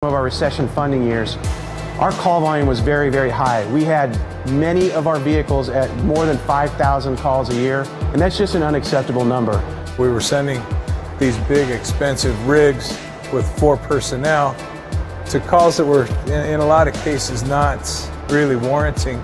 of our recession funding years, our call volume was very, very high. We had many of our vehicles at more than 5,000 calls a year, and that's just an unacceptable number. We were sending these big, expensive rigs with 4 personnel to calls that were, in a lot of cases, not really warranting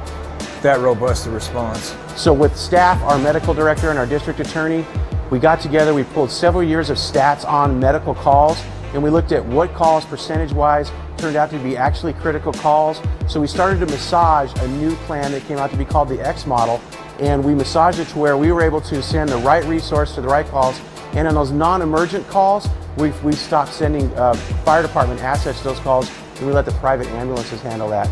that robust a response. So with staff, our medical director and our district attorney, we got together, we pulled several years of stats on medical calls, and we looked at what calls percentage-wise turned out to be actually critical calls. So we started to massage a new plan that came out to be called the X model, and we massaged it to where we were able to send the right resource to the right calls, and on those non-emergent calls, we stopped sending fire department assets to those calls, and we let the private ambulances handle that.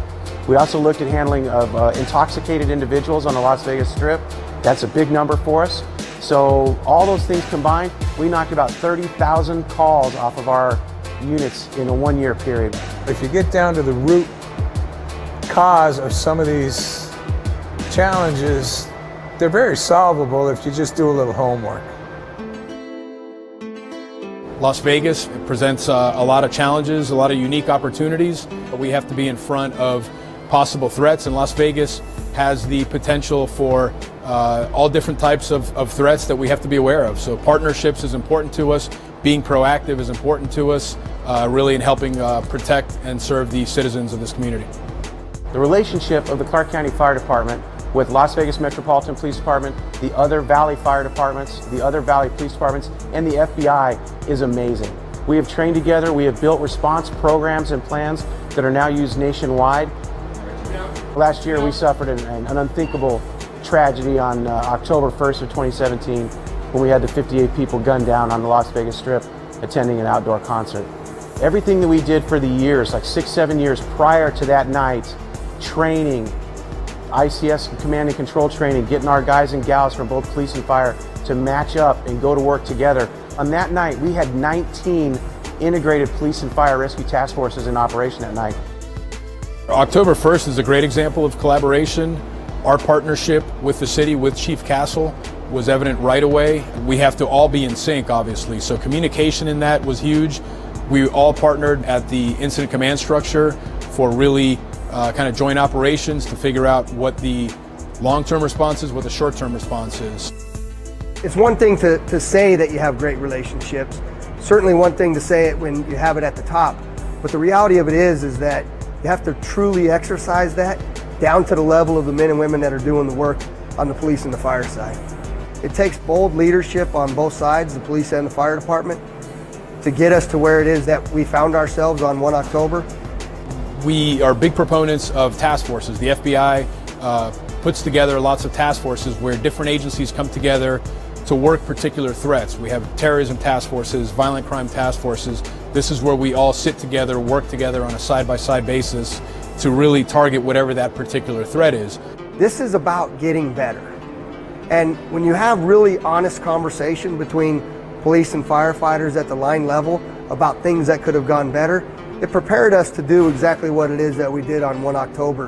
We also looked at handling of intoxicated individuals on the Las Vegas Strip. That's a big number for us. So all those things combined, we knocked about 30,000 calls off of our units in a 1-year period. If you get down to the root cause of some of these challenges, they're very solvable if you just do a little homework. Las Vegas presents a lot of challenges, a lot of unique opportunities, but we have to be in front of possible threats, and Las Vegas has the potential for all different types of threats that we have to be aware of. So partnerships is important to us, being proactive is important to us, really in helping protect and serve the citizens of this community. The relationship of the Clark County Fire Department with Las Vegas Metropolitan Police Department, the other Valley Fire Departments, the other Valley Police Departments, and the FBI is amazing. We have trained together, we have built response programs and plans that are now used nationwide. Last year we suffered an unthinkable tragedy on October 1st of 2017 when we had the 58 people gunned down on the Las Vegas Strip attending an outdoor concert. Everything that we did for the years, like 6-7 years prior to that night, training, ICS command and control training, getting our guys and gals from both police and fire to match up and go to work together. On that night, we had 19 integrated police and fire rescue task forces in operation that night. October 1st is a great example of collaboration. Our partnership with the city, with Chief Castle, was evident right away. We have to all be in sync, obviously, so communication in that was huge. We all partnered at the incident command structure for really kind of joint operations to figure out what the long-term response is, what the short-term response is. It's one thing to say that you have great relationships, certainly one thing to say it when you have it at the top, but the reality of it is that you have to truly exercise that down to the level of the men and women that are doing the work on the police and the fire side. It takes bold leadership on both sides, the police and the fire department, to get us to where it is that we found ourselves on 1 October. We are big proponents of task forces. The FBI puts together lots of task forces where different agencies come together to work particular threats. We have terrorism task forces, violent crime task forces. This is where we all sit together, work together on a side-by-side basis to really target whatever that particular threat is. This is about getting better. And when you have really honest conversation between police and firefighters at the line level about things that could have gone better, it prepared us to do exactly what it is that we did on 1 October.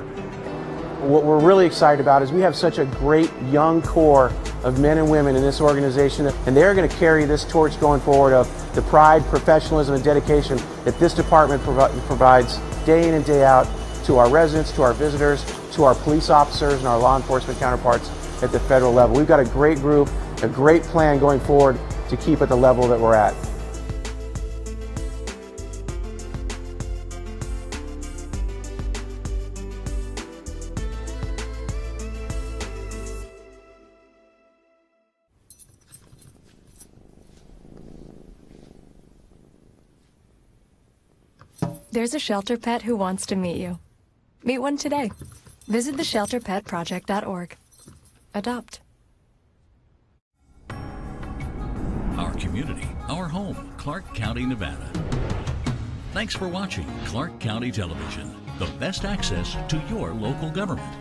What we're really excited about is we have such a great young core of men and women in this organization, and they're going to carry this torch going forward of the pride, professionalism, and dedication that this department provides day in and day out to our residents, to our visitors, to our police officers and our law enforcement counterparts at the federal level. We've got a great group, a great plan going forward to keep at the level that we're at. There's a shelter pet who wants to meet you. Meet one today. Visit theshelterpetproject.org. Adopt. Our community, our home, Clark County, Nevada. Thanks for watching Clark County Television, the best access to your local government.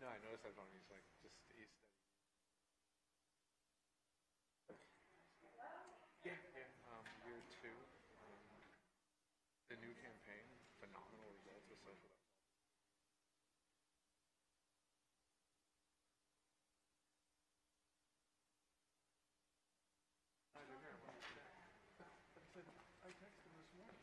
No, I noticed that on he's like just he's steady. Yeah, year two. The new campaign, phenomenal results with social. I texted him this morning.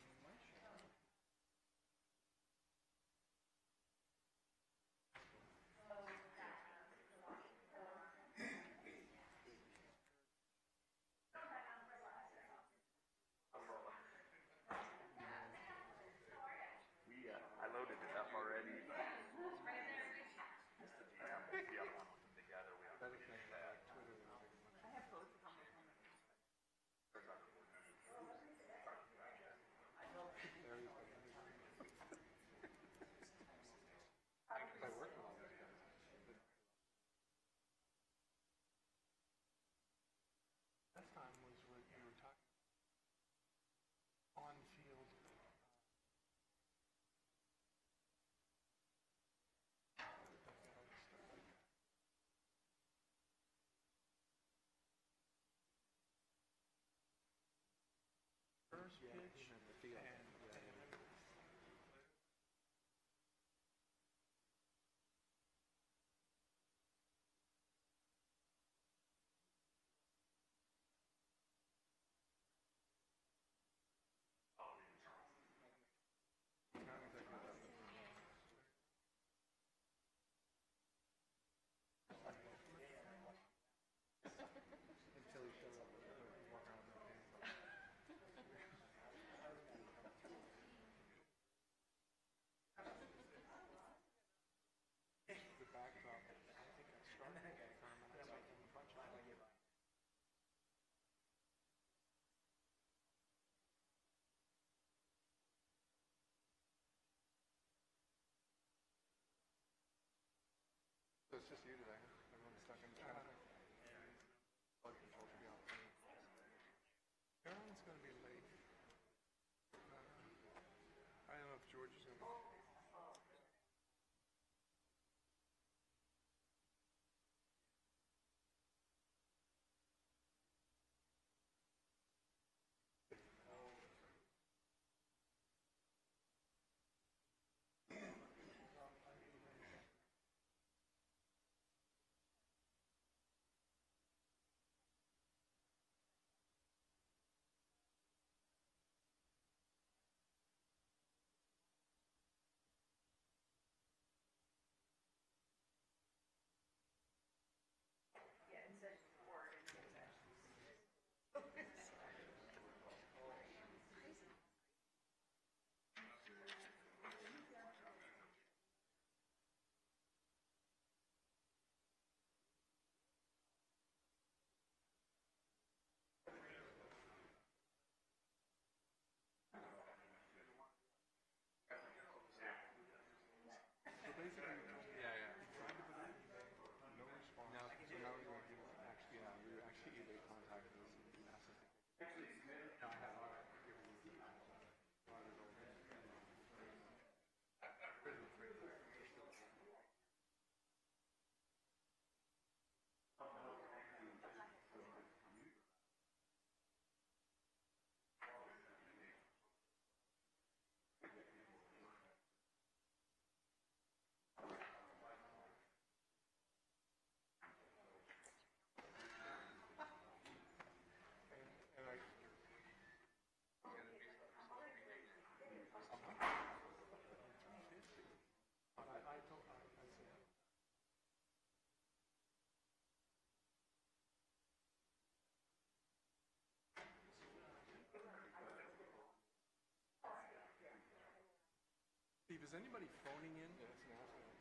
Is anybody phoning in?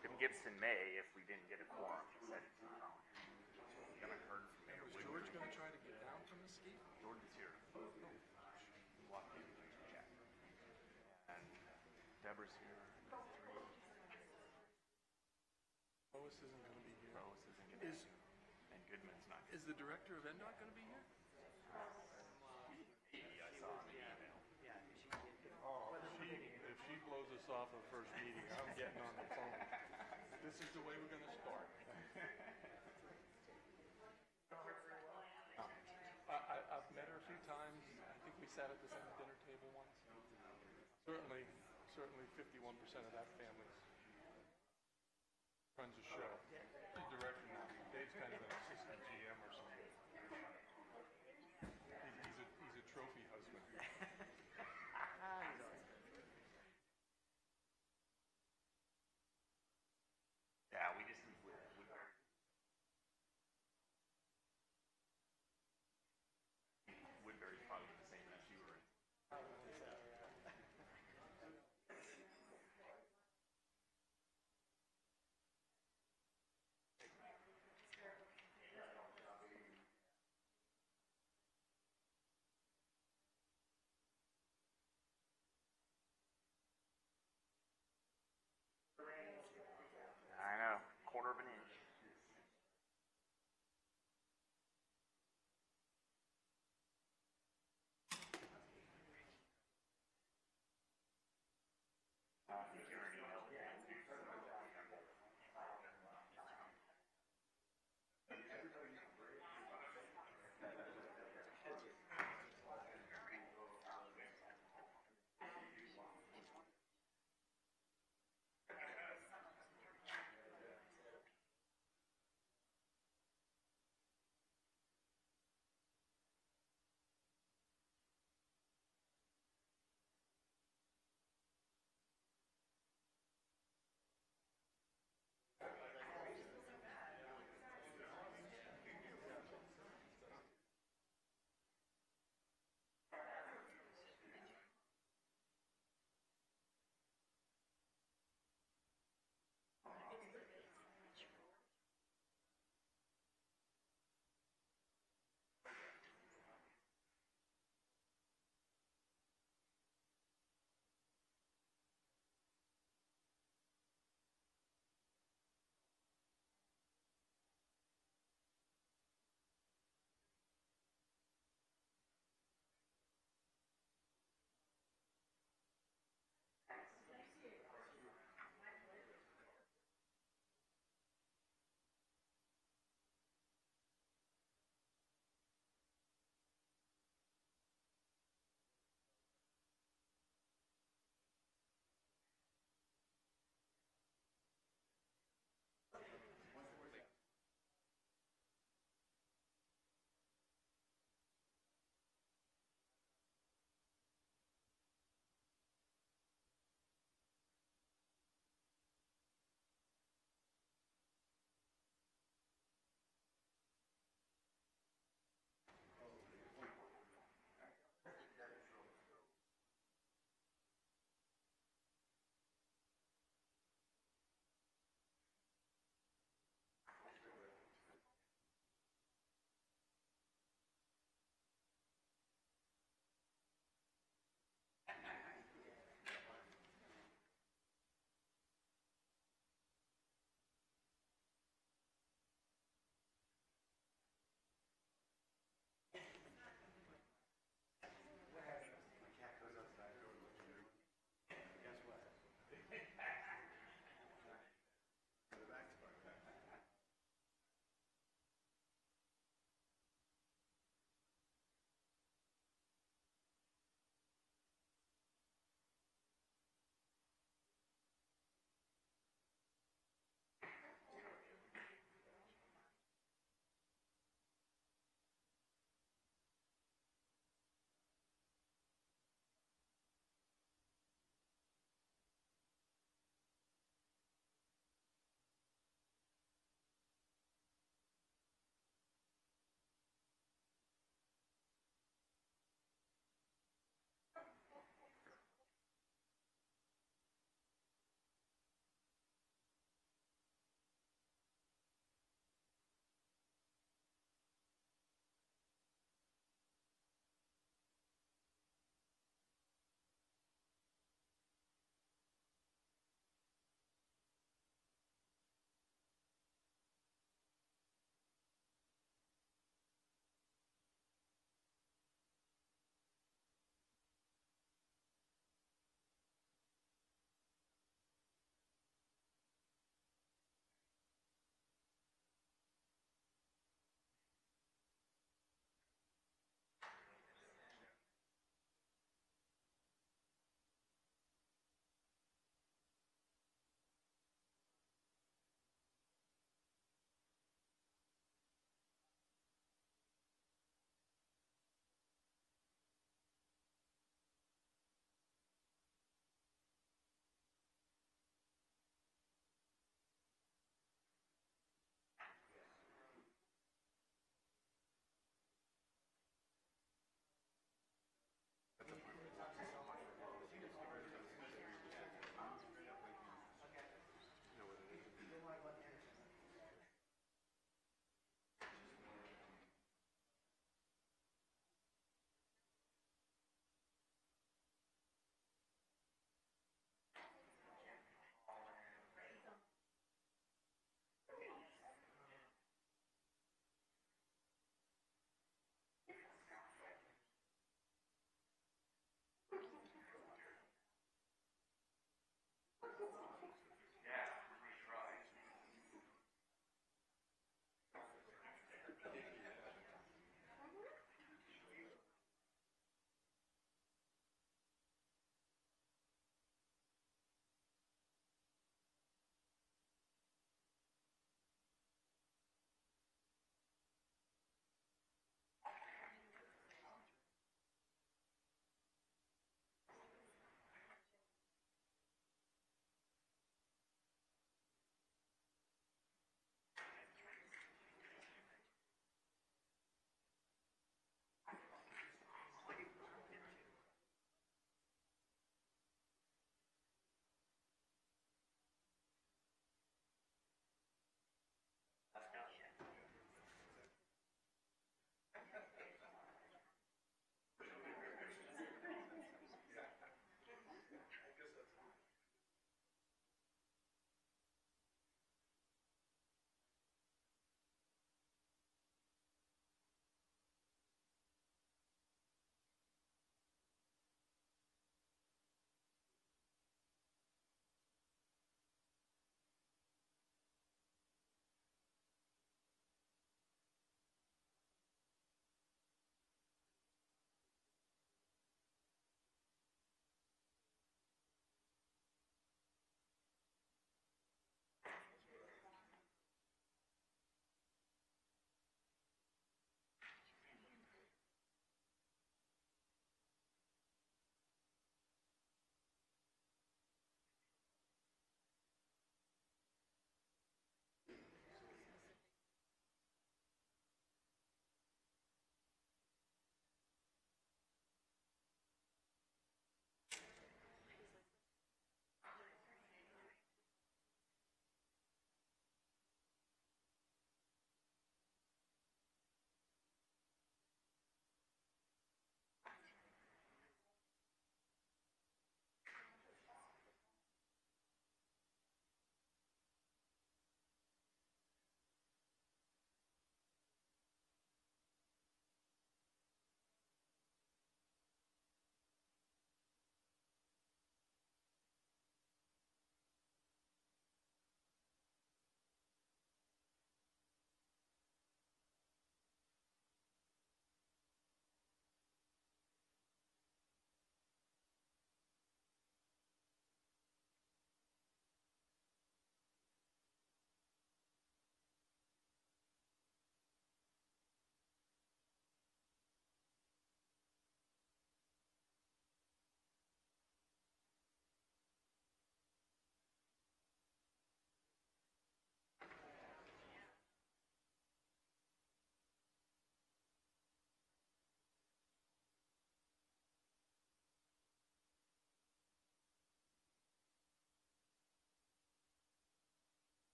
Jim Gibson may if we didn't get a quorum. He said it's not on. We haven't heard from Mayor Was Woodward. George going to try to get down from the ski? George is here. He walked in to check. And Deborah's here. Lois isn't going to be here. Rose isn't going to be here. And Goodman's not here. Is the director of NDOT going to be here? Maybe I saw on the email. Oh, if she blows us off our first meeting, I'm getting on the phone. This is the way we're going to start. I've met her a few times. I think we sat at the same dinner table once. Certainly 51% of that family's runs a show. She's director now. Dave's kind of an assistant GM or something. He's a trophy husband. Yeah, we just need Woodbury. Woodbury's probably the same as you were in.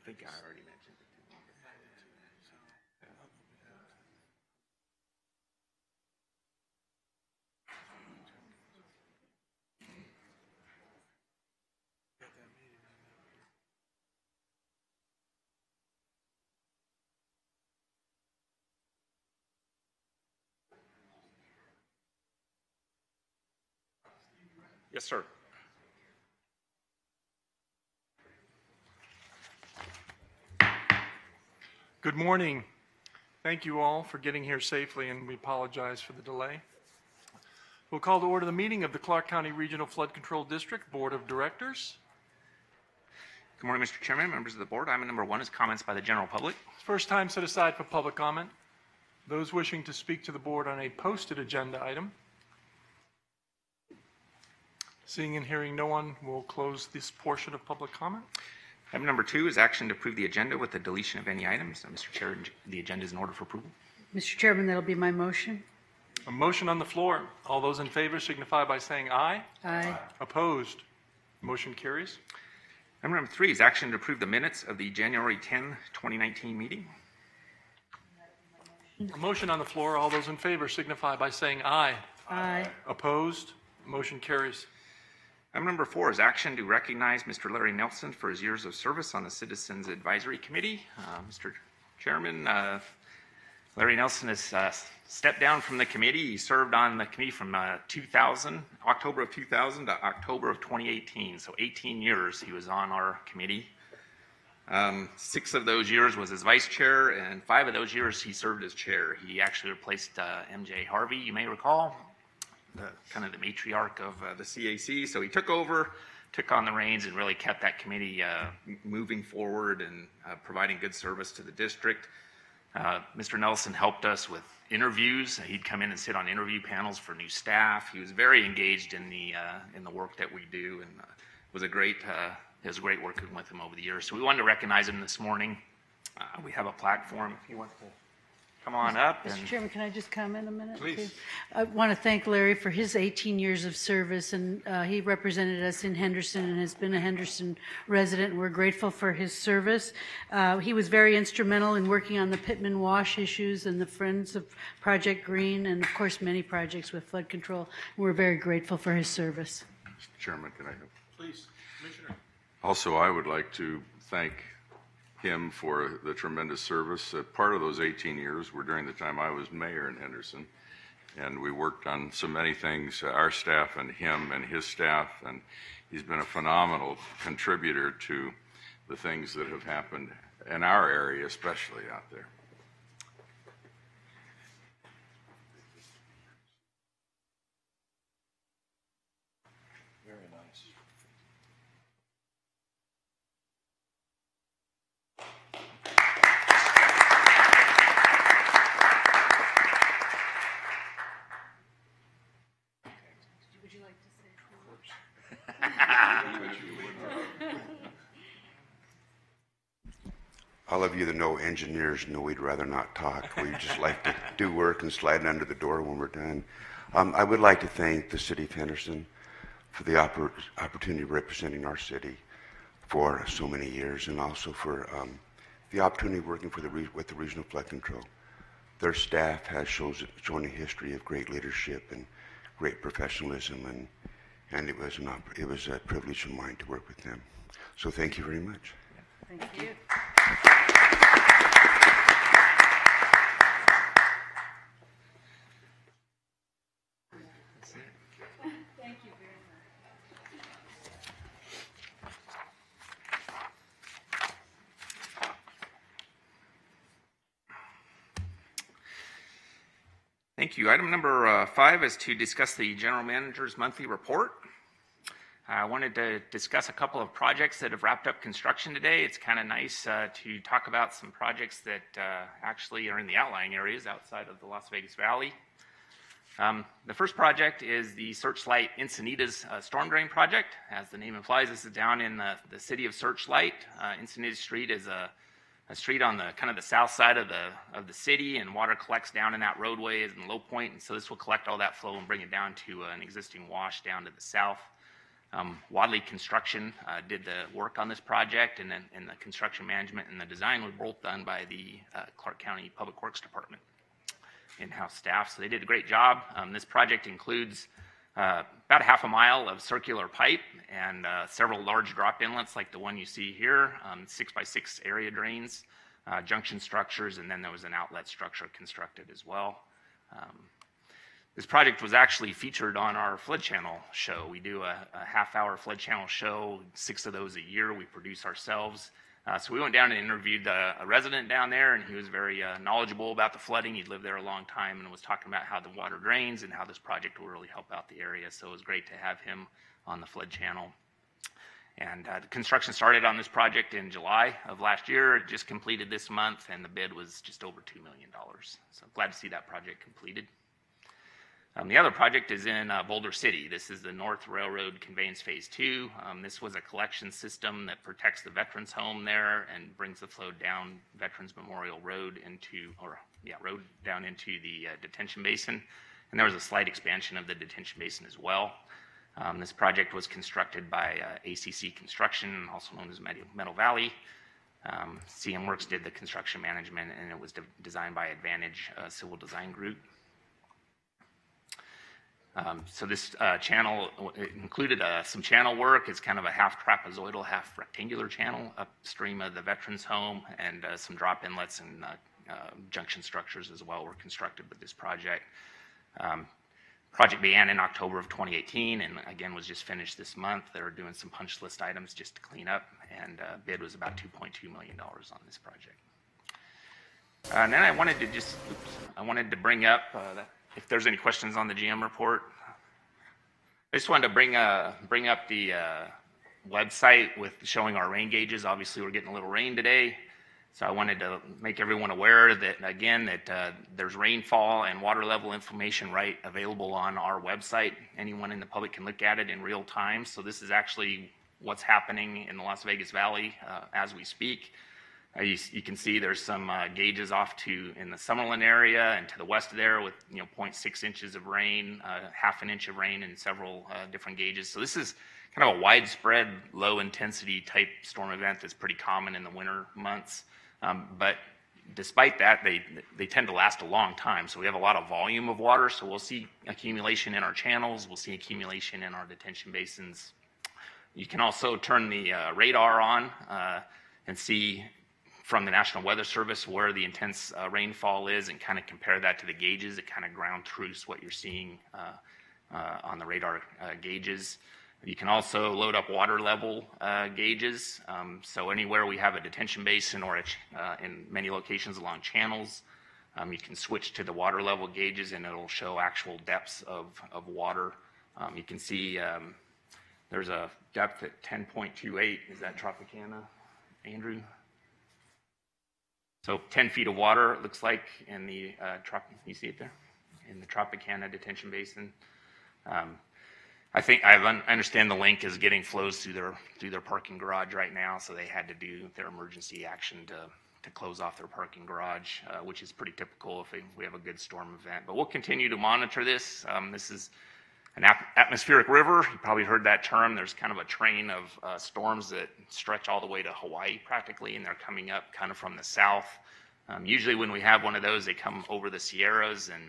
think I already mentioned it. Yes, sir. Good morning. Thank you all for getting here safely, and we apologize for the delay. We'll call to order the meeting of the Clark County Regional Flood Control District Board of Directors. Good morning, Mr. Chairman, members of the board. Item number 1 is comments by the general public. First time set aside for public comment. Those wishing to speak to the board on a posted agenda item. Seeing and hearing no one, we'll close this portion of public comment. Item number 2 is action to approve the agenda with the deletion of any items. Mr. Chair, the agenda is in order for approval. Mr. Chairman, that'll be my motion. A motion on the floor. All those in favor signify by saying aye. Aye. Opposed? Motion carries. Item number 3 is action to approve the minutes of the January 10, 2019 meeting. A motion on the floor. All those in favor signify by saying aye. Aye. Opposed? Motion carries. Item number 4 is action to recognize Mr. Larry Nelson for his years of service on the Citizens Advisory Committee. Mr. Chairman, Larry Nelson has stepped down from the committee. He served on the committee from October of 2000 to October of 2018. So 18 years he was on our committee. 6 of those years was as vice chair, and 5 of those years he served as chair. He actually replaced MJ Harvey, you may recall, kind of the matriarch of the CAC. So he took over, took on the reins, and really kept that committee moving forward and providing good service to the district. Mr. Nelson helped us with interviews. He'd come in and sit on interview panels for new staff. He was very engaged in the work that we do, and it was great working with him over the years. So we wanted to recognize him this morning. We have a platform if you want to come on up. Mr. Chairman, can I just comment a minute? Please. I want to thank Larry for his 18 years of service, and he represented us in Henderson and has been a Henderson resident, and we're grateful for his service. He was very instrumental in working on the Pittman Wash issues and the Friends of Project Green, and of course many projects with flood control. We're very grateful for his service. Mr. Chairman, can I help? Please, Commissioner. Also, I would like to thank him for the tremendous service. Part of those 18 years were during the time I was mayor in Henderson, and we worked on so many things, our staff and him and his staff, and he's been a phenomenal contributor to the things that have happened in our area, especially out there. Very nice. Would you like to say All of you that know engineers know we'd rather not talk. We just like to do work and slide under the door when we're done. I would like to thank the City of Henderson for the opportunity of representing our city for so many years, and also for the opportunity of working with the Regional Flood Control. Their staff has shown a history of great leadership and great professionalism, and it was a privilege of mine to work with them. So thank you very much. Thank you. Thank you very much. Thank you. Item number 5 is to discuss the general manager's monthly report. I wanted to discuss a couple of projects that have wrapped up construction today. It's kind of nice to talk about some projects that actually are in the outlying areas outside of the Las Vegas Valley. The first project is the Searchlight Encinitas Storm Drain Project. As the name implies, this is down in the city of Searchlight. Encinitas Street is a street on the kind of the south side of the city, and water collects down in that roadway is in low point, and so this will collect all that flow and bring it down to an existing wash down to the south. Wadley Construction did the work on this project, and the construction management and the design were both done by the Clark County Public Works Department in-house staff. So they did a great job. This project includes about a half a mile of circular pipe and several large drop inlets like the one you see here, 6x6 area drains, junction structures, and then there was an outlet structure constructed as well. This project was actually featured on our flood channel show. We do a half-hour flood channel show, 6 of those a year we produce ourselves. So we went down and interviewed a resident down there, and he was very knowledgeable about the flooding. He'd lived there a long time and was talking about how the water drains and how this project will really help out the area. So it was great to have him on the flood channel. And the construction started on this project in July of last year. It just completed this month, and the bid was just over $2 million. So glad to see that project completed. The other project is in Boulder City. This is the North Railroad Conveyance Phase 2. This was a collection system that protects the Veterans Home there and brings the flow down Veterans Memorial Road road down into the detention basin. And there was a slight expansion of the detention basin as well. This project was constructed by ACC Construction, also known as Meadow Valley. CM Works did the construction management, and it was designed by Advantage Civil Design Group. So this channel included some channel work. It's kind of a half trapezoidal, half rectangular channel upstream of the Veterans Home, and some drop inlets and junction structures as well were constructed with this project. Project began in October of 2018 and again was just finished this month. They're doing some punch list items just to clean up, and bid was about $2.2 million on this project. And then I wanted to bring up if there's any questions on the GM report. I just wanted to bring up the website with showing our rain gauges. Obviously, we're getting a little rain today, so I wanted to make everyone aware that, again, that there's rainfall and water level information available on our website. Anyone in the public can look at it in real time. So this is actually what's happening in the Las Vegas Valley as we speak. You can see there's some gauges off in the Summerlin area and to the west there with 0.6 inches of rain, half an inch of rain, and several different gauges. So this is kind of a widespread low intensity type storm event that's pretty common in the winter months. But despite that, they tend to last a long time. So we have a lot of volume of water. So we'll see accumulation in our channels. We'll see accumulation in our detention basins. You can also turn the radar on and see from the National Weather Service where the intense rainfall is and kind of compare that to the gauges. It kind of ground truths what you're seeing on the radar gauges. You can also load up water level gauges. So anywhere we have a detention basin or in many locations along channels, you can switch to the water level gauges and it'll show actual depths of water. You can see there's a depth at 10.28. Is that Tropicana, Andrew? So 10 feet of water, it looks like, in the, you see it there? In the Tropicana detention basin. I understand the link is getting flows through their parking garage right now, so they had to do their emergency action to close off their parking garage, which is pretty typical if we have a good storm event. But we'll continue to monitor this. This is an atmospheric river. You probably heard that term. There's kind of a train of storms that stretch all the way to Hawaii practically, and they're coming up kind of from the south. Usually when we have one of those, they come over the Sierras and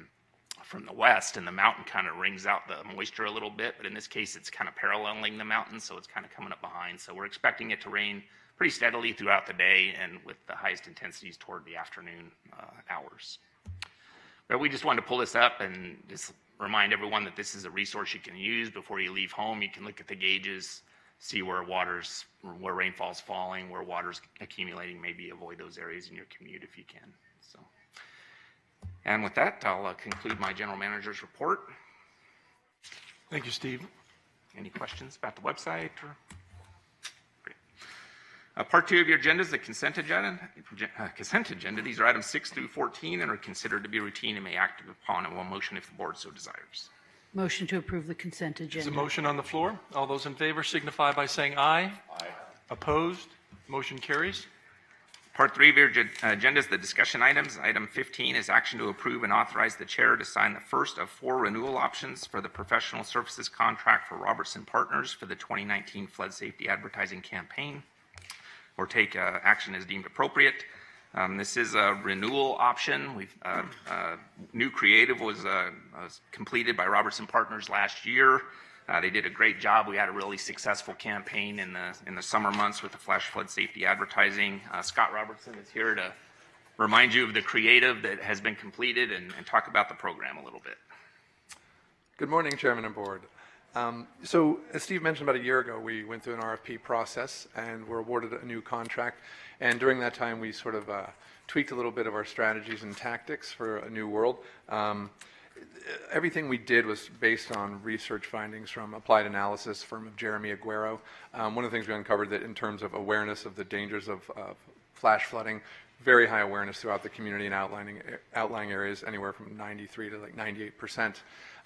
from the west, and the mountain kind of wrings out the moisture a little bit. But in this case, it's kind of paralleling the mountain, so it's kind of coming up behind. So we're expecting it to rain pretty steadily throughout the day and with the highest intensities toward the afternoon hours. But we just wanted to pull this up and just remind everyone that this is a resource you can use before you leave home. You can look at the gauges, see where rainfall's falling, where water's accumulating, maybe avoid those areas in your commute if you can. So, and with that, I'll conclude my general manager's report. Thank you, Steve. Any questions about the website? Great. Part 2 of your agenda is the consent agenda. These are items 6 through 14 and are considered to be routine and may act upon in one motion if the board so desires. Motion to approve the consent agenda. There's a motion on the floor. All those in favor signify by saying aye. Aye. Opposed? Motion carries. Part 3 of your agenda is the discussion items. Item 15 is action to approve and authorize the chair to sign the first of 4 renewal options for the professional services contract for Robertson Partners for the 2019 flood safety advertising campaign, or take action as deemed appropriate. This is a renewal option. New creative was completed by Robertson Partners last year. They did a great job. We had a really successful campaign in the summer months with the flash flood safety advertising. Scott Robertson is here to remind you of the creative that has been completed and talk about the program a little bit. Good morning, Chairman and Board. So as Steve mentioned, about a year ago, we went through an RFP process and were awarded a new contract. And during that time, we sort of tweaked a little bit of our strategies and tactics for a new world. Everything we did was based on research findings from Applied Analysis firm of Jeremy Aguero. One of the things we uncovered that in terms of awareness of the dangers of flash flooding, very high awareness throughout the community and outlying areas, anywhere from 93 to like 98%.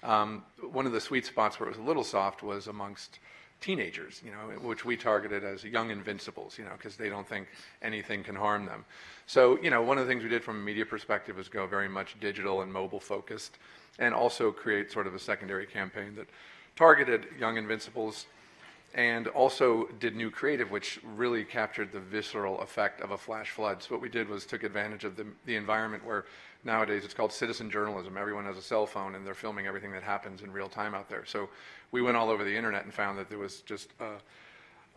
One of the sweet spots where it was a little soft was amongst teenagers, which we targeted as young invincibles, because they don't think anything can harm them. So, one of the things we did from a media perspective was go very much digital and mobile focused, and also create sort of a secondary campaign that targeted young invincibles, and also did new creative, which really captured the visceral effect of a flash flood. So what we did was took advantage of the environment where nowadays it's called citizen journalism. Everyone has a cell phone and they're filming everything that happens in real time out there. So we went all over the internet and found that there was just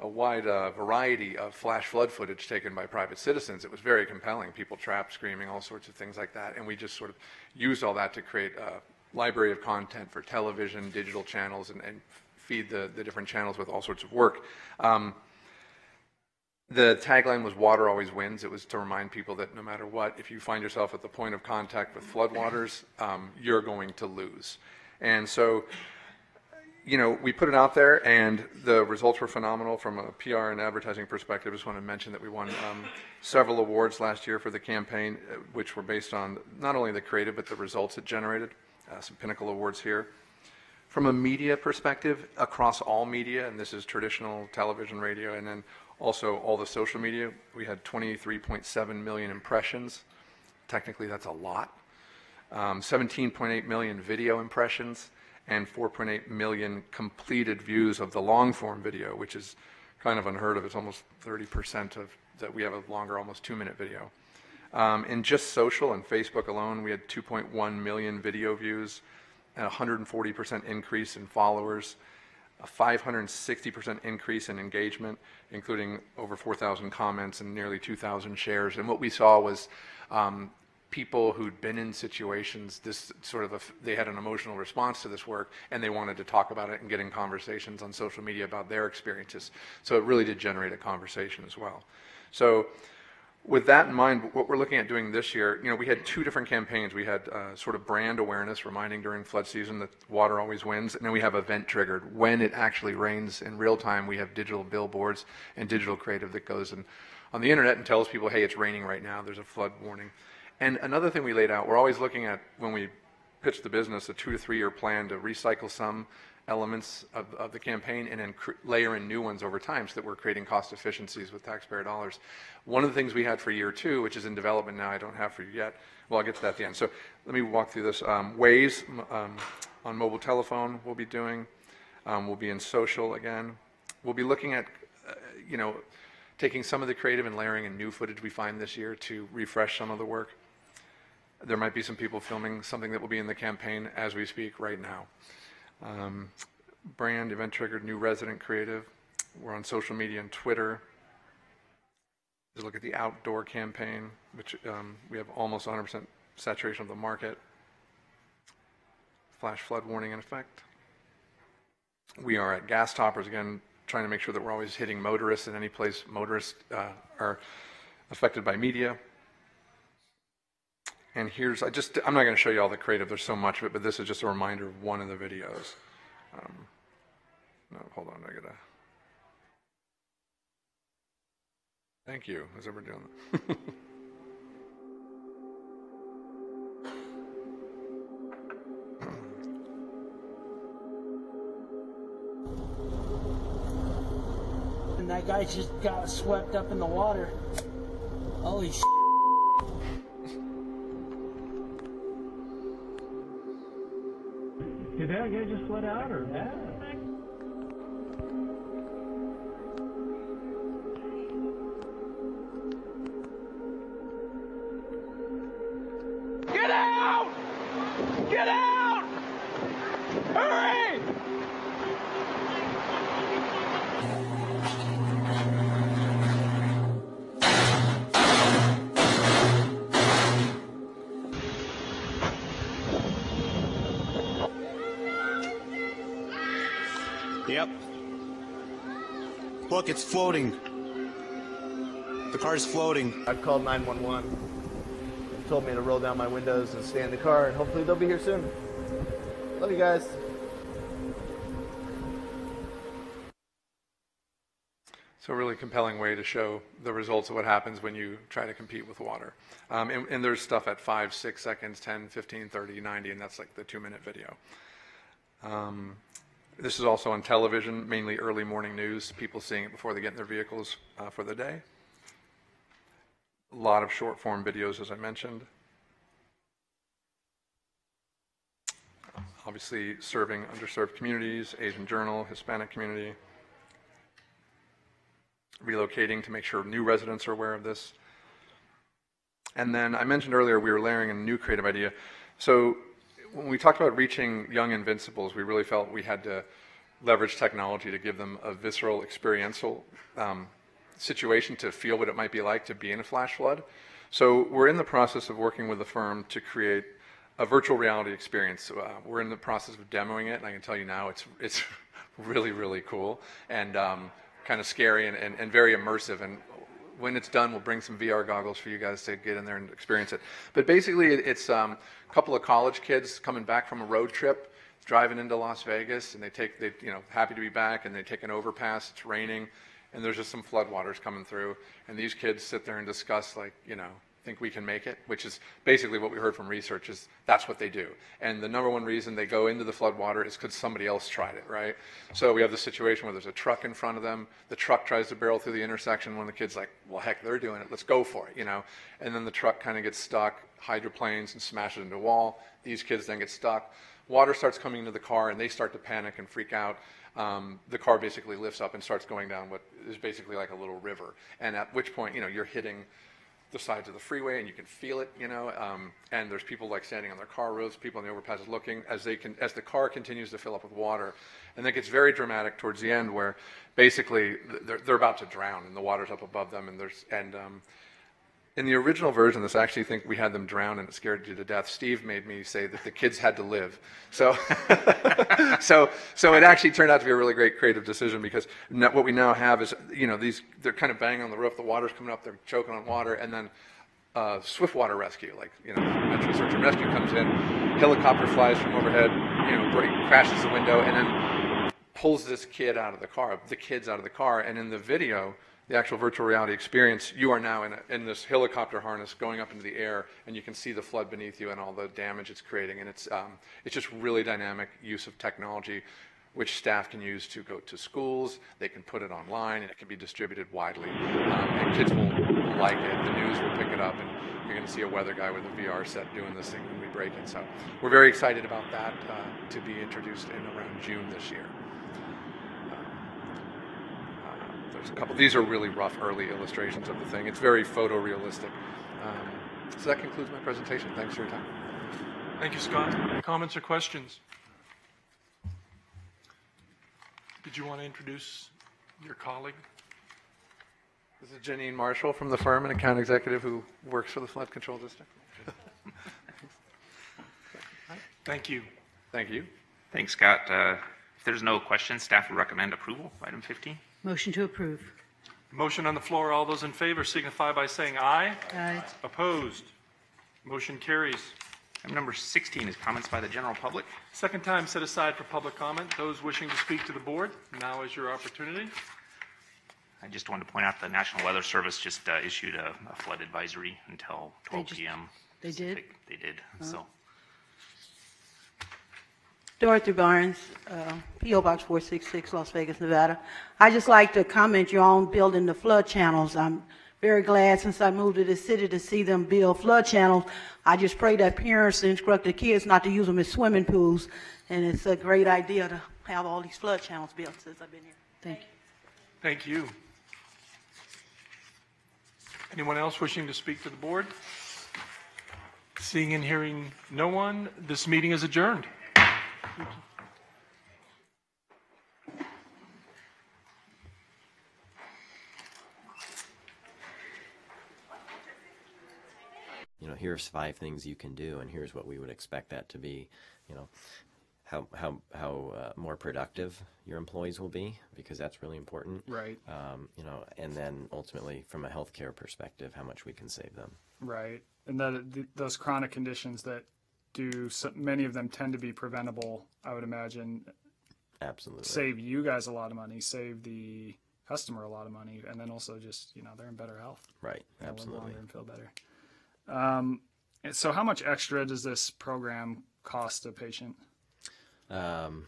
a wide variety of flash flood footage taken by private citizens. It was very compelling. People trapped, screaming, all sorts of things like that. And we just sort of used all that to create a library of content for television, digital channels, and feed the different channels with all sorts of work. The tagline was "Water always wins." It was to remind people that no matter what, if you find yourself at the point of contact with floodwaters, you're going to lose. And so, we put it out there, and the results were phenomenal from a PR and advertising perspective. I just want to mention that we won several awards last year for the campaign, which were based on not only the creative, but the results it generated. Some Pinnacle Awards here. From a media perspective, across all media, and this is traditional television, radio, and then also all the social media, we had 23.7 million impressions. Technically, that's a lot. 17.8 million video impressions, and 4.8 million completed views of the long-form video, which is kind of unheard of. It's almost 30% of that. We have a longer, almost 2-minute video. In just social and Facebook alone, we had 2.1 million video views, a 140% increase in followers, a 560% increase in engagement, including over 4,000 comments and nearly 2,000 shares. And what we saw was people who'd been in situations, they had an emotional response to this work, and they wanted to talk about it and get in conversations on social media about their experiences. So it really did generate a conversation as well. So with that in mind, what we're looking at doing this year, we had 2 different campaigns. We had sort of brand awareness, reminding during flood season that water always wins, and then we have event triggered. When it actually rains in real time, we have digital billboards and digital creative that goes on the internet and tells people, hey, it's raining right now, there's a flood warning. And another thing we laid out, we're always looking at, when we pitch the business, a 2 to 3 year plan to recycle some elements of the campaign and then layer in new ones over time so that we're creating cost efficiencies with taxpayer dollars. One of the things we had for year 2, which is in development now, I don't have for you yet. Well, I'll get to that at the end. So let me walk through this. Waze on mobile telephone we'll be doing. We'll be in social again. We'll be looking at, taking some of the creative and layering in new footage we find this year to refresh some of the work. There might be some people filming something that will be in the campaign as we speak right now. Brand, event triggered, new resident creative. We're on social media and Twitter. Just look at the outdoor campaign, which we have almost 100% saturation of the market. Flash flood warning in effect. We are at gas toppers again, trying to make sure that we're always hitting motorists in any place motorists are affected by media. And here's, I'm not going to show you all the creative, there's so much of it, but this is just a reminder of one of the videos. No, hold on, I gotta. Thank you, as we're doing that. And that guy just got swept up in the water. Holy sh**. Did that guy just let out or? Get out! Get out! Hurry! Yep. Look, it's floating. The car's floating. I've called 911. They told me to roll down my windows and stay in the car, and hopefully they'll be here soon. Love you guys. So a really compelling way to show the results of what happens when you try to compete with water. And there's stuff at 5, 6 seconds, 10, 15, 30, 90, and that's like the 2-minute video. This is also on television, mainly early morning news, people seeing it before they get in their vehicles for the day. A lot of short form videos, as I mentioned. Obviously serving underserved communities, Asian Journal, Hispanic community. Relocating to make sure new residents are aware of this. And then I mentioned earlier we were layering a new creative idea. So when we talked about reaching young invincibles, we really felt we had to leverage technology to give them a visceral, experiential situation to feel what it might be like to be in a flash flood. So we're in the process of working with a firm to create a virtual reality experience. We're in the process of demoing it, and I can tell you now it's really, really cool and kind of scary and very immersive. And when it's done, we'll bring some VR goggles for you guys to get in there and experience it. But basically, it's a couple of college kids coming back from a road trip, driving into Las Vegas, and they happy to be back, and they take an overpass. It's raining, and there's just some floodwaters coming through, and these kids sit there and discuss, like, think we can make it, which is basically what we heard from research is that's what they do. And the number one reason they go into the floodwater is because somebody else tried it, right? So we have the situation where there's a truck in front of them. The truck tries to barrel through the intersection. One of the kids like, well, heck, they're doing it. Let's go for it, And then the truck kind of gets stuck, hydroplanes, and smashes into a wall. These kids then get stuck. Water starts coming into the car, and they start to panic and freak out. The car basically lifts up and starts going down what is basically like a little river. And at which point, you're hitting the sides of the freeway, and you can feel it, and there's people like standing on their car roofs, people on the overpasses looking as the car continues to fill up with water. And it gets very dramatic towards the end where basically they're about to drown and the water's up above them, and in the original version, I actually think we had them drown and it scared you to death. Steve made me say that the kids had to live. So it actually turned out to be a really great creative decision because what we now have is, they're kind of banging on the roof, the water's coming up, they're choking on water, and then swift water rescue, Metro Search and Rescue comes in, helicopter flies from overhead, crashes the window, and then pulls this kid out of the car, the kids out of the car, and in the video, the actual virtual reality experience, you are now in this helicopter harness going up into the air, and you can see the flood beneath you and all the damage it's creating. And it's just really dynamic use of technology, which staff can use to go to schools. They can put it online, and it can be distributed widely. And kids will like it. The news will pick it up, and you're going to see a weather guy with a VR set doing this thing when we break it. So we're very excited about that to be introduced in around June this year. There's a couple. These are really rough early illustrations of the thing. It's very photorealistic. So that concludes my presentation. Thanks for your time. Thank you, Scott. Comments or questions? Did you want to introduce your colleague? This is Janine Marshall from the firm, an account executive who works for the Flood Control District. Thank you. Thank you. Thanks, Scott. If there's no questions, staff would recommend approval of item 15. Motion to approve. Motion on the floor. All those in favor signify by saying aye. Aye. Opposed? Motion carries. Item number 16 is comments by the general public. Second time set aside for public comment. Those wishing to speak to the board, now is your opportunity. I just wanted to point out the National Weather Service just issued a flood advisory until 12 p.m. They did? They did. So. Dorothy Barnes, P.O. Box 466, Las Vegas, Nevada. I just like to comment you're on building the flood channels. I'm very glad since I moved to the city to see them build flood channels. I just pray that parents instruct the kids not to use them as swimming pools, and it's a great idea to have all these flood channels built since I've been here. Thank you. Thank you. Anyone else wishing to speak to the board? Seeing and hearing no one, this meeting is adjourned. You know, here's 5 things you can do, and here's what we would expect that to be. You know, how more productive your employees will be, because that's really important. Right. You know, and then ultimately, from a healthcare perspective, how much we can save them. Right. And those chronic conditions that many of them tend to be preventable, I would imagine. Absolutely. Save you guys a lot of money, save the customer a lot of money, and then also just, you know, they're in better health. Right. Live Absolutely. longer and feel better. So how much extra does this program cost a patient? One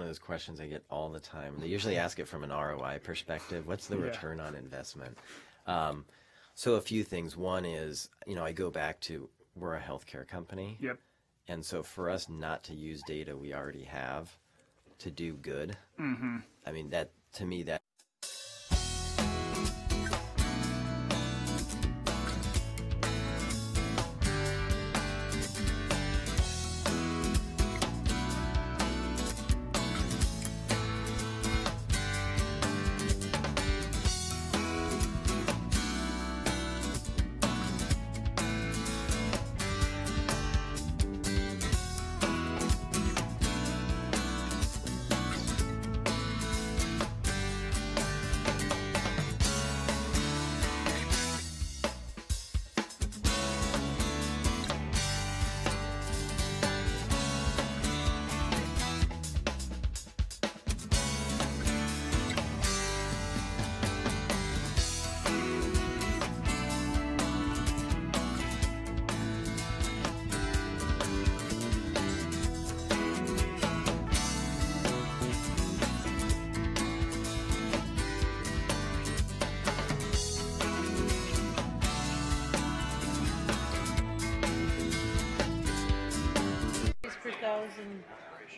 of those questions I get all the time. They usually ask it from an ROI perspective. What's the return on investment? So a few things. One is, you know, I go back to, we're a healthcare company. Yep. And so for us not to use data we already have to do good, I mean, that, to me, that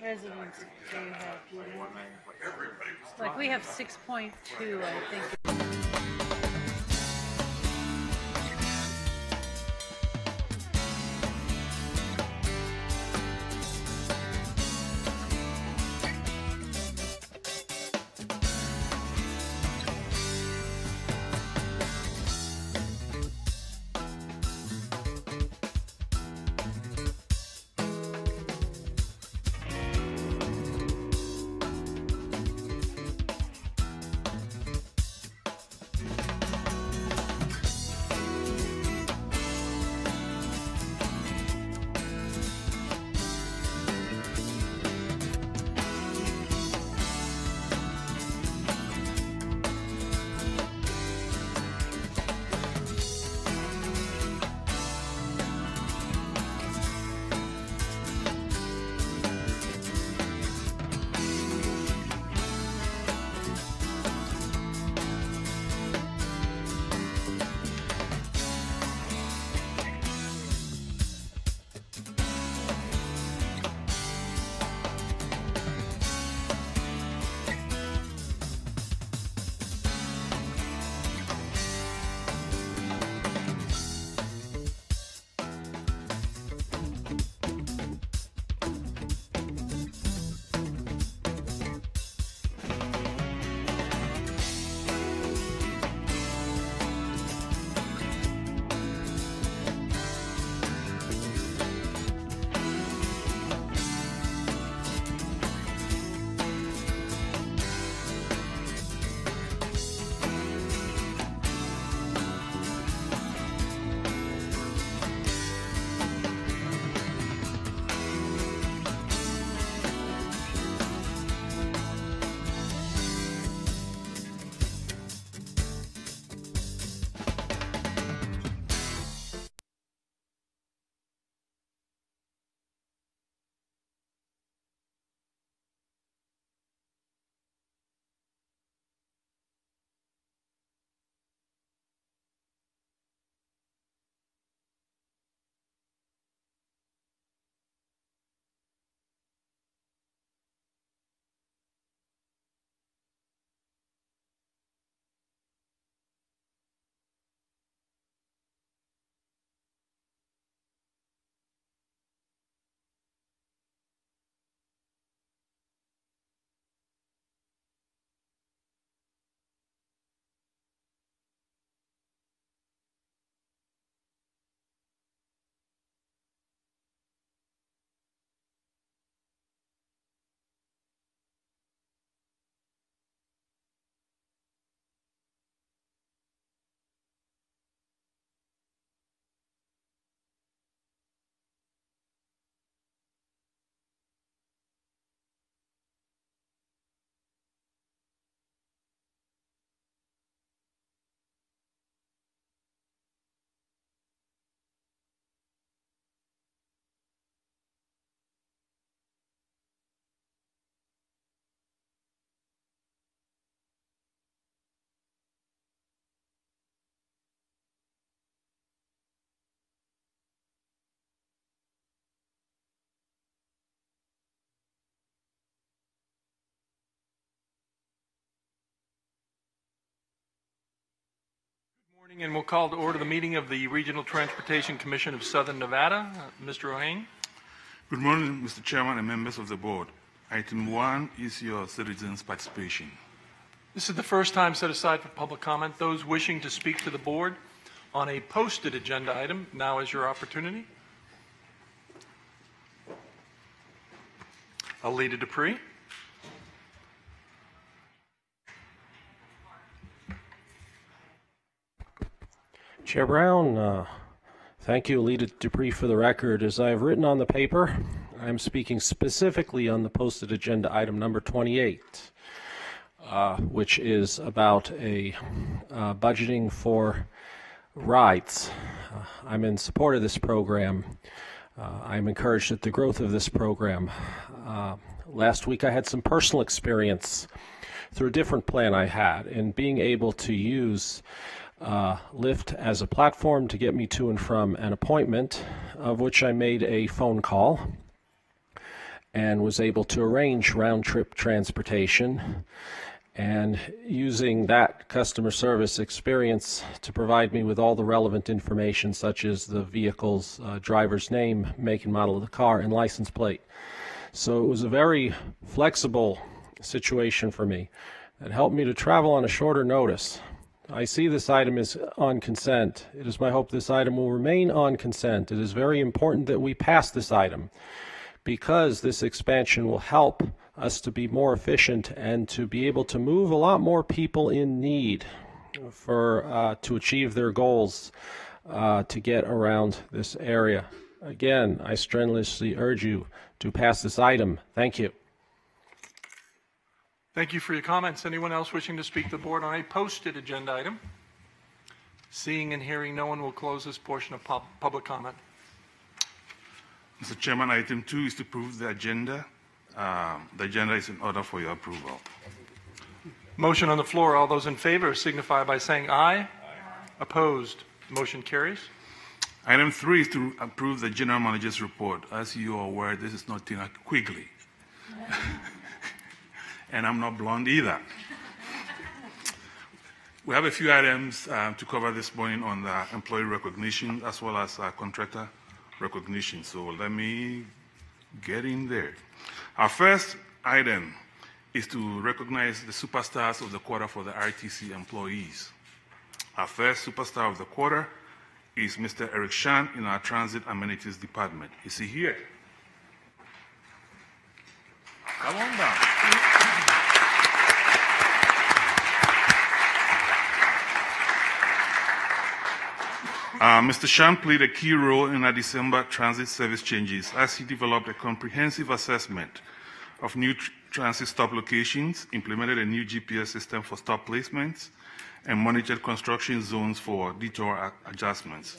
Residents do you have? Like we have 6.2, I think. Morning, and we'll call to order the meeting of the Regional Transportation Commission of Southern Nevada. Mr. O'Hain. Good morning, Mr. Chairman and members of the board. Item 1 is your citizens' participation. This is the first time set aside for public comment. Those wishing to speak to the board on a posted agenda item, now is your opportunity. Alita Dupree. Chair Brown, thank you, Alita Dupree, for the record. As I have written on the paper, I am speaking specifically on the posted agenda item number 28, which is about a budgeting for rides. I'm in support of this program. I'm encouraged at the growth of this program. Last week I had some personal experience through a different plan I had in being able to use Lyft as a platform to get me to and from an appointment, of which I made a phone call and was able to arrange round-trip transportation, and using that customer service experience to provide me with all the relevant information, such as the vehicle's driver's name, make and model of the car, and license plate. So it was a very flexible situation for me. It helped me to travel on a shorter notice. I see this item is on consent. It is my hope this item will remain on consent. It is very important that we pass this item because this expansion will help us to be more efficient and to be able to move a lot more people in need for to achieve their goals to get around this area. Again, I strenuously urge you to pass this item. Thank you. Thank you for your comments. Anyone else wishing to speak to the board on a posted agenda item? Seeing and hearing no one, will close this portion of public comment. Mr. Chairman, item 2 is to approve the agenda. The agenda is in order for your approval. Motion on the floor. All those in favor signify by saying aye. Aye. Opposed? Motion carries. Item 3 is to approve the general manager's report. As you are aware, this is not Tina Quigley. And I'm not blonde either. We have a few items to cover this morning on the employee recognition as well as contractor recognition. So let me get in there. Our first item is to recognize the superstars of the quarter for the RTC employees. Our first superstar of the quarter is Mr. Eric Shan in our Transit Amenities Department. Is he here? Come on down. Mr. Shan played a key role in our December transit service changes as he developed a comprehensive assessment of new transit stop locations, implemented a new GPS system for stop placements, and monitored construction zones for detour adjustments.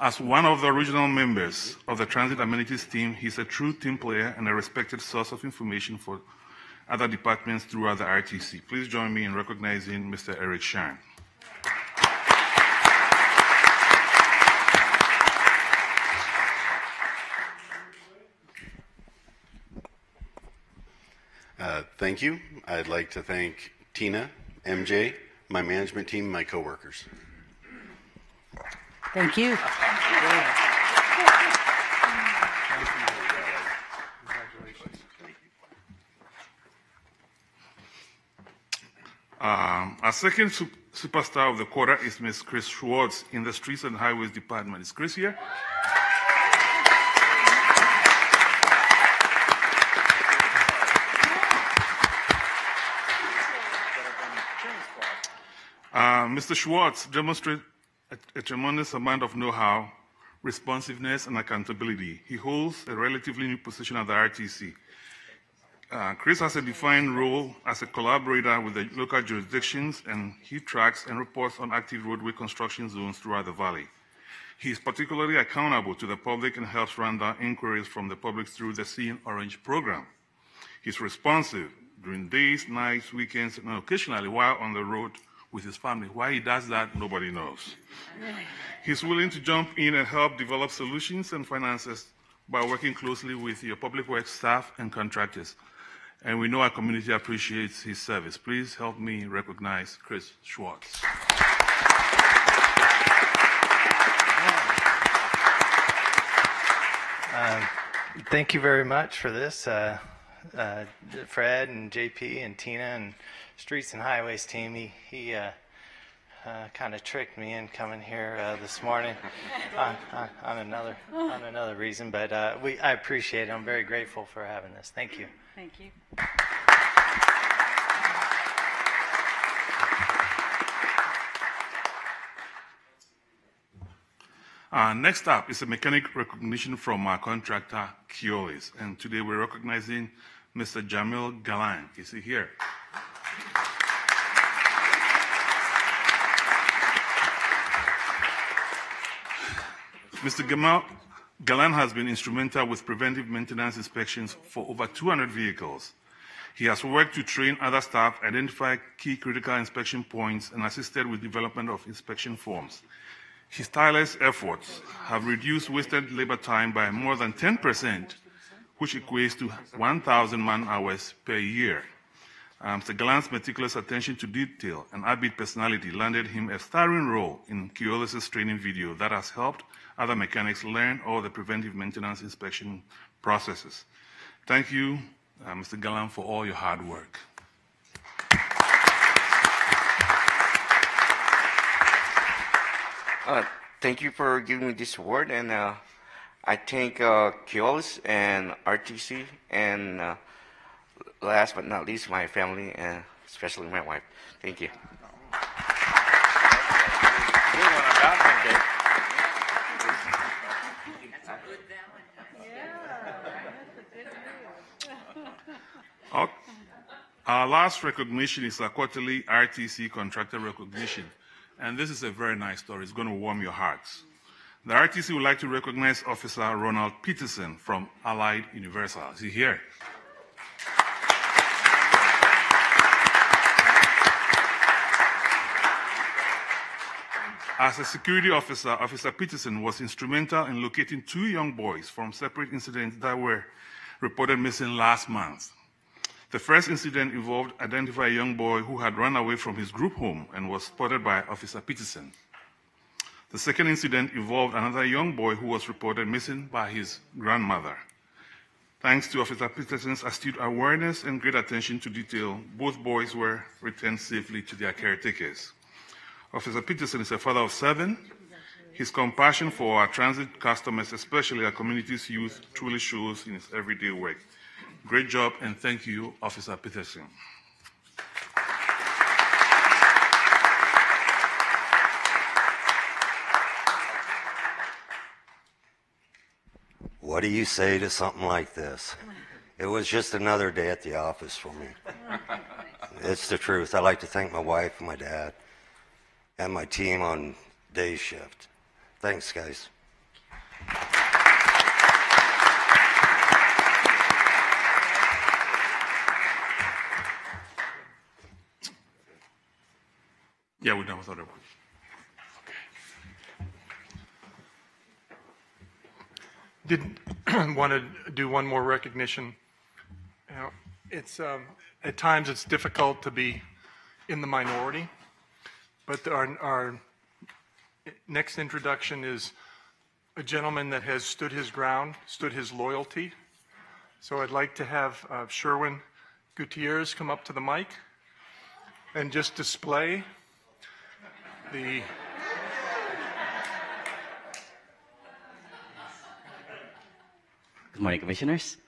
As one of the original members of the transit amenities team, he's a true team player and a respected source of information for other departments throughout the RTC. Please join me in recognizing Mr. Eric Shan. Thank you. I'd like to thank Tina, MJ, my management team, my coworkers. Thank you. Our second superstar of the quarter is Ms. Chris Schwartz in the Streets and Highways Department. Is Chris here? Mr. Schwartz demonstrates a tremendous amount of know-how, responsiveness, and accountability. He holds a relatively new position at the RTC. Chris has a defined role as a collaborator with the local jurisdictions, and he tracks and reports on active roadway construction zones throughout the valley. He is particularly accountable to the public and helps run down inquiries from the public through the Seeing Orange program. He's responsive during days, nights, weekends, and occasionally while on the road with his family. Why he does that, nobody knows. He's willing to jump in and help develop solutions and finances by working closely with your public works staff and contractors. And we know our community appreciates his service. Please help me recognize Chris Schwartz. Thank you very much for this, Fred and JP and Tina and Streets and Highways team. He kind of tricked me in coming here this morning on another reason, but I appreciate it. I'm very grateful for having this. Thank you. Thank you. Next up is a mechanic recognition from our contractor, Keolis. And today we're recognizing Mr. Jamil Galan. Is he here? Mr. Galan has been instrumental with preventive maintenance inspections for over 200 vehicles. He has worked to train other staff, identify key critical inspection points, and assisted with development of inspection forms. His tireless efforts have reduced wasted labor time by more than 10%, which equates to 1,000 man-hours per year. Mr. Galan's meticulous attention to detail and upbeat personality landed him a starring role in Keolis' training video that has helped other mechanics learn all the preventive maintenance inspection processes. Thank you, Mr. Galan, for all your hard work. Thank you for giving me this award, and I thank Keolis and RTC, and last but not least, my family, and especially my wife. Thank you. Our last recognition is a quarterly RTC contractor recognition. And this is a very nice story. It's going to warm your hearts. The RTC would like to recognize Officer Ronald Peterson from Allied Universal. Is he here? As a security officer, Officer Peterson was instrumental in locating 2 young boys from separate incidents that were reported missing last month. The first incident involved identifying a young boy who had run away from his group home and was spotted by Officer Peterson. The second incident involved another young boy who was reported missing by his grandmother. Thanks to Officer Peterson's astute awareness and great attention to detail, both boys were returned safely to their caretakers. Officer Peterson is a father of 7. His compassion for our transit customers, especially our community's youth, truly shows in his everyday work. Great job, and thank you, Officer Peterson. What do you say to something like this? It was just another day at the office for me. It's the truth. I'd like to thank my wife and my dad and my team on day shift. Thanks, guys. Yeah, we're done with other ones. Did want to do one more recognition. You know, it's at times it's difficult to be in the minority, but our next introduction is a gentleman that has stood his ground, stood his loyalty. So I'd like to have Sherwin Gutierrez come up to the mic and just display the Good morning, Commissioners.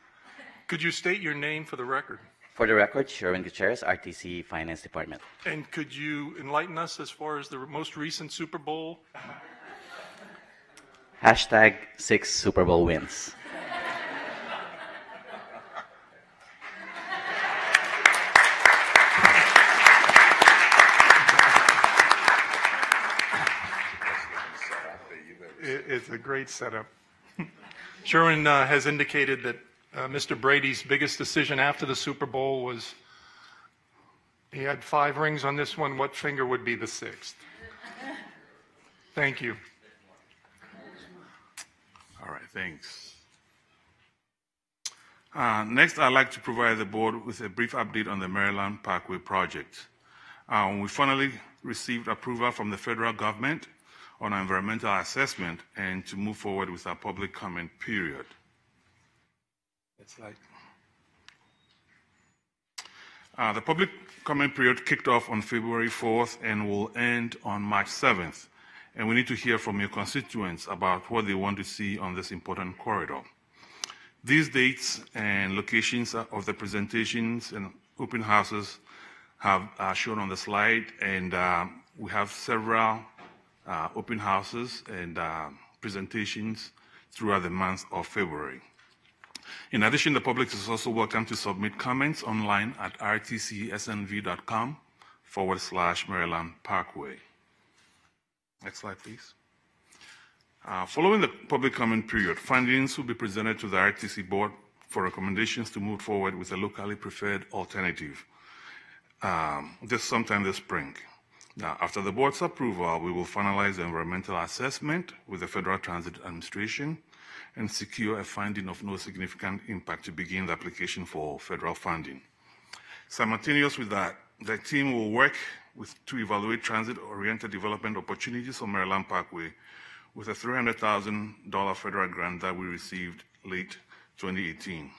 Could you state your name for the record? For the record, Sherwin Gutierrez, RTC Finance Department. And could you enlighten us as far as the most recent Super Bowl? Hashtag 6 Super Bowl wins. It's a great setup. Sherwin has indicated that Mr. Brady's biggest decision after the Super Bowl was he had 5 rings on this one. What finger would be the 6th? Thank you. All right, thanks. Next, I'd like to provide the board with a brief update on the Maryland Parkway project. We finally received approval from the federal government on our environmental assessment and to move forward with our public comment period. It's like the public comment period kicked off on February 4th and will end on March 7th. And we need to hear from your constituents about what they want to see on this important corridor. These dates and locations of the presentations and open houses are shown on the slide, and we have several open houses and presentations throughout the month of February. In addition, the public is also welcome to submit comments online at rtcsnv.com/Maryland Parkway. Next slide, please. Following the public comment period, findings will be presented to the RTC board for recommendations to move forward with a locally preferred alternative just sometime this spring. Now, after the board's approval, we will finalize the environmental assessment with the Federal Transit Administration and secure a finding of no significant impact to begin the application for federal funding. Simultaneous with that, the team will work to evaluate transit-oriented development opportunities on Maryland Parkway with a $300,000 federal grant that we received late 2018.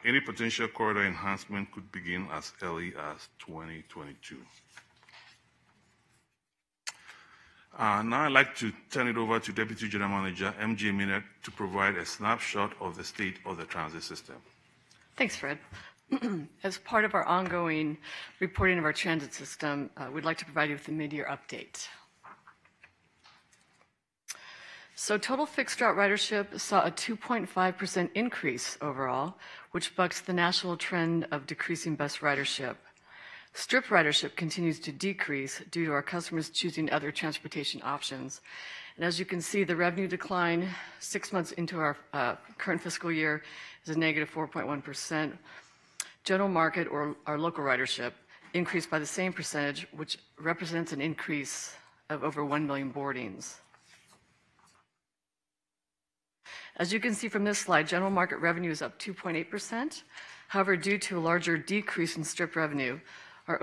Any potential corridor enhancement could begin as early as 2022. Now I'd like to turn it over to Deputy General Manager MJ Minette to provide a snapshot of the state of the transit system. Thanks, Fred. As part of our ongoing reporting of our transit system, we'd like to provide you with a mid-year update. So total fixed route ridership saw a 2.5% increase overall, which bucks the national trend of decreasing bus ridership. Strip ridership continues to decrease due to our customers choosing other transportation options. And as you can see, the revenue decline 6 months into our current fiscal year is a negative 4.1%. General market, or our local ridership, increased by the same percentage, which represents an increase of over 1 million boardings. As you can see from this slide, general market revenue is up 2.8%. However, due to a larger decrease in strip revenue, our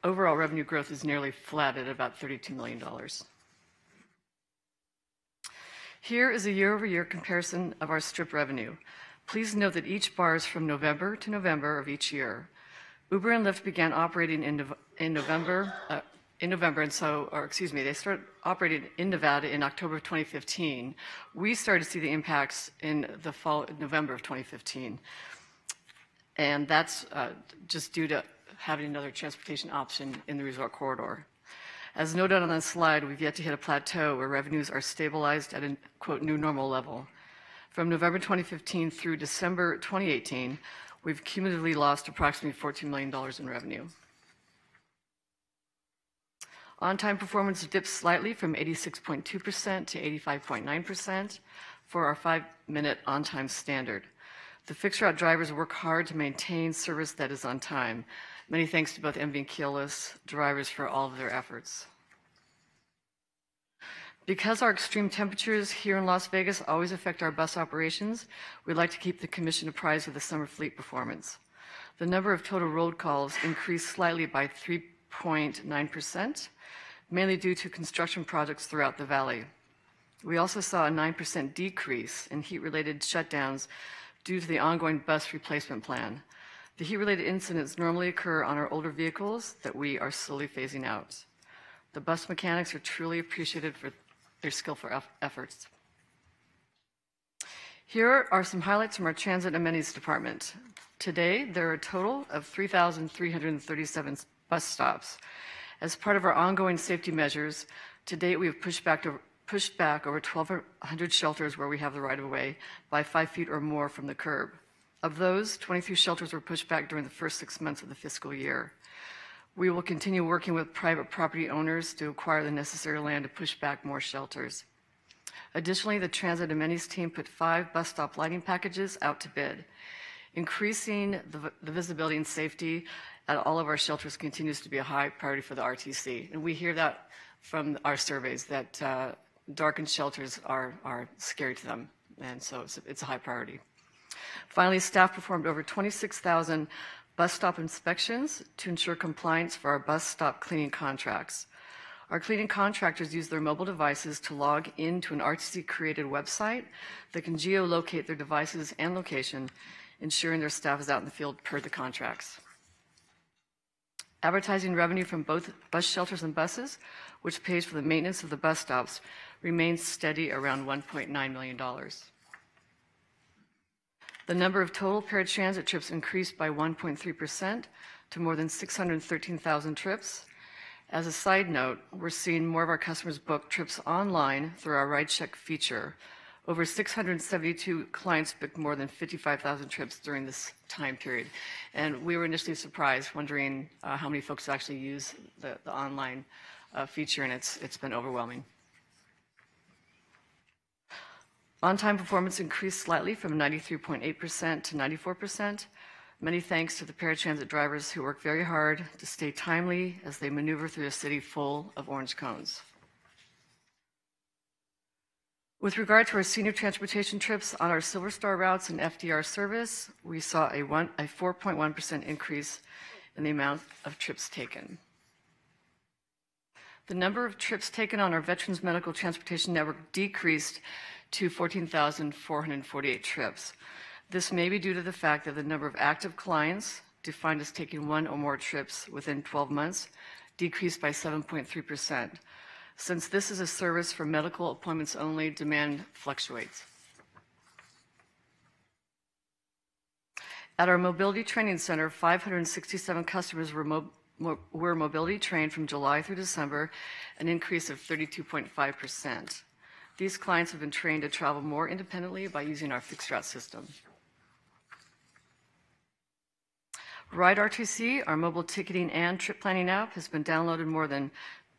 overall revenue growth is nearly flat at about $32 million. Here is a year-over-year comparison of our strip revenue. Please note that each bar is from November to November of each year. Uber and Lyft began operating in November, and so, or excuse me, they started operating in Nevada in October of 2015. We started to see the impacts in the fall, November of 2015. And that's just due to having another transportation option in the resort corridor. As noted on this slide, we've yet to hit a plateau where revenues are stabilized at a, quote, new normal level. From November 2015 through December 2018, we've cumulatively lost approximately $14 million in revenue. On-time performance dipped slightly from 86.2% to 85.9% for our 5-minute on-time standard. The fixed route drivers work hard to maintain service that is on time. Many thanks to both MV and Keolis drivers for all of their efforts. Because our extreme temperatures here in Las Vegas always affect our bus operations, we'd like to keep the commission apprised of the summer fleet performance. The number of total road calls increased slightly by 3.9%, mainly due to construction projects throughout the valley. We also saw a 9% decrease in heat-related shutdowns due to the ongoing bus replacement plan. The heat-related incidents normally occur on our older vehicles that we are slowly phasing out. The bus mechanics are truly appreciated for their skillful efforts. Here are some highlights from our transit amenities department. Today, there are a total of 3,337 bus stops. As part of our ongoing safety measures, to date we have pushed back over 1,200 shelters where we have the right-of-way by 5 feet or more from the curb. Of those, 23 shelters were pushed back during the first 6 months of the fiscal year. We will continue working with private property owners to acquire the necessary land to push back more shelters. Additionally, the transit amenities team put 5 bus stop lighting packages out to bid. Increasing the visibility and safety at all of our shelters continues to be a high priority for the RTC. And we hear that from our surveys, that darkened shelters are scary to them. And so it's a high priority. Finally, staff performed over 26,000 bus stop inspections to ensure compliance for our bus stop cleaning contracts. Our cleaning contractors use their mobile devices to log into an RTC-created website that can geolocate their devices and location, ensuring their staff is out in the field per the contracts. Advertising revenue from both bus shelters and buses, which pays for the maintenance of the bus stops, remains steady around $1.9 million. The number of total paratransit trips increased by 1.3% to more than 613,000 trips. As a side note, we're seeing more of our customers book trips online through our Ride Check feature. Over 672 clients booked more than 55,000 trips during this time period. And we were initially surprised, wondering how many folks actually use the online feature, and it's been overwhelming. On-time performance increased slightly from 93.8% to 94%. Many thanks to the paratransit drivers who work very hard to stay timely as they maneuver through a city full of orange cones. With regard to our senior transportation trips on our Silver Star routes and FDR service, we saw a 4.1% increase in the amount of trips taken. The number of trips taken on our Veterans Medical Transportation Network decreased to 14,448 trips. This may be due to the fact that the number of active clients, defined as taking one or more trips within 12 months, decreased by 7.3%. Since this is a service for medical appointments only, demand fluctuates. At our Mobility Training Center, 567 customers were mobility trained from July through December, an increase of 32.5%. These clients have been trained to travel more independently by using our fixed route system. Ride RTC, our mobile ticketing and trip planning app, has been downloaded more than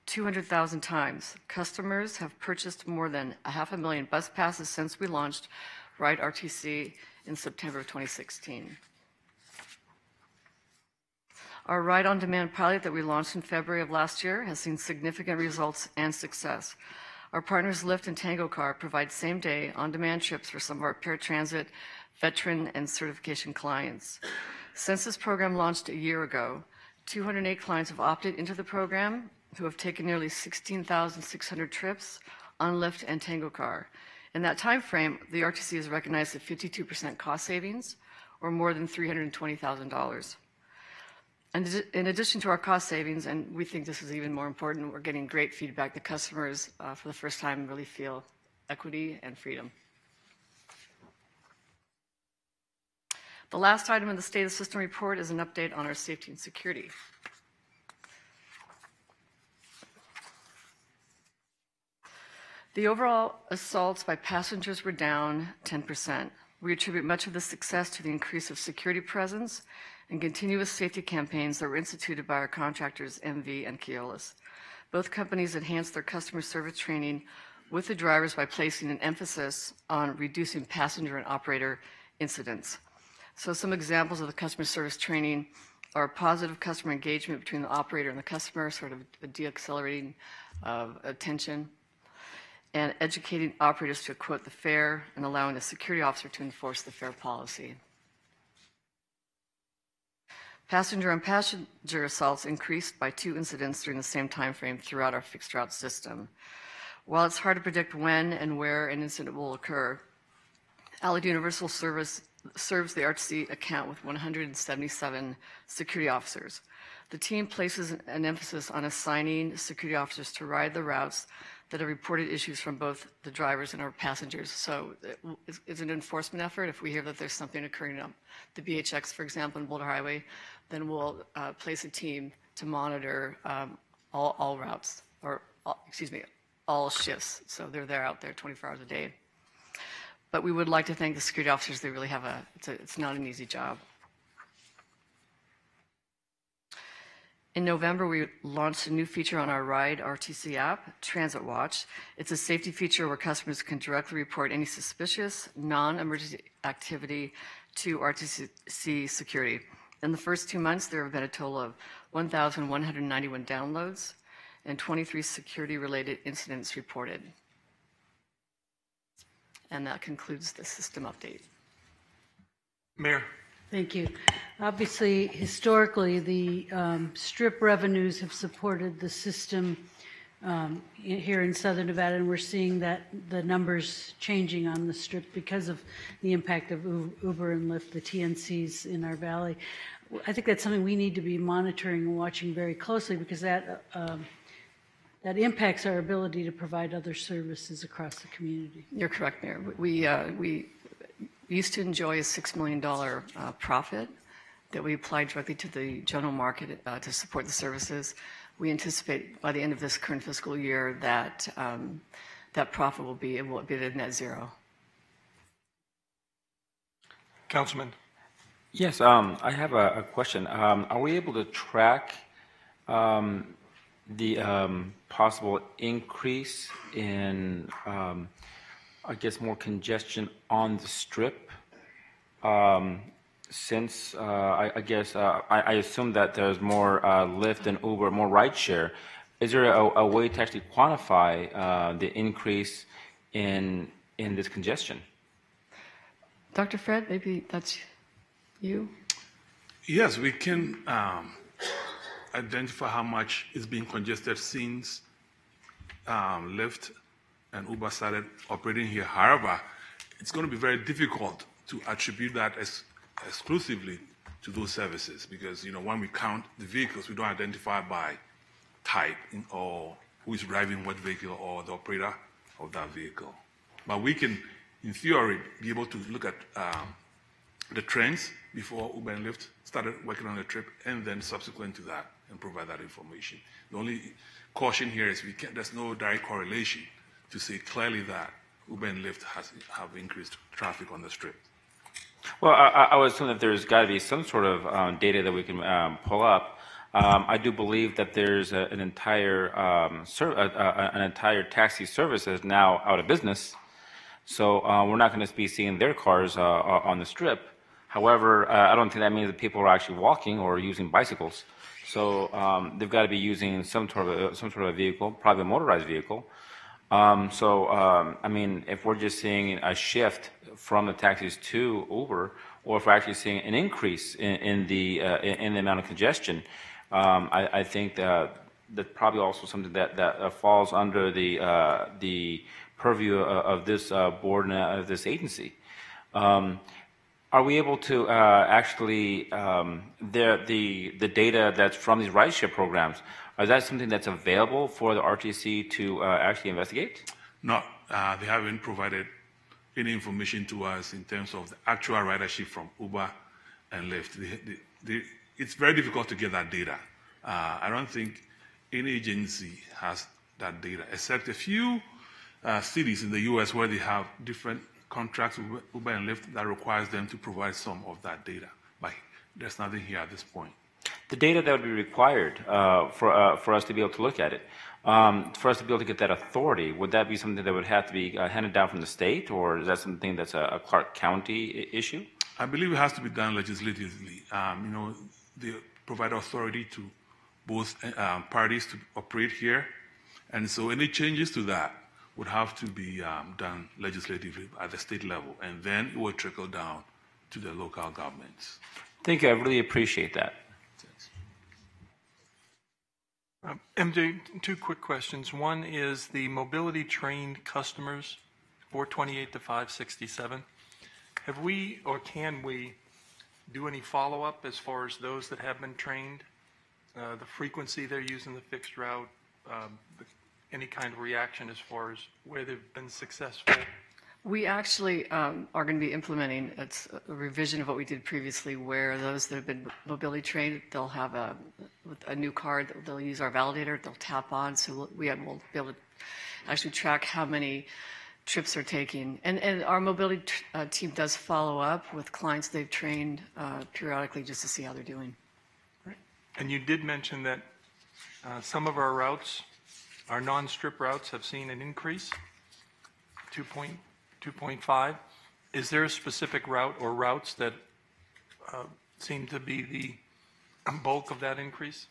200,000 times. Customers have purchased more than 500,000 bus passes since we launched Ride RTC in September of 2016. Our Ride on Demand pilot that we launched in February of last year has seen significant results and success. Our partners Lyft and Tango Car provide same-day, on-demand trips for some of our paratransit, veteran, and certification clients. Since this program launched a year ago, 208 clients have opted into the program, who have taken nearly 16,600 trips on Lyft and Tango Car. In that time frame, the RTC has recognized a 52% cost savings, or more than $320,000. And in addition to our cost savings, and we think this is even more important, we're getting great feedback. The customers, for the first time, really feel equity and freedom. The last item in the State of the System report is an update on our safety and security. The overall assaults by passengers were down 10%. We attribute much of the success to the increase of security presence and continuous safety campaigns that were instituted by our contractors, MV and Keolis. Both companies enhanced their customer service training with the drivers by placing an emphasis on reducing passenger and operator incidents. So some examples of the customer service training are positive customer engagement between the operator and the customer, sort of a de-accelerating of attention, and educating operators to quote the fare and allowing the security officer to enforce the fare policy. Passenger on passenger assaults increased by 2 incidents during the same time frame throughout our fixed route system. While it's hard to predict when and where an incident will occur, Allied Universal serves the RTC account with 177 security officers. The team places an emphasis on assigning security officers to ride the routes that have reported issues from both the drivers and our passengers. So it's an enforcement effort. If we hear that there's something occurring on the BHX, for example, in Boulder Highway, then we'll place a team to monitor all routes, or all shifts. So they're out there 24 hours a day. But we would like to thank the security officers. They really have it's not an easy job. In November, we launched a new feature on our Ride RTC app, Transit Watch. It's a safety feature where customers can directly report any suspicious, non-emergency activity to RTC security. In the first 2 months, there have been a total of 1,191 downloads and 23 security-related incidents reported. And that concludes the system update. Mayor. Thank you. Obviously, historically, the strip revenues have supported the system here in Southern Nevada, and we're seeing that the numbers changing on the Strip because of the impact of Uber and Lyft, the TNCs in our valley. I think that's something we need to be monitoring and watching very closely, because that impacts our ability to provide other services across the community. You're correct, Mayor. We used to enjoy a $6 million profit that we applied directly to the general market to support the services. We anticipate by the end of this current fiscal year that that profit will be at net zero. Councilman. Yes, I have a question. Are we able to track the possible increase in, I guess, more congestion on the Strip? Since I guess I assume that there's more Lyft and Uber, more rideshare. Is there a way to actually quantify the increase in this congestion? Dr. Fred, maybe that's you? Yes, we can identify how much is being congested since Lyft and Uber started operating here. However, it's going to be very difficult to attribute that exclusively to those services, because when we count the vehicles, we don't identify by type or who is driving what vehicle or the operator of that vehicle. But we can, in theory, be able to look at the trends before Uber and Lyft started working on the trip, and then subsequent to that, and provide that information. The only caution here is there's no direct correlation to say clearly that Uber and Lyft have increased traffic on the Strip. Well, I would assume that there's got to be some sort of data that we can pull up. I do believe that there's an entire taxi service that is now out of business. So we're not going to be seeing their cars on the Strip. However, I don't think that means that people are actually walking or using bicycles. So they've got to be using some sort of a vehicle, probably a motorized vehicle. I mean, if we're just seeing a shift from the taxis to Uber, or if we're actually seeing an increase in the amount of congestion, I think that's probably also something that falls under the purview of this board and of this agency. Are we able to actually the data that's from these rideshare programs? Is that something that's available for the RTC to actually investigate? No, they haven't provided any information to us in terms of the actual ridership from Uber and Lyft. It's very difficult to get that data. I don't think any agency has that data, except a few cities in the U.S. where they have different contracts with Uber and Lyft that requires them to provide some of that data. But there's nothing here at this point. The data that would be required for us to be able to look at it, for us to be able to get that authority, would that be something that would have to be handed down from the state, or is that something that's a Clark County issue? I believe it has to be done legislatively. They provide authority to both parties to operate here, and so any changes to that would have to be done legislatively at the state level, and then it will trickle down to the local governments. Thank you. I really appreciate that. MJ, two quick questions. One is the mobility trained customers, 428 to 567. Have we or can we do any follow-up as far as those that have been trained? The frequency they're using the fixed route, any kind of reaction as far as where they've been successful? We actually are going to be implementing a revision of what we did previously, where those that have been mobility trained, they'll have a new card that they'll use our validator, they'll tap on, so we'll be able to actually track how many trips they're taking. And our mobility team does follow up with clients they've trained periodically just to see how they're doing. Right. And you did mention that some of our routes, our non-strip routes, have seen an increase, 2.5. Is there a specific route or routes that seem to be the bulk of that increase?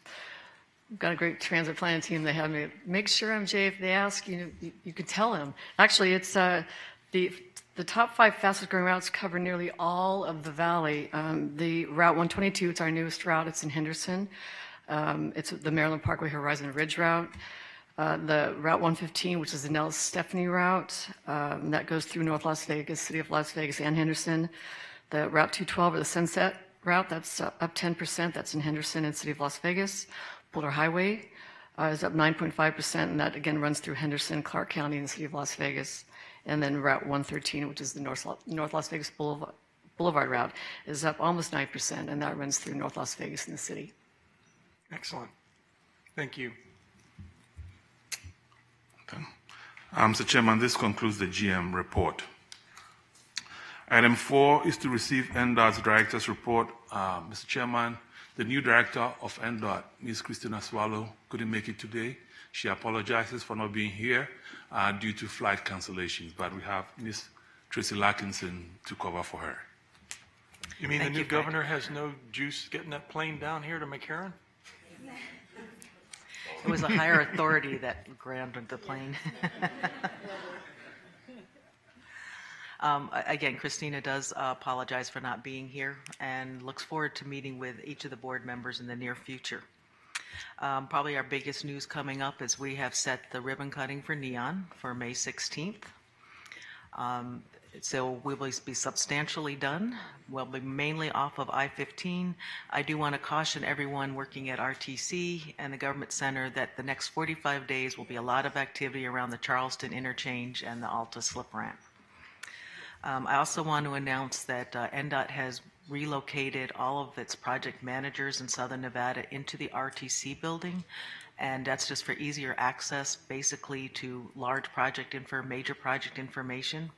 We've got a great transit planning team. They have me make sure, MJ, if they ask, you can tell them. Actually, it's the top 5 fastest growing routes cover nearly all of the valley. The Route 122, it's our newest route. It's in Henderson. It's the Maryland Parkway Horizon Ridge route. The Route 115, which is the Nellis Stephanie route, that goes through North Las Vegas, City of Las Vegas, and Henderson. The Route 212, or the Sunset route, that's up 10%. That's in Henderson and City of Las Vegas. Boulder Highway is up 9.5%, and that again runs through Henderson, Clark County, and the City of Las Vegas. And then Route 113, which is the North Las Vegas Boulevard route, is up almost 9%, and that runs through North Las Vegas and the city. Excellent. Thank you. Mr. Chairman, this concludes the GM report. Item 4 is to receive NDOT's director's report. Mr. Chairman, the new director of NDOT, Ms. Christina Swallow, couldn't make it today. She apologizes for not being here due to flight cancellations, but we have Ms. Tracy Larkinson to cover for her. You mean the new governor has no juice getting that plane down here to McCarran? It was a higher authority that granted the plane. Again, Christina does apologize for not being here and looks forward to meeting with each of the board members in the near future. Probably our biggest news coming up is we have set the ribbon cutting for NEON for May 16th. So we will be substantially done. We'll be mainly off of I-15. I do want to caution everyone working at RTC and the Government Center that the next 45 days will be a lot of activity around the Charleston interchange and the Alta slip ramp. I also want to announce that NDOT has relocated all of its project managers in Southern Nevada into the RTC building, and that's just for easier access basically to major project information.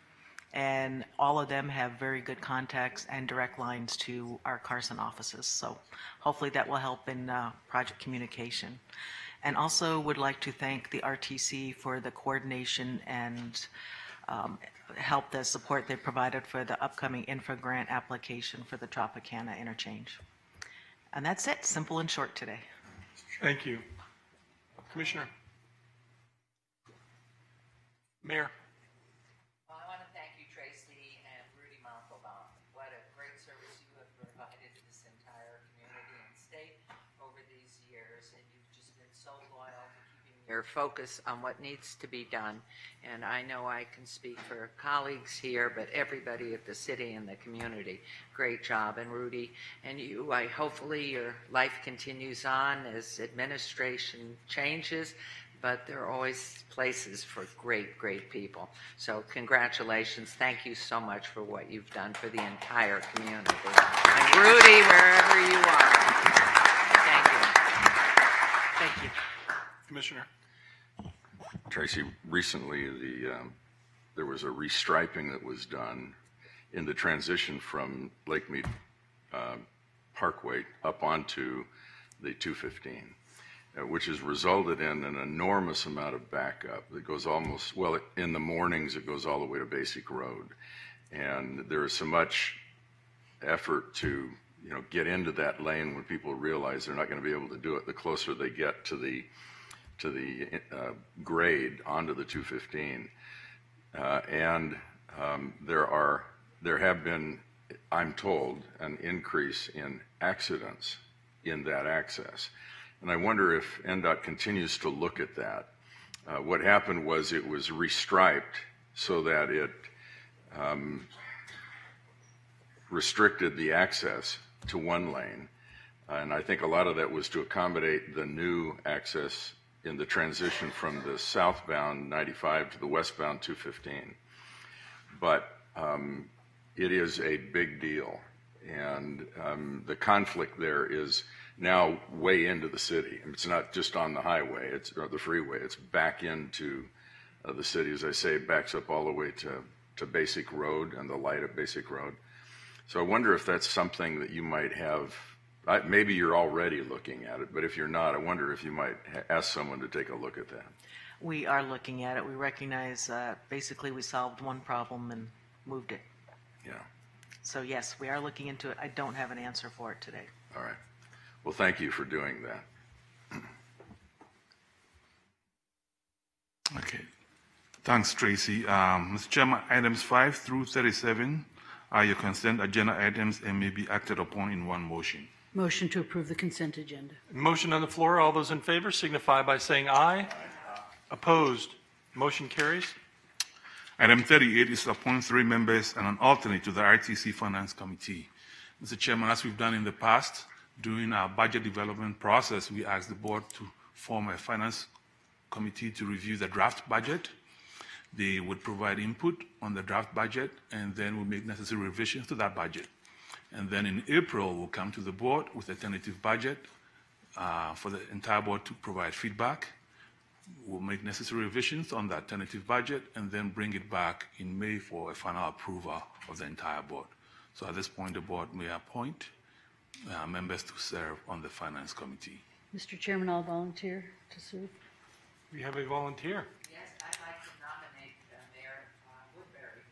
And all of them have very good contacts and direct lines to our Carson offices. So hopefully that will help in project communication. And also would like to thank the RTC for the coordination and help, the support they provided for the upcoming infra grant application for the Tropicana interchange. And that's it, simple and short today. Thank you. Commissioner. Mayor. Your focus on what needs to be done, and I know I can speak for colleagues here, but everybody at the city and the community, great job. And Rudy and you, hopefully your life continues on as administration changes, but there are always places for great people. So congratulations, thank you so much for what you've done for the entire community. And Rudy, wherever you are, thank you. Commissioner. Tracy, recently there was a restriping that was done in the transition from Lake Mead Parkway up onto the 215, which has resulted in an enormous amount of backup that goes almost, well, in the mornings it goes all the way to Basic Road. And there is so much effort to get into that lane when people realize they're not going to be able to do it the closer they get to the grade onto the 215, there have been, I'm told, an increase in accidents in that access, and I wonder if NDOT continues to look at that. What happened was it was restriped so that it restricted the access to one lane, and I think a lot of that was to accommodate the new access in the transition from the southbound 95 to the westbound 215. But it is a big deal, and the conflict there is now way into the city. It's not just on the highway, or the freeway, it's back into the city. As I say, it backs up all the way to Basic Road and the light at Basic Road. So I wonder if that's something that you might have. Maybe you're already looking at it, but if you're not, I wonder if you might ask someone to take a look at that. We are looking at it. We recognize basically we solved one problem and moved it. Yeah. So yes, we are looking into it. I don't have an answer for it today. All right. Well, thank you for doing that. Okay. Thanks, Tracy. Mr. Chairman, items 5 through 37 are your consent agenda items and may be acted upon in one motion. Motion to approve the consent agenda. Motion on the floor. All those in favor signify by saying aye. Opposed? Motion carries. Item 38 is to appoint 3 members and an alternate to the RTC Finance Committee. Mr. Chairman, as we've done in the past, during our budget development process, we asked the board to form a finance committee to review the draft budget. They would provide input on the draft budget, and then we'll make necessary revisions to that budget. And then in April, we'll come to the board with a tentative budget for the entire board to provide feedback. We'll make necessary revisions on that tentative budget and then bring it back in May for a final approval of the entire board. So at this point, the board may appoint members to serve on the Finance Committee. Mr. Chairman, I'll volunteer to serve. We have a volunteer. Yes, I'd like to nominate Mayor Woodbury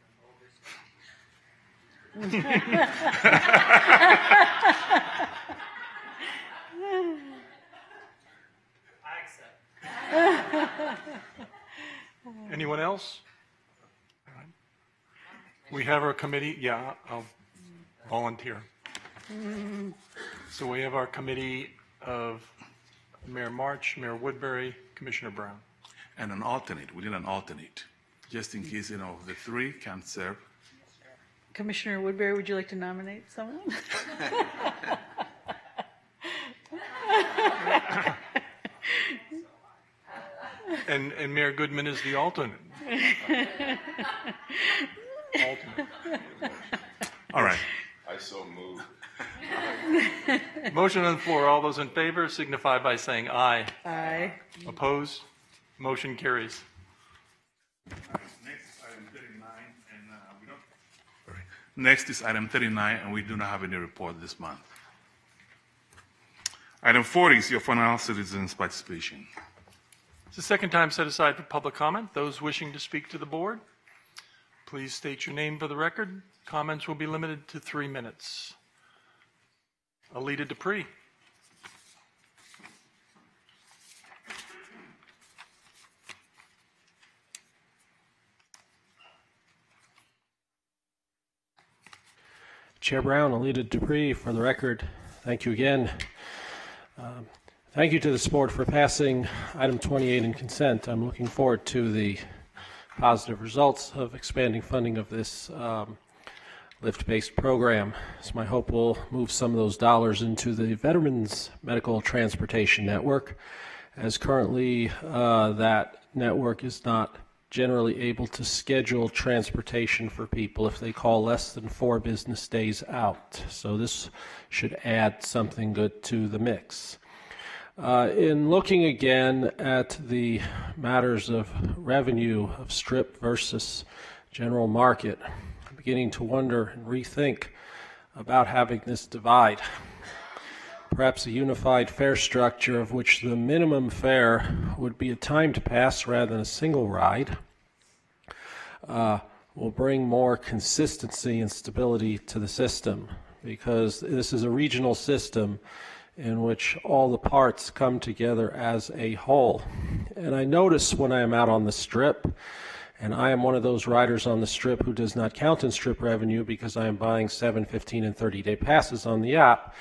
Anyone else? We have our committee. Yeah, I'll volunteer. So we have our committee of Mayor March, Mayor Woodbury, Commissioner Brown. And an alternate. We need an alternate, just in case, the 3 can't serve. Commissioner Woodbury, would you like to nominate someone? And Mayor Goodman is the alternate. All right. I so move. Motion on the floor. All those in favor signify by saying aye. Aye. Opposed? Motion carries. Next is item 39, and we do not have any report this month. Item 40 is your final citizens' participation. It's the second time set aside for public comment. Those wishing to speak to the board, please state your name for the record. Comments will be limited to 3 minutes. Alita Dupree. Chair Brown, Alita Dupree, for the record, thank you again. Thank you to this board for passing item 28 in consent. I'm looking forward to the positive results of expanding funding of this lift-based program. It's my hope we'll move some of those dollars into the Veterans Medical Transportation Network, as currently that network is not generally able to schedule transportation for people if they call less than 4 business days out. So this should add something good to the mix. In looking again at the matters of revenue of strip versus general market, I'm beginning to wonder and rethink about having this divide. Perhaps a unified fare structure of which the minimum fare would be a timed pass rather than a single ride will bring more consistency and stability to the system, because this is a regional system in which all the parts come together as a whole. And I notice when I am out on the strip, and I am one of those riders on the strip who does not count in strip revenue because I am buying 7, 15, and 30-day passes on the app,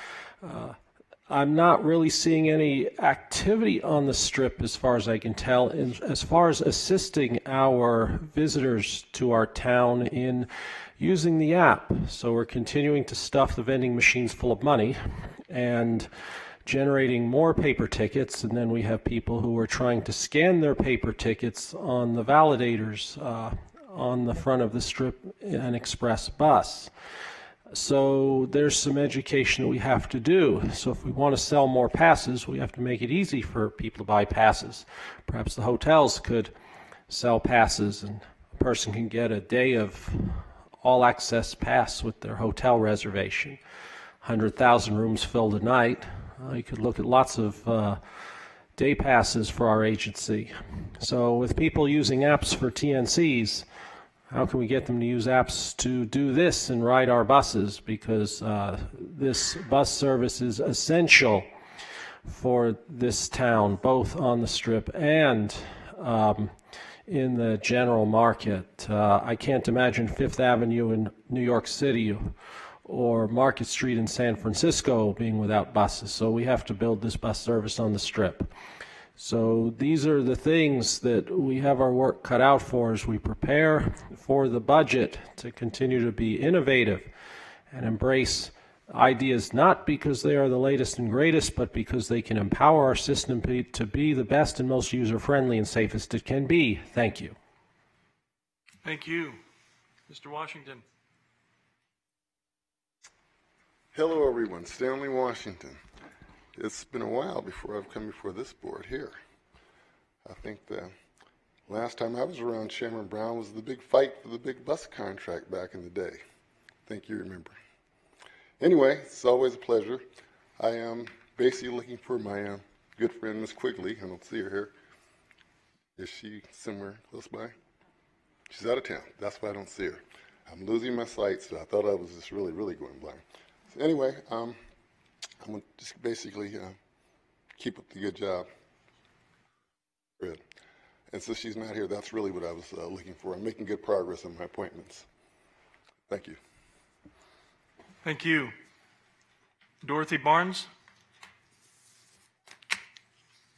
I'm not really seeing any activity on the strip as far as I can tell, as far as assisting our visitors to our town in using the app. So we're continuing to stuff the vending machines full of money and generating more paper tickets, and then we have people who are trying to scan their paper tickets on the validators on the front of the strip in an express bus. So there's some education that we have to do. So if we want to sell more passes, we have to make it easy for people to buy passes. Perhaps the hotels could sell passes, and a person can get a day of all-access pass with their hotel reservation. 100,000 rooms filled a night. You could look at lots of day passes for our agency. So with people using apps for TNCs, how can we get them to use apps to do this and ride our buses? Because this bus service is essential for this town, both on the strip and in the general market. I can't imagine Fifth Avenue in New York City or Market Street in San Francisco being without buses. So we have to build this bus service on the strip. So these are the things that we have our work cut out for as we prepare for the budget to continue to be innovative and embrace ideas not because they are the latest and greatest, but because they can empower our system to be the best and most user-friendly and safest it can be. Thank you. Thank you. Mr. Washington. Hello, everyone. Stanley Washington. It's been a while before I've come before this board here. I think the last time I was around Chairman Brown was the big fight for the big bus contract back in the day. I think you remember. Anyway, it's always a pleasure. I am basically looking for my good friend, Miss Quigley. I don't see her here. Is she somewhere close by? She's out of town. That's why I don't see her. I'm losing my sight, so I thought I was just really going blind. So anyway, I'm going to just basically keep up the good job. Good. And since she's not here, that's really what I was looking for. I'm making good progress on my appointments. Thank you. Thank you. Dorothy Barnes.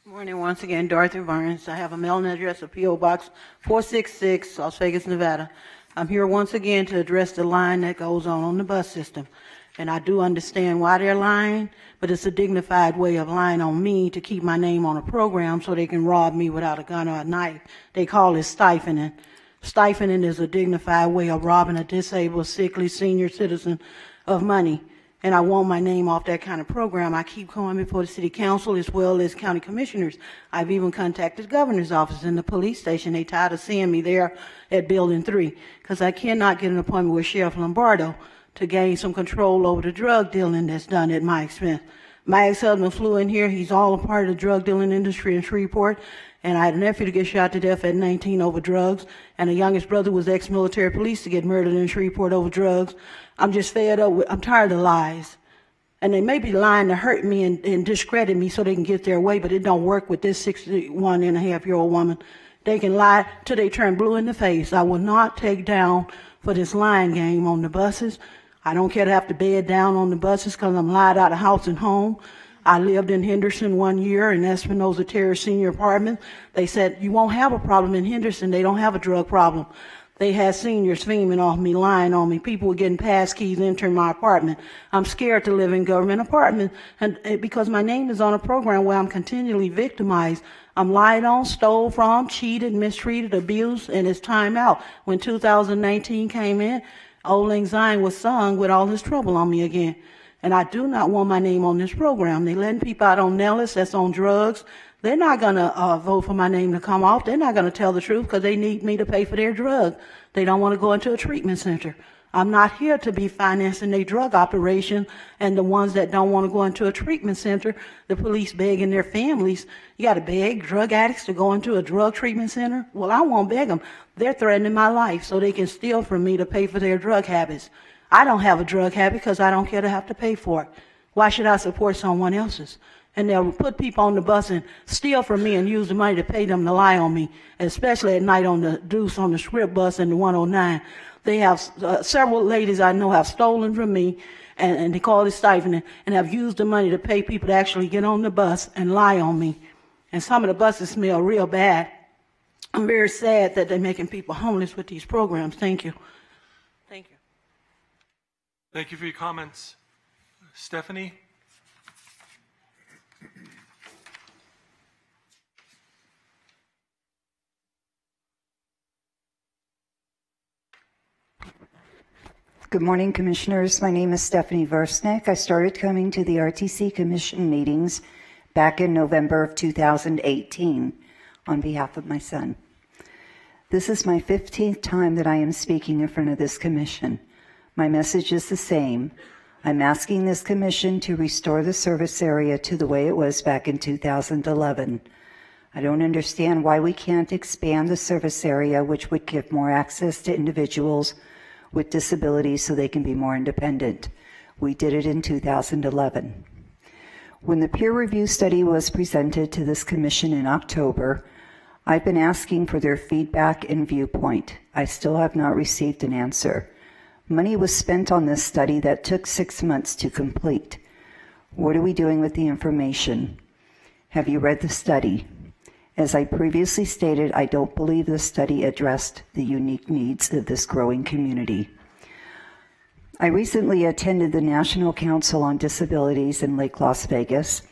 Good morning once again, Dorothy Barnes. I have a mailing address of P.O. Box 466, Las Vegas, Nevada. I'm here once again to address the lying that goes on the bus system. And I do understand why they're lying, but it's a dignified way of lying on me to keep my name on a program so they can rob me without a gun or a knife. They call it siphoning. Siphoning is a dignified way of robbing a disabled, sickly senior citizen of money. And I want my name off that kind of program. I keep going before the city council as well as county commissioners. I've even contacted the governor's office and the police station. They tired of seeing me there at Building 3 because I cannot get an appointment with Sheriff Lombardo to gain some control over the drug dealing that's done at my expense. My ex-husband flew in here. He's all a part of the drug dealing industry in Shreveport. And I had a nephew to get shot to death at 19 over drugs. And the youngest brother was ex-military police to get murdered in Shreveport over drugs. I'm just fed up I'm tired of lies. And they may be lying to hurt me and discredit me so they can get their way, but it don't work with this 61-and-a-half-year-old woman. They can lie till they turn blue in the face. I will not take down for this lying game on the buses. I don't care to have to bed down on the buses because I'm lied out of house and home. I lived in Henderson 1 year in Espinosa Terrace Senior Apartment. They said, you won't have a problem in Henderson. They don't have a drug problem. They had seniors fiending off me, lying on me. People were getting pass keys entering my apartment. I'm scared to live in government apartment and because my name is on a program where I'm continually victimized. I'm lied on, stole from, cheated, mistreated, abused, and it's time out. When 2019 came in, Old Lang Syne was sung with all his trouble on me again. And I do not want my name on this program. They're letting people out on Nellis that's on drugs. They're not going to vote for my name to come off. They're not going to tell the truth because they need me to pay for their drug. They don't want to go into a treatment center. I'm not here to be financing their drug operation and the ones that don't want to go into a treatment center, the police begging their families. You got to beg drug addicts to go into a drug treatment center? Well, I won't beg them. They're threatening my life so they can steal from me to pay for their drug habits. I don't have a drug habit because I don't care to have to pay for it. Why should I support someone else's? And they'll put people on the bus and steal from me and use the money to pay them to lie on me, especially at night on the Deuce on the Script bus and the 109. They have several ladies I know have stolen from me, and they call it siphoning, and have used the money to pay people to actually get on the bus and lie on me. And some of the buses smell real bad. I'm very sad that they're making people homeless with these programs. Thank you. Thank you. Thank you for your comments. Stephanie? Good morning, Commissioners. My name is Stephanie Versnick. I started coming to the RTC Commission meetings back in November of 2018 on behalf of my son. This is my 15th time that I am speaking in front of this commission. My message is the same. I'm asking this commission to restore the service area to the way it was back in 2011. I don't understand why we can't expand the service area, which would give more access to individuals with disabilities so they can be more independent. We did it in 2011. When the peer review study was presented to this commission in October, I've been asking for their feedback and viewpoint. I still have not received an answer. Money was spent on this study that took 6 months to complete. What are we doing with the information? Have you read the study? As I previously stated, I don't believe this study addressed the unique needs of this growing community. I recently attended the National Council on Disabilities in Lake Las Vegas,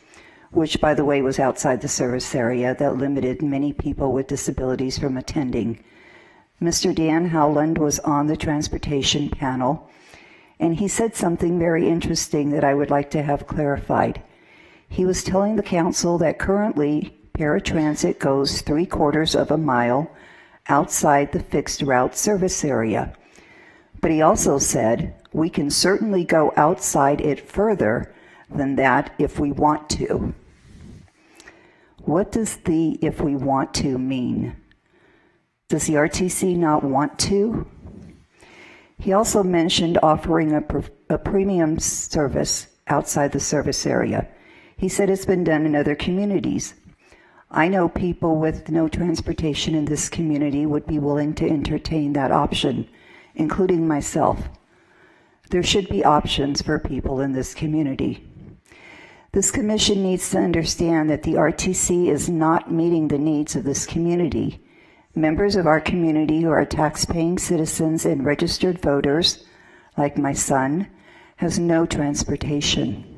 which, by the way, was outside the service area that limited many people with disabilities from attending. Mr. Dan Howland was on the transportation panel, and he said something very interesting that I would like to have clarified. He was telling the council that currently paratransit goes 3/4 of a mile outside the fixed route service area. But he also said we can certainly go outside it further than that if we want to. What does the "if we want to" mean? Does the RTC not want to? He also mentioned offering a premium service outside the service area. He said it's been done in other communities. I know people with no transportation in this community would be willing to entertain that option, including myself. There should be options for people in this community. This commission needs to understand that the RTC is not meeting the needs of this community. Members of our community who are tax-paying citizens and registered voters, like my son, has no transportation.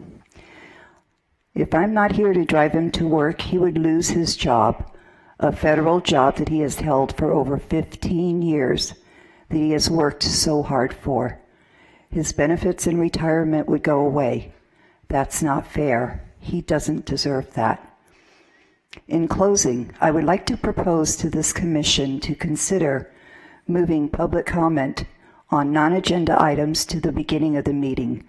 If I'm not here to drive him to work, he would lose his job, a federal job that he has held for over 15 years, that he has worked so hard for. His benefits and retirement would go away. That's not fair. He doesn't deserve that. In closing, I would like to propose to this commission to consider moving public comment on non-agenda items to the beginning of the meeting.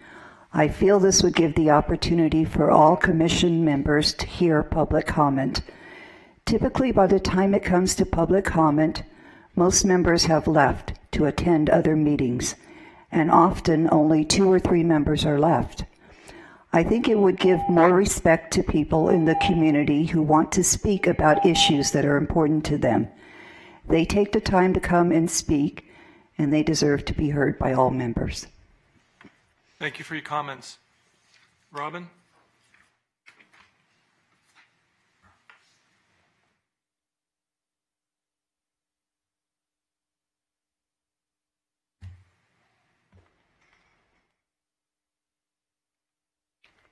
I feel this would give the opportunity for all commission members to hear public comment. Typically, by the time it comes to public comment, most members have left to attend other meetings, and often only 2 or 3 members are left. I think it would give more respect to people in the community who want to speak about issues that are important to them. They take the time to come and speak, and they deserve to be heard by all members. Thank you for your comments. Robin?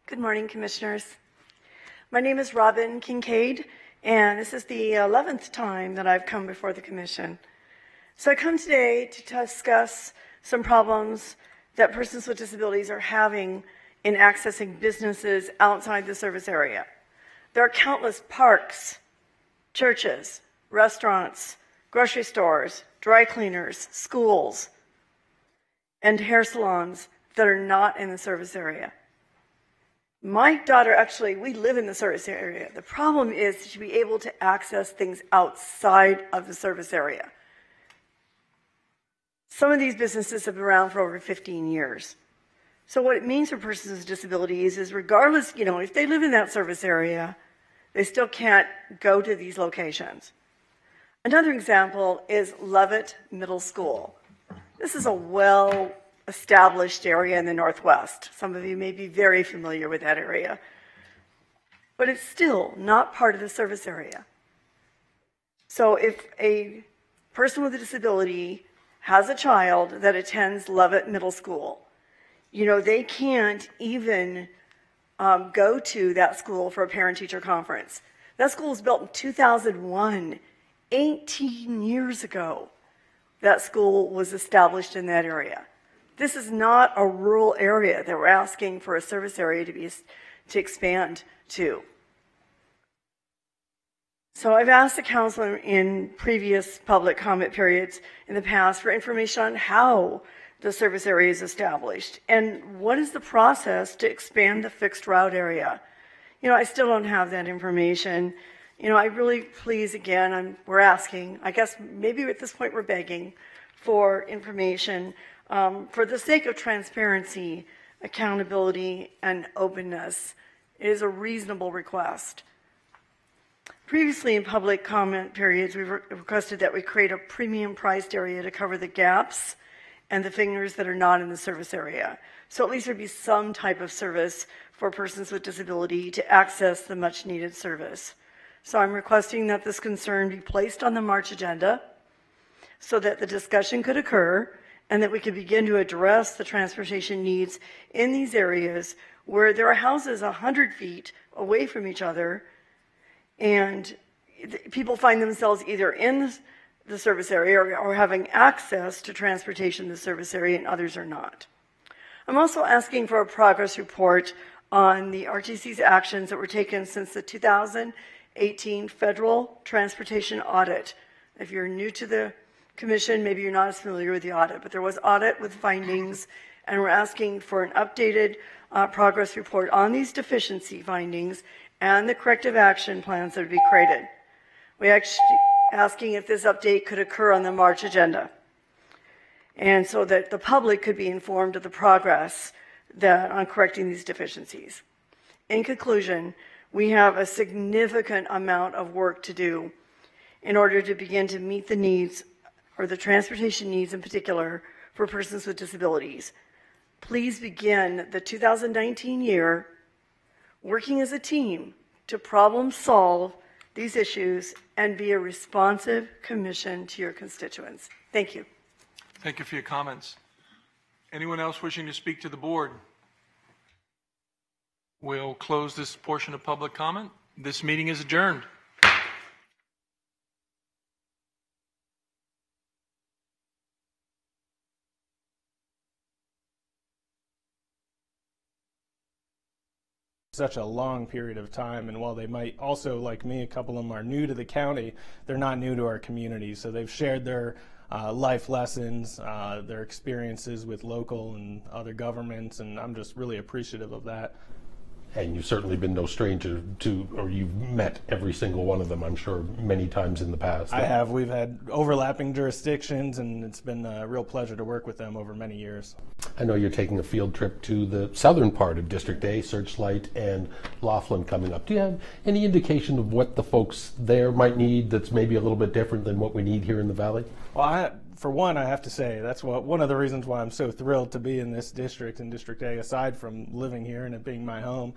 Good morning, Commissioners. My name is Robin Kincaid, and this is the 11th time that I've come before the Commission. So I come today to discuss some problems that persons with disabilities are having in accessing businesses outside the service area. There are countless parks, churches, restaurants, grocery stores, dry cleaners, schools, and hair salons that are not in the service area. My daughter, actually, we live in the service area. The problem is to be able to access things outside of the service area. Some of these businesses have been around for over 15 years. So what it means for persons with disabilities is regardless, if they live in that service area, they still can't go to these locations. Another example is Leavitt Middle School. This is a well-established area in the Northwest. Some of you may be very familiar with that area. But it's still not part of the service area. So if a person with a disability has a child that attends Leavitt Middle School, they can't even go to that school for a parent-teacher conference. That school was built in 2001, 18 years ago. That school was established in that area. This is not a rural area that we're asking for a service area to expand to. So I've asked the council in previous public comment periods in the past for information on how the service area is established and what is the process to expand the fixed route area. I still don't have that information. I really please, again, we're asking, I guess maybe at this point we're begging for information for the sake of transparency, accountability, and openness. It is a reasonable request. Previously in public comment periods, we've requested that we create a premium priced area to cover the gaps and the fingers that are not in the service area. So at least there'd be some type of service for persons with disability to access the much needed service. So I'm requesting that this concern be placed on the March agenda so that the discussion could occur and that we could begin to address the transportation needs in these areas where there are houses 100 feet away from each other, and people find themselves either in the service area or having access to transportation in the service area, and others are not. I'm also asking for a progress report on the RTC's actions that were taken since the 2018 federal transportation audit. If you're new to the commission, maybe you're not as familiar with the audit, but there was audit with findings, and we're asking for an updated progress report on these deficiency findings and the corrective action plans that would be created. We're actually asking if this update could occur on the March agenda, and so that the public could be informed of the progress on correcting these deficiencies. In conclusion, we have a significant amount of work to do in order to begin to meet the needs, or the transportation needs in particular, for persons with disabilities. Please begin the 2019 year working as a team to problem solve these issues and be a responsive commission to your constituents. Thank you. Thank you for your comments. Anyone else wishing to speak to the board? We'll close this portion of public comment. This meeting is adjourned. Such a long period of time, and while they might also, like me, a couple of them are new to the county, they're not new to our community. So they've shared their life lessons, their experiences with local and other governments, and I'm just really appreciative of that. And you've certainly been no stranger to, or you've met every single one of them, I'm sure, many times in the past. I have. We've had overlapping jurisdictions, and it's been a real pleasure to work with them over many years. I know you're taking a field trip to the southern part of District A, Searchlight and Laughlin coming up. Do you have any indication of what the folks there might need that's maybe a little bit different than what we need here in the Valley? Well, for one, I have to say that's one of the reasons why I'm so thrilled to be in this district, in District A, aside from living here and it being my home.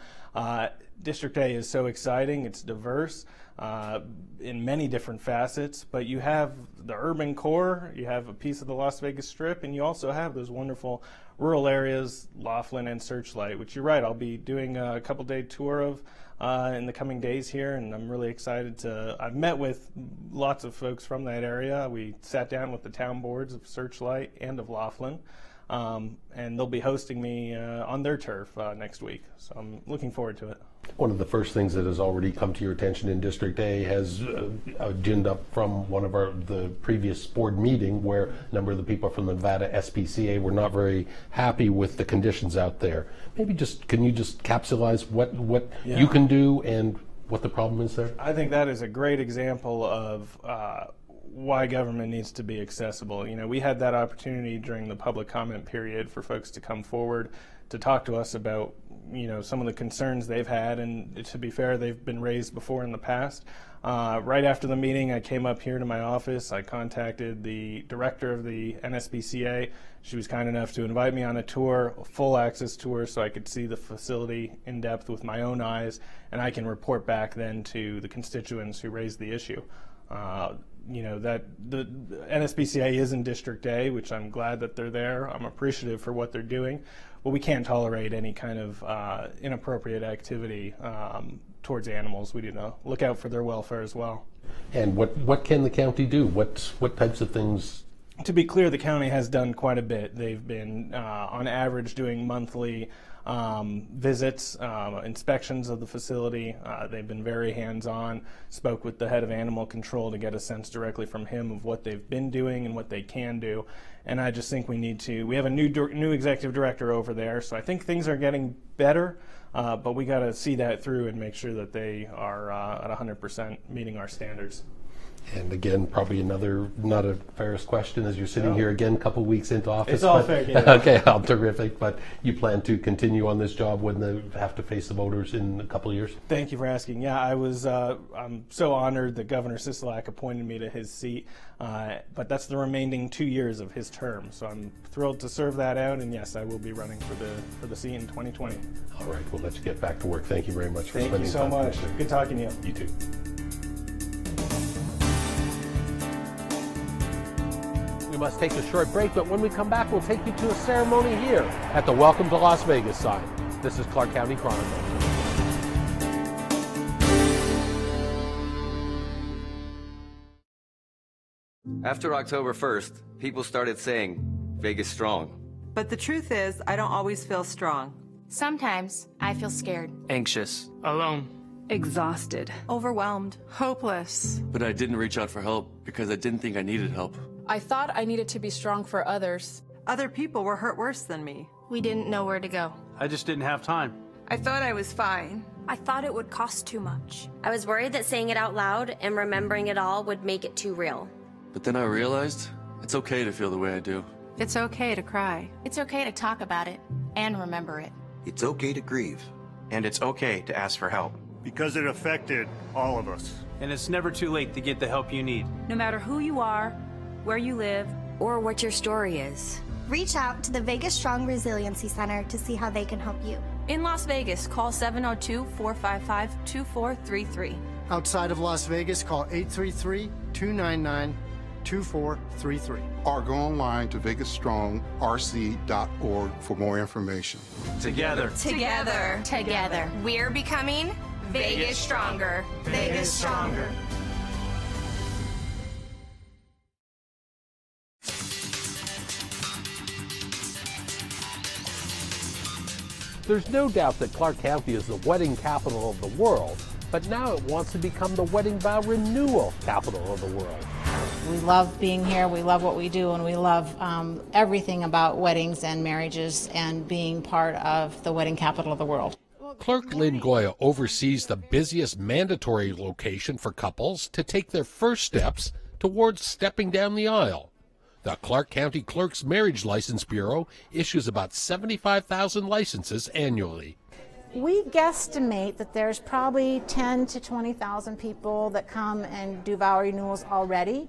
District A is so exciting. It's diverse in many different facets, but you have the urban core, you have a piece of the Las Vegas Strip, and you also have those wonderful rural areas, Laughlin and Searchlight, which you're right, I'll be doing a couple-day tour of in the coming days here, and I'm really excited to. I've met with lots of folks from that area. We sat down with the town boards of Searchlight and of Laughlin, and they'll be hosting me on their turf next week, so I'm looking forward to it. One of the first things that has already come to your attention in District A has ginned up from one of the previous board meeting, where a number of the people from the Nevada SPCA were not very happy with the conditions out there. Maybe can you just capsulize what you can do and what the problem is there? I think that is a great example of why government needs to be accessible. You know, we had that opportunity during the public comment period for folks to come forward to talk to us about, you know, some of the concerns they've had, and to be fair, they've been raised before in the past. Right after the meeting, I came up here to my office. I contacted the director of the NSPCA. She was kind enough to invite me on a tour, a full access tour, so I could see the facility in depth with my own eyes, and I can report back then to the constituents who raised the issue. You know, that the NSPCA is in District A, which I'm glad that they're there. I'm appreciative for what they're doing, but we can't tolerate any kind of inappropriate activity towards animals. We need to look out for their welfare as well. And what can the county do? What types of things? To be clear, the county has done quite a bit. They've been, on average, doing monthly visits, inspections of the facility. They've been very hands-on, spoke with the head of animal control to get a sense directly from him of what they've been doing and what they can do. And I just think we have a new executive director over there, so I think things are getting better, but we got to see that through and make sure that they are at 100% meeting our standards. And again, probably another not a fairest question as you're sitting here again, a couple weeks into office. It's all fair game. Okay, terrific. But you plan to continue on this job when they have to face the voters in a couple of years? Thank you for asking. Yeah, I'm so honored that Governor Sisolak appointed me to his seat, but that's the remaining 2 years of his term. So I'm thrilled to serve that out, and yes, I will be running for the seat in 2020. All right, we'll let you get back to work. Thank you very much for spending time. Thank you so much. Good talking to you. You too. must take a short break, but when we come back, we'll take you to a ceremony here at the Welcome to Las Vegas sign. This is Clark County Chronicle. After October 1st, people started saying, Vegas strong. But the truth is, I don't always feel strong. Sometimes I feel scared, anxious, alone, exhausted, overwhelmed, hopeless. But I didn't reach out for help because I didn't think I needed help. I thought I needed to be strong for others. Other people were hurt worse than me. We didn't know where to go. I just didn't have time. I thought I was fine. I thought it would cost too much. I was worried that saying it out loud and remembering it all would make it too real. But then I realized it's okay to feel the way I do. It's okay to cry. It's okay to talk about it and remember it. It's okay to grieve. And it's okay to ask for help. Because it affected all of us. And it's never too late to get the help you need. No matter who you are, where you live, or what your story is. Reach out to the Vegas Strong Resiliency Center to see how they can help you. In Las Vegas, call 702-455-2433. Outside of Las Vegas, call 833-299-2433. Or go online to vegasstrongrc.org for more information. Together. Together. Together. We're becoming Vegas Stronger. Vegas Stronger. There's no doubt that Clark County is the wedding capital of the world, but now it wants to become the wedding vow renewal capital of the world. We love being here, we love what we do, and we love everything about weddings and marriages and being part of the wedding capital of the world. Clerk Lynn Goya oversees the busiest mandatory location for couples to take their first steps towards stepping down the aisle. The Clark County Clerk's Marriage License Bureau issues about 75,000 licenses annually. We guesstimate that there's probably 10 to 20,000 people that come and do vow renewals already.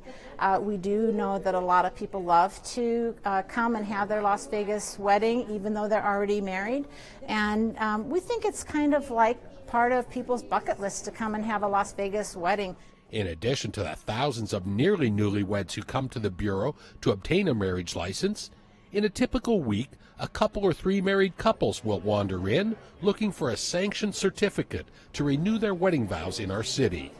We do know that a lot of people love to come and have their Las Vegas wedding, even though they're already married. And we think it's kind of like part of people's bucket list to come and have a Las Vegas wedding. In addition to the thousands of nearly newlyweds who come to the Bureau to obtain a marriage license, in a typical week, a couple or three married couples will wander in looking for a sanctioned certificate to renew their wedding vows in our city.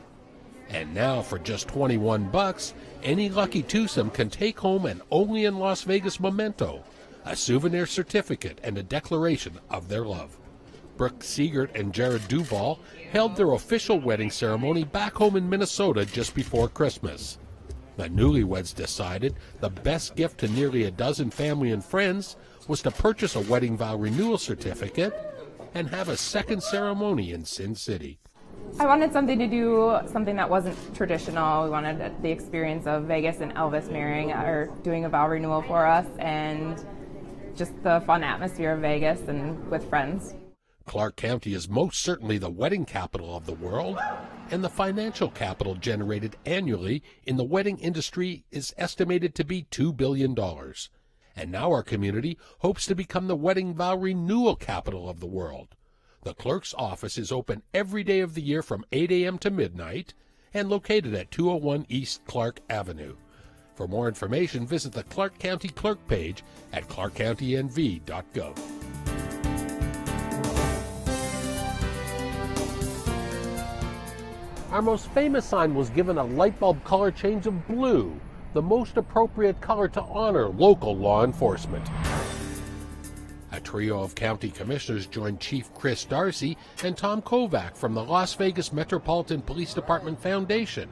And now, for just $21, any lucky twosome can take home an only in Las Vegas memento, a souvenir certificate and a declaration of their love. Brooke Siegert and Jared Duval held their official wedding ceremony back home in Minnesota just before Christmas. The newlyweds decided the best gift to nearly a dozen family and friends was to purchase a wedding vow renewal certificate and have a second ceremony in Sin City. I wanted something to do, something that wasn't traditional. We wanted the experience of Vegas and Elvis marrying or doing a vow renewal for us, and just the fun atmosphere of Vegas and with friends. Clark County is most certainly the wedding capital of the world, and the financial capital generated annually in the wedding industry is estimated to be $2 billion. And now our community hopes to become the wedding vow renewal capital of the world. The clerk's office is open every day of the year from 8 a.m. to midnight and located at 201 East Clark Avenue. For more information, visit the Clark County Clerk page at clarkcountynv.gov. Our most famous sign was given a light bulb color change of blue, the most appropriate color to honor local law enforcement. A trio of county commissioners joined Chief Chris Darcy and Tom Kovac from the Las Vegas Metropolitan Police Department Foundation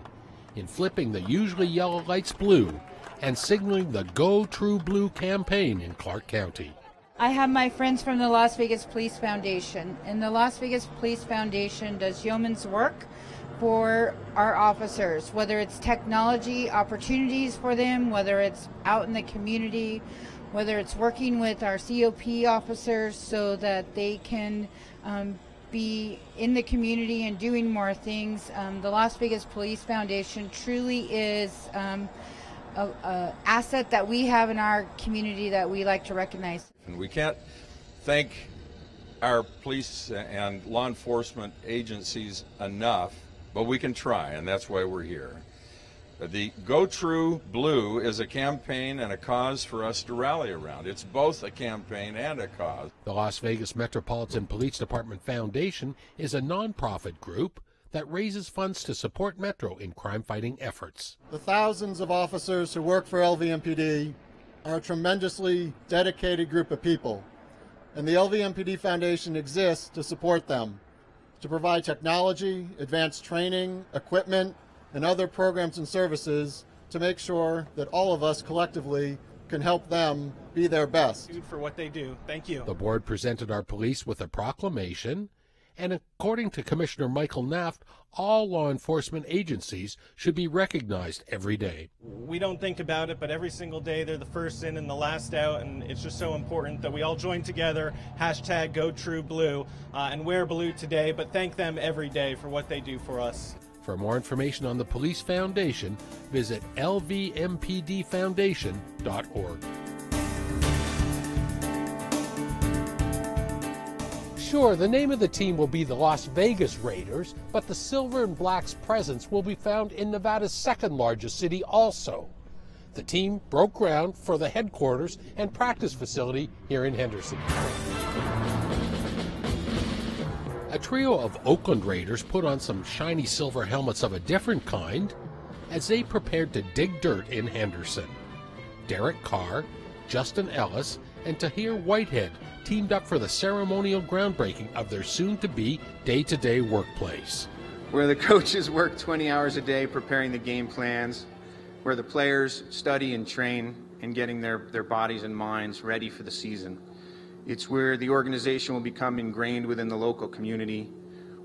in flipping the usually yellow lights blue and signaling the Go True Blue campaign in Clark County. I have my friends from the Las Vegas Police Foundation, and the Las Vegas Police Foundation does yeoman's work for our officers, whether it's technology opportunities for them, whether it's out in the community, whether it's working with our COP officers so that they can be in the community and doing more things. The Las Vegas Police Foundation truly is an asset that we have in our community that we like to recognize. And we can't thank our police and law enforcement agencies enough, but we can try, and that's why we're here. The Go True Blue is a campaign and a cause for us to rally around. It's both a campaign and a cause. The Las Vegas Metropolitan Police Department Foundation is a nonprofit group that raises funds to support Metro in crime-fighting efforts. The thousands of officers who work for LVMPD are a tremendously dedicated group of people, and the LVMPD Foundation exists to support them, to provide technology, advanced training, equipment, and other programs and services to make sure that all of us collectively can help them be their best. For what they do. Thank you. The board presented our police with a proclamation, and according to Commissioner Michael Naft, all law enforcement agencies should be recognized every day. We don't think about it, but every single day they're the first in and the last out, and it's just so important that we all join together, hashtag Go True Blue, and wear blue today, but thank them every day for what they do for us. For more information on the Police Foundation, visit lvmpdfoundation.org. Sure, the name of the team will be the Las Vegas Raiders, but the Silver and Black's presence will be found in Nevada's second largest city also. The team broke ground for the headquarters and practice facility here in Henderson. A trio of Oakland Raiders put on some shiny silver helmets of a different kind as they prepared to dig dirt in Henderson. Derek Carr, Justin Ellis, and Tahir Whitehead teamed up for the ceremonial groundbreaking of their soon-to-be day-to-day workplace. Where the coaches work 20 hours a day preparing the game plans, where the players study and train and getting their bodies and minds ready for the season. It's where the organization will become ingrained within the local community,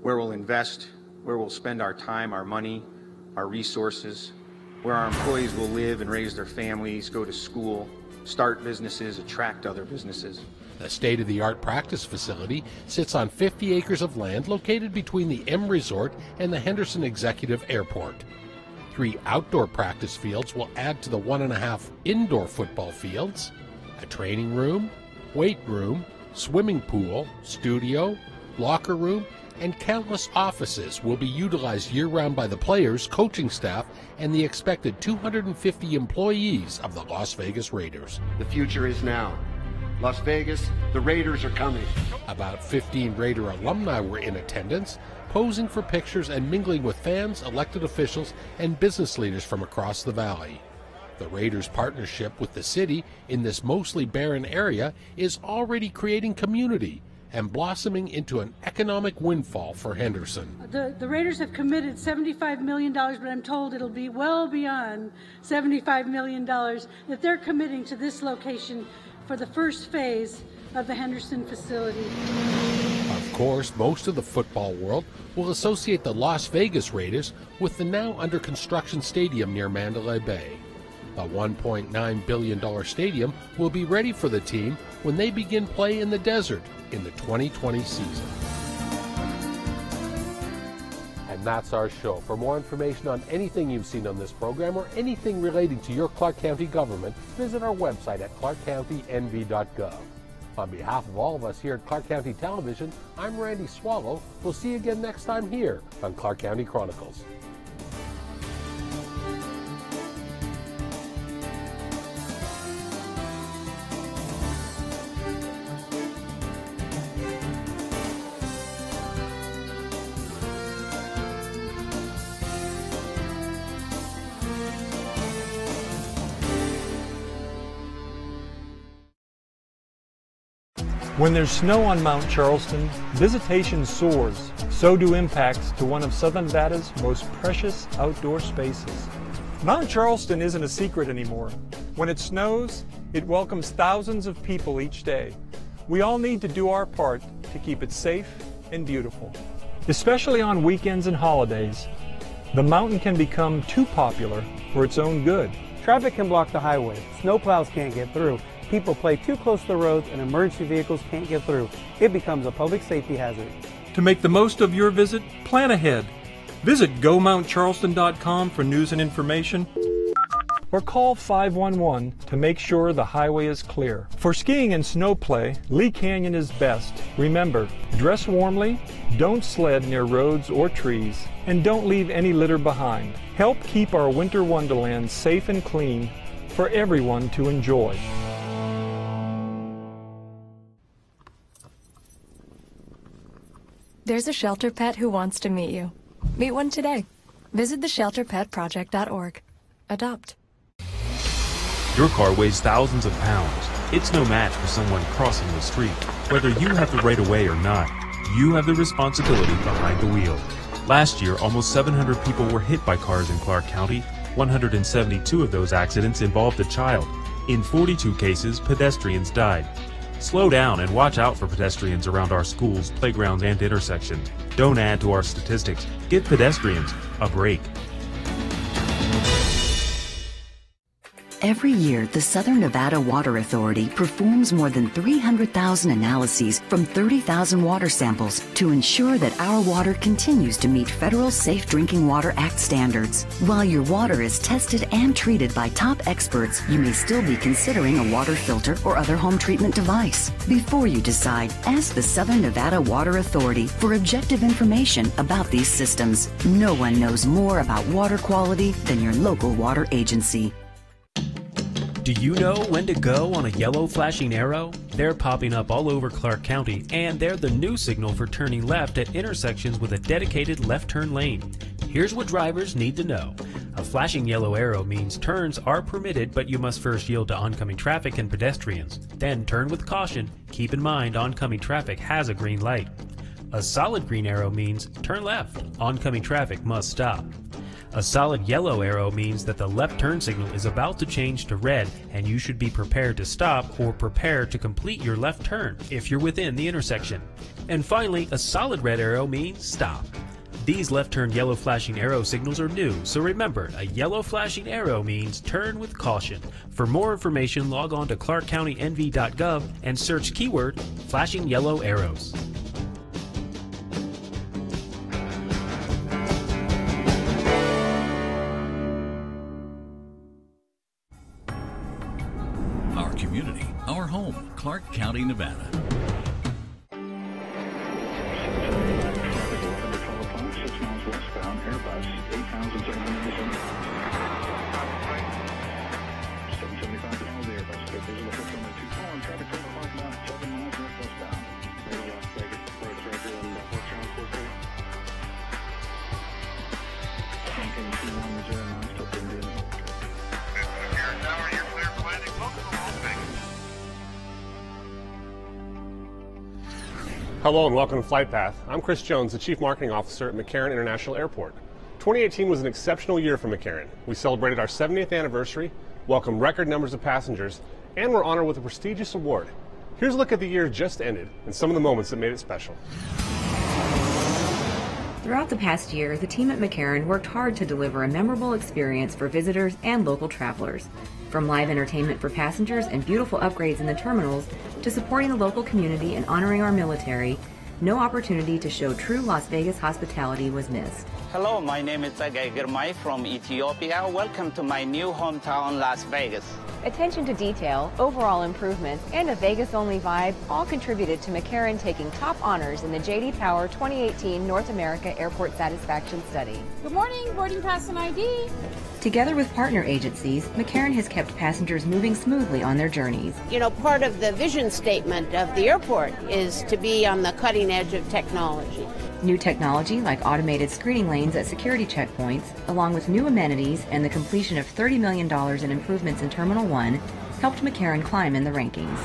where we'll invest, where we'll spend our time, our money, our resources, where our employees will live and raise their families, go to school, start businesses, attract other businesses. The state-of-the-art practice facility sits on 50 acres of land located between the M Resort and the Henderson Executive Airport. 3 outdoor practice fields will add to the 1.5 indoor football fields. A training room, weight room, swimming pool, studio, locker room, and countless offices will be utilized year-round by the players, coaching staff, and the expected 250 employees of the Las Vegas Raiders. The future is now. Las Vegas, the Raiders are coming. About 15 Raider alumni were in attendance, posing for pictures and mingling with fans, elected officials, and business leaders from across the valley. The Raiders' partnership with the city in this mostly barren area is already creating community and blossoming into an economic windfall for Henderson. The Raiders have committed $75 million, but I'm told it'll be well beyond $75 million that they're committing to this location for the first phase of the Henderson facility. Of course, most of the football world will associate the Las Vegas Raiders with the now under construction stadium near Mandalay Bay. The $1.9 billion stadium will be ready for the team when they begin play in the desert in the 2020 season. And that's our show. For more information on anything you've seen on this program or anything relating to your Clark County government, visit our website at clarkcountynv.gov. On behalf of all of us here at Clark County Television, I'm Randy Swallow. We'll see you again next time here on Clark County Chronicles. When there's snow on Mount Charleston, visitation soars. So do impacts to one of Southern Nevada's most precious outdoor spaces. Mount Charleston isn't a secret anymore. When it snows, it welcomes thousands of people each day. We all need to do our part to keep it safe and beautiful. Especially on weekends and holidays, the mountain can become too popular for its own good. Traffic can block the highway, snowplows can't get through, people play too close to the roads, and emergency vehicles can't get through. It becomes a public safety hazard. To make the most of your visit, plan ahead. Visit GoMountCharleston.com for news and information, or call 511 to make sure the highway is clear. For skiing and snow play, Lee Canyon is best. Remember, dress warmly, don't sled near roads or trees, and don't leave any litter behind. Help keep our winter wonderland safe and clean for everyone to enjoy. There's a shelter pet who wants to meet you. Meet one today. Visit theshelterpetproject.org. Adopt. Your car weighs thousands of pounds. It's no match for someone crossing the street. Whether you have the right of way or not, you have the responsibility behind the wheel. Last year, almost 700 people were hit by cars in Clark County. 172 of those accidents involved a child. In 42 cases, pedestrians died. Slow down and watch out for pedestrians around our schools, playgrounds, and intersections. Don't add to our statistics. Give pedestrians a break. Every year, the Southern Nevada Water Authority performs more than 300,000 analyses from 30,000 water samples to ensure that our water continues to meet federal Safe Drinking Water Act standards. While your water is tested and treated by top experts, you may still be considering a water filter or other home treatment device. Before you decide, ask the Southern Nevada Water Authority for objective information about these systems. No one knows more about water quality than your local water agency. Do you know when to go on a yellow flashing arrow? They're popping up all over Clark County, and they're the new signal for turning left at intersections with a dedicated left turn lane. Here's what drivers need to know. A flashing yellow arrow means turns are permitted, but you must first yield to oncoming traffic and pedestrians. Then turn with caution. Keep in mind oncoming traffic has a green light. A solid green arrow means turn left. Oncoming traffic must stop. A solid yellow arrow means that the left turn signal is about to change to red and you should be prepared to stop or prepare to complete your left turn if you're within the intersection. And finally, a solid red arrow means stop. These left turn yellow flashing arrow signals are new, so remember, a yellow flashing arrow means turn with caution. For more information, log on to clarkcountynv.gov and search keyword flashing yellow arrows. Our community, our home, Clark County, Nevada. Hello and welcome to Flight Path. I'm Chris Jones, the Chief Marketing Officer at McCarran International Airport. 2018 was an exceptional year for McCarran. We celebrated our 70th anniversary, welcomed record numbers of passengers, and were honored with a prestigious award. Here's a look at the year just ended and some of the moments that made it special. Throughout the past year, the team at McCarran worked hard to deliver a memorable experience for visitors and local travelers. From live entertainment for passengers and beautiful upgrades in the terminals, to supporting the local community and honoring our military, no opportunity to show true Las Vegas hospitality was missed. Hello, my name is Tsagay Girmay from Ethiopia. Welcome to my new hometown, Las Vegas. Attention to detail, overall improvements, and a Vegas-only vibe all contributed to McCarran taking top honors in the J.D. Power 2018 North America Airport Satisfaction Study. Good morning, boarding pass and ID. Together with partner agencies, McCarran has kept passengers moving smoothly on their journeys. You know, part of the vision statement of the airport is to be on the cutting edge of technology. New technology like automated screening lanes at security checkpoints, along with new amenities and the completion of $30 million in improvements in Terminal 1, helped McCarran climb in the rankings.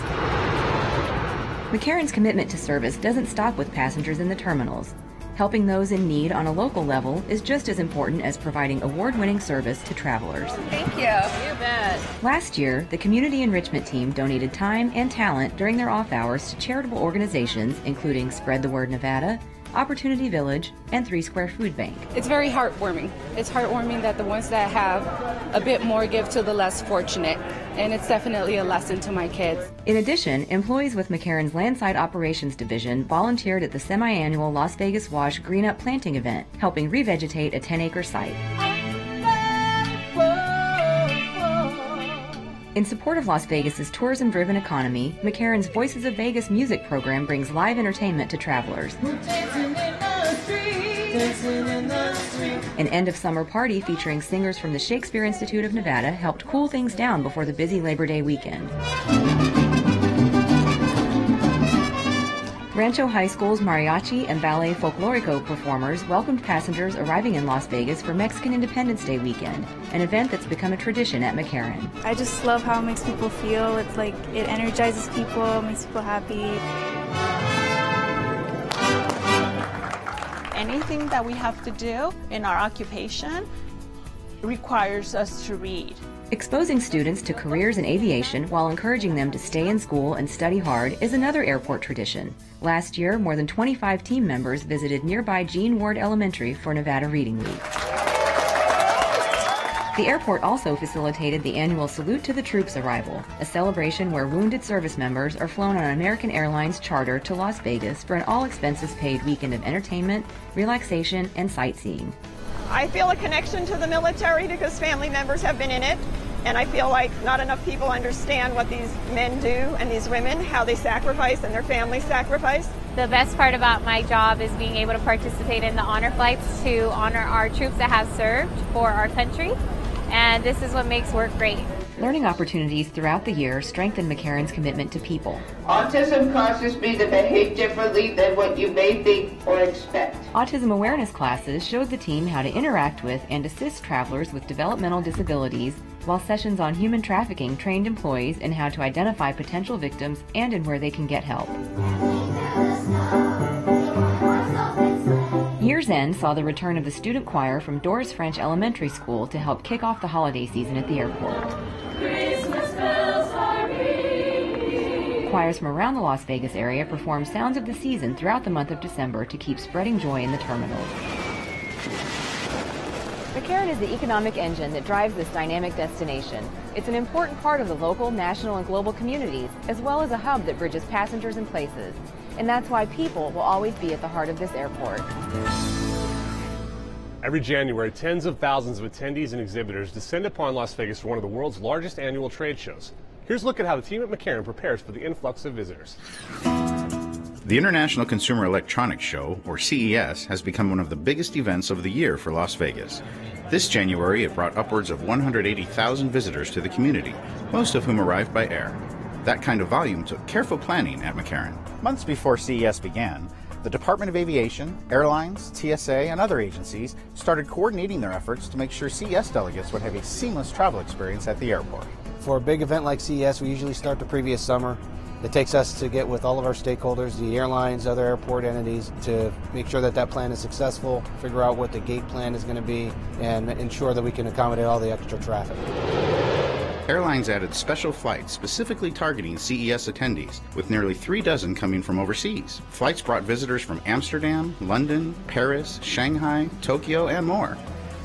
McCarran's commitment to service doesn't stop with passengers in the terminals. Helping those in need on a local level is just as important as providing award-winning service to travelers. Thank you. You bet. Last year, the Community Enrichment Team donated time and talent during their off hours to charitable organizations including Spread the Word Nevada, Opportunity Village, and 3 Square Food Bank. It's very heartwarming. It's heartwarming that the ones that have a bit more give to the less fortunate, and it's definitely a lesson to my kids. In addition, employees with McCarran's Landside Operations Division volunteered at the semi-annual Las Vegas Wash Green Up Planting event, helping revegetate a 10-acre site. In support of Las Vegas's tourism-driven economy, McCarran's Voices of Vegas music program brings live entertainment to travelers. An end-of-summer party featuring singers from the Shakespeare Institute of Nevada helped cool things down before the busy Labor Day weekend. Rancho High School's mariachi and ballet folklorico performers welcomed passengers arriving in Las Vegas for Mexican Independence Day weekend, an event that's become a tradition at McCarran. I just love how it makes people feel. It's like it energizes people, makes people happy. Anything that we have to do in our occupation requires us to read. Exposing students to careers in aviation while encouraging them to stay in school and study hard is another airport tradition. Last year, more than 25 team members visited nearby Gene Ward Elementary for Nevada Reading Week. The airport also facilitated the annual Salute to the Troops arrival, a celebration where wounded service members are flown on American Airlines charter to Las Vegas for an all-expenses-paid weekend of entertainment, relaxation, and sightseeing. I feel a connection to the military because family members have been in it, and I feel like not enough people understand what these men do and these women, how they sacrifice and their families sacrifice. The best part about my job is being able to participate in the honor flights to honor our troops that have served for our country, and this is what makes work great. Learning opportunities throughout the year strengthen McCarran's commitment to people. Autism causes me to behave differently than what you may think or expect. Autism awareness classes showed the team how to interact with and assist travelers with developmental disabilities, while sessions on human trafficking trained employees in how to identify potential victims and in where they can get help. Year's End saw the return of the student choir from Doris French Elementary School to help kick off the holiday season at the airport. Christmas bells are ringing. Choirs from around the Las Vegas area perform sounds of the season throughout the month of December to keep spreading joy in the terminals. McCarran is the economic engine that drives this dynamic destination. It's an important part of the local, national, and global communities, as well as a hub that bridges passengers and places. And that's why people will always be at the heart of this airport. Every January, tens of thousands of attendees and exhibitors descend upon Las Vegas for one of the world's largest annual trade shows. Here's a look at how the team at McCarran prepares for the influx of visitors. The International Consumer Electronics Show, or CES, has become one of the biggest events of the year for Las Vegas. This January, it brought upwards of 180,000 visitors to the community, most of whom arrived by air. That kind of volume took careful planning at McCarran. Months before CES began, the Department of Aviation, airlines, TSA, and other agencies started coordinating their efforts to make sure CES delegates would have a seamless travel experience at the airport. For a big event like CES, we usually start the previous summer. It takes us to get with all of our stakeholders, the airlines, other airport entities, to make sure that that plan is successful, figure out what the gate plan is going to be, and ensure that we can accommodate all the extra traffic. Airlines added special flights specifically targeting CES attendees, with nearly 3 dozen coming from overseas. Flights brought visitors from Amsterdam, London, Paris, Shanghai, Tokyo, and more.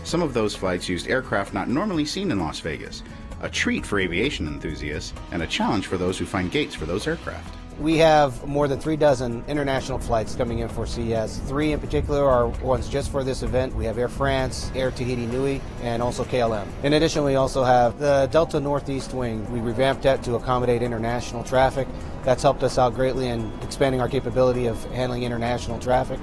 Some of those flights used aircraft not normally seen in Las Vegas, a treat for aviation enthusiasts and a challenge for those who find gates for those aircraft. We have more than 3 dozen international flights coming in for CES. 3 in particular are ones just for this event. We have Air France, Air Tahiti Nui, and also KLM. In addition, we also have the Delta Northeast Wing. We revamped that to accommodate international traffic. That's helped us out greatly in expanding our capability of handling international traffic.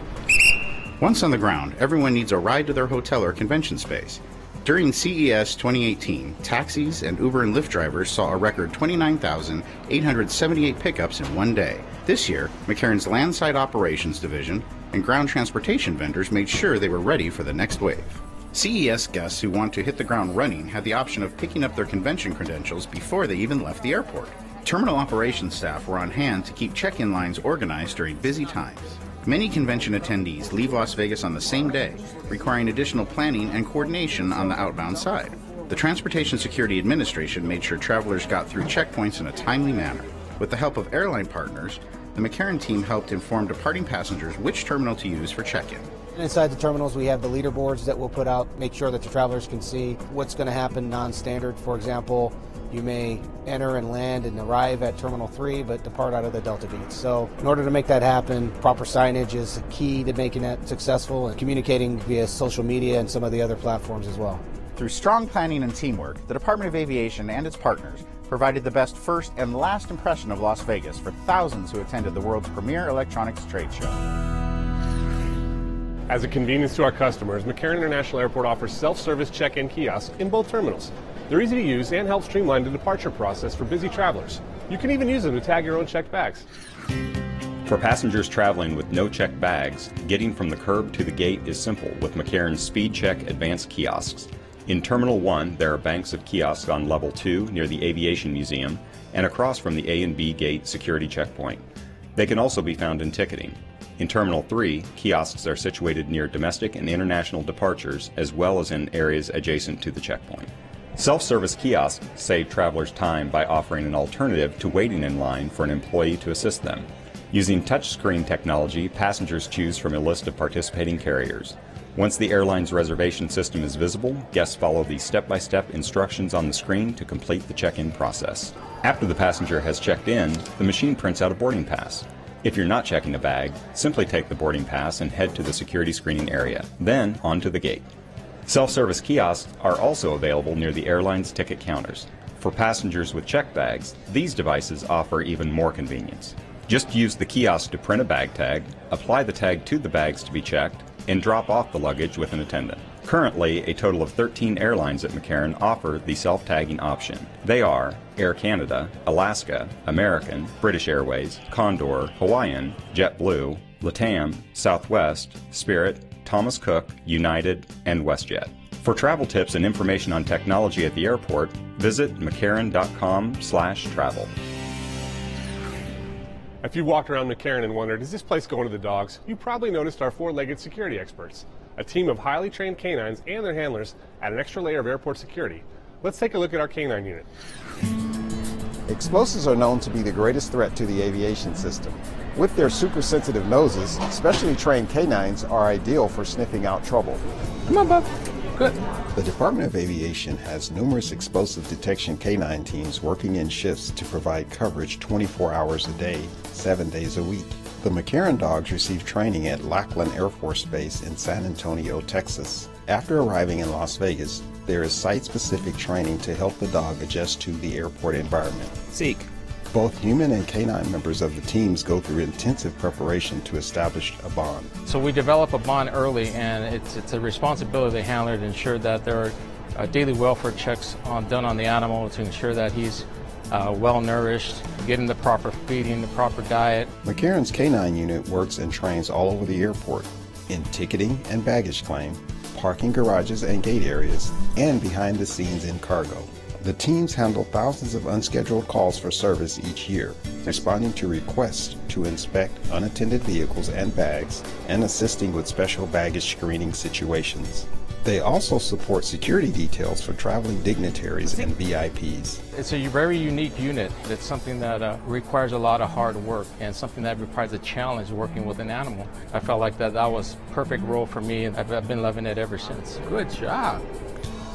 Once on the ground, everyone needs a ride to their hotel or convention space. During CES 2018, taxis and Uber and Lyft drivers saw a record 29,878 pickups in one day. This year, McCarran's Landside Operations Division and ground transportation vendors made sure they were ready for the next wave. CES guests who want to hit the ground running had the option of picking up their convention credentials before they even left the airport. Terminal operations staff were on hand to keep check-in lines organized during busy times. Many convention attendees leave Las Vegas on the same day, requiring additional planning and coordination on the outbound side. The Transportation Security Administration made sure travelers got through checkpoints in a timely manner. With the help of airline partners, the McCarran team helped inform departing passengers which terminal to use for check-in. Inside the terminals, we have the leaderboards that we'll put out, make sure that the travelers can see what's going to happen non-standard. For example, you may enter and land and arrive at Terminal 3, but depart out of the Delta gates. So in order to make that happen, proper signage is key to making that successful, and communicating via social media and some of the other platforms as well. Through strong planning and teamwork, the Department of Aviation and its partners provided the best first and last impression of Las Vegas for thousands who attended the world's premier electronics trade show. As a convenience to our customers, McCarran International Airport offers self-service check-in kiosks in both terminals. They're easy to use and help streamline the departure process for busy travelers. You can even use them to tag your own checked bags. For passengers traveling with no checked bags, getting from the curb to the gate is simple with McCarran's Speed Check Advanced Kiosks. In Terminal 1, there are banks of kiosks on Level 2 near the Aviation Museum and across from the A and B gate security checkpoint. They can also be found in ticketing. In Terminal 3, kiosks are situated near domestic and international departures as well as in areas adjacent to the checkpoint. Self-service kiosks save travelers time by offering an alternative to waiting in line for an employee to assist them. Using touchscreen technology, passengers choose from a list of participating carriers. Once the airline's reservation system is visible, guests follow the step-by-step instructions on the screen to complete the check-in process. After the passenger has checked in, the machine prints out a boarding pass. If you're not checking a bag, simply take the boarding pass and head to the security screening area, then onto the gate. Self-service kiosks are also available near the airline's ticket counters. For passengers with checked bags, these devices offer even more convenience. Just use the kiosk to print a bag tag, apply the tag to the bags to be checked, and drop off the luggage with an attendant. Currently, a total of 13 airlines at McCarran offer the self-tagging option. They are Air Canada, Alaska, American, British Airways, Condor, Hawaiian, JetBlue, LATAM, Southwest, Spirit, Thomas Cook, United, and WestJet. For travel tips and information on technology at the airport, visit mccarran.com/travel. If you walked around McCarran and wondered, is this place going to the dogs? You probably noticed our four-legged security experts, a team of highly trained canines and their handlers add an extra layer of airport security. Let's take a look at our canine unit. Explosives are known to be the greatest threat to the aviation system. With their super sensitive noses, specially trained canines are ideal for sniffing out trouble. Come on, bub. Good. The Department of Aviation has numerous explosive detection canine teams working in shifts to provide coverage 24 hours a day, 7 days a week. The McCarran dogs receive training at Lackland Air Force Base in San Antonio, Texas. After arriving in Las Vegas, there is site-specific training to help the dog adjust to the airport environment. Seek. Both human and canine members of the teams go through intensive preparation to establish a bond. So we develop a bond early, and it's a responsibility of the handler to ensure that there are daily welfare checks done on the animal to ensure that he's well nourished, getting the proper feeding, the proper diet. McCarran's canine unit works and trains all over the airport, in ticketing and baggage claim, parking garages and gate areas, and behind the scenes in cargo. The teams handle thousands of unscheduled calls for service each year, responding to requests to inspect unattended vehicles and bags, and assisting with special baggage screening situations. They also support security details for traveling dignitaries and VIPs. It's a very unique unit. It's something that requires a lot of hard work and something that requires a challenge working with an animal. I felt like that was perfect role for me, and I've been loving it ever since. Good job.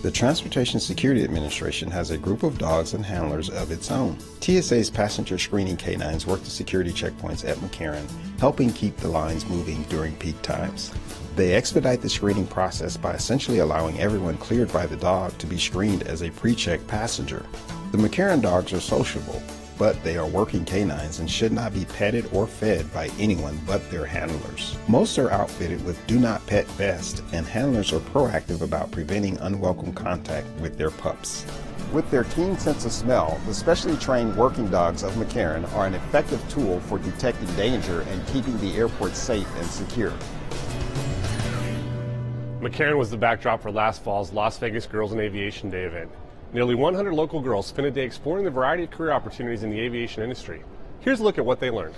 The Transportation Security Administration has a group of dogs and handlers of its own. TSA's passenger screening canines work the security checkpoints at McCarran, helping keep the lines moving during peak times. They expedite the screening process by essentially allowing everyone cleared by the dog to be screened as a pre-check passenger. The McCarran dogs are sociable, but they are working canines and should not be petted or fed by anyone but their handlers. Most are outfitted with Do Not Pet vests, and handlers are proactive about preventing unwelcome contact with their pups. With their keen sense of smell, the specially trained working dogs of McCarran are an effective tool for detecting danger and keeping the airport safe and secure. McCarran was the backdrop for last fall's Las Vegas Girls in Aviation Day event. Nearly 100 local girls spent a day exploring the variety of career opportunities in the aviation industry. Here's a look at what they learned.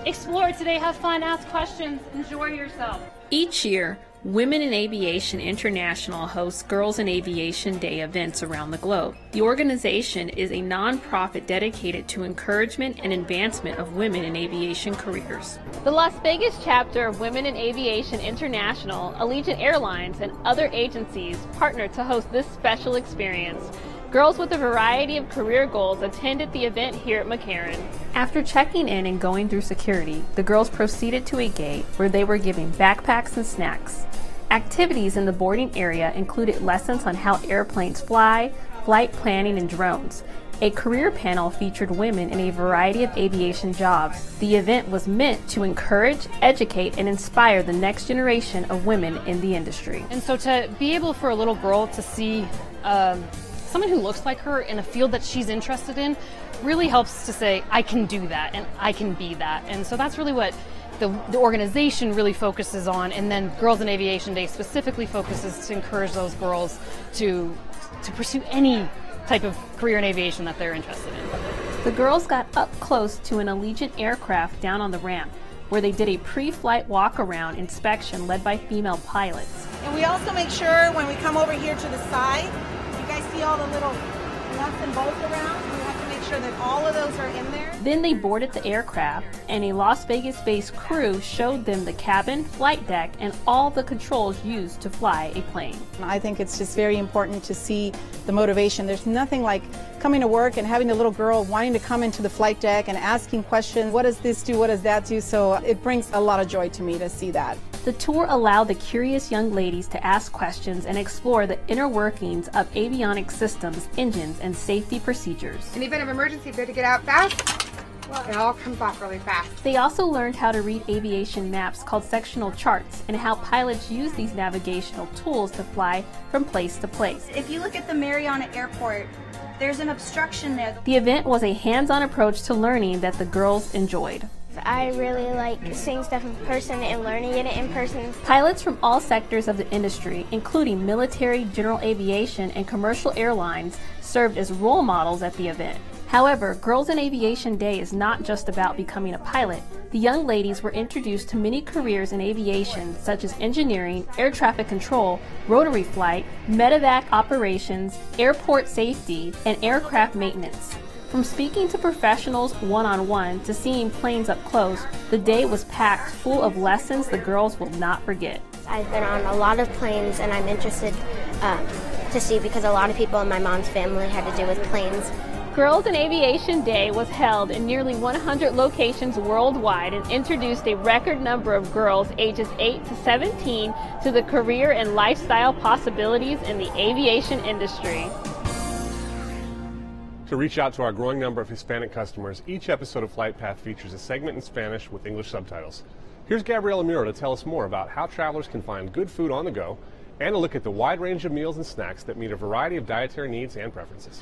Explore today, have fun, ask questions, enjoy yourself. Each year, Women in Aviation International hosts Girls in Aviation Day events around the globe. The organization is a nonprofit dedicated to encouragement and advancement of women in aviation careers. The Las Vegas chapter of Women in Aviation International, Allegiant Airlines, and other agencies partnered to host this special experience. Girls with a variety of career goals attended the event here at McCarran. After checking in and going through security, the girls proceeded to a gate where they were given backpacks and snacks. Activities in the boarding area included lessons on how airplanes fly, flight planning, and drones. A career panel featured women in a variety of aviation jobs. The event was meant to encourage, educate, and inspire the next generation of women in the industry. And so to be able for a little girl to see someone who looks like her in a field that she's interested in really helps to say, I can do that and I can be that. And so that's really what the organization really focuses on, and then Girls in Aviation Day specifically focuses to encourage those girls to pursue any type of career in aviation that they're interested in. The girls got up close to an Allegiant aircraft down on the ramp, where they did a pre-flight walk-around inspection led by female pilots. And we also make sure when we come over here to the side, you guys see all the little nuts and bolts around? We have to make sure that all of those are in there. Then they boarded the aircraft, and a Las Vegas-based crew showed them the cabin, flight deck, and all the controls used to fly a plane. I think it's just very important to see the motivation. There's nothing like coming to work and having a little girl wanting to come into the flight deck and asking questions, what does this do, what does that do? So it brings a lot of joy to me to see that. The tour allowed the curious young ladies to ask questions and explore the inner workings of avionics systems, engines, and safety procedures. In the event of emergency, if they had to get out fast, it all comes off really fast. They also learned how to read aviation maps called sectional charts and how pilots use these navigational tools to fly from place to place. If you look at the Mariana Airport, there's an obstruction there. The event was a hands-on approach to learning that the girls enjoyed. I really like seeing stuff in person and learning it in person. Pilots from all sectors of the industry, including military, general aviation, and commercial airlines, served as role models at the event. However, Girls in Aviation Day is not just about becoming a pilot. The young ladies were introduced to many careers in aviation, such as engineering, air traffic control, rotary flight, medevac operations, airport safety, and aircraft maintenance. From speaking to professionals one-on-one to seeing planes up close, the day was packed full of lessons the girls will not forget. I've been on a lot of planes, and I'm interested to see because a lot of people in my mom's family had to do with planes. Girls in Aviation Day was held in nearly 100 locations worldwide and introduced a record number of girls ages 8 to 17 to the career and lifestyle possibilities in the aviation industry. To reach out to our growing number of Hispanic customers, each episode of Flight Path features a segment in Spanish with English subtitles. Here's Gabriela Muro to tell us more about how travelers can find good food on the go and a look at the wide range of meals and snacks that meet a variety of dietary needs and preferences.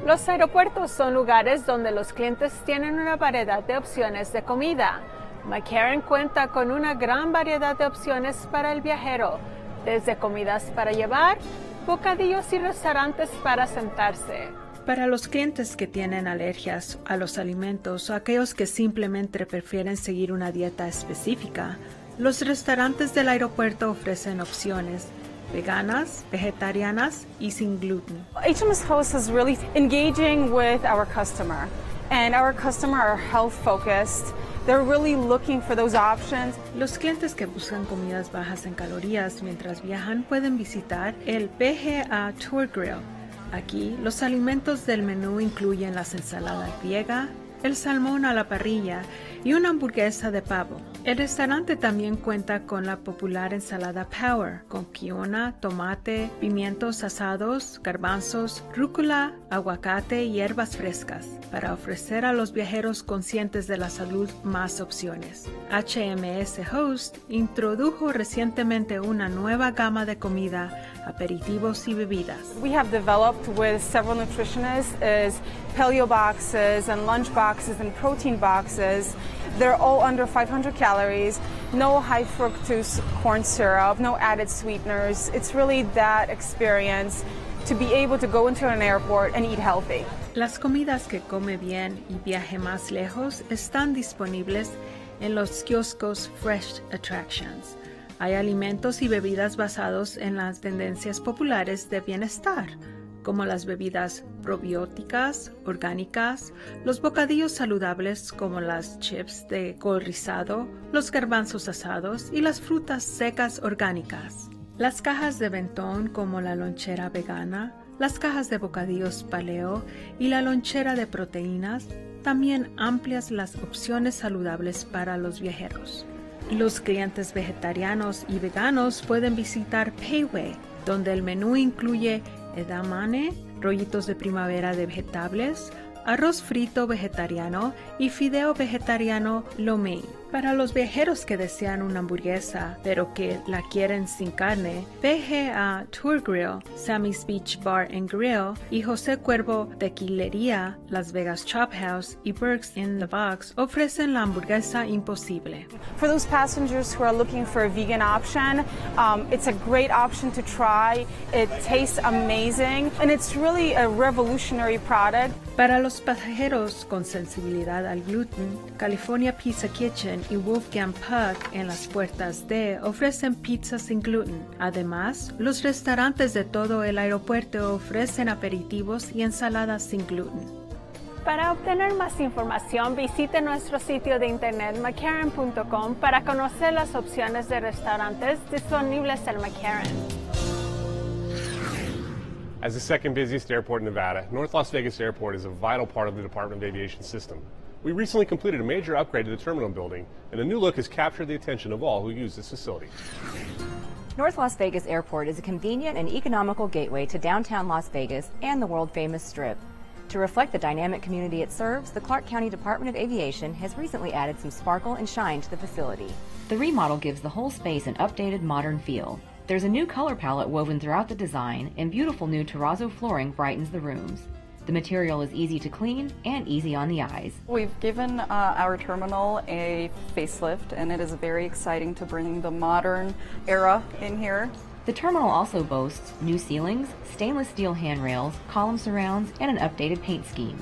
Los aeropuertos son lugares donde los clientes tienen una variedad de opciones de comida. McCarran cuenta con una gran variedad de opciones para el viajero, desde comidas para llevar, bocadillos y restaurantes para sentarse. Para los clientes que tienen alergias a los alimentos o aquellos que simplemente prefieren seguir una dieta específica, los restaurantes del aeropuerto ofrecen opciones veganas, vegetarianas y sin gluten. HMS Host is really engaging with our customer, and our customer are health focused. They're really looking for those options. Los clientes que buscan comidas bajas en calorías mientras viajan pueden visitar el PGA Tour Grill. Aquí, los alimentos del menú incluyen la ensalada griega, el salmón a la parrilla y una hamburguesa de pavo. El restaurante también cuenta con la popular ensalada Power, con quiona, tomate, pimientos asados, garbanzos, rúcula, aguacate y hierbas frescas, para ofrecer a los viajeros conscientes de la salud más opciones. HMS Host introdujo recientemente una nueva gama de comida, aperitivos y bebidas. We have developed with several nutritionists is paleo boxes and lunch boxes and protein boxes. They're all under 500 calories, no high fructose corn syrup, no added sweeteners. It's really that experience to be able to go into an airport and eat healthy. Las comidas que come bien y viaje más lejos están disponibles en los kioscos Fresh Attractions. Hay alimentos y bebidas basados en las tendencias populares de bienestar, como las bebidas probióticas, orgánicas, los bocadillos saludables como las chips de col rizado, los garbanzos asados y las frutas secas orgánicas. Las cajas de bentón como la lonchera vegana, las cajas de bocadillos paleo y la lonchera de proteínas, también amplias las opciones saludables para los viajeros. Los clientes vegetarianos y veganos pueden visitar Payway, donde el menú incluye edamame, rollitos de primavera de vegetables, arroz frito vegetariano y fideo vegetariano lo mein. Para los viajeros que desean una hamburguesa, pero que la quieren sin carne, veje a Tour Grill, Sammy's Beach Bar and Grill y José Cuervo Tequilería, Las Vegas Chop House y Burke's in the Box ofrecen la hamburguesa imposible. For those passengers who are looking for a vegan option, it's a great option to try. It tastes amazing, and it's really a revolutionary product. Para los pasajeros con sensibilidad al gluten, California Pizza Kitchen y Wolfgang Puck en las puertas D ofrecen pizza sin gluten. Además, los restaurantes de todo el aeropuerto ofrecen aperitivos y ensaladas sin gluten. Para obtener más información, visite nuestro sitio de internet mccarran.com para conocer las opciones de restaurantes disponibles en McCarran. As the second busiest airport in Nevada, North Las Vegas Airport is a vital part of the Department of Aviation system. We recently completed a major upgrade to the terminal building, and a new look has captured the attention of all who use this facility. North Las Vegas Airport is a convenient and economical gateway to downtown Las Vegas and the world-famous Strip. To reflect the dynamic community it serves, the Clark County Department of Aviation has recently added some sparkle and shine to the facility. The remodel gives the whole space an updated, modern feel. There's a new color palette woven throughout the design, and beautiful new terrazzo flooring brightens the rooms. The material is easy to clean and easy on the eyes. We've given our terminal a facelift, and it is very exciting to bring the modern era in here. The terminal also boasts new ceilings, stainless steel handrails, column surrounds, and an updated paint scheme.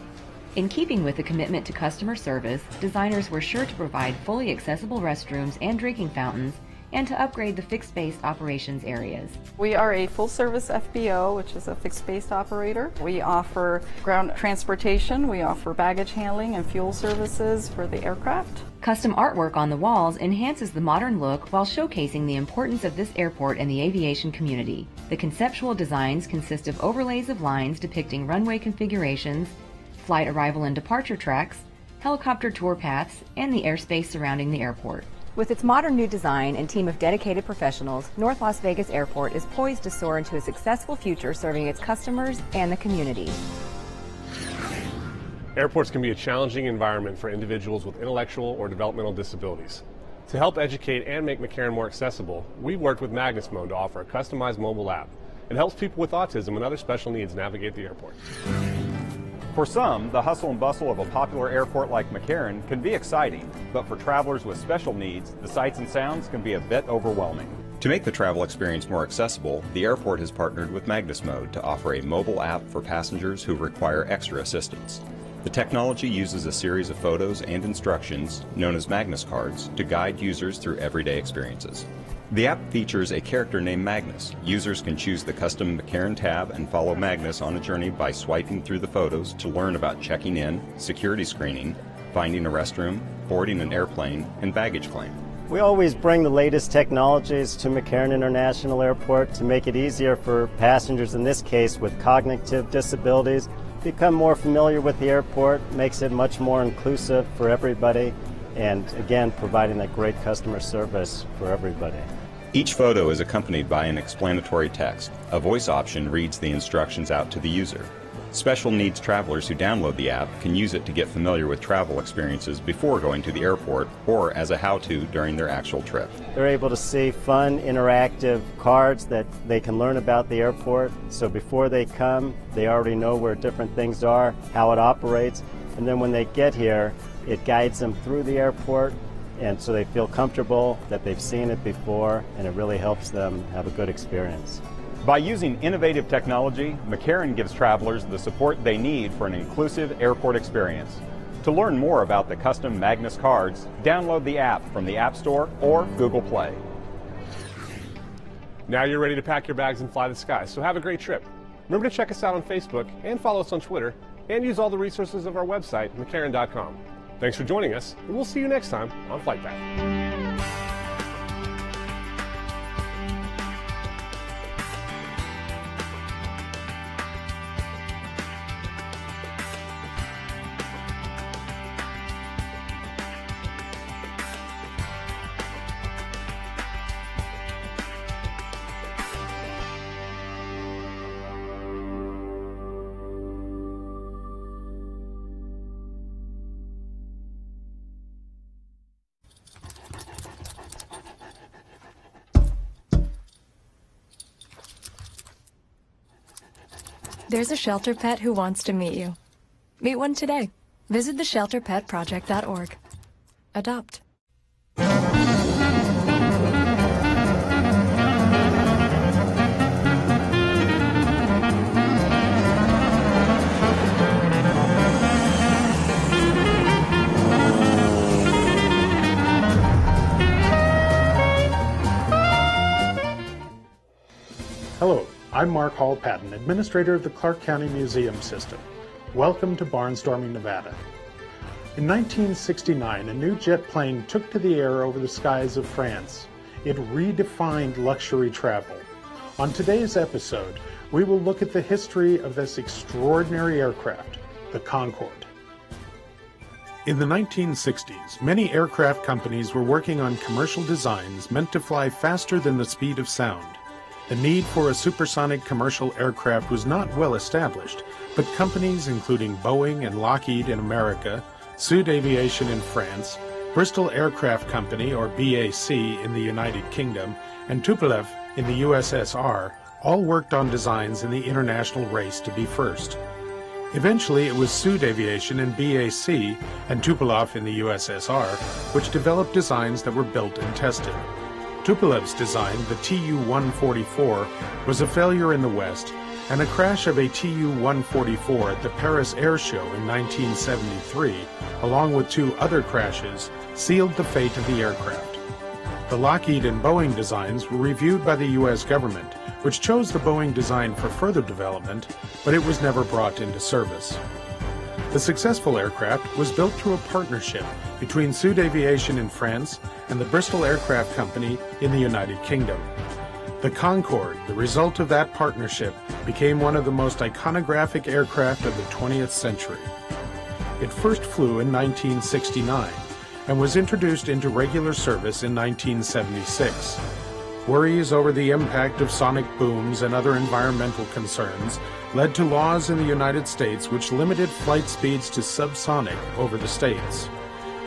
In keeping with the commitment to customer service, designers were sure to provide fully accessible restrooms and drinking fountains, and to upgrade the fixed-base operations areas. We are a full-service FBO, which is a fixed-base operator. We offer ground transportation, we offer baggage handling and fuel services for the aircraft. Custom artwork on the walls enhances the modern look while showcasing the importance of this airport and the aviation community. The conceptual designs consist of overlays of lines depicting runway configurations, flight arrival and departure tracks, helicopter tour paths, and the airspace surrounding the airport. With its modern new design and team of dedicated professionals, North Las Vegas Airport is poised to soar into a successful future serving its customers and the community. Airports can be a challenging environment for individuals with intellectual or developmental disabilities. To help educate and make McCarran more accessible, we've worked with Magnus Mode to offer a customized mobile app. It helps people with autism and other special needs navigate the airport. For some, the hustle and bustle of a popular airport like McCarran can be exciting, but for travelers with special needs, the sights and sounds can be a bit overwhelming. To make the travel experience more accessible, the airport has partnered with Magnus Mode to offer a mobile app for passengers who require extra assistance. The technology uses a series of photos and instructions, known as Magnus cards, to guide users through everyday experiences. The app features a character named Magnus. Users can choose the custom McCarran tab and follow Magnus on a journey by swiping through the photos to learn about checking in, security screening, finding a restroom, boarding an airplane, and baggage claim. We always bring the latest technologies to McCarran International Airport to make it easier for passengers, in this case with cognitive disabilities, become more familiar with the airport, makes it much more inclusive for everybody, and again, providing that great customer service for everybody. Each photo is accompanied by an explanatory text. A voice option reads the instructions out to the user. Special needs travelers who download the app can use it to get familiar with travel experiences before going to the airport or as a how-to during their actual trip. They're able to see fun, interactive cards that they can learn about the airport. So before they come, they already know where different things are, how it operates, and then when they get here, it guides them through the airport, and so they feel comfortable that they've seen it before, and it really helps them have a good experience. By using innovative technology, McCarran gives travelers the support they need for an inclusive airport experience. To learn more about the custom Magnus cards, download the app from the App Store or Google Play. Now you're ready to pack your bags and fly the sky, so have a great trip. Remember to check us out on Facebook and follow us on Twitter, and use all the resources of our website, mccarran.com. Thanks for joining us, and we'll see you next time on Flight Path. There's a shelter pet who wants to meet you. Meet one today. Visit theshelterpetproject.org. Adopt. Hello, I'm Mark Hall Patton, Administrator of the Clark County Museum System. Welcome to Barnstorming, Nevada. In 1969, a new jet plane took to the air over the skies of France. It redefined luxury travel. On today's episode, we will look at the history of this extraordinary aircraft, the Concorde. In the 1960s, many aircraft companies were working on commercial designs meant to fly faster than the speed of sound. The need for a supersonic commercial aircraft was not well established, but companies including Boeing and Lockheed in America, Sud Aviation in France, Bristol Aircraft Company, or BAC, in the United Kingdom, and Tupolev in the USSR all worked on designs in the international race to be first. Eventually, it was Sud Aviation and BAC and Tupolev in the USSR which developed designs that were built and tested. Tupolev's design, the Tu-144, was a failure in the West, and a crash of a Tu-144 at the Paris Air Show in 1973, along with two other crashes, sealed the fate of the aircraft. The Lockheed and Boeing designs were reviewed by the U.S. government, which chose the Boeing design for further development, but it was never brought into service. The successful aircraft was built through a partnership between Sud Aviation in France and the Bristol Aircraft Company in the United Kingdom. The Concorde, the result of that partnership, became one of the most iconographic aircraft of the 20th century. It first flew in 1969 and was introduced into regular service in 1976. Worries over the impact of sonic booms and other environmental concerns led to laws in the United States which limited flight speeds to subsonic over the states.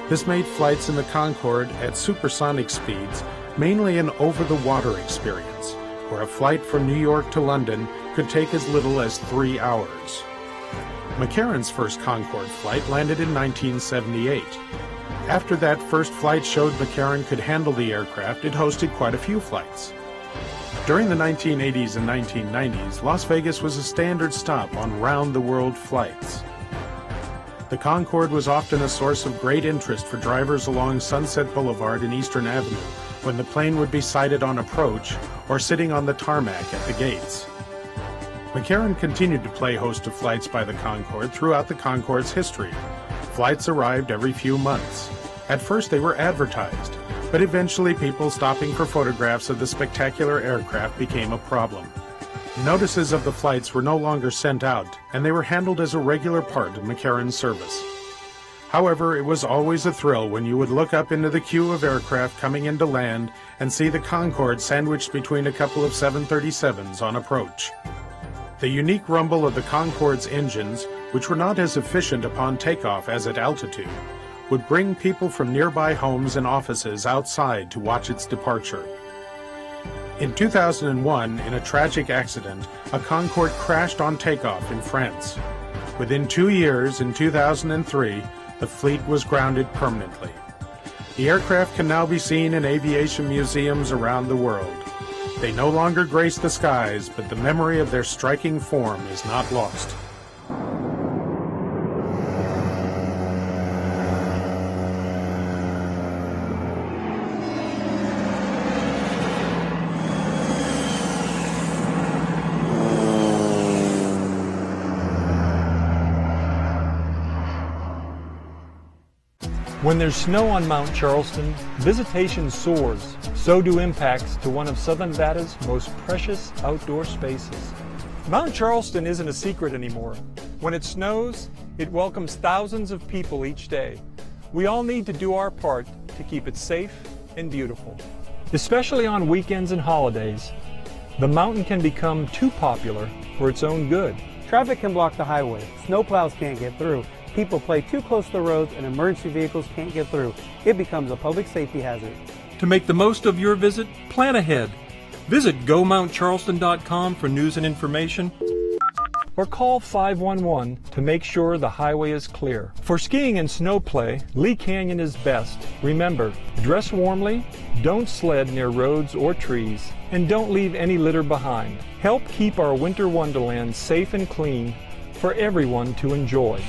This made flights in the Concorde at supersonic speeds mainly an over-the-water experience, where a flight from New York to London could take as little as 3 hours. McCarran's first Concorde flight landed in 1978. After that first flight showed McCarran could handle the aircraft, it hosted quite a few flights. During the 1980s and 1990s, Las Vegas was a standard stop on round-the-world flights. The Concorde was often a source of great interest for drivers along Sunset Boulevard and Eastern Avenue when the plane would be sighted on approach or sitting on the tarmac at the gates. McCarran continued to play host to flights by the Concorde throughout the Concorde's history. Flights arrived every few months. At first they were advertised, but eventually people stopping for photographs of the spectacular aircraft became a problem. Notices of the flights were no longer sent out, and they were handled as a regular part of McCarran's service. However, it was always a thrill when you would look up into the queue of aircraft coming into land and see the Concorde sandwiched between a couple of 737s on approach. The unique rumble of the Concorde's engines, which were not as efficient upon takeoff as at altitude, would bring people from nearby homes and offices outside to watch its departure. In 2001, in a tragic accident, a Concorde crashed on takeoff in France. Within 2 years, in 2003, the fleet was grounded permanently. The aircraft can now be seen in aviation museums around the world. They no longer grace the skies, but the memory of their striking form is not lost. When there's snow on Mount Charleston, visitation soars. So do impacts to one of Southern Nevada's most precious outdoor spaces. Mount Charleston isn't a secret anymore. When it snows, it welcomes thousands of people each day. We all need to do our part to keep it safe and beautiful. Especially on weekends and holidays, the mountain can become too popular for its own good. Traffic can block the highway, snowplows can't get through, people play too close to the roads, and emergency vehicles can't get through. It becomes a public safety hazard. To make the most of your visit, plan ahead. Visit GoMountCharleston.com for news and information. or call 511 to make sure the highway is clear. For skiing and snow play, Lee Canyon is best. Remember, dress warmly, don't sled near roads or trees, and don't leave any litter behind. Help keep our winter wonderland safe and clean for everyone to enjoy.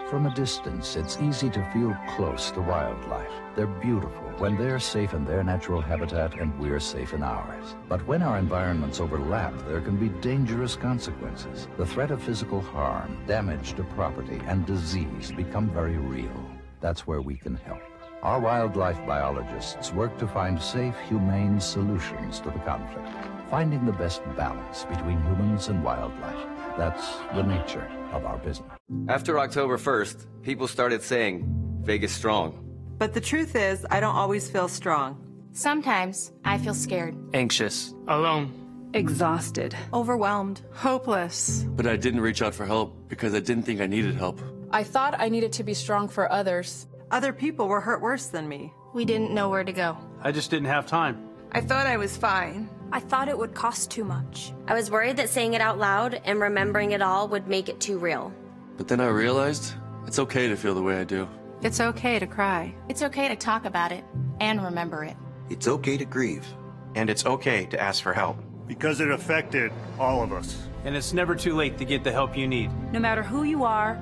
From a distance, it's easy to feel close to wildlife. They're beautiful when they're safe in their natural habitat and we're safe in ours. But when our environments overlap, there can be dangerous consequences. The threat of physical harm, damage to property, and disease become very real. That's where we can help. Our wildlife biologists work to find safe, humane solutions to the conflict, finding the best balance between humans and wildlife. That's the nature of our business. After October 1st, people started saying, Vegas strong. But the truth is, I don't always feel strong. Sometimes I feel scared. Anxious. Alone. Exhausted. Overwhelmed. Hopeless. But I didn't reach out for help because I didn't think I needed help. I thought I needed to be strong for others. Other people were hurt worse than me. We didn't know where to go. I just didn't have time. I thought I was fine. I thought it would cost too much. I was worried that saying it out loud and remembering it all would make it too real. But then I realized it's okay to feel the way I do. It's okay to cry. It's okay to talk about it and remember it. It's okay to grieve. And it's okay to ask for help. Because it affected all of us. And it's never too late to get the help you need. No matter who you are,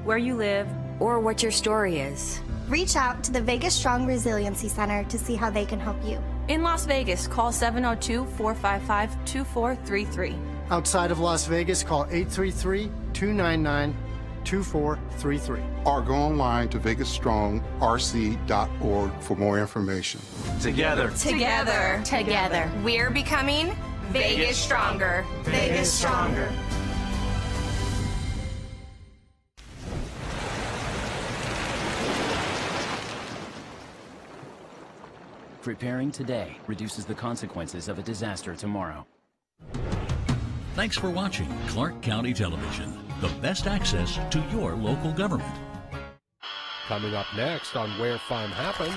where you live, or what your story is. Reach out to the Vegas Strong Resiliency Center to see how they can help you. In Las Vegas, call 702-455-2433. Outside of Las Vegas, call 833-299-2433. Or go online to vegasstrongrc.org for more information. Together. Together. Together. We're becoming Vegas Stronger. Vegas Stronger. Preparing today reduces the consequences of a disaster tomorrow. Thanks for watching Clark County Television, the best access to your local government. Coming up next on Where Fun Happens,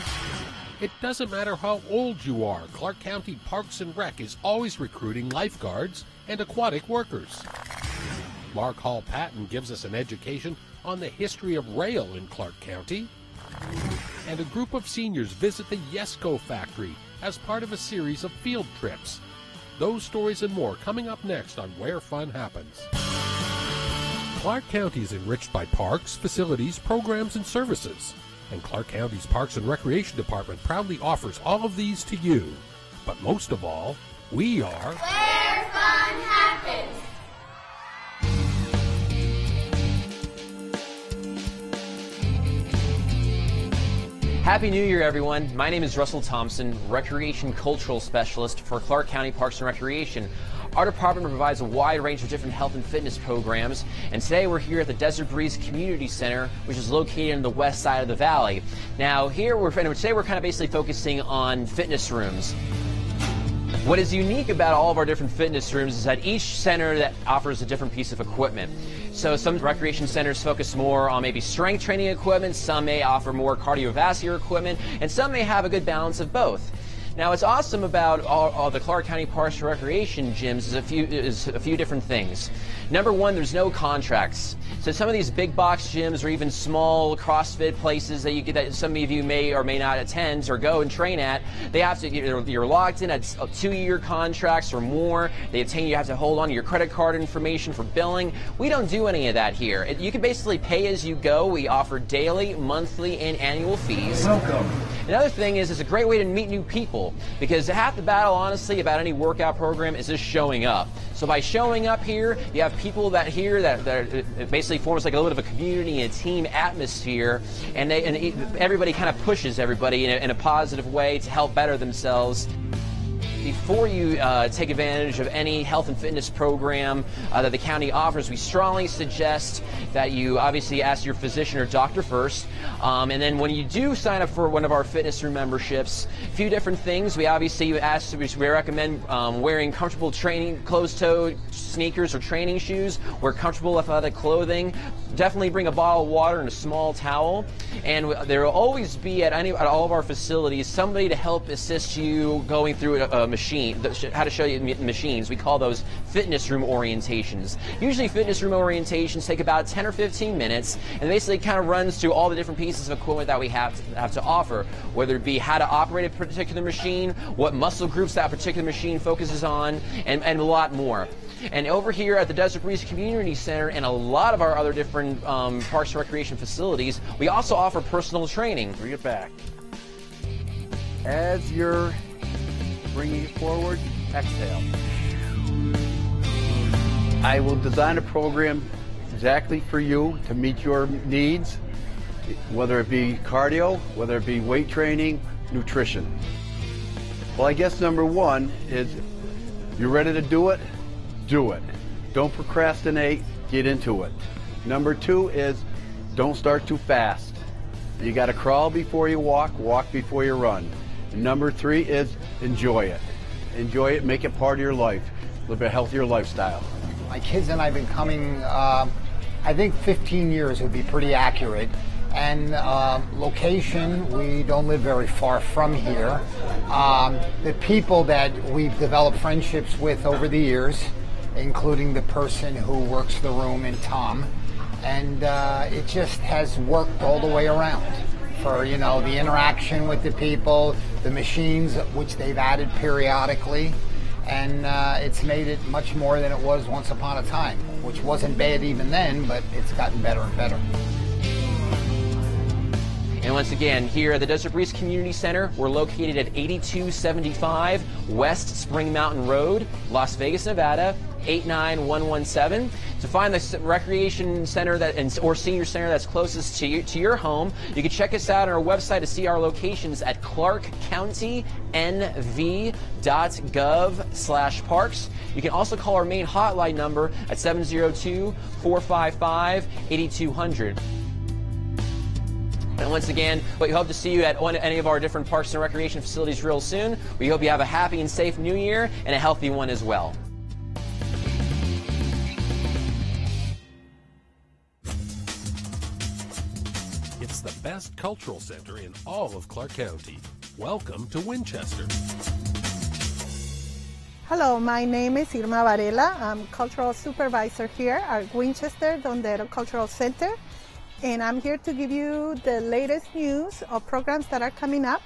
it doesn't matter how old you are, Clark County Parks and Rec is always recruiting lifeguards and aquatic workers. Mark Hall Patton gives us an education on the history of rail in Clark County. And a group of seniors visit the Yesco factory as part of a series of field trips. Those stories and more coming up next on Where Fun Happens. Clark County is enriched by parks, facilities, programs, and services. And Clark County's Parks and Recreation Department proudly offers all of these to you. But most of all, we are Where Fun Happens. Happy New Year, everyone. My name is Russell Thompson, Recreation Cultural Specialist for Clark County Parks and Recreation. Our department provides a wide range of different health and fitness programs, and today we're here at the Desert Breeze Community Center, which is located on the west side of the valley. Now, today we're kind of basically focusing on fitness rooms. What is unique about all of our different fitness rooms is that each center that offers a different piece of equipment. So some recreation centers focus more on maybe strength training equipment, some may offer more cardiovascular equipment, and some may have a good balance of both. Now, what's awesome about all the Clark County Parks and Recreation gyms is a few different things. Number one, there's no contracts. So some of these big box gyms or even small CrossFit places that some of you may or may not attend or go and train at, they have to, you're locked in at 2-year contracts or more. You have to hold on to your credit card information for billing. We don't do any of that here. You can basically pay as you go. We offer daily, monthly, and annual fees. Welcome. Another thing is it's a great way to meet new people, because half the battle, honestly, about any workout program is just showing up. So by showing up here, you have people that it basically forms like a little bit of a community and a team atmosphere, and everybody kind of pushes everybody in a positive way to help better themselves. Before you take advantage of any health and fitness program that the county offers, we strongly suggest that you obviously ask your physician or doctor first. And then when you do sign up for one of our fitness room memberships, a few different things. We recommend wearing comfortable closed-toe sneakers or training shoes. Wear comfortable athletic clothing. Definitely bring a bottle of water and a small towel. And there will always be at all of our facilities somebody to help assist you going through a machine how to show you the machines. We call those fitness room orientations. Usually fitness room orientations take about 10 or 15 minutes, and basically kind of runs through all the different pieces of equipment that we have to offer, whether it be how to operate a particular machine, what muscle groups that particular machine focuses on, and a lot more. And over here at the Desert Breeze Community Center and a lot of our other different parks and recreation facilities, we also offer personal training. Bring it back. As you're bringing it forward, exhale. I will design a program exactly for you to meet your needs, whether it be cardio, whether it be weight training, nutrition. Well, I guess number one is you're ready to do it. Do it. Don't procrastinate, get into it. Number two is don't start too fast. You got to crawl before you walk, walk before you run. And number three is enjoy it. Enjoy it, make it part of your life. Live a healthier lifestyle. My kids and I have been coming, I think 15 years would be pretty accurate. And location, we don't live very far from here. The people that we've developed friendships with over the years, including the person who works the room and Tom, and it just has worked all the way around for, you know, the interaction with the people, the machines which they've added periodically, and it's made it much more than it was once upon a time, which wasn't bad even then, but it's gotten better and better. And once again, here at the Desert Breeze Community Center, we're located at 8275 West Spring Mountain Road, Las Vegas, Nevada, 89117. To find the recreation center or senior center that's closest to your home, you can check us out on our website to see our locations at clarkcountynv.gov/parks. You can also call our main hotline number at 702-455-8200. And once again, we hope to see you at any of our different parks and recreation facilities real soon. We hope you have a happy and safe new year and a healthy one as well. It's the best cultural center in all of Clark County. Welcome to Winchester. Hello, my name is Irma Varela. I'm cultural supervisor here at Winchester Dondero Cultural Center. And I'm here to give you the latest news of programs that are coming up.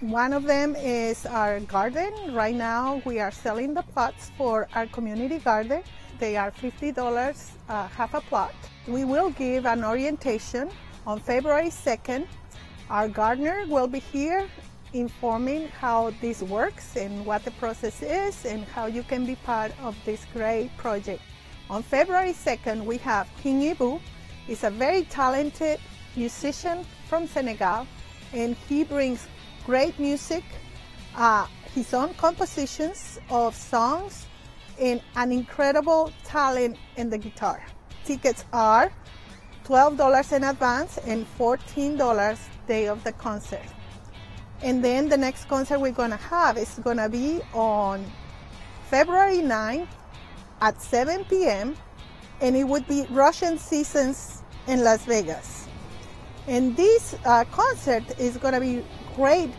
One of them is our garden. Right now we are selling the plots for our community garden. They are $50 half a plot. We will give an orientation on February 2nd. Our gardener will be here informing how this works and what the process is and how you can be part of this great project. On February 2nd, we have King Ibu. He's a very talented musician from Senegal, and he brings great music, his own compositions of songs, and an incredible talent in the guitar. Tickets are $12 in advance and $14 day of the concert. And then the next concert we're gonna have is gonna be on February 9th at 7 p.m. and it would be Russian Seasons in Las Vegas. And this concert is going to be great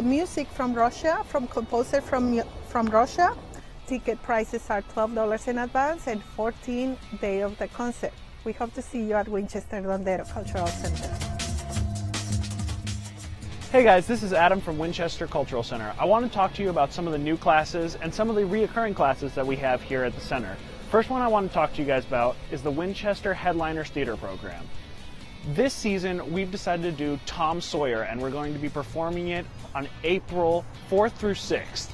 music from Russia, from composer from Russia. Ticket prices are $12 in advance and $14 day of the concert. We hope to see you at Winchester Dondero Cultural Center. Hey guys, this is Adam from Winchester Cultural Center. I want to talk to you about some of the new classes and some of the reoccurring classes that we have here at the center. First one I want to talk to you guys about is the Winchester Headliners Theater Program. This season, we've decided to do Tom Sawyer, and we're going to be performing it on April 4th through 6th.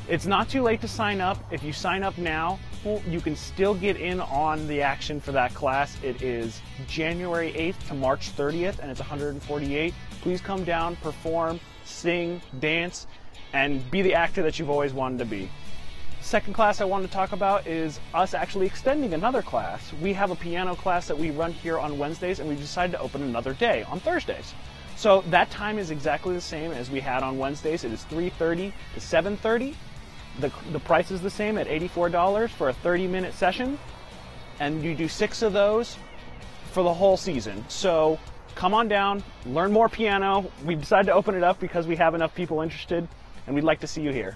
It's not too late to sign up. If you sign up now, you can still get in on the action for that class. It is January 8th to March 30th, and it's $148. Please come down, perform, sing, dance, and be the actor that you've always wanted to be. Second class I want to talk about is us actually extending another class. We have a piano class that we run here on Wednesdays, and we decided to open another day on Thursdays. So that time is exactly the same as we had on Wednesdays. It is 3:30 to 7:30. The price is the same at $84 for a 30-minute session, and you do 6 of those for the whole season. So come on down, learn more piano. We decided to open it up because we have enough people interested, and we'd like to see you here.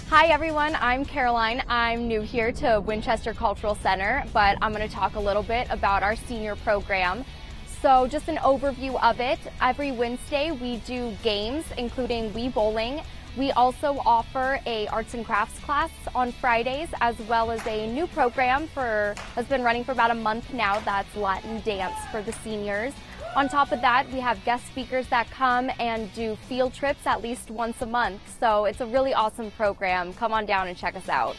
Hi everyone, I'm Caroline. I'm new here to Winchester Cultural Center, but I'm going to talk a little bit about our senior program. So just an overview of it. Every Wednesday we do games, including Wii Bowling. We also offer a arts and crafts class on Fridays, as well as a new program has been running for about a month now. That's Latin dance for the seniors. On top of that, we have guest speakers that come and do field trips at least once a month. So it's a really awesome program. Come on down and check us out.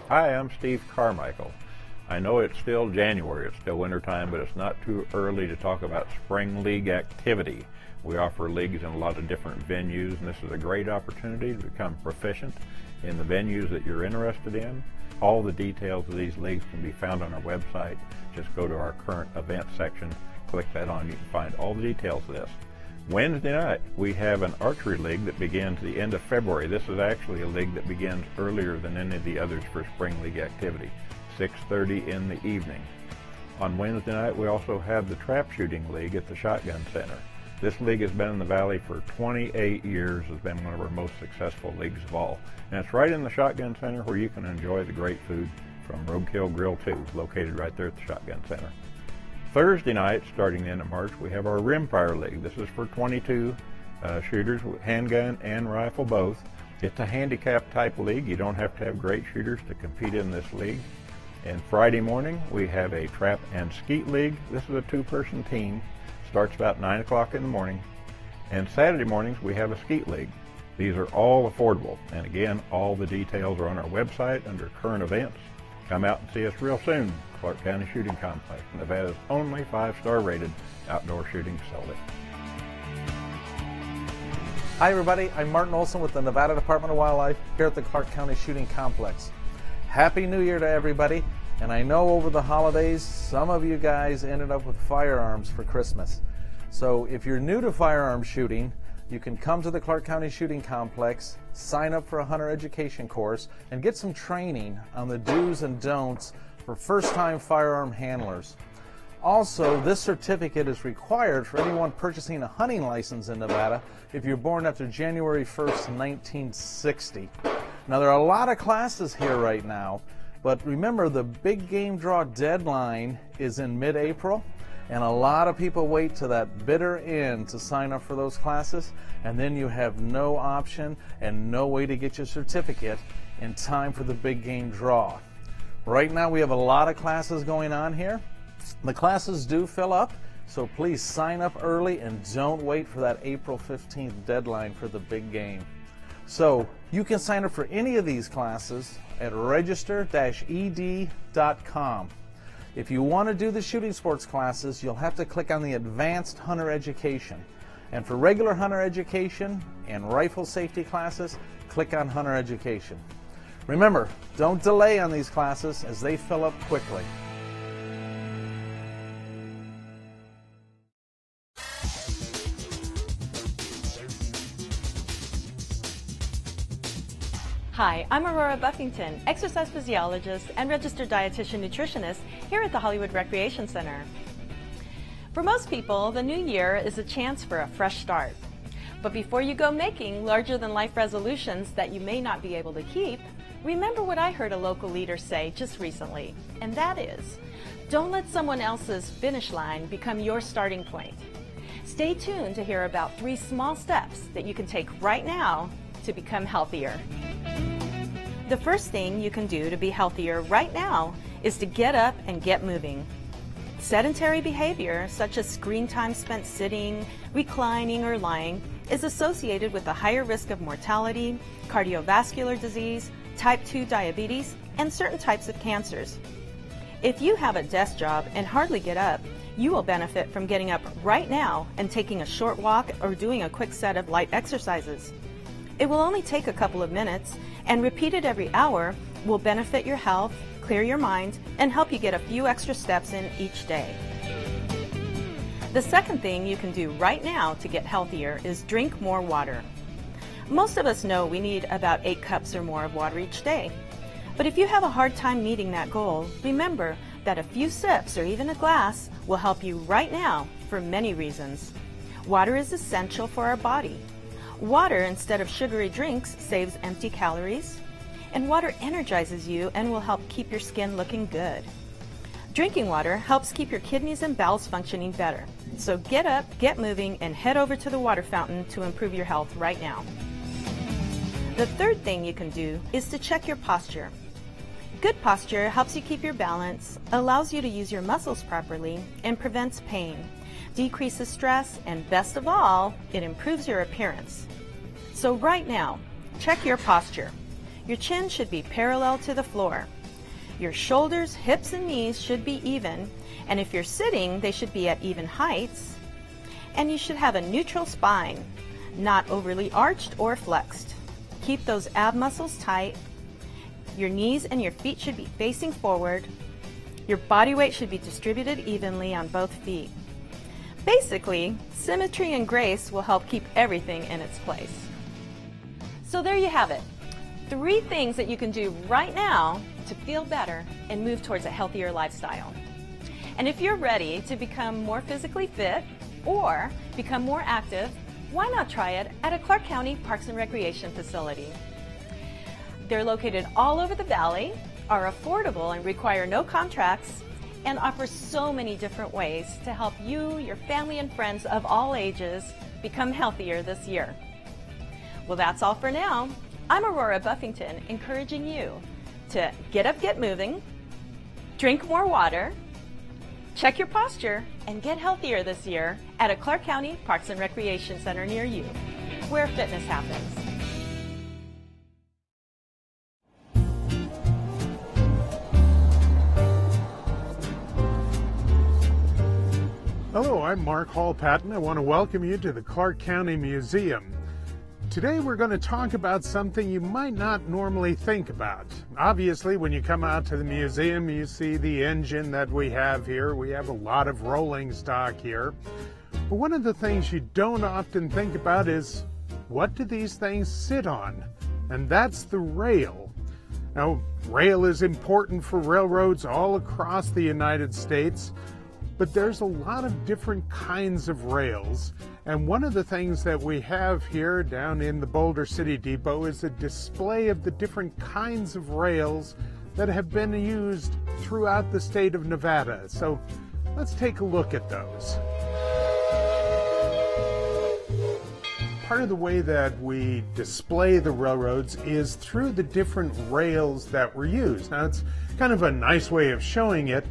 Hi, I'm Steve Carmichael. I know it's still January, it's still wintertime, but it's not too early to talk about spring league activity. We offer leagues in a lot of different venues, and this is a great opportunity to become proficient in the venues that you're interested in. All the details of these leagues can be found on our website. Just go to our current event section, click that on, you can find all the details of this. Wednesday night, we have an archery league that begins the end of February. This is actually a league that begins earlier than any of the others for spring league activity, 6:30 in the evening. On Wednesday night, we also have the trap shooting league at the Shotgun Center. This league has been in the Valley for 28 years, has been one of our most successful leagues of all. And it's right in the Shotgun Center where you can enjoy the great food from Roadkill Grill 2, located right there at the Shotgun Center. Thursday night, starting the end of March, we have our Rimfire League. This is for 22 shooters, with handgun and rifle both. It's a handicap type league. You don't have to have great shooters to compete in this league. And Friday morning, we have a trap and skeet league. This is a two-person team. Starts about 9 o'clock in the morning. And Saturday mornings, we have a skeet league. These are all affordable. And again, all the details are on our website under current events. Come out and see us real soon. Clark County Shooting Complex, Nevada's only 5-star rated outdoor shooting facility. Hi everybody, I'm Martin Olson with the Nevada Department of Wildlife here at the Clark County Shooting Complex. Happy New Year to everybody, and I know over the holidays some of you guys ended up with firearms for Christmas. So if you're new to firearm shooting, you can come to the Clark County Shooting Complex, sign up for a hunter education course, and get some training on the do's and don'ts for first-time firearm handlers. Also, this certificate is required for anyone purchasing a hunting license in Nevada if you're born after January 1st, 1960. Now, there are a lot of classes here right now, but remember the big game draw deadline is in mid-April, and a lot of people wait to that bitter end to sign up for those classes, and then you have no option and no way to get your certificate in time for the big game draw. Right now we have a lot of classes going on here. The classes do fill up, so please sign up early and don't wait for that April 15th deadline for the big game. So you can sign up for any of these classes at register-ed.com. If you want to do the shooting sports classes, you'll have to click on the Advanced Hunter Education. And for regular hunter education and rifle safety classes, click on Hunter Education. Remember, don't delay on these classes as they fill up quickly. Hi, I'm Aurora Buffington, exercise physiologist and registered dietitian nutritionist here at the Hollywood Recreation Center. For most people, the new year is a chance for a fresh start. But before you go making larger-than-life resolutions that you may not be able to keep, remember what I heard a local leader say just recently, and that is, don't let someone else's finish line become your starting point. Stay tuned to hear about 3 small steps that you can take right now to become healthier. The first thing you can do to be healthier right now is to get up and get moving. Sedentary behavior, such as screen time spent sitting, reclining, or lying, is associated with a higher risk of mortality, cardiovascular disease, type 2 diabetes, and certain types of cancers. If you have a desk job and hardly get up, you will benefit from getting up right now and taking a short walk or doing a quick set of light exercises. It will only take a couple of minutes, and repeated every hour will benefit your health, clear your mind, and help you get a few extra steps in each day. The second thing you can do right now to get healthier is drink more water. Most of us know we need about 8 cups or more of water each day. But if you have a hard time meeting that goal, remember that a few sips or even a glass will help you right now for many reasons. Water is essential for our body. Water, instead of sugary drinks, saves empty calories. And water energizes you and will help keep your skin looking good. Drinking water helps keep your kidneys and bowels functioning better. So get up, get moving, and head over to the water fountain to improve your health right now. The third thing you can do is to check your posture. Good posture helps you keep your balance, allows you to use your muscles properly, and prevents pain, decreases stress, and best of all, it improves your appearance. So right now, check your posture. Your chin should be parallel to the floor. Your shoulders, hips, and knees should be even, and if you're sitting, they should be at even heights. And you should have a neutral spine, not overly arched or flexed. Keep those ab muscles tight. Your knees and your feet should be facing forward. Your body weight should be distributed evenly on both feet. Basically, symmetry and grace will help keep everything in its place. So there you have it. 3 things that you can do right now to feel better and move towards a healthier lifestyle. And if you're ready to become more physically fit or become more active, why not try it at a Clark County Parks and Recreation facility? They're located all over the valley, are affordable and require no contracts, and offer so many different ways to help you, your family, and friends of all ages become healthier this year. Well, that's all for now. I'm Aurora Buffington, encouraging you to get up, get moving, drink more water, check your posture, and get healthier this year at a Clark County Parks and Recreation Center near you, where fitness happens. Hello, I'm Mark Hall-Patton. I want to welcome you to the Clark County Museum. Today we're going to talk about something you might not normally think about. Obviously, when you come out to the museum, you see the engine that we have here. We have a lot of rolling stock here. But one of the things you don't often think about is, what do these things sit on? And that's the rail. Now, rail is important for railroads all across the United States. But there's a lot of different kinds of rails, and one of the things that we have here down in the Boulder City Depot is a display of the different kinds of rails that have been used throughout the state of Nevada. So let's take a look at those. Part of the way that we display the railroads is through the different rails that were used. Now, it's kind of a nice way of showing it.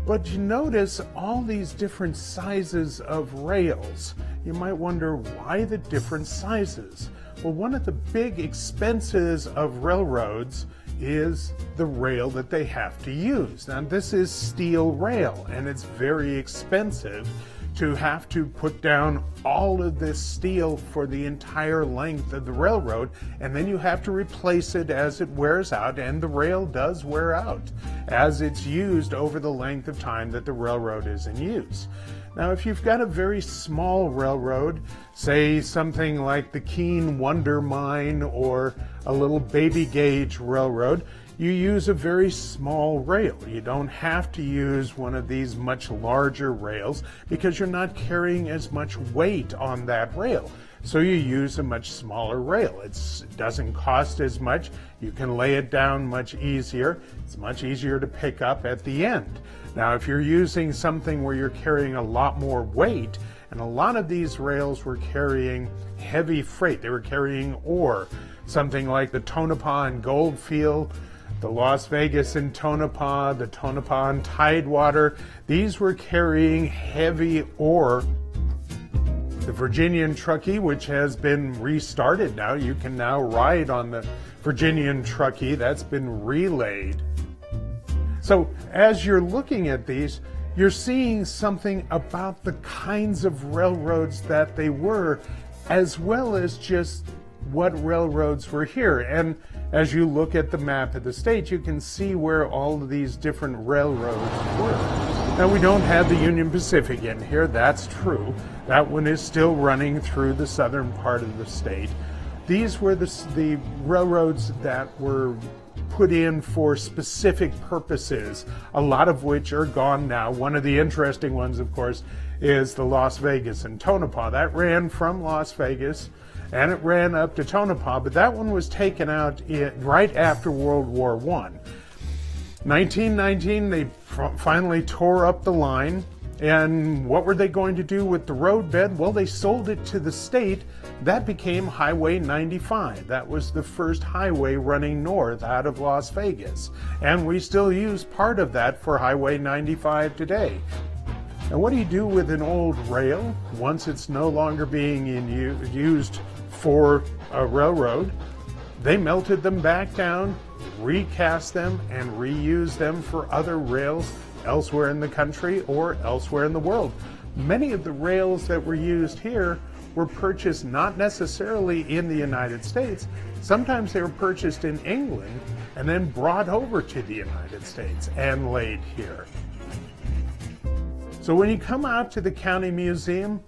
But you notice all these different sizes of rails. You might wonder, why the different sizes? Well, one of the big expenses of railroads is the rail that they have to use. Now, this is steel rail, and it's very expensive to have to put down all of this steel for the entire length of the railroad, and then you have to replace it as it wears out, and the rail does wear out as it's used over the length of time that the railroad is in use. Now, if you've got a very small railroad, say something like the Keene Wonder Mine or a little baby gauge railroad, you use a very small rail. You don't have to use one of these much larger rails because you're not carrying as much weight on that rail. So you use a much smaller rail. It doesn't cost as much. You can lay it down much easier. It's much easier to pick up at the end. Now, if you're using something where you're carrying a lot more weight, and a lot of these rails were carrying heavy freight. They were carrying ore, something like the Tonopah and Goldfield, the Las Vegas and Tonopah, the Tonopah and Tidewater. These were carrying heavy ore. The Virginian Truckee, which has been restarted now, you can now ride on the Virginian Truckee. That's been relayed. So as you're looking at these, you're seeing something about the kinds of railroads that they were, as well as just what railroads were here. And as you look at the map of the state, you can see where all of these different railroads were. Now, we don't have the Union Pacific in here, that's true. That one is still running through the southern part of the state. These were the railroads that were put in for specific purposes, a lot of which are gone now. One of the interesting ones, of course, is the Las Vegas and Tonopah. That ran from Las Vegas and it ran up to Tonopah, but that one was taken out right after World War I. 1919, they finally tore up the line. And what were they going to do with the roadbed? Well, they sold it to the state. That became Highway 95. That was the first highway running north out of Las Vegas. And we still use part of that for Highway 95 today. Now, what do you do with an old rail once it's no longer being used for a railroad? They melted them back down, recast them, and reused them for other rails elsewhere in the country or elsewhere in the world. Many of the rails that were used here were purchased not necessarily in the United States. Sometimes they were purchased in England and then brought over to the United States and laid here. So when you come out to the County Museum,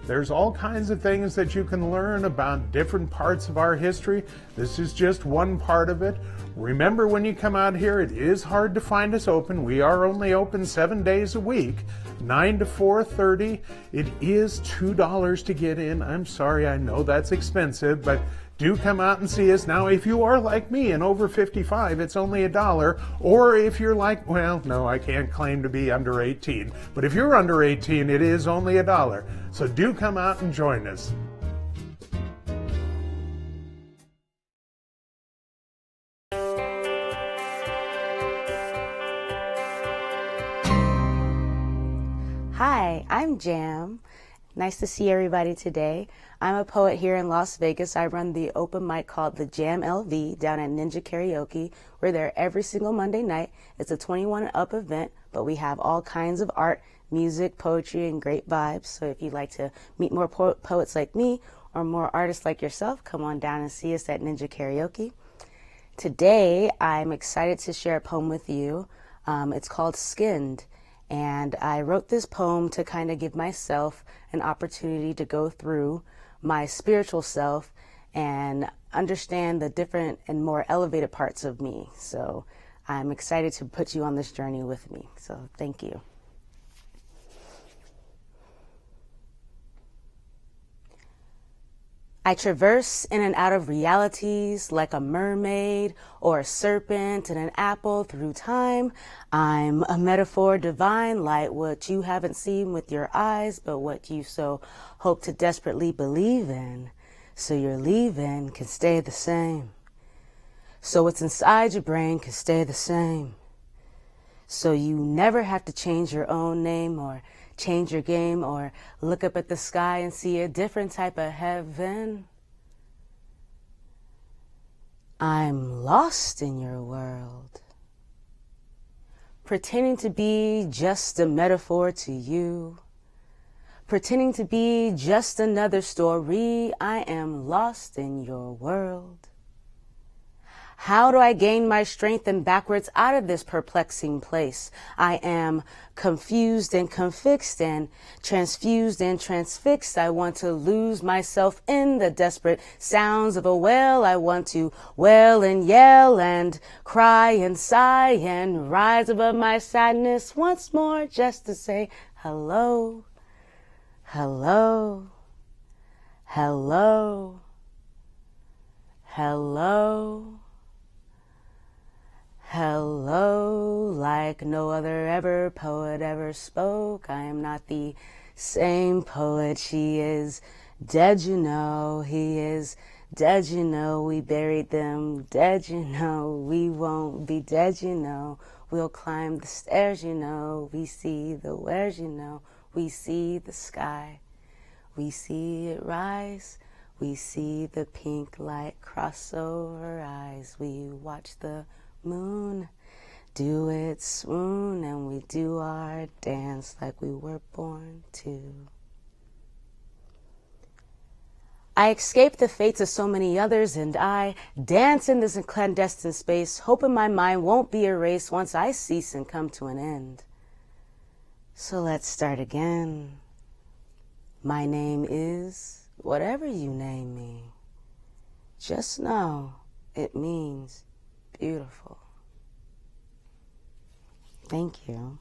there's all kinds of things that you can learn about different parts of our history. This is just one part of it. Remember, when you come out here, it is hard to find us open. We are only open 7 days a week, 9 to 4:30. It is $2 to get in. I'm sorry, I know that's expensive, but do come out and see us. Now, if you are like me and over 55, it's only $1. Or if you're like, well, no, I can't claim to be under 18. But if you're under 18, it is only $1. So do come out and join us. Hi, I'm Jam. Nice to see everybody today. I'm a poet here in Las Vegas. I run the open mic called the Jam LV down at Ninja Karaoke. We're there every single Monday night. It's a 21 and up event, but we have all kinds of art, music, poetry, and great vibes. So if you'd like to meet more poets like me or more artists like yourself, come on down and see us at Ninja Karaoke. Today, I'm excited to share a poem with you. It's called Skinned. And I wrote this poem to kind of give myself an opportunity to go through my spiritual self and understand the different and more elevated parts of me. So I'm excited to put you on this journey with me. So thank you. I traverse in and out of realities like a mermaid or a serpent and an apple through time. I'm a metaphor divine, like what you haven't seen with your eyes, but what you so hope to desperately believe in. So your leaving can stay the same. So what's inside your brain can stay the same. So you never have to change your own name or change your game or look up at the sky and see a different type of heaven. I'm lost in your world, pretending to be just a metaphor to you, pretending to be just another story. I am lost in your world. How do I gain my strength and backwards out of this perplexing place? I am confused and confixed and transfused and transfixed. I want to lose myself in the desperate sounds of a whale. I want to wail and yell and cry and sigh and rise above my sadness once more just to say hello, hello, hello, hello. Hello, like no other ever poet ever spoke. I am not the same poet. She is dead, you know. He is dead, you know. We buried them dead, you know. We won't be dead, you know. We'll climb the stairs, you know. We see the wheres, you know. We see the sky. We see it rise. We see the pink light cross over eyes. We watch the moon do its swoon, and we do our dance like we were born to. I escape the fates of so many others, and I dance in this clandestine space, hoping my mind won't be erased once I cease and come to an end. So let's start again. My name is whatever you name me. Just know it means Beautiful. Thank you.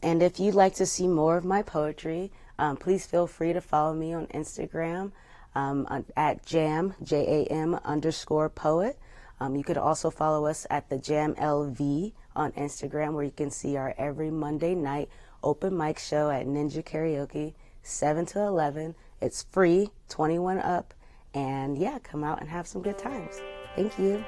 And if you'd like to see more of my poetry, please feel free to follow me on Instagram at jam, JAM_poet. You could also follow us at the Jam LV on Instagram, where you can see our every Monday night open mic show at Ninja Karaoke, 7 to 11. It's free, 21 up, and yeah, come out and have some good times. Thank you.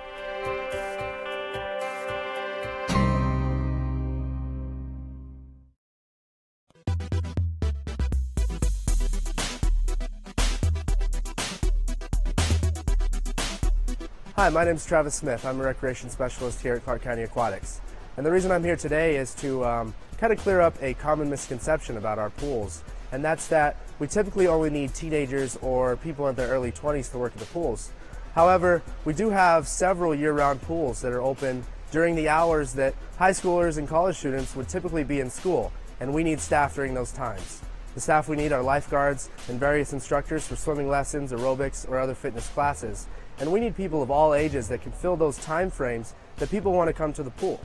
Hi, my name is Travis Smith. I'm a recreation specialist here at Clark County Aquatics. And the reason I'm here today is to kind of clear up a common misconception about our pools. And that's that we typically only need teenagers or people in their early 20s to work at the pools. However, we do have several year-round pools that are open during the hours that high schoolers and college students would typically be in school, and we need staff during those times. The staff we need are lifeguards and various instructors for swimming lessons, aerobics, or other fitness classes. And we need people of all ages that can fill those time frames that people want to come to the pool.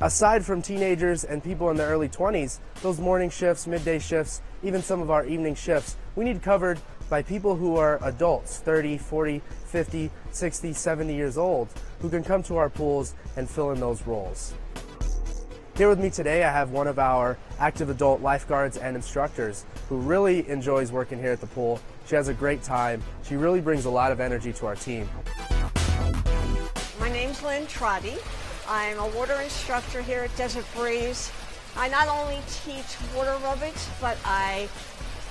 Aside from teenagers and people in their early 20s, those morning shifts, midday shifts, even some of our evening shifts, we need covered by people who are adults, 30, 40, 50, 60, 70 years old, who can come to our pools and fill in those roles. Here with me today, I have one of our active adult lifeguards and instructors who really enjoys working here at the pool. She has a great time. She really brings a lot of energy to our team. My name's Lynn Trotty. I'm a water instructor here at Desert Breeze. I not only teach water aerobics, but I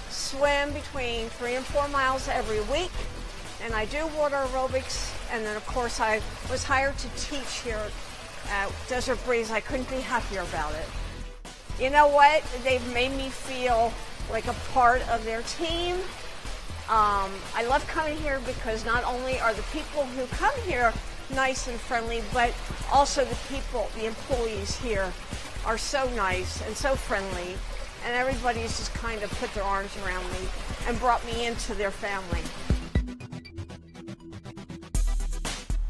swim between 3 and 4 miles every week. And I do water aerobics. And then, of course, I was hired to teach here at Desert Breeze. I couldn't be happier about it. You know what? They've made me feel like a part of their team. I love coming here because not only are the people who come here nice and friendly, but also the people, the employees here are so nice and so friendly, and everybody's just kind of put their arms around me and brought me into their family.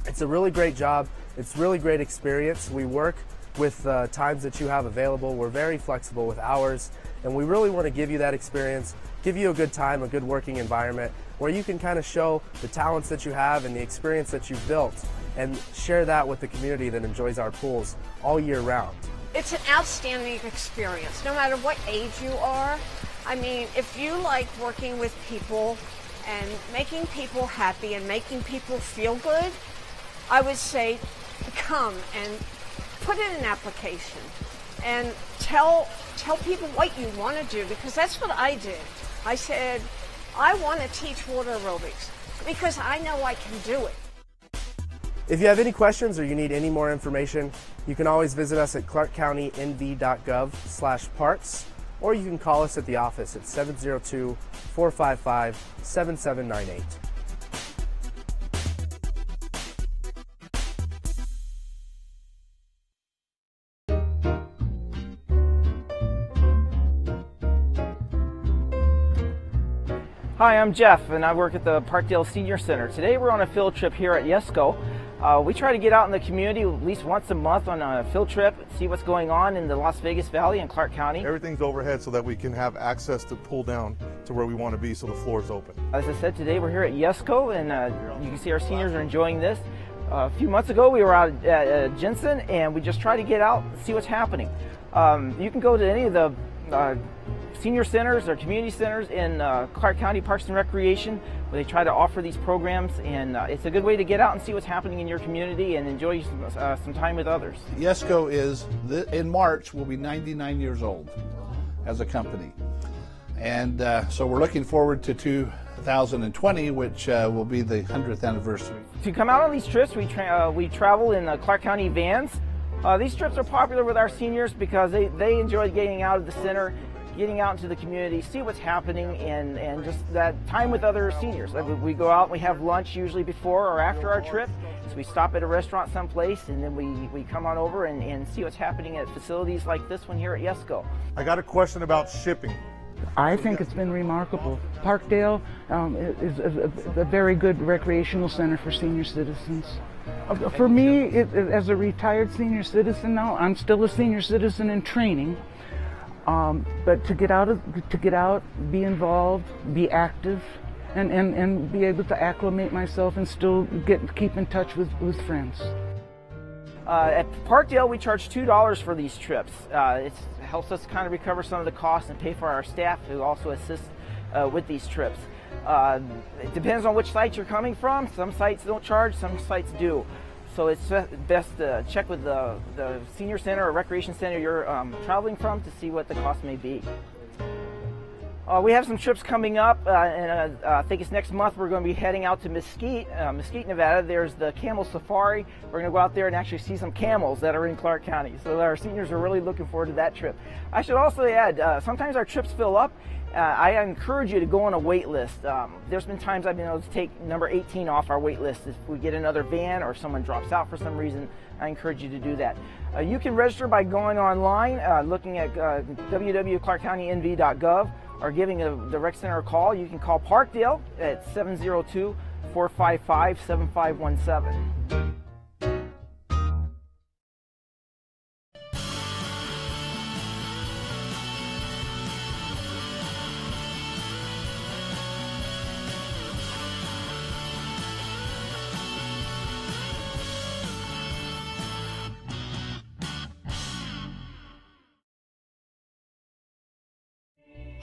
It's a really great job. It's really great experience. We work with times that you have available. We're very flexible with hours, and we really want to give you that experience, give you a good time, a good working environment where you can kind of show the talents that you have and the experience that you've built and share that with the community that enjoys our pools all year round. It's an outstanding experience, no matter what age you are. I mean, if you like working with people and making people happy and making people feel good, I would say come and put in an application and tell people what you want to do, because that's what I did. I said, I want to teach water aerobics because I know I can do it. If you have any questions or you need any more information, you can always visit us at clarkcountynv.gov/parks, or you can call us at the office at 702-455-7798. Hi, I'm Jeff, and I work at the Parkdale Senior Center. Today we're on a field trip here at Yesco. We try to get out in the community at least once a month on a field trip, see what's going on in the Las Vegas Valley and Clark County. Everything's overhead so that we can have access to pull down to where we want to be so the floor is open. As I said, today we're here at Yesco, and you can see our seniors are enjoying this. A few months ago we were out at Jensen, and we just try to get out and see what's happening. You can go to any of the senior centers or community centers in Clark County Parks and Recreation, where they try to offer these programs, and it's a good way to get out and see what's happening in your community and enjoy some time with others. Yesco is, in March, will be 99 years old as a company. And so we're looking forward to 2020, which will be the 100th anniversary. To come out on these trips, we travel in Clark County vans. These trips are popular with our seniors because they enjoy getting out of the center, getting out into the community, see what's happening, and just that time with other seniors. We go out and we have lunch usually before or after our trip. So we stop at a restaurant someplace, and then we come on over and see what's happening at facilities like this one here at Yesco. I got a question about shipping. I think it's been remarkable. Parkdale is a very good recreational center for senior citizens. For me, as a retired senior citizen now, I'm still a senior citizen in training. But to get out, be involved, be active, and be able to acclimate myself and still keep in touch with friends. At Parkdale, we charge $2 for these trips. It helps us kind of recover some of the costs and pay for our staff who also assist with these trips. It depends on which site you're coming from. Some sites don't charge, some sites do. So it's best to check with the senior center or recreation center you're traveling from to see what the cost may be. We have some trips coming up, and I think it's next month we're going to be heading out to Mesquite, Nevada. There's the Camel Safari. We're going to go out there and actually see some camels that are in Clark County. So our seniors are really looking forward to that trip. I should also add, sometimes our trips fill up. I encourage you to go on a wait list. There's been times I've been able to take number 18 off our wait list. If we get another van or someone drops out for some reason, I encourage you to do that. You can register by going online, looking at www.clarkcountynv.gov, or giving the rec center a call. You can call Parkdale at 702-455-7517.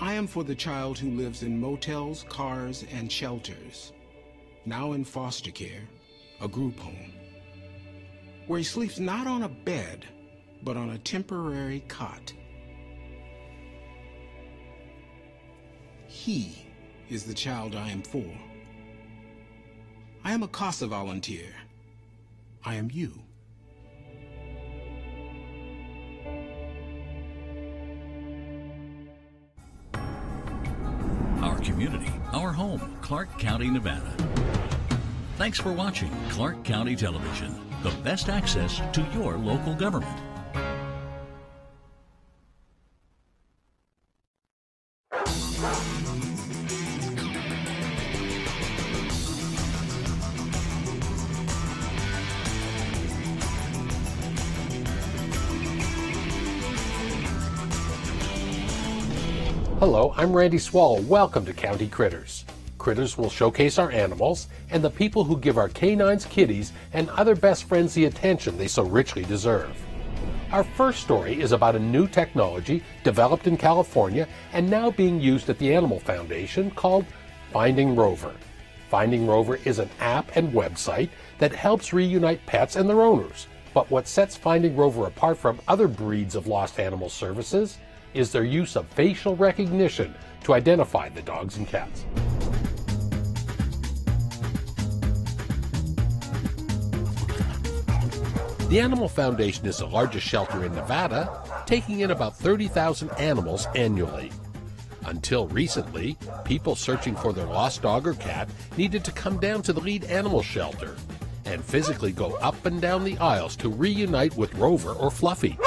I am for the child who lives in motels, cars, and shelters, now in foster care, a group home, where he sleeps not on a bed, but on a temporary cot. He is the child I am for. I am a CASA volunteer. I am you. Our community, our home, Clark County, Nevada. Thanks for watching Clark County Television, the best access to your local government. Hello, I'm Randy Swall. Welcome to County Critters. Critters will showcase our animals and the people who give our canines, kitties, and other best friends the attention they so richly deserve. Our first story is about a new technology developed in California and now being used at the Animal Foundation called Finding Rover. Finding Rover is an app and website that helps reunite pets and their owners. But what sets Finding Rover apart from other breeds of lost animal services is their use of facial recognition to identify the dogs and cats. The Animal Foundation is the largest shelter in Nevada, taking in about 30,000 animals annually. Until recently, people searching for their lost dog or cat needed to come down to the lead animal shelter and physically go up and down the aisles to reunite with Rover or Fluffy.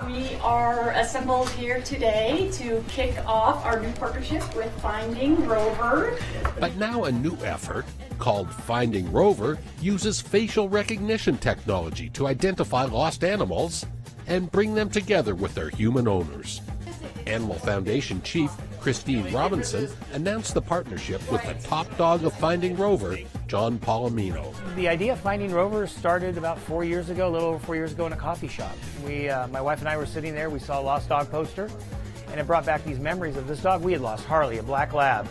We are assembled here today to kick off our new partnership with Finding Rover. But now a new effort, called Finding Rover, uses facial recognition technology to identify lost animals and bring them together with their human owners. Animal Foundation Chief Christine Robinson announced the partnership with the top dog of Finding Rover, John Palomino. The idea of Finding Rover started about 4 years ago, a little over 4 years ago, in a coffee shop. My wife and I were sitting there, we saw a lost dog poster, and it brought back these memories of this dog we had lost, Harley, a black lab.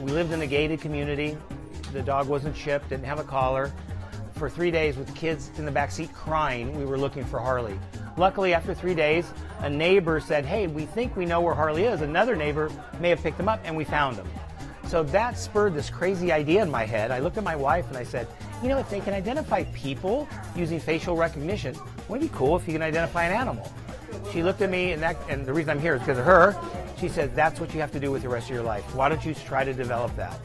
We lived in a gated community. The dog wasn't chipped, didn't have a collar. For 3 days with kids in the back seat crying, we were looking for Harley. Luckily, after 3 days, a neighbor said, hey, we think we know where Harley is. Another neighbor may have picked him up, and we found him. So that spurred this crazy idea in my head. I looked at my wife and I said, you know, if they can identify people using facial recognition, wouldn't it be cool if you can identify an animal? She looked at me, and the reason I'm here is because of her. She said, that's what you have to do with the rest of your life. Why don't you try to develop that?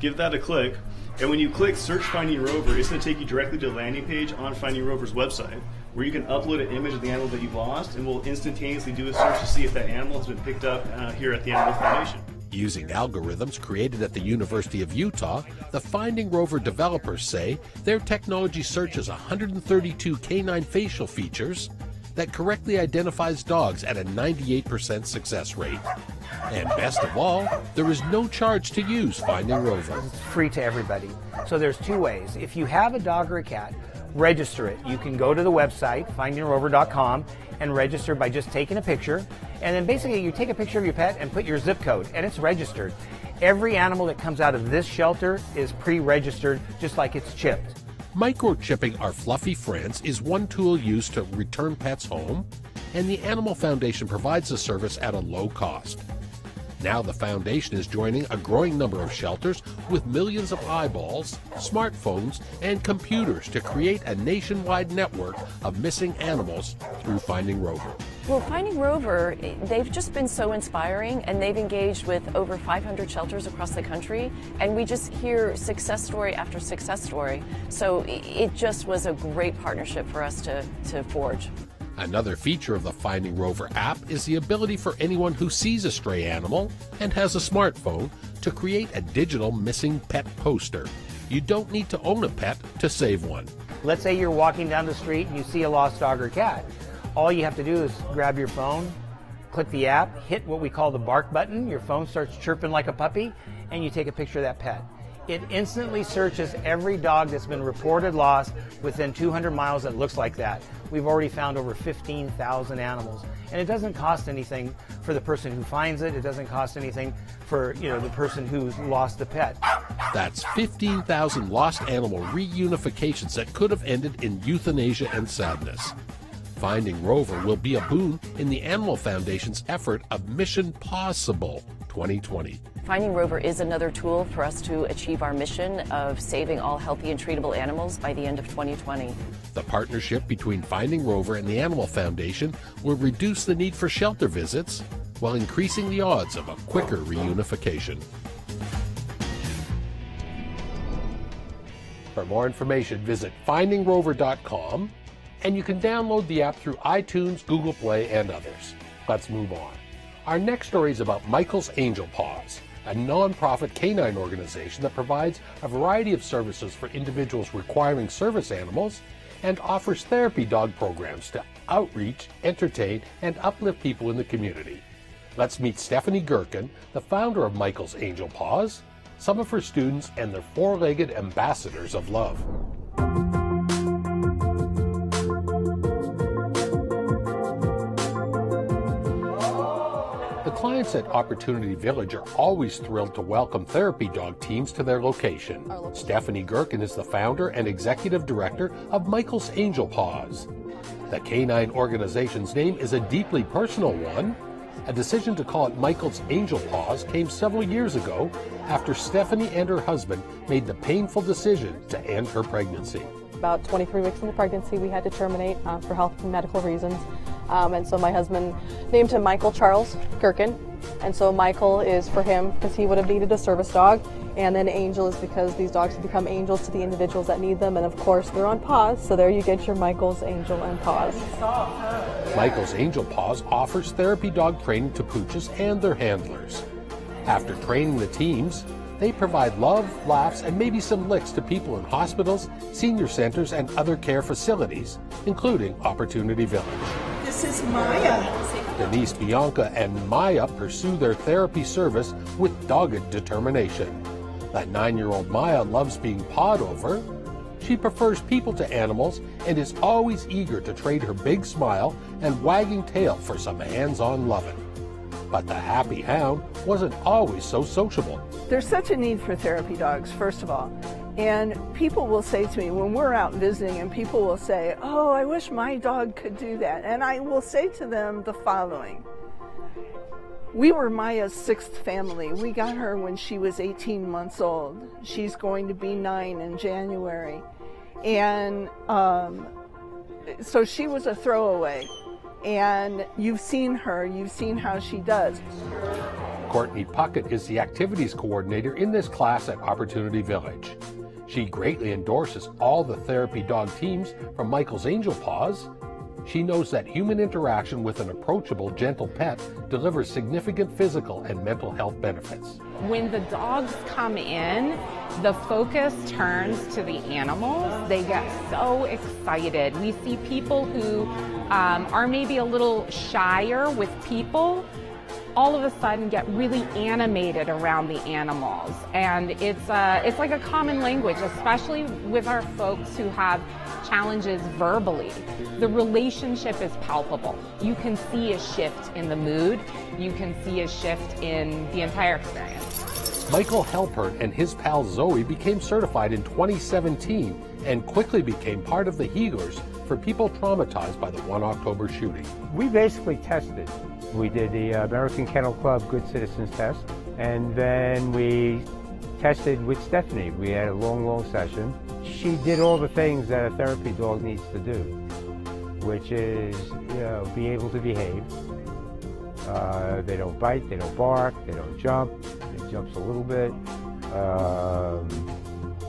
Give that a click. And when you click Search Finding Rover, it's going to take you directly to the landing page on Finding Rover's website. where you can upload an image of the animal that you've lost, and we'll instantaneously do a search to see if that animal has been picked up here at the Animal Foundation. Using algorithms created at the University of Utah, the Finding Rover developers say their technology searches 132 canine facial features that correctly identifies dogs at a 98% success rate. And best of all, there is no charge to use Finding Rover. It's free to everybody. So there's two ways. If you have a dog or a cat, register it. You can go to the website, findingrover.com, and register by just taking a picture. And then basically you take a picture of your pet and put your zip code, and it's registered. Every animal that comes out of this shelter is pre-registered, just like it's chipped. Microchipping our fluffy friends is one tool used to return pets home, and the Animal Foundation provides the service at a low cost. Now the foundation is joining a growing number of shelters with millions of eyeballs, smartphones, and computers to create a nationwide network of missing animals through Finding Rover. Well, Finding Rover, they've just been so inspiring, and they've engaged with over 500 shelters across the country, and we just hear success story after success story. So it just was a great partnership for us to forge. Another feature of the Finding Rover app is the ability for anyone who sees a stray animal and has a smartphone to create a digital missing pet poster. You don't need to own a pet to save one. Let's say you're walking down the street and you see a lost dog or cat. All you have to do is grab your phone, click the app, hit what we call the bark button, your phone starts chirping like a puppy, and you take a picture of that pet. It instantly searches every dog that's been reported lost within 200 miles that looks like that. We've already found over 15,000 animals, and it doesn't cost anything for the person who finds it. It doesn't cost anything for the person who's lost the pet. That's 15,000 lost animal reunifications that could have ended in euthanasia and sadness. Finding Rover will be a boon in the Animal Foundation's effort of Mission Possible 2020. Finding Rover is another tool for us to achieve our mission of saving all healthy and treatable animals by the end of 2020. The partnership between Finding Rover and the Animal Foundation will reduce the need for shelter visits while increasing the odds of a quicker reunification. For more information, visit findingrover.com, and you can download the app through iTunes, Google Play, and others. Let's move on. Our next story is about Michael's Angel Paws, a non-profit canine organization that provides a variety of services for individuals requiring service animals and offers therapy dog programs to outreach, entertain, and uplift people in the community. Let's meet Stephanie Gherkin, the founder of Michael's Angel Paws, some of her students, and their four-legged ambassadors of love. The clients at Opportunity Village are always thrilled to welcome therapy dog teams to their location. Stephanie Gherkin is the founder and executive director of Michael's Angel Paws. The canine organization's name is a deeply personal one. A decision to call it Michael's Angel Paws came several years ago after Stephanie and her husband made the painful decision to end her pregnancy. About 23 weeks into pregnancy, we had to terminate for health and medical reasons. And so my husband named him Michael Charles Gherkin. And so Michael is for him because he would have needed a service dog. And then Angel is because these dogs have become angels to the individuals that need them. And of course, they're on paws. So there you get your Michael's Angel and Paws. Michael's Angel Paws offers therapy dog training to pooches and their handlers. After training the teams, they provide love, laughs, and maybe some licks to people in hospitals, senior centers, and other care facilities, including Opportunity Village. This is Maya. Denise, Bianca, and Maya pursue their therapy service with dogged determination. That 9-year-old Maya loves being pawed over. She prefers people to animals and is always eager to trade her big smile and wagging tail for some hands-on loving. But the happy hound wasn't always so sociable. There's such a need for therapy dogs, first of all. And people will say to me, when we're out visiting, and people will say, oh, I wish my dog could do that. And I will say to them the following. We were Maya's 6th family. We got her when she was 18 months old. She's going to be 9 in January. And so she was a throwaway. And you've seen her, you've seen how she does. Courtney Puckett is the activities coordinator in this class at Opportunity Village. She greatly endorses all the therapy dog teams from Michael's Angel Paws She knows that human interaction with an approachable, gentle pet delivers significant physical and mental health benefits. When the dogs come in, the focus turns to the animals. They get so excited. We see people who are maybe a little shyer with people all of a sudden get really animated around the animals. And it's like a common language, especially with our folks who have challenges verbally. The relationship is palpable. You can see a shift in the mood. You can see a shift in the entire experience. Michael Halpert and his pal Zoe became certified in 2017 and quickly became part of the healers for people traumatized by the 1 October shooting. We basically tested. We did the American Kennel Club Good Citizens test, and then we tested with Stephanie. We had a long session. She did all the things that a therapy dog needs to do, which is, be able to behave. They don't bite, they don't bark, they don't jump. It jumps a little bit,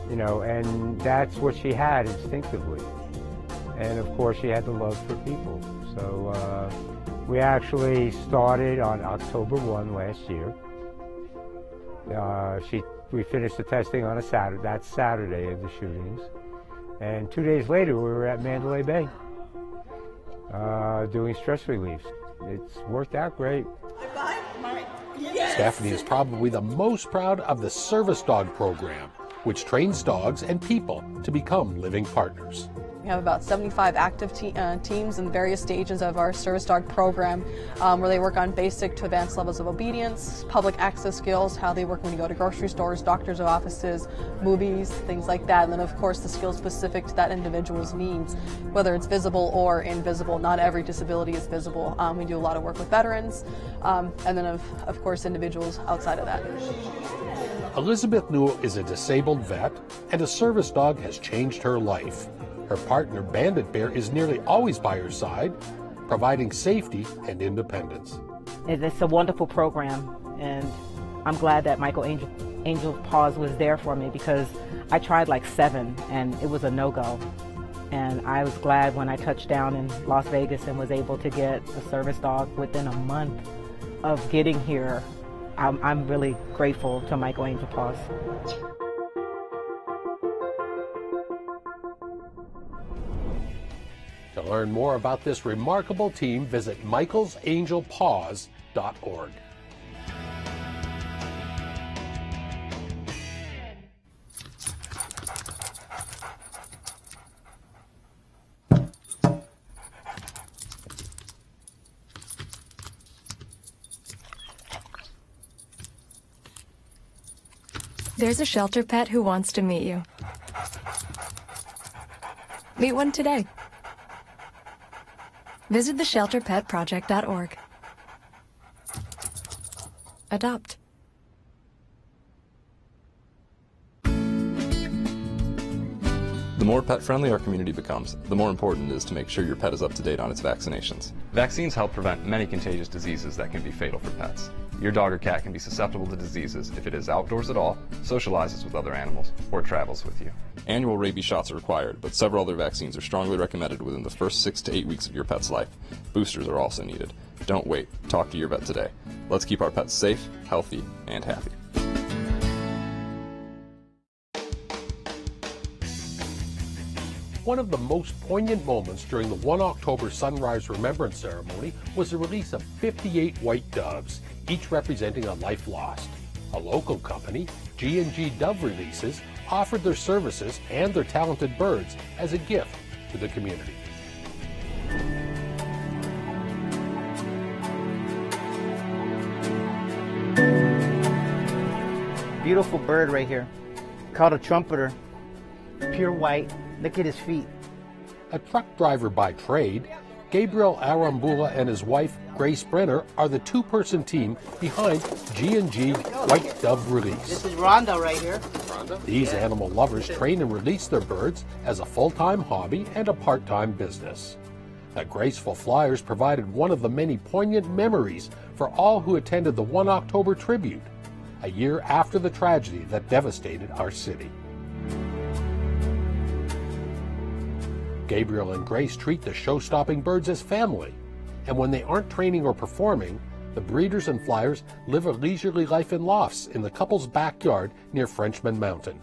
and that's what she had instinctively. And of course, she had the love for people. So we actually started on October 1 last year. We finished the testing on that Saturday of the shootings. And 2 days later, we were at Mandalay Bay doing stress relief. It's worked out great. Stephanie is probably the most proud of the Service Dog program, which trains dogs and people to become living partners. We have about 75 active teams in various stages of our service dog program, where they work on basic to advanced levels of obedience, public access skills, how they work when you go to grocery stores, doctors' offices, movies, things like that. And then of course the skills specific to that individual's needs, whether it's visible or invisible. Not every disability is visible. We do a lot of work with veterans, and then of course individuals outside of that. Elizabeth Newell is a disabled vet, and a service dog has changed her life. Her partner, Bandit Bear, is nearly always by her side, providing safety and independence. It's a wonderful program, and I'm glad that Michael Angel Paws was there for me, because I tried like 7 and it was a no-go. And I was glad when I touched down in Las Vegas and was able to get a service dog within a month of getting here. I'm really grateful to Michael Angel Paws. To learn more about this remarkable team, visit michaelsangelpaws.org. There's a shelter pet who wants to meet you. Meet one today. Visit theshelterpetproject.org. Adopt. The more pet-friendly our community becomes, the more important it is to make sure your pet is up to date on its vaccinations. Vaccines help prevent many contagious diseases that can be fatal for pets. Your dog or cat can be susceptible to diseases if it is outdoors at all, socializes with other animals, or travels with you. Annual rabies shots are required, but several other vaccines are strongly recommended within the first 6 to 8 weeks of your pet's life. Boosters are also needed. Don't wait. Talk to your vet today. Let's keep our pets safe, healthy, and happy. One of the most poignant moments during the 1 October Sunrise Remembrance Ceremony was the release of 58 white doves, each representing a life lost. A local company, G&G Dove Releases, offered their services and their talented birds as a gift to the community. Beautiful bird right here, called a trumpeter, pure white. Look at his feet. A truck driver by trade, Gabriel Arambula and his wife, Grace Brenner, are the two-person team behind G&G White Dove Release. This is Rhonda right here. These animal lovers train and release their birds as a full-time hobby and a part-time business. The graceful flyers provided one of the many poignant memories for all who attended the 1 October tribute, a year after the tragedy that devastated our city. Gabriel and Grace treat the show-stopping birds as family, and when they aren't training or performing, the breeders and flyers live a leisurely life in lofts in the couple's backyard near Frenchman Mountain.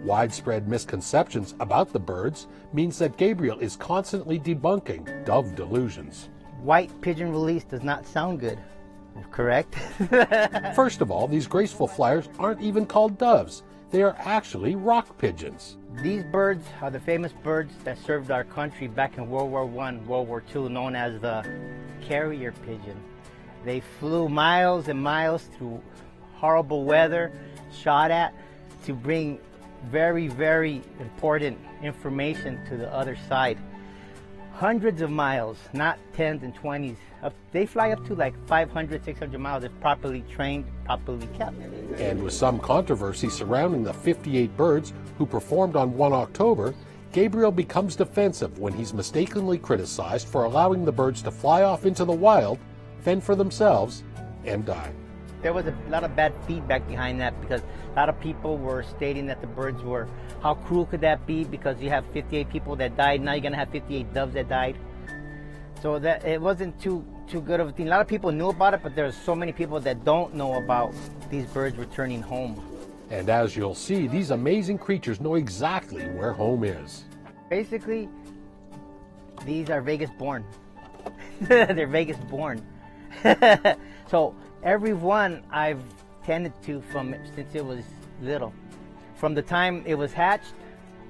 Widespread misconceptions about the birds means that Gabriel is constantly debunking dove delusions. White pigeon release does not sound good, correct? First of all, these graceful flyers aren't even called doves. They are actually rock pigeons. These birds are the famous birds that served our country back in World War I, World War II, known as the carrier pigeon. They flew miles and miles through horrible weather, shot at, to bring very, very important information to the other side. Hundreds of miles, not 10s and 20s. They fly up to like 500, 600 miles if properly trained, properly kept. And with some controversy surrounding the 58 birds who performed on 1 October, Gabriel becomes defensive when he's mistakenly criticized for allowing the birds to fly off into the wild, fend for themselves, and die. There was a lot of bad feedback behind that because a lot of people were stating that the birds were, how cruel could that be, because you have 58 people that died, now you're going to have 58 doves that died. So that it wasn't too good of a thing. A lot of people knew about it, but there's so many people that don't know about these birds returning home. And as you'll see, these amazing creatures know exactly where home is. Basically, these are Vegas born. They're Vegas born. So every one I've tended to from since it was little. From the time it was hatched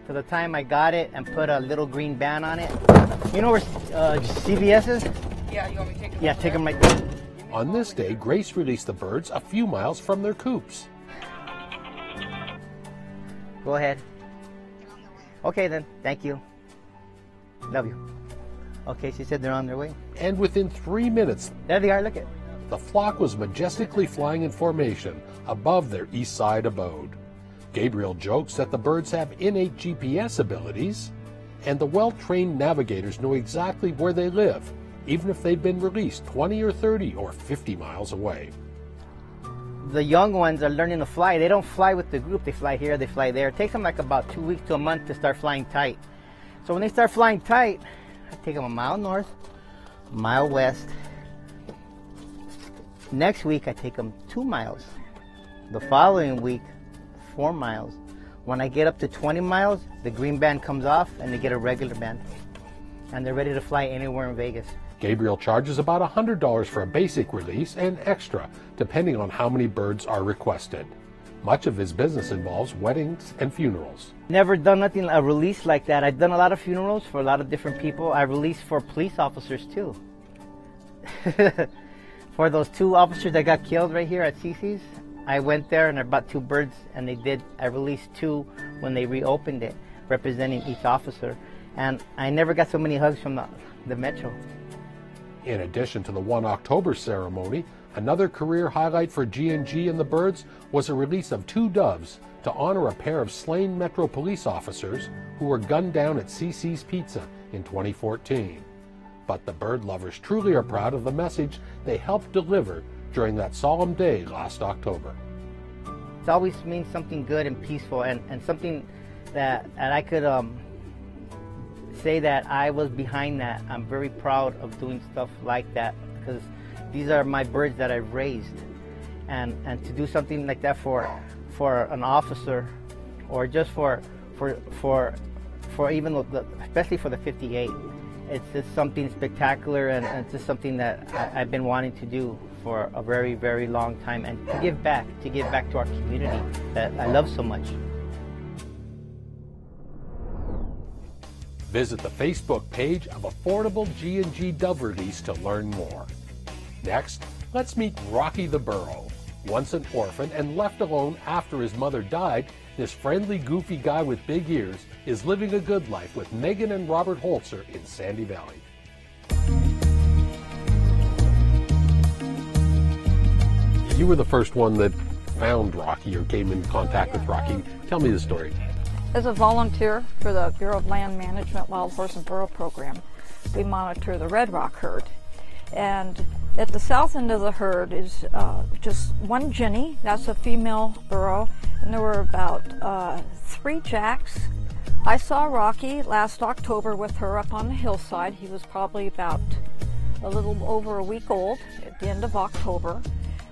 to the time I got it and put a little green band on it. You know where CVS is? Yeah, you want me to take them? Yeah, take them right there. On this day, Grace released the birds a few miles from their coops. Go ahead. Okay then, thank you. Love you. Okay, she said they're on their way. And within 3 minutes, there they are, look at. The flock was majestically flying in formation above their east side abode. Gabriel jokes that the birds have innate GPS abilities, and the well-trained navigators know exactly where they live, even if they've been released 20 or 30 or 50 miles away. The young ones are learning to fly. They don't fly with the group. They fly here, they fly there. It takes them like about 2 weeks to a month to start flying tight. So when they start flying tight, I take them a mile north, a mile west. Next week, I take them 2 miles. The following week, 4 miles. When I get up to 20 miles, the green band comes off and they get a regular band. And they're ready to fly anywhere in Vegas. Gabriel charges about $100 for a basic release and extra, depending on how many birds are requested. Much of his business involves weddings and funerals. Never done nothing, a release like that. I've done a lot of funerals for a lot of different people. I released for police officers too. For those 2 officers that got killed right here at CC's, I went there and I bought 2 birds and I released 2 when they reopened it, representing each officer. And I never got so many hugs from the Metro. In addition to the 1 October ceremony, another career highlight for G&G and the birds was a release of 2 doves to honor a pair of slain Metro police officers who were gunned down at CC's Pizza in 2014. But the bird lovers truly are proud of the message they helped deliver during that solemn day last October. It always means something good and peaceful and something that I could say that I was behind that. I'm very proud of doing stuff like that because these are my birds that I've raised. And to do something like that for an officer or just for even especially for the 58, it's just something spectacular and it's just something that I've been wanting to do for a very, very long time and to give back to our community that I love so much. Visit the Facebook page of Affordable G&G Dove Release to learn more. Next, let's meet Rocky the Burro. Once an orphan and left alone after his mother died, this friendly, goofy guy with big ears is living a good life with Megan and Robert Holzer in Sandy Valley. You were the first one that found Rocky or came in contact with Rocky. Tell me the story. As a volunteer for the Bureau of Land Management Wild Horse and Burro Program, we monitor the Red Rock herd. And at the south end of the herd is just one Jenny, that's a female burro, and there were about 3 jacks, I saw Rocky last October with her up on the hillside. He was probably about a little over a week old at the end of October.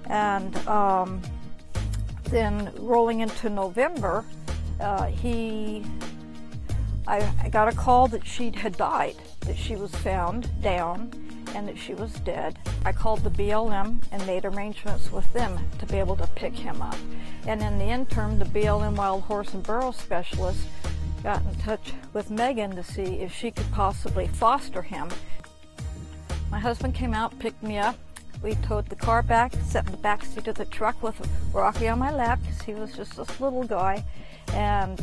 And then rolling into November, I got a call that she had died, that she was found down and that she was dead. I called the BLM and made arrangements with them to be able to pick him up. And in the interim, the BLM Wild Horse and Burro Specialist got in touch with Megan to see if she could possibly foster him. My husband came out, picked me up. We towed the car back, sat in the back seat of the truck with Rocky on my lap because he was just this little guy, and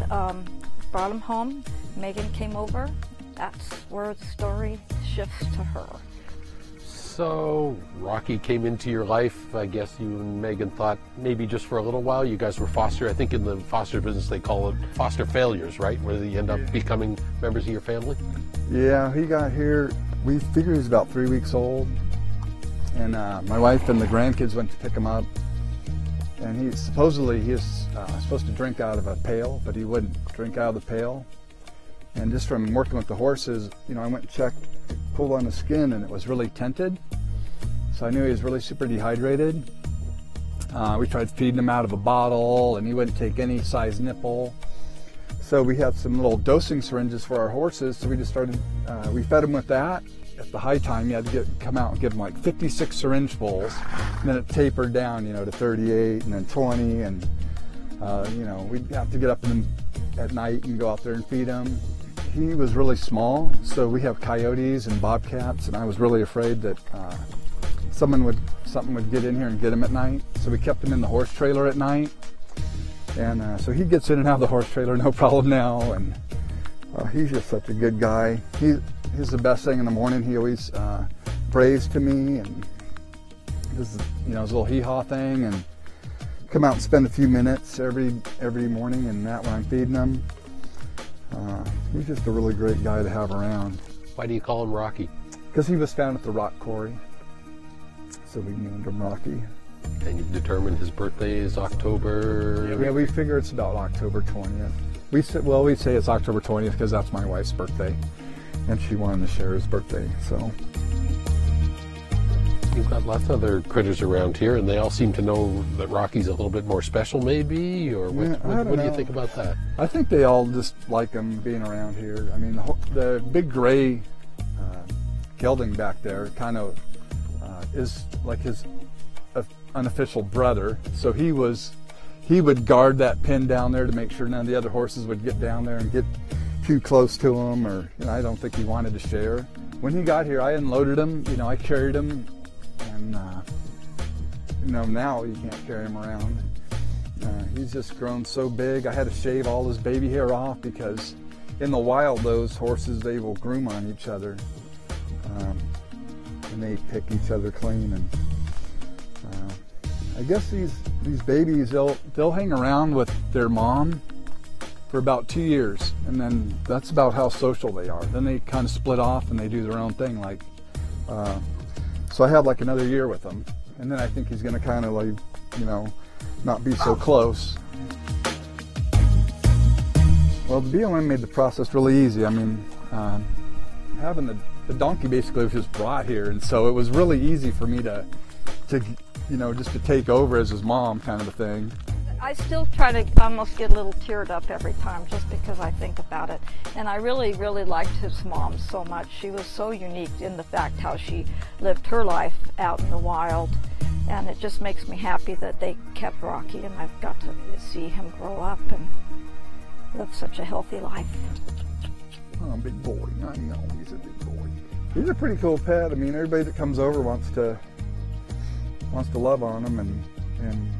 brought him home. Megan came over. That's where the story shifts to her. So Rocky came into your life. I guess you and Megan thought maybe just for a little while. You guys were foster. I think in the foster business they call it foster failures, right? Where you end up becoming members of your family. Yeah, he got here. We figured he was about 3 weeks old, and my wife and the grandkids went to pick him up. And he was supposed to drink out of a pail, but he wouldn't drink out of the pail. And just from working with the horses, you know, I went and checked, pulled on the skin, and it was really tinted. So I knew he was really super dehydrated. We tried feeding him out of a bottle, and he wouldn't take any size nipple. So we had some little dosing syringes for our horses, so we just started, we fed him with that. At the high time, you had to come out and give him like 56 syringefuls, and then it tapered down, you know, to 38 and then 20, and you know, we'd have to get up at night and go out there and feed him. He was really small, so we have coyotes and bobcats, and I was really afraid that something would get in here and get him at night. So we kept him in the horse trailer at night, and so he gets in and out of the horse trailer no problem now, and he's just such a good guy. He's the best thing in the morning. He always prays to me and does, you know, his little hee-haw thing, and come out and spend a few minutes every morning and that when I'm feeding him. He's just a really great guy to have around. Why do you call him Rocky? Because he was found at the rock quarry, so we named him Rocky. And you've determined his birthday is October? Yeah, we figure it's about October 20th. We say it's October 20th because that's my wife's birthday, and she wanted to share his birthday, so. You've got lots of other critters around here, and they all seem to know that Rocky's a little bit more special, maybe? Or what do you think about that? I think they all just like him being around here. I mean, the big gray gelding back there kind of is like his unofficial brother. So he would guard that pen down there to make sure none of the other horses would get down there and get too close to him, or you know, I don't think he wanted to share. When he got here, I unloaded him. You know, I carried him. And you know, now you can't carry him around. He's just grown so big. I had to shave all his baby hair off because in the wild, those horses, they will groom on each other, and they pick each other clean. And I guess these babies, they'll hang around with their mom for about 2 years, and then that's about how social they are. Then they kind of split off and they do their own thing. Like. So I have like another year with him, and then I think he's going to kind of like, you know, not be so close. Well, the BLM made the process really easy. I mean, having the donkey basically was just brought here, and so it was really easy for me to you know, just to take over as his mom kind of a thing. I still try to almost get a little teared up every time just because I think about it. And I really, really liked his mom so much. She was so unique in the fact how she lived her life out in the wild. And it just makes me happy that they kept Rocky, and I've got to see him grow up and live such a healthy life. Oh, big boy. I know, he's a big boy. He's a pretty cool pet. I mean, everybody that comes over wants to love on him and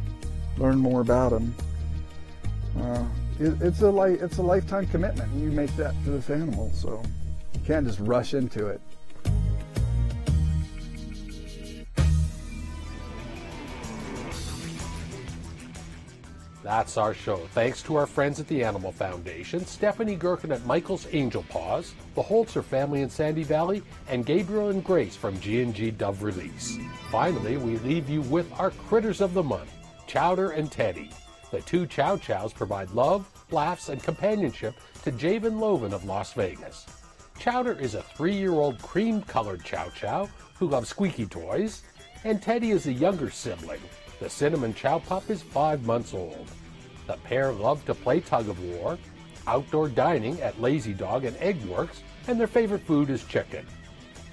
learn more about him. It's a lifetime commitment. You make that to this animal, so you can't just rush into it. That's our show. Thanks to our friends at the Animal Foundation, Stephanie Gerken at Michael's Angel Paws, the Holzer family in Sandy Valley, and Gabriel and Grace from G&G Dove Release. Finally, we leave you with our Critters of the Month, Chowder and Teddy. The two Chow Chows provide love, laughs, and companionship to Javen Loven of Las Vegas. Chowder is a 3-year-old cream-colored Chow Chow who loves squeaky toys, and Teddy is a younger sibling. The Cinnamon Chow Pup is 5 months old. The pair love to play tug-of-war, outdoor dining at Lazy Dog and Egg Works, and their favorite food is chicken.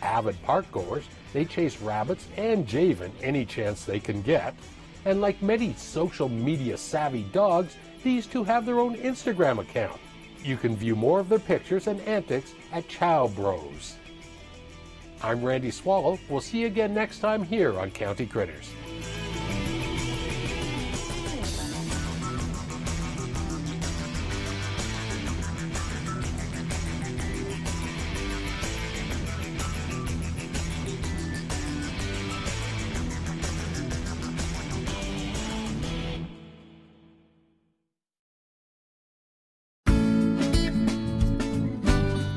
Avid park goers, they chase rabbits and Javen any chance they can get. And like many social media savvy dogs, these two have their own Instagram account. You can view more of their pictures and antics at Chow Bros. I'm Randy Swallow. We'll see you again next time here on County Critters.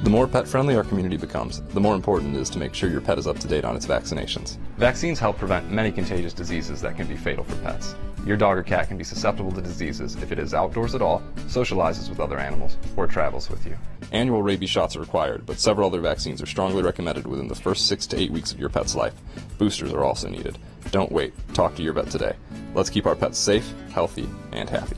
The more pet-friendly our community becomes, the more important it is to make sure your pet is up to date on its vaccinations. Vaccines help prevent many contagious diseases that can be fatal for pets. Your dog or cat can be susceptible to diseases if it is outdoors at all, socializes with other animals, or travels with you. Annual rabies shots are required, but several other vaccines are strongly recommended within the first 6 to 8 weeks of your pet's life. Boosters are also needed. Don't wait. Talk to your vet today. Let's keep our pets safe, healthy, and happy.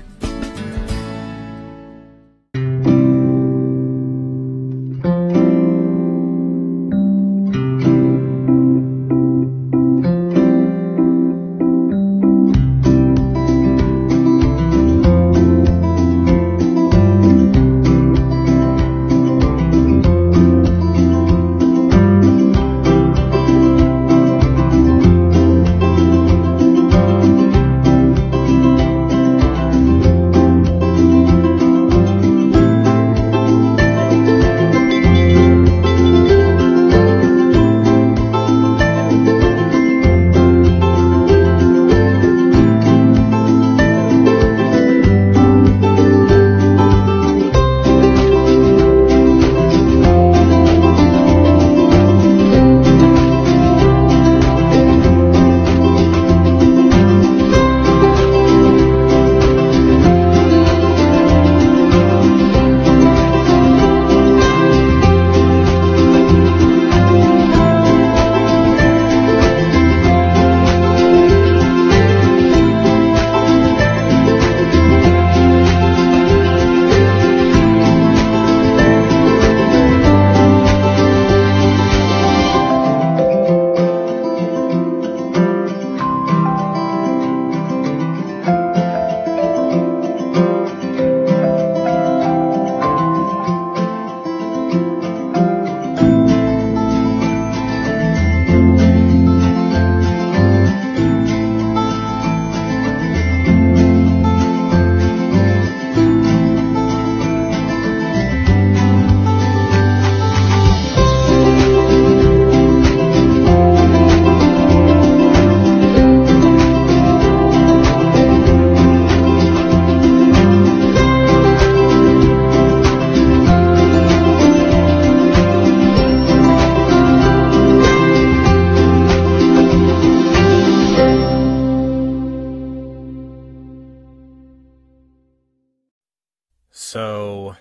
So,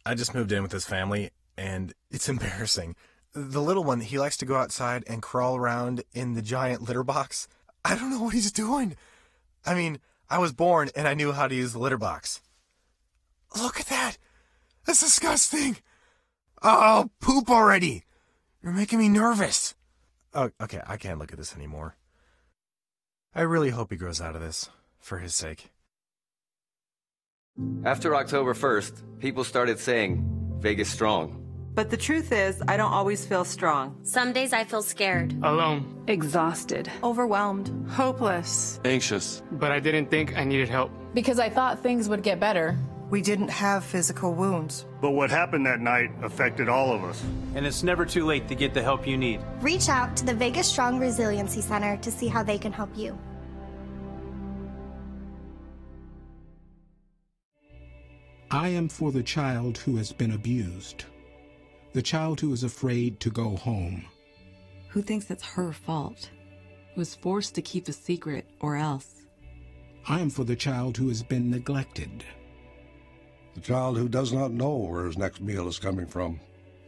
I just moved in with his family, and it's embarrassing. The little one, he likes to go outside and crawl around in the giant litter box. I don't know what he's doing. I mean, I was born and I knew how to use the litter box. Look at that! That's disgusting! Oh, poop already! You're making me nervous. Oh, okay, I can't look at this anymore. I really hope he grows out of this, for his sake. After October 1st, people started saying, Vegas strong. But the truth is, I don't always feel strong. Some days I feel scared. Alone. Exhausted. Overwhelmed. Hopeless. Anxious. But I didn't think I needed help. Because I thought things would get better. We didn't have physical wounds. But what happened that night affected all of us. And it's never too late to get the help you need. Reach out to the Vegas Strong Resiliency Center to see how they can help you. I am for the child who has been abused. The child who is afraid to go home. Who thinks it's her fault. Was forced to keep a secret or else. I am for the child who has been neglected. The child who does not know where his next meal is coming from.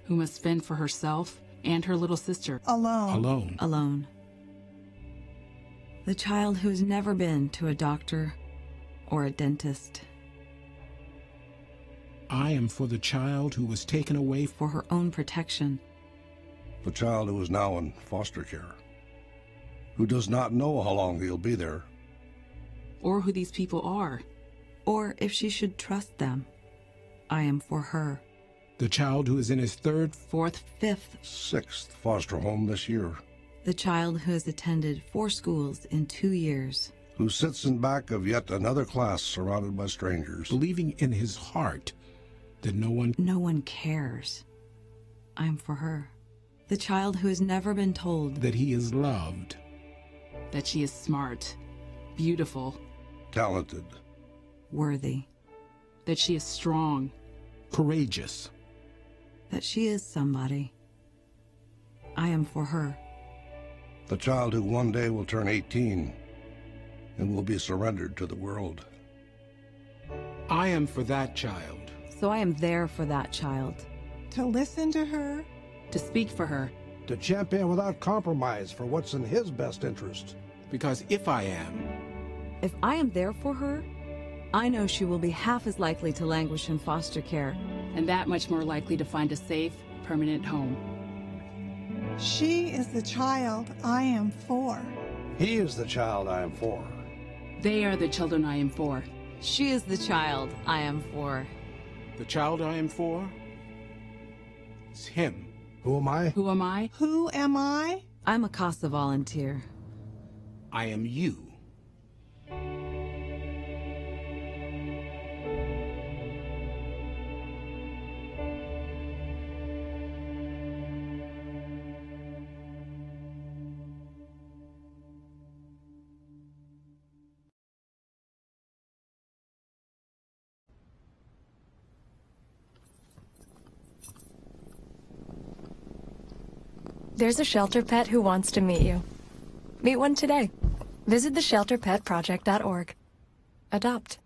Who must fend for herself and her little sister. Alone. Alone. The child who has never been to a doctor or a dentist. I am for the child who was taken away for her own protection. The child who is now in foster care, who does not know how long he'll be there. Or who these people are. Or if she should trust them. I am for her. The child who is in his third, fourth, fifth, sixth foster home this year. The child who has attended 4 schools in 2 years. Who sits in back of yet another class surrounded by strangers. Believing in his heart that no one cares. I'm for her. The child who has never been told that he is loved. That she is smart, beautiful, talented, worthy. That she is strong, courageous. That she is somebody. I am for her. The child who one day will turn 18 and will be surrendered to the world. I am for that child. So I am there for that child. To listen to her. To speak for her. To champion without compromise for what's in his best interest. Because if I am there for her, I know she will be half as likely to languish in foster care. And that much more likely to find a safe, permanent home. She is the child I am for. He is the child I am for. They are the children I am for. She is the child I am for. The child I am for is him. Who am I? Who am I? Who am I? I'm a CASA volunteer. I am you. There's a shelter pet who wants to meet you. Meet one today. Visit theshelterpetproject.org. Adopt.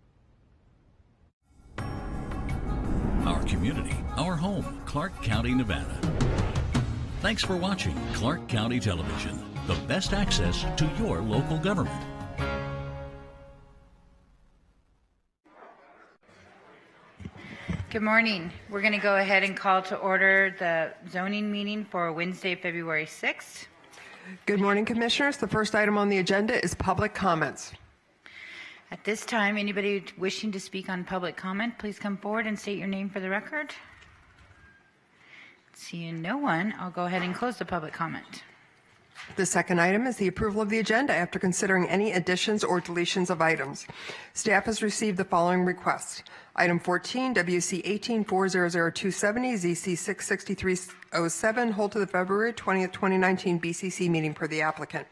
Our community, our home, Clark County, Nevada. Thanks for watching Clark County Television, the best access to your local government. Good morning. We're going to go ahead and call to order the zoning meeting for Wednesday, February 6th. Good morning, Commissioners. The first item on the agenda is public comments. At this time, anybody wishing to speak on public comment, please come forward and state your name for the record. Seeing no one, I'll go ahead and close the public comment. The second item is the approval of the agenda after considering any additions or deletions of items. Staff has received the following requests. Item 14, WC 18400-270, ZC 66307, hold to the February 20th, 2019 BCC meeting per the applicant.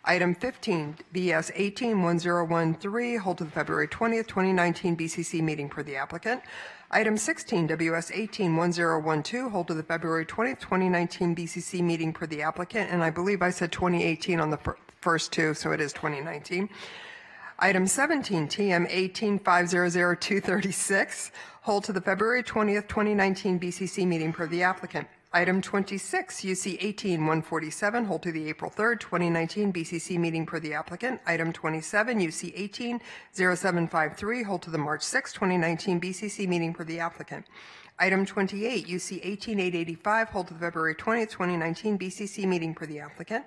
Item 15, BS 181013, hold to the February 20th, 2019 BCC meeting per the applicant. Item 16, WS 181012, hold to the February 20th, 2019 BCC meeting per the applicant. And I believe I said 2018 on the first two, so it is 2019. Item 17, TM 18500-236, hold to the February 20th, 2019 BCC meeting per the applicant. Item 26, UC 18147, hold to the April 3rd, 2019 BCC meeting per the applicant. Item 27, UC 180753, hold to the March 6, 2019 BCC meeting per the applicant. Item 28, UC 18885, hold to the February 20th, 2019 BCC meeting per the applicant.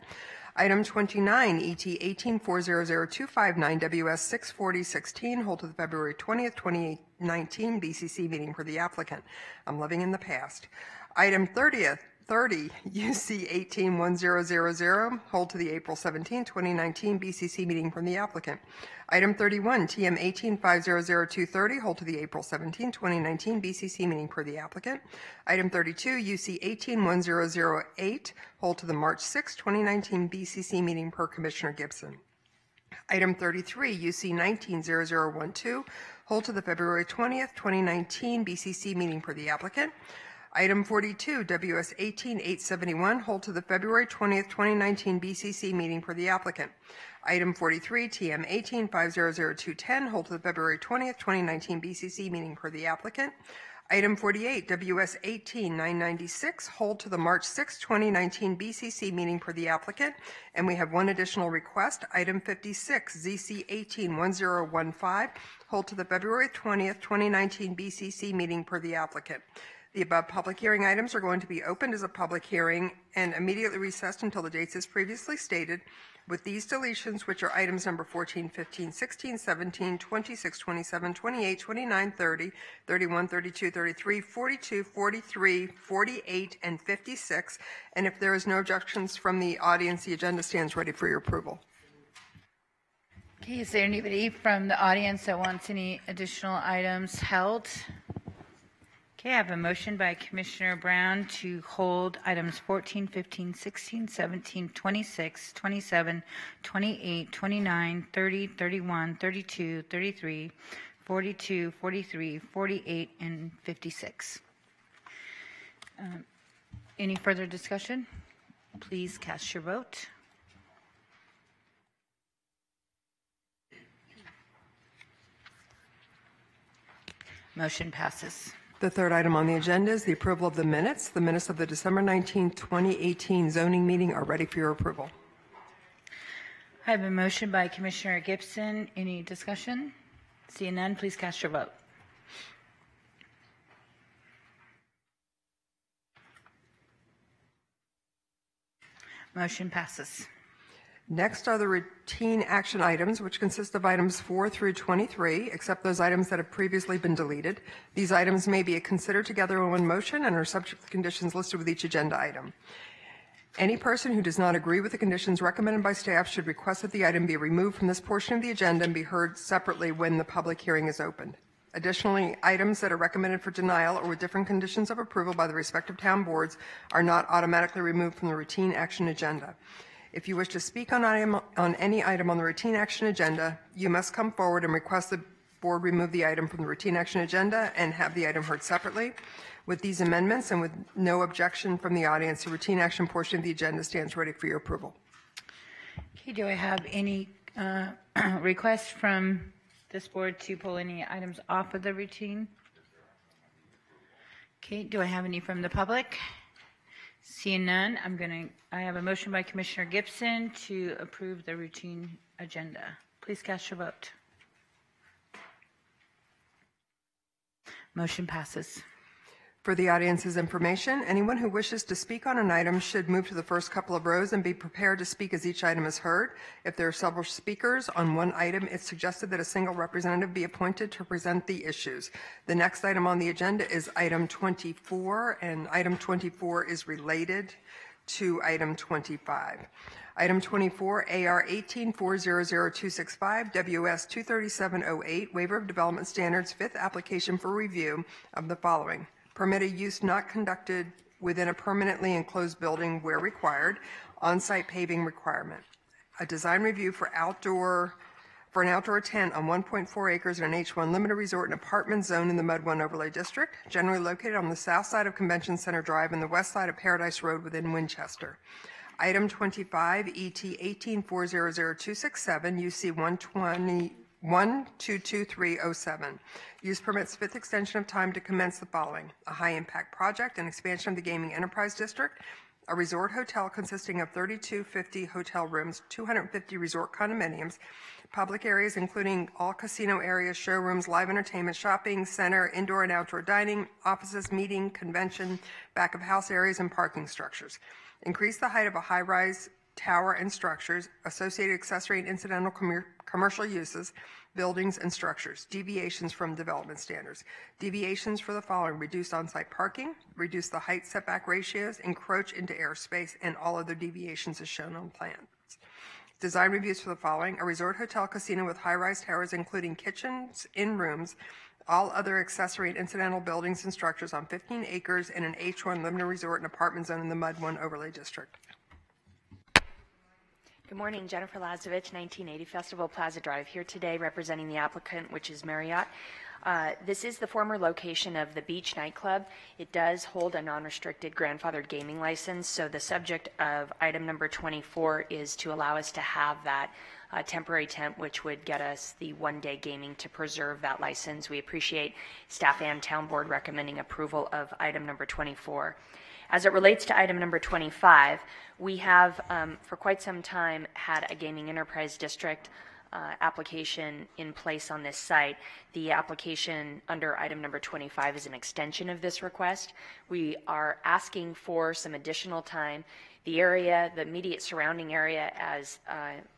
Item 29, ET 18400-259, WS 64016, hold to the February 20th, 2019 BCC meeting per the applicant. I'm living in the past. Item 30, UC 181000, hold to the April 17, 2019 BCC meeting from the applicant. Item 31, TM 18500-230, hold to the April 17, 2019 BCC meeting per the applicant. Item 32, UC 181008, hold to the March 6, 2019 BCC meeting per Commissioner Gibson. Item 33, UC 190012, hold to the February 20th, 2019 BCC meeting per the applicant. Item 42, WS 18871, hold to the February 20th, 2019 BCC meeting per the applicant. Item 43, TM 185000210, hold to the February 20th, 2019 BCC meeting per the applicant. Item 48, WS 18996, hold to the March 6, 2019 BCC meeting per the applicant. And we have one additional request. Item 56, ZC 181015, hold to the February 20th, 2019 BCC meeting per the applicant. The above public hearing items are going to be opened as a public hearing and immediately recessed until the dates as previously stated, with these deletions, which are items number 14, 15, 16, 17, 26, 27, 28, 29, 30, 31, 32, 33, 42, 43, 48, and 56. And if there is no objections from the audience, the agenda stands ready for your approval. Okay, is there anybody from the audience that wants any additional items held? Okay, I have a motion by Commissioner Brown to hold items 14, 15, 16, 17, 26, 27, 28, 29, 30, 31, 32, 33, 42, 43, 48, and 56. Any further discussion? Please cast your vote. Motion passes. The third item on the agenda is the approval of the minutes. The minutes of the December 19, 2018 zoning meeting are ready for your approval. I have a motion by Commissioner Gibson. Any discussion? Seeing none, please cast your vote. Motion passes. Next are the routine action items, which consist of items 4 through 23, except those items that have previously been deleted. These items may be considered together in one motion and are subject to the conditions listed with each agenda item. Any person who does not agree with the conditions recommended by staff should request that the item be removed from this portion of the agenda and be heard separately when the public hearing is opened. Additionally, items that are recommended for denial or with different conditions of approval by the respective town boards are not automatically removed from the routine action agenda. If you wish to speak on any item on the routine action agenda, you must come forward and request the board remove the item from the routine action agenda and have the item heard separately. With these amendments and with no objection from the audience, the routine action portion of the agenda stands ready for your approval. Okay, do I have any requests from this board to pull any items off of the routine? Okay, do I have any from the public? Seeing none, I have a motion by Commissioner Gibson to approve the routine agenda. Please cast your vote. Motion passes. For the audience's information, anyone who wishes to speak on an item should move to the first couple of rows and be prepared to speak as each item is heard. If there are several speakers on one item, it's suggested that a single representative be appointed to present the issues. The next item on the agenda is item 24, and item 24 is related to item 25. Item 24, AR 184000265, WS 23708, Waiver of Development Standards, fifth application for review of the following. Permitted use not conducted within a permanently enclosed building where required, on-site paving requirement. A design review for an outdoor tent on 1.4 acres in an H1 limited resort and apartment zone in the Mud 1 Overlay District, generally located on the south side of Convention Center Drive and the west side of Paradise Road within Winchester. Item 25, ET 184000267, UC 1222307. Use permits fifth extension of time to commence the following: a high-impact project, an expansion of the Gaming Enterprise District, a resort hotel consisting of 3250 hotel rooms, 250 resort condominiums, public areas including all casino areas, showrooms, live entertainment, shopping center, indoor and outdoor dining, offices, meeting, convention, back-of-house areas, and parking structures. Increase the height of a high-rise tower and structures, associated accessory and incidental commercial uses, buildings and structures. Deviations from development standards. Deviations for the following: reduce on-site parking, reduce the height setback ratios, encroach into airspace, and all other deviations as shown on plans. Design reviews for the following: a resort hotel casino with high-rise towers including kitchens in rooms, all other accessory and incidental buildings and structures on 15 acres in an H1 limited resort and apartment zone in the Mud 1 Overlay District. Good morning, Jennifer Lazovich, 1980 Festival Plaza Drive, here today representing the applicant, which is Marriott. This is the former location of the Beach nightclub. It does hold a non-restricted grandfathered gaming license, so the subject of item number 24 is to allow us to have that temporary tent, which would get us the one-day gaming to preserve that license. We appreciate staff and town board recommending approval of item number 24. As it relates to item number 25, we have for quite some time had a gaming enterprise district application in place on this site. The application under item number 25 is an extension of this request. We are asking for some additional time. The area, the immediate surrounding area, as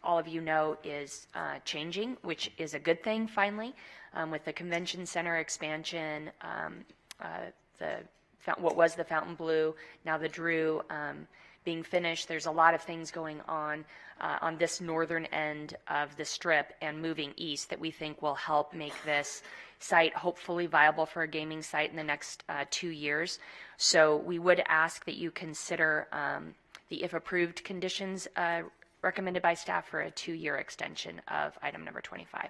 all of you know, is changing, which is a good thing finally, with the convention center expansion, what was the Fontainebleau, now the Drew being finished. There's a lot of things going on this northern end of the strip and moving east that we think will help make this site hopefully viable for a gaming site in the next 2 years. So we would ask that you consider the if approved conditions recommended by staff for a 2-year extension of item number 25.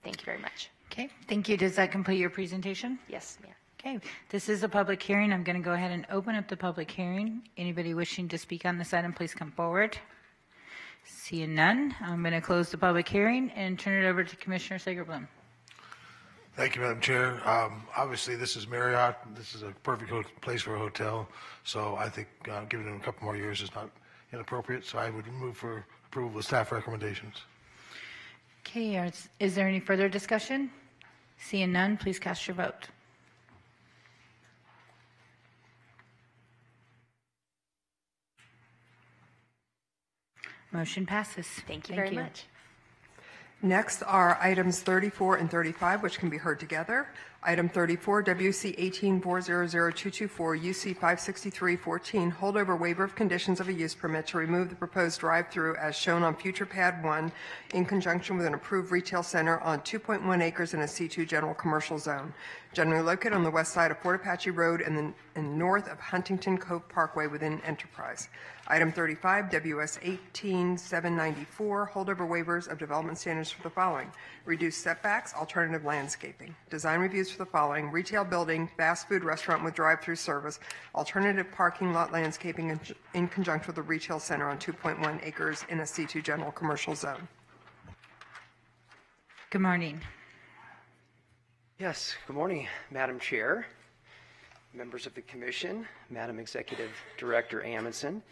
Thank you very much. Okay, thank you. Does that complete your presentation? Yes, ma'am. Okay, this is a public hearing. I'm going to go ahead and open up the public hearing. Anybody wishing to speak on this item, please come forward. Seeing none, I'm going to close the public hearing and turn it over to Commissioner Sager-Blum. Thank you, Madam Chair. Obviously, this is Marriott. This is a perfect place for a hotel. So I think giving them a couple more years is not inappropriate. So I would move for approval of staff recommendations. Okay, is there any further discussion? Seeing none, please cast your vote. Motion passes. Thank you very much. Next are items 34 and 35, which can be heard together. Item 34, WC 184002224, UC 56314, holdover waiver of conditions of a use permit to remove the proposed drive-through as shown on future pad 1 in conjunction with an approved retail center on 2.1 acres in a C2 general commercial zone, generally located on the west side of Fort Apache Road and north of Huntington Cove Parkway within Enterprise. Item 35, WS 18794, holdover waivers of development standards for the following: reduced setbacks, alternative landscaping. Design reviews for the following: retail building, fast food restaurant with drive-through service, alternative parking lot landscaping in conjunction with the retail center on 2.1 acres in a C2 general commercial zone. Good morning. Yes, good morning, Madam Chair, members of the Commission, Madam Executive Director Amundsen.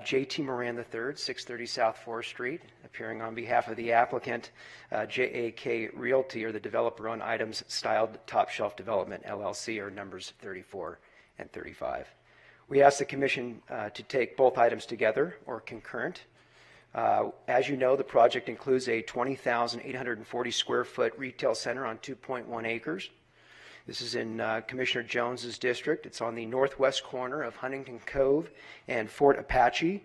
J.T. Moran III, 630 South 4th Street, appearing on behalf of the applicant, JAK Realty, or the developer-owned items styled Top Shelf Development, LLC, or numbers 34 and 35. We ask the Commission to take both items together or concurrent. As you know, the project includes a 20,840 square foot retail center on 2.1 acres. This is in Commissioner Jones's district. It's on the northwest corner of Huntington Cove and Fort Apache.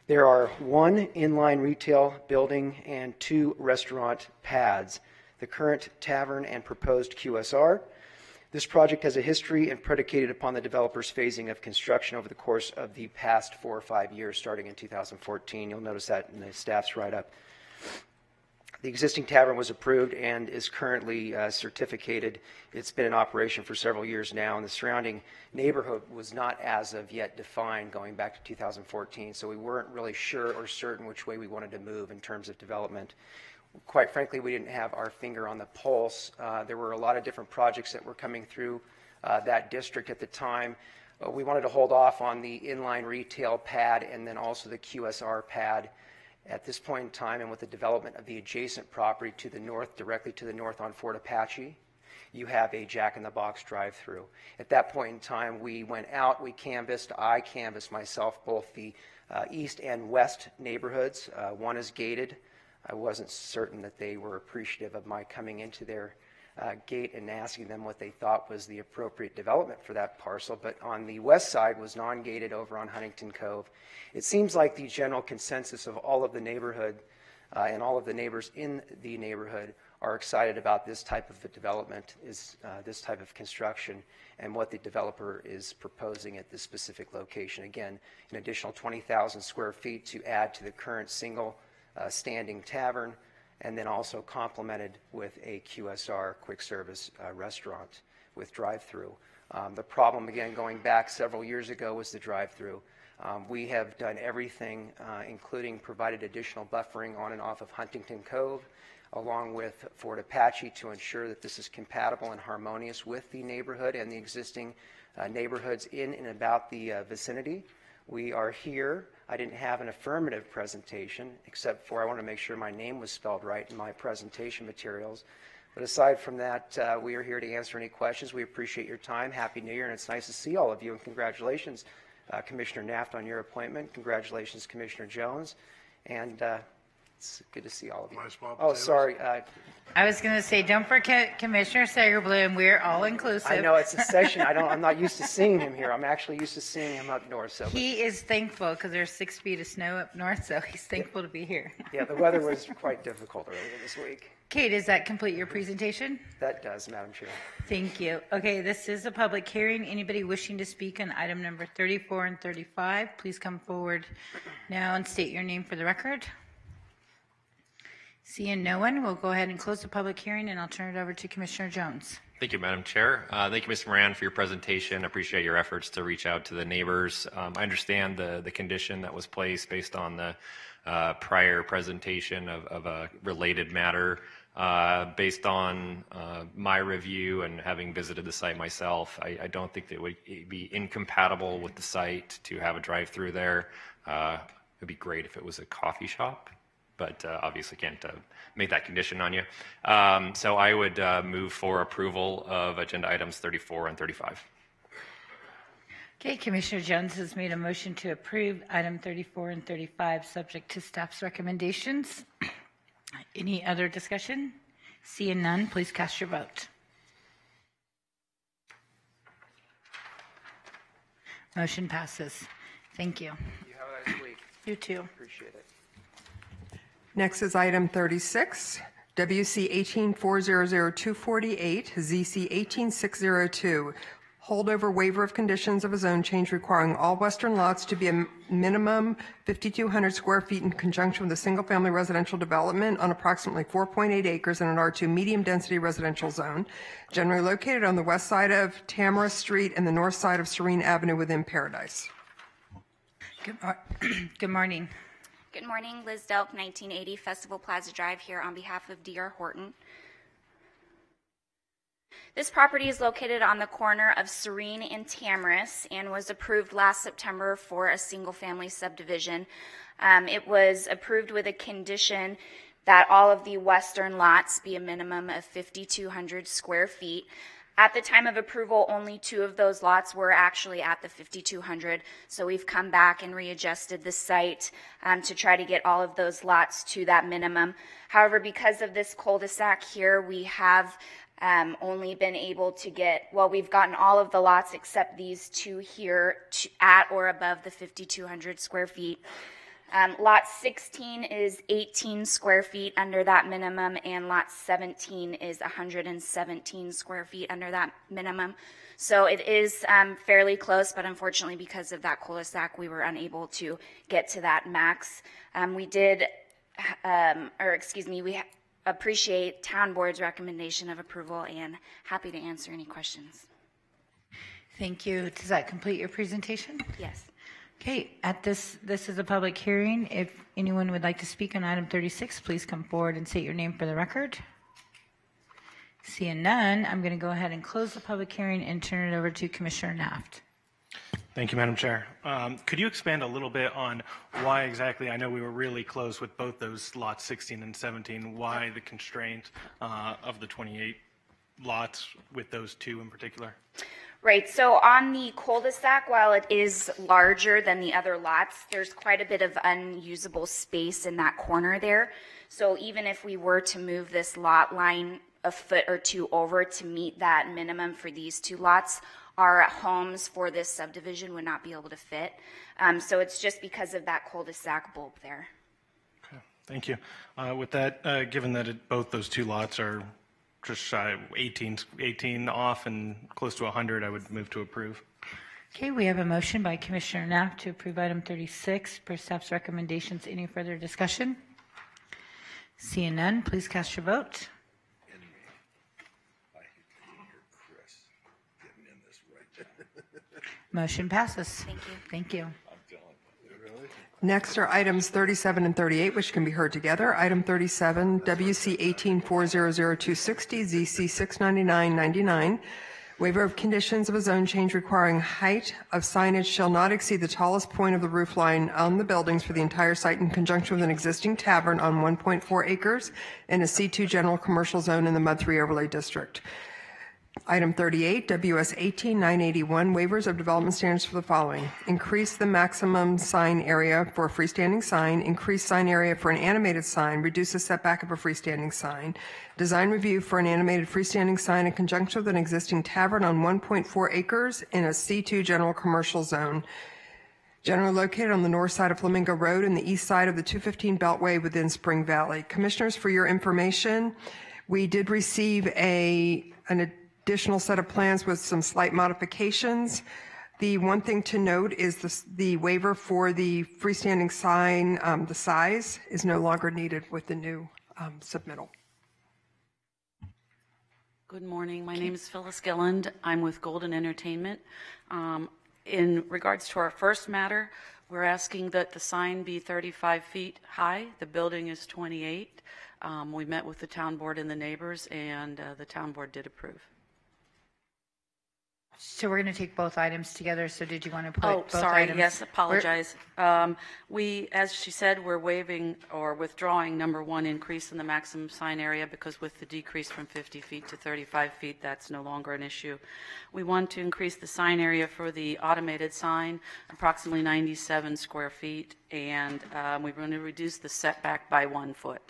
There are 1 inline retail building and 2 restaurant pads, the current tavern and proposed QSR. This project has a history and predicated upon the developer's phasing of construction over the course of the past 4 or 5 years, starting in 2014. You'll notice that in the staff's write-up. The existing tavern was approved and is currently certificated. It's been in operation for several years now, and the surrounding neighborhood was not as of yet defined going back to 2014, so we weren't really sure or certain which way we wanted to move in terms of development. Quite frankly, we didn't have our finger on the pulse. There were a lot of different projects that were coming through that district at the time. We wanted to hold off on the inline retail pad and then also the QSR pad. At this point in time, and with the development of the adjacent property to the north, directly to the north on Fort Apache, you have a Jack in the Box drive-through. At that point in time, we went out, I canvassed myself both the east and west neighborhoods. One is gated. I wasn't certain that they were appreciative of my coming into their gate and asking them what they thought was the appropriate development for that parcel, but on the west side was non-gated over on Huntington Cove. It seems like the general consensus of all of the neighborhood and all of the neighbors in the neighborhood are excited about this type of development, this type of construction, and what the developer is proposing at this specific location. Again, an additional 20,000 square feet to add to the current single standing tavern, and then also complemented with a QSR, quick service restaurant with drive-through. The problem, again, going back several years ago, was the drive-through. We have done everything, including provided additional buffering on and off of Huntington Cove, along with Fort Apache, to ensure that this is compatible and harmonious with the neighborhood and the existing neighborhoods in and about the vicinity. We are here. I didn't have an affirmative presentation, except for I want to make sure my name was spelled right in my presentation materials. But aside from that, we are here to answer any questions. We appreciate your time. Happy New Year, and it's nice to see all of you, and congratulations, Commissioner Naft, on your appointment. Congratulations, Commissioner Jones, and it's good to see all of you. Oh, sorry. I was going to say, don't forget Commissioner Sagerblum. We're all inclusive. I know it's a session. I'm not used to seeing him here. I'm actually used to seeing him up north. So he is thankful because there's 6 feet of snow up north, so he's thankful to be here. Yeah, the weather was quite difficult earlier this week. Okay, does that complete your presentation? That does, Madam Chair. Thank you. Okay, this is a public hearing. Anybody wishing to speak on item number 34 and 35, please come forward now and state your name for the record. Seeing no one, we'll go ahead and close the public hearing, and I'll turn it over to Commissioner Jones. Thank you, Madam Chair. Thank you, Mr. Moran, for your presentation. I appreciate your efforts to reach out to the neighbors. I understand the condition that was placed based on the prior presentation of a related matter. Based on my review and having visited the site myself, I don't think that it would be incompatible with the site to have a drive-through there. It would be great if it was a coffee shop, but obviously can't make that condition on you. So I would move for approval of agenda items 34 and 35. Okay, Commissioner Jones has made a motion to approve item 34 and 35 subject to staff's recommendations. Any other discussion? Seeing none, please cast your vote. Motion passes. Thank you. You have a nice week. You too. Appreciate it. Next is item 36, WC 18400-248, ZC 18602. Holdover waiver of conditions of a zone change requiring all western lots to be a minimum 5,200 square feet in conjunction with a single-family residential development on approximately 4.8 acres in an R2 medium-density residential zone, generally located on the west side of Tamara Street and the north side of Serene Avenue within Paradise. Good morning. Good morning, Liz Delp, 1980 Festival Plaza Drive, here on behalf of D.R. Horton. This property is located on the corner of Serene and Tamaris and was approved last September for a single-family subdivision. It was approved with a condition that all of the western lots be a minimum of 5,200 square feet. At the time of approval, only 2 of those lots were actually at the 5,200, so we've come back and readjusted the site to try to get all of those lots to that minimum. However, because of this cul-de-sac here, we have only been able to get, well, we've gotten all of the lots except these 2 here at or above the 5,200 square feet. Lot 16 is 18 square feet under that minimum, and lot 17 is 117 square feet under that minimum. So it is fairly close, but unfortunately because of that cul-de-sac, we were unable to get to that max. We appreciate Town Board's recommendation of approval and happy to answer any questions. Thank you. Does that complete your presentation? Yes. Okay, this is a public hearing. If anyone would like to speak on item 36, please come forward and state your name for the record. Seeing none, I'm going to go ahead and close the public hearing and turn it over to Commissioner Naft. Thank you, Madam Chair. Could you expand a little bit on why exactly, I know we were really close with both those lots 16 and 17, why the constraint of the 28 lots with those 2 in particular? Right, so on the cul-de-sac, while it is larger than the other lots, there's quite a bit of unusable space in that corner there. So even if we were to move this lot line a foot or 2 over to meet that minimum for these 2 lots, our homes for this subdivision would not be able to fit. So it's just because of that cul-de-sac bulb there. Okay. Thank you. With that, given that both those two lots are just shy of 18 off and close to 100, I would move to approve. Okay, we have a motion by Commissioner Knapp to approve item 36 per staff's recommendations. Any further discussion? Seeing none, please cast your vote. Motion passes. Thank you. Thank you. Next are items 37 and 38, which can be heard together. Item 37, WC 18400-260, ZC 69999. Waiver of conditions of a zone change requiring height of signage shall not exceed the tallest point of the roof line on the buildings for the entire site in conjunction with an existing tavern on 1.4 acres in a C2 general commercial zone in the MUD 3 overlay district. Item 38, WS 18981, waivers of development standards for the following. Increase the maximum sign area for a freestanding sign, increase sign area for an animated sign, reduce the setback of a freestanding sign. Design review for an animated freestanding sign in conjunction with an existing tavern on 1.4 acres in a C2 general commercial zone. Generally located on the north side of Flamingo Road and the east side of the 215 Beltway within Spring Valley. Commissioners, for your information, we did receive an additional set of plans with some slight modifications. The one thing to note is the waiver for the freestanding sign, the size is no longer needed with the new submittal. Good morning. My name is Phyllis Gilland. I'm with Golden Entertainment. In regards to our first matter, we're asking that the sign be 35 feet high. The building is 28. We met with the town board and the neighbors, and the town board did approve. So we're going to take both items together. So did you want to put both items? Yes, apologize. We, as she said, we're waiving or withdrawing number one, increase in the maximum sign area, because with the decrease from 50 feet to 35 feet, that's no longer an issue. We want to increase the sign area for the automated sign, approximately 97 square feet, and we're going to reduce the setback by 1 foot.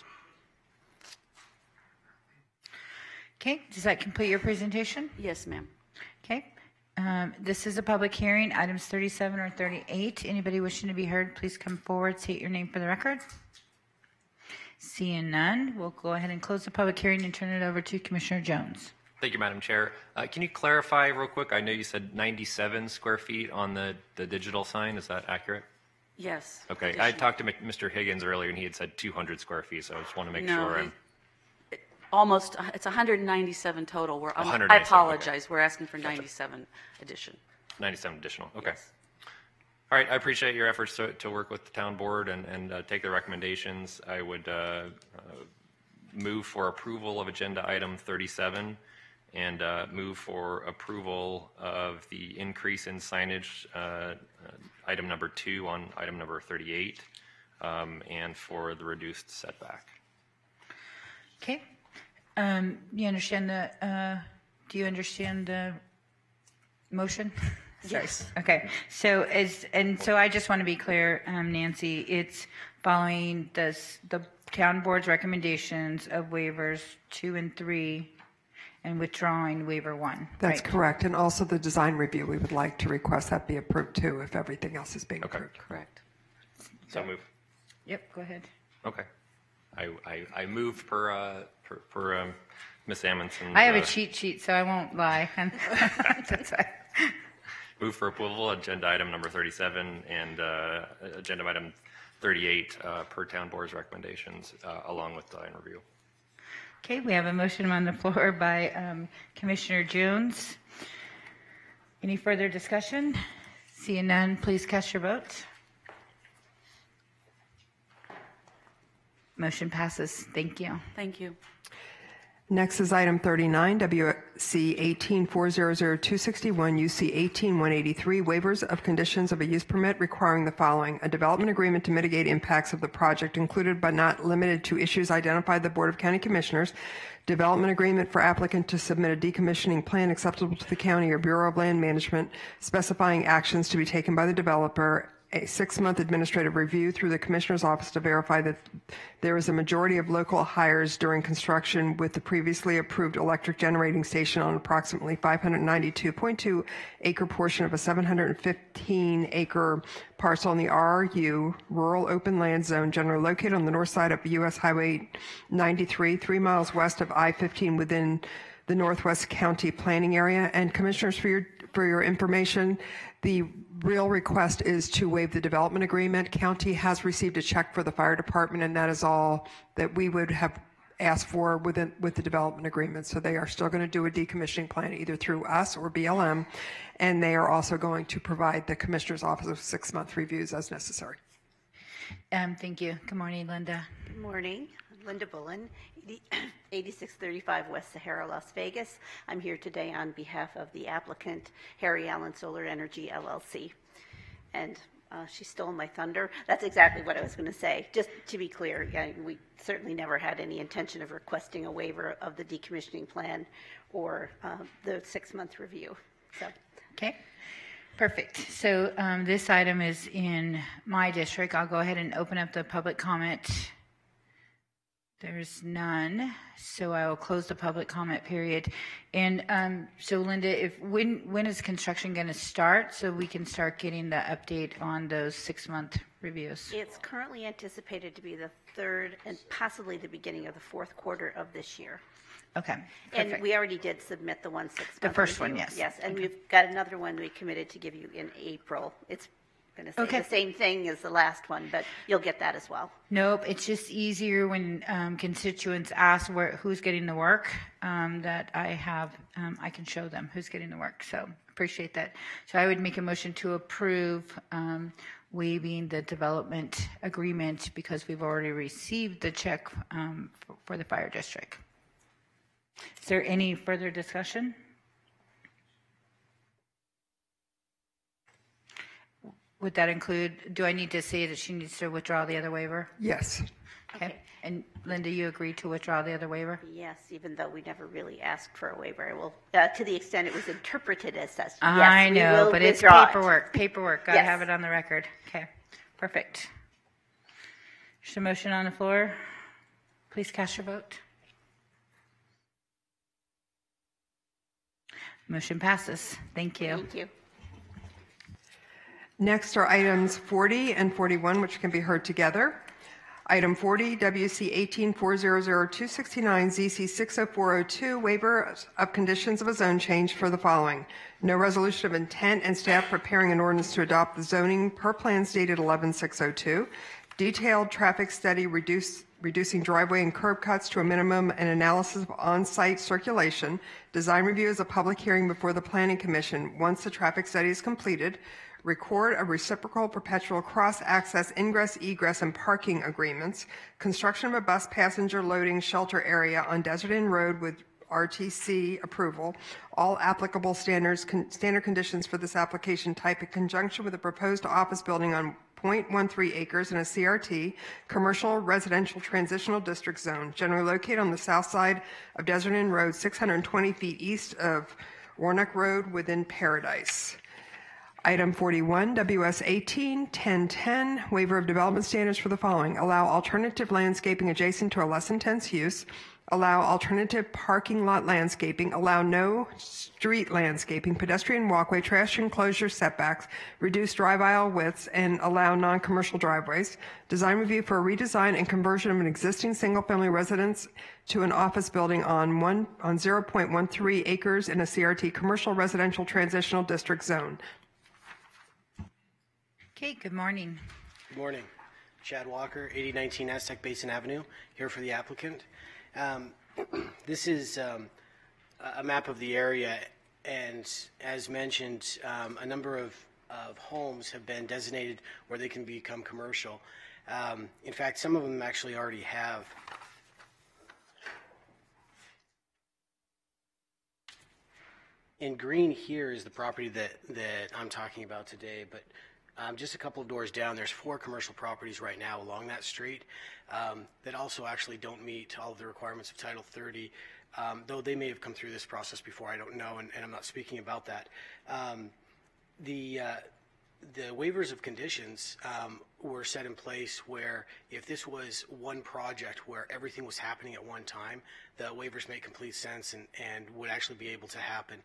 Okay, does that complete your presentation? Yes, ma'am. Okay. This is a public hearing. Items 37 or 38. Anybody wishing to be heard, please come forward, state your name for the record. Seeing none, we'll go ahead and close the public hearing and turn it over to Commissioner Jones. Thank you, Madam Chair. Can you clarify real quick? I know you said 97 square feet on the digital sign. Is that accurate? Yes. Okay. Additional. I talked to Mr. Higgins earlier, and he had said 200 square feet, so I just want to make sure. Almost, it's 197 total. I apologize. Okay. We're asking for 97 addition. 97 additional. Okay. Yes. All right. I appreciate your efforts to work with the town board and take the recommendations. I would move for approval of agenda item 37 and move for approval of the increase in signage, item number 2 on item number 38, and for the reduced setback. Okay. You understand do you understand the motion? Yes. Okay. So so I just want to be clear, Nancy, it's following the town board's recommendations of waivers 2 and 3 and withdrawing waiver 1. That's right? correct. And also the design review, we would like to request that be approved too if everything else is being approved. Correct. So move. Yep, go ahead. Okay. I move per Ms. Amundsen. I have a cheat sheet, so I won't lie. That's fine. Move for approval, agenda item number 37 and agenda item 38 per town board's recommendations, along with design review. Okay, we have a motion on the floor by Commissioner Jones. Any further discussion? Seeing none, please cast your vote. Motion passes. Thank you. Thank you. Next is item 39, WC 18400-261, UC 18183, waivers of conditions of a use permit requiring the following: a development agreement to mitigate impacts of the project included but not limited to issues identified by the Board of County Commissioners, development agreement for applicant to submit a decommissioning plan acceptable to the county or Bureau of Land Management specifying actions to be taken by the developer, a 6-month administrative review through the Commissioner's Office to verify that there is a majority of local hires during construction with the previously approved electric generating station on approximately 592.2 acre portion of a 715 acre parcel in the RU, Rural Open Land Zone, generally located on the north side of U.S. Highway 93, 3 miles west of I-15 within the Northwest County Planning Area. And Commissioners, for your information, the real request is to waive the development agreement. County has received a check for the fire department, and that is all that we would have asked for with the development agreement. So they are still going to do a decommissioning plan either through us or BLM, and they are also going to provide the Commissioner's Office of 6-month reviews as necessary. Thank you. Good morning, Linda. Good morning. Linda Bullen, 8635 West Sahara, Las Vegas. I'm here today on behalf of the applicant, Harry Allen Solar Energy, LLC. And she stole my thunder. That's exactly what I was going to say. Just to be clear, yeah, we certainly never had any intention of requesting a waiver of the decommissioning plan or the 6-month review. So. Okay. Perfect. So this item is in my district. I'll go ahead and open up the public comment. There's none, so I will close the public comment period. And so, Linda, when is construction going to start so we can start getting the update on those 6-month reviews? It's currently anticipated to be the 3rd and possibly the beginning of the 4th quarter of this year. Okay. Perfect. And we already did submit the 6-month. The first review. One, yes. Yes, and we've got another one we committed to give you in April. It's going to say the same thing as the last one, but you'll get that as well. Nope, it's just easier when constituents ask who's getting the work that I can show them who's getting the work. So appreciate that. So I would make a motion to approve waiving the development agreement because we've already received the check for the fire district. Is there any further discussion? Would that include, do I need to say that she needs to withdraw the other waiver? Yes. Okay. And Linda, you agreed to withdraw the other waiver? Yes, even though we never really asked for a waiver. I will, to the extent it was interpreted as such. Yes, I know, but it's paperwork. Paperwork. Got to have it on the record. Okay. Perfect. There's a motion on the floor. Please cast your vote. Motion passes. Thank you. Thank you. Next are items 40 and 41, which can be heard together. Item 40, WC 18400-269, ZC 60402, waiver of conditions of a zone change for the following. No resolution of intent and staff preparing an ordinance to adopt the zoning per plans dated 11/602. Detailed traffic study reducing driveway and curb cuts to a minimum and analysis of on-site circulation. Design review is a public hearing before the Planning Commission. Once the traffic study is completed, record a reciprocal perpetual cross-access ingress, egress, and parking agreements, construction of a bus passenger loading shelter area on Desert Inn Road with RTC approval, all applicable standard conditions for this application type in conjunction with a proposed office building on 0.13 acres in a CRT, commercial residential transitional district zone, generally located on the south side of Desert Inn Road, 620 feet east of Warnock Road within Paradise. Item 41, WS 18-1010, waiver of development standards for the following. Allow alternative landscaping adjacent to a less intense use. Allow alternative parking lot landscaping. Allow no street landscaping, pedestrian walkway, trash enclosure setbacks, reduce drive aisle widths, and allow non-commercial driveways. Design review for a redesign and conversion of an existing single-family residence to an office building on 0.13 acres in a CRT, commercial residential transitional district zone. Okay, good morning. Good morning. Chad Walker, 8019 Aztec Basin Avenue, here for the applicant. This is a map of the area, and as mentioned, a number of homes have been designated where they can become commercial. In fact, some of them actually already have. In green here is the property that I'm talking about today, but just a couple of doors down, there's 4 commercial properties right now along that street that also actually don't meet all of the requirements of Title 30, though they may have come through this process before, I don't know, and I'm not speaking about that. the waivers of conditions were set in place where if this was one project where everything was happening at one time, the waivers make complete sense and would actually be able to happen,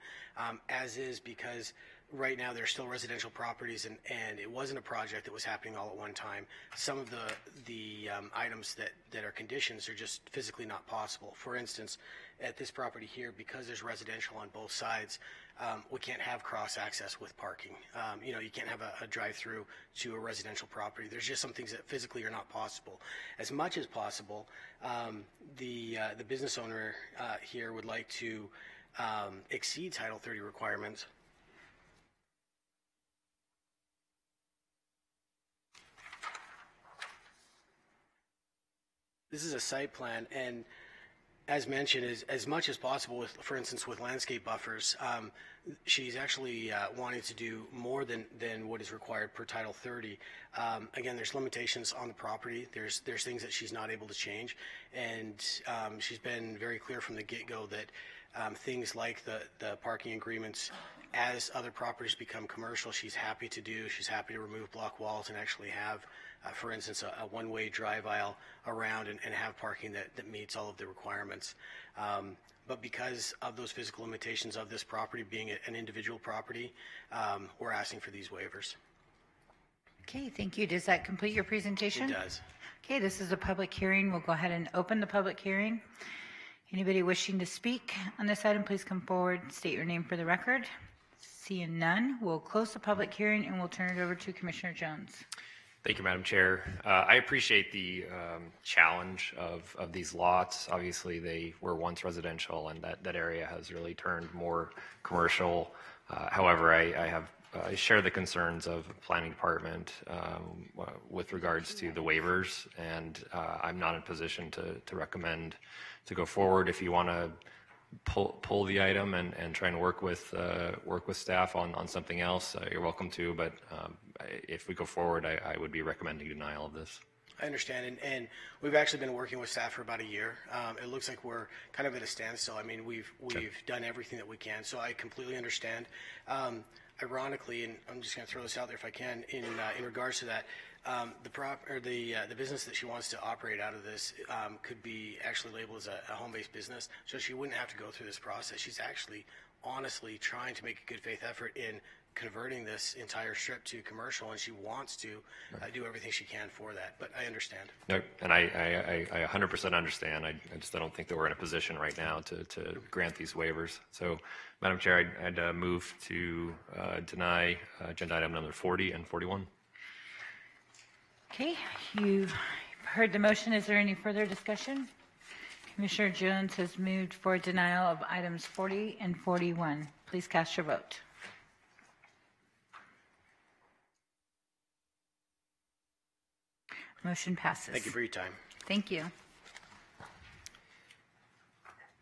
as is, because right now there's still residential properties and it wasn't a project that was happening all at one time. Some of the items that are conditions are just physically not possible. For instance, at this property here, because there's residential on both sides, we can't have cross access with parking. You can't have a drive-through to a residential property. There's just some things that physically are not possible. As much as possible, the business owner here would like to exceed Title 30 requirements. This is a site plan, and as mentioned, is as much as possible, for instance, with landscape buffers, she's actually wanting to do more than what is required per Title 30. Again, there's limitations on the property. There's things that she's not able to change, and she's been very clear from the get-go that things like the parking agreements, as other properties become commercial, she's happy to do. She's happy to remove block walls and actually have, for instance, a one-way drive aisle around and have parking that meets all of the requirements. But because of those physical limitations of this property being an individual property, we're asking for these waivers. Okay, thank you. Does that complete your presentation? It does. Okay, this is a public hearing. We'll go ahead and open the public hearing. Anybody wishing to speak on this item, please come forward, state your name for the record. Seeing none, we'll close the public hearing and we'll turn it over to Commissioner Jones. Thank you, Madam Chair. I appreciate the challenge of these lots. Obviously, they were once residential, and that area has really turned more commercial. However, I share the concerns of the Planning Department with regards to the waivers, and I'm not in a position to recommend to go forward. If you want to pull the item and try and work with staff on something else, you're welcome to, but if we go forward, I would be recommending denial of this. I understand, and we've actually been working with staff for about a year. It looks like we're kind of at a standstill. I mean, we've done everything that we can, so I completely understand. Ironically, and I'm just going to throw this out there if I can, in regards to that, the business that she wants to operate out of this could be actually labeled as a home-based business, so she wouldn't have to go through this process. She's actually honestly trying to make a good faith effort in converting this entire strip to commercial, and she wants to do everything she can for that. But I understand. No, and I 100% understand. I don't think that we're in a position right now to grant these waivers. So, Madam Chair, I'd move to deny agenda item number 40 and 41. Okay, you've heard the motion. Is there any further discussion? Commissioner Jones has moved for denial of items 40 and 41. Please cast your vote. Motion passes. Thank you for your time. Thank you.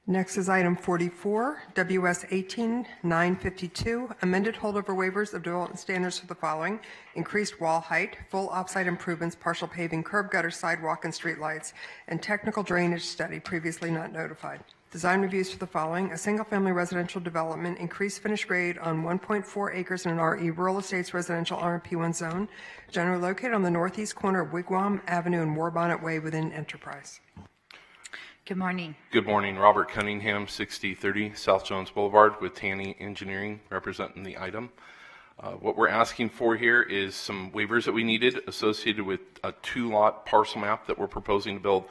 Next is item 44, WS 18-952, amended holdover waivers of development standards for the following: increased wall height, full offsite improvements, partial paving, curb gutter, sidewalk, and street lights, and technical drainage study previously not notified. Design reviews for the following: a single-family residential development, increased finished grade on 1.4 acres in an RE Rural Estates Residential RMP1 zone, generally located on the northeast corner of Wigwam Avenue and Warbonnet Way within Enterprise. Good morning. Good morning. Robert Cunningham, 6030 South Jones Boulevard with Tanny Engineering representing the item. What we're asking for here is some waivers that we needed associated with a 2-lot parcel map that we're proposing to build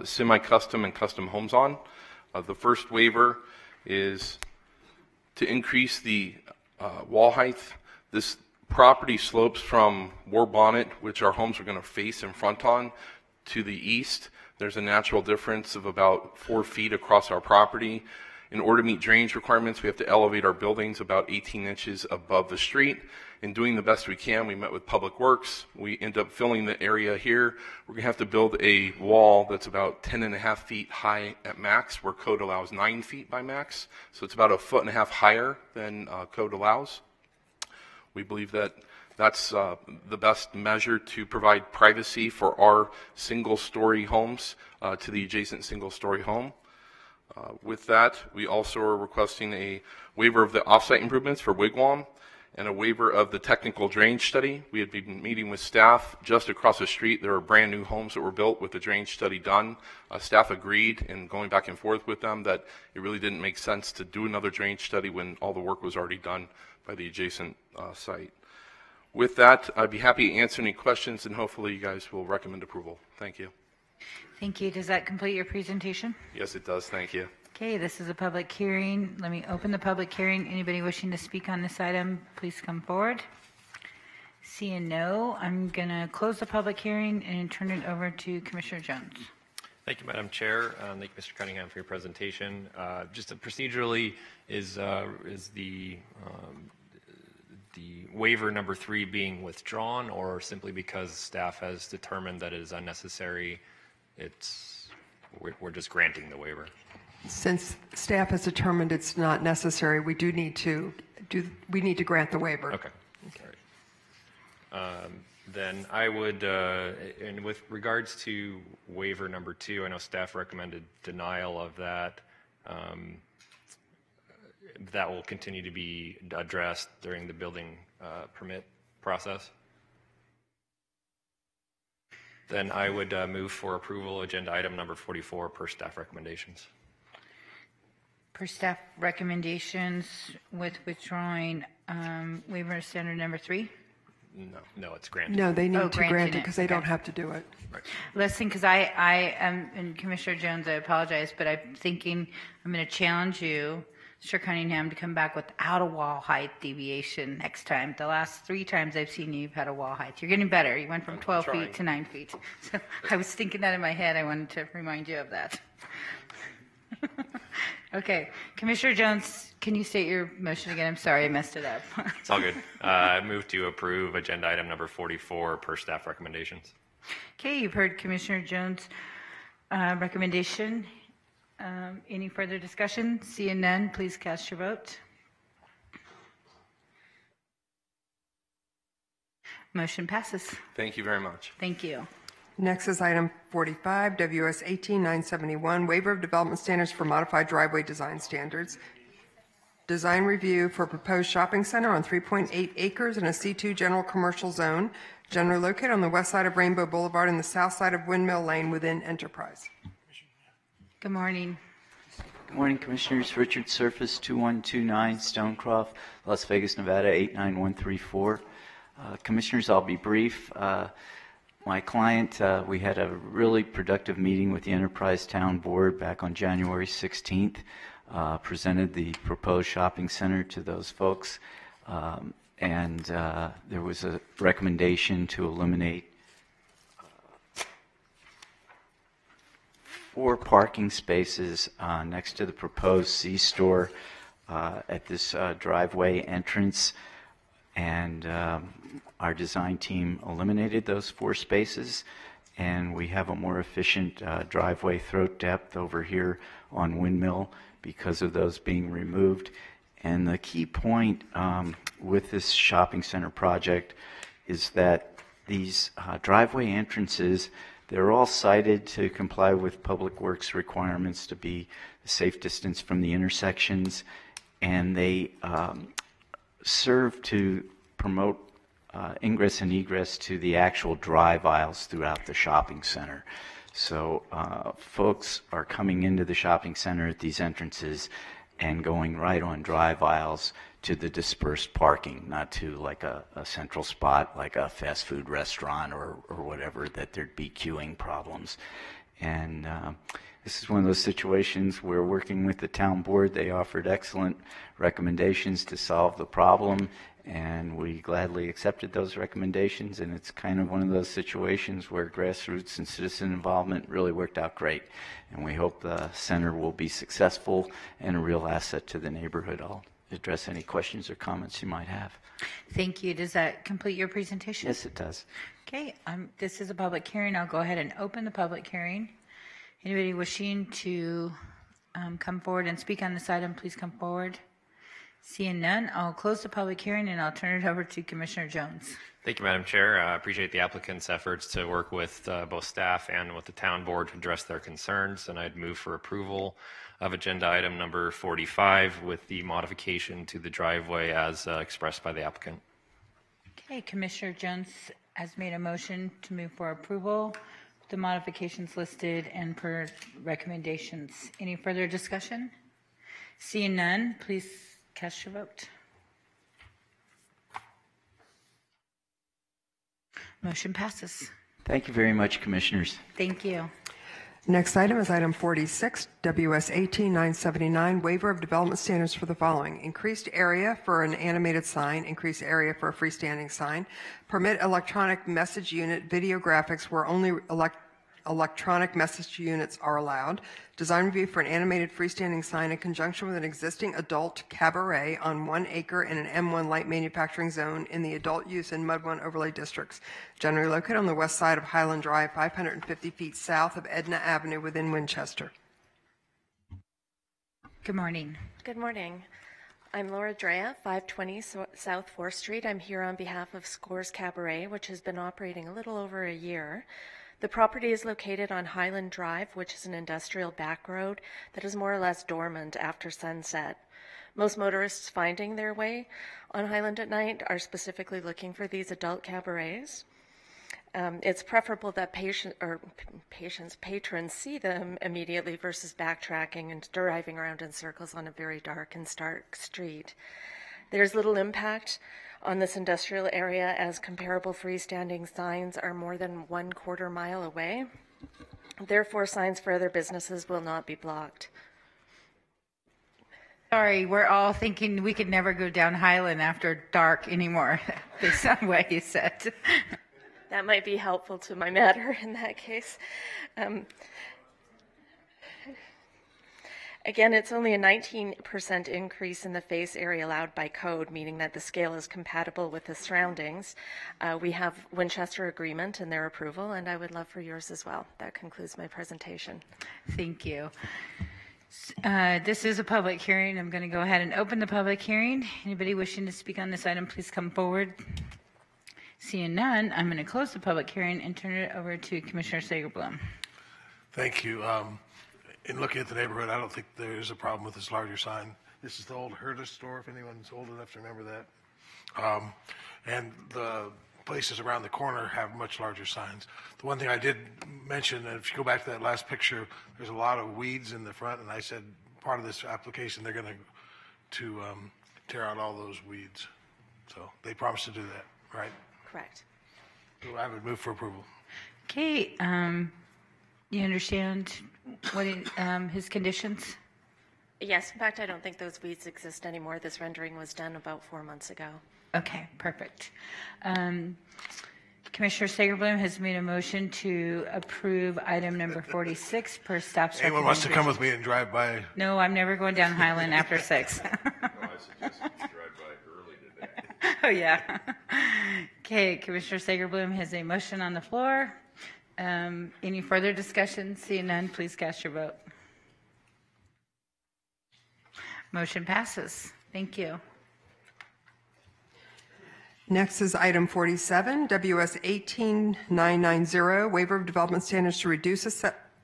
semi-custom and custom homes on. The first waiver is to increase the wall height. This property slopes from Warbonnet, which our homes are going to face in front on, to the east. There's a natural difference of about 4 feet across our property. In order to meet drainage requirements, we have to elevate our buildings about 18 inches above the street. In doing the best we can, we met with Public Works. We end up filling the area here. We're going to have to build a wall that's about 10.5 feet high at max, where code allows 9 feet by max. So it's about 1.5 feet higher than code allows. We believe that that's the best measure to provide privacy for our single-story homes to the adjacent single-story home. With that, we also are requesting a waiver of the off-site improvements for Wigwam, and a waiver of the technical drainage study. We had been meeting with staff just across the street. There were brand new homes that were built with the drainage study done. Staff agreed, and going back and forth with them, that it really didn't make sense to do another drainage study when all the work was already done by the adjacent site. With that, I'd be happy to answer any questions, and hopefully you guys will recommend approval. Thank you. Thank you. Does that complete your presentation? Yes, it does. Thank you. Okay, this is a public hearing. Let me open the public hearing. Anybody wishing to speak on this item, please come forward. Seeing no, I'm going to close the public hearing and turn it over to Commissioner Jones. Thank you, Madam Chair. Thank you, Mr. Cunningham, for your presentation. Just procedurally, is the waiver number 3 being withdrawn, or simply because staff has determined that it is unnecessary, we're just granting the waiver? Since staff has determined it's not necessary, we need to grant the waiver. Okay. All right. Then I would, and with regards to waiver number 2, I know staff recommended denial of that. That will continue to be addressed during the building permit process. Then I would move for approval agenda item number 44 per staff recommendations. Per staff recommendations with withdrawing waiver standard number 3? No, it's granted. No, they need to granting grant it it. because they Okay. don't have to do it. Right. Listen, because I am, and Commissioner Jones, I apologize, but I'm thinking I'm going to challenge you, Mr. Cunningham, to come back without a wall height deviation next time. The last 3 times I've seen you, you've had a wall height. You're getting better. You went from 12 feet to 9 feet. So I was thinking that in my head. I wanted to remind you of that. Okay. Commissioner Jones, can you state your motion again? I'm sorry, I messed it up. It's all good. I move to approve agenda item number 44 per staff recommendations. Okay, you've heard Commissioner Jones' recommendation. Any further discussion? Seeing none, please cast your vote. Motion passes. Thank you very much. Thank you. Next is item 45, WS 18971, waiver of development standards for modified driveway design standards. Design review for proposed shopping center on 3.8 acres in a C2 general commercial zone, generally located on the west side of Rainbow Boulevard and the south side of Windmill Lane within Enterprise. Good morning. Good morning, Commissioners. Richard Surface, 2129 Stonecroft, Las Vegas, Nevada, 89134. Commissioners, I'll be brief. My client, we had a really productive meeting with the Enterprise Town Board back on January 16th, presented the proposed shopping center to those folks, and there was a recommendation to eliminate 4 parking spaces next to the proposed C-store at this driveway entrance, and our design team eliminated those 4 spaces, and we have a more efficient driveway throat depth over here on Windmill because of those being removed. And the key point with this shopping center project is that these driveway entrances, they're all sited to comply with Public Works requirements to be a safe distance from the intersections, and they serve to promote ingress and egress to the actual drive aisles throughout the shopping center. So folks are coming into the shopping center at these entrances and going right on drive aisles to the dispersed parking, not to like a central spot like a fast food restaurant or whatever that there'd be queuing problems. And this is one of those situations where, working with the town board, they offered excellent recommendations to solve the problem, and we gladly accepted those recommendations. And it's kind of one of those situations where grassroots and citizen involvement really worked out great. And we hope the center will be successful and a real asset to the neighborhood. I'll address any questions or comments you might have. Thank you. Does that complete your presentation? Yes, it does. Okay, this is a public hearing. I'll go ahead and open the public hearing. Anybody wishing to come forward and speak on this item, please come forward. Seeing none, I'll close the public hearing and I'll turn it over to Commissioner Jones. Thank you, Madam Chair. I appreciate the applicant's efforts to work with both staff and with the town board to address their concerns, and I'd move for approval of agenda item number 45 with the modification to the driveway as expressed by the applicant. Okay, Commissioner Jones has made a motion to move for approval. The modifications listed and per recommendations. Any further discussion? Seeing none, please cast your vote. Motion passes. Thank you very much, Commissioners. Thank you. Next item is item 46, WS 18979, waiver of development standards for the following: increased area for an animated sign, increased area for a freestanding sign, permit electronic message unit video graphics where only electronic message units are allowed, design review for an animated freestanding sign in conjunction with an existing adult cabaret on 1 acre in an M1 light manufacturing zone in the adult use and Mud 1 overlay districts, generally located on the west side of Highland Drive, 550 feet south of Edna Avenue within Winchester. Good morning. Good morning. I'm Laura Drea, 520 South 4th Street. I'm here on behalf of Scores Cabaret, which has been operating a little over a year. The property is located on Highland Drive, which is an industrial back road that is more or less dormant after sunset. Most motorists finding their way on Highland at night are specifically looking for these adult cabarets. It's preferable that patrons see them immediately versus backtracking and driving around in circles on a very dark and stark street. There's little impact on this industrial area as comparable freestanding signs are more than 1/4 mile away. Therefore, signs for other businesses will not be blocked. Sorry, we're all thinking we could never go down Highland after dark anymore, based on what you said. That might be helpful to my matter in that case. Again, it's only a 19% increase in the face area allowed by code, meaning that the scale is compatible with the surroundings. We have Winchester agreement and their approval, and I would love for yours as well. That concludes my presentation. Thank you. This is a public hearing. I'm going to go ahead and open the public hearing. Anybody wishing to speak on this item, please come forward. Seeing none, I'm going to close the public hearing and turn it over to Commissioner Sagerblum. Thank you. In looking at the neighborhood, I don't think there is a problem with this larger sign. This is the old Herta store, if anyone's old enough to remember that. And the places around the corner have much larger signs. The one thing I did mention, and if you go back to that last picture, there's a lot of weeds in the front, and I said part of this application they're going to tear out all those weeds. So they promised to do that, right? Correct. So I would move for approval. Okay. You understand what his conditions? Yes, in fact, I don't think those weeds exist anymore. This rendering was done about 4 months ago. Okay, perfect. Commissioner Sagerblum has made a motion to approve item number 46 per staff's recommendation. Anyone wants to come with me and drive by? No, I'm never going down Highland after 6. No, I suggest you drive by early today. Oh, yeah. Okay, Commissioner Sagerblum has a motion on the floor. Any further discussion? Seeing none, please cast your vote. Motion passes. Thank you. Next is item 47, WS 18990, waiver of development standards to reduce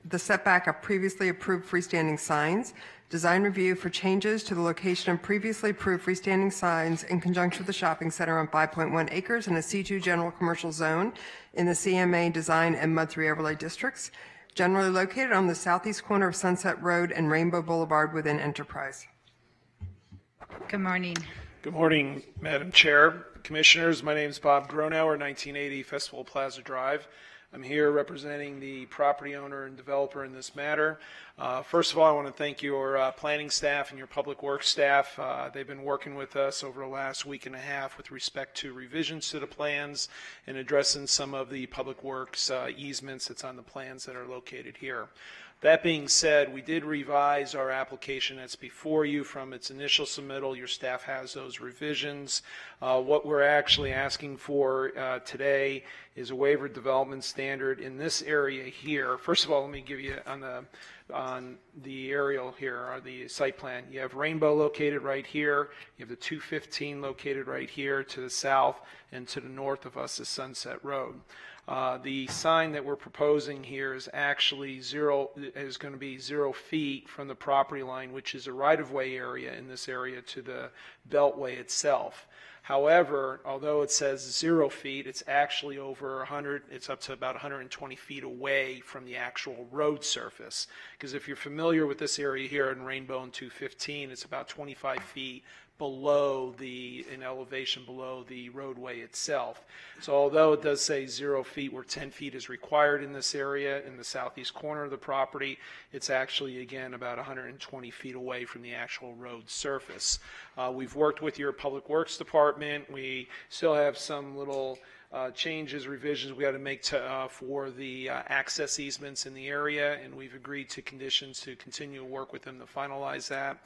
the setback of previously approved freestanding signs, design review for changes to the location of previously approved freestanding signs in conjunction with the shopping center on 5.1 acres in a C2 general commercial zone in the CMA design and Mud 3 overlay districts, generally located on the southeast corner of Sunset Road and Rainbow Boulevard within Enterprise. Good morning. Good morning, Madam Chair, Commissioners. My name is Bob Gronauer, 1980 Festival Plaza Drive. I'm here representing the property owner and developer in this matter. First of all, I want to thank your planning staff and your public works staff. They've been working with us over the last week and a half with respect to revisions to the plans and addressing some of the public works easements that's on the plans that are located here. That being said, we did revise our application that's before you from its initial submittal. Your staff has those revisions. What we're actually asking for today is a waiver development standard in this area here. First of all, let me give you on the aerial here, or the site plan. You have Rainbow located right here. You have the 215 located right here to the south, and to the north of us is Sunset Road. The sign that we're proposing here is actually going to be 0 feet from the property line, which is a right-of-way area in this area, to the beltway itself. However, although it says 0 feet, it's actually over 100, it's up to about 120 feet away from the actual road surface. Because if you're familiar with this area here in Rainbow and 215, it's about 25 feet below in elevation below the roadway itself. So although it does say 0 feet, where 10 feet is required in this area in the southeast corner of the property, it's actually, again, about 120 feet away from the actual road surface. We've worked with your Public Works Department. We still have some little changes, revisions we got to make for the access easements in the area, and we've agreed to conditions to continue to work with them to finalize that.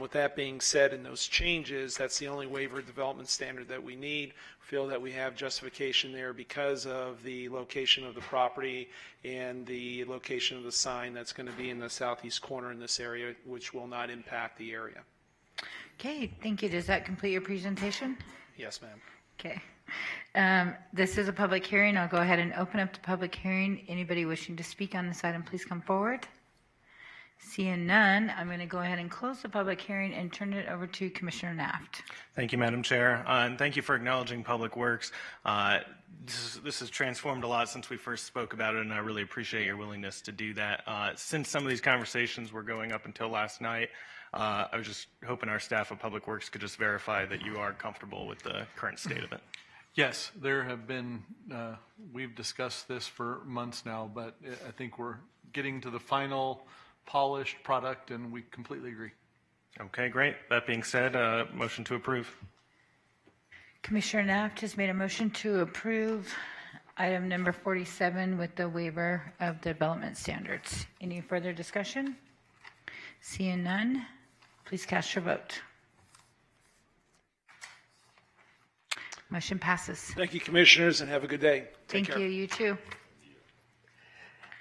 With that being said, in those changes, that's the only waiver development standard that we need. Feel that we have justification there because of the location of the property and the location of the sign that's going to be in the southeast corner in this area, which will not impact the area. Okay, thank you. Does that complete your presentation? Yes, ma'am. Okay. This is a public hearing. I'll go ahead and open up the public hearing. Anybody wishing to speak on this item, please come forward. Seeing none, I'm going to go ahead and close the public hearing and turn it over to Commissioner Naft. Thank you, Madam Chair, and thank you for acknowledging Public Works. This has transformed a lot since we first spoke about it, and I really appreciate your willingness to do that. Since some of these conversations were going up until last night, I was just hoping our staff of Public Works could just verify that you are comfortable with the current state of it. Yes, there have been, we've discussed this for months now, but I think we're getting to the final polished product, and we completely agree. Okay, great. That being said, motion to approve. Commissioner Naft has made a motion to approve item number 47 with the waiver of development standards. Any further discussion? Seeing none, please cast your vote. Motion passes. Thank you, Commissioners, and have a good day. Take Thank care. you. You too.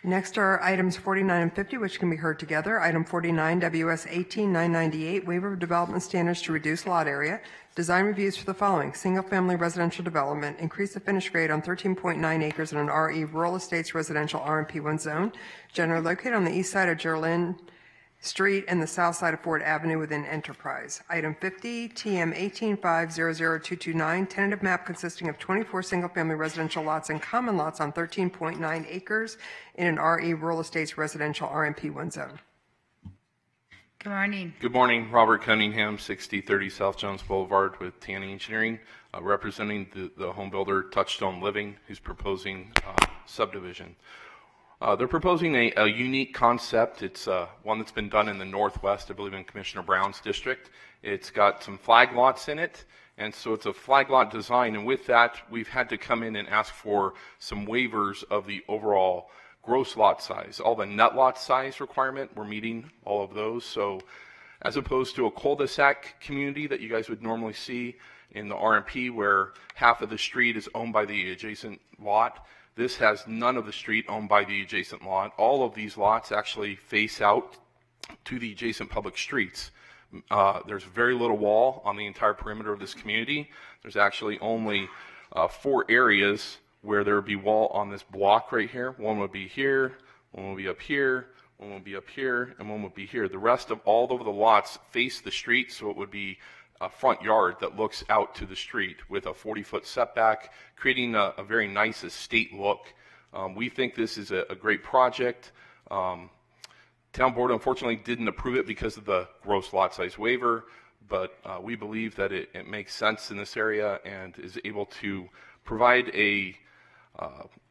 Next are items 49 and 50, which can be heard together. Item 49, WS 18998, waiver of development standards to reduce lot area. Design reviews for the following: single-family residential development, increase the finished grade on 13.9 acres in an RE Rural Estates Residential RMP1 zone, generally located on the east side of Gerlin Street and the south side of Ford Avenue within Enterprise. Item 50, TM 185000229, tentative map consisting of 24 single-family residential lots and common lots on 13.9 acres in an RE Rural Estates Residential RMP1 zone. Good morning. Good morning. Robert Cunningham, 6030 South Jones Boulevard with Tanny Engineering, representing the home builder Touchstone Living, who's proposing subdivision. They're proposing a unique concept. It's one that's been done in the Northwest, I believe in Commissioner Brown's district. It's got some flag lots in it, and so it's a flag lot design, and with that, we've had to come in and ask for some waivers of the overall gross lot size. All the net lot size requirement, we're meeting all of those. So as opposed to a cul-de-sac community that you guys would normally see in the RMP where half of the street is owned by the adjacent lot, this has none of the street owned by the adjacent lot. All of these lots actually face out to the adjacent public streets. There's very little wall on the entire perimeter of this community. There's actually only 4 areas where there would be wall on this block right here. One would be here, one would be up here, one would be up here, and one would be here. The rest of all of the lots face the street, so it would be a front yard that looks out to the street with a 40-foot setback, creating a very nice estate look. We think this is a great project. Town Board unfortunately didn't approve it because of the gross lot size waiver, but we believe that it makes sense in this area and is able to provide a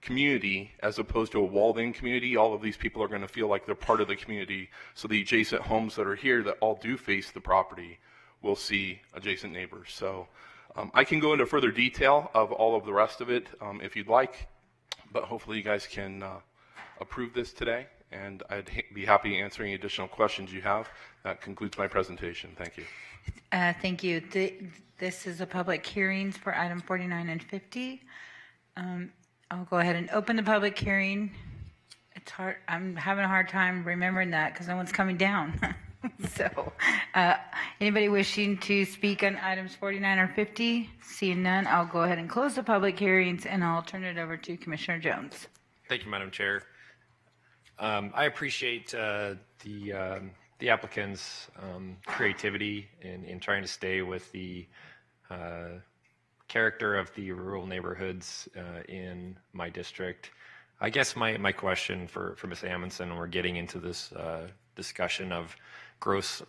community as opposed to a walled-in community. All of these people are going to feel like they're part of the community, so the adjacent homes that are here that all do face the property will see adjacent neighbors. So I can go into further detail of all of the rest of it if you'd like, but hopefully you guys can approve this today and I'd be happy answering any additional questions you have. That concludes my presentation. Thank you. Thank you. This is a public hearings for item 49 and 50. I'll go ahead and open the public hearing. It's hard. I'm having a hard time remembering that because no one's coming down. So, anybody wishing to speak on items 49 or 50? Seeing none, I'll go ahead and close the public hearings, and I'll turn it over to Commissioner Jones. Thank you, Madam Chair. I appreciate the applicant's creativity in trying to stay with the character of the rural neighborhoods in my district. I guess my question for Ms. Amundson, and we're getting into this discussion of gross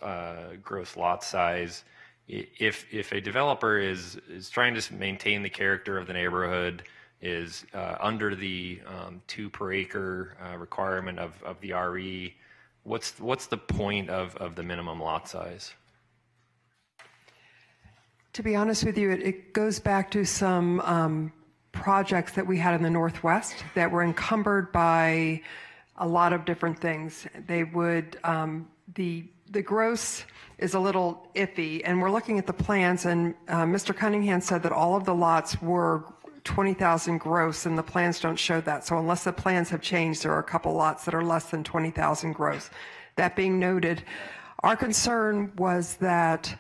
lot size. If a developer is trying to maintain the character of the neighborhood, is under the 2 per acre requirement of the RE, what's the point of the minimum lot size? To be honest with you, it goes back to some projects that we had in the Northwest that were encumbered by a lot of different things. They would, the gross is a little iffy, and we're looking at the plans, and Mr. Cunningham said that all of the lots were 20,000 gross, and the plans don't show that. So unless the plans have changed, there are a couple lots that are less than 20,000 gross. That being noted, our concern was that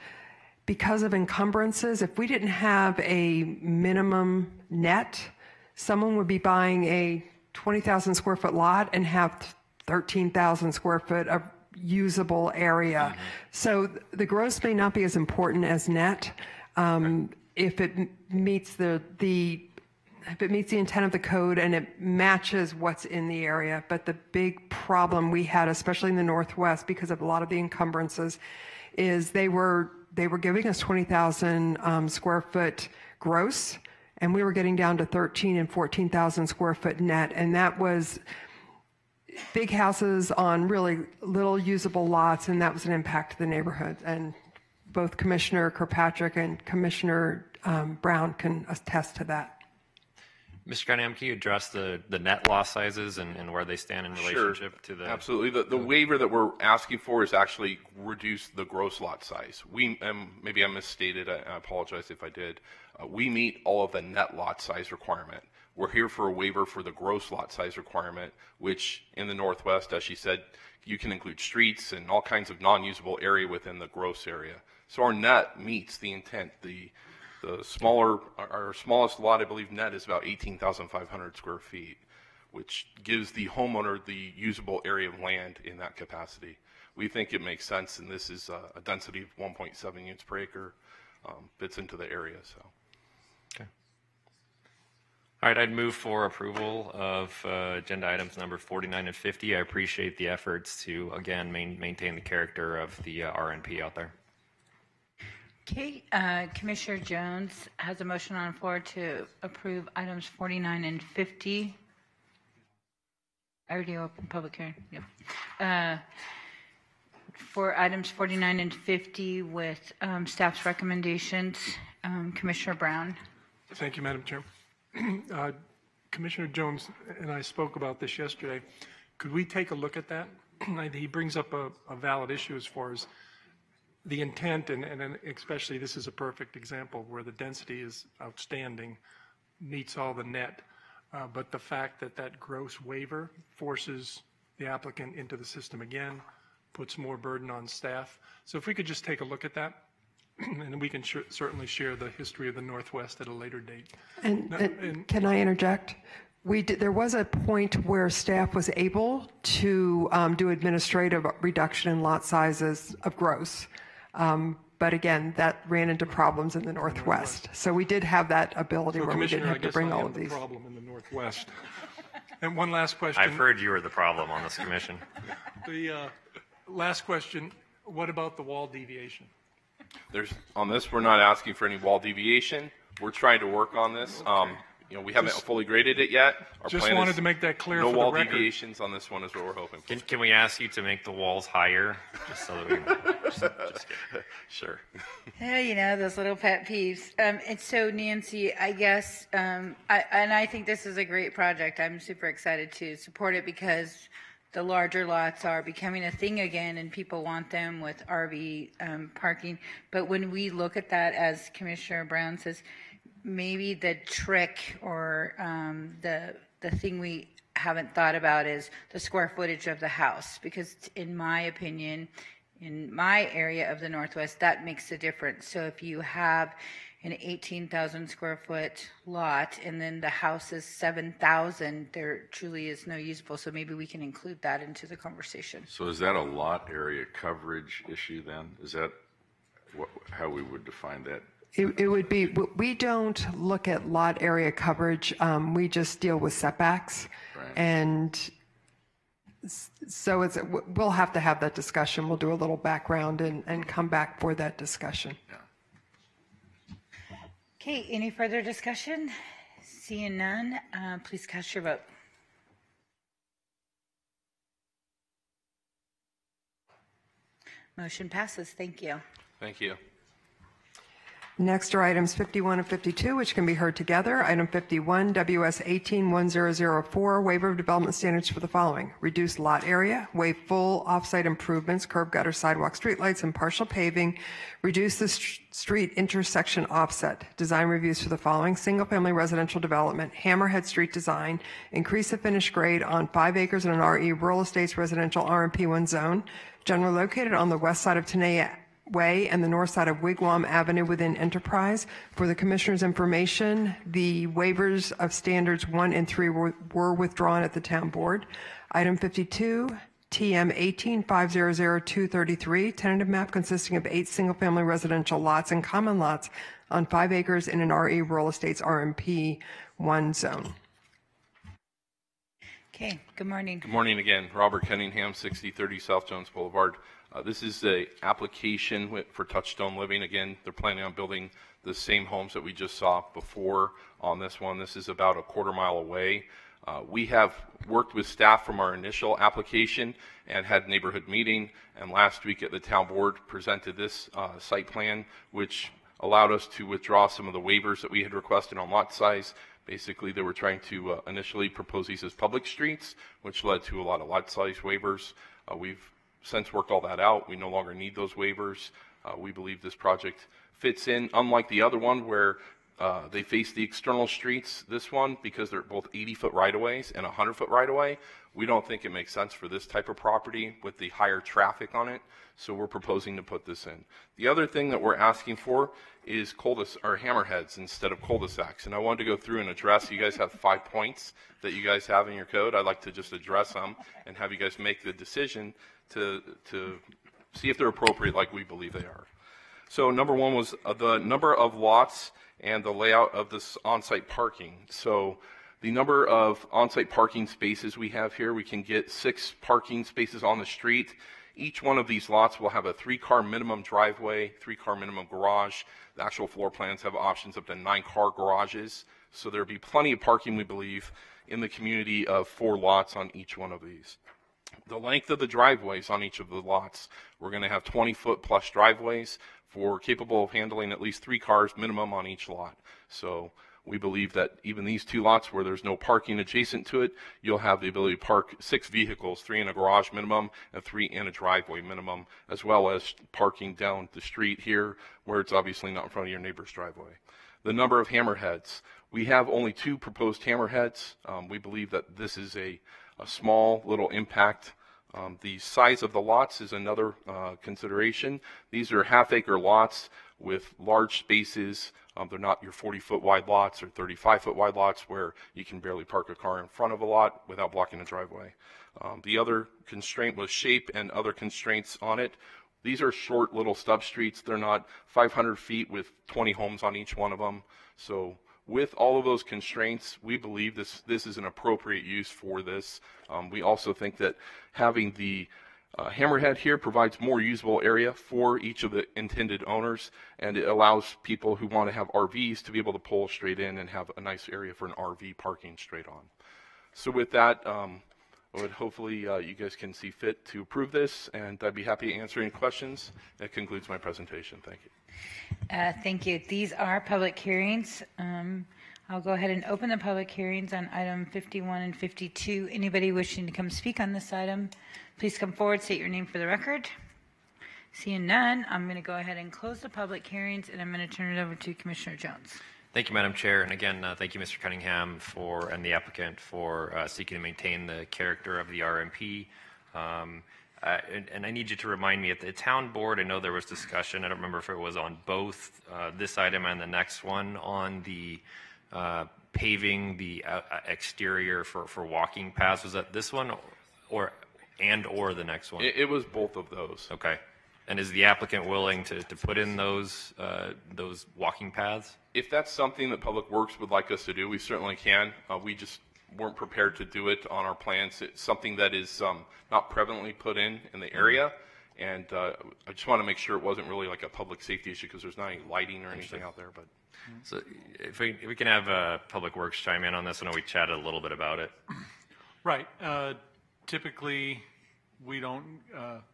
because of encumbrances, if we didn't have a minimum net, someone would be buying a 20,000 square foot lot and have 13,000 square foot of usable area. Mm-hmm. So the gross may not be as important as net if it meets if it meets the intent of the code and it matches what's in the area. But the big problem we had, especially in the Northwest, because of a lot of the encumbrances, is they were giving us 20,000 square foot gross, and we were getting down to 13 and 14,000 square foot net, and that was big houses on really little usable lots, and that was an impact to the neighborhood. And both Commissioner Kirkpatrick and Commissioner Brown can attest to that. Mr. Cunningham, can you address the net lot sizes and where they stand in relationship to the... Absolutely. The waiver that we're asking for is actually reduce the gross lot size. Maybe I misstated, I apologize if I did. We meet all of the net lot size requirement. We're here for a waiver for the gross lot size requirement, which in the Northwest, as she said, you can include streets and all kinds of non-usable area within the gross area. So our net meets the intent. Our smallest lot, I believe, net is about 18,500 square feet, which gives the homeowner the usable area of land in that capacity. We think it makes sense, and this is a density of 1.7 units per acre, fits into the area. So. Okay. All right, I'd move for approval of agenda items number 49 and 50. I appreciate the efforts to, again, maintain the character of the RNP out there. Okay, Commissioner Jones has a motion on the floor to approve items 49 and 50. I already opened public hearing. Yep. For items 49 and 50 with staff's recommendations, Commissioner Brown. Thank you, Madam Chair. Commissioner Jones and I spoke about this yesterday. Could we take a look at that? He brings up a valid issue as far as the intent, and especially this is a perfect example where the density is outstanding, meets all the net, but the fact that that gross waiver forces the applicant into the system again, puts more burden on staff. So if we could just take a look at that, and we can certainly share the history of the Northwest at a later date. And can I interject? There was a point where staff was able to do administrative reduction in lot sizes of gross. But again, that ran into problems in the Northwest. So we did have that ability where we didn't have to bring all of these. I problem in the Northwest. And one last question. I've heard you were the problem on this commission. The last question, what about the wall deviation? On this, we're not asking for any wall deviation. We're trying to work on this. Okay. We haven't fully graded it yet. Our just plan wanted to make that clear no for the wall record. Deviations on this one is what we're hoping for. Can we ask you to make the walls higher, just so that we can, just Sure. Yeah, those little pet peeves. And so, Nancy, I guess, I think this is a great project. I'm super excited to support it because the larger lots are becoming a thing again and people want them with RV parking. But when we look at that, as Commissioner Brown says, maybe the trick or the thing we haven't thought about is the square footage of the house, because in my opinion, in my area of the Northwest, that makes a difference. So if you have an 18,000 square foot lot and then the house is 7,000, there truly is no usable. So maybe we can include that into the conversation. So is that a lot area coverage issue then? Is that how we would define that? It would be, we don't look at lot area coverage. We just deal with setbacks. Right. And so we'll have to have that discussion. We'll do a little background and come back for that discussion. Yeah. Okay, any further discussion? Seeing none, please cast your vote. Motion passes. Thank you. Thank you. Next are items 51 and 52, which can be heard together. Item 51, WS 181004, waiver of development standards for the following: reduce lot area, waive full off-site improvements, curb, gutter, sidewalk, streetlights, and partial paving, reduce the street intersection offset, design reviews for the following: single-family residential development, Hammerhead Street design, increase the finished grade on 5 acres in an RE rural estates residential RMP1 zone, generally located on the west side of Tenaya Way and the north side of Wigwam Avenue within Enterprise. For the Commissioner's information, the waivers of standards 1 and 3 were withdrawn at the Town Board. Item 52, TM 18500233, tentative map consisting of 8 single-family residential lots and common lots on 5 acres in an RE Rural Estates RMP 1 zone. Okay, good morning. Good morning again. Robert Cunningham, 6030 South Jones Boulevard. This is the application for Touchstone Living. Again, they're planning on building the same homes that we just saw before on this one. This is about a quarter-mile away. We have worked with staff from our initial application and had a neighborhood meeting, and last week at the Town Board presented this site plan, which allowed us to withdraw some of the waivers that we had requested on lot size. Basically, they were trying to initially propose these as public streets, which led to a lot of lot size waivers. We've since worked all that out. We no longer need those waivers. We believe this project fits in, unlike the other one where they face the external streets. This one, because they're both 80-foot right-of-ways and 100-foot right-of-way, we don't think it makes sense for this type of property with the higher traffic on it, so we're proposing to put this in. The other thing that we're asking for is hammerheads instead of cul-de-sacs, and I wanted to go through and address. You guys have 5 points that you guys have in your code. I'd like to just address them and have you guys make the decision to see if they're appropriate like we believe they are. So number one was the number of lots and the layout of this on-site parking. So the number of on-site parking spaces we have here, we can get 6 parking spaces on the street. Each one of these lots will have a 3-car minimum driveway, 3-car minimum garage. The actual floor plans have options up to 9-car garages. So there'll be plenty of parking, we believe, in the community of 4 lots on each one of these. The length of the driveways on each of the lots, we're going to have 20-foot plus driveways capable of handling at least 3 cars minimum on each lot. So we believe that even these 2 lots where there's no parking adjacent to it, you'll have the ability to park 6 vehicles, 3 in a garage minimum and 3 in a driveway minimum, as well as parking down the street here where it's obviously not in front of your neighbor's driveway. The number of hammerheads, we have only 2 proposed hammerheads. We believe that this is a small little impact. The size of the lots is another consideration. These are half-acre lots with large spaces. They're not your 40-foot wide lots or 35-foot wide lots where you can barely park a car in front of a lot without blocking a driveway. The other constraint was shape and other constraints on it. These are short little stub streets. They're not 500 feet with 20 homes on each one of them. So with all of those constraints, we believe this is an appropriate use for this. We also think that having the hammerhead here provides more usable area for each of the intended owners, and it allows people who want to have RVs to be able to pull straight in and have a nice area for an RV parking straight on. So with that, hopefully you guys can see fit to approve this, and I'd be happy to answer any questions. That concludes my presentation. Thank you. Thank you. These are public hearings. I'll go ahead and open the public hearings on item 51 and 52. Anybody wishing to come speak on this item, please come forward, state your name for the record. Seeing none, I'm going to go ahead and close the public hearings, and I'm going to turn it over to Commissioner Jones. Thank you, Madam Chair. And again, thank you, Mr. Cunningham, and the applicant for seeking to maintain the character of the RMP. And I need you to remind me, at the town board, I know there was discussion, I don't remember if it was on both this item and the next one, on the paving the exterior for walking paths. Was that this one or the next one? It was both of those. Okay. And is the applicant willing to put in those walking paths? If that's something that Public Works would like us to do, we certainly can. We just weren't prepared to do it on our plans. It's something that is not prevalently put in the area. And I just want to make sure it wasn't really like a public safety issue because there's not any lighting or anything out there. But so if we can have Public Works chime in on this, I know we chatted a little bit about it. Right. Typically, we don't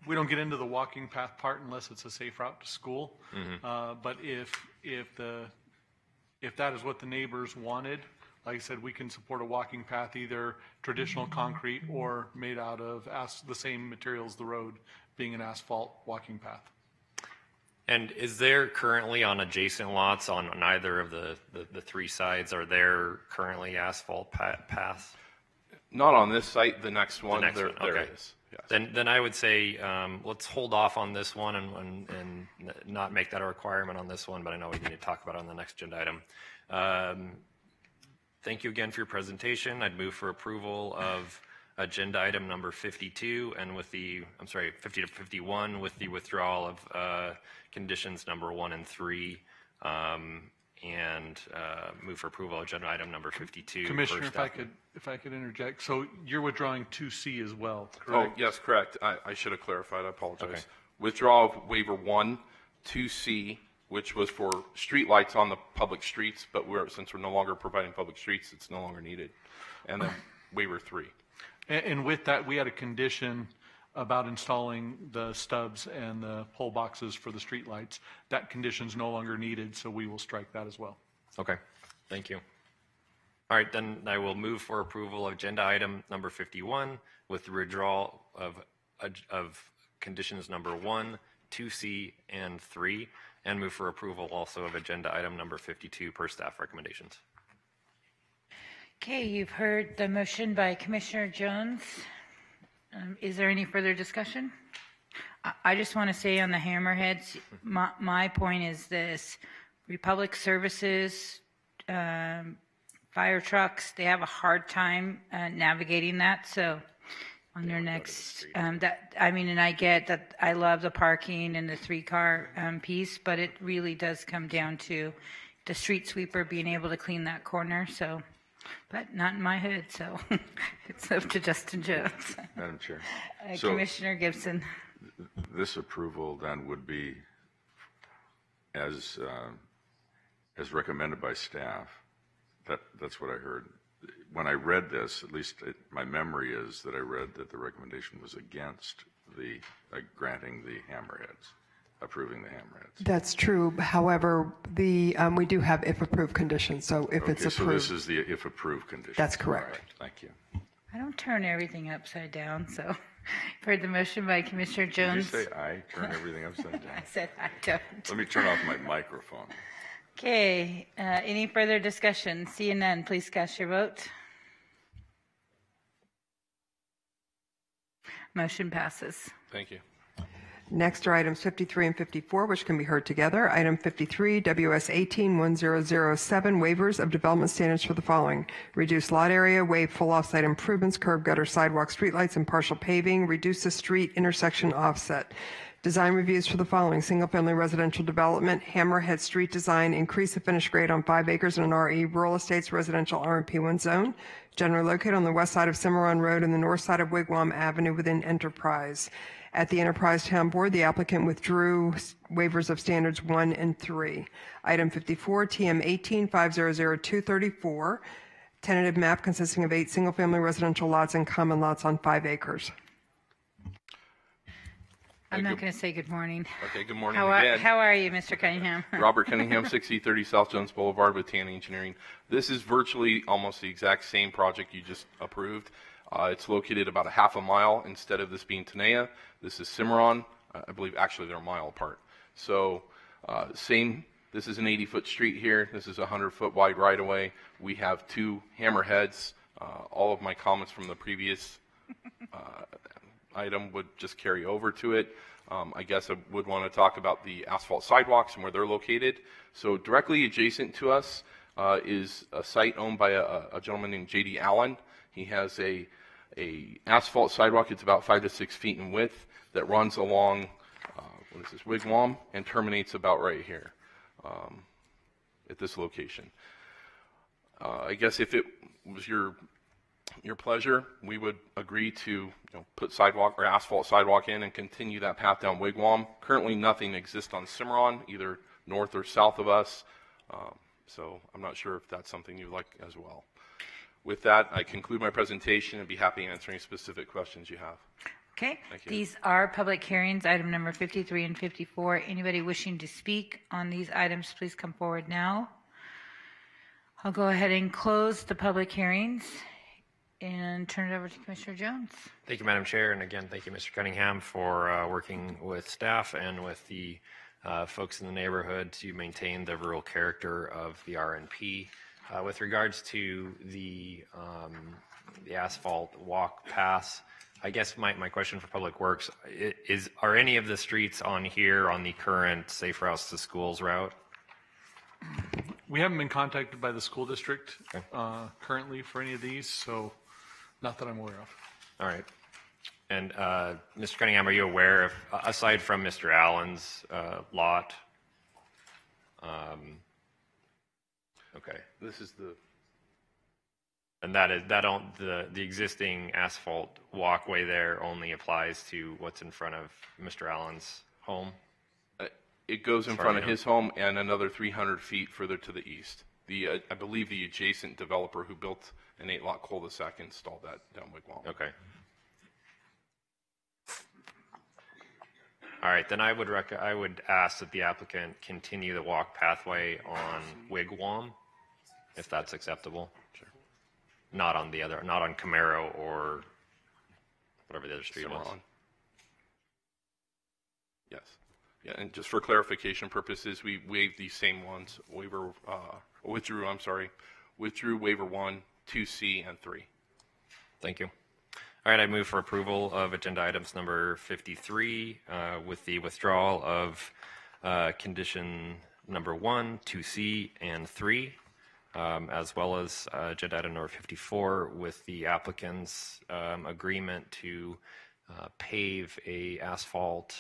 get into the walking path part unless it's a safe route to school. But if that is what the neighbors wanted, like I said, we can support a walking path, either traditional concrete or made out of the same materials, the road being an asphalt walking path. And is there currently on adjacent lots on either of the three sides, are there currently asphalt paths? Not on this site. The next one, there okay. is. Yes. Then I would say let's hold off on this one and not make that a requirement on this one, but I know we need to talk about it on the next agenda item. Thank you again for your presentation. I'd move for approval of agenda item number 52 and 50 to 51 with the withdrawal of conditions number 1 and 3, and move for approval of agenda item number 52. Commissioner, if I could interject, so you're withdrawing 2C as well, correct? Oh, yes, correct. I should have clarified. I apologize. Okay. Withdrawal of waiver 1, 2C, which was for street lights on the public streets, but since we're no longer providing public streets, it's no longer needed. And then waiver 3. And with that, we had a condition about installing the stubs and the pole boxes for the street lights. That condition's no longer needed, so we will strike that as well. Okay, thank you. All right, then I will move for approval of agenda item number 51 with the withdrawal of conditions number 1, 2C, and 3, and move for approval also of agenda item number 52 per staff recommendations. Okay, you've heard the motion by Commissioner Jones. Is there any further discussion? I just want to say on the hammerheads, my point is this: Republic Services, fire trucks, they have a hard time navigating that. So on their next, and I get that. I love the parking and the 3-car piece, but it really does come down to the street sweeper being able to clean that corner. So. But not in my head, so it's up to Justin Jones. Madam Chair. Commissioner Gibson. This approval then would be as recommended by staff. That's what I heard. When I read this, at least my memory is that I read that the recommendation was against the granting the hammerheads. Approving the hammerheads. That's true. However, we do have if approved conditions. So if it's approved. So this is the if approved condition. That's correct. Right, thank you. I don't turn everything upside down. So I've heard the motion by Commissioner Jones. Did you say I turn everything upside down? I said I don't. Let me turn off my microphone. Okay. Any further discussion? Seeing none, please cast your vote. Motion passes. Thank you. Next are items 53 and 54, which can be heard together. Item 53, WS 18-1007, waivers of development standards for the following: reduce lot area, waive full off-site improvements, curb, gutter, sidewalk, streetlights, and partial paving, reduce the street intersection offset. Design reviews for the following: single-family residential development, Hammerhead street design, increase the finished grade on 5 acres in an RE rural estates residential RMP1 zone, generally located on the west side of Cimarron Road and the north side of Wigwam Avenue within Enterprise. At the Enterprise Town Board, the applicant withdrew waivers of standards 1 and 3. Item 54, TM 18-500234, tentative map consisting of 8 single-family residential lots and common lots on 5 acres. I'm not going to say good morning. Okay, good morning How again. how are you, Mr. Cunningham? Robert Cunningham, 6030 South Jones Boulevard with Tanny Engineering. This is virtually almost the exact same project you just approved. It's located about a half a mile. Instead of this being Tenaya, this is Cimarron. I believe actually they're a mile apart. So this is an 80-foot street here. This is a 100-foot wide right-of-way. We have 2 hammerheads. All of my comments from the previous item would just carry over to it. I guess I would want to talk about the asphalt sidewalks and where they're located. So directly adjacent to us is a site owned by a gentleman named J.D. Allen. He has a asphalt sidewalk. It's about 5 to 6 feet in width that runs along Wigwam and terminates about right here at this location. I guess if it was your pleasure, we would agree to put sidewalk or asphalt sidewalk in and continue that path down Wigwam. Currently, nothing exists on Cimarron, either north or south of us. So I'm not sure if that's something you'd like as well. With that, I conclude my presentation and be happy to answer any specific questions you have. Okay. Thank you. These are public hearings, item number 53 and 54. Anybody wishing to speak on these items, please come forward now. I'll go ahead and close the public hearings and turn it over to Commissioner Jones. Thank you, Madam Chair, and again, thank you, Mr. Cunningham, for working with staff and with the folks in the neighborhood to maintain the rural character of the RNP. With regards to the asphalt walk paths, I guess my question for Public Works are any of the streets on here on the current Safe Routes to Schools route? We haven't been contacted by the school district currently for any of these, so not that I'm aware of. All right. And Mr. Cunningham, are you aware of, aside from Mr. Allen's lot? Okay. This is the. And the existing asphalt walkway there only applies to what's in front of Mr. Allen's home? It goes in front of his home and another 300 feet further to the east. I believe the adjacent developer who built an 8-lot cul-de-sac installed that down Wigwam. Okay. All right, then I would ask that the applicant continue the walk pathway on Wigwam, if that's acceptable. Sure. Not on Camaro or whatever the other street was. Yes. Yeah, and just for clarification purposes, we waived these same ones. Withdrew waiver 1, 2C, and 3. Thank you. All right, I move for approval of agenda items number 53 with the withdrawal of condition number 1, 2C, and 3, as well as agenda item number 54 with the applicant's agreement to pave a asphalt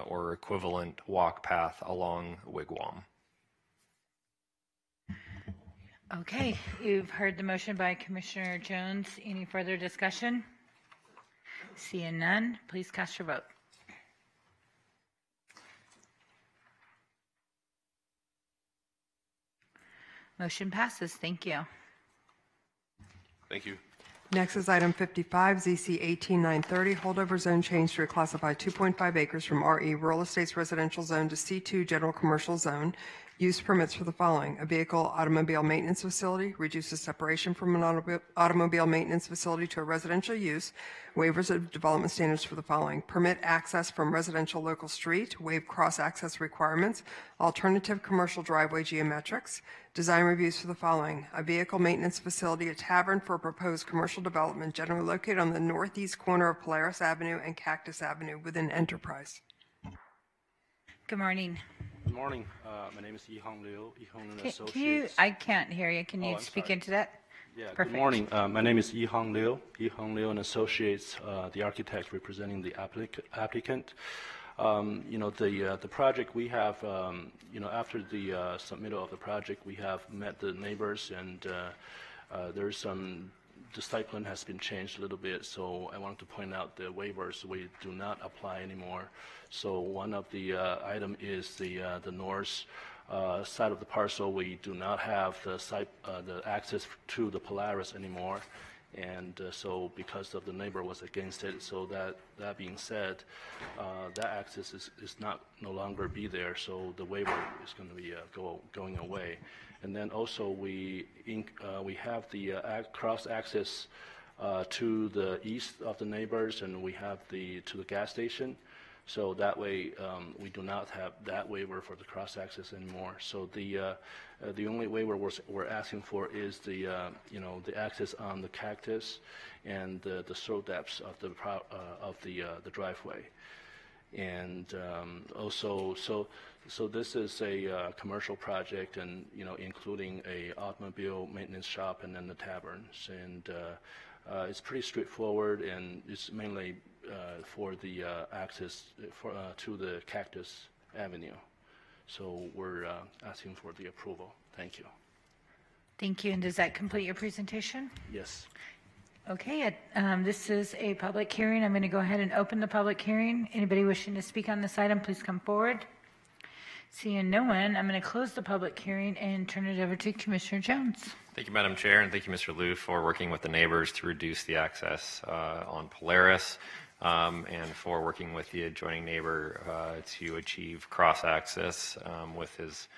or equivalent walk path along Wigwam. Okay, you've heard the motion by Commissioner Jones. Any further discussion? Seeing none, please cast your vote. Motion passes. Thank you. Thank you. Next is item 55, ZC 18930, holdover zone change to reclassify 2.5 acres from RE Rural Estates Residential Zone to C2 General Commercial Zone. Use permits for the following: a vehicle automobile maintenance facility, reduces separation from an automobile maintenance facility to a residential use, waivers of development standards for the following: permit access from residential local street, waive cross-access requirements, alternative commercial driveway geometrics, design reviews for the following: a vehicle maintenance facility, a tavern for a proposed commercial development generally located on the northeast corner of Polaris Avenue and Cactus Avenue within Enterprise. Good morning. Good morning. My name is Yihong Liu, Yihong and Associates. I can't hear you. Can you speak into that? Yeah, Perfect. Good morning. My name is Yihong Liu and Associates, the architect representing the applicant. The project we have, after the submittal of the project, we have met the neighbors, and the site plan has been changed a little bit, so I wanted to point out the waivers we do not apply anymore. So one of the item is the north side of the parcel. We do not have the access to the Polaris anymore, And so because of the neighbor was against it, so that being said, that access is no longer be there, so the waiver is going to be going away. And then also we have the cross access to the east of the neighbors, and we have to the gas station. So that way, we do not have that waiver for the cross access anymore. So the only waiver we're asking for is the access on the cactus and the slope depths of the driveway. And also, so this is a commercial project, and including a automobile maintenance shop and then the taverns. And it's pretty straightforward, and it's mainly for the access to the Cactus Avenue. So we're asking for the approval. Thank you. Thank you. And does that complete your presentation? Yes. Okay, this is a public hearing. I'm going to go ahead and open the public hearing. Anybody wishing to speak on this item, please come forward. Seeing no one, I'm going to close the public hearing and turn it over to Commissioner Jones. Thank you, Madam Chair, and thank you, Mr. Liu, for working with the neighbors to reduce the access on Polaris, and for working with the adjoining neighbor to achieve cross-access with his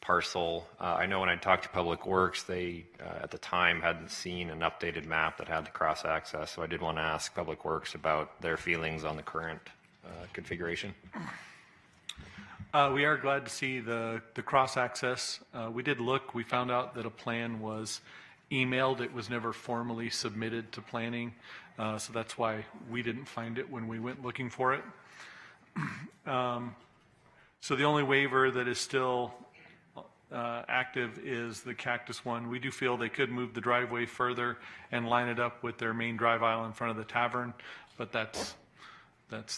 parcel. I know when I talked to Public Works, they at the time hadn't seen an updated map that had the cross-access, so I did want to ask Public Works about their feelings on the current configuration. We are glad to see the cross-access. We did look. We found out that a plan was emailed. It was never formally submitted to planning, so that's why we didn't find it when we went looking for it. So the only waiver that is still active is the Cactus one. We do feel they could move the driveway further and line it up with their main drive aisle in front of the tavern, but that's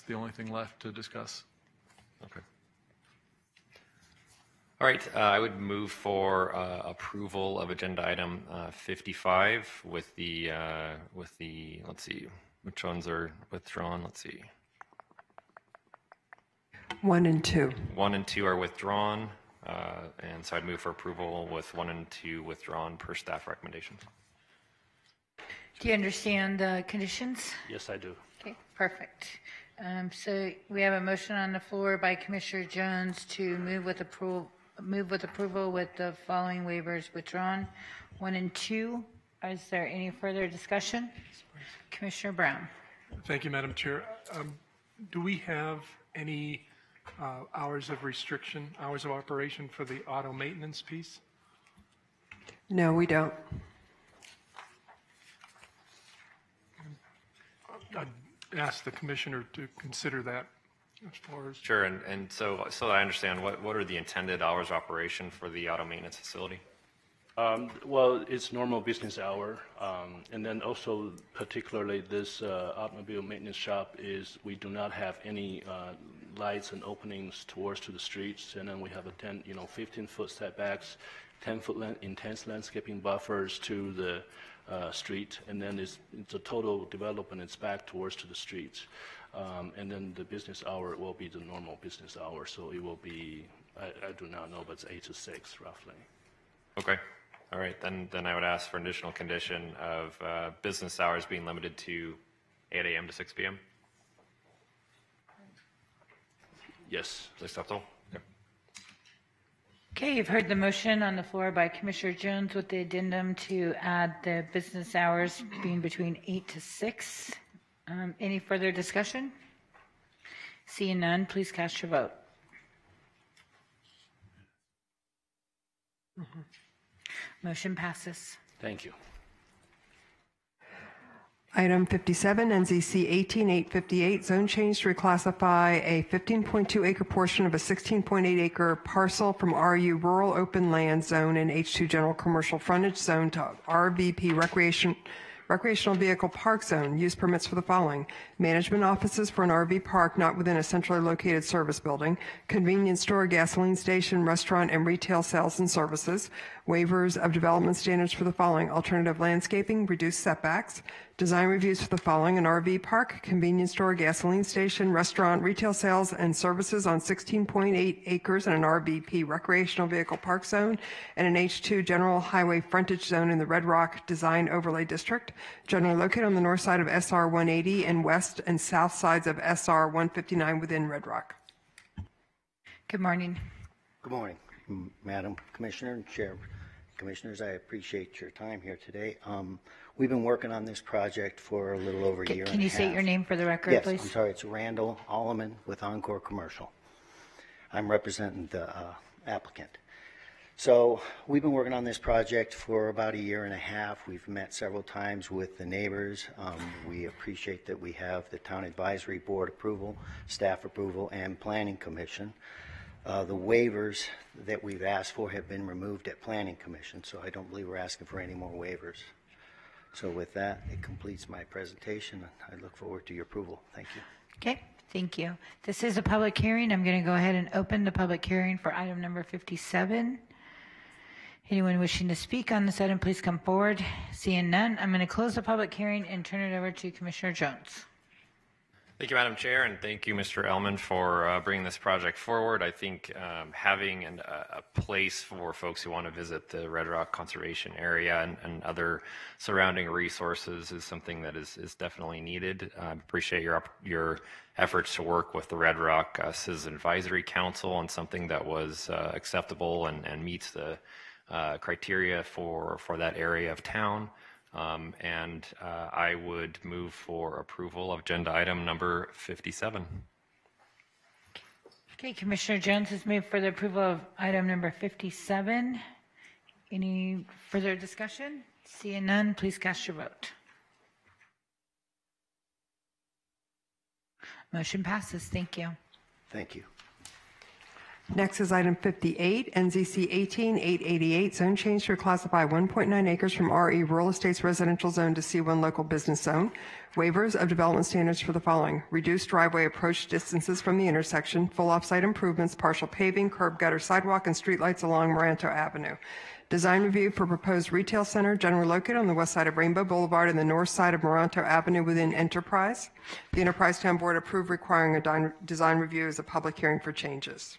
the only thing left to discuss. Okay. All right, I would move for approval of agenda item 55 with the, let's see, which ones are withdrawn? Let's see. 1 and 2. 1 and 2 are withdrawn, and so I'd move for approval with 1 and 2 withdrawn per staff recommendations. Do you understand the conditions? Yes, I do. Okay, perfect. So we have a motion on the floor by Commissioner Jones to move with approval with the following waivers withdrawn. 1 and 2. Is there any further discussion? Commissioner Brown. Thank you, Madam Chair. Do we have any hours of restriction, hours of operation for the auto maintenance piece? No, we don't. I'd ask the commissioner to consider that as far as. Sure, and so I understand, what are the intended hours of operation for the auto maintenance facility? Well, it's normal business hour, and then also particularly this automobile maintenance shop we do not have any lights and openings towards to the streets, and then we have 15-foot setbacks, 10-foot intense landscaping buffers to the street, and then it's a total development. It's back towards to the streets, and then the business hour will be the normal business hour, so it will be I do not know, but it's 8 to 6 roughly. Okay. All right, then I would ask for an additional condition of business hours being limited to 8 a.m. to 6 p.m. Yes. Is that acceptable? Okay. Okay, you've heard the motion on the floor by Commissioner Jones with the addendum to add the business hours being between 8 to 6. Any further discussion? Seeing none, please cast your vote. Motion passes. Thank you. Item 57, NZC 18858, zone change to reclassify a 15.2 acre portion of a 16.8 acre parcel from RU Rural Open Land Zone and H2 General Commercial Frontage Zone to RVP Recreational Vehicle Park Zone. Use permits for the following: management offices for an RV park not within a centrally located service building, convenience store, gasoline station, restaurant, and retail sales and services. Waivers of development standards for the following: alternative landscaping, reduced setbacks, Design reviews for the following: an RV park, convenience store, gasoline station, restaurant, retail sales and services on 16.8 acres in an RVP recreational vehicle park zone and an H2 general highway frontage zone in the Red Rock Design Overlay District, generally located on the north side of SR 180 and west and south sides of SR 159 within Red Rock. Good morning. Good morning, Madam Commissioner and Chair. Commissioners, I appreciate your time here today. We've been working on this project for a little over a year and a half. Can you state your name for the record, yes, please? I'm sorry, it's Randall Alleman with Encore Commercial. I'm representing the applicant. So we've been working on this project for about a year and a half. We've met several times with the neighbors. We appreciate that we have the Town Advisory Board approval, staff approval, and Planning Commission. The waivers that we've asked for have been removed at Planning Commission, so I don't believe we're asking for any more waivers. So with that, it completes my presentation. I look forward to your approval. Thank you. Okay, thank you. This is a public hearing. I'm going to go ahead and open the public hearing for item number 57. Anyone wishing to speak on this item, please come forward. Seeing none, I'm going to close the public hearing and turn it over to Commissioner Jones. Thank you, Madam Chair, and thank you, Mr. Ellman, for bringing this project forward. I think having a place for folks who want to visit the Red Rock Conservation Area and other surrounding resources is something that is definitely needed. I appreciate your efforts to work with the Red Rock Citizen Advisory Council on something that was acceptable and meets the criteria for that area of town. I would move for approval of agenda item number 57. Okay, Commissioner Jones has moved for the approval of item number 57. Any further discussion? Seeing none, please cast your vote. Motion passes. Thank you. Thank you. Next is item 58, NZC 18888, zone change to classify 1.9 acres from RE Rural Estates Residential Zone to C1 Local Business Zone. Waivers of development standards for the following: reduced driveway approach distances from the intersection, full off-site improvements, partial paving, curb gutter, sidewalk, and streetlights along Moranto Avenue. Design review for proposed retail center, generally located on the west side of Rainbow Boulevard and the north side of Moranto Avenue within Enterprise. The Enterprise Town Board approved requiring a design review as a public hearing for changes.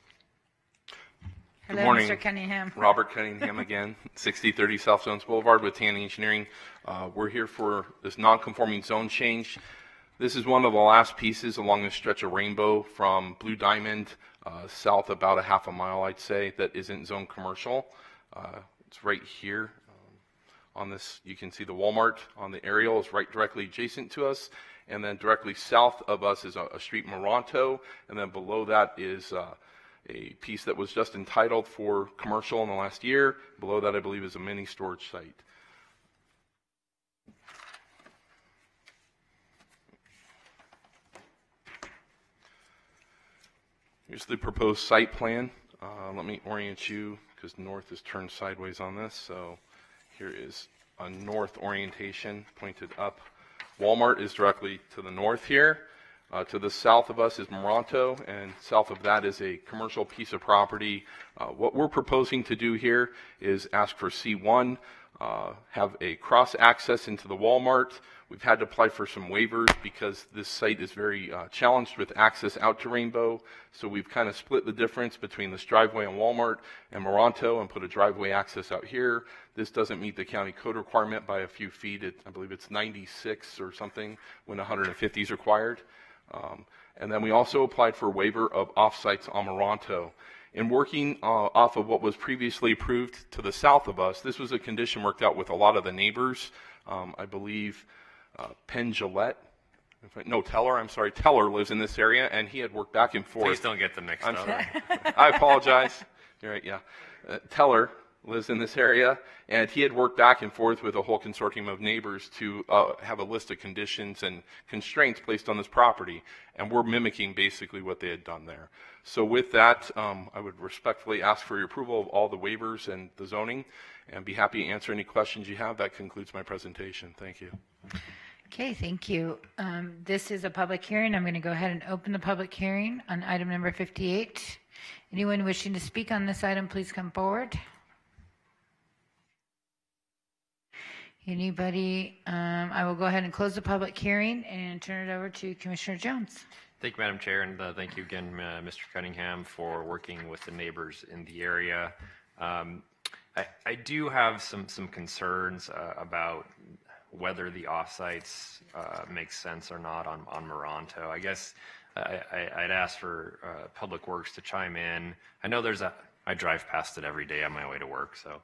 Good Hello, morning. Mr. Cunningham. Robert Cunningham again, 6030 South Jones Boulevard with Tanny Engineering. We're here for this non-conforming zone change. This is one of the last pieces along this stretch of Rainbow from Blue Diamond south about a half a mile, I'd say, that isn't zone commercial. It's right here on this. You can see the Walmart on the aerial is right directly adjacent to us. And then directly south of us is a street Moranto. And then below that is a piece that was just entitled for commercial in the last year. Below that, I believe, is a mini storage site. Here's the proposed site plan. Let me orient you because north is turned sideways on this. So here is a north orientation pointed up. Walmart is directly to the north here. To the south of us is Moranto, and south of that is a commercial piece of property. What we're proposing to do here is ask for C1, have a cross access into the Walmart. We've had to apply for some waivers because this site is very challenged with access out to Rainbow. So we've kind of split the difference between this driveway on Walmart and Moranto and put a driveway access out here. This doesn't meet the county code requirement by a few feet. I believe it's 96 or something when 150 is required. And then we also applied for a waiver of off-sites on Moranto. In working off of what was previously approved to the south of us, this was a condition worked out with a lot of the neighbors. I believe Penn Gillette, Teller, I'm sorry, Teller lives in this area, and he had worked back and forth. Please don't get them mixed up. I apologize. You're right, yeah. Teller lives in this area, and he had worked back and forth with a whole consortium of neighbors to have a list of conditions and constraints placed on this property, and we're mimicking basically what they had done there. So with that, I would respectfully ask for your approval of all the waivers and the zoning, and be happy to answer any questions you have. That concludes my presentation. Thank you. Okay, thank you. This is a public hearing. I'm going to go ahead and open the public hearing on item number 58. Anyone wishing to speak on this item, please come forward. Anybody? I will go ahead and close the public hearing and turn it over to Commissioner Jones. Thank you, Madam Chair, and thank you again, Mr. Cunningham, for working with the neighbors in the area. I do have some concerns about whether the offsites make sense or not on Moronto. I guess I'd ask for Public Works to chime in. I know I drive past it every day on my way to work, so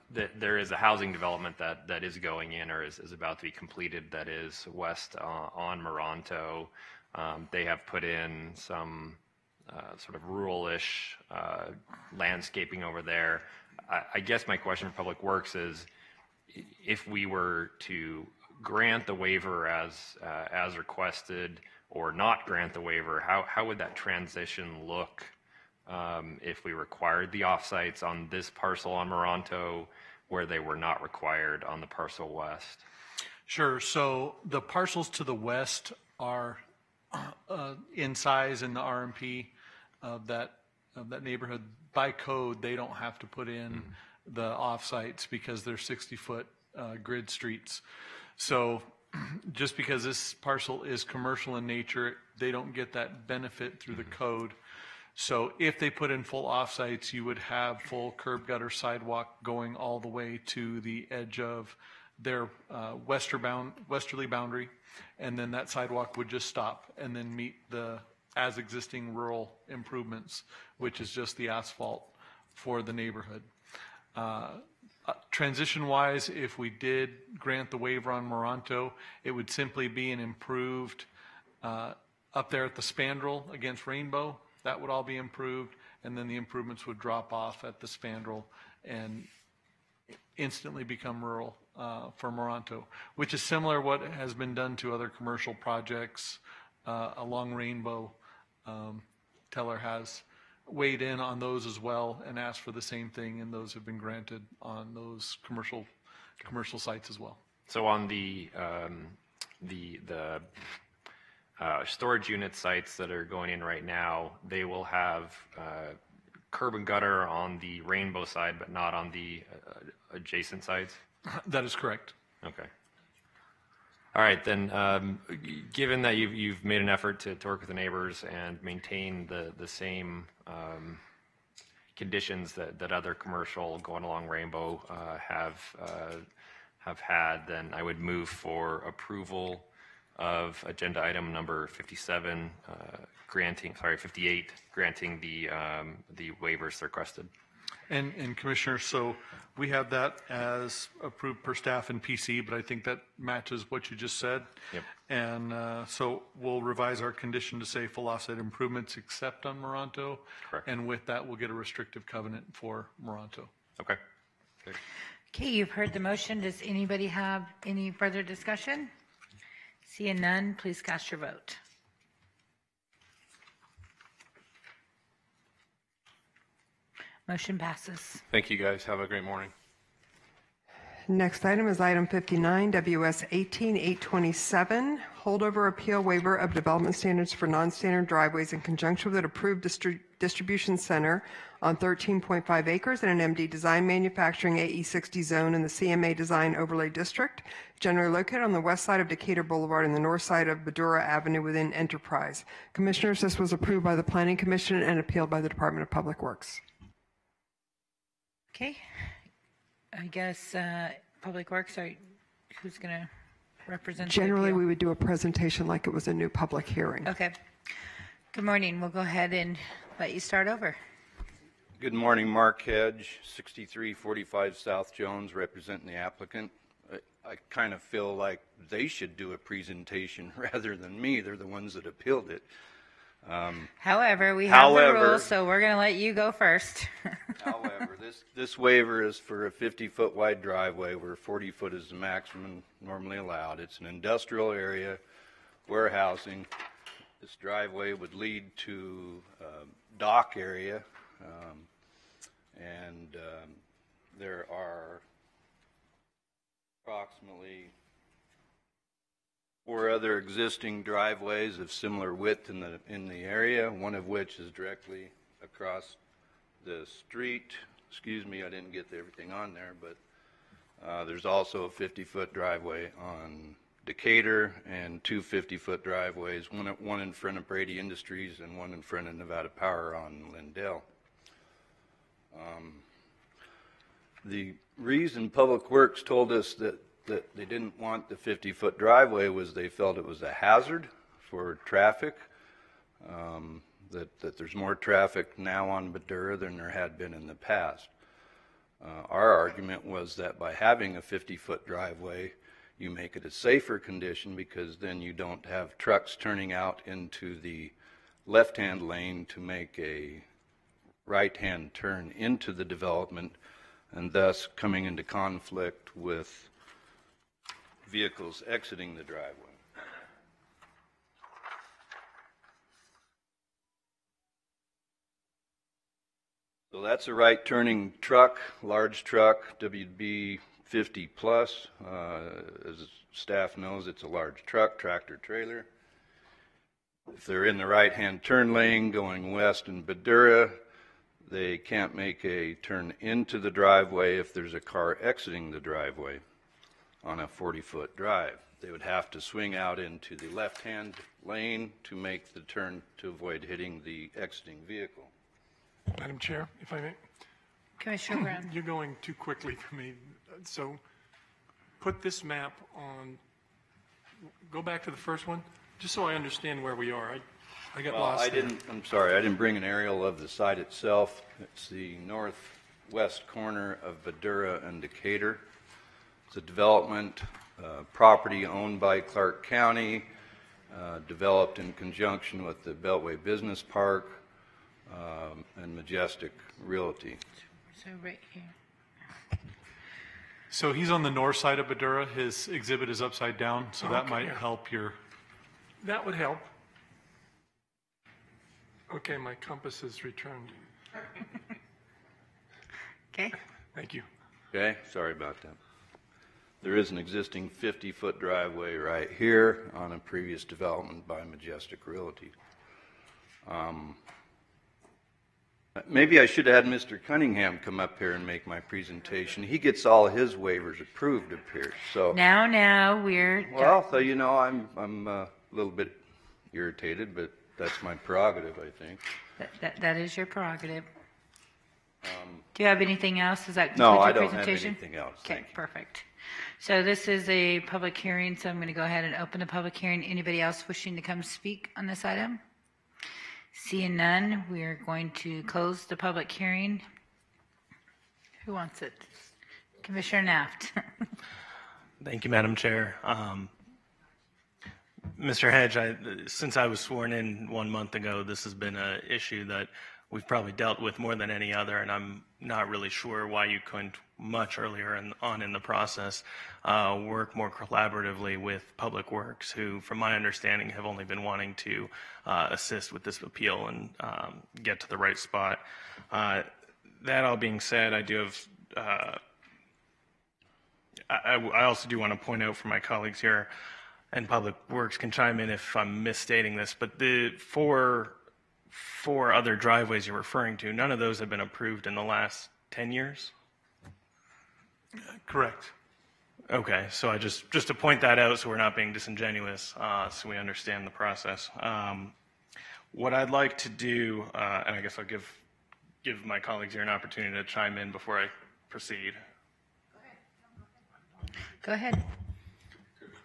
there is a housing development that is going in or is about to be completed that is west on Moronto. They have put in some sort of rural-ish landscaping over there. I guess my question for Public Works is, if we were to grant the waiver as requested or not grant the waiver, how would that transition look if we required the offsites on this parcel on Moronto where they were not required on the parcel west? Sure. So the parcels to the west are in size in the RMP of that neighborhood. By code, they don't have to put in the offsites because they're 60-foot grid streets. So just because this parcel is commercial in nature, they don't get that benefit through the code. So if they put in full offsites, you would have full curb gutter sidewalk going all the way to the edge of their westerly boundary, and then that sidewalk would just stop and then meet the as existing rural improvements, which is just the asphalt for the neighborhood. Transition-wise, if we did grant the waiver on Moronto, it would simply be an improved up there at the spandrel against Rainbow. That would all be improved, and then the improvements would drop off at the spandrel and instantly become rural for Moronto, which is similar what has been done to other commercial projects along Rainbow. Teller has weighed in on those as well and asked for the same thing, and those have been granted on those commercial sites as well. So on the storage unit sites that are going in right now, they will have curb and gutter on the Rainbow side, but not on the adjacent sides? That is correct. Okay. All right, then, given that you've made an effort to work with the neighbors and maintain the same conditions that other commercial going along Rainbow have had, then I would move for approval of agenda item number 58, granting the waivers requested. And Commissioner, so we have that as approved per staff and PC, but I think that matches what you just said. Yep. And so we'll revise our condition to say full offset improvements except on Moronto. Correct. And with that, we'll get a restrictive covenant for Moronto. Okay. Okay, you've heard the motion. Does anybody have any further discussion? Seeing none, please cast your vote. Motion passes. Thank you, guys. Have a great morning. Next item is item 59, WS 18827, holdover appeal waiver of development standards for non-standard driveways in conjunction with an approved distribution center on 13.5 acres in an MD Design Manufacturing AE60 zone in the CMA Design Overlay District, generally located on the west side of Decatur Boulevard and the north side of Badura Avenue within Enterprise. Commissioners, this was approved by the Planning Commission and appealed by the Department of Public Works. Okay, I guess Public Works, who's going to represent the Generally, appeal? we would do a presentation like it was a new public hearing. Okay. Good morning. We'll go ahead and let you start over. Good morning, Mark Hedge, 6345 South Jones, representing the applicant. I kind of feel like they should do a presentation rather than me. They're the ones that appealed it. However, we have the rules, so we're going to let you go first. However, this waiver is for a 50-foot wide driveway where 40 foot is the maximum normally allowed. It's an industrial area, warehousing. This driveway would lead to a dock area, and there are approximately 4 other existing driveways of similar width in the area, one of which is directly across the street. Excuse me, I didn't get everything on there, but There's also a 50-foot driveway on Decatur and two 50-foot driveways, one in front of Brady Industries and one in front of Nevada Power on Lindell. The reason Public Works told us that they didn't want the 50-foot driveway was they felt it was a hazard for traffic, that there's more traffic now on Badura than there had been in the past. Our argument was that by having a 50-foot driveway, you make it a safer condition because then you don't have trucks turning out into the left-hand lane to make a right-hand turn into the development and thus coming into conflict with vehicles exiting the driveway. So that's a right turning truck, large truck, WB 50 plus. As staff knows, it's a large truck, tractor trailer. If they're in the right hand turn lane going west in Badura, they can't make a turn into the driveway if there's a car exiting the driveway on a 40-foot drive. They would have to swing out into the left hand lane to make the turn to avoid hitting the exiting vehicle. Madam Chair, if I may. Commissioner Brown. You're going too quickly for me. So put this map on, go back to the first one, just so I understand where we are. I got lost. I'm sorry, I didn't bring an aerial of the site itself. It's the northwest corner of Badura and Decatur. It's a development property owned by Clark County, developed in conjunction with the Beltway Business Park and Majestic Realty. So right here. So he's on the north side of Badura. His exhibit is upside down, so that might help your... That would help. Okay, my compass is returned. Okay. Thank you. Okay, sorry about that. There is an existing 50-foot driveway right here on a previous development by Majestic Realty. Maybe I should have had Mr. Cunningham come up here and make my presentation. He gets all his waivers approved up here. So Now we're well, so you know, I'm a little bit irritated, but that's my prerogative, I think. That is your prerogative. Do you have anything else? Does that conclude No, your I don't have presentation? anything else. Okay, Thank you. perfect. So this is a public hearing, so I'm going to go ahead and open the public hearing. Anybody else wishing to come speak on this item? Seeing none, we are going to close the public hearing. Who wants it? Commissioner Naft. Thank you, Madam Chair. Mr. Hedge, since I was sworn in 1 month ago, this has been an issue that we've probably dealt with more than any other, and I'm not really sure why you couldn't much earlier in the process work more collaboratively with Public Works, who, from my understanding, have only been wanting to assist with this appeal and get to the right spot. That all being said, I do have, I also do want to point out for my colleagues here, and Public Works can chime in if I'm misstating this, but the four other driveways you're referring to, none of those have been approved in the last 10 years? Correct. Okay, so I just to point that out so we're not being disingenuous, so we understand the process. What I'd like to do, and I guess I'll give my colleagues here an opportunity to chime in before I proceed. Go ahead.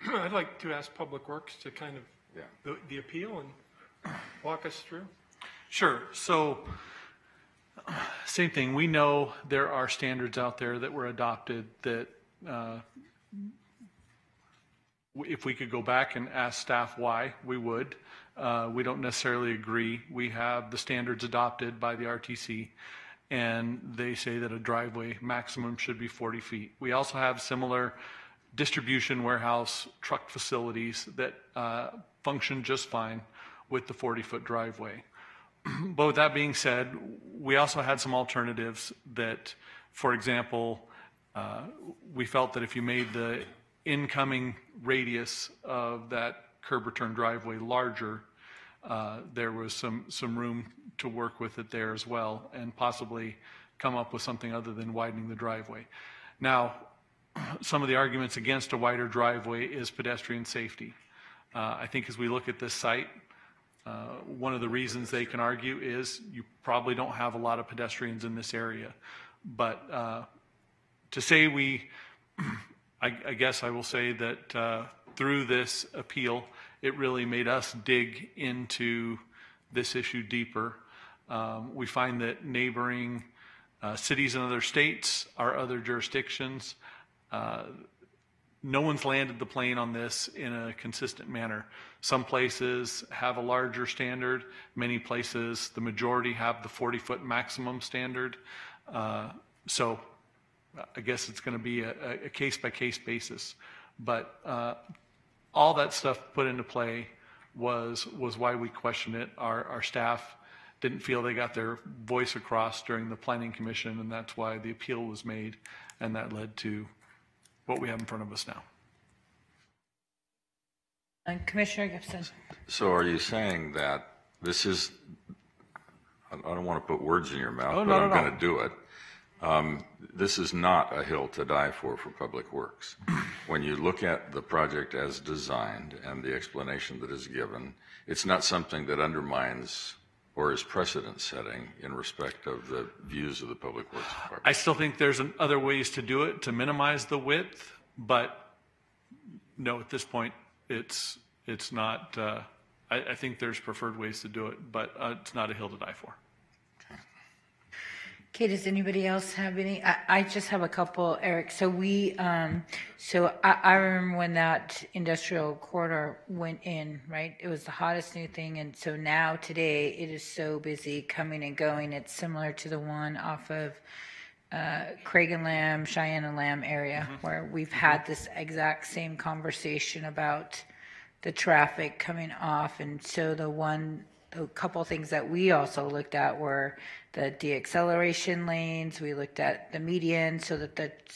I'd like to ask Public Works to kind of the appeal and walk us through. Sure. So same thing. We know there are standards out there that were adopted that if we could go back and ask staff why, we would. We don't necessarily agree. We have the standards adopted by the RTC, and they say that a driveway maximum should be 40 feet. We also have similar distribution warehouse truck facilities that function just fine with the 40-foot driveway. But with that being said, we also had some alternatives that, for example, we felt that if you made the incoming radius of that curb return driveway larger, there was some room to work with it there as well and possibly come up with something other than widening the driveway. Now, some of the arguments against a wider driveway is pedestrian safety. I think as we look at this site, one of the reasons they can argue is you probably don't have a lot of pedestrians in this area. But to say I guess I will say that through this appeal, it really made us dig into this issue deeper. We find that neighboring cities and other states, our other jurisdictions, no one's landed the plane on this in a consistent manner. Some places have a larger standard. Many places, the majority have the 40-foot maximum standard. So I guess it's going to be a case-by-case basis. But all that stuff put into play was why we questioned it. Our staff didn't feel they got their voice across during the Planning Commission, and that's why the appeal was made, and that led to what we have in front of us now. And Commissioner Gibson. So are you saying that this is, I don't want to put words in your mouth, but not I'm at all. going to do it. This is not a hill to die for Public Works. When you look at the project as designed and the explanation that is given, it's not something that undermines or is precedent setting in respect of the views of the Public Works Department. I still think there's other ways to do it to minimize the width, but no, at this point, it's not. I think there's preferred ways to do it, but it's not a hill to die for. Okay, does anybody else have any? I just have a couple, Eric. So I remember when that industrial corridor went in, right? It was the hottest new thing. And so now today it is so busy coming and going. It's similar to the one off of Craig and Lamb, Cheyenne and Lamb area, where we've had this exact same conversation about the traffic coming off. And so a couple of things that we also looked at were the de-acceleration lanes. We looked at the median so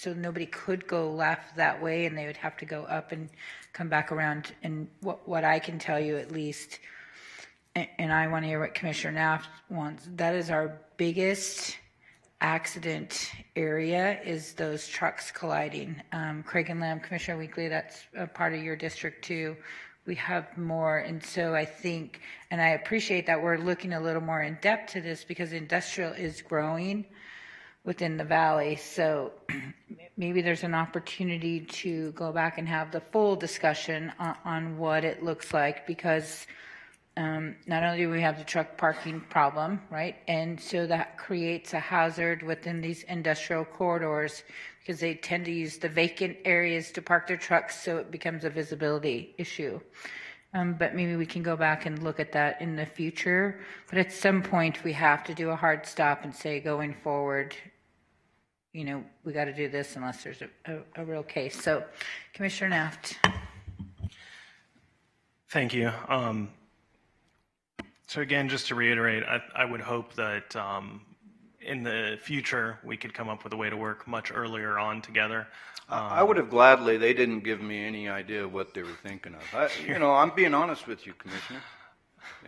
nobody could go left that way, and they would have to go up and come back around. And what I can tell you, at least, and I want to hear what Commissioner Naft wants, that is our biggest accident area, is those trucks colliding. Craig and Lamb, Commissioner Weekly, that's a part of your district too. We have more, and so I think, and I appreciate that we're looking a little more in depth to this, because industrial is growing within the valley. So maybe there's an opportunity to go back and have the full discussion on what it looks like, because not only do we have the truck parking problem, right? And so that creates a hazard within these industrial corridors, because they tend to use the vacant areas to park their trucks, so it becomes a visibility issue. But maybe we can go back and look at that in the future. But at some point, we have to do a hard stop and say, going forward, we got to do this unless there's a real case. So, Commissioner Naft. Thank you. So again, just to reiterate, I would hope that in the future we could come up with a way to work much earlier on together. I would have gladly. They didn't give me any idea what they were thinking of. I'm being honest with you, Commissioner.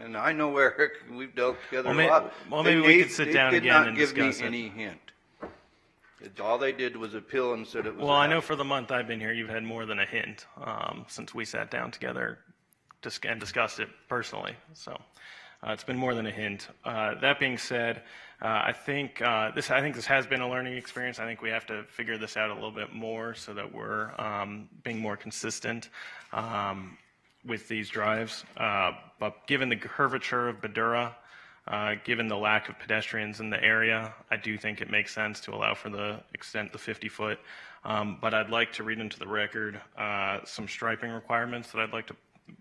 And I know Eric. We've dealt together a lot. Well, maybe we could sit down again and discuss it. They did not give me any hint. All they did was appeal and said it was. Well, I know for the month I've been here, you've had more than a hint since we sat down together and discussed it personally. So. It's been more than a hint. That being said, I think this has been a learning experience. I think we have to figure this out a little bit more so that we're being more consistent with these drives. But given the curvature of Badura, given the lack of pedestrians in the area, I do think it makes sense to allow for the 50-foot. But I'd like to read into the record some striping requirements that I'd like to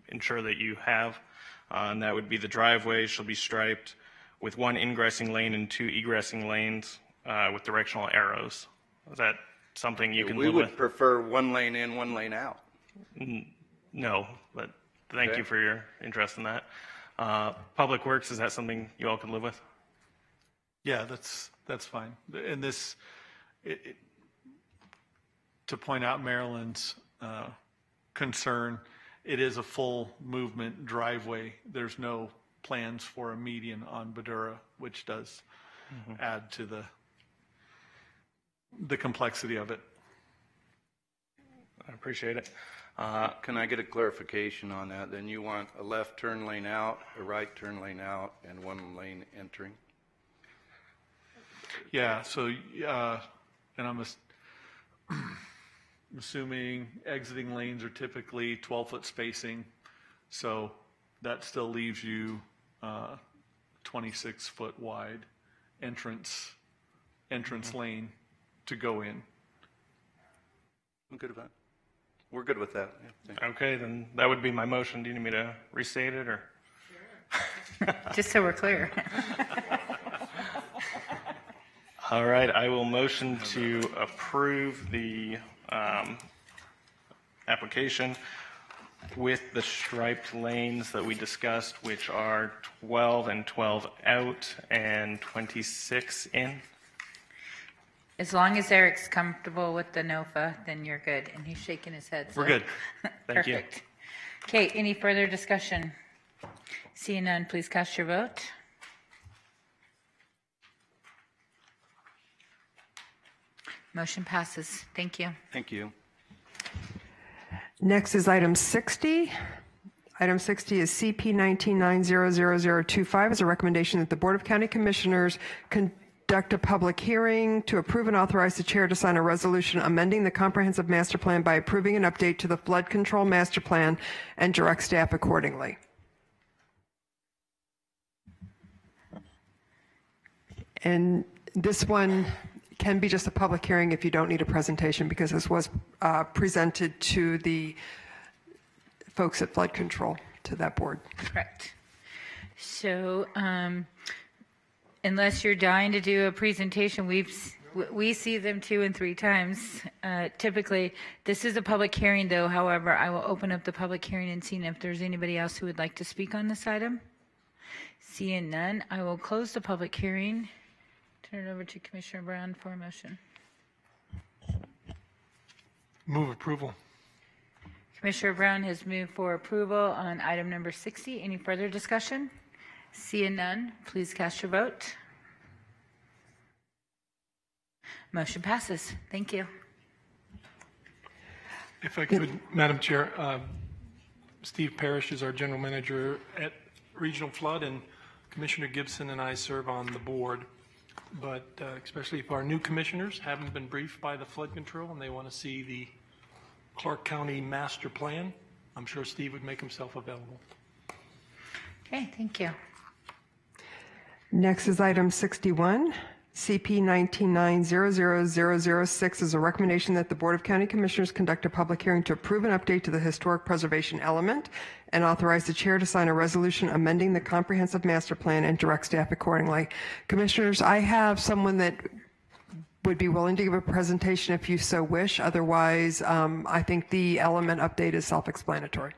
ensure that you have. And that would be the driveway shall be striped with one ingressing lane and two egressing lanes with directional arrows. Is that something you can live with? We would prefer one lane in, one lane out. No, but thank you for your interest in that. Public Works, is that something you all can live with? Yeah, that's fine. And this, to point out Maryland's concern, it is a full movement driveway. There's no plans for a median on Badura, which does add to the complexity of it. I appreciate it. Can I get a clarification on that? Then you want a left turn lane out, a right turn lane out, and one lane entering? Yeah, so, and I'm assuming exiting lanes are typically 12-foot spacing, so that still leaves you 26-foot wide entrance lane to go in. I'm good with that. We're good with that. Yeah, Okay, then that would be my motion. Do you need me to restate it, or? Just so we're clear. All right, I will motion to approve the application with the striped lanes that we discussed, which are 12 and 12 out and 26 in. As long as Eric's comfortable with the NOFA, then you're good. And he's shaking his head. We're good. Thank you. Perfect. Okay, any further discussion? Seeing none, please cast your vote. Motion passes. Thank you. Thank you. Next is item 60. Item 60 is CP 19900025 is a recommendation that the Board of County Commissioners conduct a public hearing to approve and authorize the chair to sign a resolution amending the comprehensive master plan by approving an update to the flood control master plan and direct staff accordingly. And this one can be just a public hearing if you don't need a presentation, because this was presented to the folks at flood control, to that board. Correct. So unless you're dying to do a presentation, we see them 2 and 3 times. Typically, this is a public hearing, though. However, I will open up the public hearing and see if there's anybody else who would like to speak on this item. Seeing none, I will close the public hearing. Turn it over to Commissioner Brown for a motion. Move approval. Commissioner Brown has moved for approval on item number 60. Any further discussion? Seeing none, please cast your vote. Motion passes. Thank you. If I could, Madam Chair, Steve Parrish is our general manager at Regional Flood, and Commissioner Gibson and I serve on the board. But especially if our new commissioners haven't been briefed by the flood control and they want to see the Clark County master plan, I'm sure Steve would make himself available. Okay, thank you. Next is item 61. CP 19900006 is a recommendation that the Board of County Commissioners conduct a public hearing to approve an update to the historic preservation element and authorize the chair to sign a resolution amending the comprehensive master plan and direct staff accordingly. Commissioners, I have someone that would be willing to give a presentation if you so wish. Otherwise, I think the element update is self-explanatory.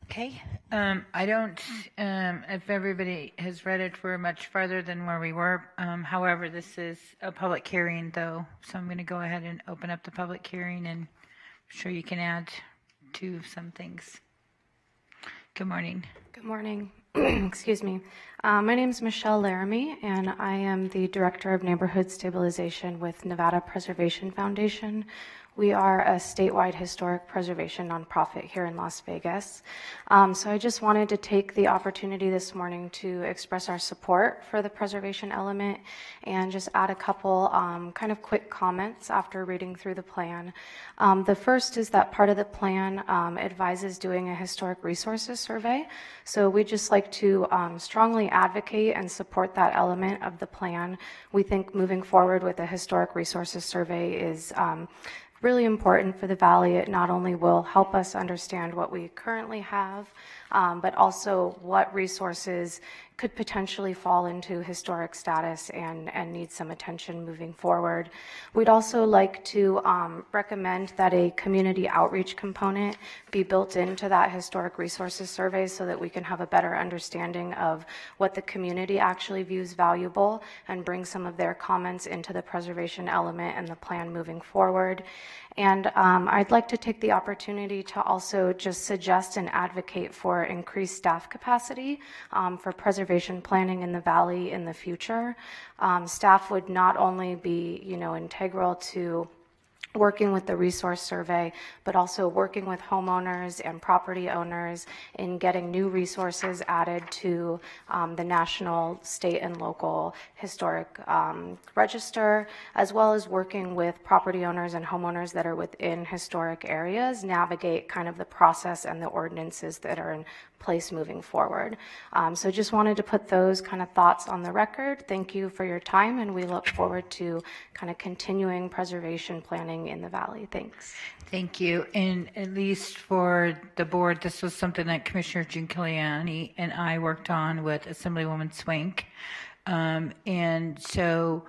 Okay. I don't, if everybody has read it, we're much farther than where we were. However, this is a public hearing, though, so I'm going to go ahead and open up the public hearing, and I'm sure you can add to some things. Good morning. Good morning. Excuse me. My name is Michelle Laramie, and I am the Director of Neighborhood Stabilization with Nevada Preservation Foundation. We are a statewide historic preservation nonprofit here in Las Vegas. So I just wanted to take the opportunity this morning to express our support for the preservation element and just add a couple kind of quick comments after reading through the plan. The first is that part of the plan advises doing a historic resources survey. So we'd just like to strongly advocate and support that element of the plan. We think moving forward with a historic resources survey is really important for the Valley. It not only will help us understand what we currently have, but also what resources could potentially fall into historic status and need some attention moving forward. We'd also like to recommend that a community outreach component be built into that historic resources survey so that we can have a better understanding of what the community actually views valuable and bring some of their comments into the preservation element and the plan moving forward. And I'd like to take the opportunity to also just suggest and advocate for increased staff capacity for preservation planning in the Valley in the future. Staff would not only be, integral to working with the resource survey, but also working with homeowners and property owners in getting new resources added to the national, state, and local historic register, as well as working with property owners and homeowners that are within historic areas, navigate kind of the process and the ordinances that are in place moving forward. So just wanted to put those kind of thoughts on the record. Thank you for your time, and we look forward to kind of continuing preservation planning in the valley. Thanks. Thank you. And at least for the board, this was something that Commissioner Giuliani and I worked on with Assemblywoman Swink. And so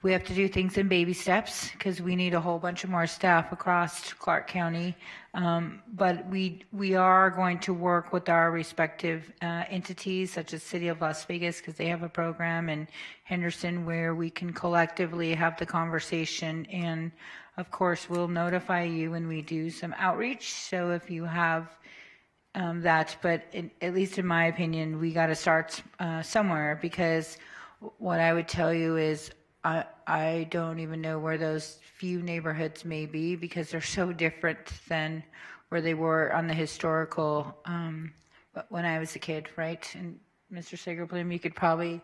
we have to do things in baby steps because we need a whole bunch of more staff across Clark County. But we are going to work with our respective entities, such as City of Las Vegas, because they have a program, and Henderson, where we can collectively have the conversation. And of course, we'll notify you when we do some outreach. So if you have that, but at least in my opinion, we got to start somewhere, because what I would tell you is I don't even know where those few neighborhoods may be, because they're so different than where they were on the historical when I was a kid, right? And Mr. Sagerblum, you could probably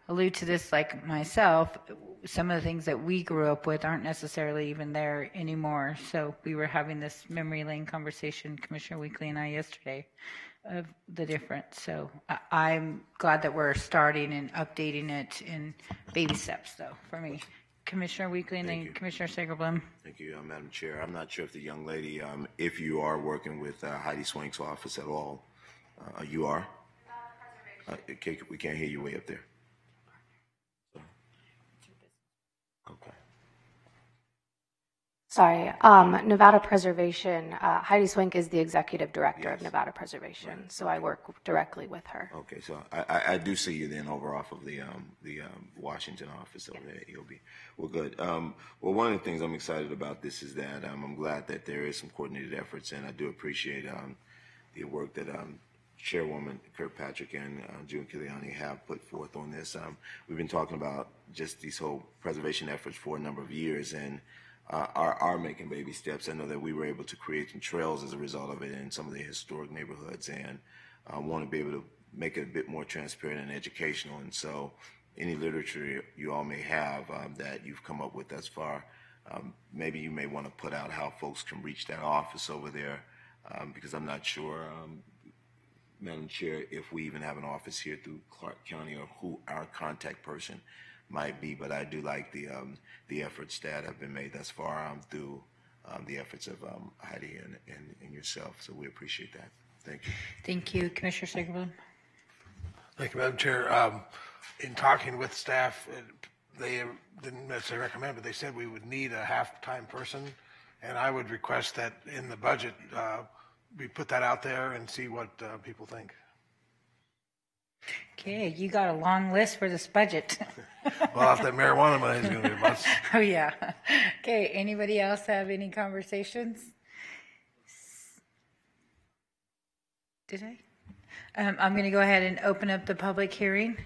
allude to this like myself. Some of the things that we grew up with aren't necessarily even there anymore. So we were having this memory lane conversation, Commissioner Weekly and I, yesterday, of the difference. So I'm glad that we're starting and updating it in baby steps, though, for me. Commissioner Weekly and then Commissioner Sagerblum. Thank you, Madam Chair. I'm not sure if the young lady, if you are working with Heidi Swank's office at all. You are? Okay, we can't hear you way up there. Okay. Sorry, Nevada Preservation, Heidi Swank is the executive director of Nevada Preservation, so I work directly with her. Okay, so I do see you then over off of the Washington office over there, EOB. Well, good. Well, one of the things I'm excited about this is that I'm glad that there is some coordinated efforts, and I do appreciate the work that Chairwoman Kirkpatrick and June Giuliani have put forth on this. We've been talking about just these whole preservation efforts for a number of years, and are making baby steps. I know that we were able to create some trails as a result of it in some of the historic neighborhoods, and want to be able to make it a bit more transparent and educational. And so any literature you all may have that you've come up with thus far, maybe you may want to put out how folks can reach that office over there, because I'm not sure, Madam Chair, if we even have an office here through Clark County, or who our contact person might be. But I do like the efforts that have been made thus far through the efforts of Heidi and yourself. So we appreciate that. Thank you. Thank you, Commissioner Sagerblum. Thank you, Madam Chair. In talking with staff, they didn't necessarily recommend, but they said we would need a half-time person, and I would request that in the budget we put that out there and see what people think. Okay, you got a long list for this budget. Well, if that marijuana money is going to be a must. Oh, yeah. Okay, anybody else have any conversations? Did I? I'm going to go ahead and open up the public hearing.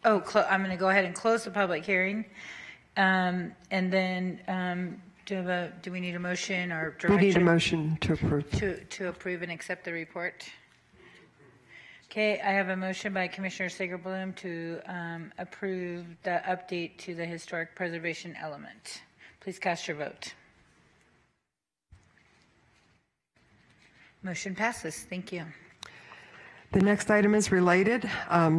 Oh, I'm going to go ahead and close the public hearing. And then do we need a motion or direction? We need a motion to approve. To approve and accept the report. Okay, I have a motion by Commissioner Sagerblum to approve the update to the historic preservation element. Please cast your vote. Motion passes. Thank you. The next item is related,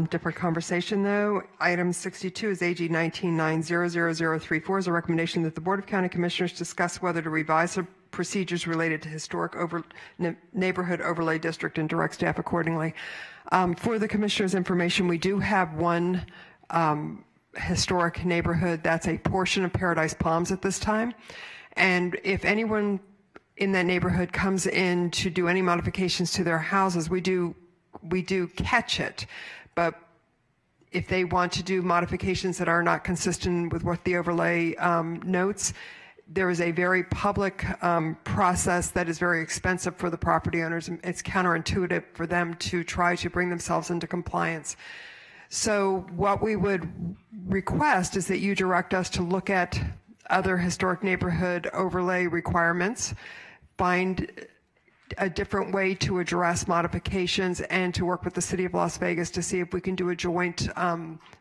different conversation though. Item 62 is AG 19900034, is a recommendation that the Board of County Commissioners discuss whether to revise the procedures related to historic neighborhood overlay district and direct staff accordingly. For the Commissioners' information, we do have one historic neighborhood that's a portion of Paradise Palms at this time. And if anyone in that neighborhood comes in to do any modifications to their houses, we do catch it, but if they want to do modifications that are not consistent with what the overlay notes, there is a very public process that is very expensive for the property owners. It's counterintuitive for them to try to bring themselves into compliance. So what we would request is that you direct us to look at other historic neighborhood overlay requirements, find a different way to address modifications, and to work with the City of Las Vegas to see if we can do a joint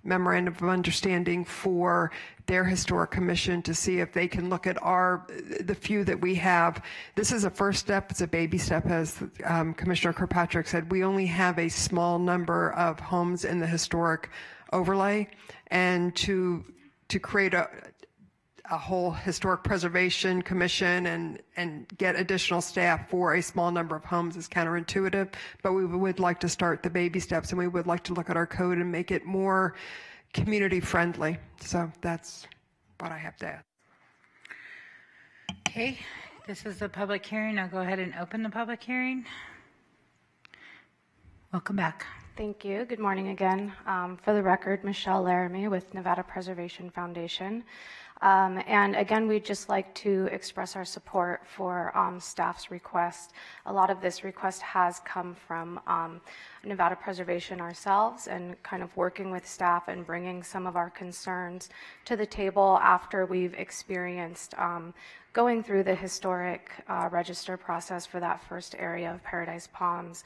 memorandum of understanding for their historic commission to see if they can look at the few that we have. This is a first step. It's a baby step, as Commissioner Kirkpatrick said. We only have a small number of homes in the historic overlay, and to create a whole historic preservation commission and get additional staff for a small number of homes is counterintuitive, but we would like to start the baby steps, and we would like to look at our code and make it more community friendly. So that's what I have to add. Okay, this is the public hearing. I'll go ahead and open the public hearing. Welcome back. Thank you. Good morning again. For the record, Michelle Laramie with Nevada Preservation Foundation. And again, we'd just like to express our support for staff's request. A lot of this request has come from Nevada Preservation ourselves, and kind of working with staff and bringing some of our concerns to the table after we've experienced going through the historic register process for that first area of Paradise Palms.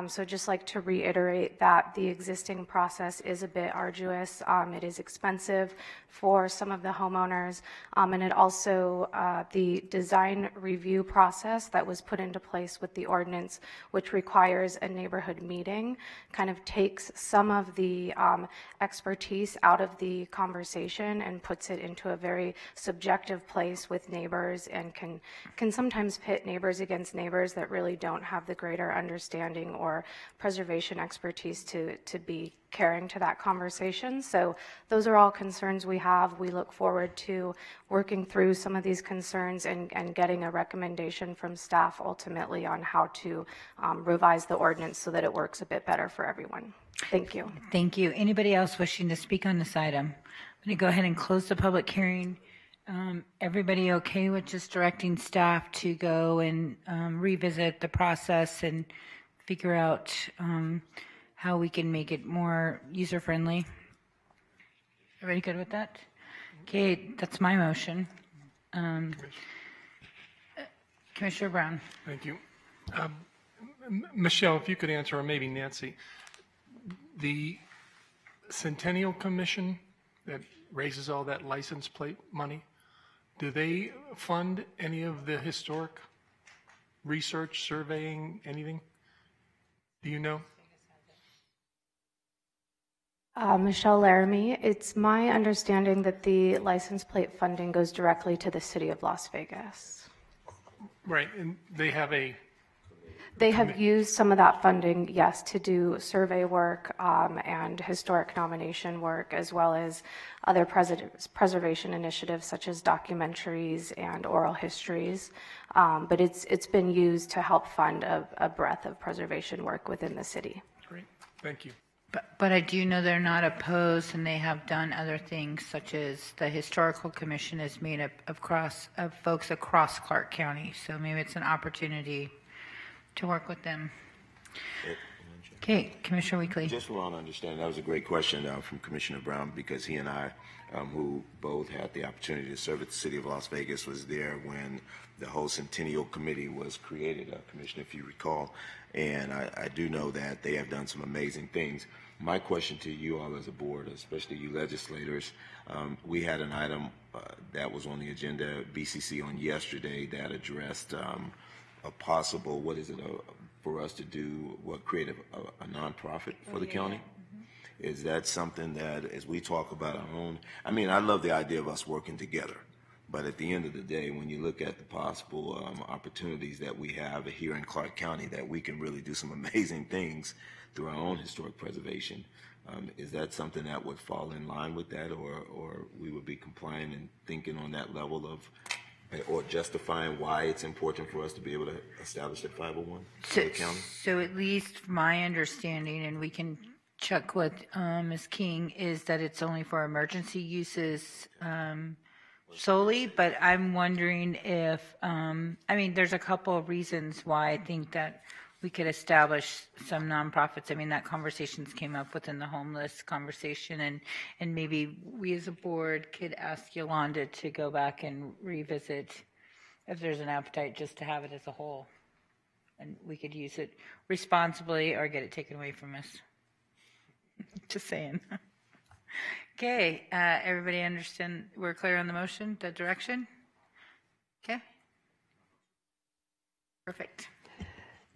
So just like to reiterate that the existing process is a bit arduous. It is expensive for some of the homeowners, and it also, the design review process that was put into place with the ordinance, which requires a neighborhood meeting, kind of takes some of the expertise out of the conversation and puts it into a very subjective place with neighbors, and can sometimes pit neighbors against neighbors that really don't have the greater understanding or preservation expertise to be carrying to that conversation. So those are all concerns we have. We look forward to working through some of these concerns and getting a recommendation from staff ultimately on how to revise the ordinance so that it works a bit better for everyone. Thank you. Thank you. Anybody else wishing to speak on this item? I'm going to go ahead and close the public hearing. Everybody okay with just directing staff to go and revisit the process and figure out how we can make it more user-friendly? Everybody good with that? Okay, that's my motion. Commissioner Brown. Thank you. Michelle, if you could answer, or maybe Nancy, the Centennial Commission that raises all that license plate money, do they fund any of the historic research, surveying, anything? Do you know? Michelle Laramie, it's my understanding that the license plate funding goes directly to the City of Las Vegas. Right, and they have a... They have used some of that funding, yes, to do survey work and historic nomination work, as well as other preservation initiatives such as documentaries and oral histories. But it's been used to help fund a breadth of preservation work within the city. Great, thank you. But I do know they're not opposed, and they have done other things, such as the Historical Commission is made up of folks across Clark County. So maybe it's an opportunity to work with them. Okay, Commissioner Weekly. Just for my understanding, that was a great question from Commissioner Brown, because he and I, who both had the opportunity to serve at the City of Las Vegas, was there when the whole Centennial Committee was created, Commissioner, if you recall. And I do know that they have done some amazing things. My question to you all as a board, especially you legislators, we had an item that was on the agenda, BCC, on yesterday that addressed a possible, for us to do, create a nonprofit for the county? Is that something that, as we talk about our own, I mean, I love the idea of us working together, but at the end of the day, when you look at the possible opportunities that we have here in Clark County, that we can really do some amazing things through our own historic preservation, is that something that would fall in line with that, or we would be complying and thinking on that level of, or justifying why it's important for us to be able to establish a 501 for the county? So at least my understanding, and we can check with Ms. King, is that it's only for emergency uses solely, but I'm wondering if, I mean, there's a couple of reasons why I think that we could establish some nonprofits. I mean, that conversations came up within the homeless conversation, and maybe we as a board could ask Yolanda to go back and revisit if there's an appetite just to have it as a whole. And we could use it responsibly or get it taken away from us. Just saying. Okay, everybody understand, we're clear on the motion, the direction? Okay. Perfect.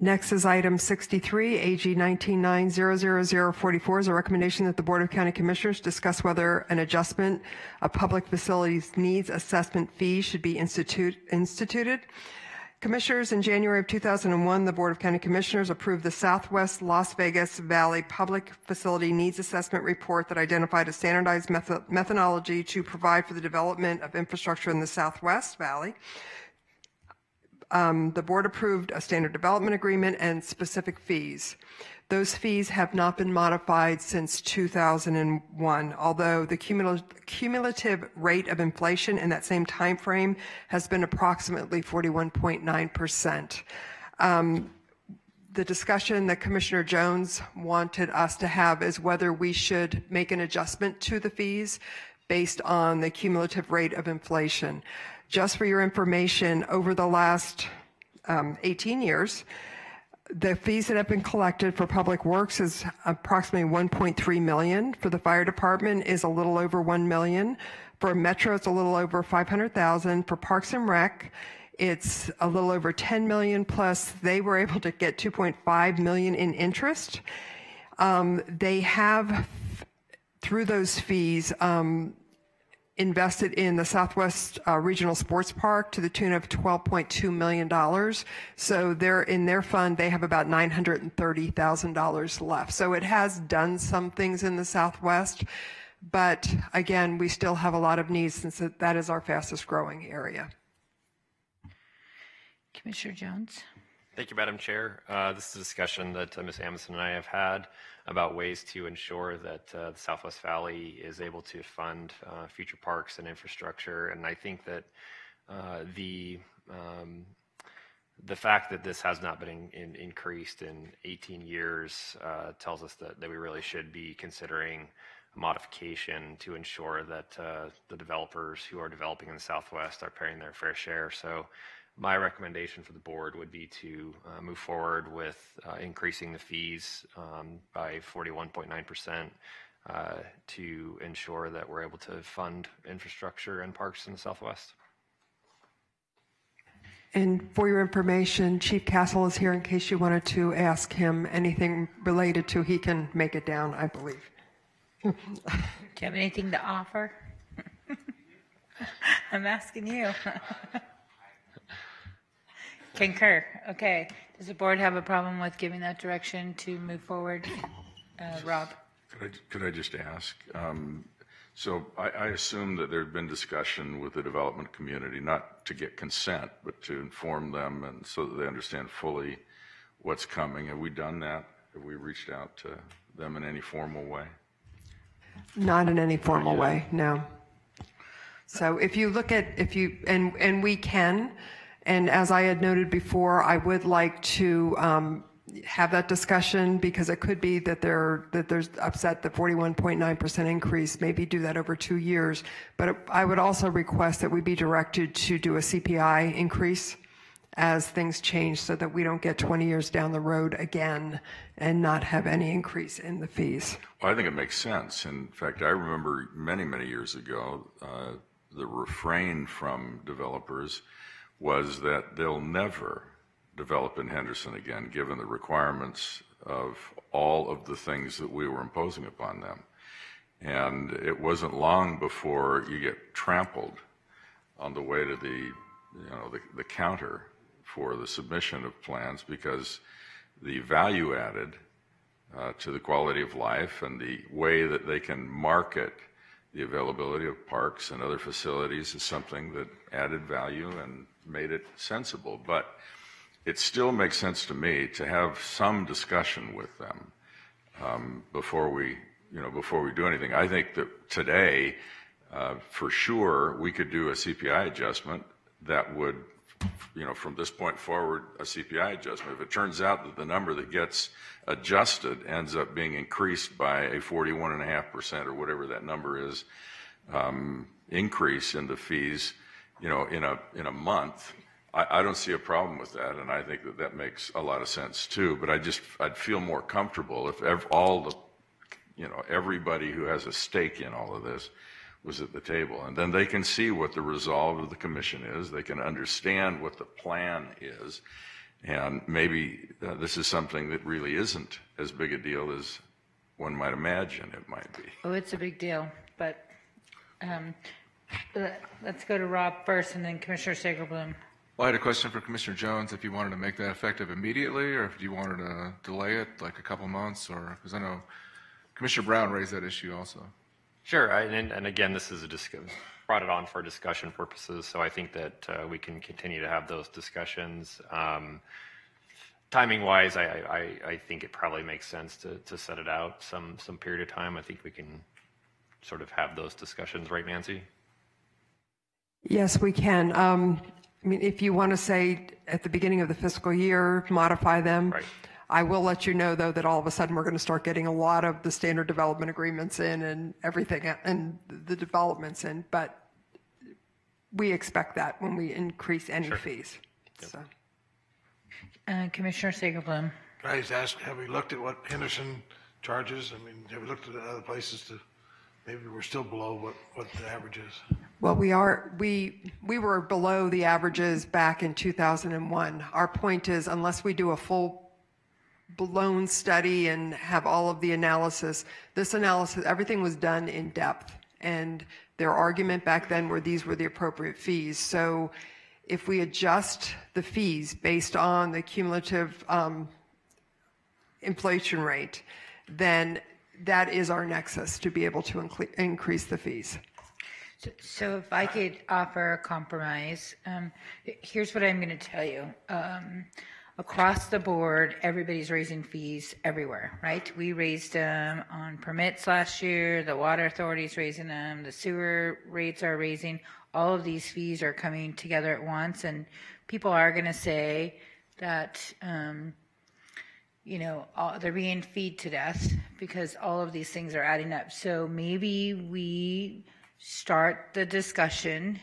Next is item 63, AG 19900044, is a recommendation that the Board of County Commissioners discuss whether an adjustment of public facilities needs assessment fee should be instituted. Commissioners, in January of 2001, the Board of County Commissioners approved the Southwest Las Vegas Valley Public Facility Needs Assessment Report that identified a standardized methodology to provide for the development of infrastructure in the Southwest Valley. The board approved a standard development agreement and specific fees. Those fees have not been modified since 2001, although the cumulative rate of inflation in that same time frame has been approximately 41.9%. The discussion that Commissioner Jones wanted us to have is whether we should make an adjustment to the fees based on the cumulative rate of inflation. Just for your information, over the last 18 years, the fees that have been collected for public works is approximately $1.3 million. For the fire department is a little over $1 million. For Metro, it's a little over $500,000. For Parks and Rec, it's a little over $10 million, plus they were able to get $2.5 million in interest. They have, through those fees, invested in the Southwest Regional Sports Park to the tune of $12.2 million. So they're in their fund, they have about $930,000 left. So it has done some things in the Southwest, but again, we still have a lot of needs since that is our fastest growing area. Commissioner Jones. Thank you, Madam Chair. This is a discussion that Ms. Amundson and I have had about ways to ensure that the Southwest Valley is able to fund future parks and infrastructure. And I think that the fact that this has not been increased in 18 years tells us that we really should be considering a modification to ensure that the developers who are developing in the Southwest are paying their fair share. So my recommendation for the board would be to move forward with increasing the fees by 41.9% to ensure that we're able to fund infrastructure and parks in the Southwest. And for your information, Chief Castle is here in case you wanted to ask him anything related to, he can make it down, I believe. Do you have anything to offer? I'm asking you. Concur. Okay. Does the board have a problem with giving that direction to move forward? Rob? Could I just ask? So I assume that there had been discussion with the development community, not to get consent, but to inform them and so that they understand fully what's coming. Have we done that? Have we reached out to them in any formal way? Not in any formal way, no. So if you look at, and we can, and as I had noted before, I would like to have that discussion because it could be that there's upset the 41.9% increase, maybe do that over 2 years. But I would also request that we be directed to do a CPI increase as things change so that we don't get 20 years down the road again and not have any increase in the fees. Well, I think it makes sense. In fact, I remember many, many years ago, the refrain from developers was that they'll never develop in Henderson again, given the requirements of all of the things that we were imposing upon them. And it wasn't long before you get trampled on the way to the counter for the submission of plans, because the value added to the quality of life and the way that they can market the availability of parks and other facilities is something that added value and made it sensible. But it still makes sense to me to have some discussion with them before we do anything. I think that today, for sure, we could do a CPI adjustment that would from this point forward, a CPI adjustment. If it turns out that the number that gets adjusted ends up being increased by a 41.5% or whatever that number is, increase in the fees, in a month, I don't see a problem with that, and I think that makes a lot of sense too. But I'd feel more comfortable if everybody who has a stake in all of this was at the table, and then they can see what the resolve of the commission is. They can understand what the plan is, and maybe this is something that really isn't as big a deal as one might imagine it might be. Oh, it's a big deal, but let's go to Rob first, and then Commissioner Sagerblum. Well, I had a question for Commissioner Jones, if you wanted to make that effective immediately, or if you wanted to delay it like a couple months, or, because I know Commissioner Brown raised that issue also. Sure, and again, this is brought it on for discussion purposes, so I think that we can continue to have those discussions. Timing-wise, I think it probably makes sense to set it out some period of time. I think we can sort of have those discussions, right, Nancy? Yes, we can. If you want to say at the beginning of the fiscal year, modify them. Right. I will let you know, though, that all of a sudden we're going to start getting a lot of the standard development agreements in and everything, and the developments in, but we expect that when we increase any fees. Yep. So. Commissioner Sagerblum. Can I just ask, have we looked at what Henderson charges? Have we looked at other places maybe we're still below what the average is? Well, we were below the averages back in 2001. Our point is, unless we do a full blown study and have all of the analysis, everything was done in depth, and their argument back then were these were the appropriate fees. So if we adjust the fees based on the cumulative inflation rate, then that is our nexus to be able to increase the fees. So if I could offer a compromise, here's what I'm going to tell you. Across the board, everybody's raising fees everywhere, right? We raised them on permits last year. The water authority's raising them. The sewer rates are raising. All of these fees are coming together at once, and people are going to say that, they're being feed to death because all of these things are adding up. So maybe we start the discussion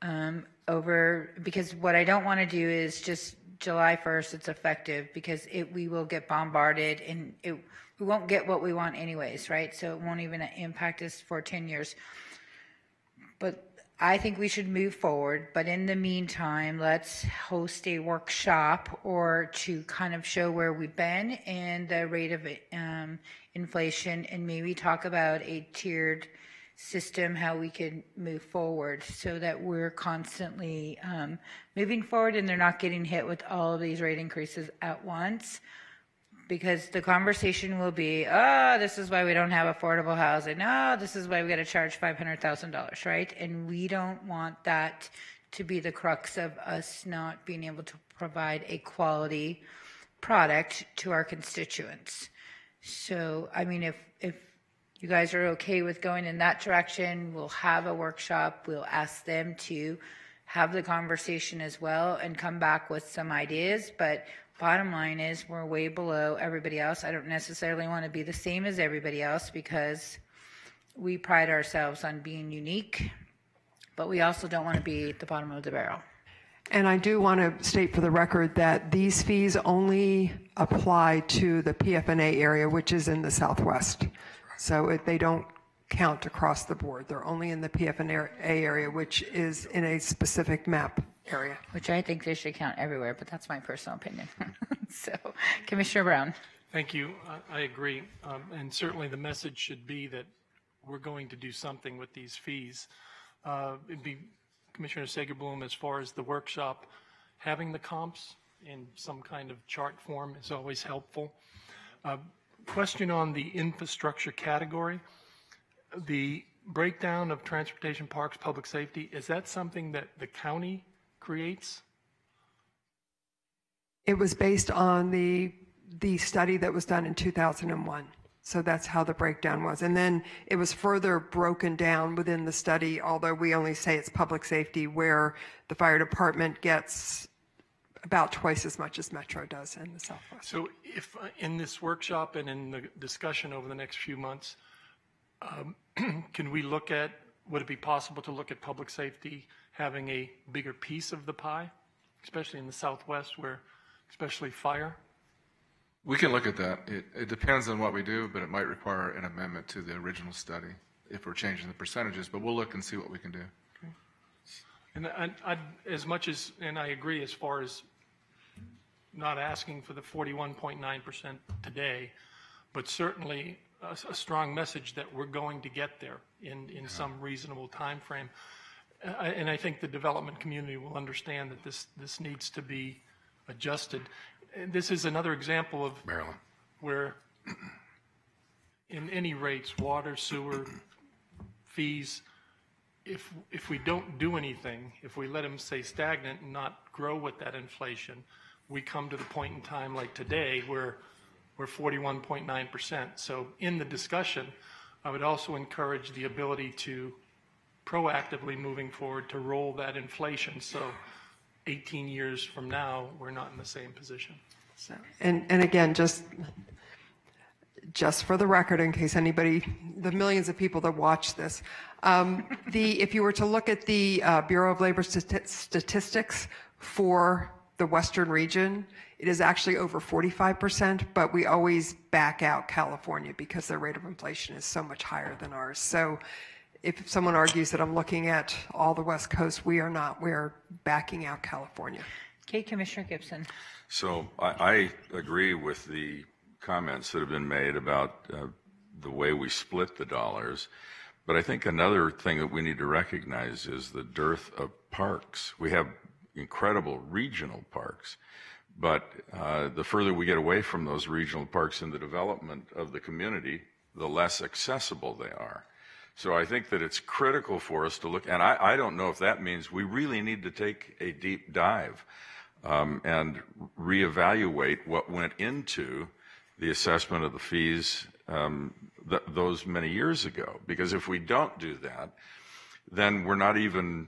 because what I don't want to do is just July 1st, it's effective, because we will get bombarded and we won't get what we want anyways, right? So it won't even impact us for 10 years. But I think we should move forward. But in the meantime, let's host a workshop or to kind of show where we've been and the rate of inflation, and maybe talk about a tiered system, how we can move forward so that we're constantly moving forward and they're not getting hit with all of these rate increases at once. Because the conversation will be, this is why we don't have affordable housing. This is why we got to charge $500,000, right? And we don't want that to be the crux of us not being able to provide a quality product to our constituents. So, if you guys are okay with going in that direction, we'll have a workshop. We'll ask them to have the conversation as well and come back with some ideas. But bottom line is we're way below everybody else. I don't necessarily want to be the same as everybody else because we pride ourselves on being unique, but we also don't want to be at the bottom of the barrel. And I do want to state for the record that these fees only apply to the PF&A area, which is in the Southwest. So they don't count across the board. They're only in the PF&A area, which is in a specific map area. Which I think they should count everywhere, but that's my personal opinion. So, Commissioner Brown. Thank you. I agree. And certainly the message should be that we're going to do something with these fees. It'd be Commissioner Sagerblum, as far as the workshop, having the comps in some kind of chart form is always helpful. Question on the infrastructure category. The breakdown of transportation, parks, public safety, is that something that the county creates? It was based on the study that was done in 2001. So that's how the breakdown was. And then it was further broken down within the study, although we only say it's public safety, where the fire department gets about twice as much as Metro does in the Southwest. So if in this workshop and in the discussion over the next few months, can we look at, would it be possible to look at public safety having a bigger piece of the pie, especially in the Southwest where, especially fire? We can look at that. It depends on what we do, but it might require an amendment to the original study if we're changing the percentages, but we'll look and see what we can do. Okay. And as much as, and I agree as far as not asking for the 41.9% today, but certainly a strong message that we're going to get there in some reasonable time frame. And I think the development community will understand that this needs to be adjusted. And this is another example of Maryland, where in any rates, water, sewer, fees, if we don't do anything, if we let them stay stagnant and not grow with that inflation, we come to the point in time like today where we're 41.9%. So in the discussion, I would also encourage the ability to proactively moving forward to roll that inflation. So 18 years from now, we're not in the same position. So, and again, just for the record, in case anybody, the millions of people that watch this, if you were to look at the Bureau of Labor statistics for the Western region, it is actually over 45%, but we always back out California because their rate of inflation is so much higher than ours. So if someone argues that I'm looking at all the West Coast, we are not. We're backing out California. Okay, Commissioner Gibson. So I agree with the comments that have been made about the way we split the dollars. But I think another thing that we need to recognize is the dearth of parks. We have incredible regional parks, but the further we get away from those regional parks in the development of the community, the less accessible they are. So I think that it's critical for us to look, and I don't know if that means we really need to take a deep dive and reevaluate what went into the assessment of the fees those many years ago. Because if we don't do that, then we're not even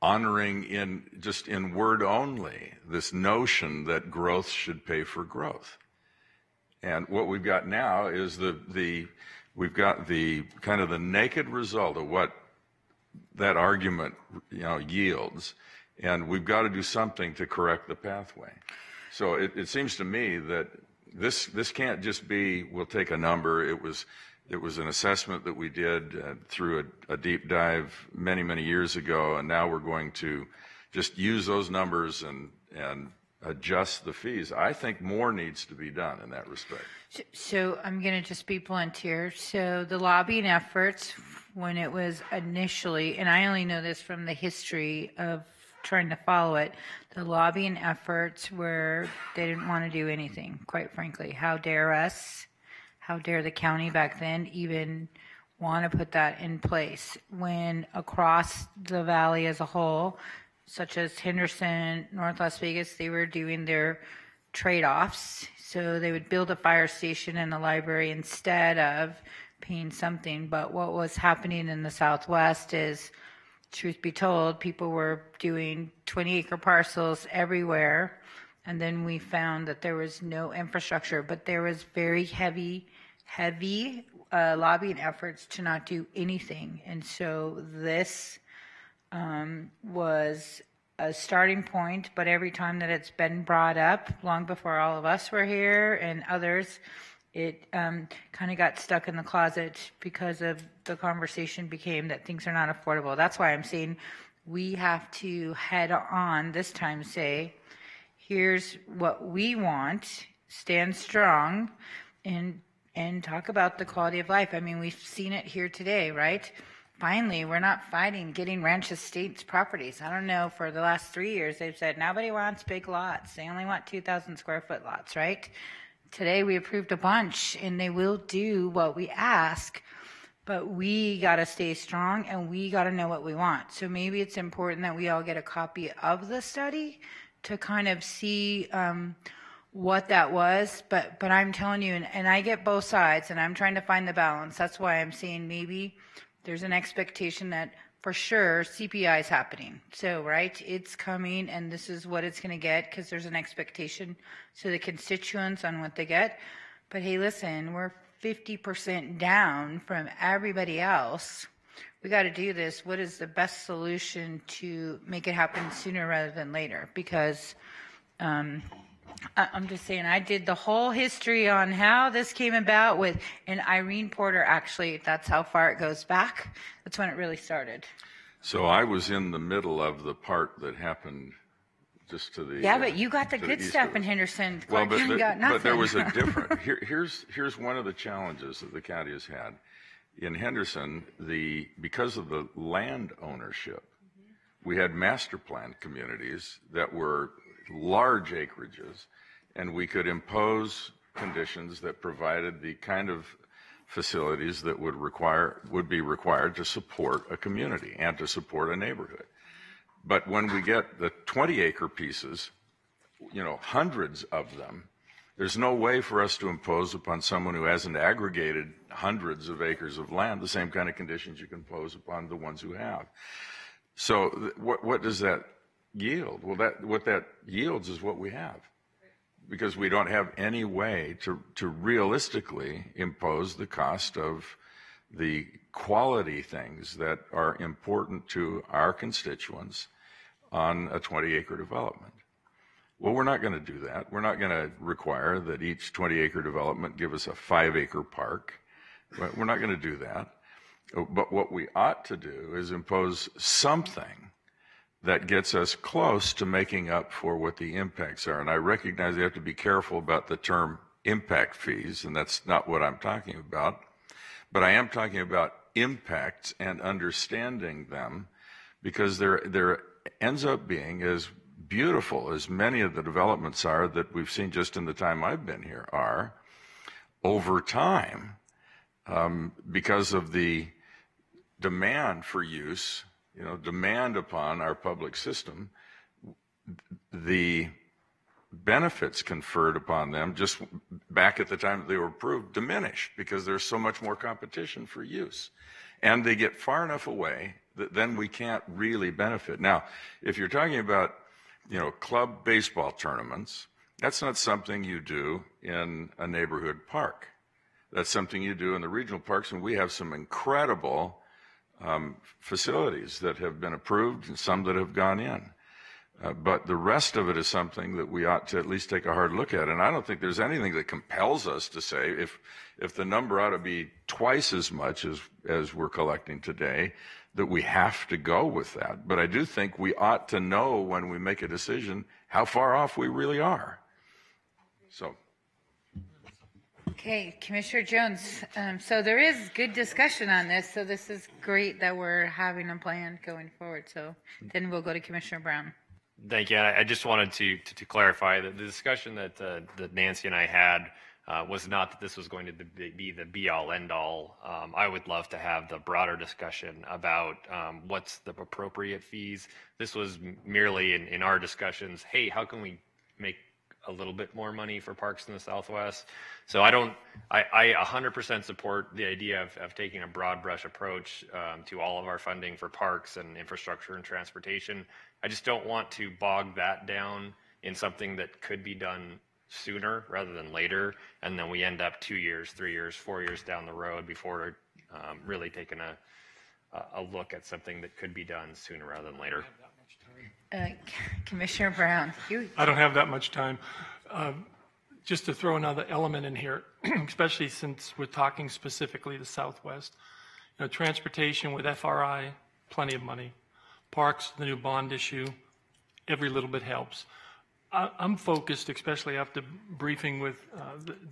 honoring just in word only this notion that growth should pay for growth. And what we've got now is we've got the kind of the naked result of what that argument yields, and we've got to do something to correct the pathway. So it seems to me that this can't just be, we'll take a number. It was an assessment that we did through a deep dive many years ago, and now we're going to just use those numbers and adjust the fees. I think more needs to be done in that respect. So I'm going to just be blunt here. So the lobbying efforts, when it was initially, and I only know this from the history of trying to follow it, the lobbying efforts were they didn't want to do anything, quite frankly. How dare us, how dare the county back then even want to put that in place when across the valley as a whole, such as Henderson, North Las Vegas, they were doing their trade-offs. So they would build a fire station and a library instead of paying something. But what was happening in the Southwest is, truth be told, people were doing 20-acre parcels everywhere. And then we found that there was no infrastructure, but there was very heavy lobbying efforts to not do anything. And so this was a starting point, but every time that it's been brought up, long before all of us were here and others, it kind of got stuck in the closet because of the conversation became that things are not affordable. That's why I'm saying we have to head on this time say, here's what we want, stand strong, and talk about the quality of life. I mean, we've seen it here today, right? Finally, we're not fighting getting ranch estates properties. I don't know, for the last 3 years, they've said nobody wants big lots. They only want 2,000 square foot lots, right? Today we approved a bunch, and they will do what we ask, but we got to stay strong, and we got to know what we want. So maybe it's important that we all get a copy of the study to kind of see what that was, but I'm telling you, and I get both sides, and I'm trying to find the balance. That's why I'm saying maybe there's an expectation that for sure CPI is happening. So, right, it's coming, and this is what it's going to get because there's an expectation to the constituents on what they get. But hey, listen, we're 50% down from everybody else. We got to do this. What is the best solution to make it happen sooner rather than later? Because I'm just saying, I did the whole history on how this came about with, and Irene Porter, actually, that's how far it goes back. That's when it really started. So I was in the middle of the part that happened just to the Yeah, but you got the to good east stuff of in us. Henderson. Well, Clark County got nothing. but there was a different. Here's one of the challenges that the county has had. In Henderson, because of the land ownership, we had master plan communities that were large acreages, and we could impose conditions that provided the kind of facilities that would be required to support a community and to support a neighborhood. But when we get the 20-acre pieces, hundreds of them, there's no way for us to impose upon someone who hasn't aggregated hundreds of acres of land the same kind of conditions you can impose upon the ones who have. So what does that yield? Well, what that yields is what we have, because we don't have any way to realistically impose the cost of the quality things that are important to our constituents on a 20-acre development. Well, we're not going to do that. We're not going to require that each 20-acre development give us a 5-acre park. We're not going to do that. But what we ought to do is impose something that gets us close to making up for what the impacts are. And I recognize you have to be careful about the term impact fees, and that's not what I'm talking about. But I am talking about impacts and understanding them, because there ends up being, as beautiful as many of the developments are that we've seen just in the time I've been here are, over time, because of the demand for use, demand upon our public system, the benefits conferred upon them just back at the time that they were approved diminish, because there's so much more competition for use. And they get far enough away that then we can't really benefit. Now, if you're talking about club baseball tournaments, that's not something you do in a neighborhood park. That's something you do in the regional parks, and we have some incredible facilities that have been approved and some that have gone in. But the rest of it is something that we ought to at least take a hard look at. And I don't think there's anything that compels us to say if the number ought to be twice as much as we're collecting today, that we have to go with that. But I do think we ought to know when we make a decision how far off we really are. So. Okay, Commissioner Jones. So there is good discussion on this. So this is great that we're having a plan going forward. So then we'll go to Commissioner Brown. Thank you. I just wanted to clarify that the discussion that Nancy and I had was not that this was going to be the be-all, end-all. I would love to have the broader discussion about what's the appropriate fees. This was merely in our discussions, hey, how can we make a little bit more money for parks in the Southwest? So I 100% support the idea of taking a broad brush approach to all of our funding for parks and infrastructure and transportation. I just don't want to bog that down in something that could be done sooner rather than later, and then we end up 2 years, 3 years, 4 years down the road before really taking a look at something that could be done sooner rather than later. Commissioner Brown. I don't have that much time. Just to throw another element in here, especially since we're talking specifically the Southwest. Transportation with FRI, plenty of money. Parks, the new bond issue, every little bit helps. I'm focused, especially after briefing with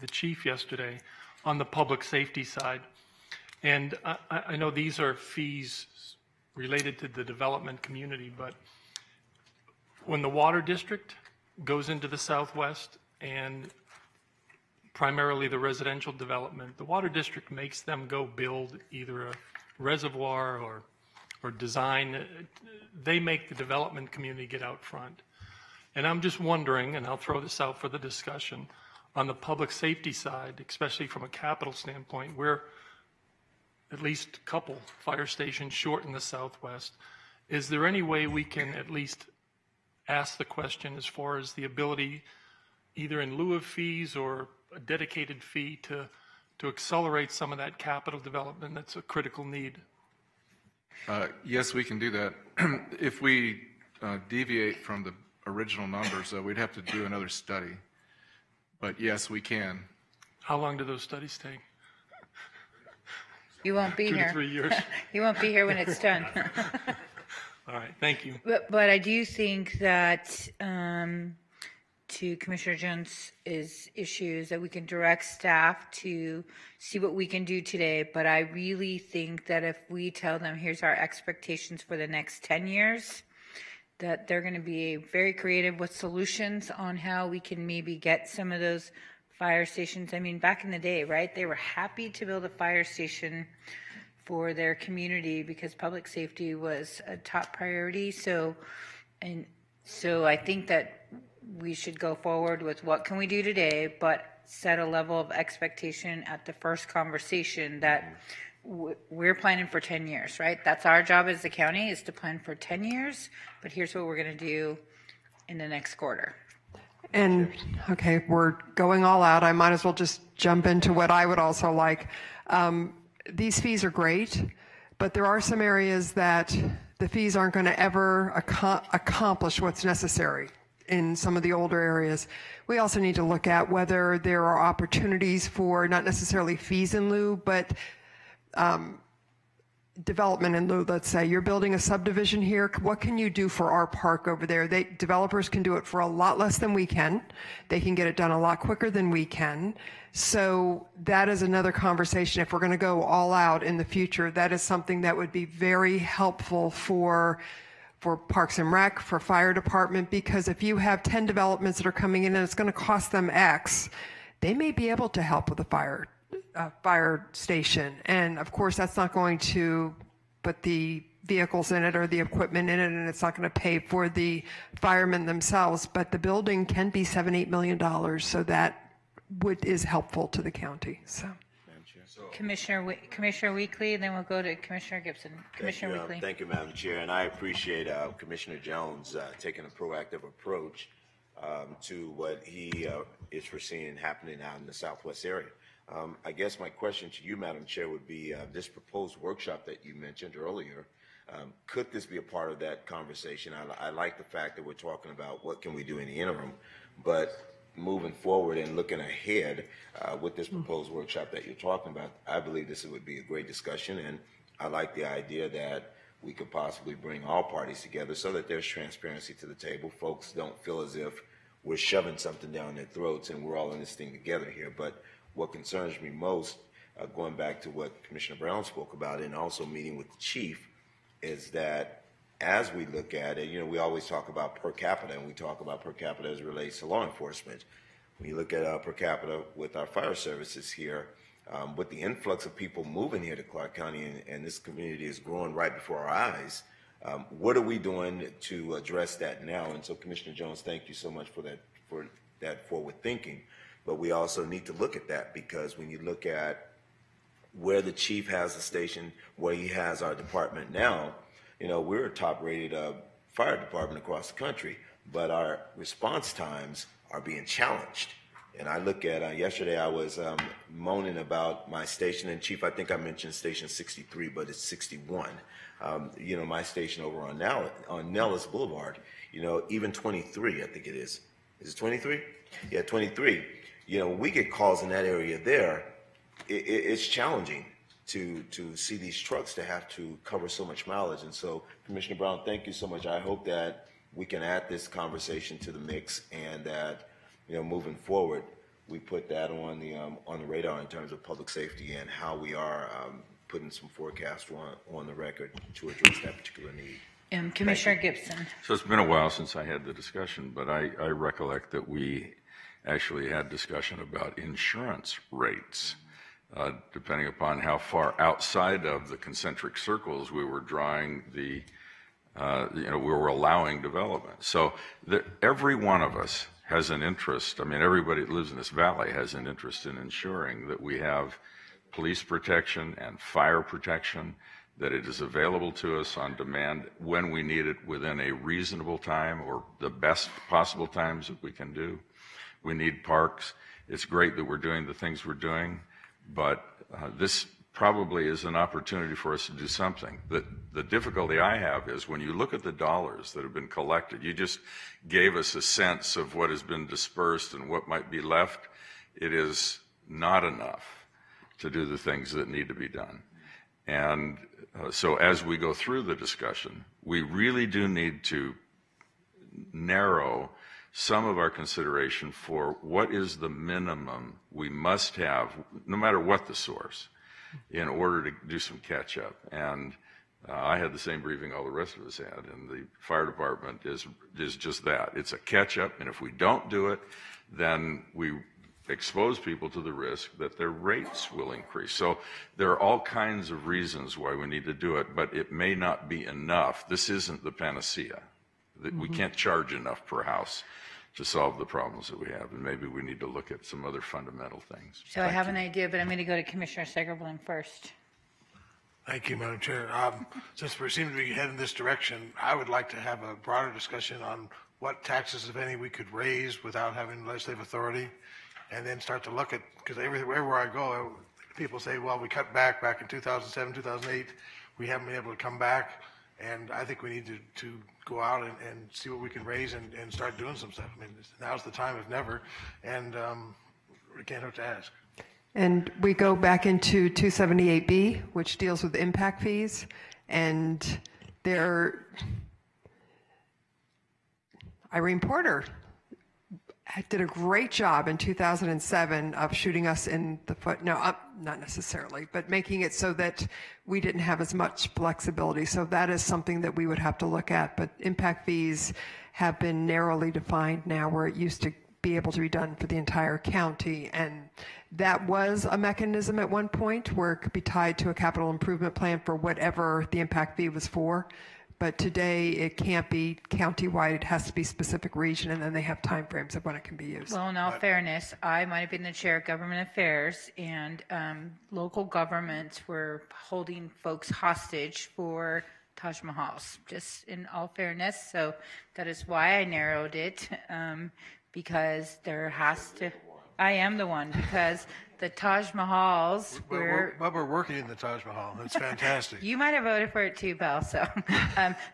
the chief yesterday, on the public safety side. And I know these are fees related to the development community, but when the water district goes into the Southwest and primarily the residential development, the water district makes them go build either a reservoir or design. They make the development community get out front. And I'm just wondering, and I'll throw this out for the discussion, on the public safety side, especially from a capital standpoint, we're at least a couple fire stations short in the Southwest. Is there any way we can at least ask the question as far as the ability, either in lieu of fees or a dedicated fee, to accelerate some of that capital development that's a critical need? Yes, we can do that. If we deviate from the original numbers, though, we'd have to do another study. But yes, we can. How long do those studies take? You won't be 2 here. to 3 years. You won't be here when it's done. All right, thank you. But I do think that to Commissioner Jones' issues that we can direct staff to see what we can do today. But I really think that if we tell them, here's our expectations for the next 10 years, that they're going to be very creative with solutions on how we can maybe get some of those fire stations. I mean, back in the day, right, they were happy to build a fire station for their community because public safety was a top priority. So I think that we should go forward with what can we do today, but set a level of expectation at the first conversation that we're planning for 10 years, right? That's our job as the county, is to plan for 10 years, but here's what we're going to do in the next quarter. And, okay, we're going all out. I might as well just jump into what I would also like. These fees are great, but there are some areas that the fees aren't going to ever accomplish what's necessary in some of the older areas. We also need to look at whether there are opportunities for not necessarily fees in lieu, but development in lieu. Let's say you're building a subdivision here. What can you do for our park over there? Developers can do it for a lot less than we can. They can get it done a lot quicker than we can. So that is another conversation. If we're going to go all out in the future, that is something that would be very helpful for Parks and Rec, for fire department, because if you have 10 developments that are coming in and it's going to cost them X, they may be able to help with a fire station. And of course, that's not going to put the vehicles in it or the equipment in it, and it's not going to pay for the firemen themselves. But the building can be $7-8 million, so that is helpful to the county. So. Commissioner Weekly, then we'll go to Commissioner Gibson. Commissioner Weekly. Thank you, Madam Chair, and I appreciate Commissioner Jones taking a proactive approach to what he is foreseeing happening out in the Southwest area. I guess my question to you, Madam Chair, would be this proposed workshop that you mentioned earlier. Could this be a part of that conversation? I like the fact that we're talking about what can we do in the interim, but moving forward and looking ahead with this proposed workshop that you're talking about, I believe this would be a great discussion, and I like the idea that we could possibly bring all parties together so that there's transparency to the table. Folks don't feel as if we're shoving something down their throats and we're all in this thing together here. But what concerns me most, going back to what Commissioner Brown spoke about and also meeting with the chief, is that as we look at it, we always talk about per capita, and we talk about per capita as it relates to law enforcement. When you look at per capita with our fire services here, with the influx of people moving here to Clark County, and this community is growing right before our eyes, what are we doing to address that now? And so, Commissioner Jones, thank you so much for that forward thinking. But we also need to look at that, because when you look at where the chief has the station, where he has our department now, we're a top-rated fire department across the country, but our response times are being challenged. And I look at, yesterday I was moaning about my station, and Chief, I think I mentioned station 63, but it's 61. My station over on Nellis Boulevard, even 23, I think it is. Is it 23? Yeah, 23. When we get calls in that area there, it's challenging to see these trucks to have to cover so much mileage. And so, Commissioner Brown, thank you so much. I hope that we can add this conversation to the mix, and that, moving forward, we put that on the radar in terms of public safety and how we are putting some forecast on the record to address that particular need. Commissioner Gibson. So it's been a while since I had the discussion, but I recollect that we actually had discussion about insurance rates. Depending upon how far outside of the concentric circles we were drawing the we're allowing development. So every one of us has an interest. I mean, everybody that lives in this valley has an interest in ensuring that we have police protection and fire protection, that it is available to us on demand when we need it within a reasonable time or the best possible times that we can do. We need parks. It's great that we're doing the things we're doing, but this probably is an opportunity for us to do something. The difficulty I have is when you look at the dollars that have been collected, you just gave us a sense of what has been dispersed and what might be left. It is not enough to do the things that need to be done. And so as we go through the discussion, we really do need to narrow some of our consideration for what is the minimum we must have, no matter what the source, in order to do some catch up. And I had the same briefing all the rest of us had, and the fire department is just that. It's a catch up, and if we don't do it, then we expose people to the risk that their rates will increase. So there are all kinds of reasons why we need to do it, but it may not be enough. This isn't the panacea. We can't charge enough per house to solve the problems that we have, and maybe we need to look at some other fundamental things. So I have an idea, but I'm going to go to Commissioner Segerblum first. Thank you, Madam Chair. Since we seem to be heading this direction, I would like to have a broader discussion on what taxes, if any, we could raise without having legislative authority, and then start to look at, because everywhere I go, people say, well, we cut back in 2007, 2008. We haven't been able to come back, and I think we need to go out and see what we can raise and start doing some stuff. I mean, now's the time, if never, and we can't hurt to ask. And we go back into 278B, which deals with impact fees, and Irene Porter did a great job in 2007 of shooting us in the foot. No, not necessarily, but making it so that we didn't have as much flexibility. So that is something that we would have to look at. But impact fees have been narrowly defined now, where it used to be able to be done for the entire county. And that was a mechanism at one point where it could be tied to a capital improvement plan for whatever the impact fee was for. But today, it can't be countywide. It has to be specific region, and then they have timeframes of when it can be used. Well, in all fairness, I might have been the chair of government affairs, and local governments were holding folks hostage for Taj Mahals, just in all fairness. So that is why I narrowed it, because there has to... I am the one, because the Taj Mahals were... But we're working in the Taj Mahal. It's fantastic. You might have voted for it too, pal. So,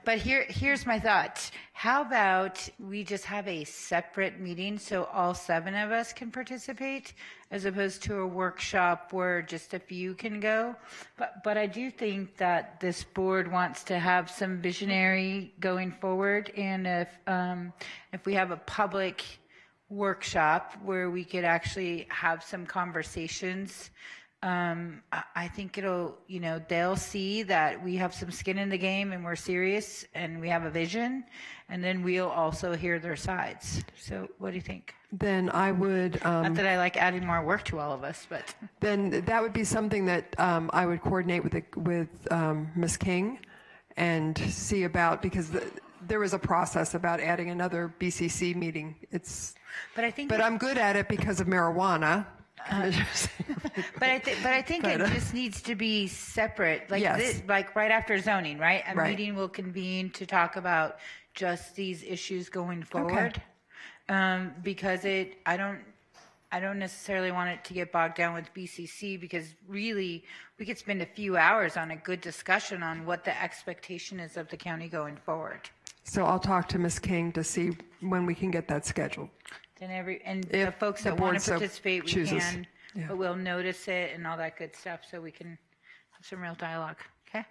but here's my thought. How about we just have a separate meeting so all 7 of us can participate, as opposed to a workshop where just a few can go? But I do think that this board wants to have some visionary going forward, and if we have a public workshop where we could actually have some conversations, I think it'll, they'll see that we have some skin in the game and we're serious and we have a vision, and then we'll also hear their sides. So what do you think? Then I would... Not that I like adding more work to all of us, but... Then that would be something that I would coordinate with Ms. King and see about, because there is a process about adding another BCC meeting. But I'm good at it because of marijuana. But I think it just needs to be separate, like Yes. like right after zoning, right? A Right. meeting will convene to talk about just these issues going forward. Because I don't necessarily want it to get bogged down with BCC, because really we could spend a few hours on a good discussion on what the expectation is of the county going forward. So I'll talk to Ms. King to see when we can get that scheduled. Then the If folks the that want board to so participate, we chooses. can, Yeah. but we'll notice it and all that good stuff so we can have some real dialogue. Okay?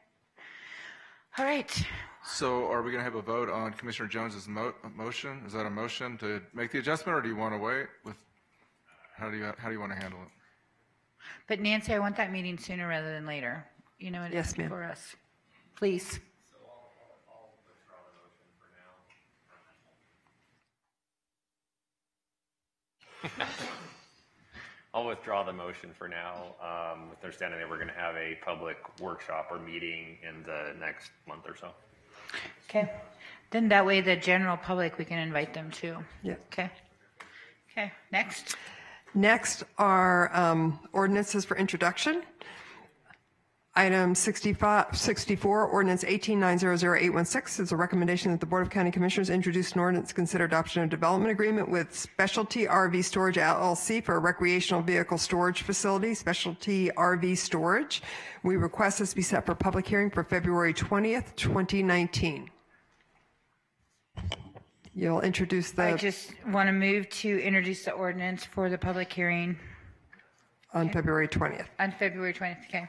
All right. So are we going to have a vote on Commissioner Jones's motion? Is that a motion to make the adjustment, or do you want to wait? How do you want to handle it? But Nancy, I want that meeting sooner rather than later. You know, Yes, ma'am. for us. Please. I'll withdraw the motion for now, with the understanding that we're going to have a public workshop or meeting in the next month or so. Okay. Then that way the general public, we can invite them too. Yeah. Okay. Okay, next. Next are ordinances for introduction. Item 64, ordinance 18900-816 is a recommendation that the Board of County Commissioners introduce an ordinance to consider adoption of development agreement with Specialty RV Storage LLC for a recreational vehicle storage facility, Specialty RV Storage. We request this be set for public hearing for February 20th, 2019. You'll introduce I the, just want to move to introduce the ordinance for the public hearing on February 20th. on February 20th. Okay.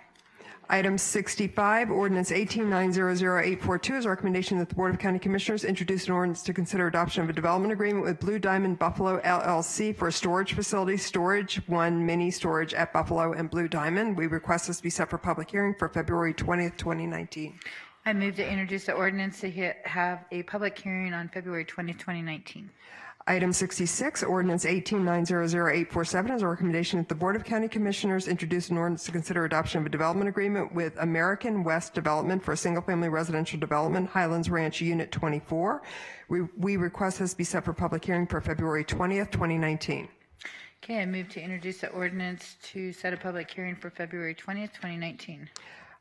Item 65, ordinance 18900-842 is a recommendation that the Board of County Commissioners introduce an ordinance to consider adoption of a development agreement with Blue Diamond Buffalo LLC for a storage facility, Storage One Mini Storage at Buffalo and Blue Diamond. We request this be set for public hearing for February 20th, 2019. I move to introduce the ordinance to have a public hearing on February 20th, 2019. Item 66, ordinance 18900-847 is a recommendation that the Board of County Commissioners introduce an ordinance to consider adoption of a development agreement with American West Development for a single-family residential development, Highlands Ranch Unit 24. We request this be set for public hearing for February 20th, 2019. Okay, I move to introduce the ordinance to set a public hearing for February 20th, 2019.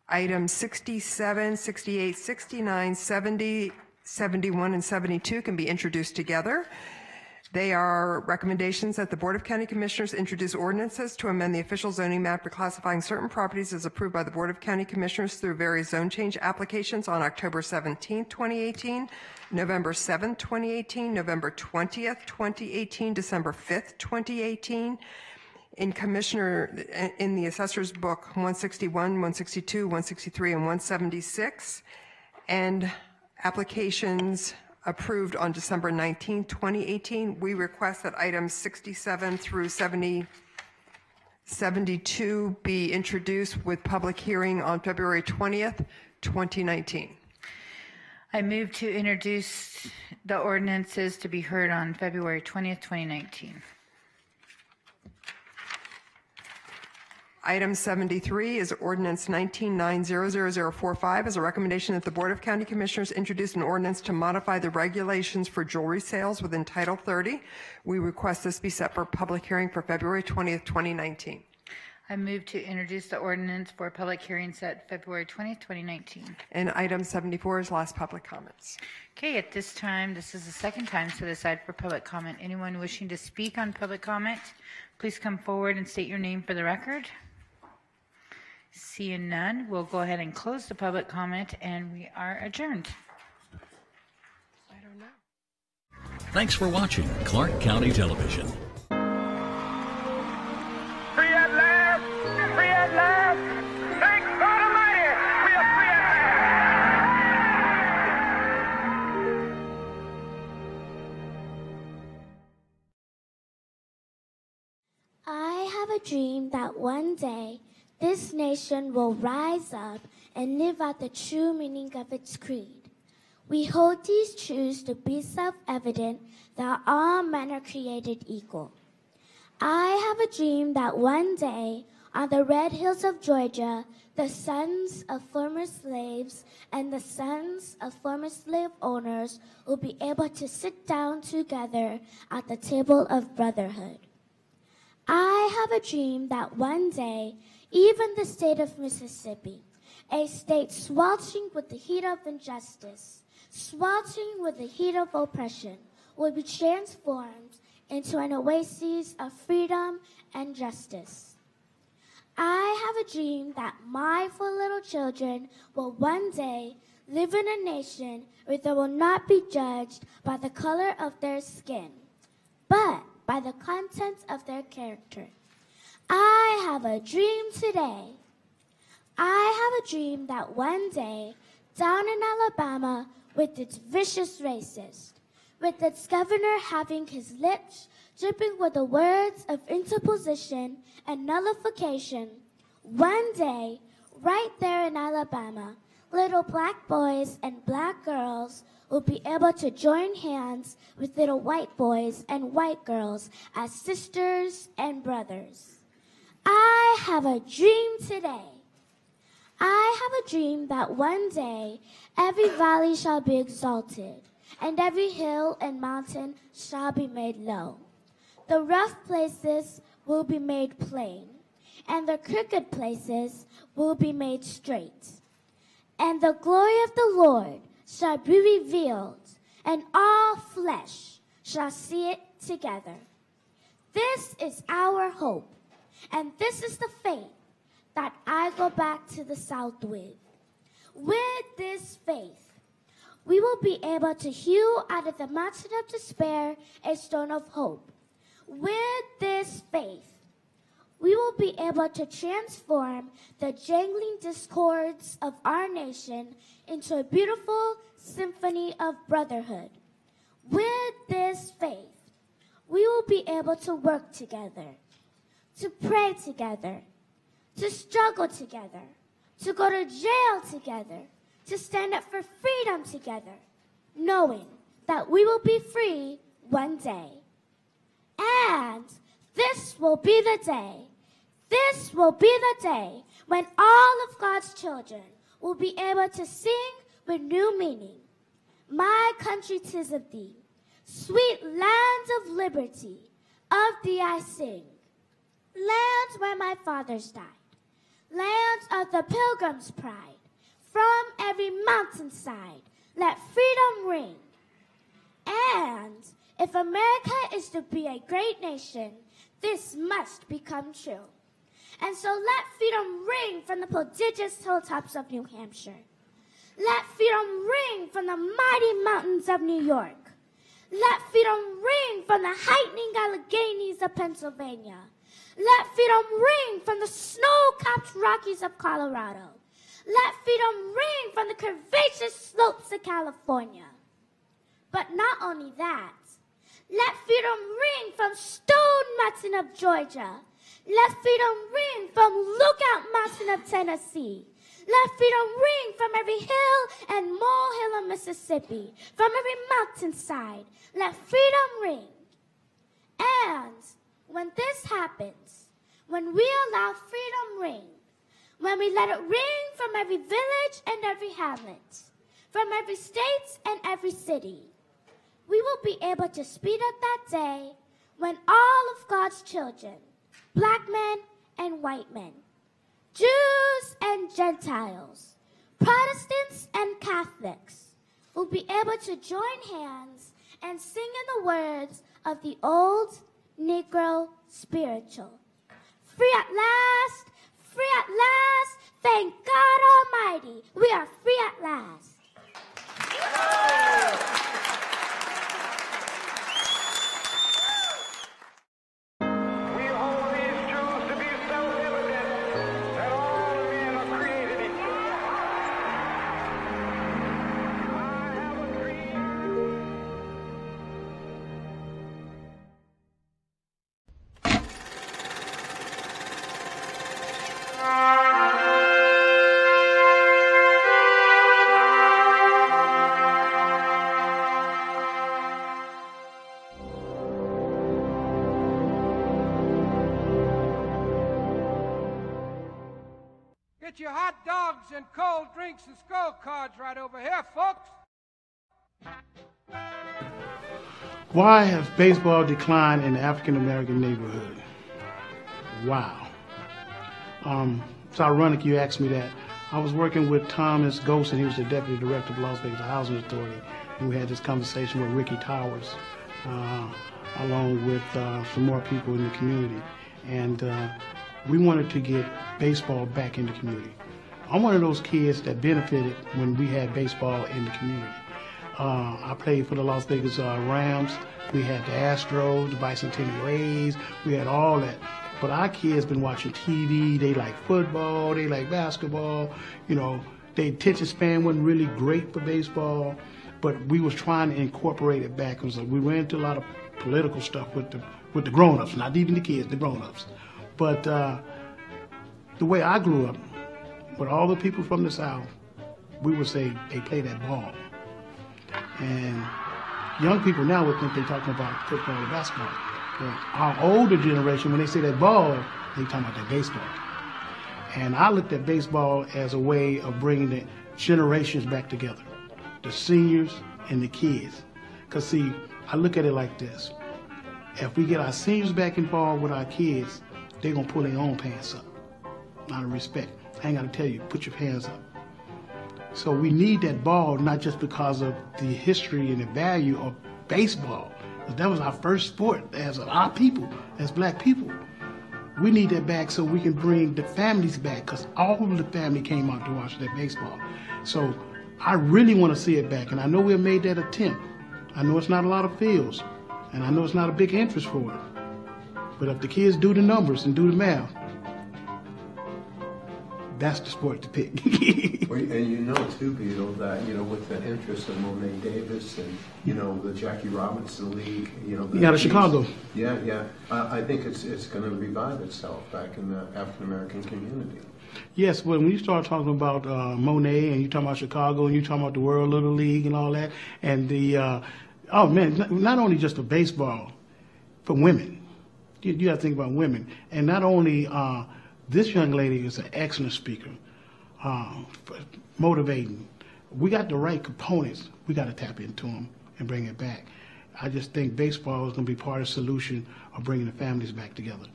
Items 67, 68, 69, 70, 71, and 72 can be introduced together. They are recommendations that the Board of County Commissioners introduce ordinances to amend the official zoning map reclassifying certain properties as approved by the Board of County Commissioners through various zone change applications on October 17, 2018, November 7, 2018, November 20th, 2018, December 5th, 2018. In the Assessor's Book 161, 162, 163, and 176, and applications approved on December 19, 2018. We request that items 67 through 72 be introduced with public hearing on February 20th, 2019. I move to introduce the ordinances to be heard on February 20th, 2019. Item 73 is ordinance 1990045 is a recommendation that the Board of County Commissioners introduce an ordinance to modify the regulations for jewelry sales within Title 30. We request this be set for public hearing for February 20th, 2019. I move to introduce the ordinance for public hearing set February 20th, 2019. And item 74 is last public comments. Okay, at this time, this is the second time set aside for public comment. Anyone wishing to speak on public comment, please come forward and state your name for the record. Seeing none, we'll go ahead and close the public comment, and we are adjourned. Thanks for watching Clark County Television. Free at last! Free at last! Thank God Almighty! We are free at last! I have a dream that one day this nation will rise up and live out the true meaning of its creed. We hold these truths to be self-evident that all men are created equal. I have a dream that one day on the red hills of Georgia, the sons of former slaves and the sons of former slave owners will be able to sit down together at the table of brotherhood. I have a dream that one day even the state of Mississippi, a state sweltering with the heat of injustice, sweltering with the heat of oppression, will be transformed into an oasis of freedom and justice. I have a dream that my 4 little children will one day live in a nation where they will not be judged by the color of their skin, but by the content of their character. I have a dream today. I have a dream that one day, down in Alabama, with its vicious racist, with its governor having his lips dripping with the words of interposition and nullification, one day, right there in Alabama, little black boys and black girls will be able to join hands with little white boys and white girls as sisters and brothers. I have a dream today. I have a dream that one day every valley shall be exalted, and every hill and mountain shall be made low. The rough places will be made plain, and the crooked places will be made straight. And the glory of the Lord shall be revealed, and all flesh shall see it together. This is our hope, and this is the faith that I go back to the South with. With this faith, we will be able to hew out of the mountain of despair a stone of hope. With this faith, we will be able to transform the jangling discords of our nation into a beautiful symphony of brotherhood. With this faith, we will be able to work together, to pray together, to struggle together, to go to jail together, to stand up for freedom together, knowing that we will be free one day. And this will be the day, this will be the day when all of God's children will be able to sing with new meaning. My country 'tis of thee, sweet land of liberty, of thee I sing. Lands where my fathers died, lands of the pilgrim's pride, from every mountainside, let freedom ring. And if America is to be a great nation, this must become true. And so let freedom ring from the prodigious hilltops of New Hampshire. Let freedom ring from the mighty mountains of New York. Let freedom ring from the heightening Alleghenies of Pennsylvania. Let freedom ring from the snow-capped Rockies of Colorado. Let freedom ring from the curvaceous slopes of California. But not only that, let freedom ring from Stone Mountain of Georgia. Let freedom ring from Lookout Mountain of Tennessee. Let freedom ring from every hill and molehill of Mississippi, from every mountainside. Let freedom ring. And when this happens, when we allow freedom ring, when we let it ring from every village and every hamlet, from every state and every city, we will be able to speed up that day when all of God's children, black men and white men, Jews and Gentiles, Protestants and Catholics, will be able to join hands and sing in the words of the old Negro spiritual. Free at last, thank God Almighty, we are free at last. Get your hot dogs and cold drinks and skull cards right over here, folks. Why has baseball declined in the African American neighborhood? Wow. It's ironic you asked me that. I was working with Thomas Golson, he was the deputy director of Las Vegas Housing Authority, and we had this conversation with Ricky Towers, along with some more people in the community. And we wanted to get baseball back in the community. I'm one of those kids that benefited when we had baseball in the community. I played for the Las Vegas Rams. We had the Astros, the Bicentennial A's. We had all that. But our kids been watching TV. They like football. They like basketball. You know, their attention span wasn't really great for baseball. But we was trying to incorporate it back. So we ran into a lot of political stuff with the grown-ups, not even the kids, the grown-ups. But the way I grew up, with all the people from the South, we would say they play that ball. And young people now would think they're talking about football or basketball. But our older generation, when they say that ball, they talking about that baseball. And I looked at baseball as a way of bringing the generations back together, the seniors and the kids. Because, see, I look at it like this. If we get our seniors back involved with our kids, they're going to pull their own pants up. Out of respect. I ain't got to tell you, put your hands up. So we need that ball, not just because of the history and the value of baseball. That was our first sport as our people, as black people. We need that back so we can bring the families back, because all of the family came out to watch that baseball. So I really want to see it back, and I know we have made that attempt. I know it's not a lot of fields, and I know it's not a big interest for it. But if the kids do the numbers and do the math, that's the sport to pick. Well, and you know, too, Beetle, that, you know, with the interest of Monet Davis and, you know, the Jackie Robinson League, you know. Out of Chicago. Yeah, yeah. I think it's going to revive itself back in the African-American community. Yes, but when you start talking about Monet and you talking about Chicago and you talking about the World Little League and all that, and the, oh man, not only just the baseball, for women. You got to think about women. And not only, this young lady is an excellent speaker, motivating. We got the right components. We got to tap into them and bring it back. I just think baseball is going to be part of the solution of bringing the families back together.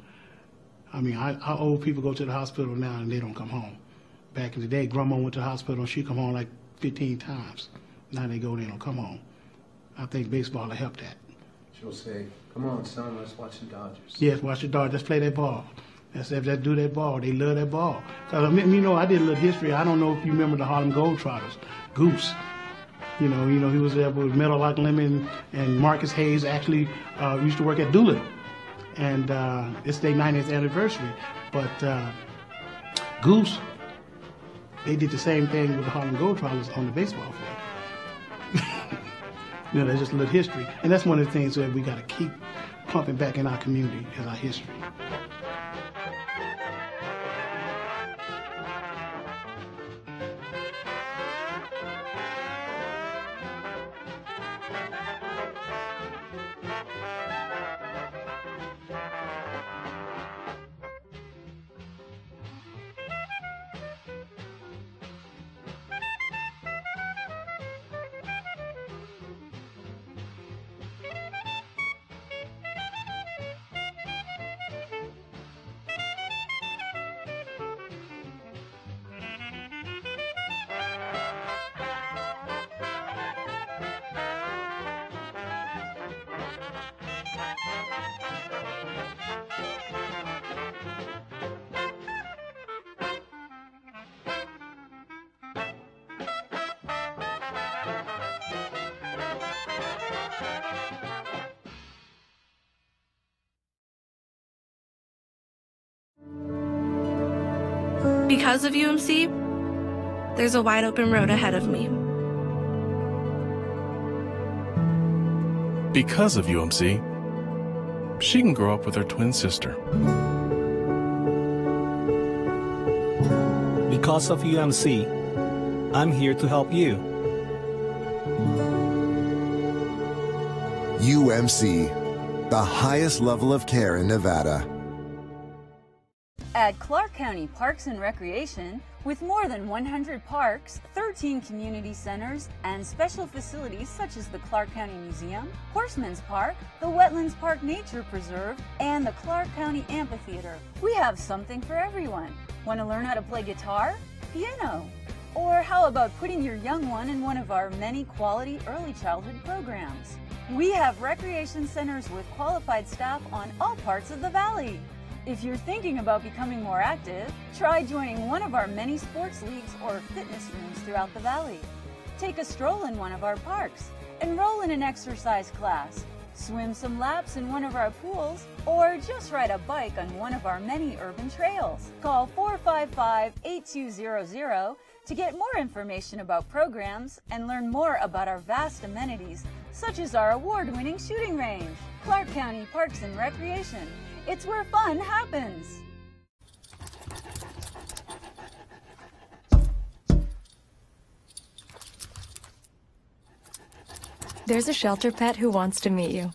I mean, our old people go to the hospital now and they don't come home. Back in the day, Grandma went to the hospital and she come home like 15 times. Now they go there and don't come home. I think baseball will help that. She'll say, come on, son, let's watch the Dodgers. Yes, watch the Dodgers. Let's play that ball. Let's do that ball. They love that ball. Because, I mean, you know, I did a little history. I don't know if you remember the Harlem Globetrotters. Goose. You know, he was there with Meadow Lark Lemon, and Marcus Hayes actually used to work at Doolittle. And it's their 90th anniversary. But Goose, they did the same thing with the Harlem Globetrotters on the baseball field. You know, that's just a little history. And that's one of the things that we got to keep pumping back in our community as our history. Because of UMC, there's a wide open road ahead of me. Because of UMC, she can grow up with her twin sister. Because of UMC, I'm here to help you. UMC, the highest level of care in Nevada. At Clark County Parks and Recreation, with more than 100 parks, 13 community centers, and special facilities such as the Clark County Museum, Horseman's Park, the Wetlands Park Nature Preserve, and the Clark County Amphitheater, we have something for everyone. Want to learn how to play guitar, piano? Or how about putting your young one in one of our many quality early childhood programs? We have recreation centers with qualified staff on all parts of the valley. If you're thinking about becoming more active, try joining one of our many sports leagues or fitness rooms throughout the valley. Take a stroll in one of our parks, enroll in an exercise class, swim some laps in one of our pools, or just ride a bike on one of our many urban trails. Call 455-8200 to get more information about programs and learn more about our vast amenities, such as our award-winning shooting range. Clark County Parks and Recreation. It's where fun happens. There's a shelter pet who wants to meet you.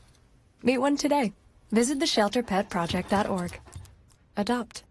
Meet one today. Visit theshelterpetproject.org. Adopt.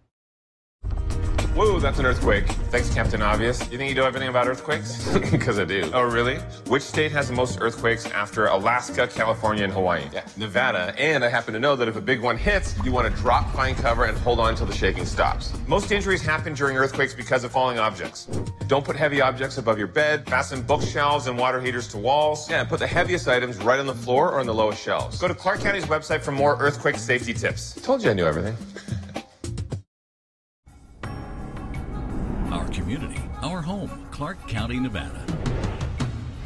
Whoa, that's an earthquake. Thanks, Captain Obvious. You think you know everything about earthquakes? Because I do. Oh, really? Which state has the most earthquakes after Alaska, California, and Hawaii? Yeah, Nevada. And I happen to know that if a big one hits, you want to drop, find cover, and hold on until the shaking stops. Most injuries happen during earthquakes because of falling objects. Don't put heavy objects above your bed. Fasten bookshelves and water heaters to walls. Yeah, and put the heaviest items right on the floor or on the lowest shelves. Go to Clark County's website for more earthquake safety tips. Told you I knew everything. Our community, our home, Clark County, Nevada.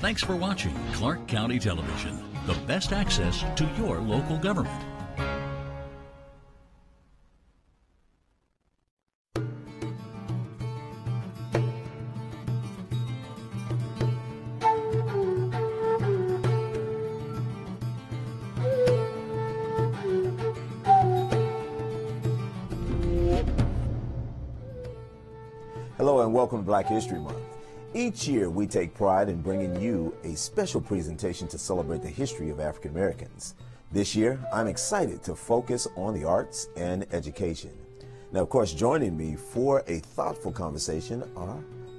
Thanks for watching Clark County Television, the best access to your local government. Hello and welcome to Black History Month. Each year we take pride in bringing you a special presentation to celebrate the history of African Americans. This year I'm excited to focus on the arts and education. Now, of course, joining me for a thoughtful conversation are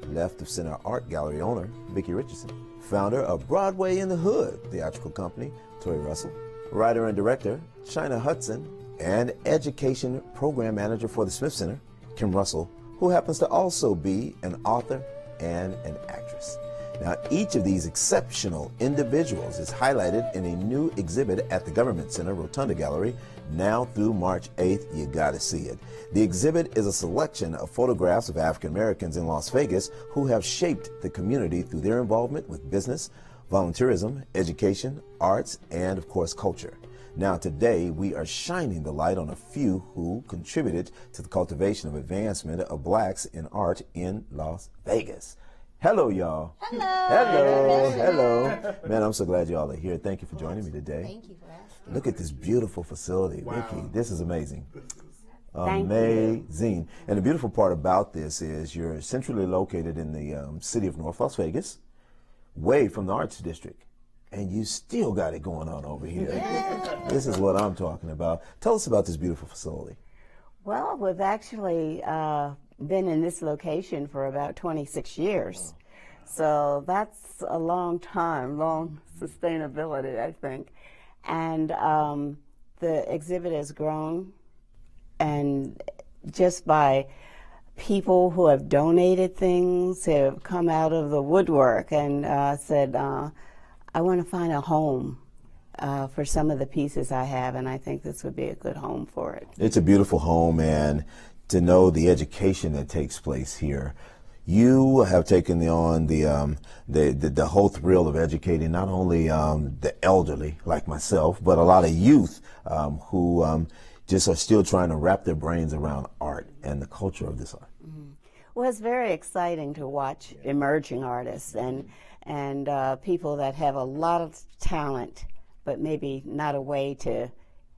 Left of Center Art Gallery owner Vicki Richardson, founder of Broadway in the Hood theatrical company Tori Russell, writer and director China Hudson, and education program manager for the Smith Center Kim Russell, who happens to also be an author and an actress. Now, each of these exceptional individuals is highlighted in a new exhibit at the Government Center Rotunda Gallery now through March 8th. You gotta see it. The exhibit is a selection of photographs of African Americans in Las Vegas who have shaped the community through their involvement with business, volunteerism, education, arts, and of course, culture. Now today, we are shining the light on a few who contributed to the cultivation of advancement of blacks in art in Las Vegas. Hello, y'all. Hello. Hello. Hello. Man, I'm so glad y'all are here. Thank you for joining me today. Thank you for asking. Look at this beautiful facility. Wow. Vicki, this is amazing. Thank amazing. You. And the beautiful part about this is you're centrally located in the city of North Las Vegas, way from the Arts District. And you still got it going on over here. Yeah. This is what I'm talking about. Tell us about this beautiful facility. Well, we've actually been in this location for about 26 years. So that's a long time, long sustainability, I think. And the exhibit has grown, and just by people who have donated things have come out of the woodwork and said, I want to find a home for some of the pieces I have, and I think this would be a good home for it. It's a beautiful home, and to know the education that takes place here. You have taken on the whole thrill of educating not only the elderly like myself, but a lot of youth who just are still trying to wrap their brains around art and the culture of this art. Mm-hmm. Well, it's very exciting to watch emerging artists and people that have a lot of talent, but maybe not a way to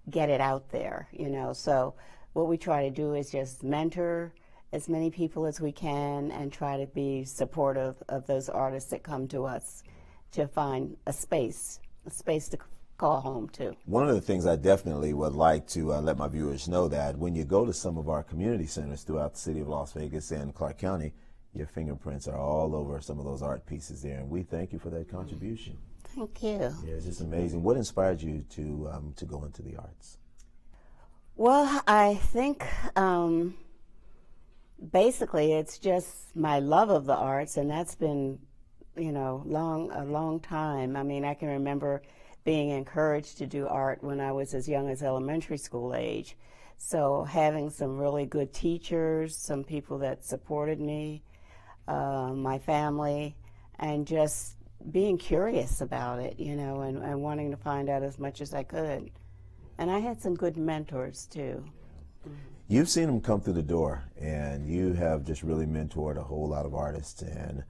get it out there, you know. So what we try to do is just mentor as many people as we can and try to be supportive of those artists that come to us to find a space to call home to. One of the things I definitely would like to let my viewers know that when you go to some of our community centers throughout the city of Las Vegas and Clark County, your fingerprints are all over some of those art pieces there, and we thank you for that contribution. Thank you. Yeah, it's just amazing. What inspired you to go into the arts? Well, I think basically it's just my love of the arts, and that's been, you know, a long time. I mean, I can remember being encouraged to do art when I was as young as elementary school age. So having some really good teachers, some people that supported me, my family, and just being curious about it, you know, and wanting to find out as much as I could. And I had some good mentors, too. You've seen them come through the door, and you have just really mentored a whole lot of artists, and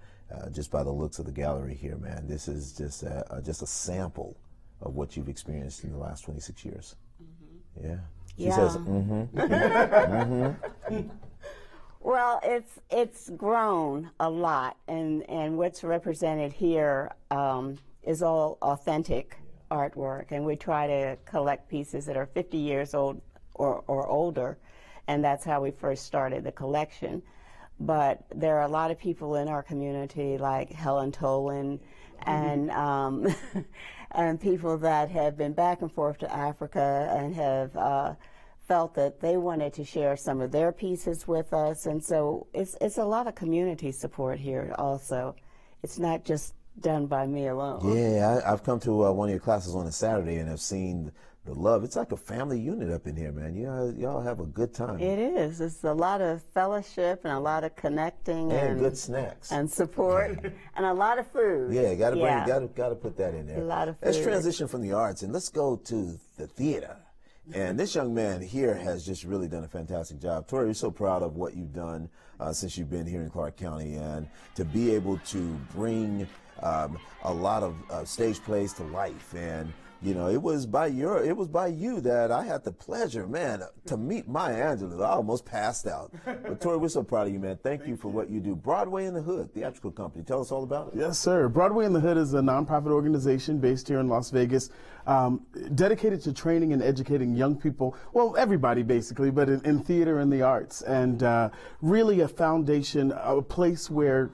just by the looks of the gallery here, man, this is just a sample of what you've experienced in the last 26 years. Mm-hmm. Yeah. She says, mm-hmm. Mm-hmm. Well, it's grown a lot, and what's represented here is all authentic artwork, and we try to collect pieces that are 50 years old or older, and that's how we first started the collection. but there are a lot of people in our community like Helen Tolan and and people that have been back and forth to Africa and have felt that they wanted to share some of their pieces with us, and so it's a lot of community support here also. It's not just done by me alone. Yeah, I've come to one of your classes on a Saturday and have seen the love. It's like a family unit up in here, man. Y'all have a good time. It is. It's a lot of fellowship and a lot of connecting and good snacks and support and a lot of food. Yeah, gotta put that in there. A lot of food. Let's transition from the arts and let's go to the theater. And this young man here has just really done a fantastic job. Tori, we're so proud of what you've done since you've been here in Clark County, and to be able to bring a lot of stage plays to life. And you know, it was by you that I had the pleasure, man, to meet Maya Angelou. I almost passed out. But Tori, we're so proud of you, man. Thank you for what you do. Broadway in the Hood, theatrical company. Tell us all about it. Yes, sir. Broadway in the Hood is a nonprofit organization based here in Las Vegas, dedicated to training and educating young people, well, everybody basically, but in theater and the arts. And really a foundation, a place where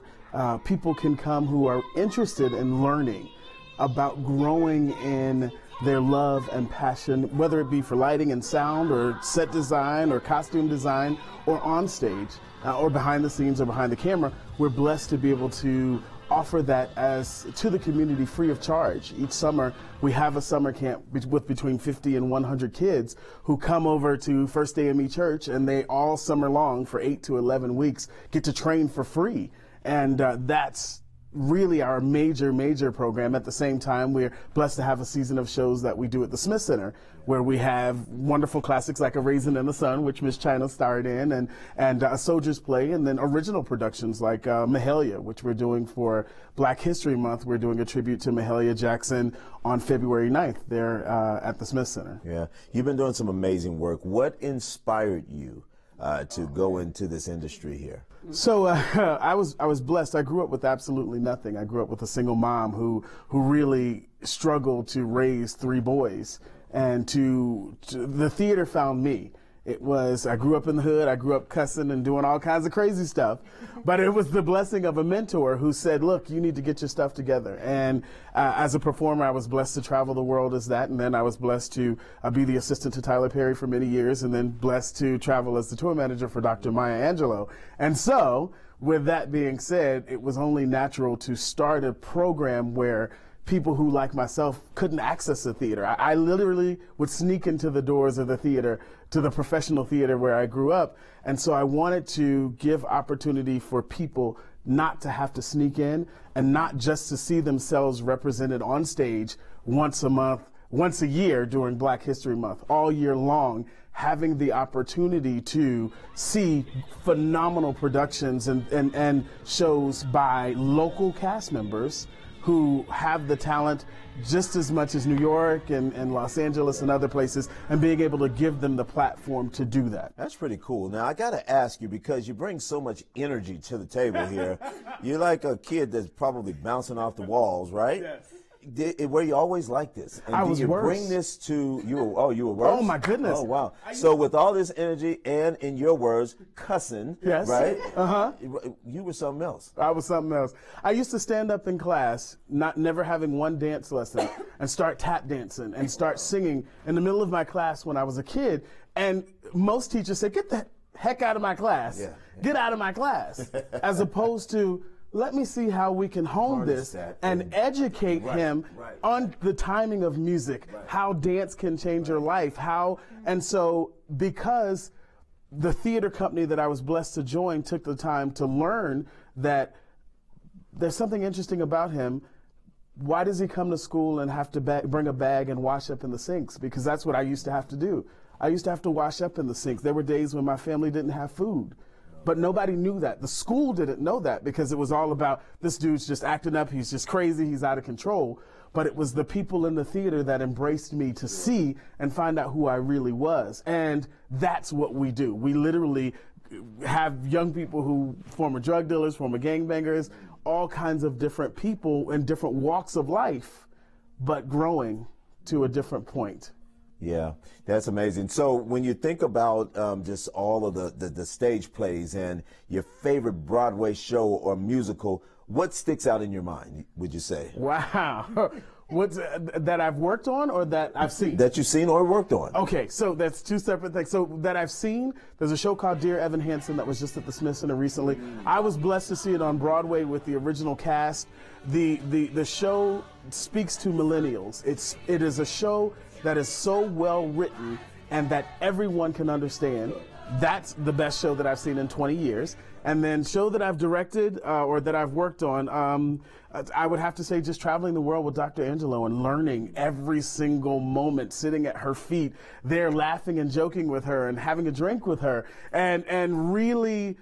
people can come who are interested in learning about growing in their love and passion, whether it be for lighting and sound or set design or costume design or on stage or behind the scenes or behind the camera. We're blessed to be able to offer that as to the community free of charge. Each summer we have a summer camp with between 50 and 100 kids who come over to First AME Church, and they all summer long for 8 to 11 weeks get to train for free. And that's really our major program. At the same time, we're blessed to have a season of shows that we do at the Smith Center, where we have wonderful classics like A Raisin in the Sun, which Miss China starred in, and A Soldier's Play, and then original productions like Mahalia, which we're doing for Black History Month. We're doing a tribute to Mahalia Jackson on February 9th there at the Smith Center. Yeah, you've been doing some amazing work. What inspired you to go into this industry here? So I was blessed. I grew up with absolutely nothing. I grew up with a single mom who really struggled to raise 3 boys, and the theater found me. I grew up in the hood. I grew up cussing and doing all kinds of crazy stuff, but it was the blessing of a mentor who said, look, you need to get your stuff together. And as a performer, I was blessed to travel the world as that, and then I was blessed to be the assistant to Tyler Perry for many years, and then blessed to travel as the tour manager for Dr. Maya Angelou. And so, with that being said, it was only natural to start a program where people who, like myself, couldn't access the theater. I literally would sneak into the doors of the theater, to the professional theater where I grew up. And so I wanted to give opportunity for people not to have to sneak in, and not just to see themselves represented on stage once a month, once a year during Black History Month, all year long, having the opportunity to see phenomenal productions and shows by local cast members who have the talent just as much as New York and Los Angeles and other places, and being able to give them the platform to do that. That's pretty cool. Now, I got to ask you, because you bring so much energy to the table here. You're like a kid that's probably bouncing off the walls, right? Yes. Were you always like this? And I was you worse. Bring this to you? You were worse. Oh my goodness! Oh wow! So with all this energy and, in your words, cussing, yes, right? You were something else. I was something else. I used to stand up in class, never having one dance lesson, and start tap dancing and start singing in the middle of my class when I was a kid. And most teachers said, "Get the heck out of my class! Yeah. Get out of my class!" As opposed to, let me see how we can hone this and educate him on the timing of music, how dance can change your life, and so because the theater company that I was blessed to join took the time to learn that there's something interesting about him. Why does he come to school and have to bring a bag and wash up in the sinks? Because that's what I used to have to do. I used to have to wash up in the sinks. There were days when my family didn't have food. But nobody knew that. The school didn't know that, because it was all about, this dude's just acting up, he's just crazy, he's out of control. But it was the people in the theater that embraced me to see and find out who I really was. And that's what we do. We literally have young people who, former drug dealers, former gangbangers, all kinds of different people in different walks of life, but growing to a different point. Yeah, that's amazing. So when you think about just all of the stage plays and your favorite Broadway show or musical, what sticks out in your mind, would you say? Wow. What's that I've worked on or that I've seen? That you've seen or worked on. Okay, so that's two separate things. So that I've seen, there's a show called Dear Evan Hansen that was just at the Smith Center recently. I was blessed to see it on Broadway with the original cast. The show speaks to millennials. It is a show that is so well written and that everyone can understand. That's the best show that I've seen in 20 years. And then show that I've directed or that I've worked on, I would have to say just traveling the world with Dr. Angelo and learning every single moment, sitting at her feet, there laughing and joking with her and having a drink with her, and really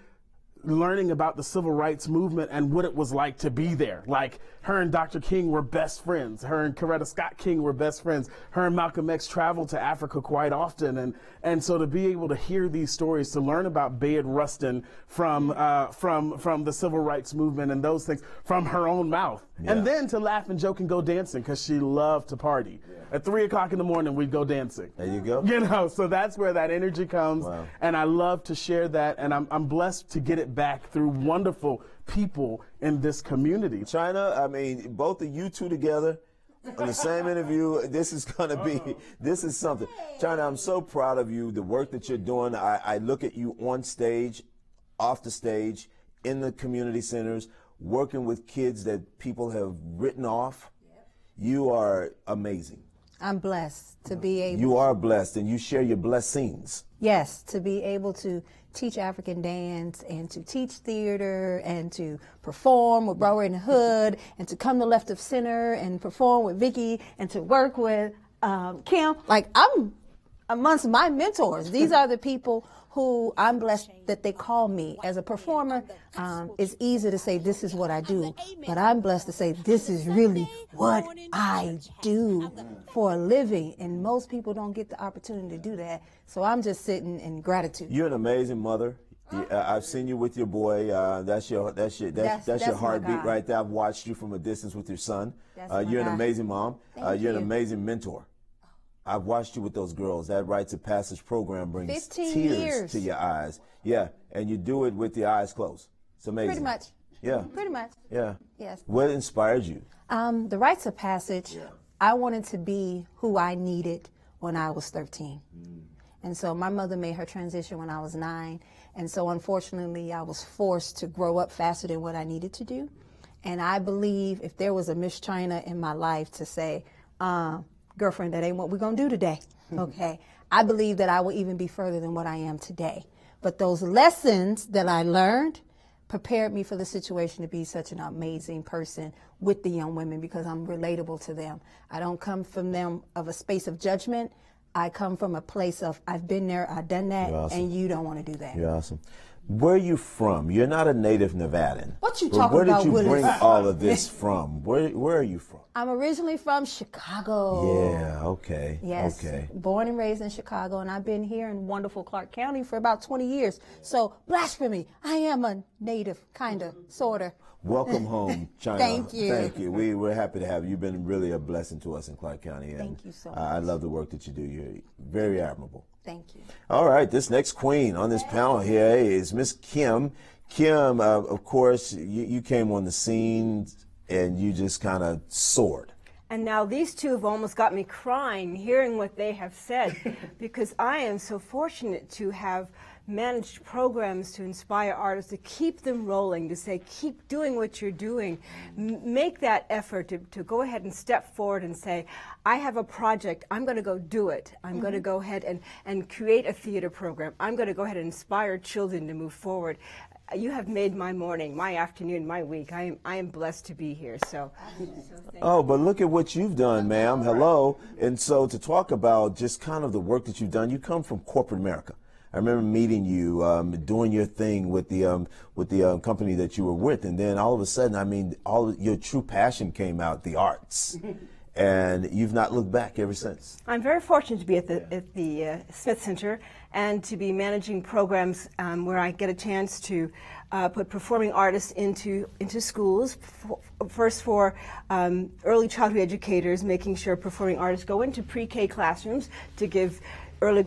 learning about the civil rights movement and what it was like to be there. Like, her and Dr. King were best friends. Her and Coretta Scott King were best friends. Her and Malcolm X traveled to Africa quite often. And so to be able to hear these stories, to learn about Bayard Rustin from the civil rights movement and those things from her own mouth. Yeah. And then to laugh and joke and go dancing, because she loved to party. Yeah. At 3 o'clock in the morning, we'd go dancing. There you go. You know, so that's where that energy comes. Wow. And I love to share that. And I'm blessed to get it back through wonderful people in this community. China, I mean, both of you two together in the same interview, this is going to be, this is something. China, I'm so proud of you, the work that you're doing. I look at you on stage, off the stage, in the community centers, working with kids that people have written off. You are amazing. I'm blessed to be able. You are blessed, and you share your blessings. Yes, to be able to teach African dance and to teach theater and to perform with Bro in the Hood and to come to Left of Center and perform with Vicky and to work with Kim. Like, I'm amongst my mentors. These are the people who I'm blessed that they call me. As a performer, it's easy to say this is what I do, but I'm blessed to say this is really what I do for a living, and most people don't get the opportunity to do that. So I'm just sitting in gratitude. You're an amazing mother. I've seen you with your boy. That's your heartbeat right there. I've watched you from a distance with your son. You're an amazing mom. You're an amazing mentor. I've watched you with those girls. That Rites of Passage program brings tears to your eyes. Yeah, and you do it with your eyes closed. It's amazing. Pretty much. Yeah. Pretty much. Yeah. Yes. What inspired you? The Rites of Passage, I wanted to be who I needed when I was 13. And so my mother made her transition when I was 9. And so unfortunately, I was forced to grow up faster than what I needed to do. And I believe if there was a Miss China in my life to say, girlfriend, that ain't what we're going to do today. Okay. I believe that I will even be further than what I am today. But those lessons that I learned prepared me for the situation to be such an amazing person with the young women, because I'm relatable to them. I don't come from them of a space of judgment. I come from a place of, I've been there, I've done that, and you don't want to do that. You're awesome. Where are you from? You're not a native Nevadan. What you talking about, Where did you Willis? bring all of this from? Where are you from? I'm originally from Chicago. Yeah, okay. Yes, okay. Born and raised in Chicago, and I've been here in wonderful Clark County for about 20 years. So, blasphemy, I am a native, kind of, sort of. Welcome home, China. Thank you. Thank you. We're happy to have you. You've been really a blessing to us in Clark County. And thank you so much. I love the work that you do. You're very admirable. Thank you. All right, this next queen on this panel here is Miss Kim. Kim, of course, you came on the scene and you just kind of soared. And now these two have almost got me crying hearing what they have said, because I am so fortunate to have managed programs to inspire artists, to keep them rolling, to say, keep doing what you're doing. Make that effort to go ahead and step forward and say, I have a project, I'm going to go do it. I'm going to go ahead and create a theater program. I'm going to go ahead and inspire children to move forward. You have made my morning, my afternoon, my week. I am blessed to be here. So oh, but look at what you've done, ma'am. Hello. And so to talk about just kind of the work that you've done, you come from corporate America. I remember meeting you, doing your thing with the company that you were with, and then all of a sudden, I mean, all your true passion came out, the arts. and you've not looked back ever since. I'm very fortunate to be at the Smith Center and to be managing programs where I get a chance to put performing artists into schools. First for early childhood educators, making sure performing artists go into pre-K classrooms to give early,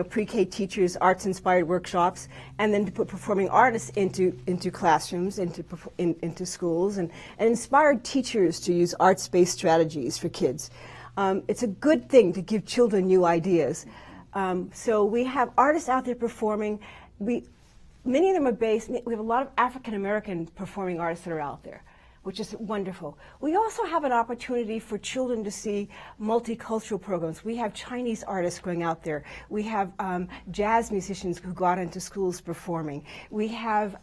pre-K teachers arts-inspired workshops, and then to put performing artists into classrooms, into schools, and inspire teachers to use arts-based strategies for kids. It's a good thing to give children new ideas. So we have artists out there performing. Many of them are based. We have a lot of African American performing artists that are out there, which is wonderful. We also have an opportunity for children to see multicultural programs. We have Chinese artists going out there. We have jazz musicians who go out into schools performing. We have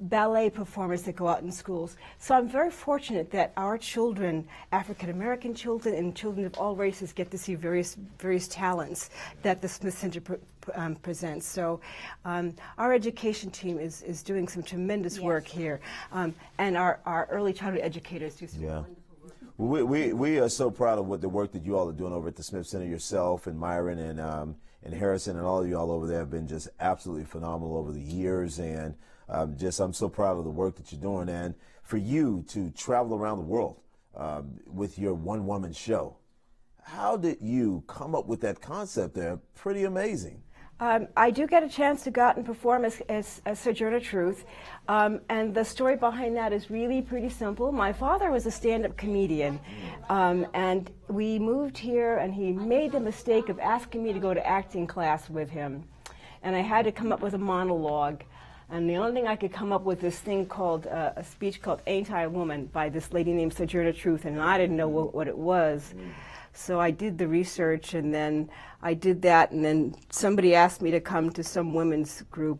ballet performers that go out in schools. So I'm very fortunate that our children, African American children and children of all races, get to see various talents that the Smith Center presents. So our education team is doing some tremendous work here, and our early childhood educators do some wonderful work. We are so proud of the work that you all are doing over at the Smith Center. Yourself and Myron and Harrison and all of you all over there have been just absolutely phenomenal over the years, and I'm so proud of the work that you're doing, and for you to travel around the world with your one-woman show. How did you come up with that concept there? Pretty amazing. I do get a chance to go out and perform as Sojourner Truth, and the story behind that is really pretty simple. My father was a stand-up comedian, and we moved here, and he made the mistake of asking me to go to acting class with him, and I had to come up with a monologue. And the only thing I could come up with this thing called, a speech called Ain't I a Woman by this lady named Sojourner Truth, and I didn't know what it was. So I did the research, and then I did that, and then somebody asked me to come to some women's group,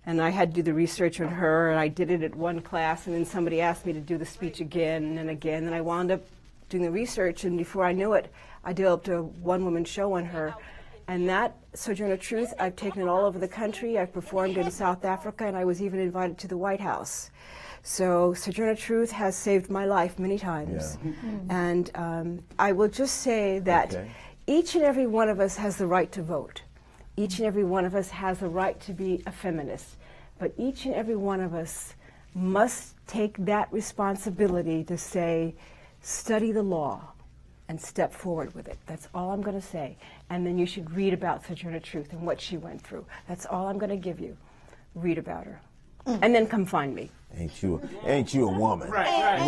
and I had to do the research on her, and I did it at one class, and then somebody asked me to do the speech again and again, and I wound up doing the research, and before I knew it, I developed a one-woman show on her. And that, Sojourner Truth, I've taken it all over the country. I've performed in South Africa, and I was even invited to the White House. So Sojourner Truth has saved my life many times. Yeah. And I will just say that each and every one of us has the right to vote. Each and every one of us has the right to be a feminist. But each and every one of us must take that responsibility to say, study the law and step forward with it. That's all I'm going to say. And then you should read about Sojourner Truth and what she went through. That's all I'm going to give you. Read about her. And then come find me. Ain't you a woman? Right.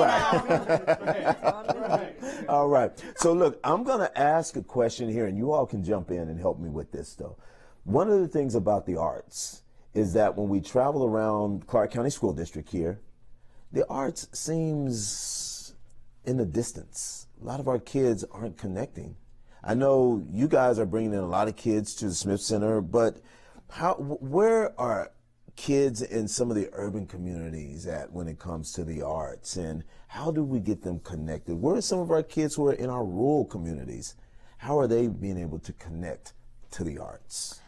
All right. So look, I'm going to ask a question here, and you all can jump in and help me with this, though. One of the things about the arts is that when we travel around Clark County School District here, the arts seems in the distance. A lot of our kids aren't connecting. I know you guys are bringing in a lot of kids to the Smith Center, but where are kids in some of the urban communities at when it comes to the arts, and how do we get them connected? Where are some of our kids who are in our rural communities? How are they being able to connect to the arts?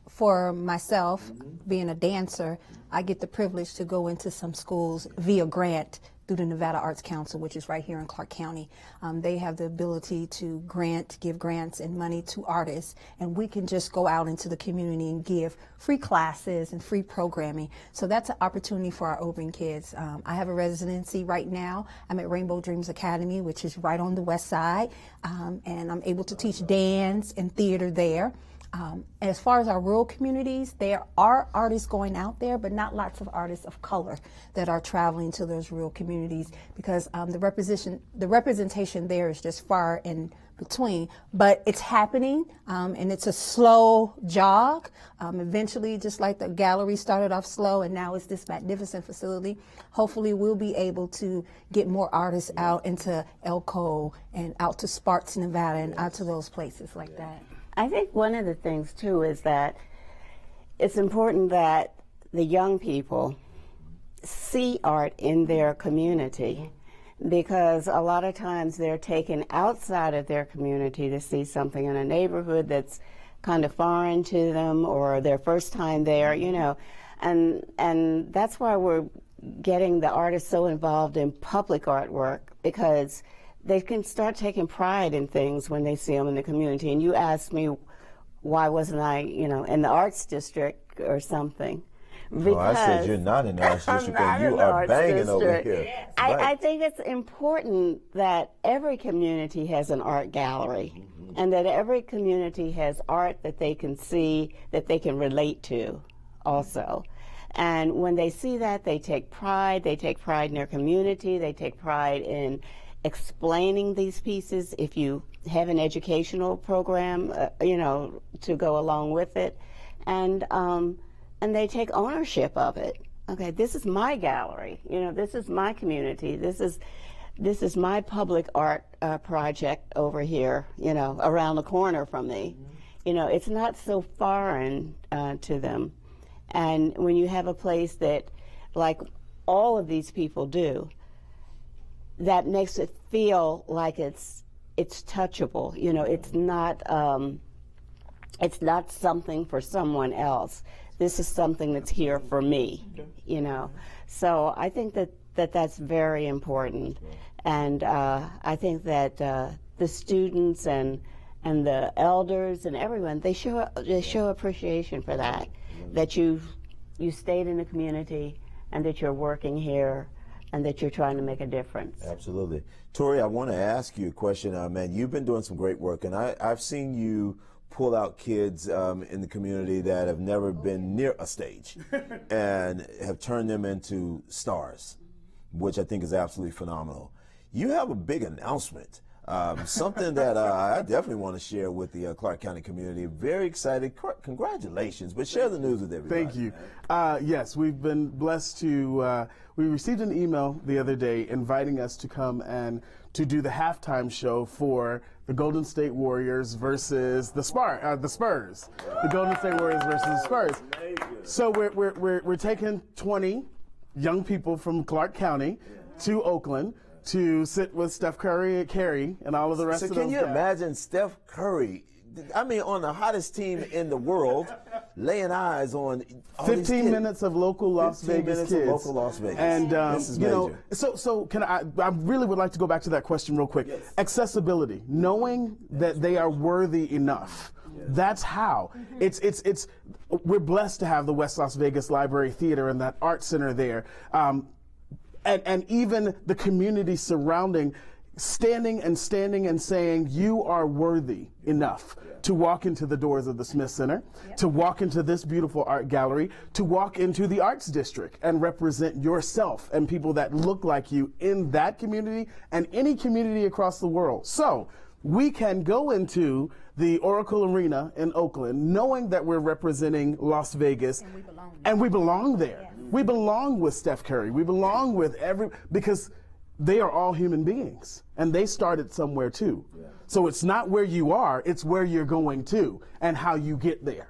For myself, being a dancer, I get the privilege to go into some schools via grant through the Nevada Arts Council, which is right here in Clark County. They have the ability to give grants and money to artists, and we can just go out into the community and give free classes and free programming. So that's an opportunity for our urban kids. I have a residency right now. I'm at Rainbow Dreams Academy, which is right on the west side, and I'm able to teach dance and theater there. As far as our rural communities, there are artists going out there, but not lots of artists of color that are traveling to those rural communities, because the representation there is just far in between. But it's happening, and it's a slow jog. Eventually, just like the gallery started off slow, and now it's this magnificent facility, hopefully we'll be able to get more artists out into Elko and out to Sparks, Nevada, and out to those places like that. I think one of the things, too, is that it's important that the young people see art in their community, because a lot of times they're taken outside of their community to see something in a neighborhood that's kind of foreign to them, or their first time there, you know. And that's why we're getting the artists so involved in public artwork, because they can start taking pride in things when they see them in the community. And you asked me, why wasn't I, in the arts district or something? Because I said you're not in the arts district, and you are banging over here. I think it's important that every community has an art gallery, and that every community has art that they can see, that they can relate to also. And when they see that, they take pride. They take pride in their community. They take pride in explaining these pieces. If you have an educational program, to go along with it, and they take ownership of it. Okay, this is my gallery. This is my community. This is my public art project over here. Around the corner from me. It's not so foreign to them. And when you have a place that, like all of these people do, that makes it feel like it's touchable. It's not something for someone else. This is something that's here for me. So I think that's very important, and I think that the students and the elders and everyone, they show appreciation for that. That you stayed in the community, and that you're working here, and that you're trying to make a difference. Absolutely. Tori, I want to ask you a question. Man, you've been doing some great work, and I've seen you pull out kids in the community that have never been near a stage and have turned them into stars, which I think is absolutely phenomenal. You have a big announcement. Something that I definitely want to share with the Clark County community. Very excited. Congratulations, but share the news with everybody. Thank you. Yes, we've been blessed to, we received an email the other day inviting us to come and to do the halftime show for the Golden State Warriors versus the Spurs. The Golden State Warriors versus the Spurs. So we're taking 20 young people from Clark County to Oakland to sit with Steph Curry, Carey, and all of the rest of them. So can you imagine Steph Curry, on the hottest team in the world, laying eyes on all 15 minutes of local Las Vegas kids. Of local Las Vegas. And, this is major. So can I really would like to go back to that question real quick. Yes. Accessibility, knowing that they are worthy enough. Yes. That's how. It's we're blessed to have the West Las Vegas Library Theater and that art center there. And even the community surrounding, standing and saying, you are worthy enough to walk into the doors of the Smith Center, to walk into this beautiful art gallery, to walk into the Arts District and represent yourself and people that look like you in that community and any community across the world. So we can go into the Oracle Arena in Oakland knowing that we're representing Las Vegas, and we belong there. Yes. We belong with Steph Curry. We belong with because they are all human beings, and they started somewhere too. Yeah. So it's not where you are, it's where you're going to and how you get there.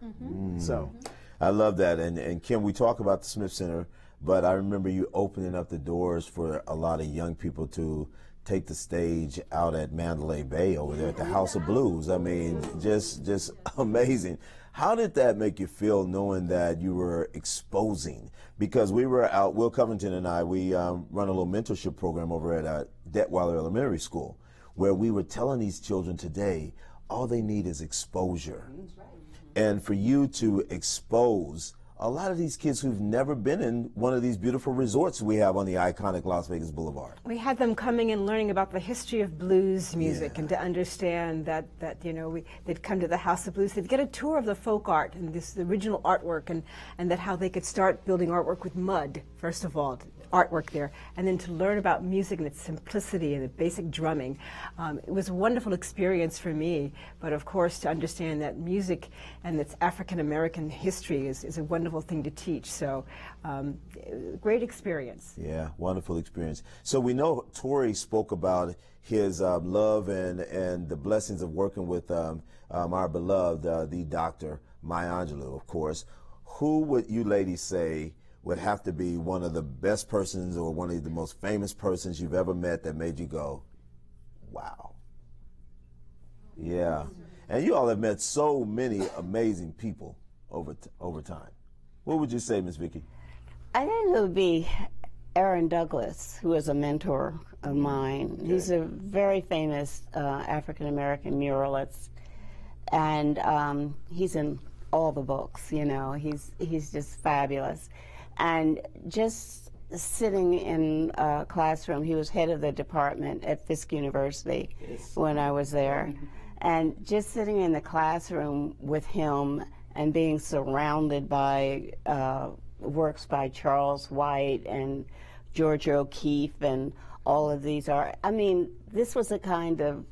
So I love that. And Kim, we talk about the Smith Center, but I remember you opening up the doors for a lot of young people to take the stage out at Mandalay Bay over there at the House of Blues. I mean, just amazing. How did that make you feel, knowing that you were exposing? Because we were out, Will Covington and I, we run a little mentorship program over at Detweiler Elementary School, where we were telling these children today, all they need is exposure. And for you to expose a lot of these kids who've never been in one of these beautiful resorts we have on the iconic Las Vegas Boulevard. We had them coming and learning about the history of blues music, and to understand that they'd come to the House of Blues, they'd get a tour of the folk art and the original artwork, and that how they could start building artwork with mud, first of all, artwork there, and then to learn about music and its simplicity and the basic drumming. It was a wonderful experience for me, but of course to understand that music and its African-American history is a wonderful thing to teach. So great experience. Yeah, wonderful experience. So we know Tori spoke about his love and the blessings of working with our beloved, the Dr. Maya Angelou, of course. Who would you ladies say would have to be one of the best persons or one of the most famous persons you've ever met that made you go, wow? Yeah. And you all have met so many amazing people over time. What would you say, Miss Vicki? I think it would be Aaron Douglas, who is a mentor of mine. Okay. He's a very famous African-American muralist, and he's in all the books, you know. He's just fabulous. And just sitting in a classroom, he was head of the department at Fisk University when I was there, and just sitting in the classroom with him and being surrounded by works by Charles White and George O'Keeffe and all of these are, I mean, this was the kind of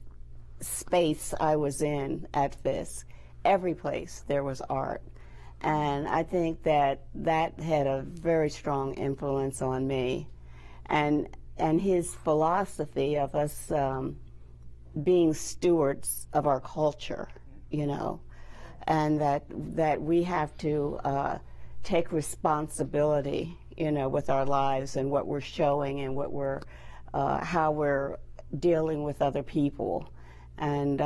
space I was in at Fisk. Every place there was art. And I think that had a very strong influence on me. And his philosophy of us being stewards of our culture, you know, and that we have to take responsibility, you know, with our lives and what we're showing and what we're, how we're dealing with other people. And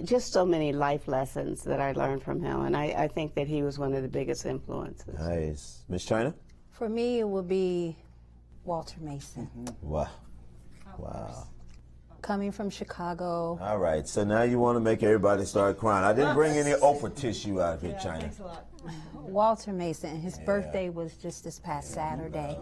just so many life lessons that I learned from him. And I think that he was one of the biggest influences. Nice. Miss China? For me, it would be Walter Mason. Wow. Wow. Coming from Chicago. All right, so now you want to make everybody start crying. I didn't bring any Oprah tissue out here, China. Thanks a lot. Walter Mason, his birthday was just this past Saturday.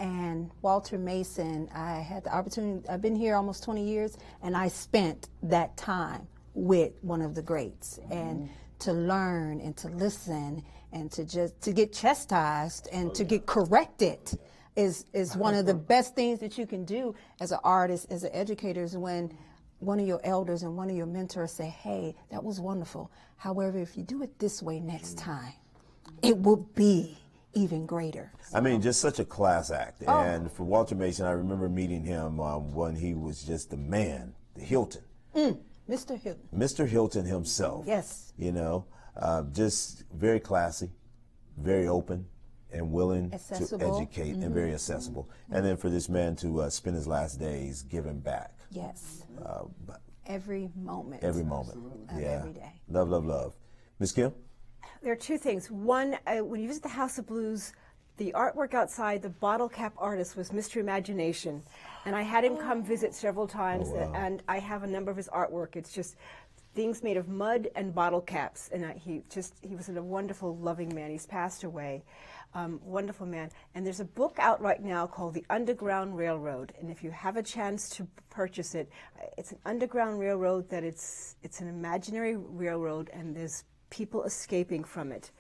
And Walter Mason, I had the opportunity, I've been here almost 20 years, and I spent that time with one of the greats. And to learn and to listen and to get chastised and to get corrected is one of the best things that you can do as an artist, as an educator, is when one of your elders and one of your mentors say, hey, that was wonderful. However, if you do it this way next time, it will be even greater. I mean, just such a class act. Oh. And for Walter Mason, I remember meeting him when he was just the man, the Hilton. Mr. Hilton. Mr. Hilton himself. Yes. You know, just very classy, very open, and willing to educate, and very accessible. And then for this man to spend his last days giving back. Yes. Every moment. Every moment. Yeah. Every day. Love, love, love. Ms. Kim? There are two things. One, when you visit the House of Blues, the artwork outside, the bottle cap artist was Mr. Imagination. And I had him come visit several times, and I have a number of his artwork. It's just things made of mud and bottle caps. And he was a wonderful, loving man. He's passed away. Wonderful man. And there's a book out right now called The Underground Railroad. And if you have a chance to purchase it, it's an underground railroad that it's an imaginary railroad, and there's people escaping from it.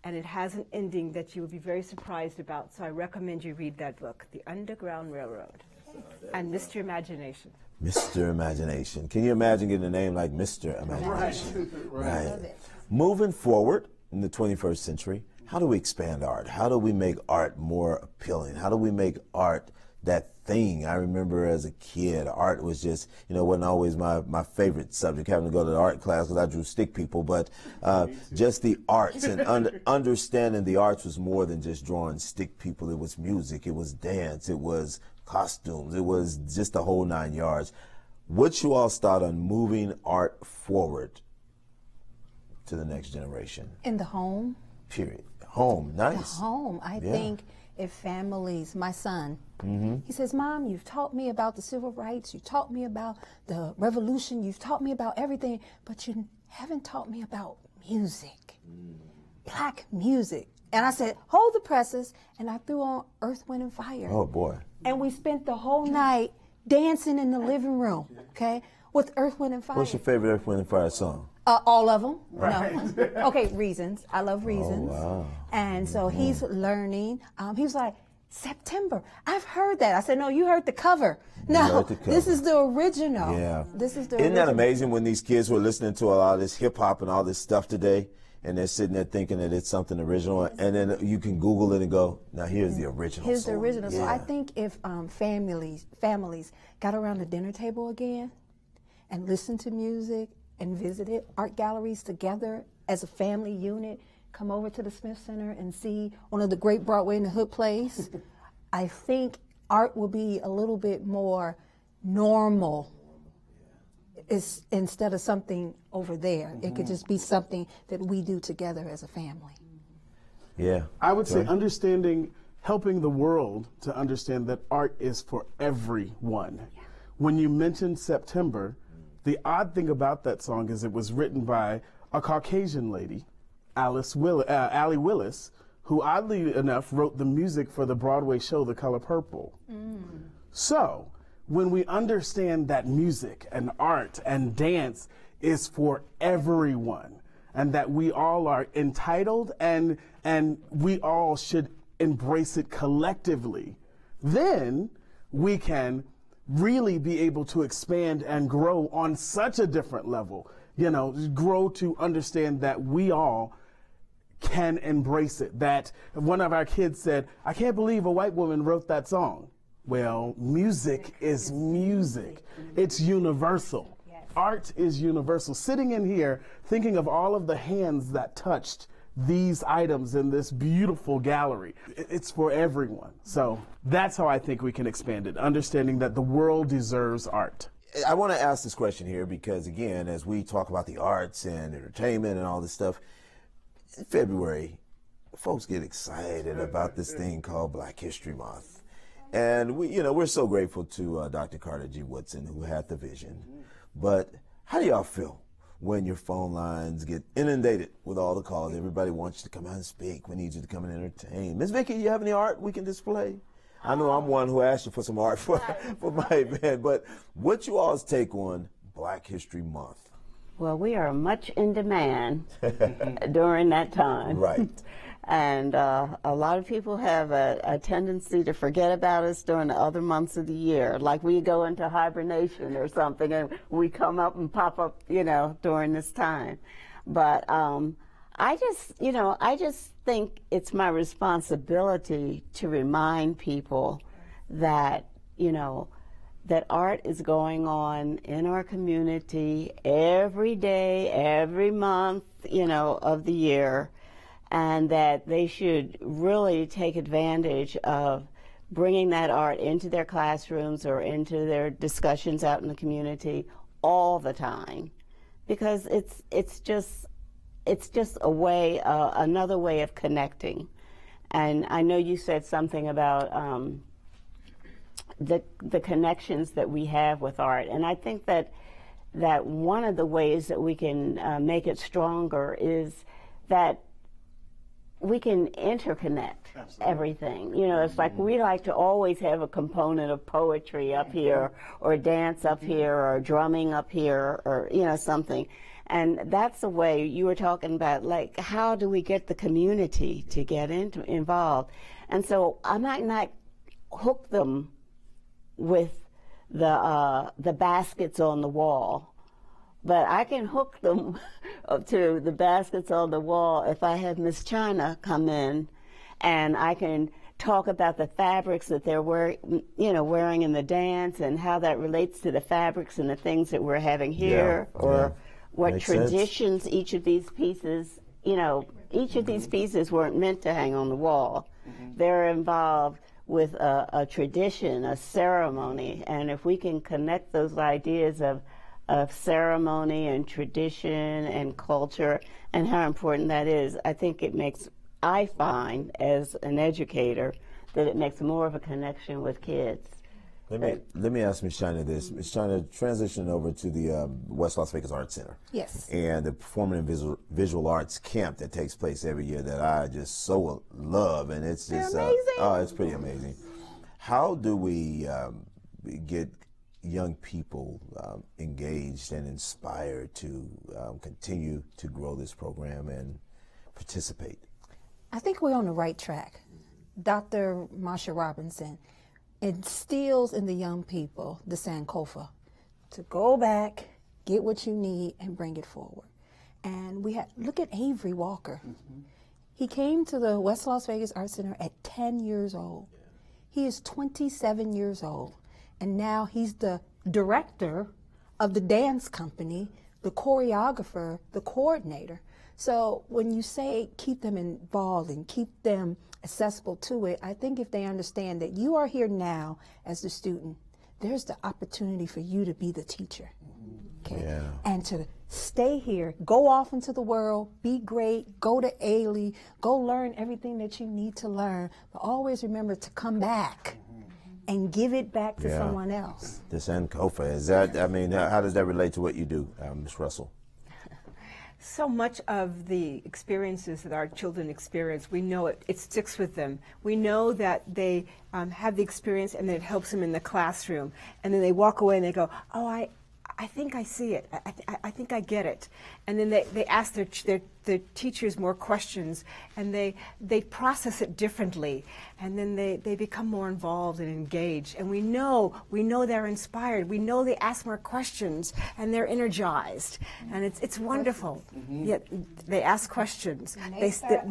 And it has an ending that you will be very surprised about. So I recommend you read that book, The Underground Railroad. And Mr. Imagination. Mr. Imagination. Can you imagine getting a name like Mr. Imagination? Right. Moving forward in the 21st century, how do we expand art? How do we make art more appealing? How do we make art that thing? I remember as a kid, art was just, you know, wasn't always my favorite subject, having to go to the art class because I drew stick people, but just the arts and understanding the arts was more than just drawing stick people. It was music, it was dance, it was costumes, it was just the whole 9 yards. What's you all start on moving art forward to the next generation? In the home. Period. Home, nice. The home. I think if families, my son, he says, Mom, you've taught me about the civil rights, you taught me about the revolution, you've taught me about everything, but you haven't taught me about music, black music. And I said, hold the presses, and I threw on Earth, Wind, and Fire. Oh, boy. And we spent the whole night dancing in the living room, okay, with Earth, Wind, and Fire. What's your favorite Earth, Wind, and Fire song? All of them. Right. No. Okay, Reasons. I love Reasons. Oh, wow. And so he's learning. He was like, September. I've heard that. I said, no, you heard the cover. No, this is the original. Yeah. This is the Isn't original. that amazing when these kids were listening to a lot of this hip hop and all this stuff today, and they're sitting there thinking that it's something original, and then you can Google it and go, now here's the original. Here's the song. original. Yeah. So I think if families got around the dinner table again and listened to music and visited art galleries together as a family unit, come over to the Smith Center and see one of the great Broadway in the Hood plays, I think art will be a little bit more normal instead of something over there. It could just be something that we do together as a family. Yeah. I would say understanding helping the world to understand that art is for everyone. Yeah. When you mentioned September, the odd thing about that song is it was written by a Caucasian lady, Allie Willis, who oddly enough wrote the music for the Broadway show The Color Purple. So when we understand that music and art and dance is for everyone, and that we all are entitled and we all should embrace it collectively, then we can really be able to expand and grow on such a different level, you know, grow to understand that we all can embrace it. That one of our kids said, I can't believe a white woman wrote that song. Well, music is music. It's universal. Art is universal. Sitting in here, thinking of all of the hands that touched these items in this beautiful gallery, it's for everyone. So that's how I think we can expand it, understanding that the world deserves art. I want to ask this question here because, again, as we talk about the arts and entertainment and all this stuff, in February, folks get excited about this thing called Black History Month. And we're so grateful to Dr. Carter G. Woodson, who had the vision. But how do y'all feel when your phone lines get inundated with all the calls? Everybody wants you to come out and speak. We need you to come and entertain. Ms. Vicki, you have any art we can display? I know I'm one who asked you for some art for my event, but what's you all's take on Black History Month? Well, we are much in demand during that time. Right. And a lot of people have a tendency to forget about us during the other months of the year. Like we go into hibernation or something and we come up and pop up, during this time. But I just think it's my responsibility to remind people that, that art is going on in our community every day, every month, of the year. And that they should really take advantage of bringing that art into their classrooms or into their discussions out in the community all the time, because it's just a way, another way of connecting. And I know you said something about the connections that we have with art, and I think that one of the ways that we can make it stronger is that we can interconnect everything. It's like we like to always have a component of poetry up here, or dance up here, or drumming up here, or, something. And that's the way you were talking about, like, how do we get the community to get involved? And so I might not hook them with the baskets on the wall, but I can hook them to the baskets on the wall if I have Miss China come in, and I can talk about the fabrics that they're wearing in the dance, and how that relates to the fabrics and the things that we're having here, what makes traditions sense. Each of these pieces, each of these pieces weren't meant to hang on the wall. They're involved with a tradition, a ceremony, and if we can connect those ideas of ceremony and tradition and culture and how important that is, I find as an educator that it makes more of a connection with kids. Let me ask Ms. China this. Ms. China, transitioning over to the West Las Vegas Arts Center. Yes. And the Performing and Visual Arts Camp that takes place every year that I just so love, and it's just it's pretty amazing. How do we get young people engaged and inspired to continue to grow this program and participate? I think we're on the right track. Dr. Marsha Robinson instills in the young people the Sankofa to go back, get what you need, and bring it forward. And look at Avery Walker. He came to the West Las Vegas Arts Center at 10 years old. He is 27 years old. And now he's the director of the dance company, the choreographer, the coordinator. So when you say keep them involved and keep them accessible to it, I think if they understand that you are here now as the student, there's the opportunity for you to be the teacher, okay? Yeah. And to stay here, go off into the world, be great, go to Ailey, go learn everything that you need to learn, but always remember to come back and give it back to someone else. The Sankofa, is that, I mean, how does that relate to what you do, Ms. Russell? So much of the experiences that our children experience, we know it sticks with them. We know that they have the experience and that it helps them in the classroom. And then they walk away and they go, oh, I think I see it. I think I get it. And then they ask their teachers more questions, and they process it differently, and then they become more involved and engaged. And we know they're inspired. We know they ask more questions, and they're energized. And it's wonderful. Yet they ask questions.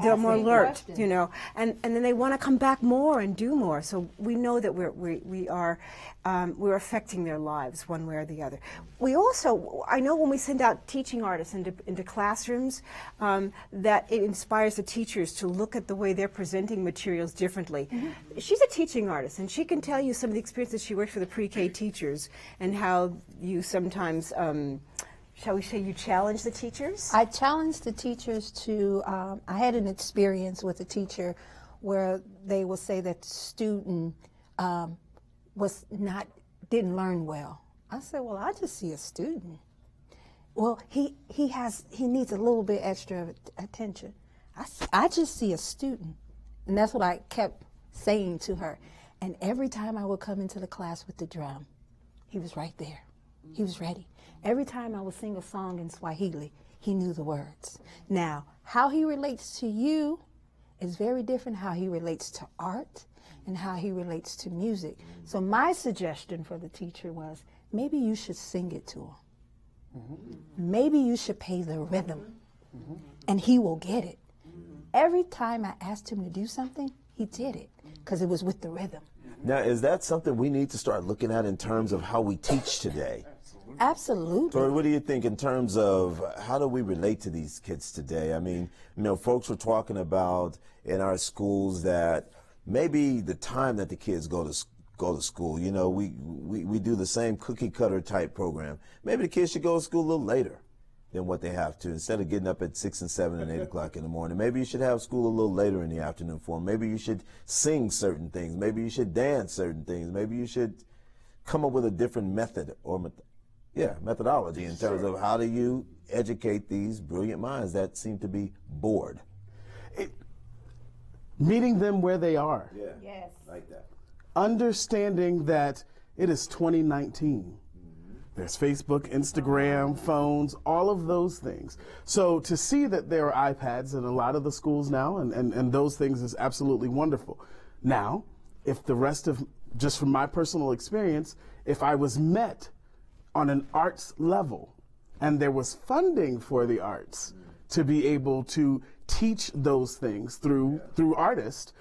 They're more alert, you know. And then they want to come back more and do more. So we know that we're affecting their lives one way or the other. We also, I know when we send out teaching artists into classrooms, that it inspires the teachers to look at the way they're presenting materials differently. She's a teaching artist, and she can tell you some of the experiences she worked for the pre-K teachers and how you sometimes, shall we say, you challenge the teachers? I challenged the teachers to, I had an experience with a teacher where they will say that the student didn't learn well. I said, well, I just see a student. Well, he needs a little bit extra attention. I just see a student. And that's what I kept saying to her. And every time I would come into the class with the drum, he was right there. He was ready. Every time I would sing a song in Swahili, he knew the words. Now, how he relates to you is very different how he relates to art and how he relates to music. So my suggestion for the teacher was, maybe you should sing it to him. Maybe you should play the rhythm, and he will get it. Every time I asked him to do something, he did it, because it was with the rhythm. Now, is that something we need to start looking at in terms of how we teach today? Absolutely. Tori, what do you think in terms of how do we relate to these kids today? I mean, you know, folks were talking about in our schools that maybe the time that the kids go to school, you know, we do the same cookie cutter type program. Maybe the kids should go to school a little later than what they have to. Instead of getting up at 6 and 7 and 8 o'clock in the morning, maybe you should have school a little later in the afternoon for them. Maybe you should sing certain things. Maybe you should dance certain things. Maybe you should come up with a different method or methodology in terms of how do you educate these brilliant minds that seem to be bored. Meeting them where they are. Yeah. Yes. Like that. Understanding that it is 2019. There's Facebook, Instagram, phones, all of those things. So to see that there are iPads in a lot of the schools now and those things is absolutely wonderful. Now, if the rest of, just from my personal experience, if I was met on an arts level and there was funding for the arts to be able to teach those things through artists,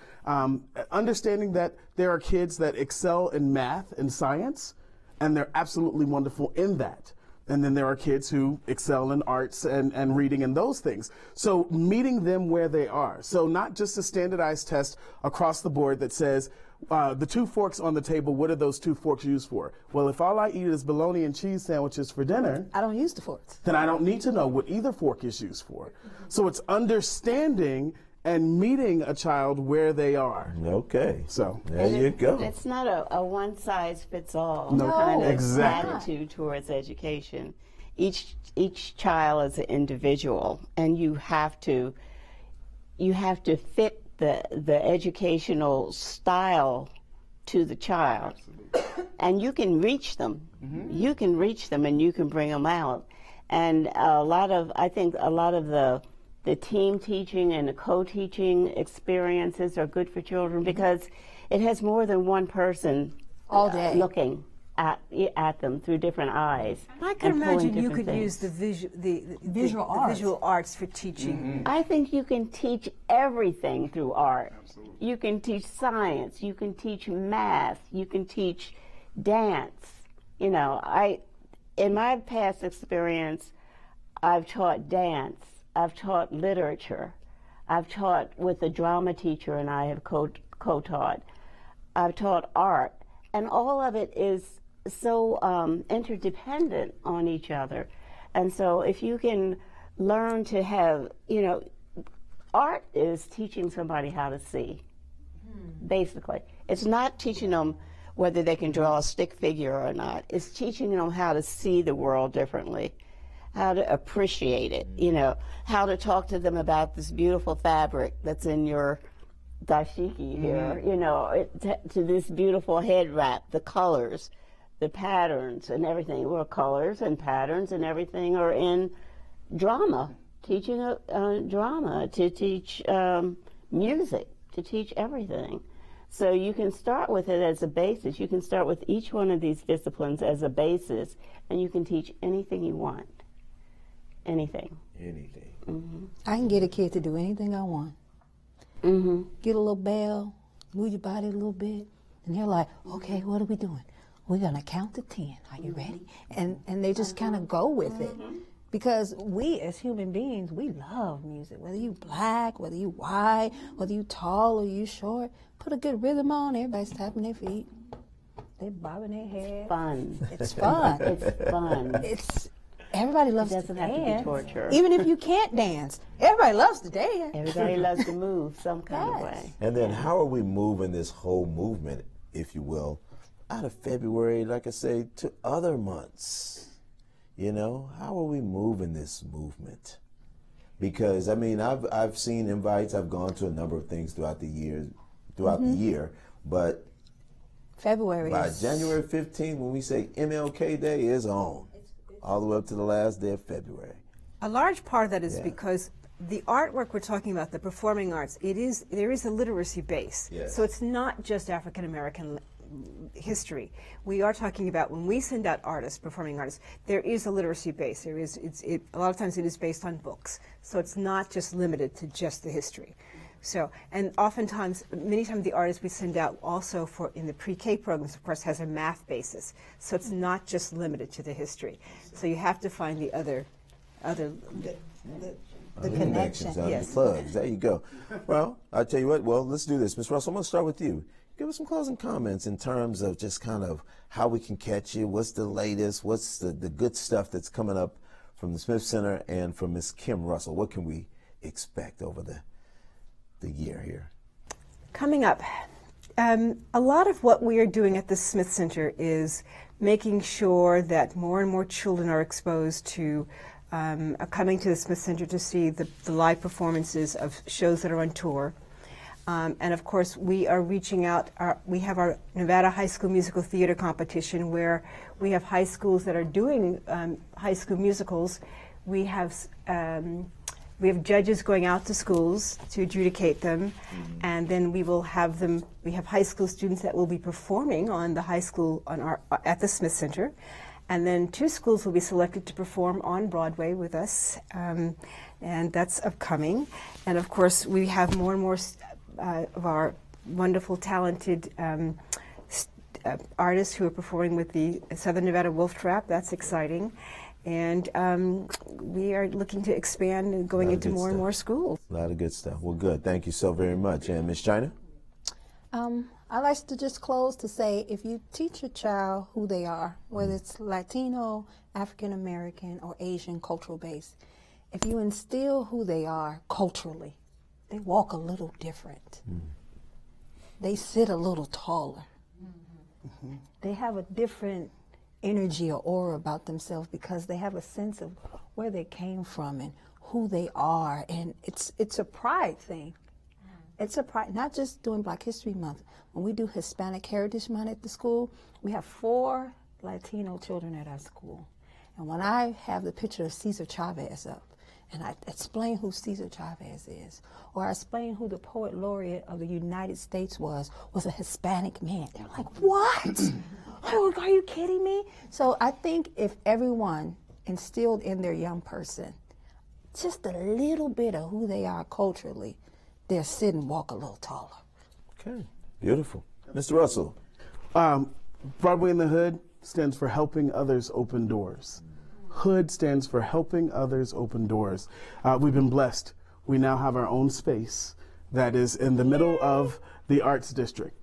understanding that there are kids that excel in math and science, and they're absolutely wonderful in that. And then there are kids who excel in arts and reading and those things. So meeting them where they are. So not just a standardized test across the board that says, the 2 forks on the table, what are those 2 forks used for? Well, if all I eat is bologna and cheese sandwiches for dinner, I don't use the forks. Then I don't need to know what either fork is used for. So it's understanding and meeting a child where they are. Okay. So there you go. It's not a one-size-fits-all No, kind of exactly. attitude towards education. Each child is an individual, and you have to fit the educational style to the child. And you can reach them. You can reach them, and you can bring them out. And I think a lot of the team teaching and the co-teaching experiences are good for children because it has more than one person all day looking at them through different eyes. I can imagine you could use the visual arts for teaching. I think you can teach everything through art. Absolutely. You can teach science, you can teach math, you can teach dance. You know, in my past experience, I've taught dance, I've taught literature, I've taught with a drama teacher, and I have co-taught. I've taught art, and all of it is so interdependent on each other And so if you can learn to have, you know, art is teaching somebody how to see, basically. It's not teaching them whether they can draw a stick figure or not. It's teaching them how to see the world differently, how to appreciate it, you know, how to talk to them about this beautiful fabric that's in your dashiki here, you know, to this beautiful head wrap, the colors, the patterns and everything. Well, colors and patterns and everything are in drama, teaching drama, to teach music, to teach everything. So you can start with it as a basis. You can start with each one of these disciplines as a basis, and you can teach anything you want. Anything. Anything. Mm-hmm. I can get a kid to do anything I want. Mm-hmm. Get a little bell, move your body a little bit, and they're like, okay, what are we doing? We're going to count to 10. Are you ready? And they just kind of go with it. Because we, as human beings, we love music. Whether you black, whether you white, whether you tall or you short, put a good rhythm on, everybody's tapping their feet. They're bobbing their head. Fun. It's fun. It's fun. It's everybody loves it doesn't to have dance. to be torture. Even if you can't dance, everybody loves to dance. Everybody loves to move some kind of way. And then how are we moving this whole movement, if you will, out of February, like I say, to other months? You know, how are we moving this movement? Because I mean, I've seen invites. I've gone to a number of things throughout the year, but February by January 15th, when we say MLK Day is on, all the way up to the last day of February. A large part of that is because the artwork we're talking about, the performing arts, there is a literacy base. Yes. So it's not just African American history. We are talking about, when we send out artists, performing artists, there is a literacy base. There is, a lot of times it is based on books. So it's not just limited to just the history. So, and oftentimes, many times the artists we send out also in the pre-K programs, of course, has a math basis. So it's not just limited to the history. So you have to find the other the connections, the plugs. There you go. Well, I'll tell you what, let's do this. Ms. Russell, I'm going to start with you. Give us some closing comments in terms of just kind of how we can catch you, what's the latest, what's the good stuff that's coming up from the Smith Center and from Ms. Kim Russell. What can we expect over the year here? Coming up, a lot of what we are doing at the Smith Center is making sure that more and more children are exposed to coming to the Smith Center to see the live performances of shows that are on tour. And of course, we are reaching out. We have our Nevada High School Musical Theater Competition, where we have high schools that are doing high school musicals. We have judges going out to schools to adjudicate them, and then we will have them. We have high school students that will be performing on the high school at the Smith Center, and then 2 schools will be selected to perform on Broadway with us, and that's upcoming. And of course, we have more and more of our wonderful, talented artists who are performing with the Southern Nevada Wolf Trap. That's exciting. And we are looking to expand and going into more and more schools. A lot of good stuff. Well, good. Thank you so very much. And Ms. China? I like to just close to say, if you teach a child who they are, whether it's Latino, African American, or Asian cultural base, if you instill who they are culturally, they walk a little different. They sit a little taller. They have a different energy or aura about themselves because they have a sense of where they came from and who they are, and it's a pride thing. It's a pride, not just during Black History Month. When we do Hispanic Heritage Month at the school, we have 4 Latino children at our school. And when I have the picture of Cesar Chavez up, and I explain who Cesar Chavez is, or I explain who the poet laureate of the United States was a Hispanic man. They're like, what? Oh, are you kidding me? So I think if everyone instilled in their young person just a little bit of who they are culturally, they'll sit and walk a little taller. Okay, beautiful. Mr. Russell. Broadway in the Hood stands for Helping Others Open Doors. HOOD stands for Helping Others Open Doors. We've been blessed. We now have our own space that is in the middle of the Arts District.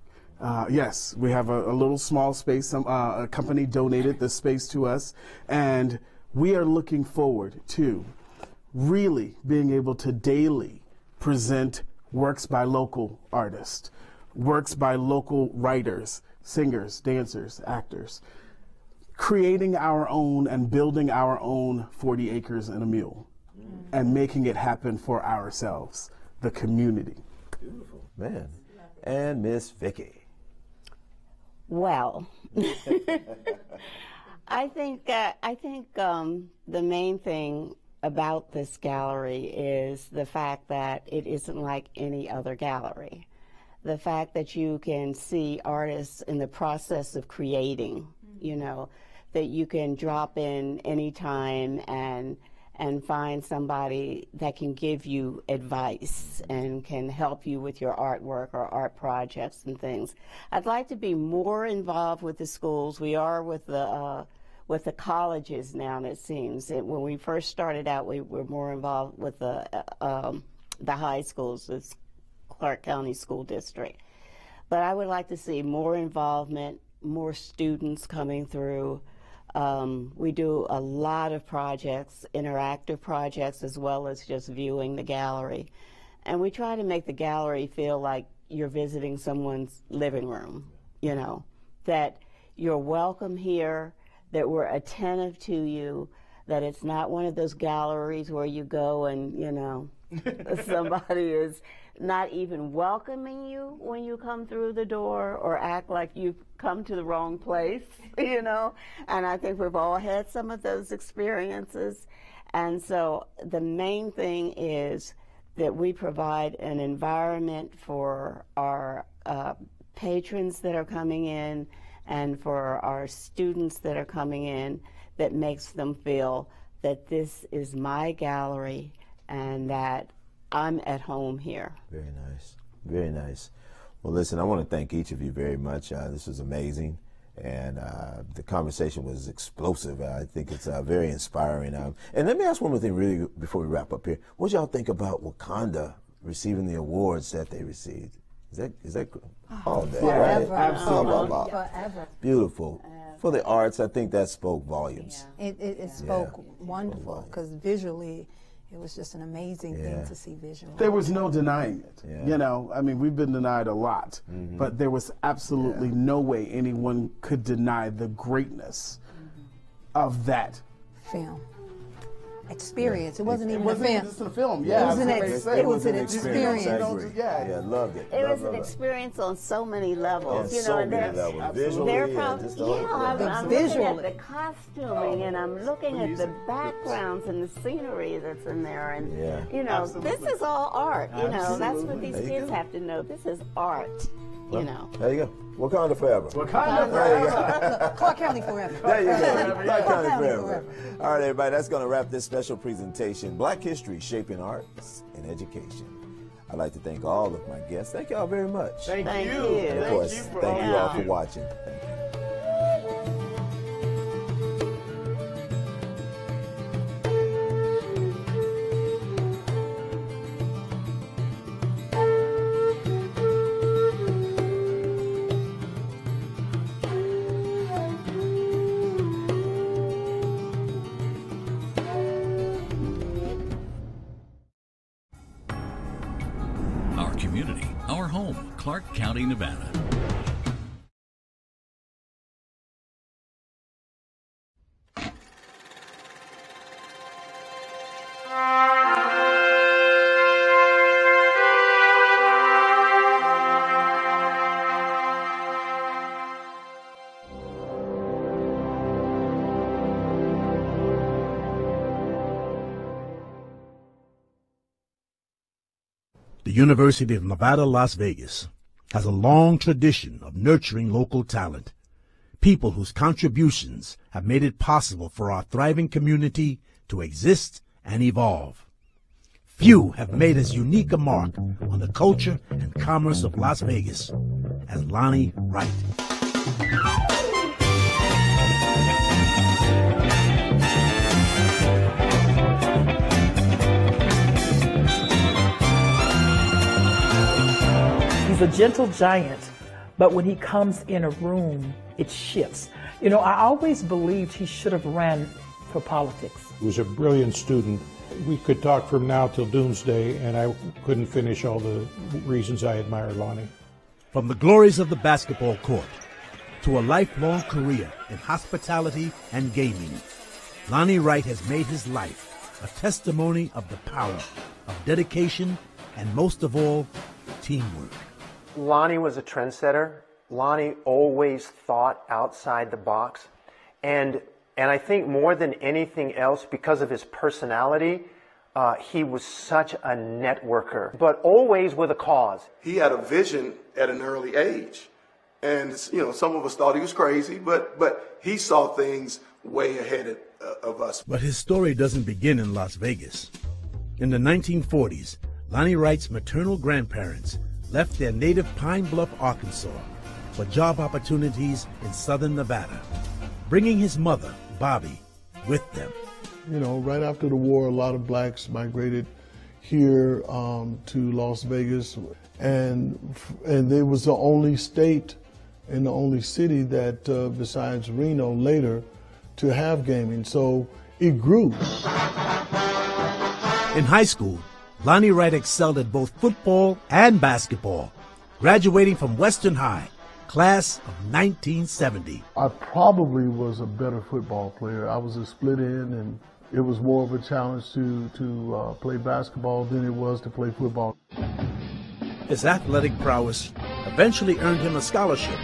Yes, we have a little small space. A company donated this space to us, and we are looking forward to really being able to daily present works by local artists, works by local writers, singers, dancers, actors, creating our own and building our own 40 acres and a mule, and making it happen for ourselves, the community. Beautiful. Man. And Miss Vicki. Well, I think the main thing about this gallery is the fact that it isn't like any other gallery. The fact that you can see artists in the process of creating, you know, that you can drop in anytime and find somebody that can give you advice and can help you with your artwork or art projects and things. I'd like to be more involved with the schools. We are with the colleges now, it seems. When we first started out, we were more involved with the high schools, the Clark County School District. But I would like to see more involvement, more students coming through. We do a lot of projects, interactive projects, as well as just viewing the gallery. And we try to make the gallery feel like you're visiting someone's living room, you know, that you're welcome here, that we're attentive to you, that it's not one of those galleries where you go and, you know, somebody is not even welcoming you when you come through the door or act like you've come to the wrong place, you know. And I think we've all had some of those experiences. And so the main thing is that we provide an environment for our patrons that are coming in and for our students that are coming in that makes them feel that this is my gallery and that I'm at home here. Very nice. Very nice. Well, listen, I want to thank each of you very much. This was amazing, and the conversation was explosive. I think it's very inspiring. And let me ask one more thing really before we wrap up here. What y'all think about Wakanda receiving the awards that they received? Is that all day, forever, right? Absolutely. Forever. Beautiful. For the arts, I think that spoke volumes. Yeah. It spoke wonderful, because visually, it was just an amazing thing to see visually. There was no denying it. You know, I mean, we've been denied a lot, but there was absolutely no way anyone could deny the greatness of that film. Experience. It wasn't even a film. It wasn't just a film. It was an experience. Yeah, loved it. It was an experience on so many levels. You know, so many levels. Visually, I'm looking at the costuming and I'm looking at the backgrounds and the scenery that's in there, and you know, this is all art. You know, that's what these kids have to know. This is art. You know. There you go. Wakanda forever. Wakanda forever. Clark County forever. There you go. Clark County forever. All right, everybody, that's going to wrap this special presentation, Black History Shaping Arts and Education. I'd like to thank all of my guests. Thank y'all very much. Thank you. And of course, thank you all for watching. Thank you. Clark County, Nevada. The University of Nevada, Las Vegas has a long tradition of nurturing local talent, people whose contributions have made it possible for our thriving community to exist and evolve. Few have made as unique a mark on the culture and commerce of Las Vegas as Lonnie Wright. He's a gentle giant, but when he comes in a room, it shifts. You know, I always believed he should have ran for politics. He was a brilliant student. We could talk from now till doomsday, and I couldn't finish all the reasons I admire Lonnie. From the glories of the basketball court to a lifelong career in hospitality and gaming, Lonnie Wright has made his life a testimony of the power of dedication and, most of all, teamwork. Lonnie was a trendsetter. Lonnie always thought outside the box. And I think more than anything else, because of his personality, he was such a networker, but always with a cause. He had a vision at an early age. And, you know, some of us thought he was crazy, but he saw things way ahead of us. But his story doesn't begin in Las Vegas. In the 1940s, Lonnie Wright's maternal grandparents left their native Pine Bluff, Arkansas, for job opportunities in southern Nevada, bringing his mother, Bobby, with them. You know, right after the war, a lot of blacks migrated here to Las Vegas, and it was the only state and the only city that, besides Reno later, to have gaming. So it grew. In high school, Lonnie Wright excelled at both football and basketball, graduating from Western High, class of 1970. I probably was a better football player. I was a split end, and it was more of a challenge to play basketball than it was to play football. His athletic prowess eventually earned him a scholarship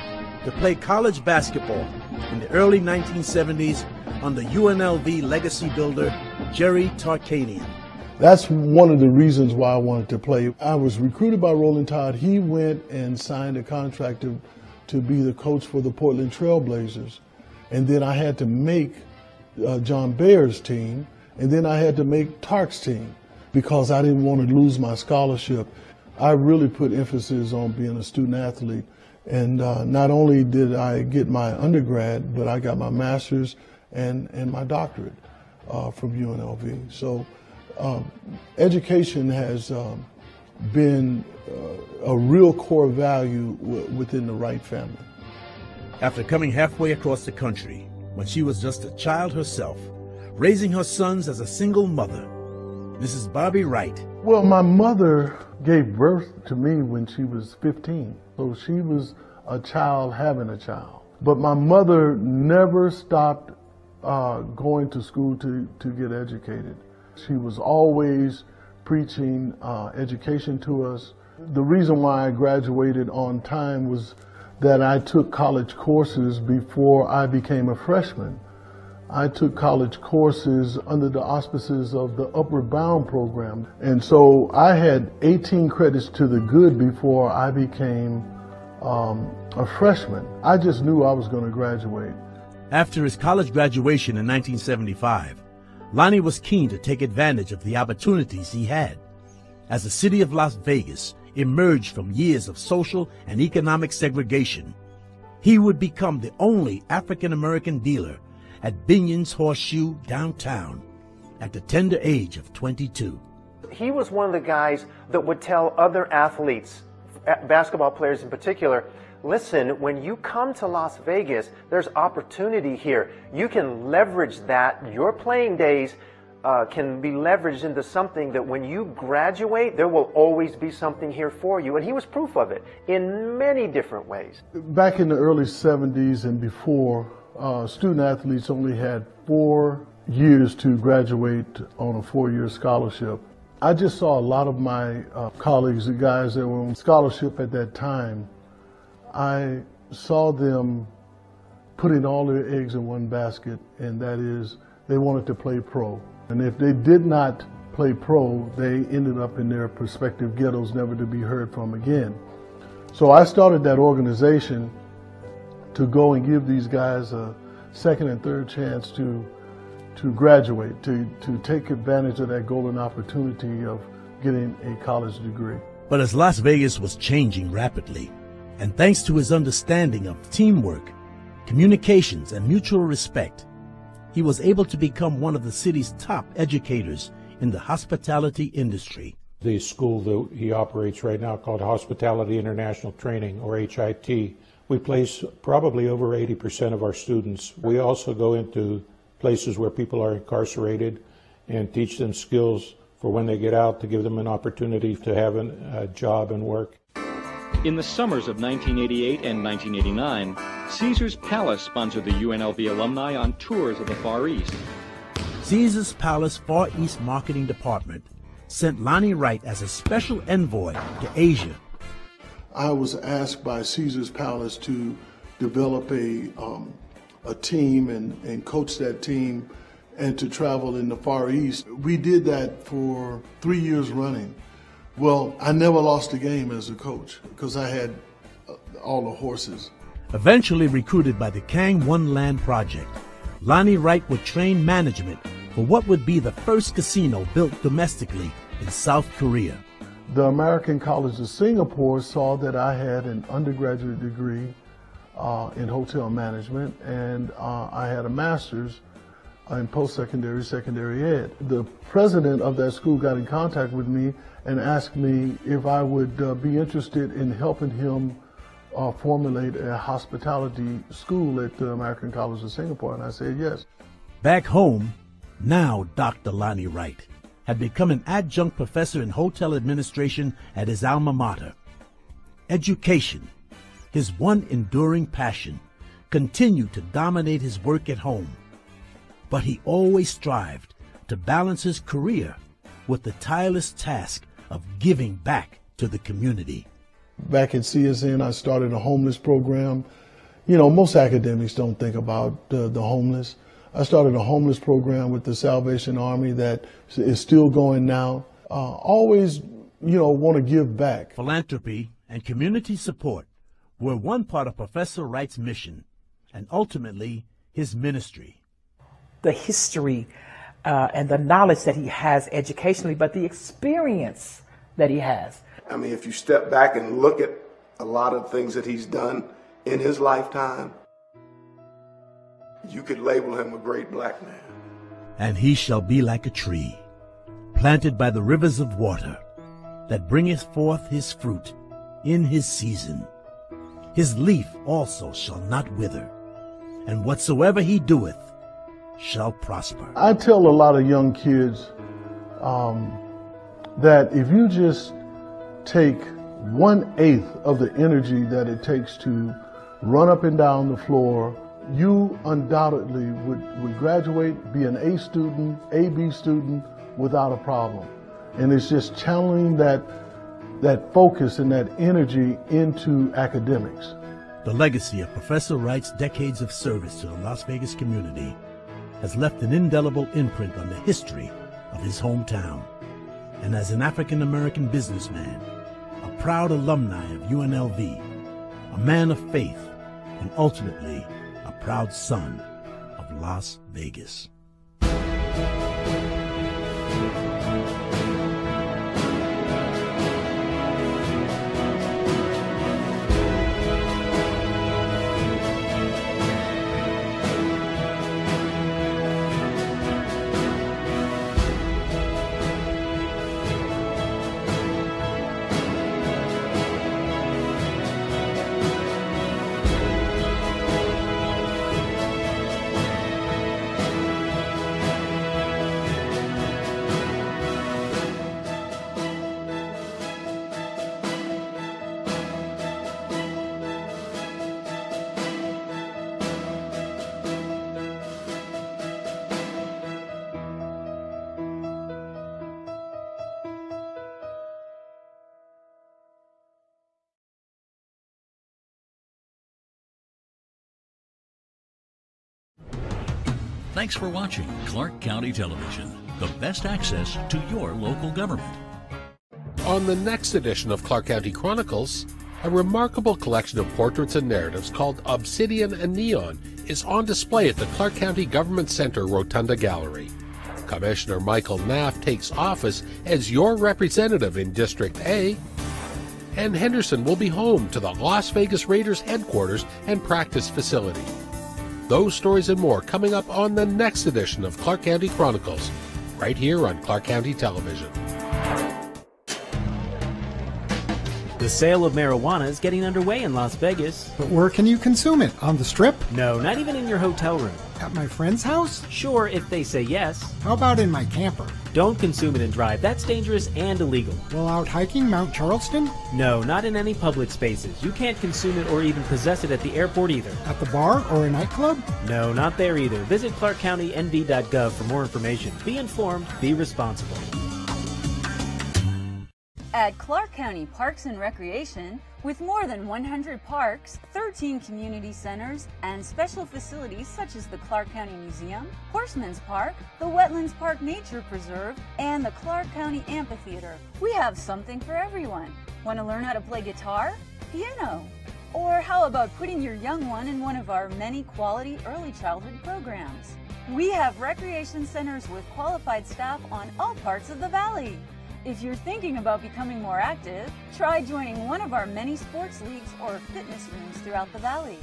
to play college basketball in the early 1970s under UNLV legacy builder Jerry Tarkanian. That's one of the reasons why I wanted to play. I was recruited by Rolling Tide. He went and signed a contract to be the coach for the Portland Trail Blazers. And then I had to make John Bayer's team, and then I had to make Tark's team because I didn't want to lose my scholarship. I really put emphasis on being a student athlete. And not only did I get my undergrad, but I got my master's and my doctorate from UNLV. So education has been a real core value within the Wright family. After coming halfway across the country, when she was just a child herself, raising her sons as a single mother, Mrs. Bobby Wright. Well, my mother gave birth to me when she was 15. So she was a child having a child. But my mother never stopped going to school to get educated. She was always preaching education to us. The reason why I graduated on time was that I took college courses before I became a freshman. I took college courses under the auspices of the Upward Bound program. And so I had 18 credits to the good before I became a freshman. I just knew I was going to graduate. After his college graduation in 1975, Lonnie was keen to take advantage of the opportunities he had. As the city of Las Vegas emerged from years of social and economic segregation, he would become the only African-American dealer at Binion's Horseshoe downtown at the tender age of 22. He was one of the guys that would tell other athletes, basketball players in particular, listen, when you come to Las Vegas, there's opportunity here. You can leverage that. Your playing days can be leveraged into something that when you graduate, there will always be something here for you. And he was proof of it in many different ways. Back in the early 70s and before, student athletes only had 4 years to graduate on a 4-year scholarship. I just saw a lot of my colleagues, the guys that were on scholarship at that time, I saw them putting all their eggs in one basket, and that is they wanted to play pro. And if they did not play pro, they ended up in their prospective ghettos, never to be heard from again. So I started that organization to go and give these guys a second and third chance to graduate, to take advantage of that golden opportunity of getting a college degree. But as Las Vegas was changing rapidly, and thanks to his understanding of teamwork, communications, and mutual respect, he was able to become one of the city's top educators in the hospitality industry. The school that he operates right now, called Hospitality International Training, or HIT, we place probably over 80% of our students. We also go into places where people are incarcerated and teach them skills for when they get out, to give them an opportunity to have a job and work. In the summers of 1988 and 1989, Caesars Palace sponsored the UNLV alumni on tours of the Far East. Caesars Palace Far East Marketing Department sent Lonnie Wright as a special envoy to Asia. I was asked by Caesars Palace to develop a team and coach that team and to travel in the Far East. We did that for 3 years running. Well, I never lost a game as a coach because I had all the horses. Eventually recruited by the Kangwon Land Project, Lonnie Wright would train management for what would be the first casino built domestically in South Korea. The American College of Singapore saw that I had an undergraduate degree in hotel management, and I had a master's in post-secondary, secondary ed. The president of that school got in contact with me and asked me if I would be interested in helping him formulate a hospitality school at the American College of Singapore, and I said yes. Back home, now Dr. Lonnie Wright had become an adjunct professor in hotel administration at his alma mater. Education, his one enduring passion, continued to dominate his work at home. But he always strived to balance his career with the tireless task of giving back to the community. Back at CSN, I started a homeless program. You know, most academics don't think about the homeless. I started a homeless program with the Salvation Army that is still going now. Always, want to give back. Philanthropy and community support were one part of Professor Wright's mission and ultimately his ministry. The history and the knowledge that he has educationally, but the experience that he has. I mean, if you step back and look at a lot of things that he's done in his lifetime, you could label him a great black man. And he shall be like a tree, planted by the rivers of water, that bringeth forth his fruit in his season. His leaf also shall not wither, and whatsoever he doeth shall prosper. I tell a lot of young kids that if you just take 1/8 of the energy that it takes to run up and down the floor, you undoubtedly would graduate, be an A student, AB student without a problem. And it's just channeling that focus and that energy into academics. The legacy of Professor Wright's decades of service to the Las Vegas community has left an indelible imprint on the history of his hometown. And as an African-American businessman, a proud alumni of UNLV, a man of faith, and ultimately a proud son of Las Vegas. Thanks for watching Clark County Television, the best access to your local government. On the next edition of Clark County Chronicles, a remarkable collection of portraits and narratives called Obsidian and Neon is on display at the Clark County Government Center Rotunda Gallery. Commissioner Michael Knapp takes office as your representative in District A, and Henderson will be home to the Las Vegas Raiders headquarters and practice facility. Those stories and more coming up on the next edition of Clark County Chronicles, right here on Clark County Television. The sale of marijuana is getting underway in Las Vegas. But where can you consume it? On the Strip? No, not even in your hotel room. At my friend's house? Sure, if they say yes. How about in my camper? Don't consume it and drive. That's dangerous and illegal. While out hiking Mount Charleston? No, not in any public spaces. You can't consume it or even possess it at the airport either. At the bar or a nightclub? No, not there either. Visit clarkcountynv.gov for more information. Be informed, be responsible. At Clark County Parks and Recreation, with more than 100 parks, 13 community centers, and special facilities such as the Clark County Museum, Horseman's Park, the Wetlands Park Nature Preserve, and the Clark County Amphitheater, we have something for everyone. Want to learn how to play guitar? Piano? Or how about putting your young one in one of our many quality early childhood programs? We have recreation centers with qualified staff on all parts of the valley. If you're thinking about becoming more active, try joining one of our many sports leagues or fitness rooms throughout the valley.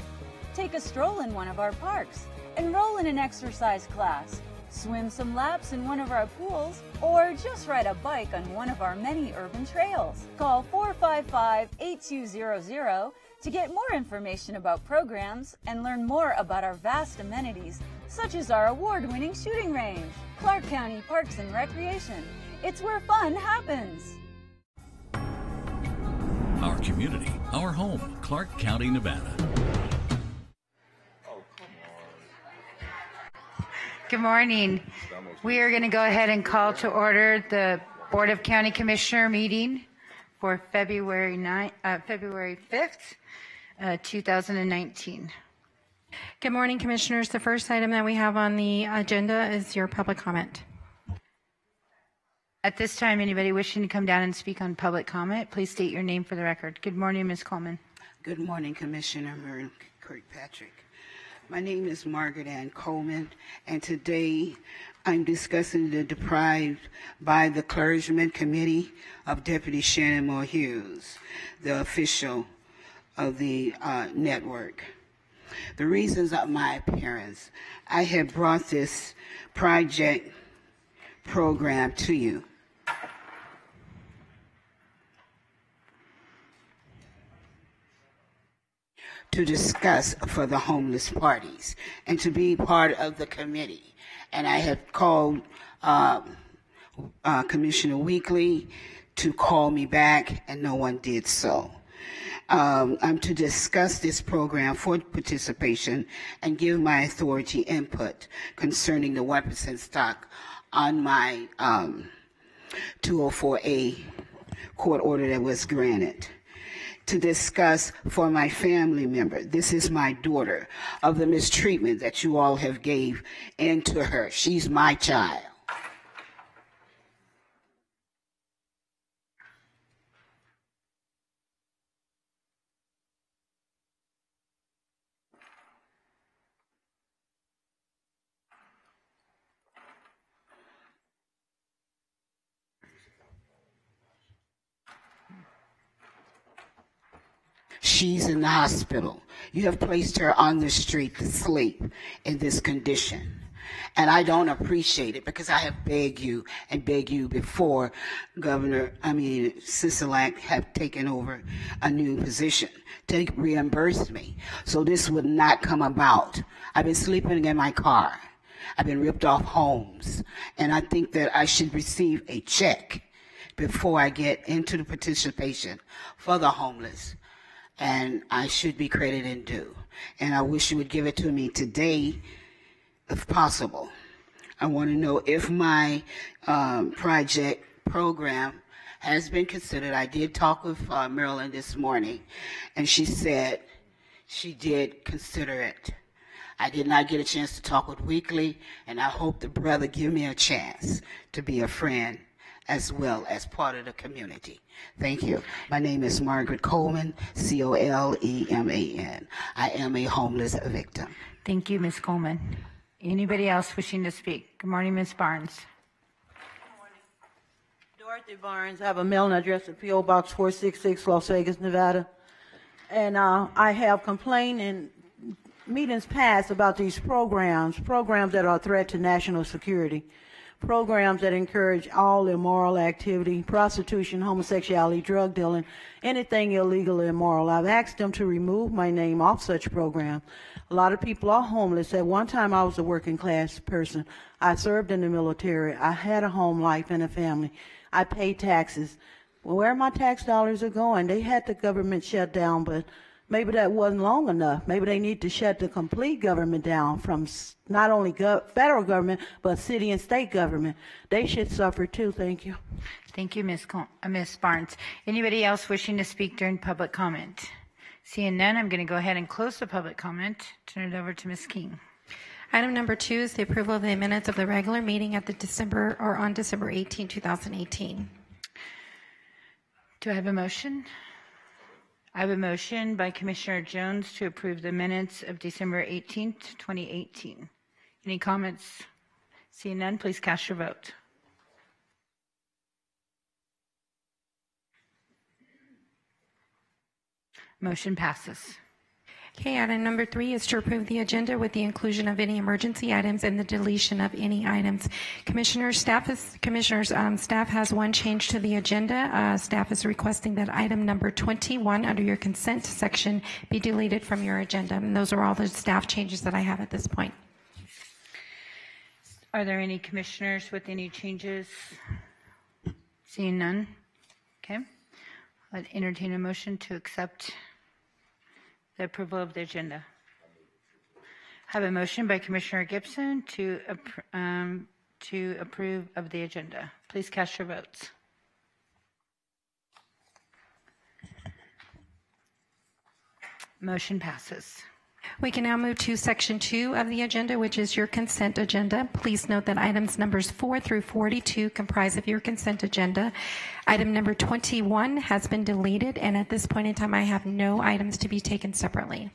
Take a stroll in one of our parks, enroll in an exercise class, swim some laps in one of our pools, or just ride a bike on one of our many urban trails. Call 455-8200 to get more information about programs and learn more about our vast amenities, such as our award-winning shooting range. Clark County Parks and Recreation. It's where fun happens. Our community, our home, Clark County, Nevada. Good morning. We are going to go ahead and call to order the Board of County Commissioner meeting for February 5th, 2019. Good morning, Commissioners. The first item that we have on the agenda is your public comment. At this time, anybody wishing to come down and speak on public comment, please state your name for the record. Good morning, Ms. Coleman. Good morning, Commissioner Mary Kirkpatrick. My name is Margaret Ann Coleman, and today I'm discussing the deprived by the Clergyman Committee of Deputy Shannon Moore Hughes, the official of the network. The reasons of my appearance, I have brought this project program to you. To discuss for the homeless parties and to be part of the committee. And I have called Commissioner Weekly to call me back, and no one did so. I'm to discuss this program for participation and give my authority input concerning the weapons and stock on my 204A court order that was granted. To discuss for my family member, this is my daughter, of the mistreatment that you all have gave into her. She's my child. She's in the hospital. You have placed her on the street to sleep in this condition. And I don't appreciate it because I have begged you and begged you before Sisolak have taken over a new position to reimburse me. So this would not come about. I've been sleeping in my car. I've been ripped off homes. And I think that I should receive a check before I get into the participation for the homeless. And I should be credited due. And I wish you would give it to me today, if possible. I want to know if my project program has been considered. I did talk with Marilyn this morning, and she said she did consider it. I did not get a chance to talk with Weekly, and I hope the brother give me a chance to be a friend as well as part of the community. Thank you. My name is Margaret Coleman, Coleman. I am a homeless victim. Thank you, Ms. Coleman. Anybody else wishing to speak? Good morning, Ms. Barnes. Dorothy Barnes. I have a mailing address at P.O. Box 466, Las Vegas, Nevada. And I have complained in meetings past about these programs that are a threat to national security. programs that encourage all immoral activity, prostitution, homosexuality, drug dealing, anything illegal or immoral. I've asked them to remove my name off such programs. A lot of people are homeless. At one time, I was a working class person. I served in the military. I had a home life and a family. I paid taxes. Well, where my tax dollars are going? They had the government shut down, but maybe that wasn't long enough. Maybe they need to shut the complete government down from not only federal government, but city and state government. They should suffer too. Thank you. Thank you, Ms. Barnes. Anybody else wishing to speak during public comment? Seeing none, I'm going to go ahead and close the public comment. Turn it over to Ms. King. Item number 2 is the approval of the minutes of the regular meeting at on December 18, 2018. Do I have a motion? I have a motion by Commissioner Jones to approve the minutes of December 18th, 2018. Any comments? Seeing none, please cast your vote. Motion passes. Okay, item number 3 is to approve the agenda with the inclusion of any emergency items and the deletion of any items. Staff has one change to the agenda. Staff is requesting that item number 21 under your consent section be deleted from your agenda. And those are all the staff changes that I have at this point. Are there any commissioners with any changes? Seeing none. Okay. I'll entertain a motion to accept the approval of the agenda. I have a motion by Commissioner Gibson to approve of the agenda. Please cast your votes. Motion passes. We can now move to section 2 of the agenda, which is your consent agenda. Please note that items numbers 4 through 42 comprise of your consent agenda. Item number 21 has been deleted, and at this point in time, I have no items to be taken separately.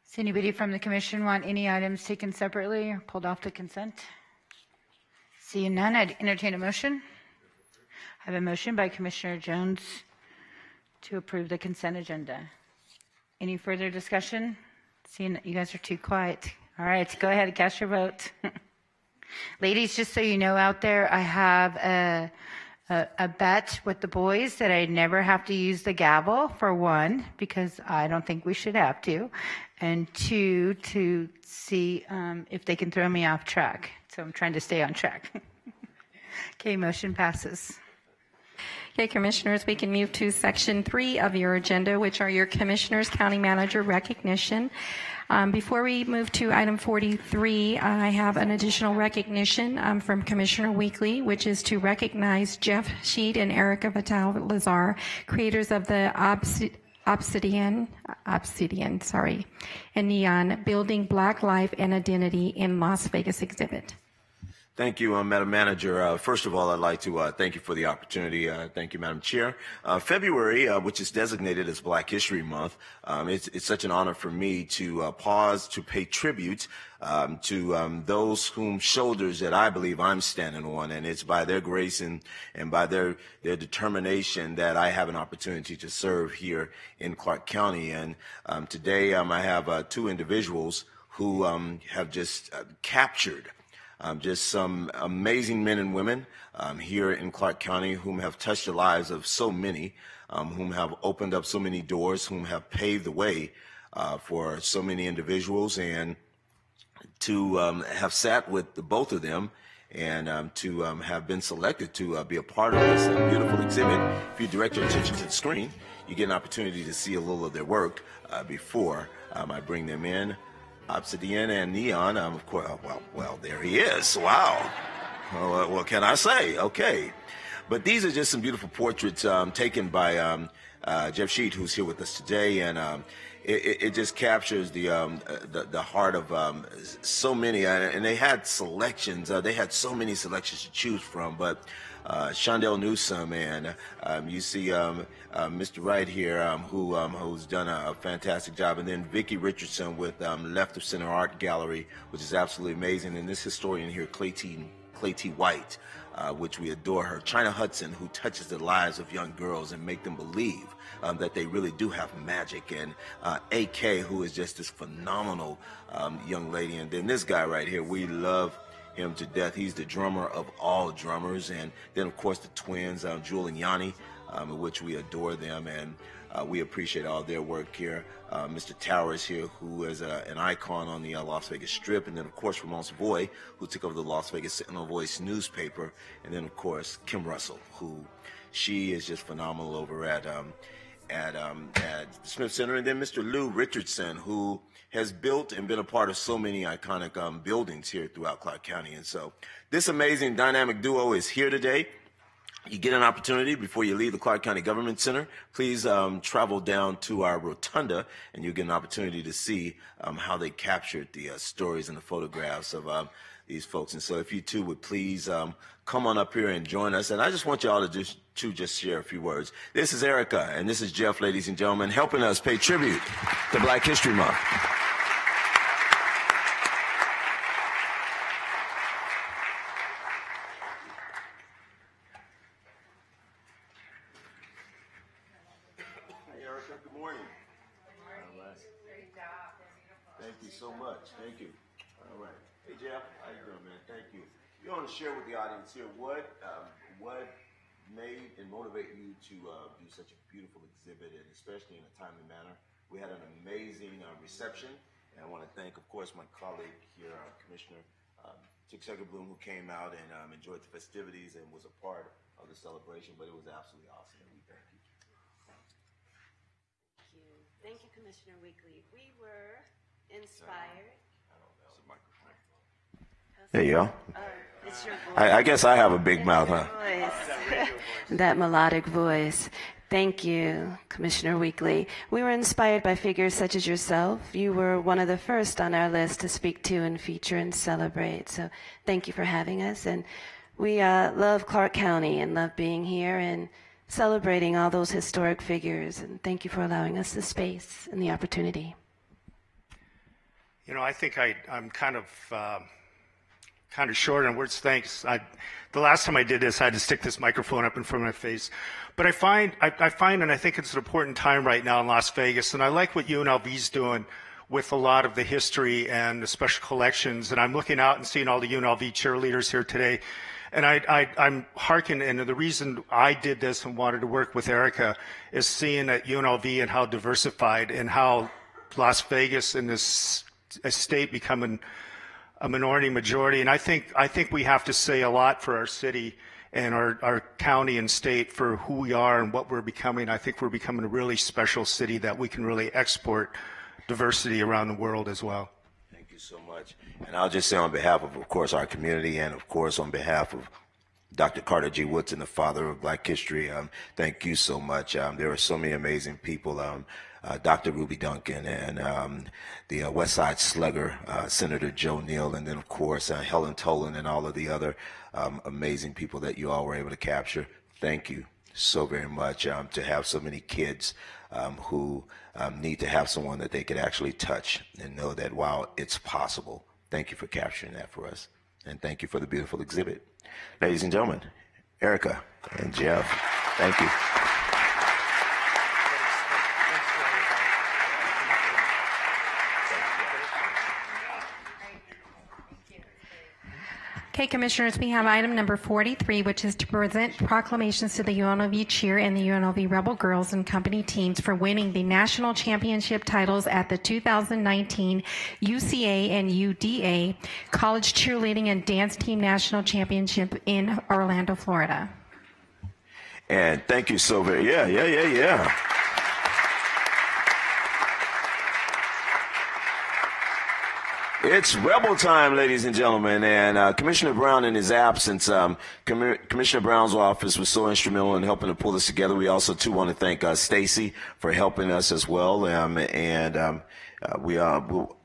Does anybody from the commission want any items taken separately or pulled off the consent? Seeing none, I'd entertain a motion. I have a motion by Commissioner Jones to approve the consent agenda. Any further discussion? Seeing that you guys are too quiet. All right, go ahead and cast your vote. Ladies, just so you know out there, I have a bet with the boys that I never have to use the gavel, for one, because I don't think we should have to, and 2, to see if they can throw me off track. So I'm trying to stay on track. Okay, motion passes. Okay, Commissioners, we can move to Section 3 of your agenda, which are your Commissioners' County Manager recognition. Before we move to item 43, I have an additional recognition from Commissioner Weekly, which is to recognize Jeff Sheet and Erica Vital-Lazar, creators of the Obsidian, and Neon, Building Black Life and Identity in Las Vegas exhibit. Thank you, Madam Manager. First of all, I'd like to thank you for the opportunity. Thank you, Madam Chair. February, which is designated as Black History Month, it's such an honor for me to pause to pay tribute to those whose shoulders that I believe I'm standing on, and it's by their grace and by their determination that I have an opportunity to serve here in Clark County. And today I have 2 individuals who have just captured just some amazing men and women here in Clark County whom have touched the lives of so many, whom have opened up so many doors, whom have paved the way for so many individuals, and to have sat with both of them and to have been selected to be a part of this beautiful exhibit. If you direct your attention to the screen, you get an opportunity to see a little of their work before I bring them in. Obsidian and Neon, of course, well, there he is. Wow. What can I say? Okay. But these are just some beautiful portraits taken by Jeff Sheet, who's here with us today, and it just captures the heart of so many, and they had selections. They had so many selections to choose from, but Shondell Newsome, and you see Mr. Wright here, who's done a fantastic job, and then Vicki Richardson with Left of Center Art Gallery, which is absolutely amazing, and this historian here, Clay T. White, which we adore her. China Hudson, who touches the lives of young girls and make them believe that they really do have magic, and AK, who is just this phenomenal young lady, and then this guy right here, we love him to death. He's the drummer of all drummers. And then, of course, the twins, Jewel and Yanni, in which we adore them, and we appreciate all their work here. Mr. Towers here, who is an icon on the Las Vegas Strip, and then, of course, Ramon Savoy, who took over the Las Vegas Sentinel Voice newspaper, and then, of course, Kim Russell, who she is just phenomenal over at Smith Center, and then Mr. Lou Richardson, who has built and been a part of so many iconic buildings here throughout Clark County. And so this amazing dynamic duo is here today. You get an opportunity before you leave the Clark County Government Center. Please travel down to our rotunda, and you get an opportunity to see how they captured the stories and the photographs of these folks. And so if you two would please come on up here and join us. And I just want you all to just share a few words. This is Erica, and this is Jeff, ladies and gentlemen, helping us pay tribute to Black History Month. Hey, Erica, good morning. All right. Thank you so much. Thank you. All right. Hey, Jeff, how you doing, man? Thank you. You want to share with the audience here what made and motivate you to do such a beautiful exhibit, and especially in a timely manner. We had an amazing reception, and I want to thank, of course, my colleague here, Commissioner Chick Sugar-Bloom, who came out and enjoyed the festivities and was a part of the celebration, but it was absolutely awesome, and we thank you. Thank you, Commissioner Weekly. We were inspired. There you go. It's your voice. I guess I have a big mouth, huh? That melodic voice. Thank you, Commissioner Weekly. We were inspired by figures such as yourself. You were one of the first on our list to speak to and feature and celebrate. So thank you for having us. And we love Clark County and love being here and celebrating all those historic figures. And thank you for allowing us the space and the opportunity. You know, I think I'm kind of short on words. Thanks. The last time I did this, I had to stick this microphone up in front of my face. But I find, and I think it's an important time right now in Las Vegas, and I like what UNLV's doing with a lot of the history and the special collections. And I'm looking out and seeing all the UNLV cheerleaders here today. And I'm hearkening, and the reason I did this and wanted to work with Erica is seeing at UNLV and how diversified and how Las Vegas and this state becoming a minority majority. And I think we have to say a lot for our city and our county and state for who we are and what we're becoming. I think we're becoming a really special city that we can really export diversity around the world as well. Thank you so much. And I'll just say on behalf of course, our community, and of course, on behalf of Dr. Carter G. Woodson, the father of Black history, thank you so much. There are so many amazing people. Dr. Ruby Duncan and the West Side Slugger, Senator Joe Neal, and then, of course, Helen Tolan and all of the other amazing people that you all were able to capture. Thank you so very much to have so many kids who need to have someone that they could actually touch and know that, wow, it's possible. Thank you for capturing that for us. And thank you for the beautiful exhibit. Ladies and gentlemen, Erica and Jeff, thank you. Okay, Commissioners, we have item number 43, which is to present proclamations to the UNLV Cheer and the UNLV Rebel Girls and Company teams for winning the national championship titles at the 2019 UCA and UDA College Cheerleading and Dance Team National Championship in Orlando, Florida. And thank you so very, yeah. It's Rebel time, ladies and gentlemen, and Commissioner Brown, in his absence, Commissioner Brown's office was so instrumental in helping to pull this together. We also, too, want to thank Stacy for helping us as well, we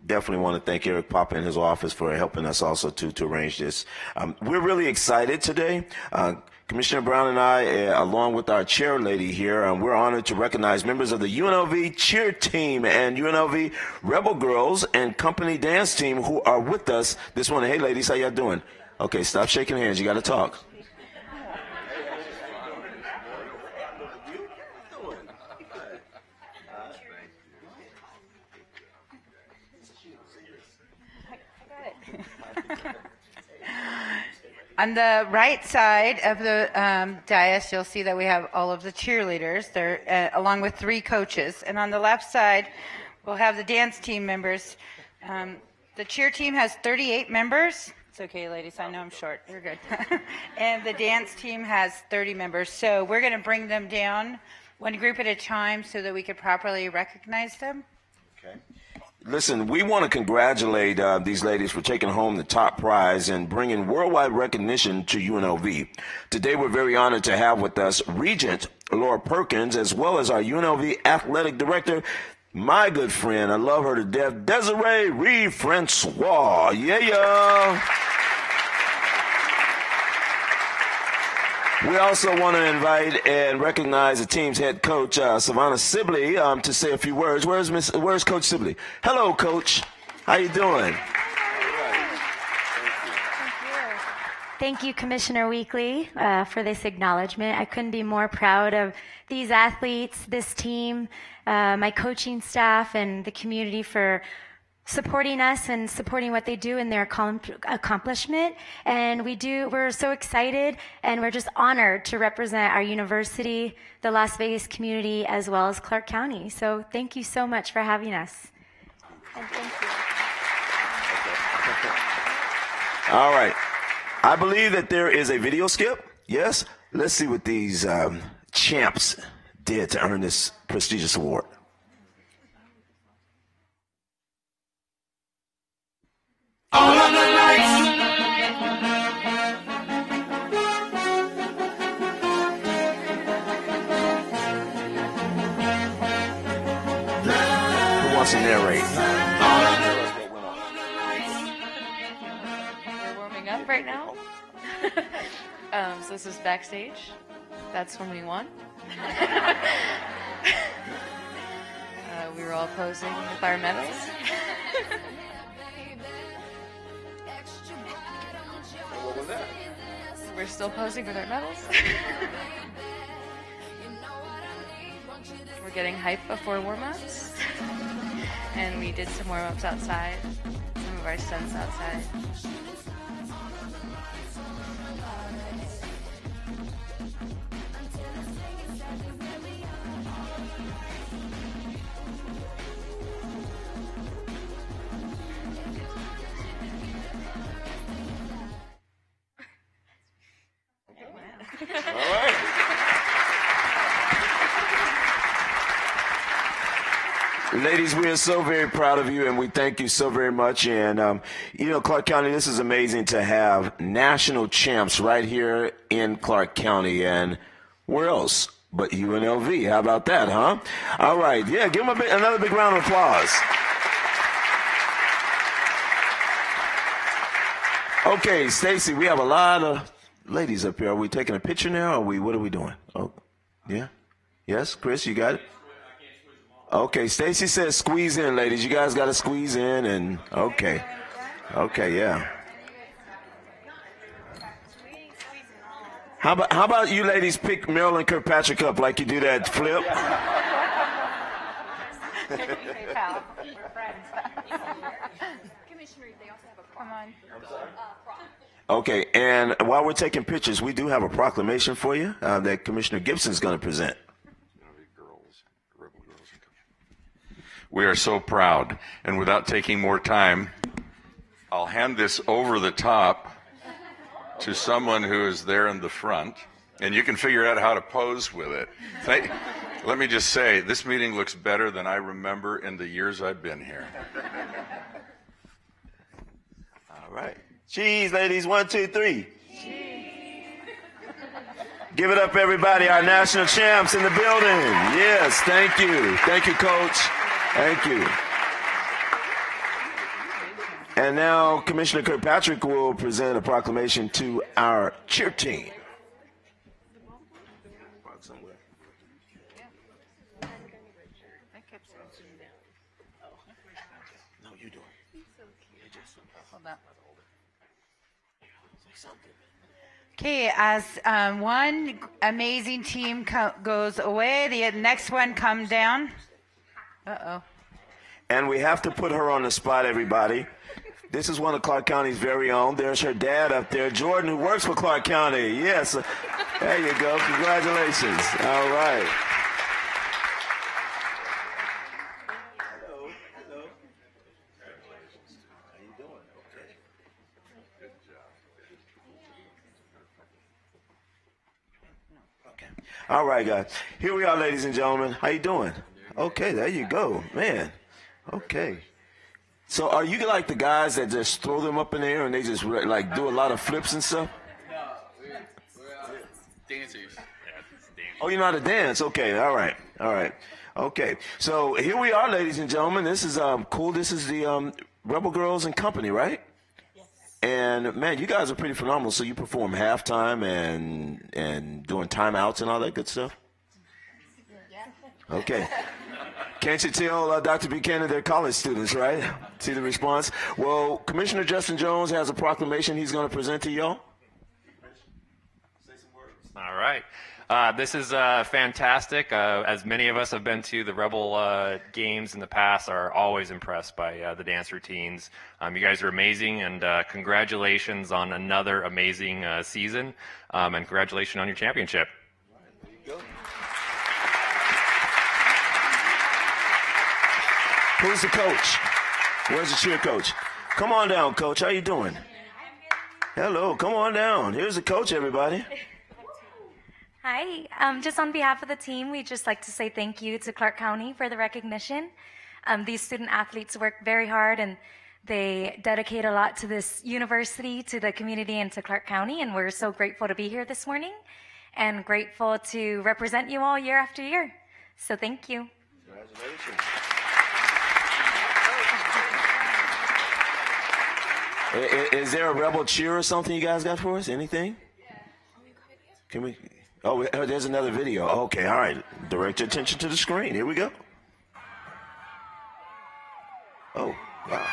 definitely want to thank Eric Papa in his office for helping us also to arrange this. We're really excited today. Commissioner Brown and I, along with our chair lady here, we're honored to recognize members of the UNLV cheer team and UNLV Rebel Girls and Company dance team who are with us this morning. Hey, ladies, how y'all doing? Okay, stop shaking hands. You got to talk. On the right side of the dais, you'll see that we have all of the cheerleaders. They're along with 3 coaches. And on the left side, we'll have the dance team members. The cheer team has 38 members. It's okay, ladies. I know I'm short. You're good. And the dance team has 30 members. So we're going to bring them down one group at a time so that we could properly recognize them. Okay. Listen, we want to congratulate these ladies for taking home the top prize and bringing worldwide recognition to UNLV. Today, we're very honored to have with us Regent Laura Perkins, as well as our UNLV Athletic Director, my good friend, I love her to death, Desiree Reed Francois. Yeah. We also want to invite and recognize the team's head coach, Savannah Sibley, to say a few words. Where's Coach Sibley? Hello, Coach. How you doing? Thank you, Commissioner Weekly, for this acknowledgement. I couldn't be more proud of these athletes, this team, my coaching staff, and the community for supporting us and supporting what they do in their accomplishment. And we're so excited, and we're just honored to represent our university, the Las Vegas community, as well as Clark County. So thank you so much for having us. And thank you. All right. I believe that there is a video skip. Yes? Let's see what these champs did to earn this prestigious award. All of the lights. Who wants to narrate? We're warming up right now. So this is backstage. That's when we won. We were all posing with our medals. What was that? We're still posing with our medals. We're getting hype before warm-ups. And we did some warm-ups outside, some of our stunts outside. Ladies, we are so very proud of you, and we thank you so very much. And, Clark County, this is amazing to have national champs right here in Clark County. And where else but UNLV? How about that, huh? All right. Yeah, give them another big round of applause. Okay, Stacy, we have a lot of ladies up here. Are we taking a picture now, or what are we doing? Oh, yeah? Yes, Chris, you got it? Okay, Stacy says squeeze in, ladies. You guys got to squeeze in, and okay. Okay, yeah. How about you ladies pick Marilyn Kirkpatrick up like you do that flip? Come on. Okay, and while we're taking pictures, we do have a proclamation for you that Commissioner Gibson's going to present. We are so proud, and without taking more time, I'll hand this over the top to someone who is there in the front, and you can figure out how to pose with it. Let me just say, this meeting looks better than I remember in the years I've been here. All right. Cheese, ladies. 1, 2, 3. Give it up, everybody. Our national champs in the building. Yes, thank you. Thank you, Coach. Thank you. And now Commissioner Kirkpatrick will present a proclamation to our cheer team. No, you do it. Okay, as one amazing team goes away, the next one comes down. Uh-oh. And we have to put her on the spot, everybody. This is one of Clark County's very own. There's her dad up there, Jordan, who works for Clark County. Yes. There you go. Congratulations. All right. All right, guys. Here we are, ladies and gentlemen. How you doing? Okay, there you go, man. Okay. So are you like the guys that just throw them up in the air and they just like do a lot of flips and stuff? No, we're dancers. Oh, you know how to dance? Okay, all right, all right. Okay, so here we are, ladies and gentlemen. This is cool. This is the Rebel Girls and Company, right? And man, you guys are pretty phenomenal. So you perform halftime and doing timeouts and all that good stuff. Okay. Can't you tell Dr. Buchanan they're college students, right? See the response? Well, Commissioner Justin Jones has a proclamation he's going to present to y'all. All right. This is fantastic. As many of us have been to the Rebel games in the past, are always impressed by the dance routines. You guys are amazing, and congratulations on another amazing season, and congratulations on your championship. There you go. Who's the coach? Where's the cheer coach? Come on down, coach. How you doing? Hello. Come on down. Here's the coach, everybody. Hi. Just on behalf of the team, we'd just like to say thank you to Clark County for the recognition. These student athletes work very hard and they dedicate a lot to this university, to the community, and to Clark County, and we're so grateful to be here this morning and grateful to represent you all year after year. So thank you. Congratulations. Is there a Rebel cheer or something you guys got for us? Anything? Can we? Oh, there's another video. Okay, all right. Direct your attention to the screen. Here we go. Oh, wow.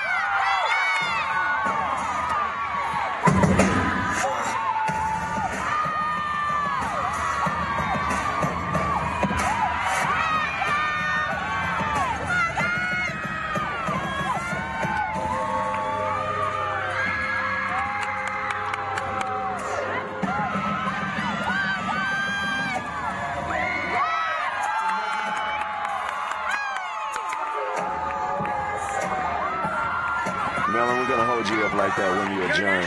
Marilyn, we're going to hold you up like that when you adjourn.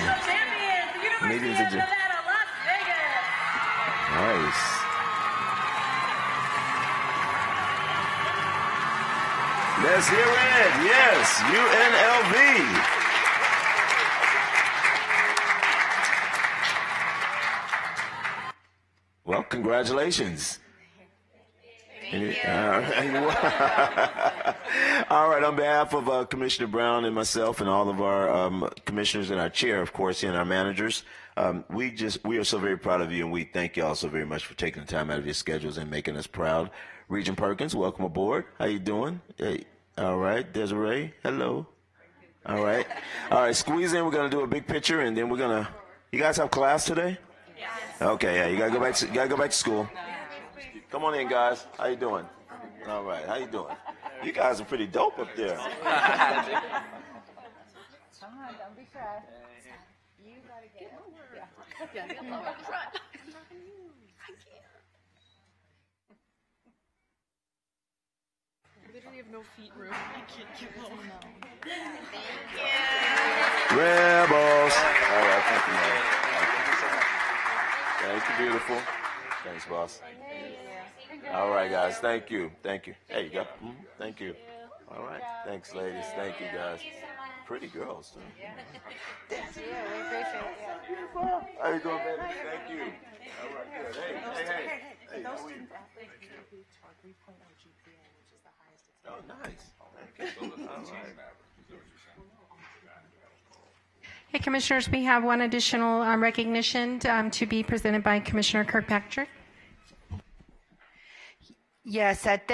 Meetings adjourned. Nice. Let's hear it. Yes, UNLV. Well, congratulations. All right, on behalf of Commissioner Brown and myself and all of our commissioners and our chair, of course, and our managers, we are so very proud of you, and we thank you all so very much for taking the time out of your schedules and making us proud. Regent Perkins, welcome aboard. How you doing? Hey, all right, Desiree, hello. All right, squeeze in. We're gonna do a big picture, and then we're gonna. You guys have class today? Yes. Okay, yeah, you gotta go back to school. Come on in, guys. How you doing? All right. How you doing? You guys are pretty dope up there. Come on, don't be shy. You gotta get over. Yeah, get low up front. I can't. Literally have no feet room. I can't get low. Thank you. Rebels. All right. Thank you, man. Thank you, beautiful. Thanks, boss. All right, guys. Thank you. Thank you. There you go. Thank you. All right. Thanks, ladies. Thank you, guys. Pretty girls, too. Yeah, we appreciate it. Beautiful. How you doing, baby? Thank you. All right, good. Hey. Hey, how are you? Oh, nice. Thank you. All right. Hey, Commissioners, we have one additional recognition to be presented by Commissioner Kirkpatrick. Yes, at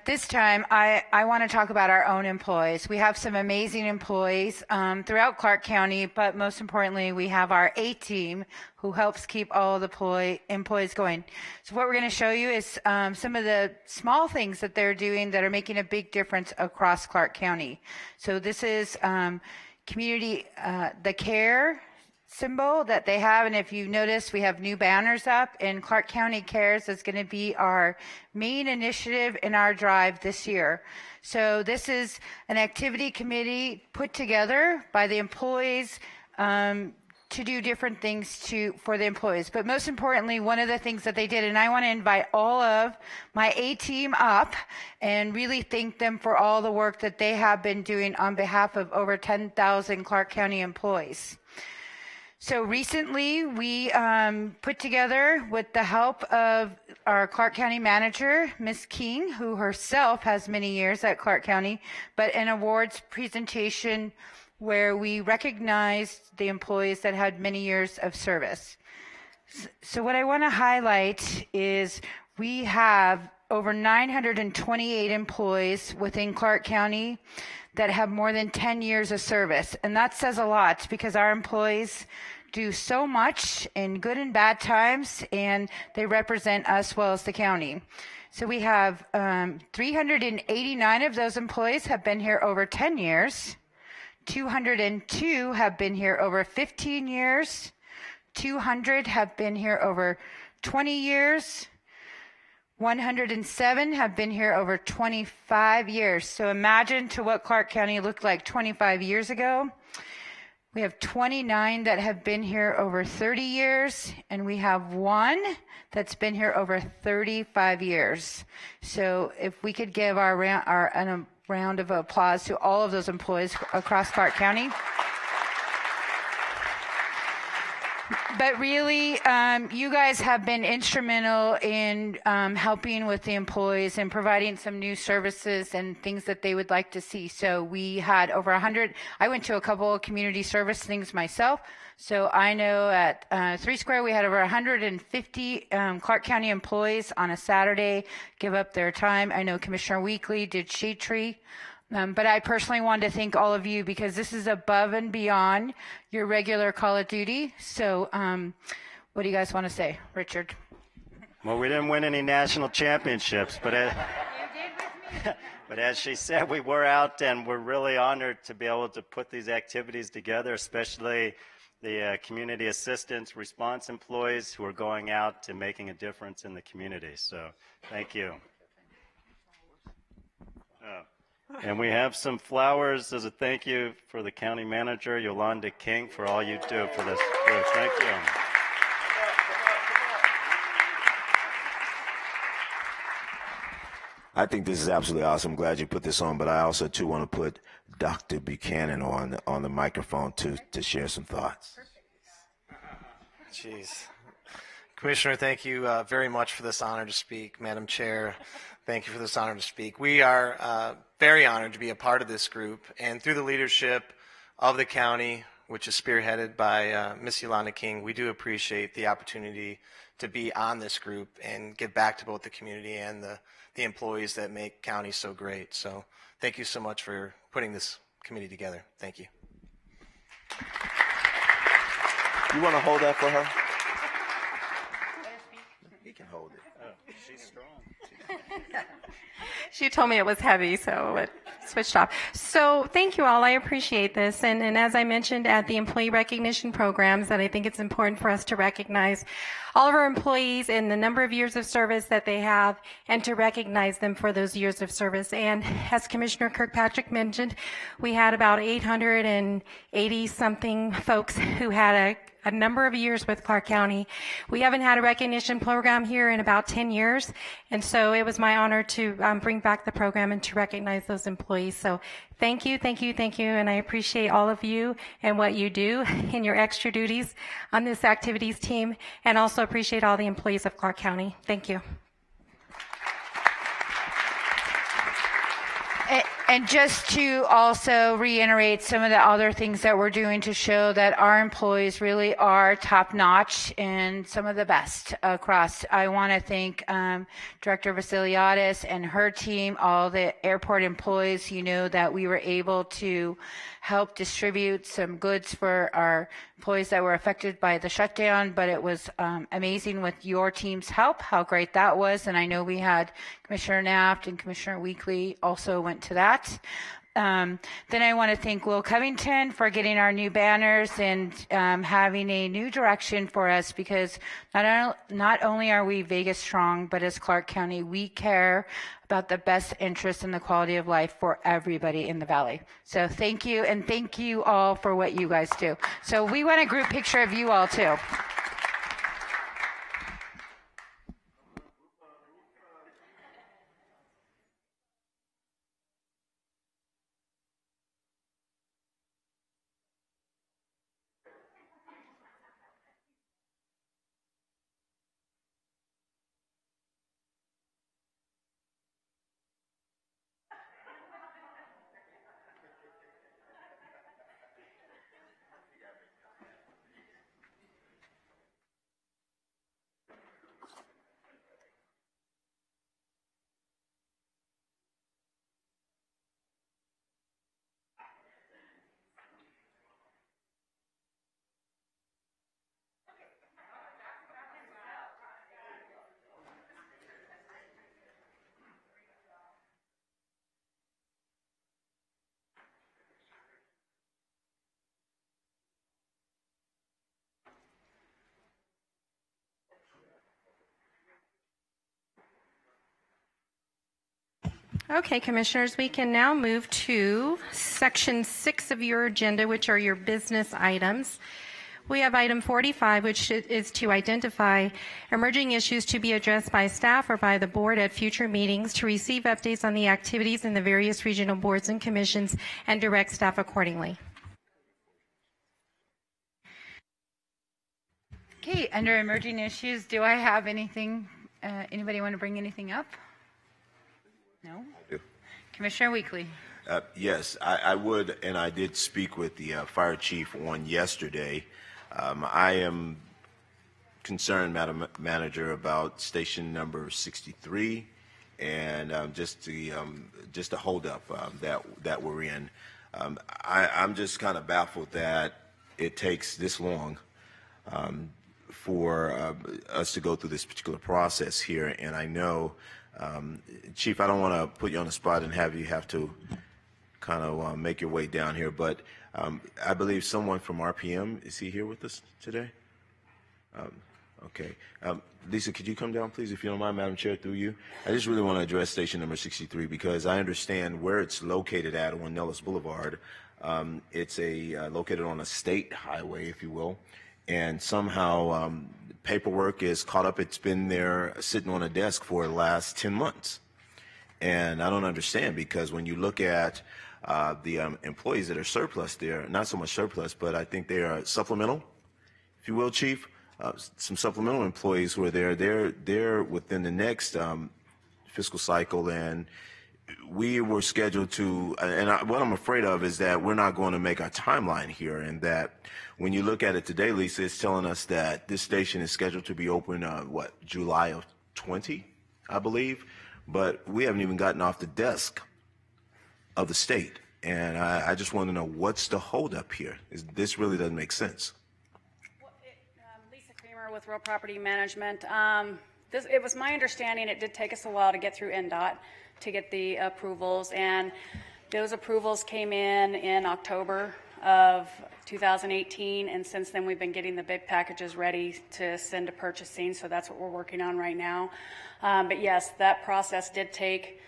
this time, I want to talk about our own employees. We have some amazing employees throughout Clark County, but most importantly, we have our A team who helps keep all the employees going. So what we're going to show you is some of the small things that they're doing that are making a big difference across Clark County. So this is community, the CARE symbol that they have. And if you notice, we have new banners up, and Clark County Cares is going to be our main initiative in our drive this year. So this is an activity committee put together by the employees to do different things for the employees. But most importantly, one of the things that they did, and I want to invite all of my A-team up and really thank them for all the work that they have been doing on behalf of over 10,000 Clark County employees. So recently, we put together, with the help of our Clark County manager, Ms. King, who herself has many years at Clark County, but an awards presentation where we recognized the employees that had many years of service. So what I want to highlight is we have over 928 employees within Clark County that have more than 10 years of service. And that says a lot, because our employees do so much in good and bad times, and they represent us well as the county. So we have 389 of those employees have been here over 10 years. 202 have been here over 15 years. 200 have been here over 20 years. 107 have been here over 25 years. So imagine to what Clark County looked like 25 years ago. We have 29 that have been here over 30 years, and we have one that's been here over 35 years. So if we could give a round of applause to all of those employees across Clark County. But really, you guys have been instrumental in helping with the employees and providing some new services and things that they would like to see. So we had over 100. I went to a couple of community service things myself. So I know at 3 Square we had over 150 Clark County employees on a Saturday give up their time. I know Commissioner Weekly did Shade Tree. But I personally wanted to thank all of you, because this is above and beyond your regular Call of Duty. So what do you guys want to say? Richard? Well, we didn't win any national championships, but as she said, we were out, and we're really honored to be able to put these activities together, especially the community assistance response employees who are going out and making a difference in the community. So thank you. And we have some flowers as a thank you for the county manager, Yolanda King, for all you do for this group. Thank you. I think this is absolutely awesome. I'm glad you put this on, but I also, too, want to put Dr. Buchanan on the microphone to share some thoughts. Jeez. Commissioner, thank you very much for this honor to speak. Madam Chair, thank you for this honor to speak. We are very honored to be a part of this group, and through the leadership of the county, which is spearheaded by Ms. Yolanda King, we do appreciate the opportunity to be on this group and give back to both the community and the employees that make county so great. So thank you so much for putting this committee together. Thank you. You want to hold that for her? He can hold it. Oh, she's strong. She told me it was heavy, so it switched off. So thank you all. I appreciate this. And as I mentioned at the employee recognition programs, that I think it's important for us to recognize all of our employees and the number of years of service that they have, and to recognize them for those years of service. And as Commissioner Kirkpatrick mentioned, we had about 880 something folks who had a number of years with Clark County. We haven't had a recognition program here in about 10 years, and so it was my honor to bring back the program and to recognize those employees. So thank you, thank you, thank you, and I appreciate all of you and what you do in your extra duties on this activities team, and also appreciate all the employees of Clark County. Thank you. And just to also reiterate some of the other things that we're doing to show that our employees really are top-notch and some of the best across. I want to thank Director Vasiliadis and her team, all the airport employees. You know that we were able to help distribute some goods for our employees that were affected by the shutdown, but it was amazing with your team's help, how great that was. And I know we had Commissioner Knapp and Commissioner Weekly also went to that. Then I want to thank Will Covington for getting our new banners and having a new direction for us, because not only are we Vegas strong, but as Clark County, we care about the best interest and the quality of life for everybody in the Valley. So thank you, and thank you all for what you guys do. So we want a group picture of you all too. Okay, Commissioners, we can now move to Section 6 of your agenda, which are your business items. We have item 45, which is to identify emerging issues to be addressed by staff or by the board at future meetings, to receive updates on the activities in the various regional boards and commissions, and direct staff accordingly. Okay, under emerging issues, do I have anything, anybody want to bring anything up? No? Commissioner Weekly. Yes, I would, and I did speak with the fire chief on yesterday. I am concerned, Madam Manager, about station number 63 and just the holdup that we're in. I'm just kind of baffled that it takes this long for us to go through this particular process here, and I know. Chief, I don't want to put you on the spot and have to kind of make your way down here, but I believe someone from RPM, is he here with us today? Okay. Lisa, could you come down, please, if you don't mind, Madam Chair, through you? I just really want to address station number 63 because I understand where it's located at on Nellis Boulevard. It's located on a state highway, if you will, and somehow paperwork is caught up. It's been there sitting on a desk for the last 10 months. And I don't understand, because when you look at the employees that are surplus there, not so much surplus, but I think they are supplemental, if you will, Chief, some supplemental employees who are there, they're within the next fiscal cycle, and we were scheduled to, what I'm afraid of is that we're not going to make our timeline here, and that when you look at it today, Lisa, it's telling us that this station is scheduled to be open, July of 20, I believe, but we haven't even gotten off the desk of the state, and I just want to know what's the holdup here. This really doesn't make sense. Well, Lisa Kramer with Real Property Management. It was my understanding it did take us a while to get through NDOT to get the approvals, and those approvals came in October of 2018, and since then we've been getting the bid packages ready to send to purchasing, so that's what we're working on right now. But yes, that process did take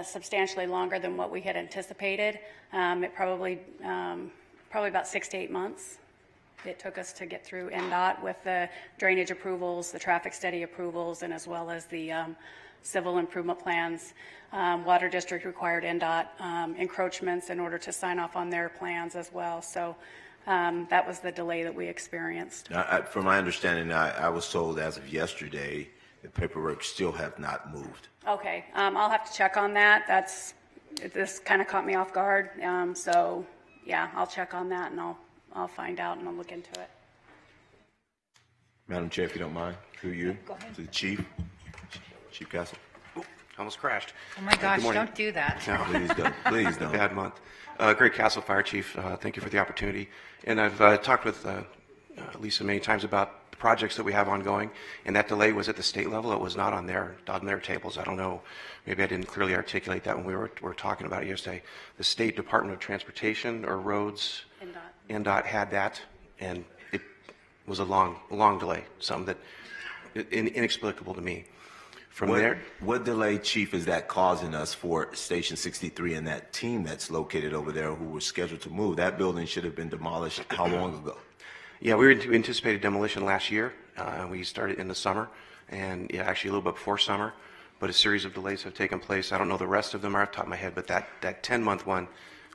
substantially longer than what we had anticipated. It probably about 6 to 8 months it took us to get through NDOT with the drainage approvals, the traffic study approvals, and as well as the civil improvement plans. Water District required NDOT encroachments in order to sign off on their plans as well. So that was the delay that we experienced. From my understanding, I was told as of yesterday the paperwork still have not moved. Okay, I'll have to check on that. This kind of caught me off guard. So yeah, I'll check on that and I'll find out and I'll look into it. Madam Chair, if you don't mind, through you, to the Chief Castle. Almost crashed. Oh my gosh, don't do that. No, please don't. Please don't. Bad month. Greg Castle, Fire Chief. Thank you for the opportunity. And I've talked with Lisa many times about projects that we have ongoing, and that delay was at the state level. It was not on their tables. I don't know. Maybe I didn't clearly articulate that when we were talking about it yesterday. The State Department of Transportation or Roads, NDOT had that, and it was a long delay, something that inexplicable to me. From there, what delay, Chief, is that causing us for Station 63 and that team that's located over there who was scheduled to move? That building should have been demolished how long ago? Yeah, we anticipated demolition last year. We started in the summer, and actually a little bit before summer, but a series of delays have taken place. I don't know the rest of them are off the top of my head, but that 10-month one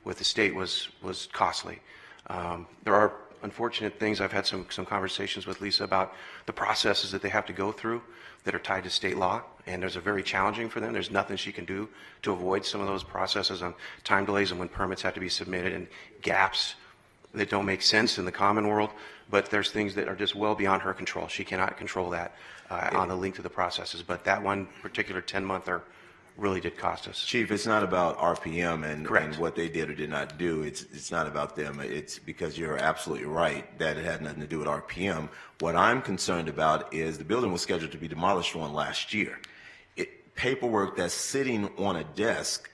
with the state was costly. There are unfortunate things. I've had some conversations with Lisa about the processes that they have to go through that are tied to state law, and those are very challenging for them. There's nothing she can do to avoid some of those processes on time delays and when permits have to be submitted and gaps that don't make sense in the common world, but there's things that are just well beyond her control. She cannot control that on the link to the processes, but that one particular 10-monther really did cost us. Chief, it's not about RPM and what they did or did not do. It's not about them. It's because you're absolutely right that it had nothing to do with RPM. What I'm concerned about is the building was scheduled to be demolished on last year. Paperwork that's sitting on a desk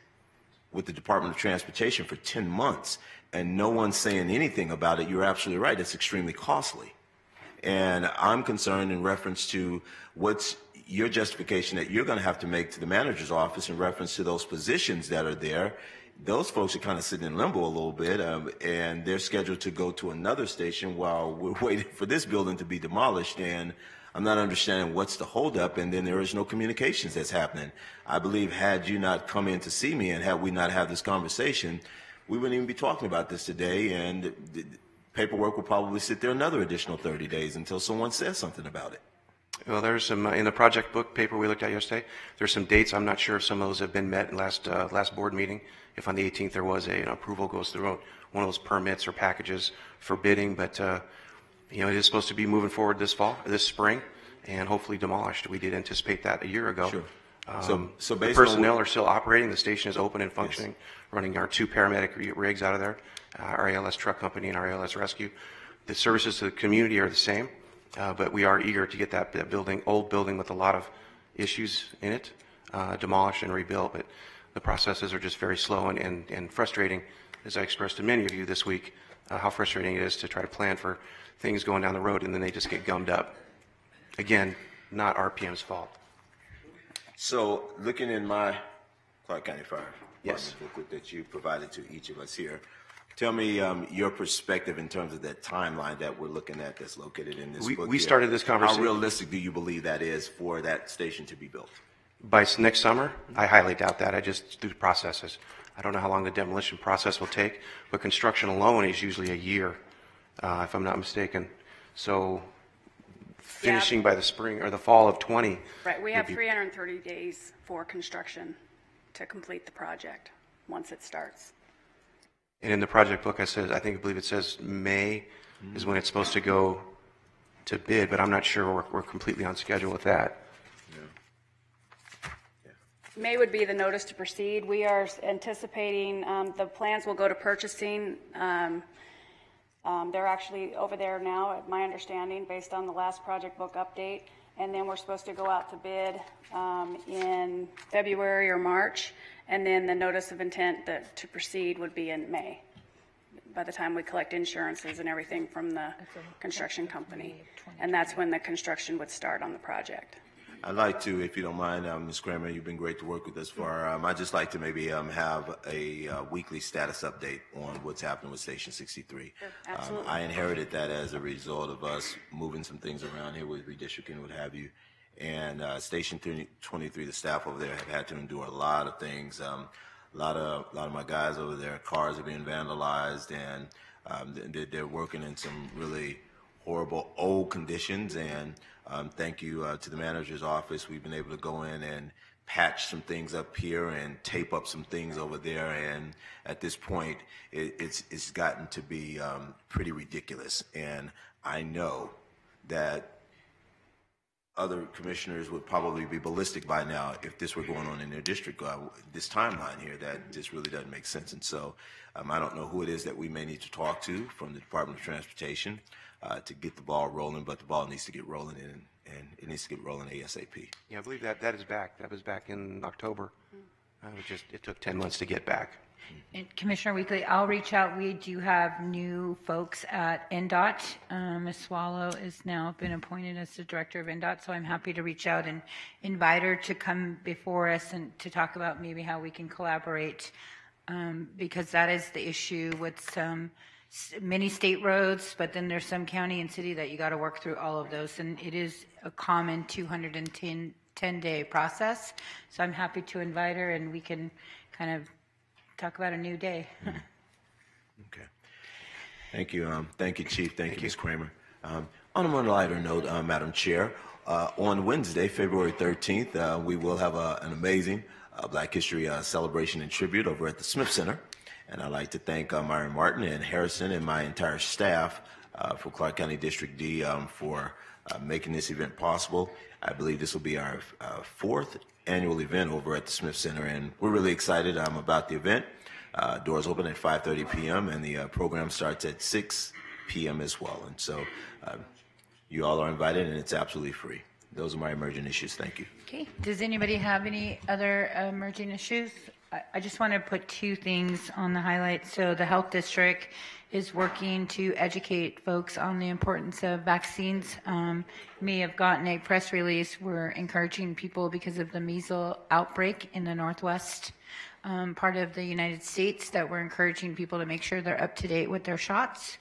with the Department of Transportation for 10 months and no one's saying anything about it. You're absolutely right. It's extremely costly. And I'm concerned in reference to what's your justification that you're going to have to make to the manager's office in reference to those positions that are there. Those folks are kind of sitting in limbo a little bit, and they're scheduled to go to another station while we're waiting for this building to be demolished. And I'm not understanding what's the holdup, and then there is no communications that's happening. I believe had you not come in to see me and had we not had this conversation, we wouldn't even be talking about this today, and the paperwork will probably sit there another additional 30 days until someone says something about it. Well, there's some in the project book paper we looked at yesterday. There's some dates. I'm not sure if some of those have been met in last board meeting. If on the 18th there was an approval goes through one of those permits or packages for bidding, but it is supposed to be moving forward this spring, and hopefully demolished. We did anticipate that a year ago. Sure. So the personnel are still operating. The station is open and functioning, running our 2 paramedic rigs out of there, our ALS truck company and our ALS rescue. The services to the community are the same. But we are eager to get that old building with a lot of issues in it, demolished and rebuilt. But the processes are just very slow and frustrating, as I expressed to many of you this week, how frustrating it is to try to plan for things going down the road and then they just get gummed up. Again, not RPM's fault. So looking in my Clark County Fire Department booklet that you provided to each of us here, tell me your perspective in terms of that timeline that we're looking at that's located in this book. We started this conversation. How realistic do you believe that is for that station to be built? By next summer? I highly doubt that. I just do processes. I don't know how long the demolition process will take, but construction alone is usually a year, if I'm not mistaken. So finishing by the spring or the fall of 20. Right, we have 330 days for construction to complete the project once it starts. And in the project book, I believe it says May is when it's supposed to go to bid, but I'm not sure we're completely on schedule with that. May would be the notice to proceed. We are anticipating the plans will go to purchasing. They're actually over there now, my understanding, based on the last project book update. And then we're supposed to go out to bid in February or March. And then the notice of intent to proceed would be in May, by the time we collect insurances and everything from the construction company. And that's when the construction would start on the project. I'd like to, if you don't mind, Ms. Kramer, you've been great to work with us for. I'd just like to maybe have a weekly status update on what's happening with Station 63. Sure, absolutely. I inherited that as a result of us moving some things around here with redistricting and what have you. And Station 23, the staff over there have had to endure a lot of things. A lot of my guys over there, cars are being vandalized, and they're working in some really horrible old conditions. And thank you to the manager's office. We've been able to go in and patch some things up here and tape up some things over there. And at this point, it's gotten to be pretty ridiculous. And I know that other commissioners would probably be ballistic by now if this were going on in their district. This timeline here, that just really doesn't make sense. And so I don't know who it is that we may need to talk to from the Department of Transportation to get the ball rolling, but the ball needs to get rolling and it needs to get rolling ASAP. Yeah, I believe that is back. That was back in October. It took 10 months to get back. And Commissioner Weekly, I'll reach out. We do have new folks at NDOT. Ms. Swallow has now been appointed as the director of NDOT, so I'm happy to reach out and invite her to come before us and to talk about maybe how we can collaborate, because that is the issue with many state roads, but then there's some county and city that you got to work through all of those, and it is a common 210-day process. So I'm happy to invite her, and we can kind of talk about a new day. Okay. Thank you. Thank you, Chief. Thank you, Ms. Kramer. On a more lighter note, Madam Chair, on Wednesday, February 13th, we will have an amazing Black History celebration and tribute over at the Smith Center. And I'd like to thank Myron Martin and Harrison and my entire staff for Clark County District D for making this event possible. I believe this will be our fourth annual event over at the Smith Center, and we're really excited about the event. Doors open at 5:30 p.m. and the program starts at 6 p.m. as well. And so you all are invited, and it's absolutely free. Those are my emerging issues. Thank you. Okay. Does anybody have any other emerging issues? I just want to put two things on the highlight. So the health district is working to educate folks on the importance of vaccines. May have gotten a press release. We're encouraging people because of the measles outbreak in the Northwest part of the United States, that we're encouraging people to make sure they're up to date with their shots.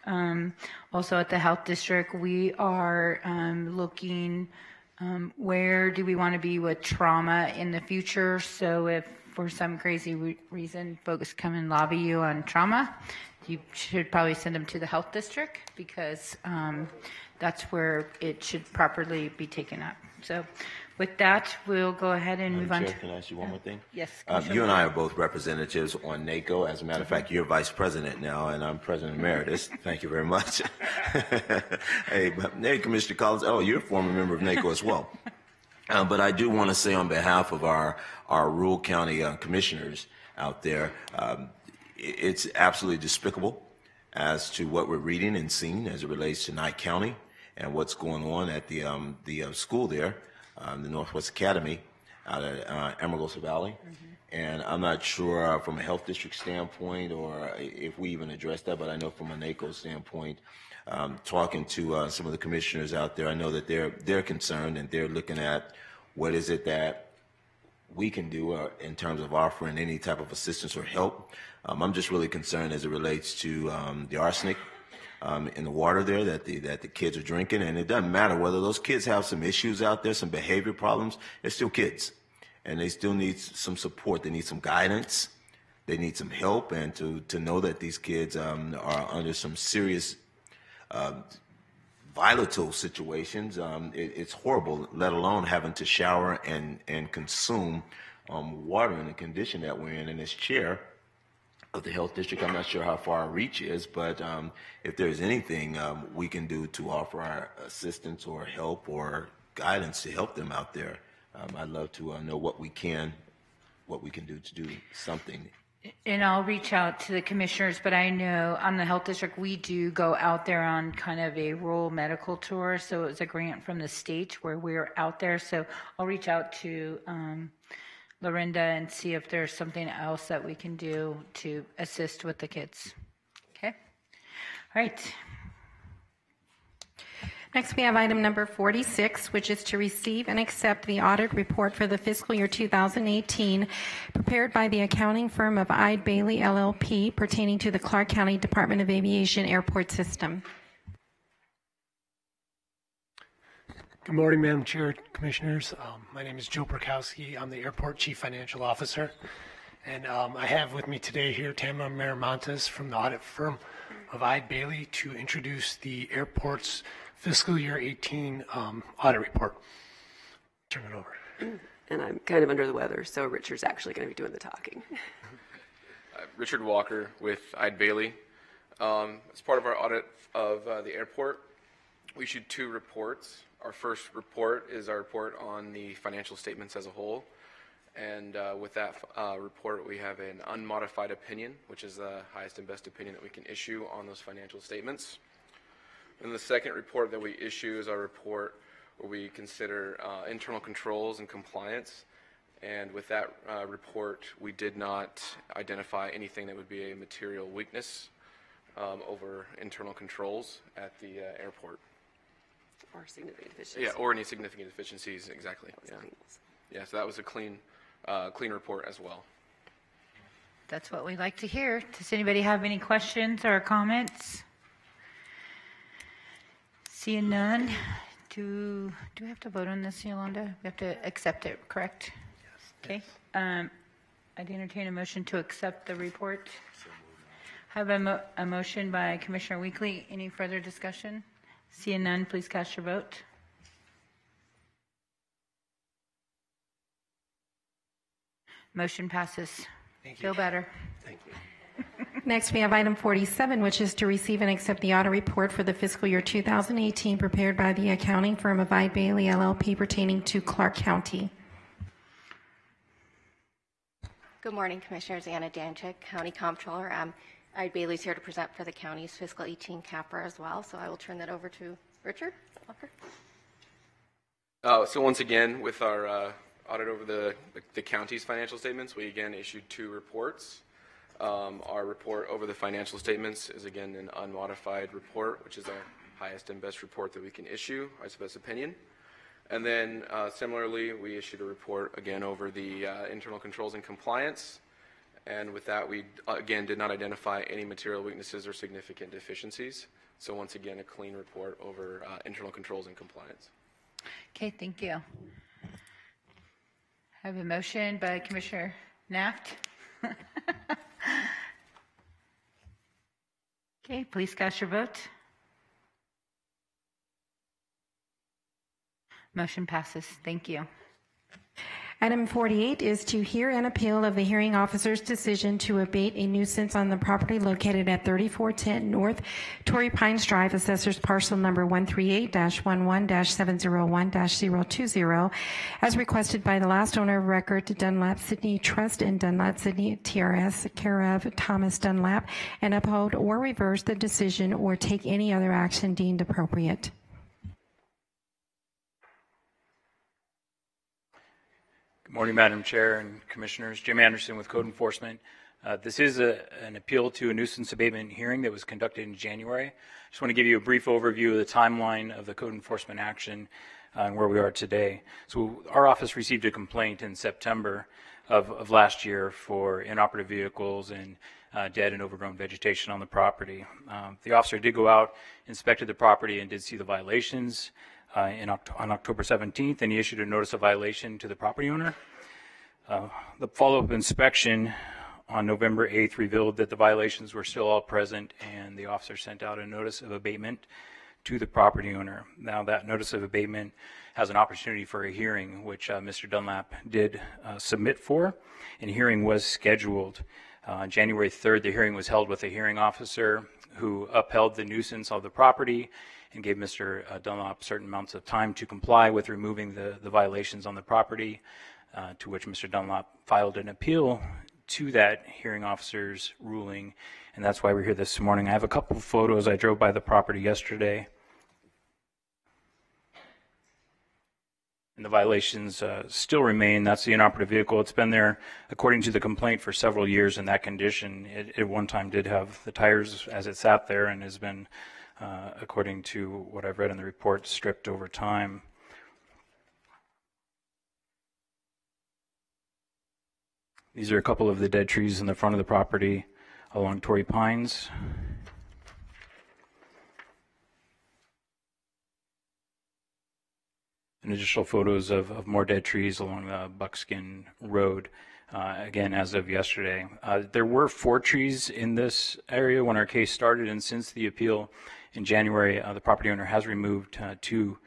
Also at the health district, we are looking where do we want to be with trauma in the future. So if for some crazy reason folks come and lobby you on trauma, you should probably send them to the health district, because that's where it should properly be taken up. So with that, we'll go ahead and move on. Chair, can I ask you one more thing? Yes. You and I are both representatives on NACO. As a matter of fact, you're vice president now, and I'm president emeritus. Thank you very much. Hey, Commissioner Collins. Oh, you're a former member of NACO as well. But I do want to say on behalf of our rural county commissioners out there, it's absolutely despicable as to what we're reading and seeing as it relates to Nye County and what's going on at the school there, the Northwest Academy out at Amargosa Valley. And I'm not sure from a health district standpoint or if we even address that, but I know from a NACO standpoint, talking to some of the commissioners out there, I know that they're concerned and they're looking at what is it that we can do in terms of offering any type of assistance or help. I'm just really concerned as it relates to the arsenic in the water there that the kids are drinking, and it doesn't matter whether those kids have some issues out there, some behavior problems. They're still kids, and they still need some support. They need some guidance. They need some help, and to know that these kids are under some serious volatile situations. It's horrible, let alone having to shower and consume water in the condition that we're in this chair of the health district. I'm not sure how far our reach is, but if there's anything we can do to offer our assistance or help or guidance to help them out there, I'd love to know what we can do to do something. And I'll reach out to the commissioners, but I know on the health district, we do go out there on kind of a rural medical tour. So it was a grant from the state where we're out there. So I'll reach out to Lorinda and see if there's something else that we can do to assist with the kids. Okay. All right. Next, we have item number 46, which is to receive and accept the audit report for the fiscal year 2018 prepared by the accounting firm of Eide Bailly LLP pertaining to the Clark County Department of Aviation Airport System. Good morning, Madam Chair, Commissioners. My name is Joe Perkowski. I'm the Airport Chief Financial Officer. And I have with me today here Tamara Miramontes from the audit firm of Eide Bailly to introduce the airport's fiscal year 18 audit report. Turn it over. And I'm kind of under the weather, so Richard's actually going to be doing the talking. Richard Walker with Eide Bailly. As part of our audit of the airport, We issued 2 reports. Our first report is our report on the financial statements as a whole. And with that report, we have an unmodified opinion, which is the highest and best opinion that we can issue on those financial statements. And the second report that we issue is our report where we consider internal controls and compliance. And with that report, we did not identify anything that would be a material weakness over internal controls at the airport. Or significant deficiencies. Yeah, or any significant deficiencies, exactly. Yeah, so that was a clean report as well. That's what we like to hear. Does anybody have any questions or comments? Seeing none, do we have to vote on this, Yolanda? We have to accept it, correct? Yes. Okay. I'd entertain a motion to accept the report. I have a motion by Commissioner Weekly. Any further discussion? Seeing none, please cast your vote. Motion passes. Feel better. Thank you. Next, we have item 47, which is to receive and accept the audit report for the fiscal year 2018 prepared by the accounting firm of Eide Bailly LLP pertaining to Clark County. Good morning, Commissioners. Anna Danchik, County Comptroller. Eide Bailly's here to present for the county's fiscal 18 CAPRA as well, so I will turn that over to Richard Walker. So once again, with our audit over the county's financial statements, we again issued 2 reports. Our report over the financial statements is again an unmodified report, which is our highest and best report that we can issue, highest best opinion. And then similarly, we issued a report again over the internal controls and compliance. And with that, we again did not identify any material weaknesses or significant deficiencies. So once again, a clean report over internal controls and compliance. Okay, thank you. I have a motion by Commissioner Naft. Okay, please cast your vote. Motion passes. Thank you. Item 48 is to hear an appeal of the hearing officer's decision to abate a nuisance on the property located at 3410 North Torrey Pines Drive, assessors parcel number 138-11-701-020, as requested by the last owner of record, Dunlap Sydney Trust and Dunlap Sydney TRS, care of Thomas Dunlap, and uphold or reverse the decision or take any other action deemed appropriate. Good morning, Madam Chair and Commissioners. Jim Anderson with Code Enforcement. This is an appeal to a nuisance abatement hearing that was conducted in January. I just want to give you a brief overview of the timeline of the code enforcement action and where we are today. So our office received a complaint in September of last year for inoperative vehicles and dead and overgrown vegetation on the property. The officer did go out, inspected the property, and did see the violations. On October 17th, and he issued a notice of violation to the property owner. The follow-up inspection on November 8th revealed that the violations were still all present, and the officer sent out a notice of abatement to the property owner. Now, that notice of abatement has an opportunity for a hearing, which Mr. Dunlap did submit for, and hearing was scheduled. On January 3rd, the hearing was held with a hearing officer who upheld the nuisance of the property and gave Mr. Dunlap certain amounts of time to comply with removing the violations on the property, to which Mr. Dunlap filed an appeal to that hearing officer's ruling, and that's why we're here this morning. I have a couple of photos. I drove by the property yesterday, and the violations still remain. That's the inoperative vehicle. It's been there, according to the complaint, for several years in that condition. It at one time did have the tires as it sat there and has been according to what I've read in the report, stripped over time. These are a couple of the dead trees in the front of the property along Torrey Pines. And additional photos of more dead trees along Buckskin Road, again, as of yesterday. There were 4 trees in this area when our case started, and since the appeal in January, the property owner has removed 2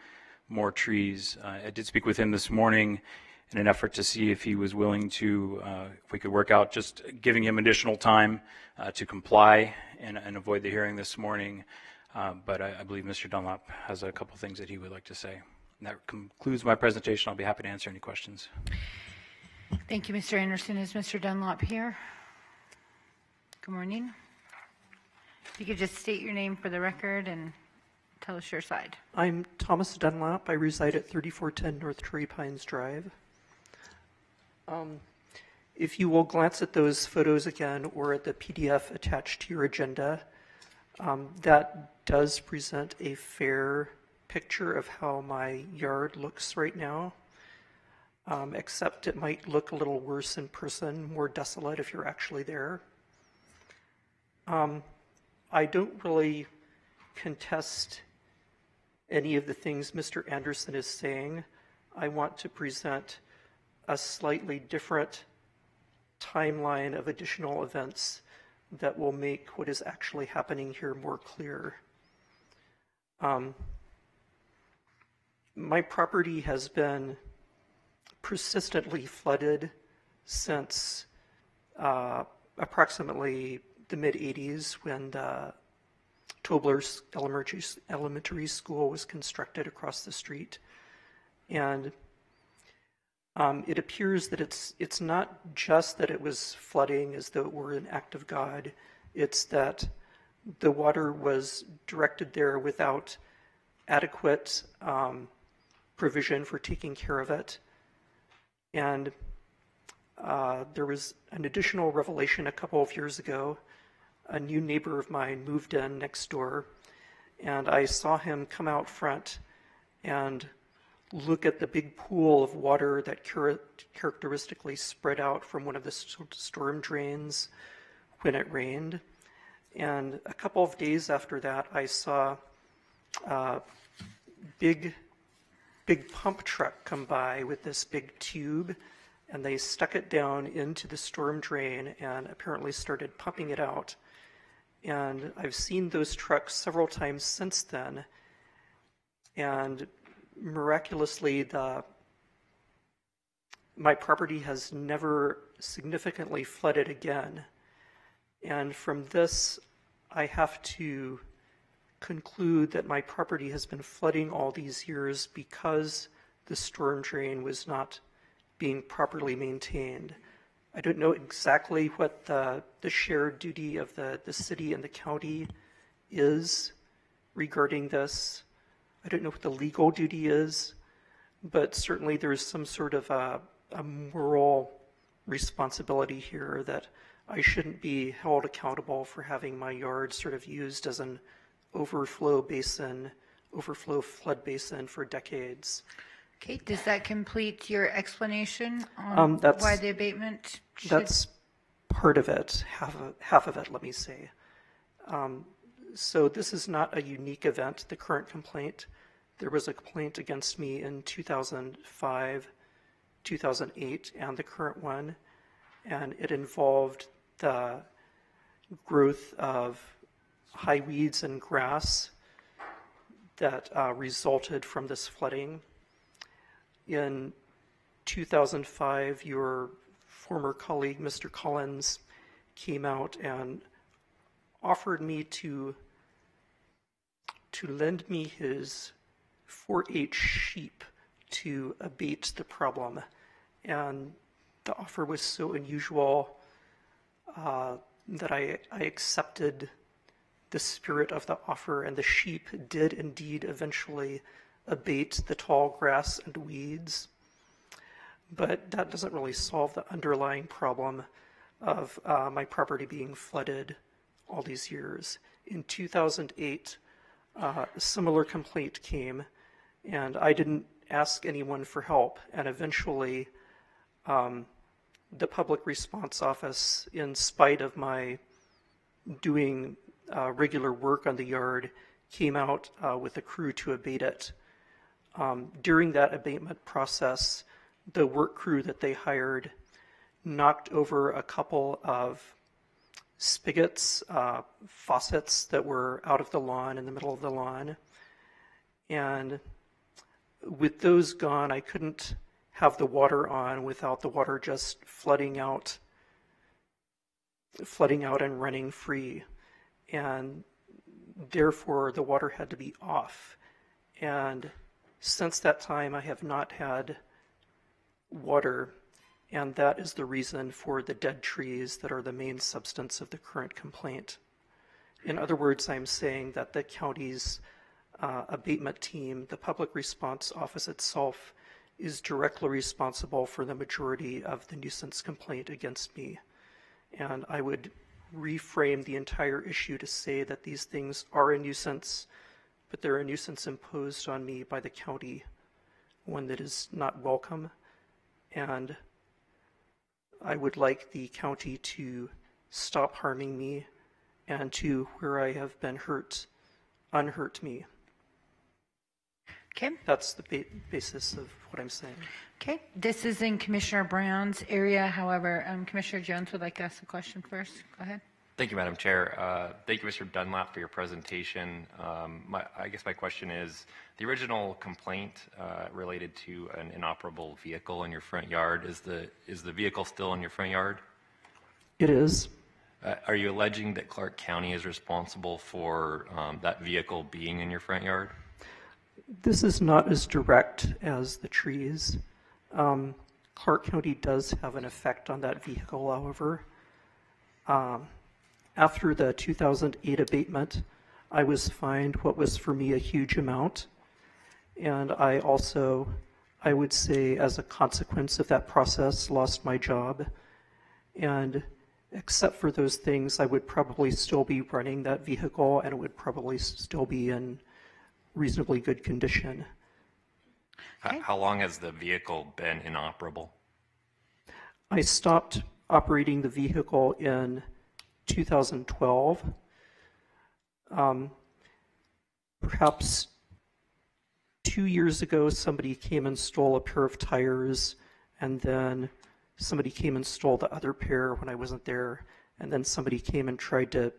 more trees. I did speak with him this morning in an effort to see if he was willing to, if we could work out just giving him additional time to comply and avoid the hearing this morning. but I believe Mr. Dunlop has a couple things that he would like to say. And that concludes my presentation. I'll be happy to answer any questions. Thank you, Mr. Anderson. Is Mr. Dunlop here? Good morning. If you could just state your name for the record and tell us your side. I'm Thomas Dunlop. I reside at 3410 North Torrey Pines Drive. If you will glance at those photos again or at the PDF attached to your agenda, that does present a fair picture of how my yard looks right now, except it might look a little worse in person, more desolate if you're actually there. I don't really contest any of the things Mr. Anderson is saying. I want to present a slightly different timeline of additional events that will make what is actually happening here more clear. My property has been persistently flooded since approximately the mid-'80s when the Tobler's Elementary School was constructed across the street. And it appears that it's not just that it was flooding as though it were an act of God, it's that the water was directed there without adequate provision for taking care of it. And there was an additional revelation a couple of years ago. A new neighbor of mine moved in next door, and I saw him come out front and look at the big pool of water that characteristically spread out from one of the storm drains when it rained. And a couple of days after that, I saw a big pump truck come by with this big tube, and they stuck it down into the storm drain and apparently started pumping it out. And I've seen those trucks several times since then, and miraculously, my property has never significantly flooded again. And from this, I have to conclude that my property has been flooding all these years because the storm drain was not being properly maintained. I don't know exactly what the shared duty of the city and the county is regarding this. I don't know what the legal duty is, but certainly there's some sort of a moral responsibility here that I shouldn't be held accountable for having my yard sort of used as an overflow flood basin for decades. Okay, does that complete your explanation on why the abatement should? That's part of it, half of it, let me say. So this is not a unique event, the current complaint. There was a complaint against me in 2005, 2008, and the current one, and it involved the growth of high weeds and grass that resulted from this flooding. In 2005, your former colleague, Mr. Collins, came out and offered me to lend me his 4-H sheep to abate the problem. And the offer was so unusual that I accepted the spirit of the offer, and the sheep did indeed eventually abate the tall grass and weeds. But that doesn't really solve the underlying problem of my property being flooded all these years. In 2008, a similar complaint came, and I didn't ask anyone for help, and eventually the Public Response Office, in spite of my doing regular work on the yard, came out with a crew to abate it. During that abatement process, the work crew that they hired knocked over a couple of spigots, faucets that were out of the lawn, in the middle of the lawn. And with those gone, I couldn't have the water on without the water just flooding out and running free. And therefore the water had to be off. And since that time, I have not had water, and that is the reason for the dead trees that are the main substance of the current complaint. In other words, I'm saying that the county's abatement team, the public response office itself, is directly responsible for the majority of the nuisance complaint against me. And I would reframe the entire issue to say that these things are a nuisance, but they're a nuisance imposed on me by the county, one that is not welcome. And I would like the county to stop harming me and to, where I have been hurt, unhurt me. Okay. That's the basis of what I'm saying. Okay. This is in Commissioner Brown's area. However, Commissioner Jones would like to ask a question first. Go ahead. Thank you, Madam Chair. Thank you, Mr. Dunlap, for your presentation. I guess my question is, the original complaint related to an inoperable vehicle in your front yard. Is the vehicle still in your front yard? It is. Are you alleging that Clark County is responsible for that vehicle being in your front yard? This is not as direct as the trees. Clark County does have an effect on that vehicle, however. After the 2008 abatement, I was fined what was for me a huge amount. And I also, I would say, as a consequence of that process, lost my job. And except for those things, I would probably still be running that vehicle, and it would probably still be in reasonably good condition. Okay. How long has the vehicle been inoperable? I stopped operating the vehicle in 2012. Perhaps 2 years ago, somebody came and stole a pair of tires, and then somebody came and stole the other pair when I wasn't there, and then somebody came and tried to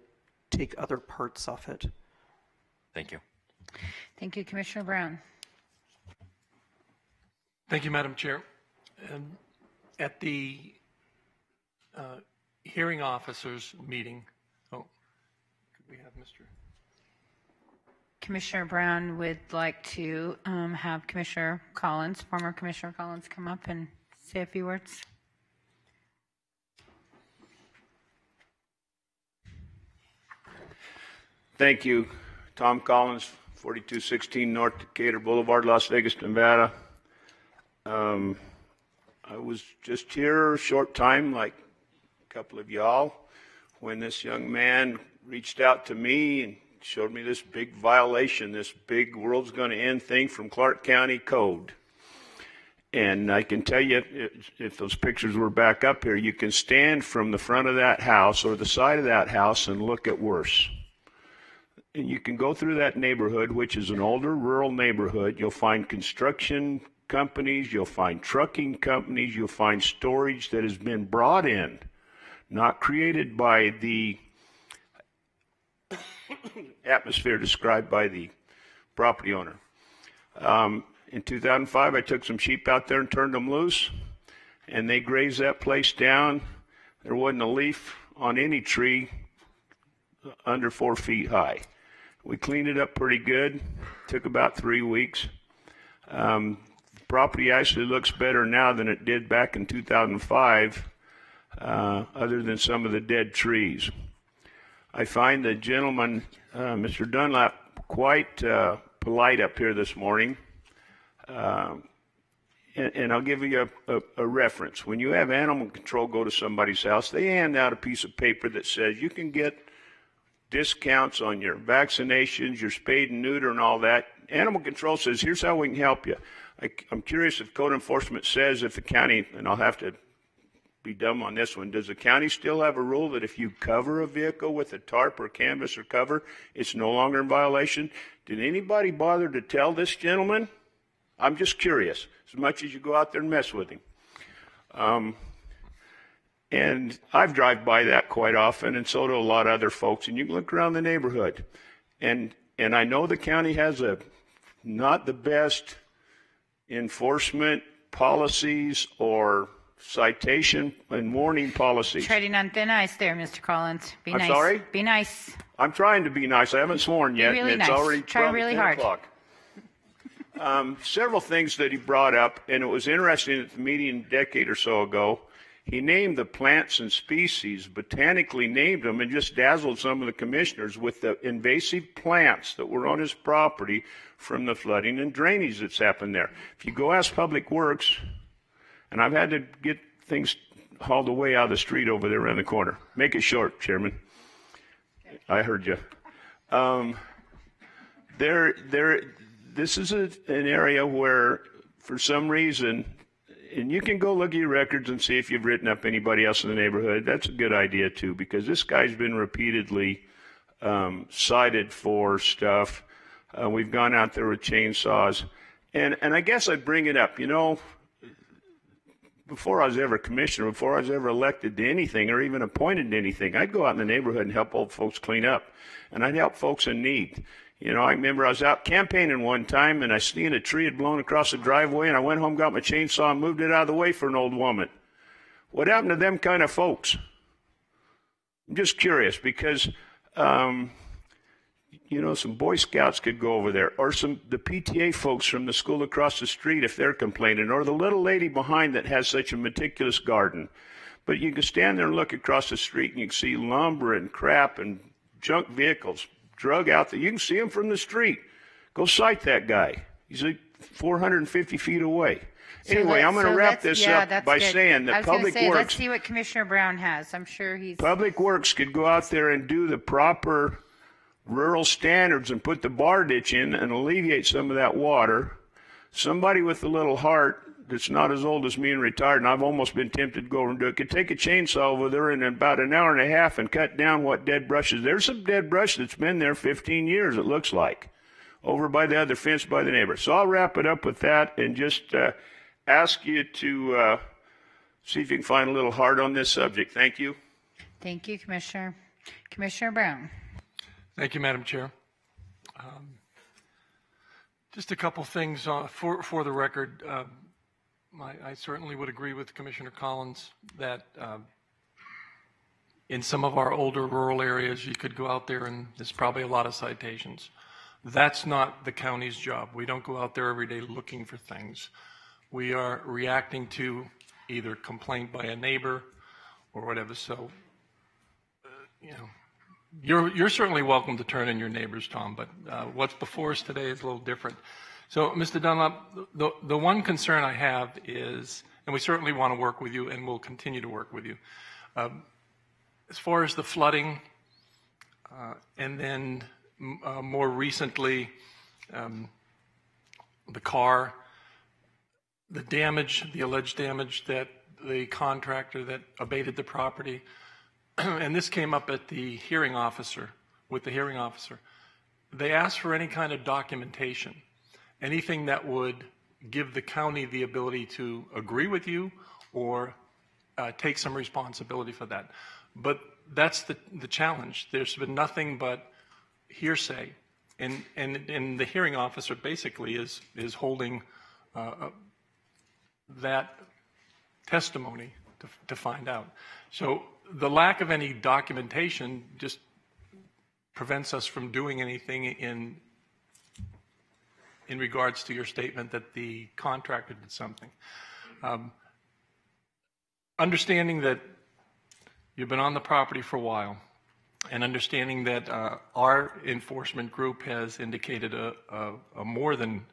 take other parts off it. Thank you. Thank you, Commissioner Brown. Thank you, Madam Chair. At the hearing officers meeting, could we have Mr. Commissioner Brown would like to have Commissioner Collins, former Commissioner Collins, come up and say a few words. Thank you. Tom Collins, 4216 North Decatur Boulevard, Las Vegas, Nevada. I was just here a short time, like a couple of y'all, when this young man reached out to me and showed me this big violation, this big world's going to end thing from Clark County Code. And I can tell you, if those pictures were back up here, you can stand from the front of that house or the side of that house and look at worse. And you can go through that neighborhood, which is an older rural neighborhood. You'll find construction companies, you'll find trucking companies, you'll find storage that has been brought in, not created by the atmosphere described by the property owner. In 2005, I took some sheep out there and turned them loose, and they grazed that place down. There wasn't a leaf on any tree under 4 feet high. We cleaned it up pretty good. Took about 3 weeks. The property actually looks better now than it did back in 2005, other than some of the dead trees. I find the gentleman, Mr. Dunlap, quite polite up here this morning. And I'll give you a reference. When you have animal control go to somebody's house, they hand out a piece of paper that says you can get discounts on your vaccinations, your spade and neuter and all that. Animal control says, here's how we can help you. I'm curious if code enforcement says if the county, and I'll have to be dumb on this one, does the county still have a rule that if you cover a vehicle with a tarp or canvas or cover, it's no longer in violation? Did anybody bother to tell this gentleman? I'm just curious, as much as you go out there and mess with him. And I've driven by that quite often, and so do a lot of other folks. And you can look around the neighborhood. And I know the county has not the best enforcement policies or citation and warning policies. Treading on thin ice there, Mr. Collins. Be I'm nice. sorry? Be nice. I'm trying to be nice. I haven't sworn yet, really and it's nice. already Try probably really 10 hard. o'clock. Several things that he brought up, and it was interesting at the meeting a decade or so ago. He named the plants and species, botanically named them, and just dazzled some of the commissioners with the invasive plants that were on his property from the flooding and drainage that's happened there. If you go ask Public Works, and I've had to get things hauled away out of the street over there around the corner. Make it short, Chairman. I heard you. This is an area where, for some reason, and you can go look at your records and see if you've written up anybody else in the neighborhood. That's a good idea, too, because this guy's been repeatedly cited for stuff. We've gone out there with chainsaws. And I guess I'd bring it up. You know, before I was ever commissioner, before I was ever elected to anything or even appointed to anything, I'd go out in the neighborhood and help old folks clean up. And I'd help folks in need. You know, I remember I was out campaigning one time, and I seen a tree had blown across the driveway, and I went home, got my chainsaw, and moved it out of the way for an old woman. What happened to them kind of folks? I'm just curious, because, you know, some Boy Scouts could go over there, or the PTA folks from the school across the street if they're complaining, or the little lady behind that has such a meticulous garden. But you can stand there and look across the street, and you can see lumber and crap and junk vehicles drug out there. You can see him from the street. Go cite that guy. He's like 450 feet away. Anyway, I'm going to wrap this up by saying that Public Works. Let's see what Commissioner Brown has. I'm sure he's. Public Works could go out there and do the proper rural standards and put the bar ditch in and alleviate some of that water. Somebody with a little heart that's not as old as me and retired, and I've almost been tempted to go over and do it, could take a chainsaw over there in about an hour and a half and cut down what dead brush is. There's some dead brush that's been there 15 years, it looks like, over by the other fence by the neighbor. So I'll wrap it up with that and just ask you to see if you can find a little heart on this subject. Thank you. Thank you, Commissioner. Commissioner Brown. Thank you, Madam Chair. Just a couple things for the record. I certainly would agree with Commissioner Collins that in some of our older rural areas, you could go out there and there's probably a lot of citations. That's not the county's job. We don't go out there every day looking for things. We are reacting to either complaint by a neighbor or whatever. So, you know, you're certainly welcome to turn in your neighbors, Tom, but what's before us today is a little different. So, Mr. Dunlap, the one concern I have is, and we certainly want to work with you and we'll continue to work with you, as far as the flooding and then more recently the car, the damage, the alleged damage that the contractor that abated the property, and this came up at the hearing officer, with the hearing officer. They asked for any kind of documentation. Anything that would give the county the ability to agree with you or take some responsibility for that. But that's the challenge. There's been nothing but hearsay. And the hearing officer basically is holding that testimony to find out. So the lack of any documentation just prevents us from doing anything in regards to your statement that the contractor did something. Understanding that you've been on the property for a while, and understanding that our enforcement group has indicated a more than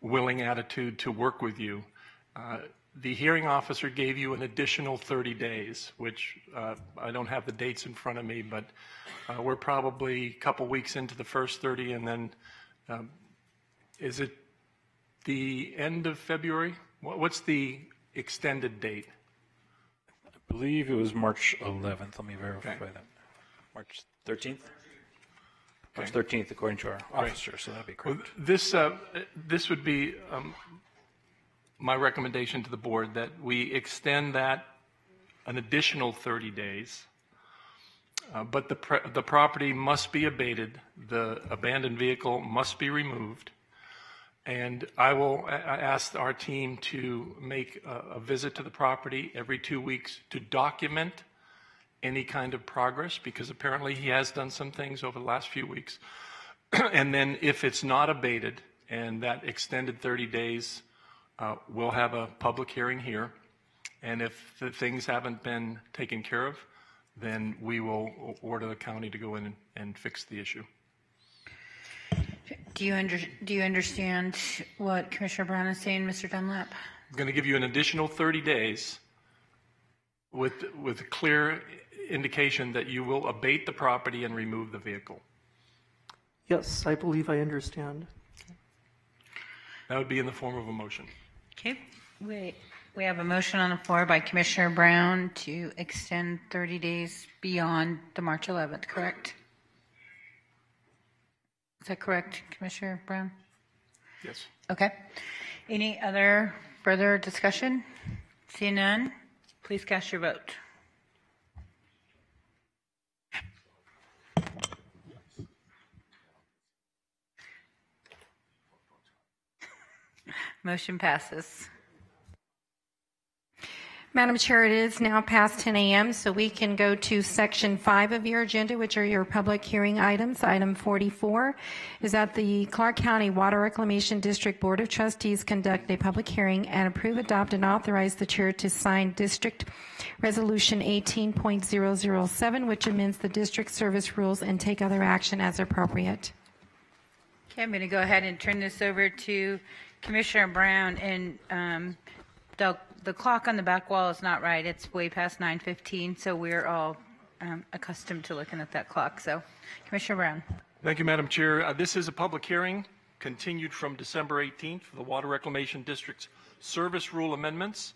willing attitude to work with you, the hearing officer gave you an additional 30 days, which I don't have the dates in front of me, but we're probably a couple weeks into the first 30, and then is it the end of February? What's the extended date? I believe it was March 11th. Let me verify that. March 13th? March 13th, according to our officer, so that'd be correct. Well, this would be my recommendation to the board, that we extend that an additional 30 days, but the property must be abated, the abandoned vehicle must be removed, And I will ask our team to make a visit to the property every 2 weeks to document any kind of progress, because apparently he has done some things over the last few weeks. And then if it's not abated and that extended 30 days, we'll have a public hearing here. And if the things haven't been taken care of, then we will order the county to go in and fix the issue. Do you understand what Commissioner Brown is saying, Mr. Dunlap? I'm going to give you an additional 30 days with a clear indication that you will abate the property and remove the vehicle. Yes, I believe I understand. That would be in the form of a motion. Okay. We have a motion on the floor by Commissioner Brown to extend 30 days beyond the March 11th, correct? Is that correct, Commissioner Brown? Yes. Okay. Any other further discussion? Seeing none, please cast your vote. Motion passes. Madam Chair, it is now past 10 a.m., so we can go to Section 5 of your agenda, which are your public hearing items. Item 44 is that the Clark County Water Reclamation District Board of Trustees conduct a public hearing and approve, adopt, and authorize the chair to sign District Resolution 18.007, which amends the district service rules and take other action as appropriate. Okay, I'm going to go ahead and turn this over to Commissioner Brown, and the clock on the back wall is not right. It's way past 9:15, so we're all accustomed to looking at that clock. So, Commissioner Brown. Thank you, Madam Chair. This is a public hearing continued from December 18th for the Water Reclamation District's service rule amendments.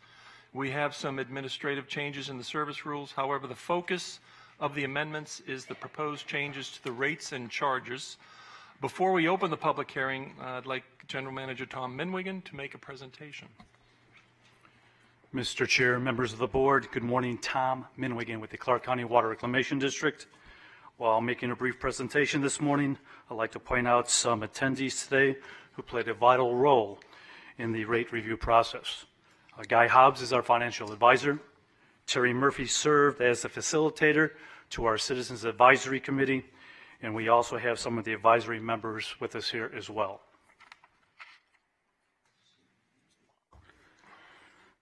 We have some administrative changes in the service rules. However, the focus of the amendments is the proposed changes to the rates and charges. Before we open the public hearing, I'd like General Manager Tom Minwigan to make a presentation. Mr. Chair, members of the board, good morning. Tom Minwigan with the Clark County Water Reclamation District. While making a brief presentation this morning, I'd like to point out some attendees today who played a vital role in the rate review process. Guy Hobbs is our financial advisor. Terry Murphy served as a facilitator to our Citizens Advisory Committee, and we also have some of the advisory members with us here as well.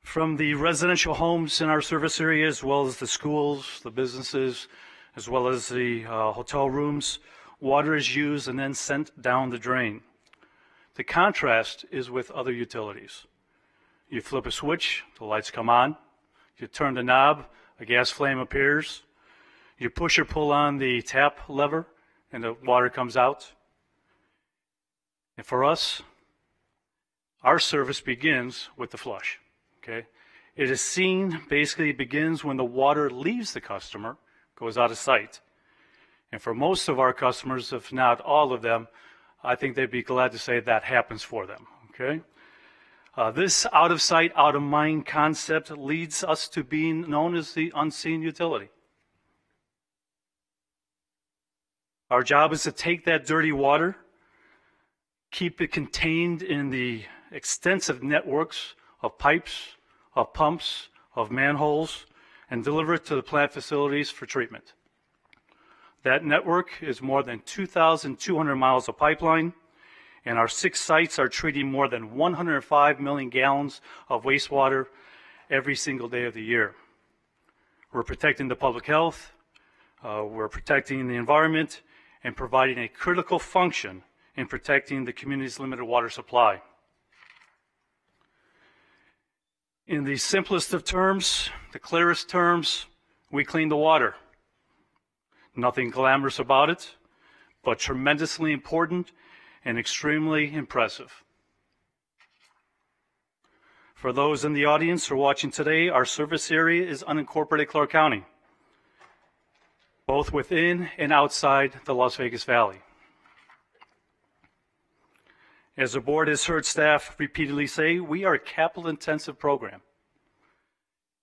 From the residential homes in our service area, as well as the schools, the businesses, as well as the hotel rooms, water is used and then sent down the drain. The contrast is with other utilities. You flip a switch, the lights come on. You turn the knob, a gas flame appears. You push or pull on the tap lever, and the water comes out. And for us, our service begins with the flush. Okay, it is seen, basically begins when the water leaves the customer, goes out of sight. And for most of our customers, if not all of them, I think they'd be glad to say that happens for them. Okay, this out of sight, out of mind concept leads us to being known as the unseen utility. Our job is to take that dirty water, keep it contained in the extensive networks of pipes, of pumps, of manholes, and deliver it to the plant facilities for treatment. That network is more than 2,200 miles of pipeline, and our 6 sites are treating more than 105 million gallons of wastewater every single day of the year. We're protecting the public health, we're protecting the environment, and providing a critical function in protecting the community's limited water supply. In the simplest of terms, the clearest terms, we clean the water. Nothing glamorous about it, but tremendously important and extremely impressive. For those in the audience who are watching today, our service area is unincorporated Clark County, both within and outside the Las Vegas Valley. As the board has heard staff repeatedly say, we are a capital-intensive program.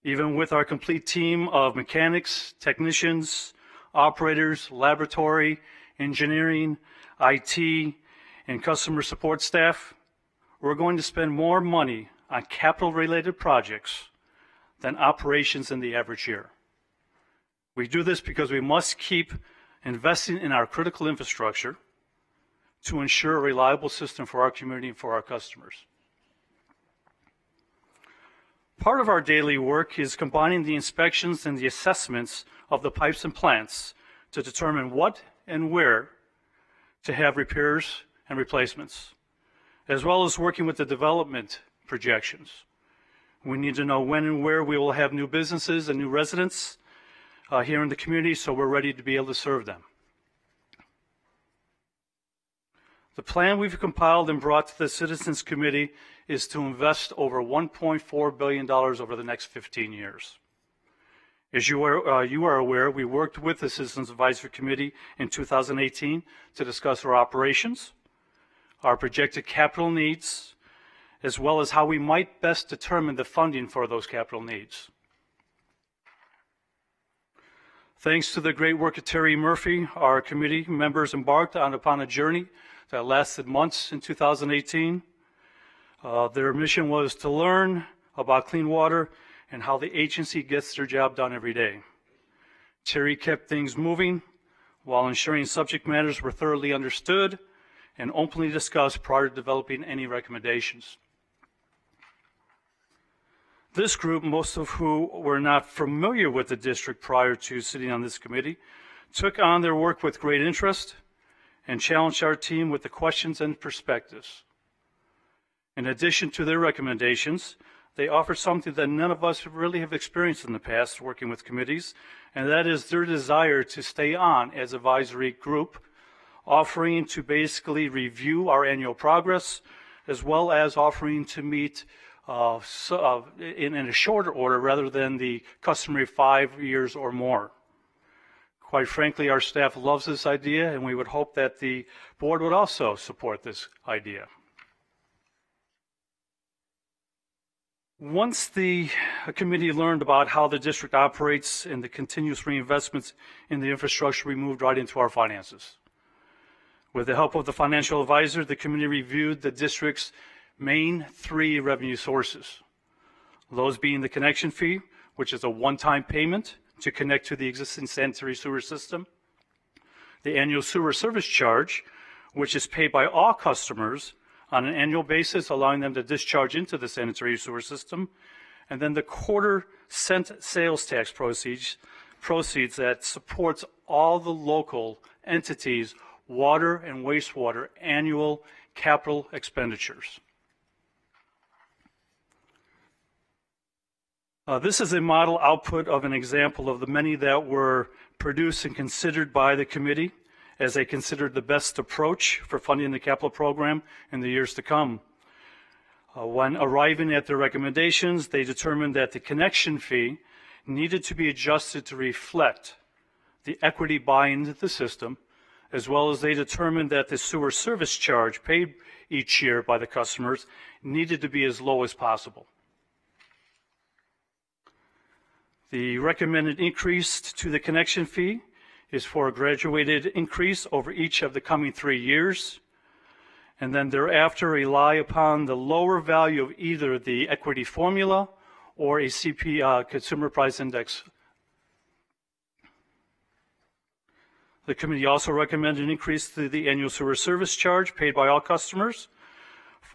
Even with our complete team of mechanics, technicians, operators, laboratory, engineering, IT, and customer support staff, we're going to spend more money on capital-related projects than operations in the average year. We do this because we must keep investing in our critical infrastructure to ensure a reliable system for our community and for our customers. Part of our daily work is combining the inspections and the assessments of the pipes and plants to determine what and where to have repairs and replacements, as well as working with the development projections. We need to know when and where we will have new businesses and new residents here in the community, so we're ready to be able to serve them. The plan we've compiled and brought to the Citizens Committee is to invest over $1.4 billion over the next 15 years. As you are aware, we worked with the Citizens Advisory Committee in 2018 to discuss our operations, our projected capital needs, as well as how we might best determine the funding for those capital needs. Thanks to the great work of Terry Murphy, our committee members embarked upon a journey that lasted months in 2018. Their mission was to learn about clean water and how the agency gets their job done every day. Terry kept things moving while ensuring subject matters were thoroughly understood and openly discussed prior to developing any recommendations. This group, most of who were not familiar with the district prior to sitting on this committee, took on their work with great interest and challenged our team with the questions and perspectives. In addition to their recommendations, they offer something that none of us really have experienced in the past working with committees, and that is their desire to stay on as advisory group, offering to basically review our annual progress, as well as offering to meet in a shorter order rather than the customary 5 years or more. Quite frankly, our staff loves this idea, and we would hope that the board would also support this idea. Once the committee learned about how the district operates and the continuous reinvestments in the infrastructure, we moved right into our finances. With the help of the financial advisor, the committee reviewed the district's main 3 revenue sources, those being the connection fee, which is a one-time payment to connect to the existing sanitary sewer system, the annual sewer service charge, which is paid by all customers on an annual basis, allowing them to discharge into the sanitary sewer system, and then the quarter-cent sales tax proceeds that supports all the local entities' water and wastewater annual capital expenditures. This is a model output of an example of the many that were produced and considered by the committee as they considered the best approach for funding the capital program in the years to come. When arriving at their recommendations, they determined that the connection fee needed to be adjusted to reflect the equity buy-in into the system, as well as they determined that the sewer service charge paid each year by the customers needed to be as low as possible. The recommended increase to the connection fee is for a graduated increase over each of the coming 3 years, and then thereafter rely upon the lower value of either the equity formula or a CPI, Consumer Price Index. The committee also recommended an increase to the annual sewer service charge paid by all customers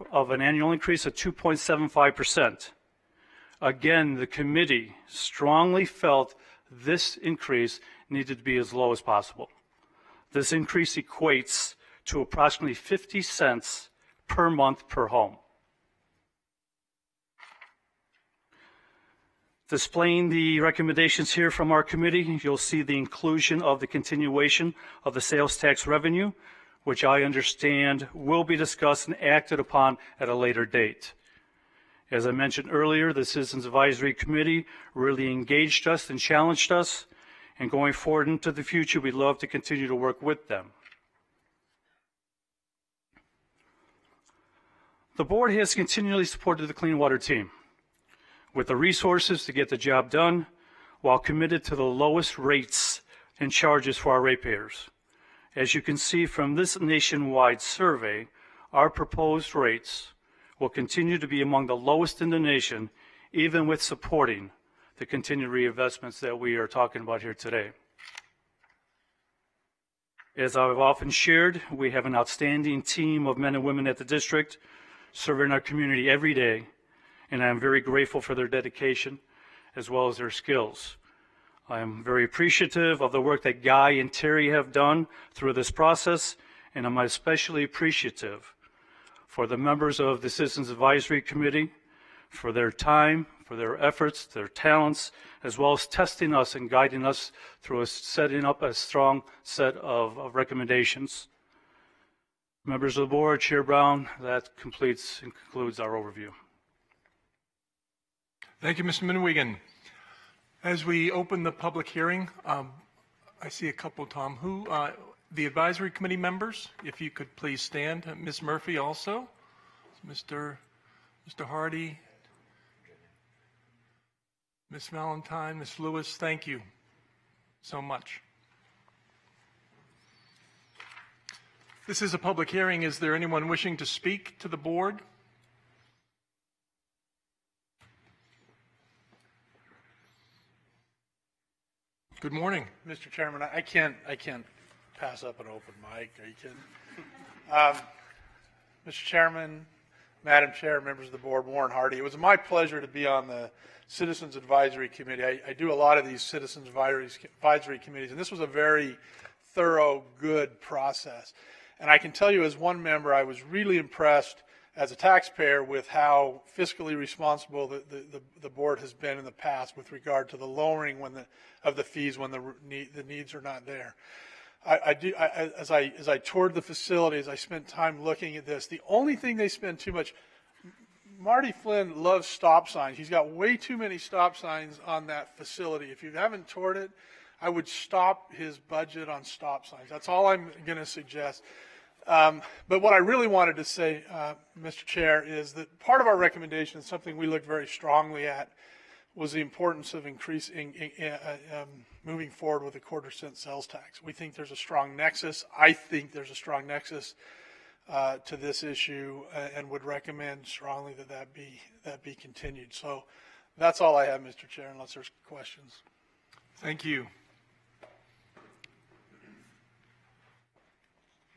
of an annual increase of 2.75%. Again, the committee strongly felt this increase needed to be as low as possible. This increase equates to approximately 50 cents per month per home. Displaying the recommendations here from our committee, you'll see the inclusion of the continuation of the sales tax revenue, which I understand will be discussed and acted upon at a later date. As I mentioned earlier, the Citizens Advisory Committee really engaged us and challenged us, and going forward into the future, we'd love to continue to work with them. The board has continually supported the Clean Water team with the resources to get the job done while committed to the lowest rates and charges for our ratepayers. As you can see from this nationwide survey, our proposed rates will continue to be among the lowest in the nation, even with supporting the continued reinvestments that we are talking about here today. As I've often shared, we have an outstanding team of men and women at the district serving our community every day, and I am very grateful for their dedication as well as their skills. I am very appreciative of the work that Guy and Terry have done through this process, and I'm especially appreciative for the members of the Citizens Advisory Committee for their time, for their efforts, their talents, as well as testing us and guiding us through setting up a strong set of recommendations. Members of the board, Chair Brown, that completes and concludes our overview. Thank you, Mr. Minwigan. As we open the public hearing, I see a couple, Tom. The advisory committee members, if you could please stand. Ms. Murphy also. Mr. Hardy. Ms. Valentine, Ms. Lewis, thank you so much. This is a public hearing. Is there anyone wishing to speak to the board? Good morning. Mr. Chairman, I can't pass up an open mic. Are you kidding? Mr. Chairman, Madam Chair, members of the board, Warren Hardy, it was my pleasure to be on the Citizens Advisory Committee. I do a lot of these Citizens Advisory Committees, and this was a very thorough, good process. And I can tell you as one member, I was really impressed as a taxpayer with how fiscally responsible the board has been in the past with regard to the lowering of the fees when the needs are not there. As I toured the facilities, I spent time looking at this. The only thing they spend too much, Marty Flynn loves stop signs. He's got way too many stop signs on that facility. If you haven't toured it, I would stop his budget on stop signs. That's all I'm going to suggest. But what I really wanted to say, Mr. Chair, is that part of our recommendation, something we looked very strongly at, was the importance of moving forward with a quarter-cent sales tax. We think there's a strong nexus. I think there's a strong nexus to this issue, and would recommend strongly that be continued. So that's all I have, Mr. Chair, unless there's questions. Thank you.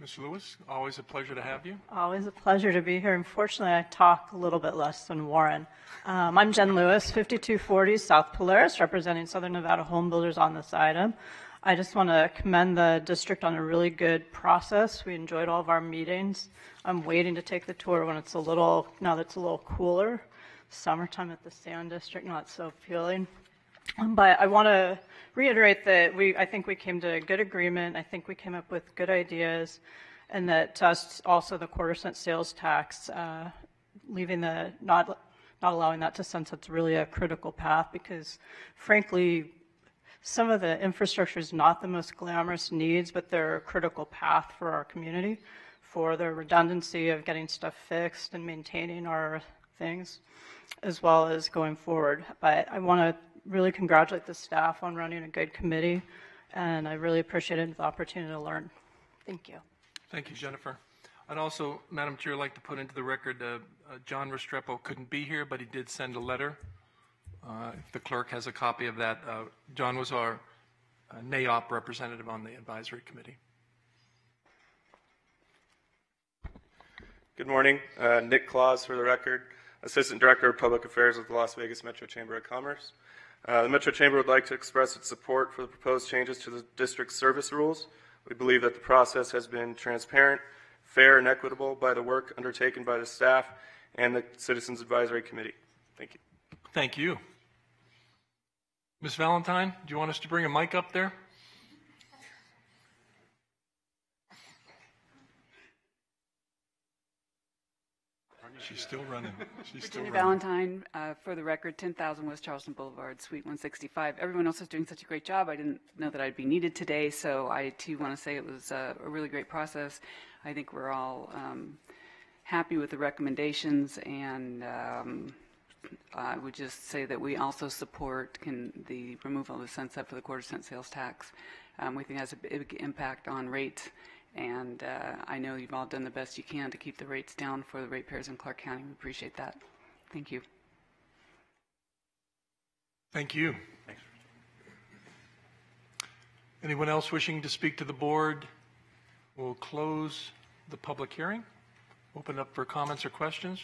Ms. Lewis, always a pleasure to have you. Always a pleasure to be here. Unfortunately, I talk a little bit less than Warren. I'm Jen Lewis, 5240 South Polaris, representing Southern Nevada Home Builders on this item. I just want to commend the district on a really good process. We enjoyed all of our meetings. I'm waiting to take the tour when it's now that it's a little cooler. Summertime at the Sand District, not so appealing. But I want to reiterate that I think we came to a good agreement. I think we came up with good ideas, and that also the quarter-cent sales tax, leaving not allowing that to sunset is really a critical path, because frankly, some of the infrastructure is not the most glamorous needs, but they're a critical path for our community, for the redundancy of getting stuff fixed and maintaining our things, as well as going forward. But I want to really congratulate the staff on running a good committee, and I really appreciated the opportunity to learn. Thank you. Thank you, Jennifer. I'd also, Madam Chair, like to put into the record John Restrepo couldn't be here, but he did send a letter. If the clerk has a copy of that. John was our NAIOP representative on the advisory committee. Good morning. Nick Claus, for the record, Assistant Director of Public Affairs with the Las Vegas Metro Chamber of Commerce. The Metro Chamber would like to express its support for the proposed changes to the district's service rules. We believe that the process has been transparent, fair, and equitable by the work undertaken by the staff and the Citizens Advisory Committee. Thank you. Thank you. Ms. Valentine, do you want us to bring a mic up there? She's still running. Virginia Valentine, for the record, 10,000 West Charleston Boulevard, Suite 165. Everyone else is doing such a great job. I didn't know that I'd be needed today, so I too want to say it was a really great process. I think we're all happy with the recommendations, and I would just say that we also support the removal of the sunset for the quarter-cent sales tax. We think it has a big impact on rates And I know you've all done the best you can to keep the rates down for the ratepayers in Clark County. We appreciate that. Thank you. Thank you. Thanks. Anyone else wishing to speak to the board? We'll close the public hearing. Open up for comments or questions.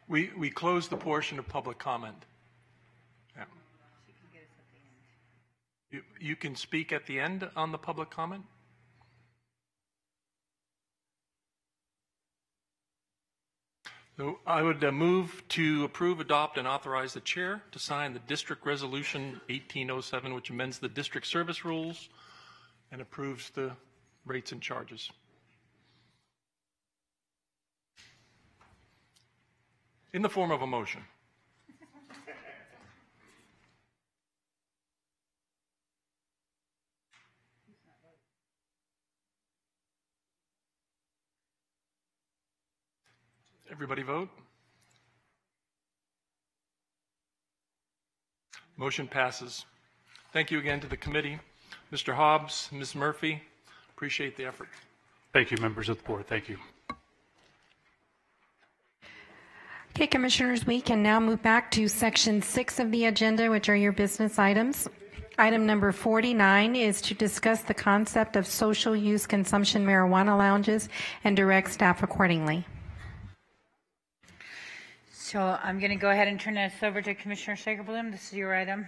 We closed the portion of public comment. Yeah. You can speak at the end on the public comment? So I would move to approve, adopt, and authorize the chair to sign the District Resolution 1807, which amends the district service rules and approves the rates and charges. In the form of a motion. Everybody vote. Motion passes. Thank you again to the committee. Mr. Hobbs, Ms. Murphy, appreciate the effort. Thank you, members of the board. Thank you. Okay, Commissioners, we can now move back to Section 6 of the agenda, which are your business items. Item number 49 is to discuss the concept of social use consumption marijuana lounges and direct staff accordingly. So I'm going to go ahead and turn this over to Commissioner Sagerbloom. This is your item.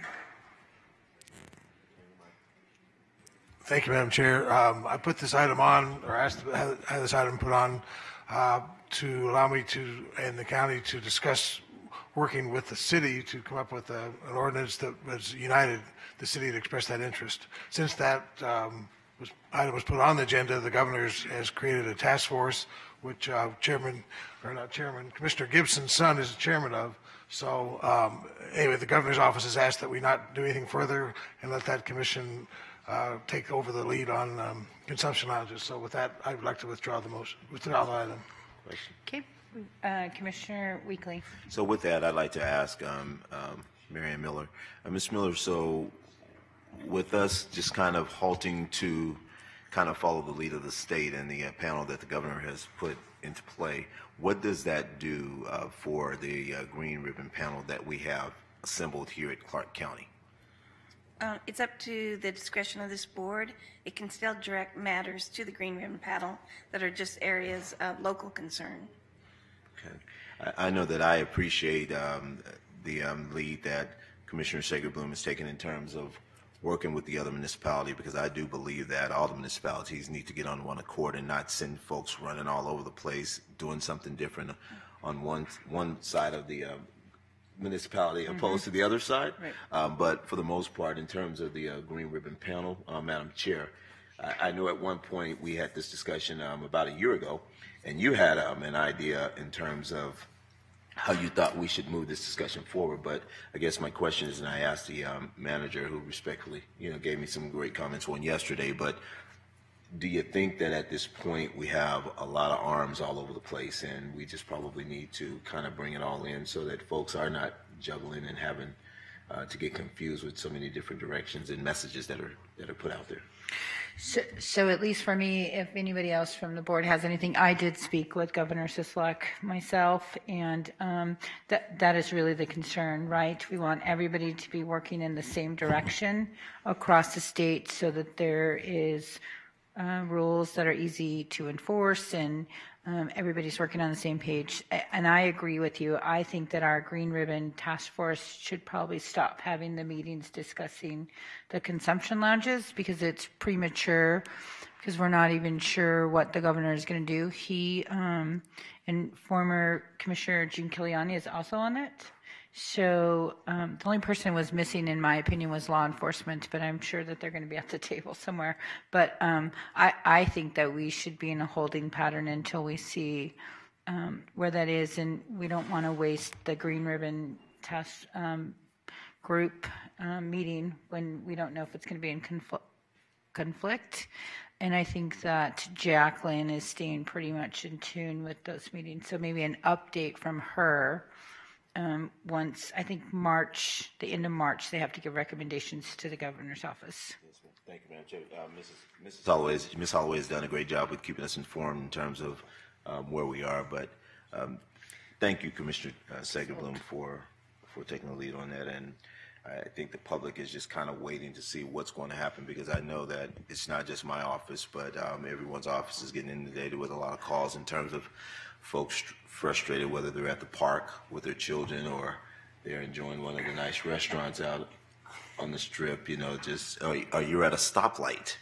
Thank you, Madam Chair. I put this item on, or asked to have this item put on to allow me to, and the county, to discuss working with the city to come up with an ordinance that was united the city to express that interest. Since that item was put on the agenda, the governor has created a task force, which Commissioner Gibson's son is the chairman of. So anyway, the governor's office has asked that we not do anything further and let that commission take over the lead on consumption lounges. So with that, I would like to withdraw the motion, withdraw the item. Okay. Commissioner Weekly. So with that, I'd like to ask Mary Ann Miller. Ms. Miller, so with us just kind of halting to kind of follow the lead of the state and the panel that the governor has put into play, what does that do for the Green Ribbon panel that we have assembled here at Clark County? It's up to the discretion of this board. It can still direct matters to the Green Ribbon panel that are just areas of local concern. Okay. I know that I appreciate the lead that Commissioner Sagerbloom has taken in terms of working with the other municipality, because I do believe that all the municipalities need to get on one accord and not send folks running all over the place doing something different on one side of the municipality opposed to the other side. Right. But for the most part, in terms of the Green Ribbon panel, Madam Chair, I know at one point we had this discussion about a year ago, and you had an idea in terms of how you thought we should move this discussion forward. But I guess my question is, and I asked the manager, who respectfully, gave me some great comments on yesterday, but do you think that at this point we have a lot of arms all over the place and we just probably need to kind of bring it all in so that folks are not juggling and having to get confused with so many different directions and messages that are put out there? So at least for me, if anybody else from the board has anything, I did speak with Governor Sisolak myself, and that is really the concern, right? We want everybody to be working in the same direction across the state so that there is rules that are easy to enforce and everybody's working on the same page. And I agree with you. I think that our Green Ribbon Task Force should probably stop having the meetings discussing the consumption lounges, because it's premature, because we're not even sure what the governor is going to do. He and former Commissioner Gene Kiliani is also on it. So the only person who was missing, in my opinion, was law enforcement, but I'm sure that they're going to be at the table somewhere. But I think that we should be in a holding pattern until we see where that is, and we don't want to waste the Green Ribbon Task Group meeting when we don't know if it's going to be in conflict. And I think that Jacqueline is staying pretty much in tune with those meetings. So maybe an update from her. Once, I think March, the end of March, they have to give recommendations to the governor's office. Thank you, Madam Chair. Ms. Holloway has done a great job with keeping us informed in terms of where we are. But thank you, Commissioner Segerblum, for taking the lead on that. And I think the public is just kind of waiting to see what's going to happen, because I know that it's not just my office, but everyone's office is getting inundated with a lot of calls in terms of folks frustrated, whether they're at the park with their children or they're enjoying one of the nice restaurants out on the strip, just, or you're at a stoplight.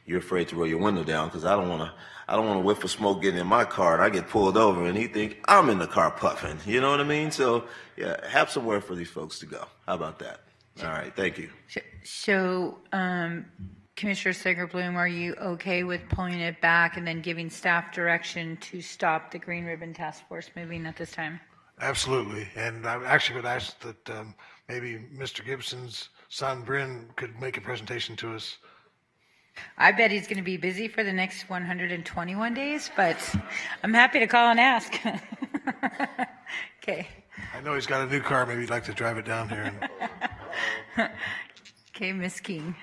You're afraid to roll your window down because I don't want to whiff of smoke getting in my car and I get pulled over and he think I'm in the car puffing. You know what I mean? So yeah, have somewhere for these folks to go. How about that? All right, thank you. So, Commissioner Segerblum, are you okay with pulling it back and then giving staff direction to stop the Green Ribbon Task Force moving at this time? Absolutely. And I actually would ask that maybe Mr. Gibson's son, Bryn, could make a presentation to us. I bet he's going to be busy for the next 121 days, but I'm happy to call and ask. Okay. I know he's got a new car. Maybe he'd like to drive it down here. Okay, Ms. King.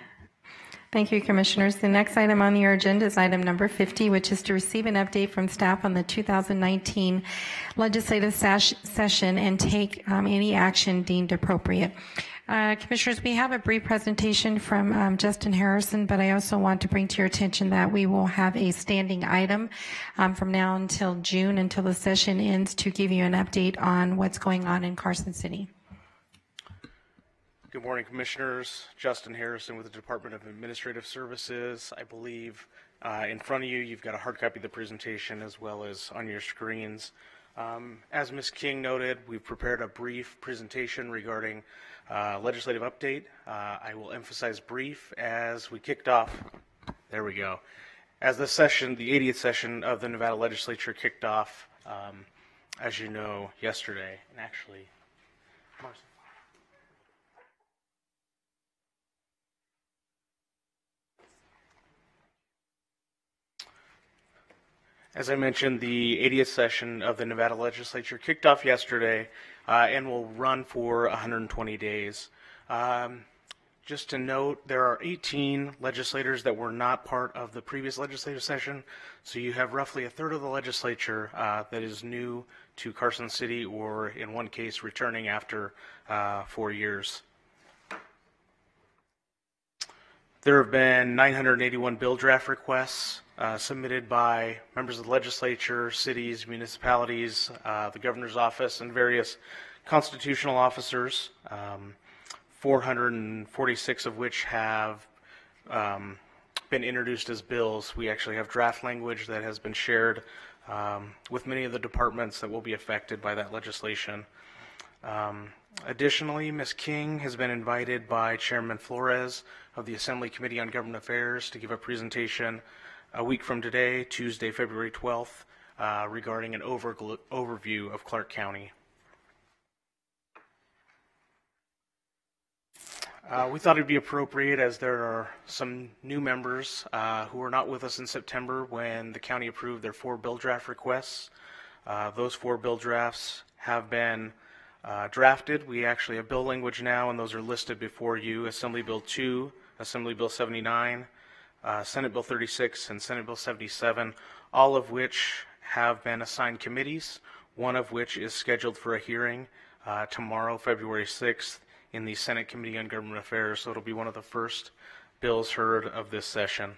Thank you, Commissioners. The next item on your agenda is item number 50, which is to receive an update from staff on the 2019 legislative session and take any action deemed appropriate. Commissioners, we have a brief presentation from Justin Harrison, but I also want to bring to your attention that we will have a standing item from now until June, until the session ends, to give you an update on what's going on in Carson City. Good morning, Commissioners. Justin Harrison with the Department of Administrative Services. I believe in front of you, you've got a hard copy of the presentation as well as on your screens. As Ms. King noted, we've prepared a brief presentation regarding legislative update. I will emphasize brief as we kicked off. There we go. As the session, the 80th session of the Nevada Legislature kicked off, as you know, yesterday. And actually, Marcy. As I mentioned, the 80th session of the Nevada Legislature kicked off yesterday and will run for 120 days. Just to note, there are 18 legislators that were not part of the previous legislative session, so you have roughly a third of the legislature that is new to Carson City, or in one case, returning after 4 years. There have been 981 bill draft requests submitted by members of the legislature, cities, municipalities, the governor's office, and various constitutional officers, 446 of which have been introduced as bills. We actually have draft language that has been shared with many of the departments that will be affected by that legislation. Additionally, Ms. King has been invited by Chairman Flores of the Assembly Committee on Government Affairs to give a presentation a week from today, Tuesday, February 12th, regarding an overview of Clark County. We thought it'd be appropriate, as there are some new members who were not with us in September when the county approved their 4 bill draft requests. Those 4 bill drafts have been drafted. We actually have bill language now, and those are listed before you: Assembly Bill 2, Assembly Bill 79, Senate Bill 36, and Senate Bill 77, all of which have been assigned committees, one of which is scheduled for a hearing tomorrow, February 6th, in the Senate Committee on Government Affairs, so it'll be one of the first bills heard of this session.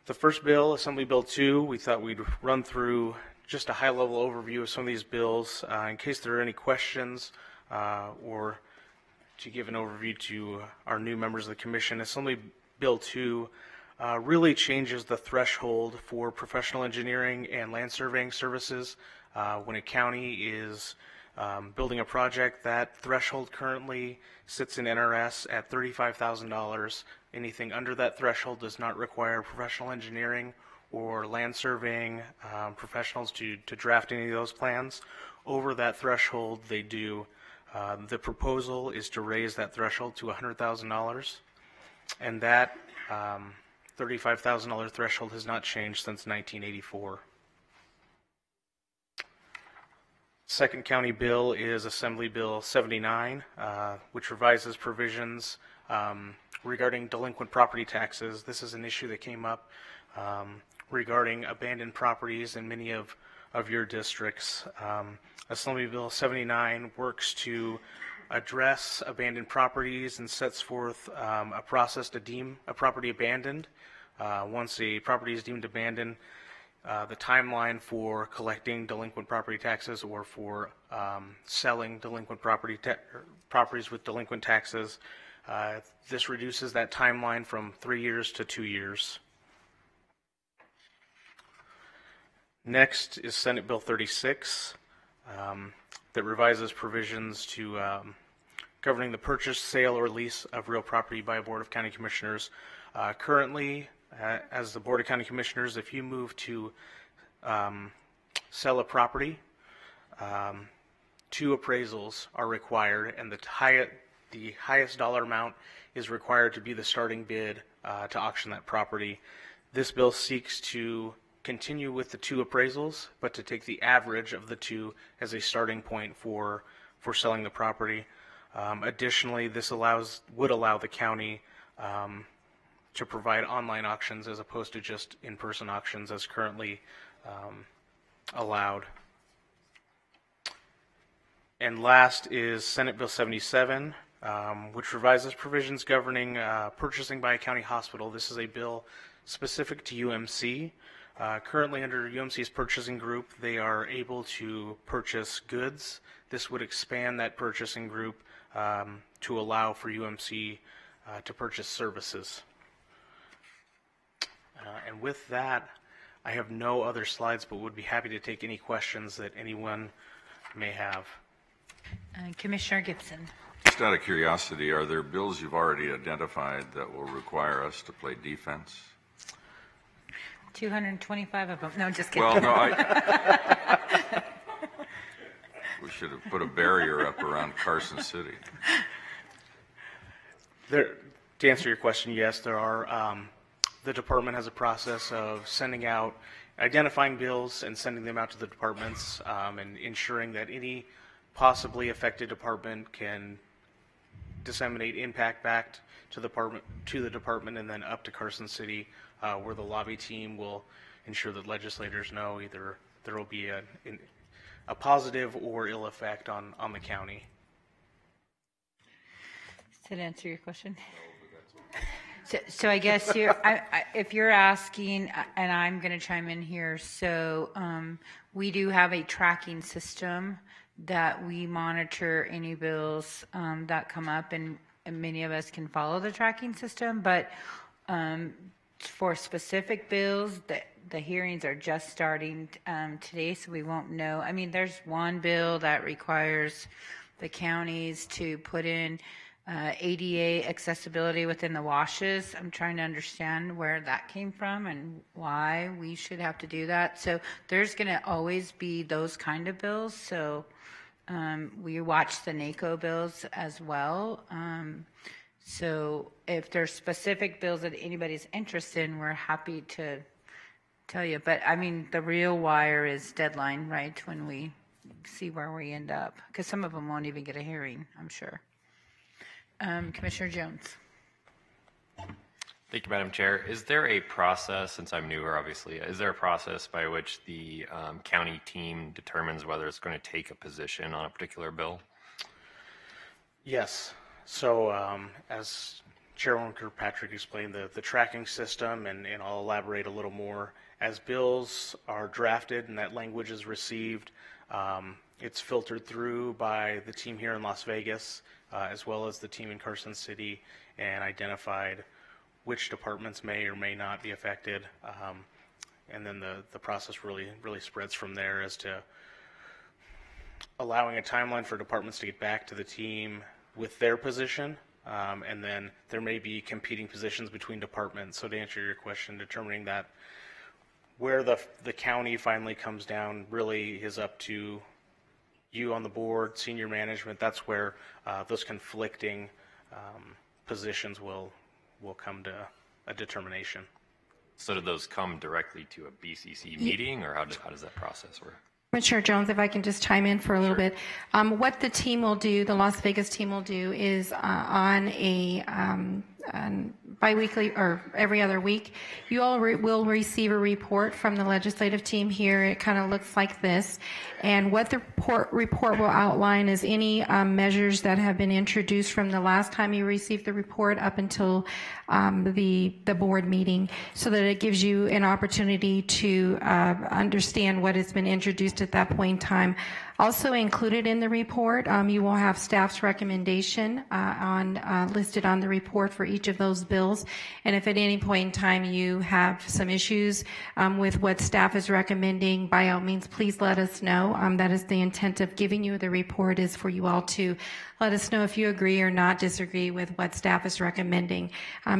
The first bill, Assembly Bill 2, we thought we'd run through just a high-level overview of some of these bills in case there are any questions or to give an overview to our new members of the Commission. Assembly Bill 2 really changes the threshold for professional engineering and land surveying services. When a county is building a project, that threshold currently sits in NRS at $35,000. Anything under that threshold does not require professional engineering or land surveying professionals to draft any of those plans. Over that threshold, they do. The proposal is to raise that threshold to $100,000, and that $35,000 threshold has not changed since 1984. Second county bill is Assembly Bill 79, which revises provisions regarding delinquent property taxes. This is an issue that came up regarding abandoned properties in many of your districts. Assembly Bill 79 works to address abandoned properties and sets forth a process to deem a property abandoned. Once a property is deemed abandoned, the timeline for collecting delinquent property taxes or for selling delinquent properties with delinquent taxes, this reduces that timeline from 3 years to 2 years. Next is Senate Bill 36 that revises provisions to governing the purchase, sale, or lease of real property by a Board of County Commissioners. Currently, as the Board of County Commissioners, if you move to sell a property, 2 appraisals are required, and the highest dollar amount is required to be the starting bid to auction that property. This bill seeks to continue with the 2 appraisals, but to take the average of the 2 as a starting point for selling the property. Additionally, this would allow the county to provide online auctions as opposed to just in-person auctions as currently allowed. And last is Senate Bill 77, which revises provisions governing purchasing by a county hospital. This is a bill specific to UMC. Currently under UMC's purchasing group, they are able to purchase goods. This would expand that purchasing group to allow for UMC to purchase services. And with that, I have no other slides, but would be happy to take any questions that anyone may have. Commissioner Gibson. Just out of curiosity, are there bills you've already identified that will require us to play defense? 225 of them. No, just kidding. Well, no, we should have put a barrier up around Carson City. To answer your question, yes, there are. The department has a process of identifying bills and sending them out to the departments and ensuring that any possibly affected department can disseminate impact back to the department and then up to Carson City, where the lobby team will ensure that legislators know either there will be a positive or ill effect on the county. Does that answer your question? So I guess if you're asking, and I'm going to chime in here, so we do have a tracking system that we monitor any bills that come up, and many of us can follow the tracking system, but for specific bills, the hearings are just starting today, so we won't know. I mean, there's one bill that requires the counties to put in ADA accessibility within the washes. I'm trying to understand where that came from and why we should have to do that. So there's going to always be those kind of bills. So we watch the NACO bills as well. So if there's specific bills that anybody's interested in, we're happy to tell you. But I mean, the real wire is deadline, right, when we see where we end up. Because some of them won't even get a hearing, I'm sure. Commissioner Jones. Thank you, Madam Chair. Is there a process, since I'm newer, obviously, is there a process by which the county team determines whether it's going to take a position on a particular bill? Yes. So as Chairwoman Kirkpatrick explained, the tracking system, and I'll elaborate a little more, as bills are drafted and that language is received, it's filtered through by the team here in Las Vegas, as well as the team in Carson City, and identified which departments may or may not be affected. And then the process really spreads from there as to allowing a timeline for departments to get back to the team with their position. And then there may be competing positions between departments. So to answer your question, determining that where the county finally comes down really is up to you on the board, senior management, that's where those conflicting positions will come to a determination. So do those come directly to a BCC meeting, or how does that process work? Commissioner Jones, if I can just chime in for a little bit. What the team will do, the Las Vegas team will do, is on a biweekly or every other week, you all will receive a report from the legislative team here. It kind of looks like this. And what the report will outline is any measures that have been introduced from the last time you received the report up until the board meeting, so that it gives you an opportunity to understand what has been introduced at that point in time. Also included in the report, you will have staff's recommendation listed on the report for each of those bills. And if at any point in time you have some issues with what staff is recommending, by all means, please let us know. That is the intent of giving you the report, is for you all to let us know if you agree or not disagree with what staff is recommending.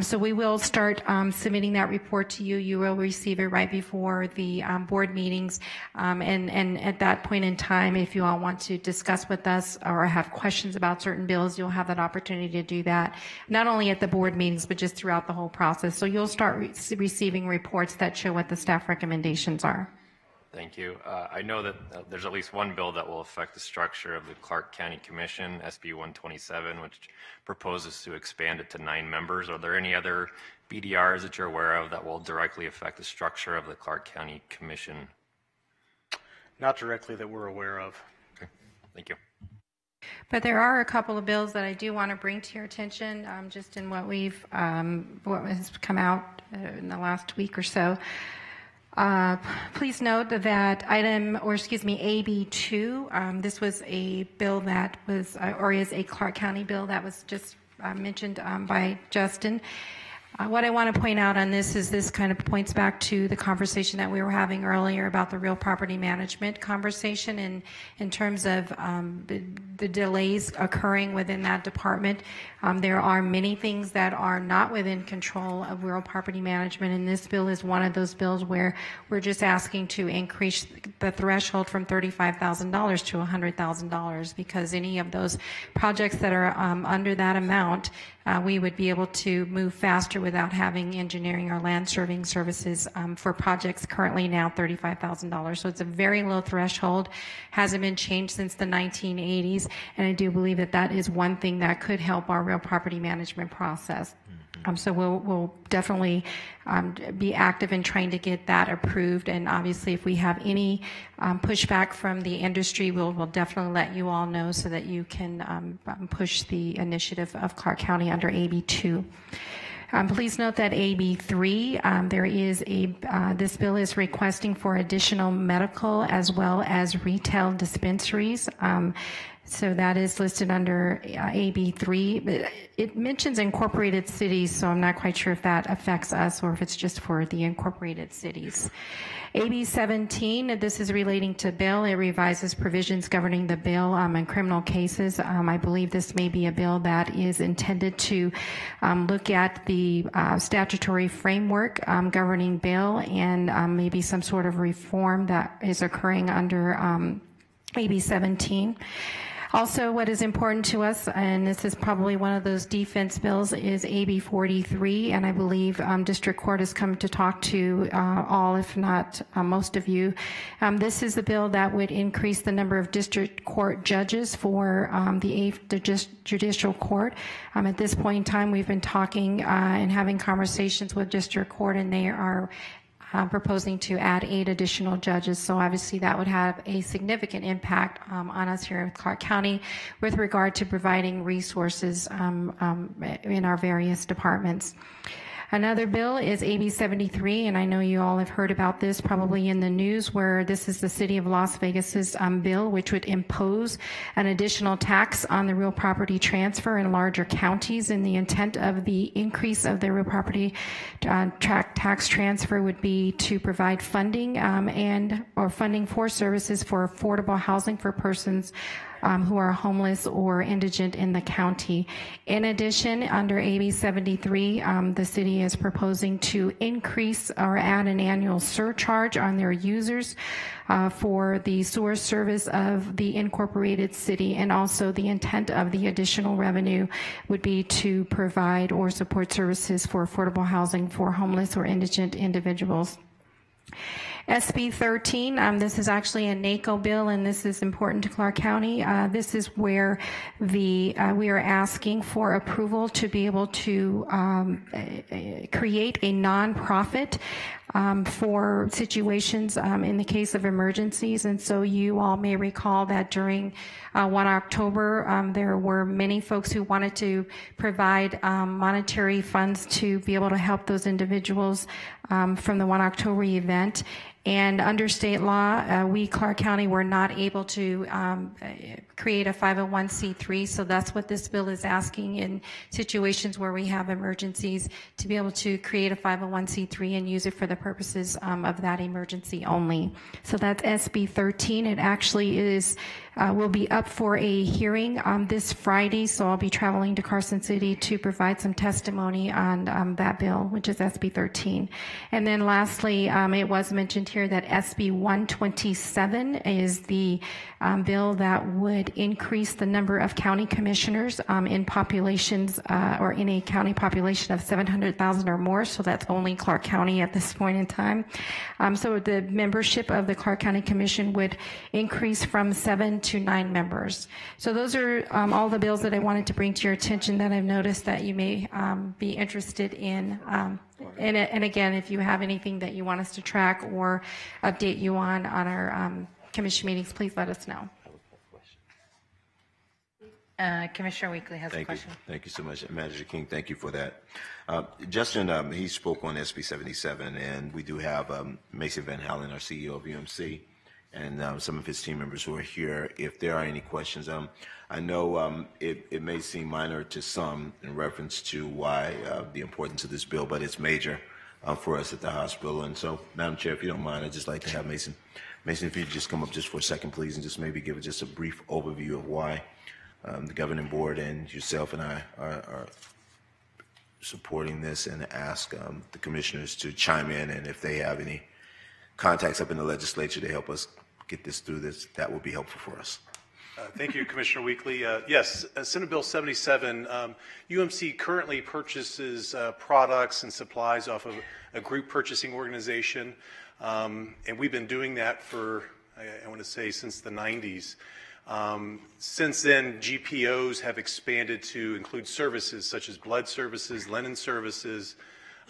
So we will start submitting that report to you. You will receive it right before the board meetings. And at that point in time, if you all want to discuss with us or have questions about certain bills, you'll have that opportunity to do that, not only at the board meetings, but just throughout the whole process. So you'll start receiving reports that show what the staff recommendations are. Thank you. I know that there's at least one bill that will affect the structure of the Clark County Commission, SB 127, which proposes to expand it to 9 members. Are there any other BDRs that you're aware of that will directly affect the structure of the Clark County Commission? Not directly that we're aware of. Okay, thank you. But there are a couple of bills that I do want to bring to your attention, just in what has come out in the last week or so. Please note that AB2, this was a bill that was, or is a Clark County bill that was just mentioned by Justin. What I want to point out on this is this kind of points back to the conversation that we were having earlier about the real property management conversation in terms of the delays occurring within that department. There are many things that are not within control of real property management, and this bill is one of those bills where we're just asking to increase the threshold from $35,000 to $100,000, because any of those projects that are under that amount, we would be able to move faster without having engineering or land serving services for projects currently now $35,000. So it's a very low threshold, hasn't been changed since the 1980s, and I do believe that that is one thing that could help our real property management process. So we'll definitely be active in trying to get that approved, and obviously if we have any pushback from the industry, we'll definitely let you all know so that you can push the initiative of Clark County under AB2. Please note that AB3, this bill is requesting for additional medical as well as retail dispensaries. So that is listed under AB3. It mentions incorporated cities, so I'm not quite sure if that affects us or if it's just for the incorporated cities. AB 17, this is relating to bail. It revises provisions governing the bail in criminal cases. I believe this may be a bill that is intended to look at the statutory framework governing bail and maybe some sort of reform that is occurring under AB 17. Also, what is important to us, and this is probably one of those defense bills, is AB 43, and I believe District Court has come to talk to all, if not most of you. This is a bill that would increase the number of District Court judges for the 8th Judicial Court. At this point in time, we've been talking and having conversations with District Court, and they are proposing to add 8 additional judges. So obviously that would have a significant impact on us here in Clark County with regard to providing resources in our various departments. Another bill is AB 73, and I know you all have heard about this probably in the news, where this is the City of Las Vegas's bill, which would impose an additional tax on the real property transfer in larger counties. And the intent of the increase of the real property tax transfer would be to provide funding or funding for services for affordable housing for persons who are homeless or indigent in the county. In addition, under AB 73, the city is proposing to increase or add an annual surcharge on their users for the sewer service of the incorporated city, and also the intent of the additional revenue would be to provide or support services for affordable housing for homeless or indigent individuals. SB 13, this is actually a NACO bill, and this is important to Clark County. This is where we are asking for approval to be able to create a nonprofit for situations in the case of emergencies. And so you all may recall that during 1 October, there were many folks who wanted to provide monetary funds to be able to help those individuals from the 1 October event. And under state law, we, Clark County, were not able to create a 501c3, so that's what this bill is asking in situations where we have emergencies, to be able to create a 501c3 and use it for the purposes of that emergency only. So that's SB 13. It actually is will be up for a hearing this Friday, so I'll be traveling to Carson City to provide some testimony on that bill, which is SB 13. And then lastly, it was mentioned here that SB 127 is the bill that would increase the number of county commissioners in populations or in a county population of 700,000 or more, so that's only Clark County at this point in time. So the membership of the Clark County Commission would increase from 7 to 9 members. So those are all the bills that I wanted to bring to your attention that I've noticed that you may be interested in. And again, if you have anything that you want us to track or update you on our commission meetings, please let us know. Commissioner Weekly has a question. Thank you so much, Manager King. Thank you for that. Justin, he spoke on SB 77, and we do have Mason Van Halen, our CEO of UMC, and some of his team members who are here. If there are any questions, I know it may seem minor to some in reference to why the importance of this bill, but it's major for us at the hospital. And so, Madam Chair, if you don't mind, I'd just like to have Mason, if you just come up just for a second, please, and just maybe give just a brief overview of why the governing board and yourself and I are supporting this, and ask the commissioners to chime in, and if they have any contacts up in the legislature to help us get this through this, that will be helpful for us. Thank you, Commissioner Weekly. Yes, Senate Bill 77, UMC currently purchases products and supplies off of a group purchasing organization, and we've been doing that for, I want to say, since the 90s. Since then, GPOs have expanded to include services such as blood services, linen services,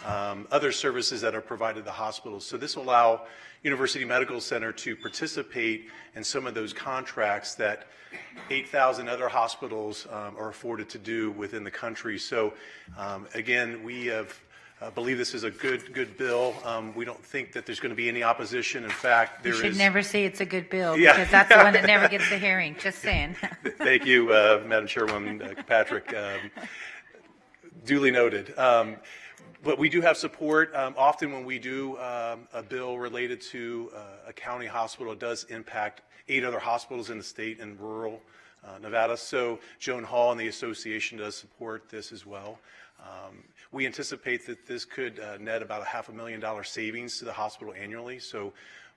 other services that are provided to the hospitals. So this will allow University Medical Center to participate in some of those contracts that 8,000 other hospitals are afforded to do within the country. So again, we have believe this is a good bill. We don't think that there's going to be any opposition. In fact, there is. You should never say it's a good bill, Yeah. because that's the one that never gets the hearing. Just saying. Thank you, Madam Chairwoman Patrick. Duly noted. But we do have support. Often when we do a bill related to a county hospital, it does impact 8 other hospitals in the state and rural Nevada. So Joan Hall and the association does support this as well. We anticipate that this could net about $500,000 savings to the hospital annually. So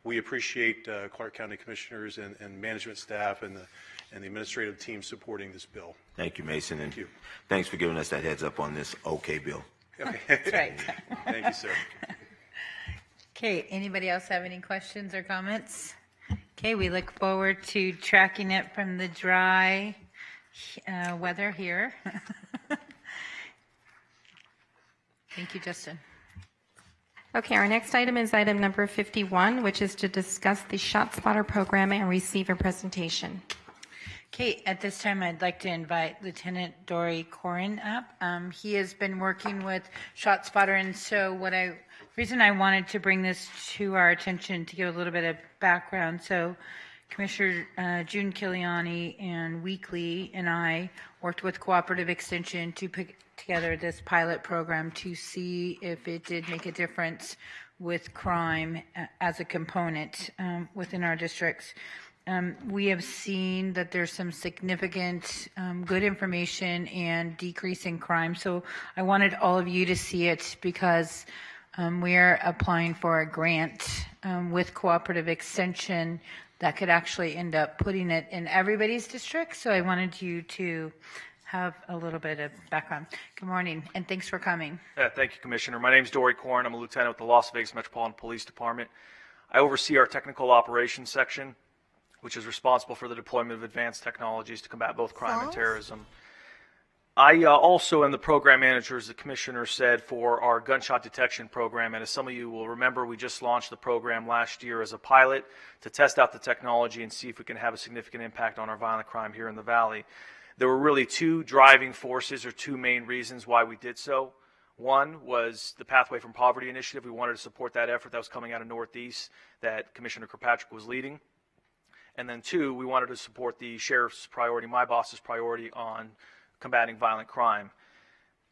we appreciate Clark County Commissioners and management staff and the administrative team supporting this bill. Thank you, Mason, and Thank you. thanks for giving us that heads up on this okay bill. Okay. That's right. Thank you, sir. Okay, anybody else have any questions or comments? Okay, we look forward to tracking it from the dry weather here. Thank you, Justin. Okay, our next item is item number 51, which is to discuss the ShotSpotter program and receive a presentation. Okay, at this time, I'd like to invite Lieutenant Dory Corin up. He has been working with ShotSpotter, and so reason I wanted to bring this to our attention to give a little bit of background. So Commissioner June Kiliani and Weekly and I worked with Cooperative Extension to put together this pilot program to see if it did make a difference with crime as a component within our districts. we have seen that there's some significant good information and decrease in crime. So I wanted all of you to see it because we are applying for a grant with Cooperative Extension that could actually end up putting it in everybody's district. So I wanted you to have a little bit of background. Good morning, and thanks for coming. Thank you, Commissioner. My name is Dory Corn. I'm a lieutenant with the Las Vegas Metropolitan Police Department. I oversee our technical operations section, which is responsible for the deployment of advanced technologies to combat both crime and terrorism. I also am the program manager, as the Commissioner said, for our gunshot detection program. And as some of you will remember, we just launched the program last year as a pilot to test out the technology and see if we can have a significant impact on our violent crime here in the Valley. There were really two driving forces or two main reasons why we did so. One was the Pathway from Poverty initiative. We wanted to support that effort that was coming out of Northeast that Commissioner Kirkpatrick was leading. And then two, we wanted to support the sheriff's priority, my boss's priority on combating violent crime.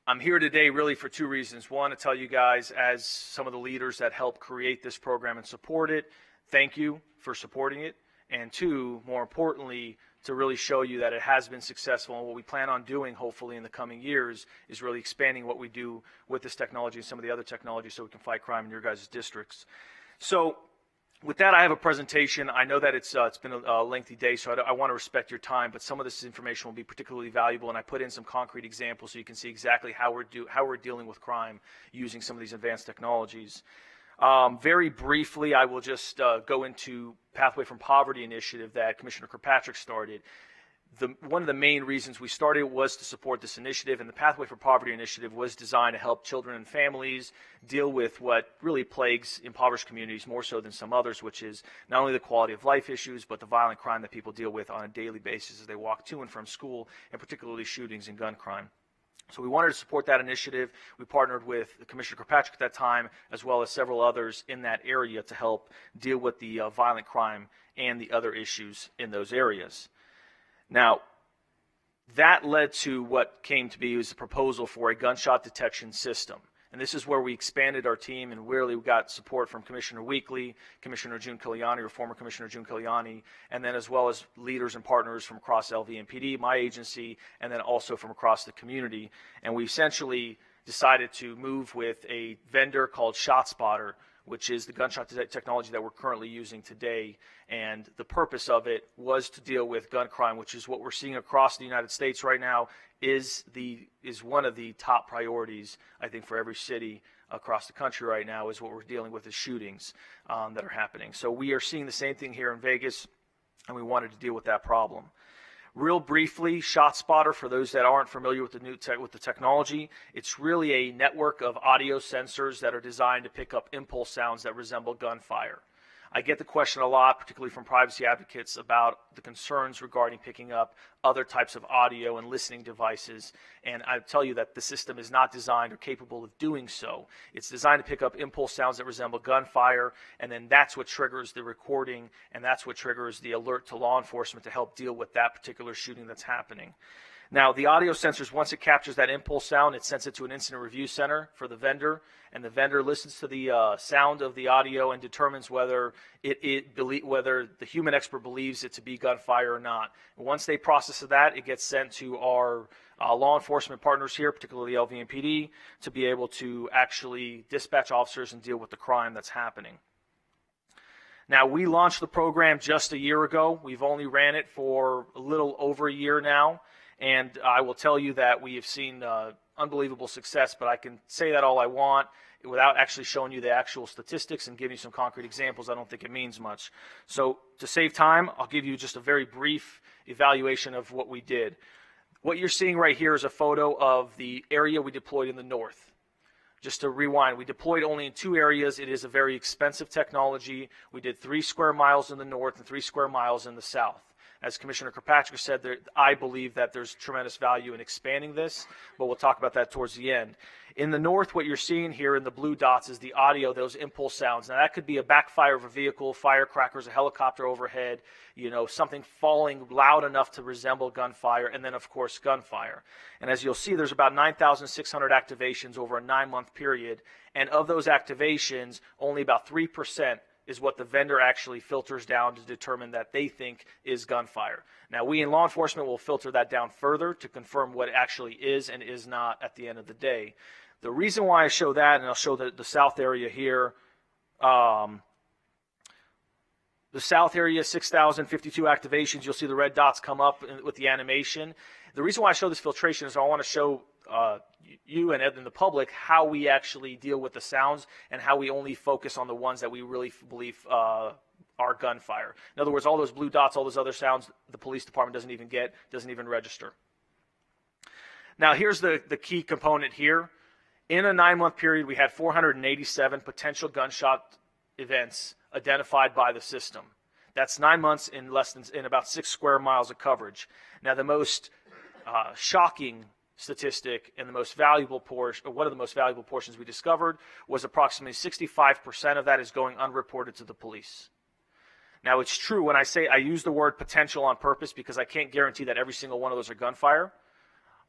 I'm here today really for two reasons. One, to tell you guys, as some of the leaders that helped create this program and support it, thank you for supporting it. And two, more importantly, to really show you that it has been successful, and what we plan on doing, hopefully, in the coming years is really expanding what we do with this technology and some of the other technologies so we can fight crime in your guys' districts. So with that, I have a presentation. I know that it's been a lengthy day, so I want to respect your time, but some of this information will be particularly valuable, and I put in some concrete examples so you can see exactly how we're dealing with crime using some of these advanced technologies. Very briefly, I will just go into Pathway from Poverty initiative that Commissioner Kirkpatrick started. One of the main reasons we started was to support this initiative, and the Pathway for Poverty initiative was designed to help children and families deal with what really plagues impoverished communities more so than some others, which is not only the quality of life issues, but the violent crime that people deal with on a daily basis as they walk to and from school, and particularly shootings and gun crime. So we wanted to support that initiative. We partnered with Commissioner Kirkpatrick at that time, as well as several others in that area to help deal with the violent crime and the other issues in those areas. Now, that led to what came to be was a proposal for a gunshot detection system. And this is where we expanded our team and really we got support from Commissioner Weekly, Commissioner June Kiliani, or former Commissioner June Kiliani, and then as well as leaders and partners from across LVMPD, my agency, and then also from across the community. And we essentially decided to move with a vendor called ShotSpotter, which is the gunshot technology that we're currently using today. And the purpose of it was to deal with gun crime, which is what we're seeing across the United States right now, is one of the top priorities, I think, for every city across the country right now, is what we're dealing with, is shootings that are happening. So we are seeing the same thing here in Vegas, and we wanted to deal with that problem. Real briefly, ShotSpotter, for those that aren't familiar with the technology, it's really a network of audio sensors that are designed to pick up impulse sounds that resemble gunfire. I get the question a lot, particularly from privacy advocates, about the concerns regarding picking up other types of audio and listening devices. And I tell you that the system is not designed or capable of doing so. It's designed to pick up impulse sounds that resemble gunfire, and then that's what triggers the recording, and that's what triggers the alert to law enforcement to help deal with that particular shooting that's happening. Now, the audio sensors, once it captures that impulse sound, it sends it to an incident review center for the vendor, and the vendor listens to the sound of the audio and determines whether whether the human expert believes it to be gunfire or not. And once they process that, it gets sent to our law enforcement partners here, particularly LVMPD, to be able to actually dispatch officers and deal with the crime that's happening. Now, we launched the program just a year ago. We've only ran it for a little over a year now. And I will tell you that we have seen unbelievable success, but I can say that all I want without actually showing you the actual statistics and giving you some concrete examples. I don't think it means much. So to save time, I'll give you just a very brief evaluation of what we did. What you're seeing right here is a photo of the area we deployed in the north. Just to rewind, we deployed only in two areas. It is a very expensive technology. We did 3 square miles in the north and 3 square miles in the south. As Commissioner Kirkpatrick said, I believe that there's tremendous value in expanding this, but we'll talk about that towards the end. In the north, what you're seeing here in the blue dots is the audio, those impulse sounds. Now, that could be a backfire of a vehicle, firecrackers, a helicopter overhead, something falling loud enough to resemble gunfire, and then, of course, gunfire. And as you'll see, there's about 9,600 activations over a 9-month period, and of those activations, only about 3% is what the vendor actually filters down to determine that they think is gunfire. Now, we in law enforcement will filter that down further to confirm what actually is and is not at the end of the day. The reason why I show that, and I'll show the south area here, the south area, 6,052 activations. You'll see the red dots come up with the animation. The reason why I show this filtration is I want to show you and the public how we actually deal with the sounds and how we only focus on the ones that we really believe are gunfire. In other words, all those blue dots, all those other sounds, the police department doesn't even get, doesn't even register. Now, here's the key component here. In a 9-month period, we had 487 potential gunshot events identified by the system. That's 9 months in about 6 square miles of coverage. Now, the most shocking statistic and the most valuable portion, or one of the most valuable portions we discovered, was approximately 65% of that is going unreported to the police. Now, it's true when I say I use the word potential on purpose because I can't guarantee that every single one of those are gunfire,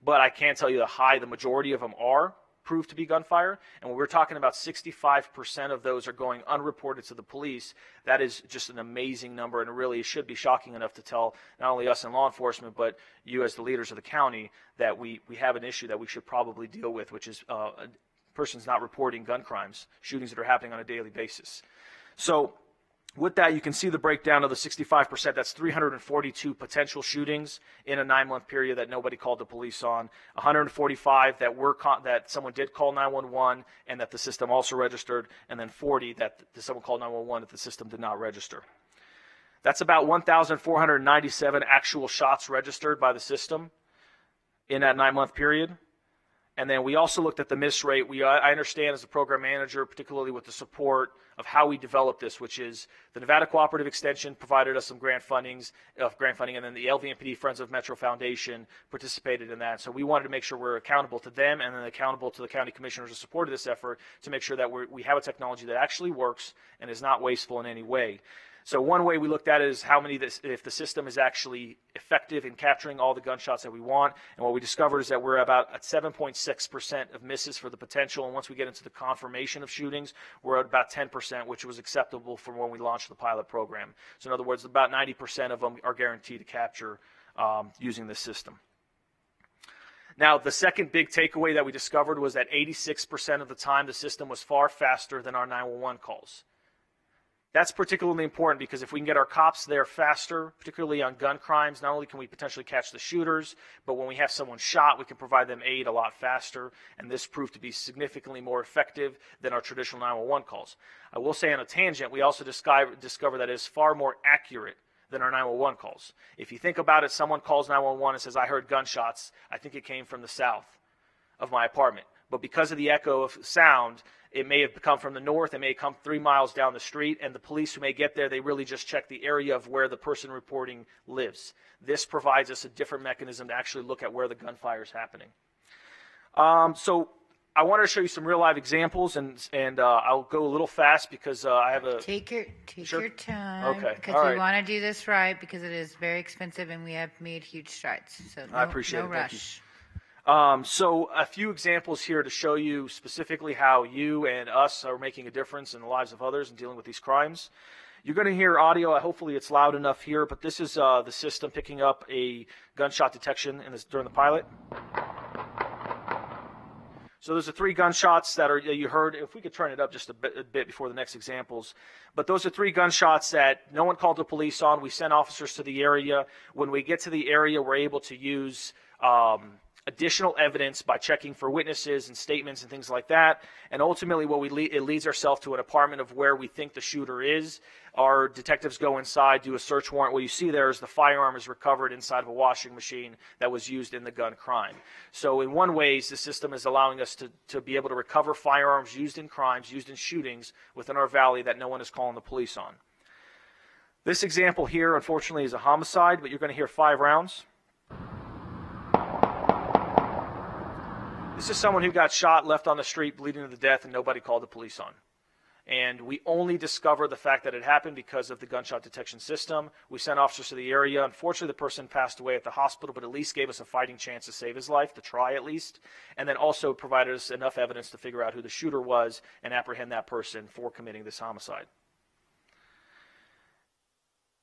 but I can tell you the majority of them are proved to be gunfire. And when we're talking about 65% of those are going unreported to the police, that is just an amazing number, and it really should be shocking enough to tell not only us in law enforcement, but you as the leaders of the county that we have an issue that we should probably deal with, which is persons not reporting gun crimes, shootings that are happening on a daily basis. So with that, you can see the breakdown of the 65%. That's 342 potential shootings in a 9-month period that nobody called the police on. 145 that someone did call 911 and that the system also registered, and then 40 that someone called 911 that the system did not register. That's about 1,497 actual shots registered by the system in that 9-month period. And then we also looked at the miss rate. I understand as a program manager, particularly with the support of how we developed this, which is the Nevada Cooperative Extension provided us some grant funding, and then the LVMPD Friends of Metro Foundation participated in that. So we wanted to make sure we're accountable to them and then accountable to the county commissioners who supported this effort to make sure that we have a technology that actually works and is not wasteful in any way. So one way we looked at it is if the system is actually effective in capturing all the gunshots that we want. And what we discovered is that we're about at 7.6% of misses for the potential. And once we get into the confirmation of shootings, we're at about 10%, which was acceptable from when we launched the pilot program. So in other words, about 90% of them are guaranteed to capture using this system. Now, the second big takeaway that we discovered was that 86% of the time the system was far faster than our 911 calls. That's particularly important because if we can get our cops there faster, particularly on gun crimes, not only can we potentially catch the shooters, but when we have someone shot, we can provide them aid a lot faster, and this proved to be significantly more effective than our traditional 911 calls. I will say on a tangent, we also discovered that it is far more accurate than our 911 calls. If you think about it, someone calls 911 and says, I heard gunshots. I think it came from the south of my apartment. But because of the echo of sound, it may have come from the north, it may come 3 miles down the street, and the police who may get there, they really just check the area of where the person reporting lives. This provides us a different mechanism to actually look at where the gunfire is happening. So I wanted to show you some real live examples, and I'll go a little fast because I have a... Take your time. Okay. Because All we right. want to do this right because it is very expensive and we have made huge strides. So I appreciate no it. Thank you. rush. So a few examples here to show you specifically how you and us are making a difference in the lives of others and dealing with these crimes. You're going to hear audio. Hopefully it's loud enough here, but this is the system picking up a gunshot detection during the pilot. So those are 3 gunshots that you heard. If we could turn it up just a bit before the next examples. But those are 3 gunshots that no one called the police on. We sent officers to the area. When we get to the area, we're able to use additional evidence by checking for witnesses and statements and things like that. And ultimately, it leads ourselves to an apartment of where we think the shooter is. Our detectives go inside, do a search warrant. What you see there is the firearm is recovered inside of a washing machine that was used in the gun crime. So in one way, the system is allowing us to be able to recover firearms used in crimes, used in shootings within our valley that no one is calling the police on. This example here, unfortunately, is a homicide, but you're going to hear 5 rounds. This is someone who got shot, left on the street, bleeding to death, and nobody called the police on. And we only discovered the fact that it happened because of the gunshot detection system. We sent officers to the area. Unfortunately, the person passed away at the hospital, but at least gave us a fighting chance to save his life, to try at least, and then also provided us enough evidence to figure out who the shooter was and apprehend that person for committing this homicide.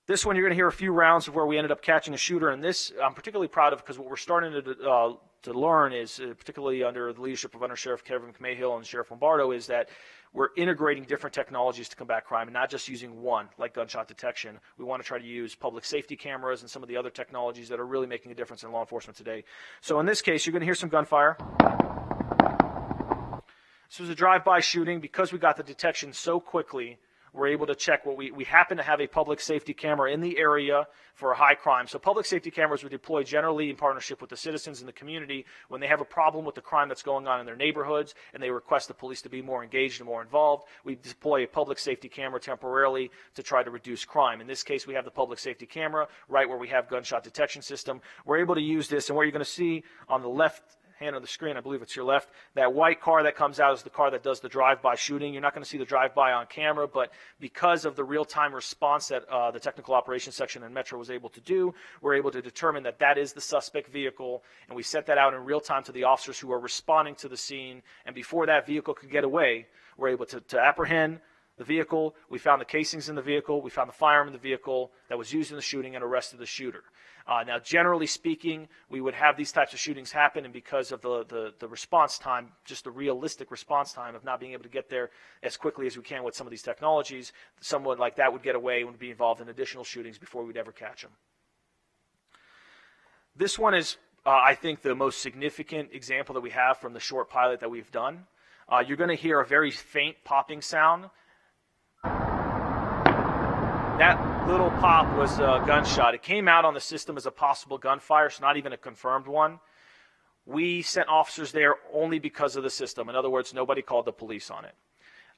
This one, you're going to hear a few rounds of where we ended up catching a shooter, and this I'm particularly proud of because what we're starting to learn is, particularly under the leadership of Under Sheriff Kevin Cahill and Sheriff Lombardo, is that we're integrating different technologies to combat crime and not just using one, like gunshot detection. We want to try to use public safety cameras and some of the other technologies that are really making a difference in law enforcement today. So in this case, you're going to hear some gunfire. This was a drive-by shooting. Because we got the detection so quickly, we're able to check what we happen to have a public safety camera in the area for a high crime. So public safety cameras were deployed generally in partnership with the citizens in the community when they have a problem with the crime that's going on in their neighborhoods and they request the police to be more engaged and more involved. We deploy a public safety camera temporarily to try to reduce crime. In this case, we have the public safety camera right where we have gunshot detection system. We're able to use this, and what you're going to see on the left hand of the screen, I believe it's your left, that white car that comes out is the car that does the drive-by shooting. You're not going to see the drive-by on camera, but because of the real-time response that the Technical Operations Section in Metro was able to do, we're able to determine that that is the suspect vehicle, and we sent that out in real time to the officers who are responding to the scene, and before that vehicle could get away, we're able to apprehend the vehicle. We found the casings in the vehicle. We found the firearm in the vehicle that was used in the shooting and arrested the shooter. Now, generally speaking, we would have these types of shootings happen, and because of the response time, just the realistic response time of not being able to get there as quickly as we can with some of these technologies, someone like that would get away and would be involved in additional shootings before we'd ever catch them. This one is, I think, the most significant example that we have from the short pilot that we've done. You're going to hear a very faint popping sound. That little pop was a gunshot. It came out on the system as a possible gunfire, so not even a confirmed one. We sent officers there only because of the system. In other words, nobody called the police on it.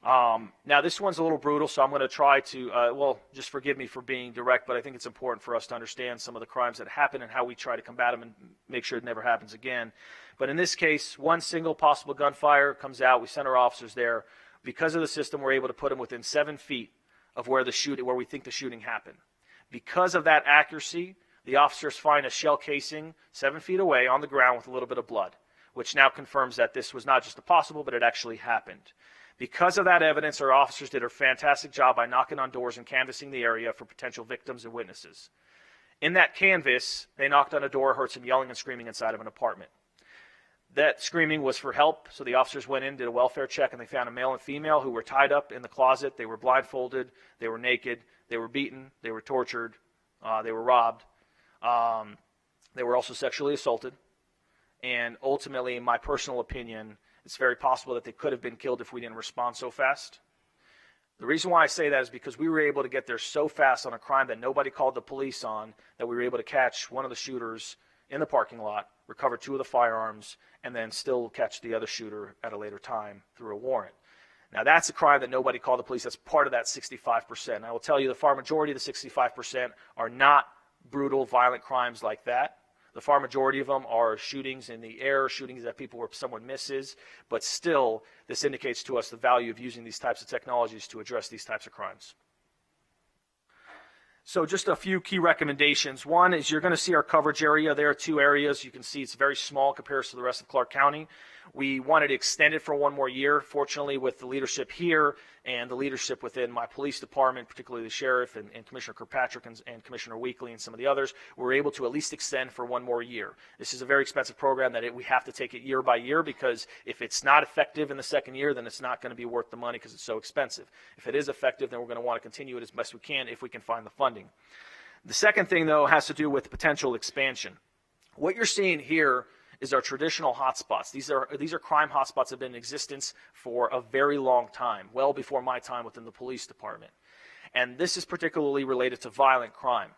Now, this one's a little brutal, so I'm going to try to, well, just forgive me for being direct, but I think it's important for us to understand some of the crimes that happen and how we try to combat them and make sure it never happens again. But in this case, one single possible gunfire comes out. We sent our officers there. Because of the system, we're able to put them within 7 feet of where we think the shooting happened. Because of that accuracy, the officers find a shell casing 7 feet away on the ground with a little bit of blood, which now confirms that this was not just a possible, but it actually happened. Because of that evidence, our officers did a fantastic job by knocking on doors and canvassing the area for potential victims and witnesses. In that canvass, they knocked on a door, heard some yelling and screaming inside of an apartment. That screaming was for help, so the officers went in, did a welfare check, and they found a male and female who were tied up in the closet. They were blindfolded, they were naked, they were beaten, they were tortured, they were robbed. They were also sexually assaulted. And ultimately, in my personal opinion, it's very possible that they could have been killed if we didn't respond so fast. The reason why I say that is because we were able to get there so fast on a crime that nobody called the police on, that we were able to catch one of the shooters in the parking lot, recover 2 of the firearms, and then still catch the other shooter at a later time through a warrant. Now, that's a crime that nobody called the police. That's part of that 65%. I will tell you the far majority of the 65% are not brutal, violent crimes like that. The far majority of them are shootings in the air, shootings that people where someone misses. But still, this indicates to us the value of using these types of technologies to address these types of crimes. So just a few key recommendations. One is you're going to see our coverage area. There are 2 areas. You can see it's very small compared to the rest of Clark County. We wanted to extend it for 1 more year. Fortunately, with the leadership here and the leadership within my police department, particularly the sheriff and Commissioner Kirkpatrick and Commissioner Weekly and some of the others, we're able to at least extend for 1 more year. This is a very expensive program that we have to take it year by year, because if it's not effective in the 2nd year, then it's not going to be worth the money because it's so expensive. If it is effective, then we're going to want to continue it as best we can if we can find the funding. The second thing, though, has to do with potential expansion. What you're seeing here is our traditional hotspots. These are crime hotspots that have been in existence for a very long time, well before my time within the police department. And this is particularly related to violent crime.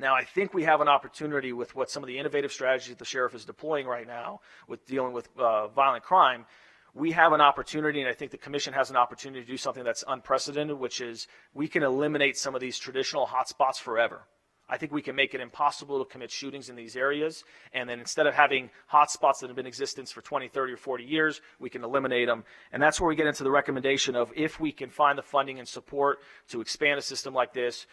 Now, I think we have an opportunity with what some of the innovative strategies the sheriff is deploying right now with dealing with violent crime. We have an opportunity, and I think the commission has an opportunity to do something that's unprecedented, which is we can eliminate some of these traditional hotspots forever. I think we can make it impossible to commit shootings in these areas, and then instead of having hotspots that have been in existence for 20, 30, or 40 years, we can eliminate them. And that's where we get into the recommendation of if we can find the funding and support to expand a system like this.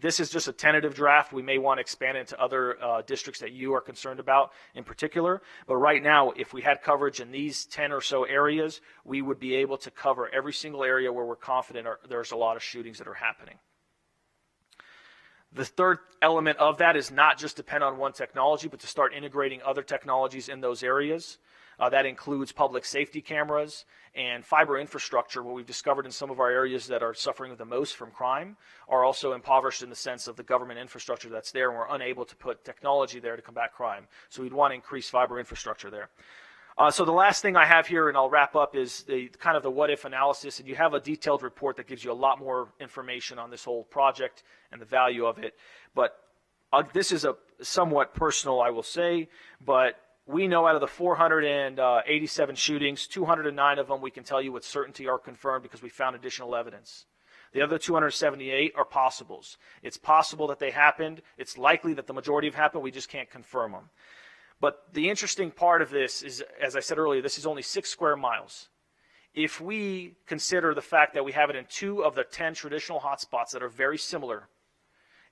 This is just a tentative draft. We may want to expand it into other districts that you are concerned about in particular. But right now, if we had coverage in these 10 or so areas, we would be able to cover every single area where we're confident there's a lot of shootings that are happening. The third element of that is not just depend on one technology, but to start integrating other technologies in those areas. That includes public safety cameras and fiber infrastructure. What we've discovered in some of our areas that are suffering the most from crime are also impoverished in the sense of the government infrastructure that's there, and we're unable to put technology there to combat crime. So we'd want to increase fiber infrastructure there. So the last thing I have here, and I'll wrap up, is the kind of the what-if analysis. And you have a detailed report that gives you a lot more information on this whole project and the value of it. But this is a somewhat personal, I will say, but we know out of the 487 shootings, 209 of them we can tell you with certainty are confirmed because we found additional evidence. The other 278 are possibles. It's possible that they happened. It's likely that the majority have happened. We just can't confirm them. But the interesting part of this is, as I said earlier, this is only 6 square miles. If we consider the fact that we have it in 2 of the 10 traditional hotspots that are very similar,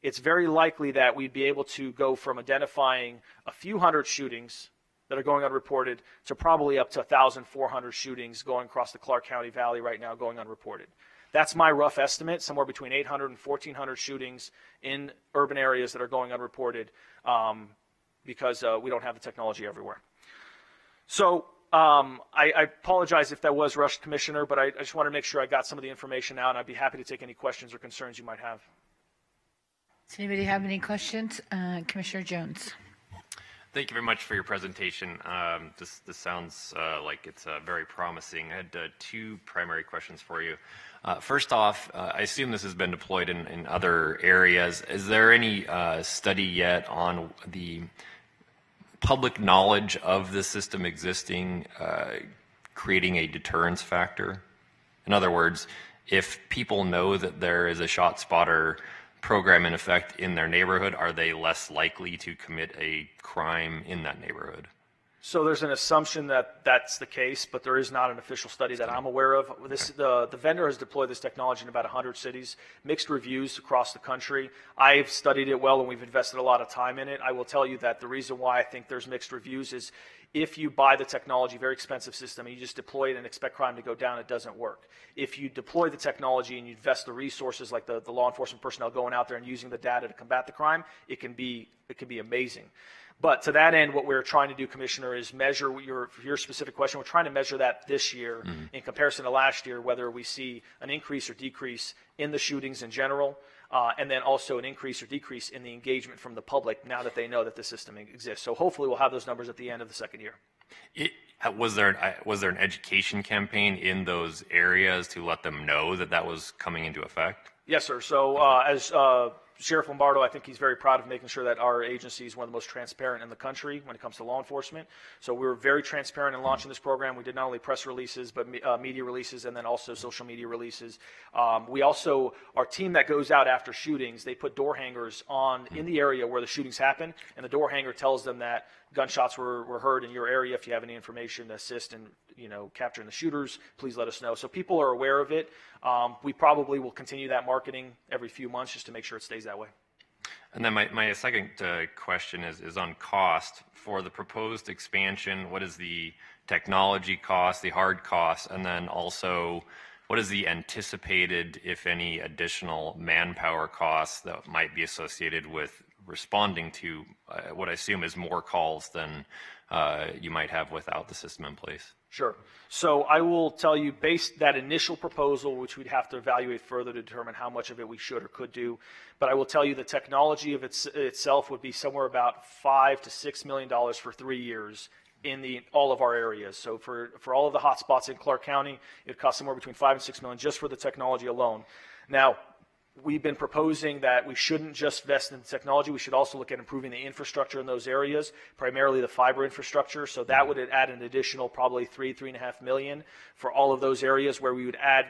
it's very likely that we'd be able to go from identifying a few hundred shootings that are going unreported to probably up to 1,400 shootings going across the Clark County Valley right now going unreported. That's my rough estimate, somewhere between 800 and 1,400 shootings in urban areas that are going unreported because we don't have the technology everywhere. So I apologize if that was rushed, Commissioner, but I just want to make sure I got some of the information out, and I'd be happy to take any questions or concerns you might have. Does anybody have any questions? Commissioner Jones. Thank you very much for your presentation. This sounds like it's very promising. I had 2 primary questions for you. First off, I assume this has been deployed in other areas. Is there any study yet on the public knowledge of the system existing, creating a deterrence factor? In other words, if people know that there is a ShotSpotter program in effect in their neighborhood, are they less likely to commit a crime in that neighborhood? So there's an assumption that that's the case, but there is not an official study that I'm aware of. The vendor has deployed this technology in about 100 cities, mixed reviews across the country. I've studied it well, and we've invested a lot of time in it. I will tell you that the reason why I think there's mixed reviews is if you buy the technology, very expensive system, and you just deploy it and expect crime to go down, it doesn't work. If you deploy the technology and you invest the resources like the law enforcement personnel going out there and using the data to combat the crime, it can be amazing. But to that end, what we're trying to do, Commissioner, is measure your specific question. We're trying to measure that this year in comparison to last year, whether we see an increase or decrease in the shootings in general, and then also an increase or decrease in the engagement from the public now that they know that the system exists. So hopefully we'll have those numbers at the end of the second year. Was there an education campaign in those areas to let them know that that was coming into effect? Yes, sir. So as Sheriff Lombardo, I think he's very proud of making sure that our agency is one of the most transparent in the country when it comes to law enforcement. So we were very transparent in launching this program. We did not only press releases, but media releases, and then also social media releases. We also, our team that goes out after shootings, they put door hangers on in the area where the shootings happen, and the door hanger tells them that gunshots were heard in your area. If you have any information to assist in capturing the shooters, please let us know. So people are aware of it. We probably will continue that marketing every few months just to make sure it stays that way. And then my second question is on cost. For the proposed expansion, what is the technology cost, the hard cost, and then also what is the anticipated, if any, additional manpower costs that might be associated with responding to what I assume is more calls than you might have without the system in place? Sure. So I will tell you, based that initial proposal, which we'd have to evaluate further to determine how much of it we should or could do, but I will tell you the technology of itself would be somewhere about $5 to $6 million for 3 years in all of our areas. So for all of the hotspots in Clark County, it would cost somewhere between $5 and $6 million just for the technology alone. Now, we've been proposing that we shouldn't just invest in the technology. We should also look at improving the infrastructure in those areas, primarily the fiber infrastructure. So that would add an additional probably $3.5 million for all of those areas where we would add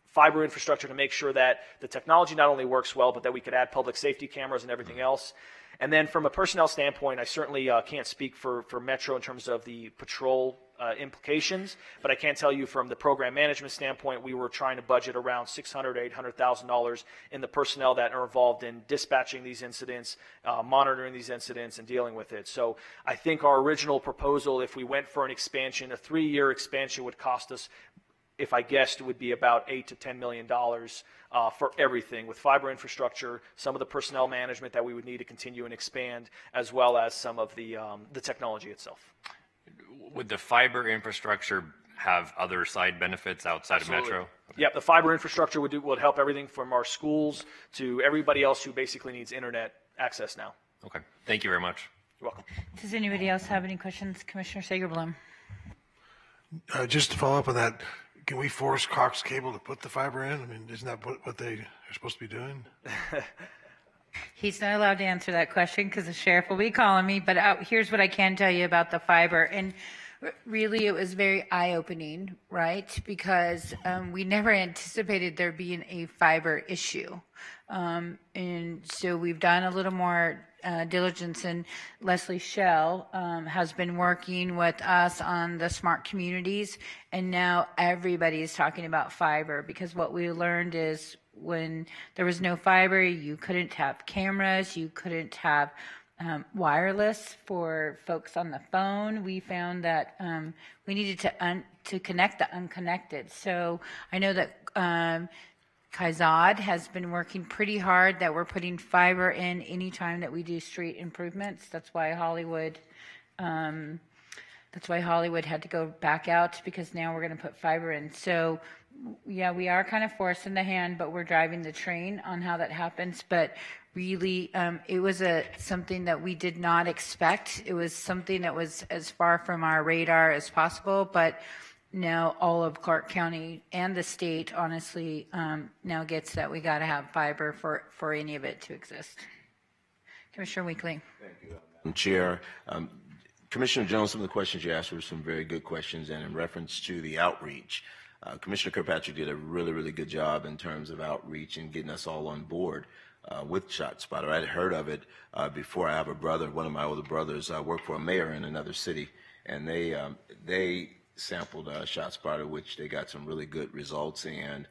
fiber infrastructure to make sure that the technology not only works well, but that we could add public safety cameras and everything else. And then from a personnel standpoint, I certainly can't speak for Metro in terms of the patrol implications, but I can tell you from the program management standpoint, we were trying to budget around $600,000 to $800,000 in the personnel that are involved in dispatching these incidents, monitoring these incidents, and dealing with it. So I think our original proposal, if we went for an expansion, a 3-year expansion would cost us if I guessed, it would be about $8 to $10 million for everything, with fiber infrastructure, some of the personnel management that we would need to continue and expand, as well as some of the technology itself. Would the fiber infrastructure have other side benefits outside Absolutely. of Metro? Yep, the fiber infrastructure would help everything from our schools to everybody else who basically needs internet access now. Okay, thank you very much. You're welcome. Does anybody else have any questions? Commissioner Sager-Blum. Just to follow up on that, can we force Cox Cable to put the fiber in? I mean, isn't that what they are supposed to be doing? He's not allowed to answer that question because the sheriff will be calling me, but here's what I can tell you about the fiber. And really, it was very eye-opening, right? Because we never anticipated there being a fiber issue. And so we've done a little more diligence, and Leslie Shell has been working with us on the smart communities, and now everybody is talking about fiber, because what we learned is when there was no fiber, you couldn't have cameras, you couldn't have wireless for folks on the phone. We found that we needed to connect the unconnected. So I know that Kaizad has been working pretty hard that we're putting fiber in anytime that we do street improvements. That's why Hollywood had to go back out, because now we're going to put fiber in. So yeah, we are kind of forcing the hand, but we're driving the train on how that happens. But really, it was something that we did not expect. It was something that was as far from our radar as possible, but now all of Clark County and the state, honestly, now gets that we got to have fiber for any of it to exist. Commissioner Weekly. Thank you, Madam Chair. Commissioner Jones, some of the questions you asked were some very good questions, and in reference to the outreach, Commissioner Kirkpatrick did a really, really good job in terms of outreach and getting us all on board with ShotSpotter. I'd heard of it before. I have a brother, one of my older brothers, worked for a mayor in another city, and they sampled ShotSpotter, which they got some really good results, and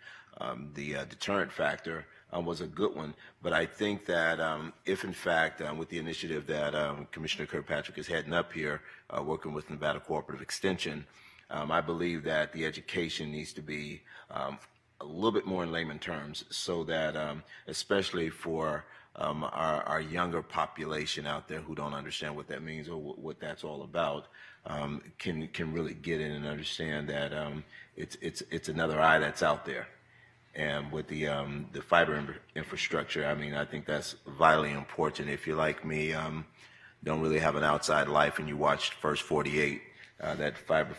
the deterrent factor was a good one. But I think that if in fact with the initiative that Commissioner Kirkpatrick is heading up here, working with Nevada Cooperative Extension, I believe that the education needs to be a little bit more in layman terms, so that especially for our younger population out there who don't understand what that means or what that's all about, can really get in and understand that it's another eye that's out there. And with the fiber infrastructure, I mean, I think that's vitally important. If you're like me, don't really have an outside life, and you watched First 48, that fiber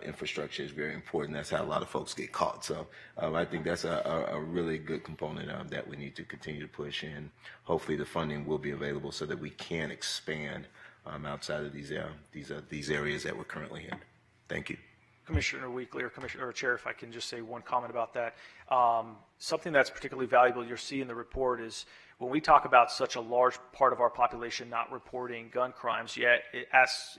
infrastructure is very important. That's how a lot of folks get caught. So I think that's a really good component that we need to continue to push in. Hopefully the funding will be available so that we can expand outside of these areas that we're currently in. Thank you. Commissioner Weekly or Chair, if I can just say one comment about that. Something that's particularly valuable you'll see in the report is when we talk about such a large part of our population not reporting gun crimes, yet it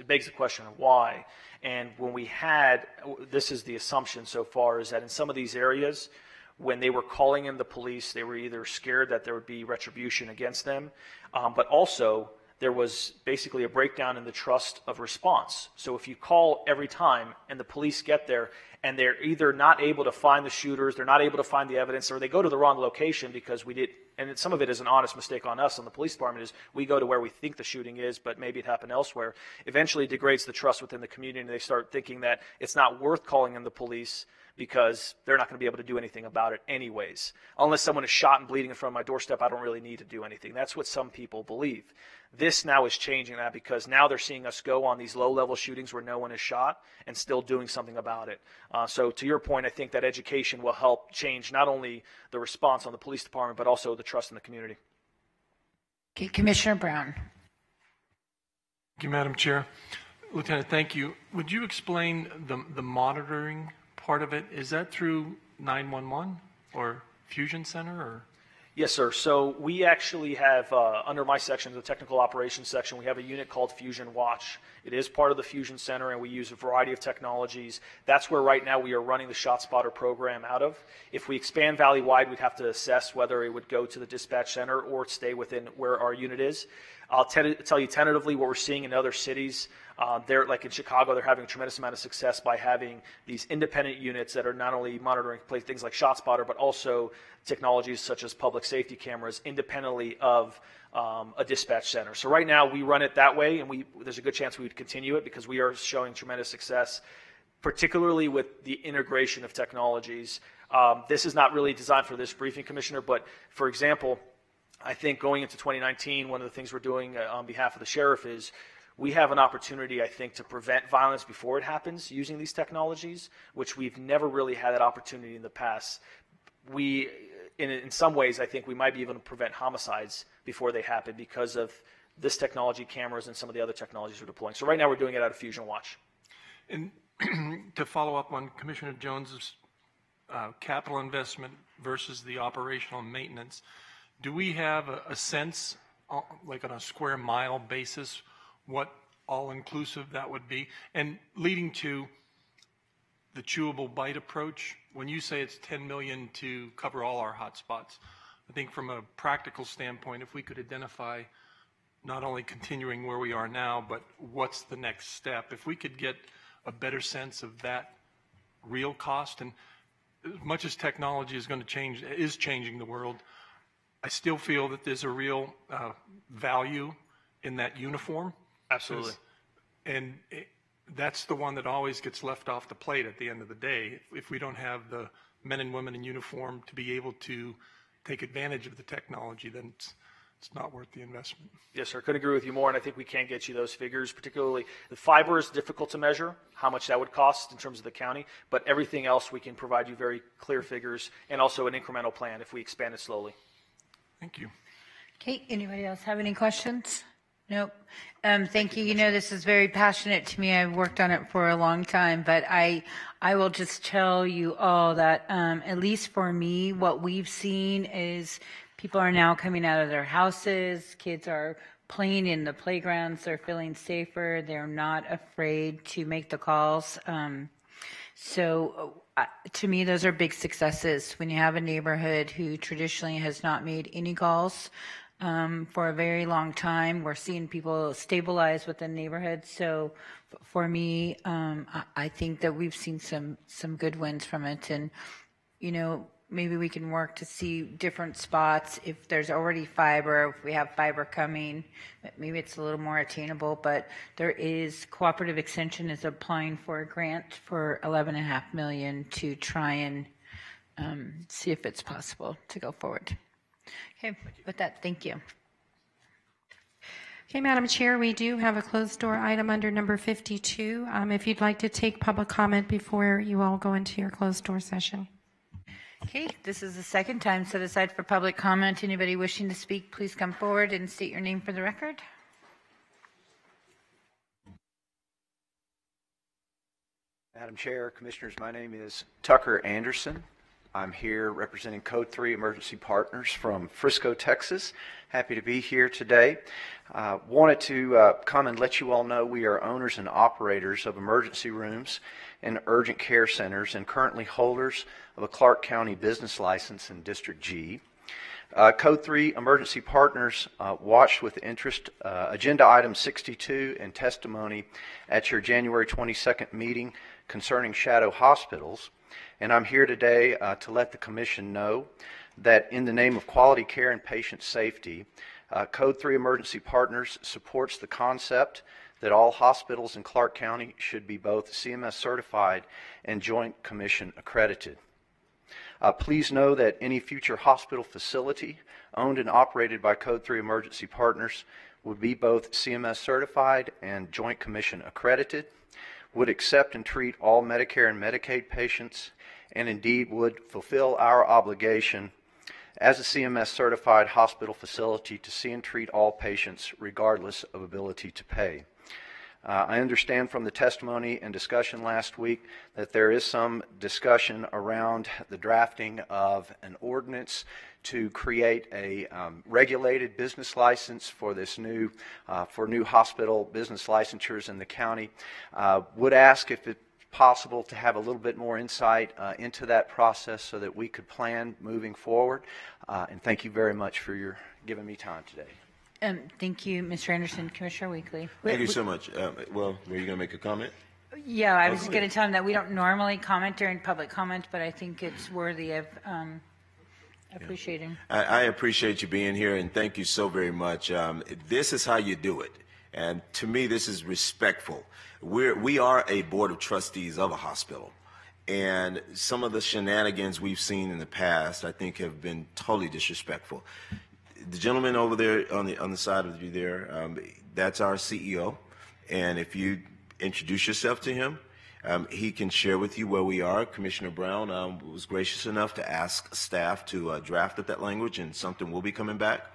begs the question of why. And when we had, this is the assumption so far, is that in some of these areas, when they were calling in the police, they were either scared that there would be retribution against them, but also there was basically a breakdown in the trust of response. So if you call every time and the police get there and they're either not able to find the shooters, they're not able to find the evidence, or they go to the wrong location because we did, and some of it is an honest mistake on us on the police department, is we go to where we think the shooting is, but maybe it happened elsewhere, eventually degrades the trust within the community, and they start thinking that it's not worth calling in the police because they're not going to be able to do anything about it anyways. Unless someone is shot and bleeding in front of my doorstep, I don't really need to do anything. That's what some people believe. This now is changing that, because now they're seeing us go on these low-level shootings where no one is shot and still doing something about it. So to your point, I think that education will help change not only the response on the police department, but also the trust in the community. Okay, Commissioner Brown. Thank you, Madam Chair. Lieutenant, thank you. Would you explain the monitoring part of it? Is that through 911 or Fusion Center, or? Yes, sir. So we actually have, under my section, the technical operations section, we have a unit called Fusion Watch. It is part of the Fusion Center, and we use a variety of technologies. That's where right now we are running the ShotSpotter program out of. If we expand valley-wide, we'd have to assess whether it would go to the dispatch center or stay within where our unit is. I'll tell you tentatively what we're seeing in other cities. They're like in Chicago, they're having a tremendous amount of success by having these independent units that are not only monitoring things like ShotSpotter, but also technologies such as public safety cameras independently of a dispatch center. So right now we run it that way, and there's a good chance we would continue it because we are showing tremendous success, particularly with the integration of technologies. This is not really designed for this briefing, Commissioner, but for example, I think going into 2019, one of the things we're doing on behalf of the sheriff is we have an opportunity, I think, to prevent violence before it happens using these technologies, which we've never really had that opportunity in the past. In some ways, I think we might be able to prevent homicides before they happen because of this technology, cameras, and some of the other technologies we're deploying. So right now we're doing it out of Fusion Watch. And to follow up on Commissioner Jones's capital investment versus the operational maintenance, do we have a sense, like on a square mile basis, what all-inclusive that would be? And leading to the chewable bite approach, when you say it's $10 million to cover all our hotspots, I think from a practical standpoint, if we could identify not only continuing where we are now, but what's the next step, if we could get a better sense of that real cost, and as much as technology is changing the world, I still feel that there's a real value in that uniform. Absolutely. And that's the one that always gets left off the plate at the end of the day. If we don't have the men and women in uniform to be able to take advantage of the technology, then it's not worth the investment. Yes, sir. Couldn't agree with you more, and I think we can get you those figures. Particularly, the fiber is difficult to measure, how much that would cost in terms of the county, but everything else we can provide you very clear figures and also an incremental plan if we expand it slowly. Thank you. Okay, anybody else have any questions? Nope. Thank you. You know, this is very passionate to me. I've worked on it for a long time, but I will just tell you all that, at least for me, what we've seen is people are now coming out of their houses. Kids are playing in the playgrounds. They're feeling safer. They're not afraid to make the calls. To me, those are big successes. When you have a neighborhood who traditionally has not made any calls for a very long time, we're seeing people stabilize within neighborhoods. So for me, I think that we've seen some good wins from it. And, you know, maybe we can work to see different spots. If there's already fiber, if we have fiber coming, maybe it's a little more attainable, but there is Cooperative Extension is applying for a grant for $11.5 million to try and see if it's possible to go forward. Okay, with that, thank you. Okay, Madam Chair, we do have a closed door item under number 52. If you'd like to take public comment before you all go into your closed door session. Okay, this is the second time set aside for public comment. Anybody wishing to speak, please come forward and state your name for the record. Madam Chair, Commissioners, my name is Tucker Anderson. I'm here representing Code 3 Emergency Partners from Frisco, Texas. Happy to be here today. Wanted to come and let you all know we are owners and operators of emergency rooms and urgent care centers and currently holders of a Clark County business license in District G. Code 3 Emergency Partners watched with interest Agenda Item 62 and testimony at your January 22nd meeting concerning shadow hospitals. And I'm here today to let the Commission know that in the name of quality care and patient safety, Code 3 Emergency Partners supports the concept that all hospitals in Clark County should be both CMS certified and Joint Commission accredited. Please know that any future hospital facility owned and operated by Code 3 Emergency Partners would be both CMS certified and Joint Commission accredited, would accept and treat all Medicare and Medicaid patients, and indeed would fulfill our obligation as a CMS certified hospital facility to see and treat all patients regardless of ability to pay. I understand from the testimony and discussion last week that there is some discussion around the drafting of an ordinance to create a regulated business license for this new hospital business licensures in the county. Would ask if it's possible to have a little bit more insight into that process so that we could plan moving forward. And thank you very much for your giving me time today. Thank you, Mr. Anderson. Commissioner Weekly. Thank you so much. Well, were you going to make a comment? Yeah, I was just going to tell him that we don't normally comment during public comment, but I think it's worthy of appreciating. I appreciate you being here, and thank you so very much. This is how you do it, and to me, this is respectful. We are a board of trustees of a hospital, and some of the shenanigans we've seen in the past, I think, have been totally disrespectful. The gentleman over there on the side of you there, that's our CEO, and if you introduce yourself to him, he can share with you where we are. Commissioner Brown was gracious enough to ask staff to draft up that language, and something will be coming back.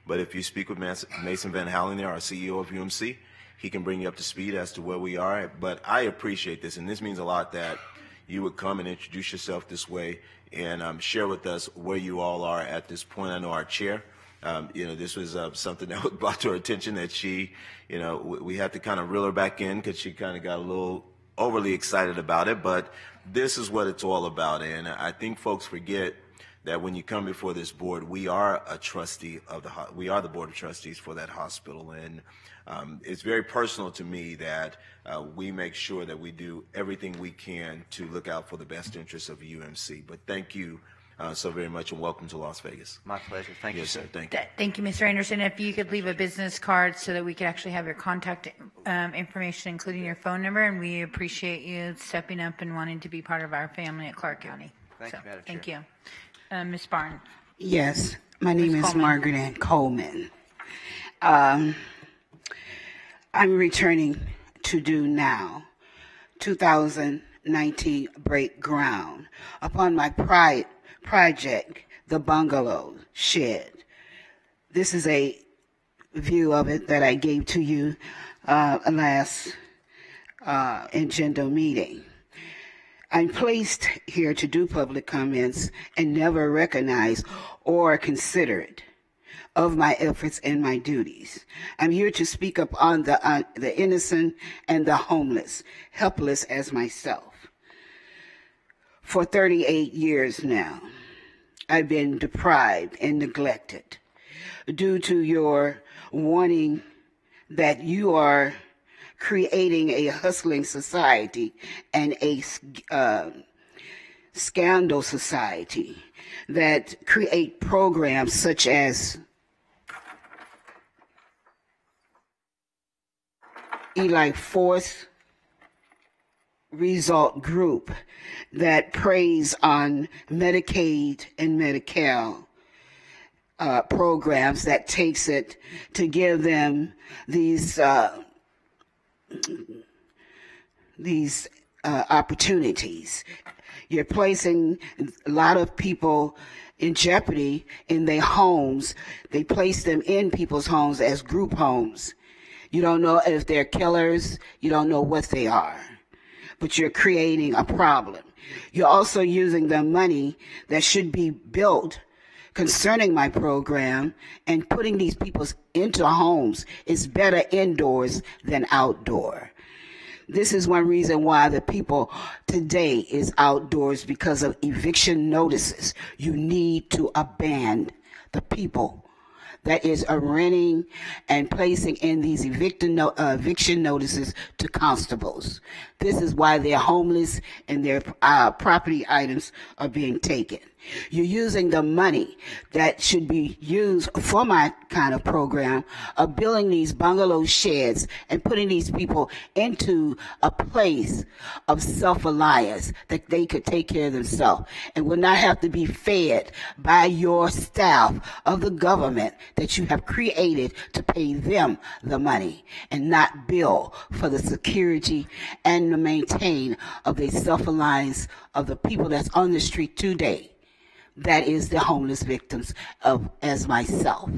But if you speak with Mason Van Halen there, our CEO of UMC, he can bring you up to speed as to where we are. But I appreciate this, and this means a lot that you would come and introduce yourself this way and share with us where you all are at this point. I know our chair, this was something that was brought to her attention that she, we had to kind of reel her back in because she kind of got a little overly excited about it. But this is what it's all about. And I think folks forget that when you come before this board, we are a trustee of we are the board of trustees for that hospital. And it's very personal to me that we make sure that we do everything we can to look out for the best interests of UMC. But thank you so very much, and welcome to Las Vegas. My pleasure. Thank you, sir. Thank you. Thank you, Mr. Anderson. If you could leave a business card so that we could actually have your contact information, including your phone number, and we appreciate you stepping up and wanting to be part of our family at Clark County. Thank you, Madam Chair. Thank you. Ms. Barnes. Yes, my name is Coleman. Margaret Ann Coleman. I'm returning to do now 2019 break ground upon my project, the bungalow shed. This is a view of it that I gave to you last agenda meeting. I'm placed here to do public comments and never recognized or considered of my efforts and my duties. I'm here to speak up on the innocent and the homeless, helpless as myself. For 38 years now, I've been deprived and neglected due to your warning that you are creating a hustling society and a scandal society that create programs such as Eli Fourth Result Group that preys on Medicaid and Medi-Cal programs that takes it to give them these opportunities. You're placing a lot of people in jeopardy in their homes. They place them in people's homes as group homes. You don't know if they're killers. You don't know what they are. But you're creating a problem. You're also using the money that should be built concerning my program and putting these people into homes is better indoors than outdoor. This is one reason why the people today is outdoors, because of eviction notices. You need to abandon the people that is renting and placing in these eviction notices to constables. This is why they're homeless and their property items are being taken. You're using the money that should be used for my kind of program of building these bungalow sheds and putting these people into a place of self-reliance that they could take care of themselves and will not have to be fed by your staff of the government that you have created to pay them the money and not bill for the security and the maintain of the self-reliance of the people that's on the street today. That is the homeless victims of as myself.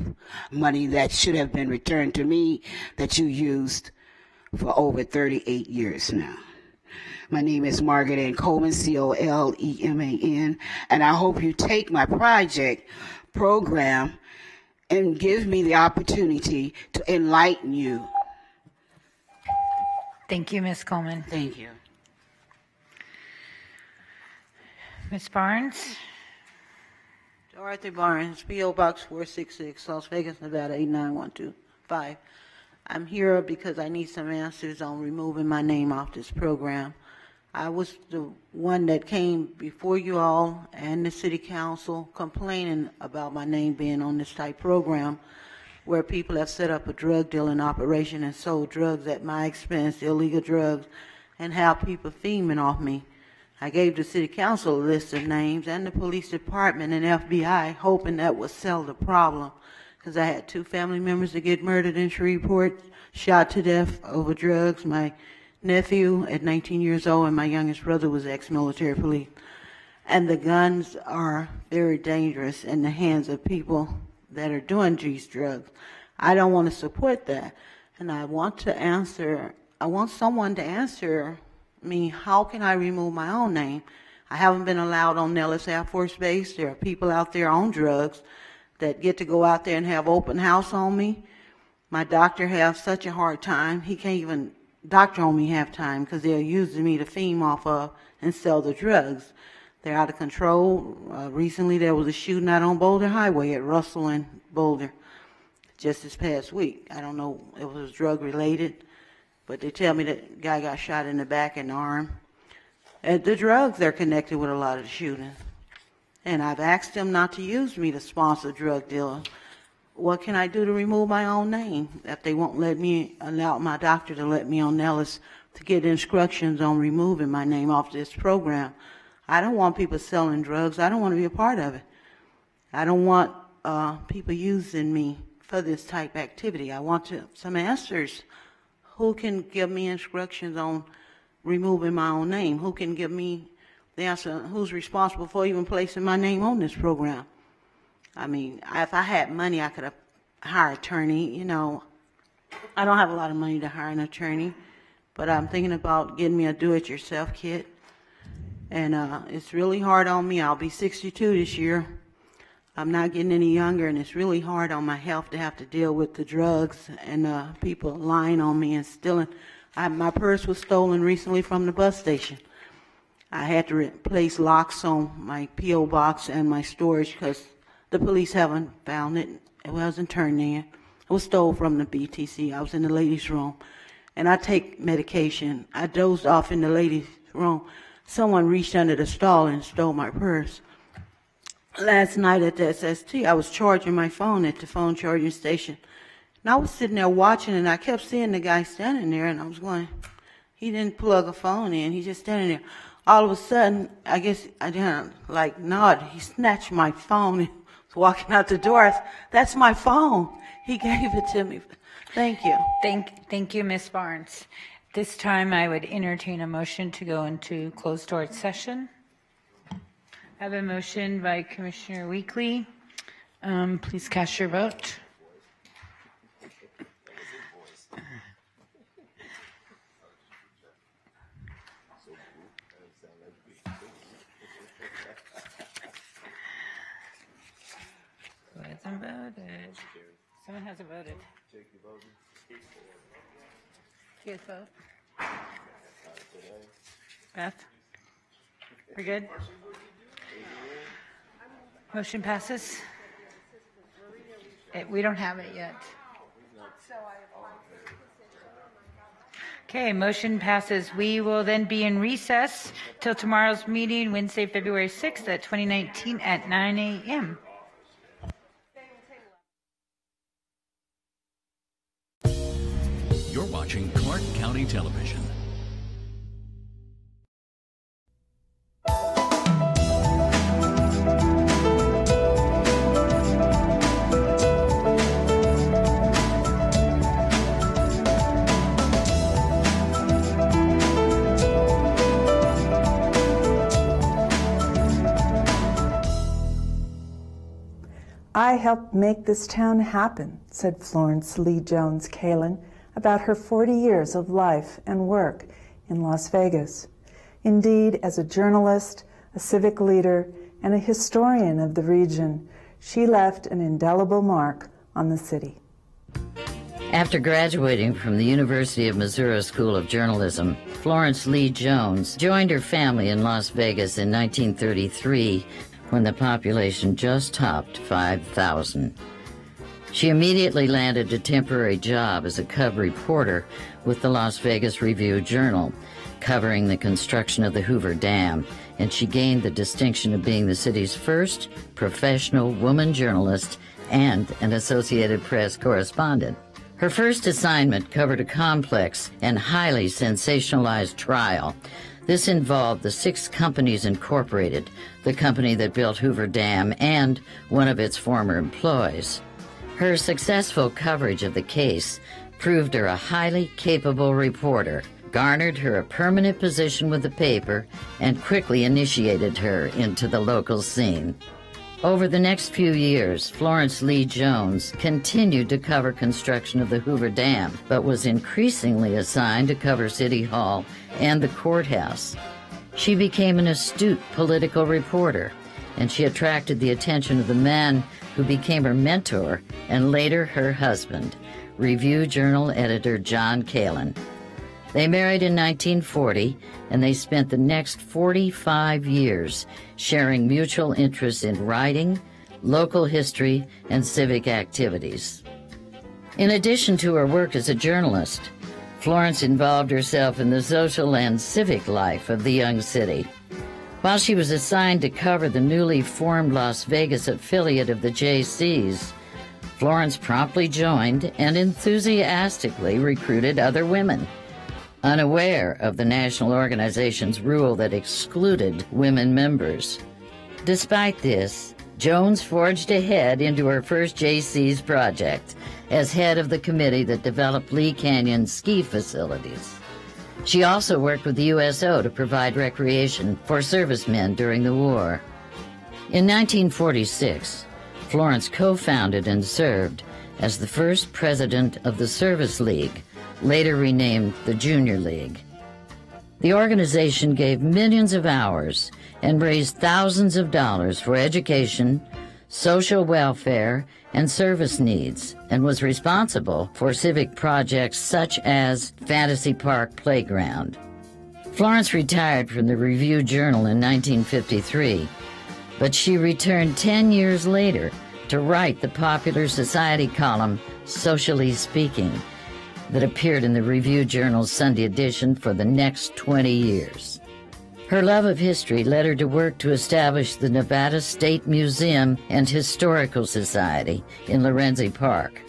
Money that should have been returned to me that you used for over 38 years now. My name is Margaret Ann Coleman, Coleman, and I hope you take my project program and give me the opportunity to enlighten you. Thank you, Ms. Coleman. Thank you. Ms. Barnes? Dorothy Barnes, P.O. Box 466, Las Vegas, Nevada 89125. I'm here because I need some answers on removing my name off this program. I was the one that came before you all and the city council complaining about my name being on this type program where people have set up a drug dealing operation and sold drugs at my expense, illegal drugs, and have people fiending off me. I gave the city council a list of names and the police department and FBI, hoping that would sell the problem, because I had 2 family members that get murdered in Shreveport, shot to death over drugs. My nephew at 19 years old and my youngest brother was ex-military police. And the guns are very dangerous in the hands of people that are doing these drugs. I don't want to support that. And I want someone to answer me, how can I remove my own name? I haven't been allowed on Nellis Air Force Base. There are people out there on drugs that get to go out there and have open house on me. My doctor has such a hard time. He can't even doctor on me half time because they're using me to fiend off of and sell the drugs. They're out of control. Recently there was a shooting out on Boulder Highway at Russell and Boulder just this past week. I don't know if it was drug related, but they tell me that guy got shot in the back and arm. And the drugs are connected with a lot of the shootings. And I've asked them not to use me to sponsor drug dealers. What can I do to remove my own name if they won't allow my doctor to let me on Nellis to get instructions on removing my name off this program? I don't want people selling drugs. I don't want to be a part of it. I don't want people using me for this type of activity. I want some answers. Who can give me instructions on removing my own name? Who can give me the answer? Who's responsible for even placing my name on this program? I mean, if I had money, I could have hired an attorney. You know, I don't have a lot of money to hire an attorney, but I'm thinking about getting me a do-it-yourself kit. And it's really hard on me. I'll be 62 this year. I'm not getting any younger, and it's really hard on my health to have to deal with the drugs and people lying on me and stealing. My purse was stolen recently from the bus station. I had to replace locks on my P.O. box and my storage because the police haven't found it. It wasn't turned in. It was stolen from the BTC. I was in the ladies' room, and I take medication. I dozed off in the ladies' room. Someone reached under the stall and stole my purse. Last night at the SST, I was charging my phone at the phone charging station. And I was sitting there watching, and I kept seeing the guy standing there, and I was going, he didn't plug a phone in. He's just standing there. All of a sudden, I guess I didn't nod. He snatched my phone and was walking out the door. That's my phone. He gave it to me. Thank you. Thank you, Ms. Barnes. This time I would entertain a motion to go into closed-door session. I have a motion by Commissioner Weekly. Please cast your vote. Who hasn't voted? Someone hasn't voted. Yes, vote. Beth? We're good? Motion passes? We don't have it yet. Okay, motion passes. We will then be in recess till tomorrow's meeting, Wednesday, February 6th at 2019 at 9 a.m. You're watching Clark County Television. I helped make this town happen, said Florence Lee Jones Kalin about her 40 years of life and work in Las Vegas. Indeed, as a journalist, a civic leader, and a historian of the region, she left an indelible mark on the city. After graduating from the University of Missouri School of Journalism, Florence Lee Jones joined her family in Las Vegas in 1933, when the population just topped 5,000. She immediately landed a temporary job as a cub reporter with the Las Vegas Review-Journal, covering the construction of the Hoover Dam, and she gained the distinction of being the city's first professional woman journalist and an Associated Press correspondent. Her first assignment covered a complex and highly sensationalized trial. This involved the 6 companies incorporated, the company that built Hoover Dam, and one of its former employees. Her successful coverage of the case proved her a highly capable reporter, garnered her a permanent position with the paper, and quickly initiated her into the local scene. Over the next few years, Florence Lee Jones continued to cover construction of the Hoover Dam, but was increasingly assigned to cover City Hall and the courthouse. She became an astute political reporter, and she attracted the attention of the man who became her mentor and later her husband, Review-Journal editor John Kalin. They married in 1940, and they spent the next 45 years sharing mutual interests in writing, local history, and civic activities. In addition to her work as a journalist, Florence involved herself in the social and civic life of the young city. While she was assigned to cover the newly formed Las Vegas affiliate of the Jaycees, Florence promptly joined and enthusiastically recruited other women. Unaware of the national organization's rule that excluded women members. Despite this, Jones forged ahead into her first Jaycees project as head of the committee that developed Lee Canyon ski facilities. She also worked with the USO to provide recreation for servicemen during the war. In 1946, Florence co-founded and served as the first president of the Service League, later renamed the Junior League. The organization gave millions of hours and raised thousands of dollars for education, social welfare, and service needs, and was responsible for civic projects such as Fantasy Park Playground. Florence retired from the Review-Journal in 1953, but she returned 10 years later to write the popular society column, Socially Speaking, that appeared in the Review-Journal's Sunday edition for the next 20 years. Her love of history led her to work to establish the Nevada State Museum and Historical Society in Lorenzi Park.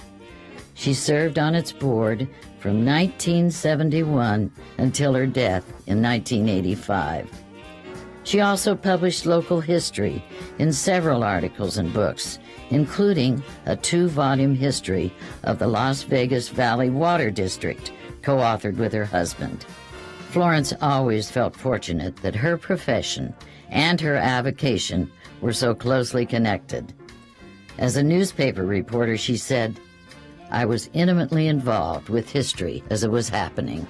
She served on its board from 1971 until her death in 1985. She also published local history in several articles and books, including a 2-volume history of the Las Vegas Valley Water District, co-authored with her husband. Florence always felt fortunate that her profession and her avocation were so closely connected. As a newspaper reporter, she said, "I was intimately involved with history as it was happening."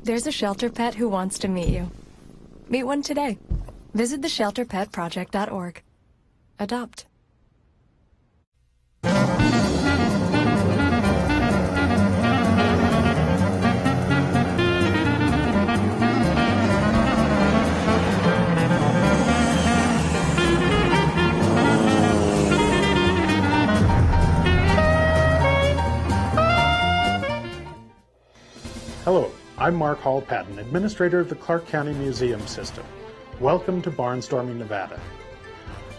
There's a shelter pet who wants to meet you. Meet one today. Visit theshelterpetproject.org. Adopt. Hello, I'm Mark Hall Patton, administrator of the Clark County Museum System. Welcome to Barnstorming, Nevada.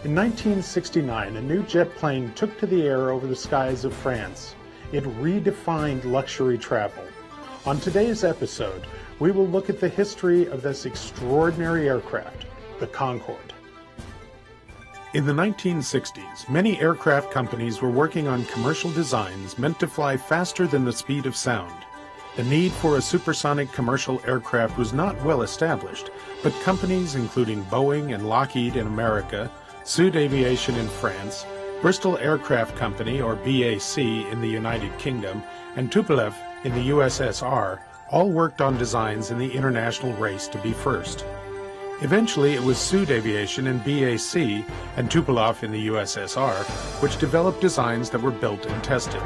In 1969, a new jet plane took to the air over the skies of France. It redefined luxury travel. On today's episode, we will look at the history of this extraordinary aircraft, the Concorde. In the 1960s, many aircraft companies were working on commercial designs meant to fly faster than the speed of sound. The need for a supersonic commercial aircraft was not well established, but companies including Boeing and Lockheed in America, Sud Aviation in France, Bristol Aircraft Company, or BAC, in the United Kingdom, and Tupolev in the USSR all worked on designs in the international race to be first. Eventually, it was Sud Aviation and BAC and Tupolev in the USSR which developed designs that were built and tested.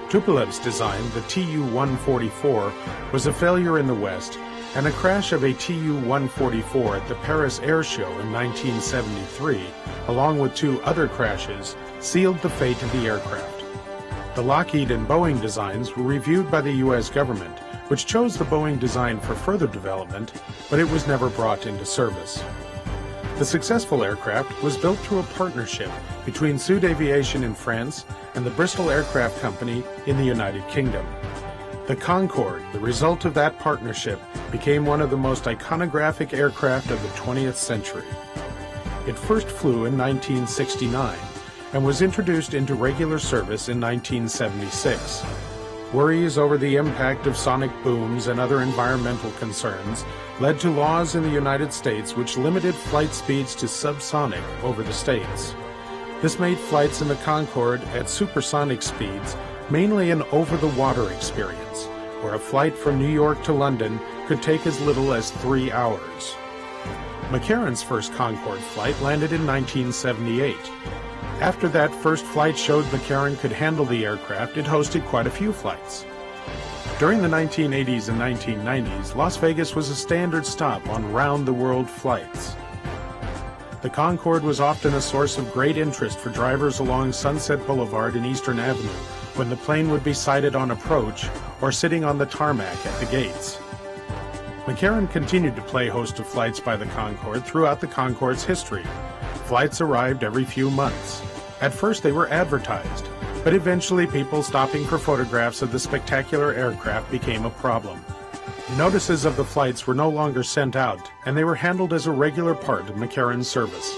Tupolev's design, the Tu-144, was a failure in the West, and a crash of a Tu-144 at the Paris Air Show in 1973, along with 2 other crashes, sealed the fate of the aircraft. The Lockheed and Boeing designs were reviewed by the U.S. government, which chose the Boeing design for further development, but it was never brought into service. The successful aircraft was built through a partnership between Sud Aviation in France and the Bristol Aircraft Company in the United Kingdom. The Concorde, the result of that partnership, became one of the most iconographic aircraft of the 20th century. It first flew in 1969 and was introduced into regular service in 1976. Worries over the impact of sonic booms and other environmental concerns led to laws in the United States which limited flight speeds to subsonic over the states. This made flights in the Concorde at supersonic speeds mainly an over-the-water experience, where a flight from New York to London could take as little as 3 hours. McCarran's first Concorde flight landed in 1978. After that first flight showed McCarran could handle the aircraft, it hosted quite a few flights. During the 1980s and 1990s, Las Vegas was a standard stop on round-the-world flights. The Concorde was often a source of great interest for drivers along Sunset Boulevard and Eastern Avenue when the plane would be sighted on approach or sitting on the tarmac at the gates. McCarran continued to play host to flights by the Concorde throughout the Concorde's history. Flights arrived every few months. At first they were advertised, but eventually people stopping for photographs of the spectacular aircraft became a problem. Notices of the flights were no longer sent out, and they were handled as a regular part of McCarran's service.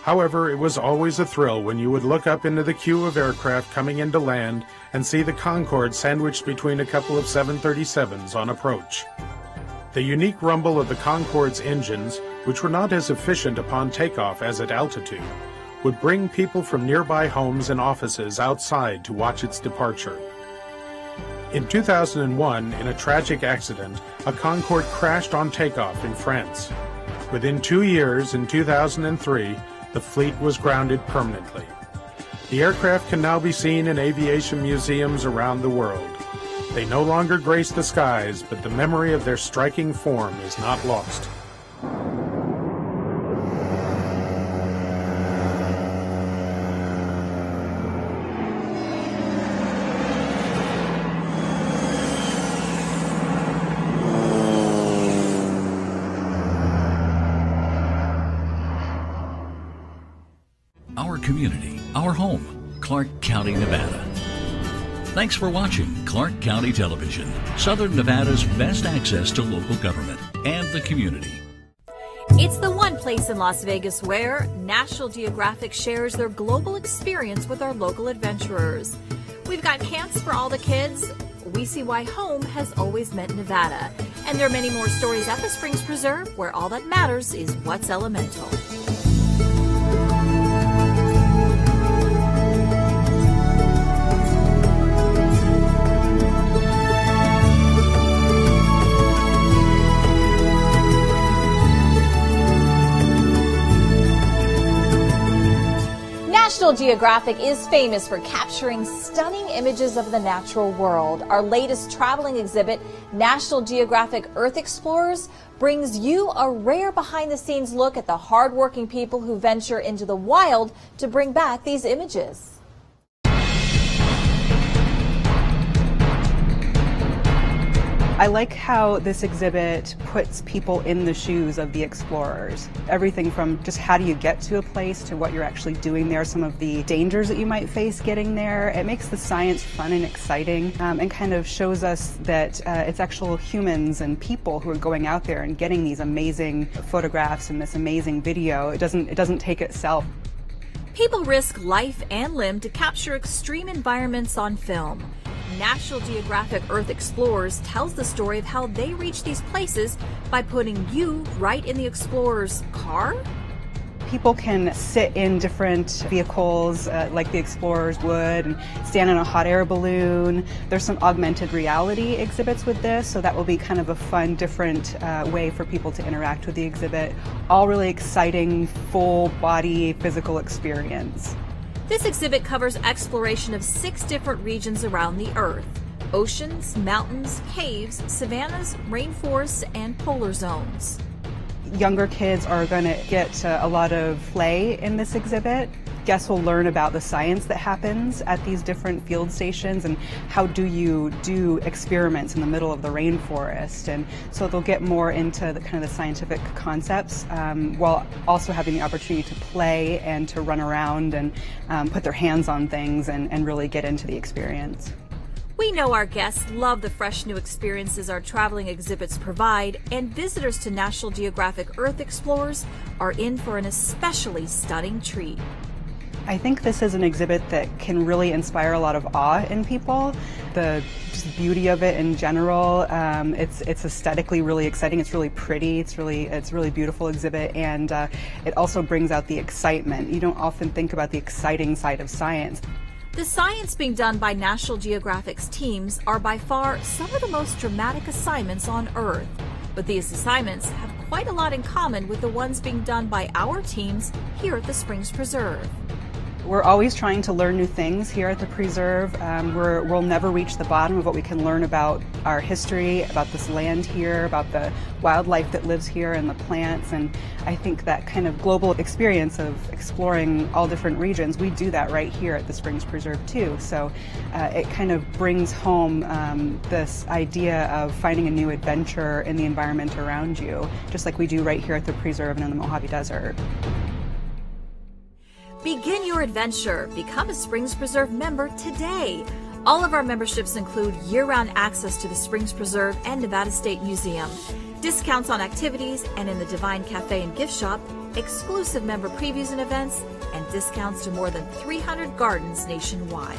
However, it was always a thrill when you would look up into the queue of aircraft coming into land and see the Concorde sandwiched between a couple of 737s on approach. The unique rumble of the Concorde's engines, which were not as efficient upon takeoff as at altitude, would bring people from nearby homes and offices outside to watch its departure. In 2001, in a tragic accident, a Concorde crashed on takeoff in France. Within 2 years, in 2003, the fleet was grounded permanently. The aircraft can now be seen in aviation museums around the world. They no longer grace the skies, but the memory of their striking form is not lost. Our community, our home, Clark County, Nevada. Thanks for watching Clark County Television, Southern Nevada's best access to local government and the community. It's the one place in Las Vegas where National Geographic shares their global experience with our local adventurers. We've got camps for all the kids. We see why home has always meant Nevada. And there are many more stories at the Springs Preserve where all that matters is what's elemental. National Geographic is famous for capturing stunning images of the natural world. Our latest traveling exhibit, National Geographic Earth Explorers, brings you a rare behind-the-scenes look at the hardworking people who venture into the wild to bring back these images. I like how this exhibit puts people in the shoes of the explorers. Everything from just how do you get to a place to what you're actually doing there, some of the dangers that you might face getting there. It makes the science fun and exciting and kind of shows us that it's actual humans and people who are going out there and getting these amazing photographs and this amazing video. It doesn't take itself. People risk life and limb to capture extreme environments on film. National Geographic Earth Explorers tells the story of how they reach these places by putting you right in the explorer's car. People can sit in different vehicles like the explorers would and stand in a hot air balloon. There's some augmented reality exhibits with this, so that will be kind of a fun, different way for people to interact with the exhibit. All really exciting, full body physical experience. This exhibit covers exploration of 6 different regions around the Earth: oceans, mountains, caves, savannas, rainforests, and polar zones. Younger kids are going to get a lot of play in this exhibit. Guests will learn about the science that happens at these different field stations and how do you do experiments in the middle of the rainforest. And so they'll get more into the kind of the scientific concepts while also having the opportunity to play and to run around and put their hands on things and really get into the experience. We know our guests love the fresh new experiences our traveling exhibits provide, and visitors to National Geographic Earth Explorers are in for an especially stunning treat. I think this is an exhibit that can really inspire a lot of awe in people. The just beauty of it in general, it's aesthetically really exciting. It's really pretty. It's really beautiful exhibit, and it also brings out the excitement. You don't often think about the exciting side of science. The science being done by National Geographic's teams are by far some of the most dramatic assignments on Earth. But these assignments have quite a lot in common with the ones being done by our teams here at the Springs Preserve. We're always trying to learn new things here at the Preserve. We'll never reach the bottom of what we can learn about our history, about this land here, about the wildlife that lives here and the plants. And I think that kind of global experience of exploring all different regions, we do that right here at the Springs Preserve too. So it kind of brings home this idea of finding a new adventure in the environment around you, just like we do right here at the Preserve and in the Mojave Desert. Begin your adventure. Become a Springs Preserve member today. All of our memberships include year-round access to the Springs Preserve and Nevada State Museum, discounts on activities and in the Divine Cafe and Gift Shop, exclusive member previews and events, and discounts to more than 300 gardens nationwide.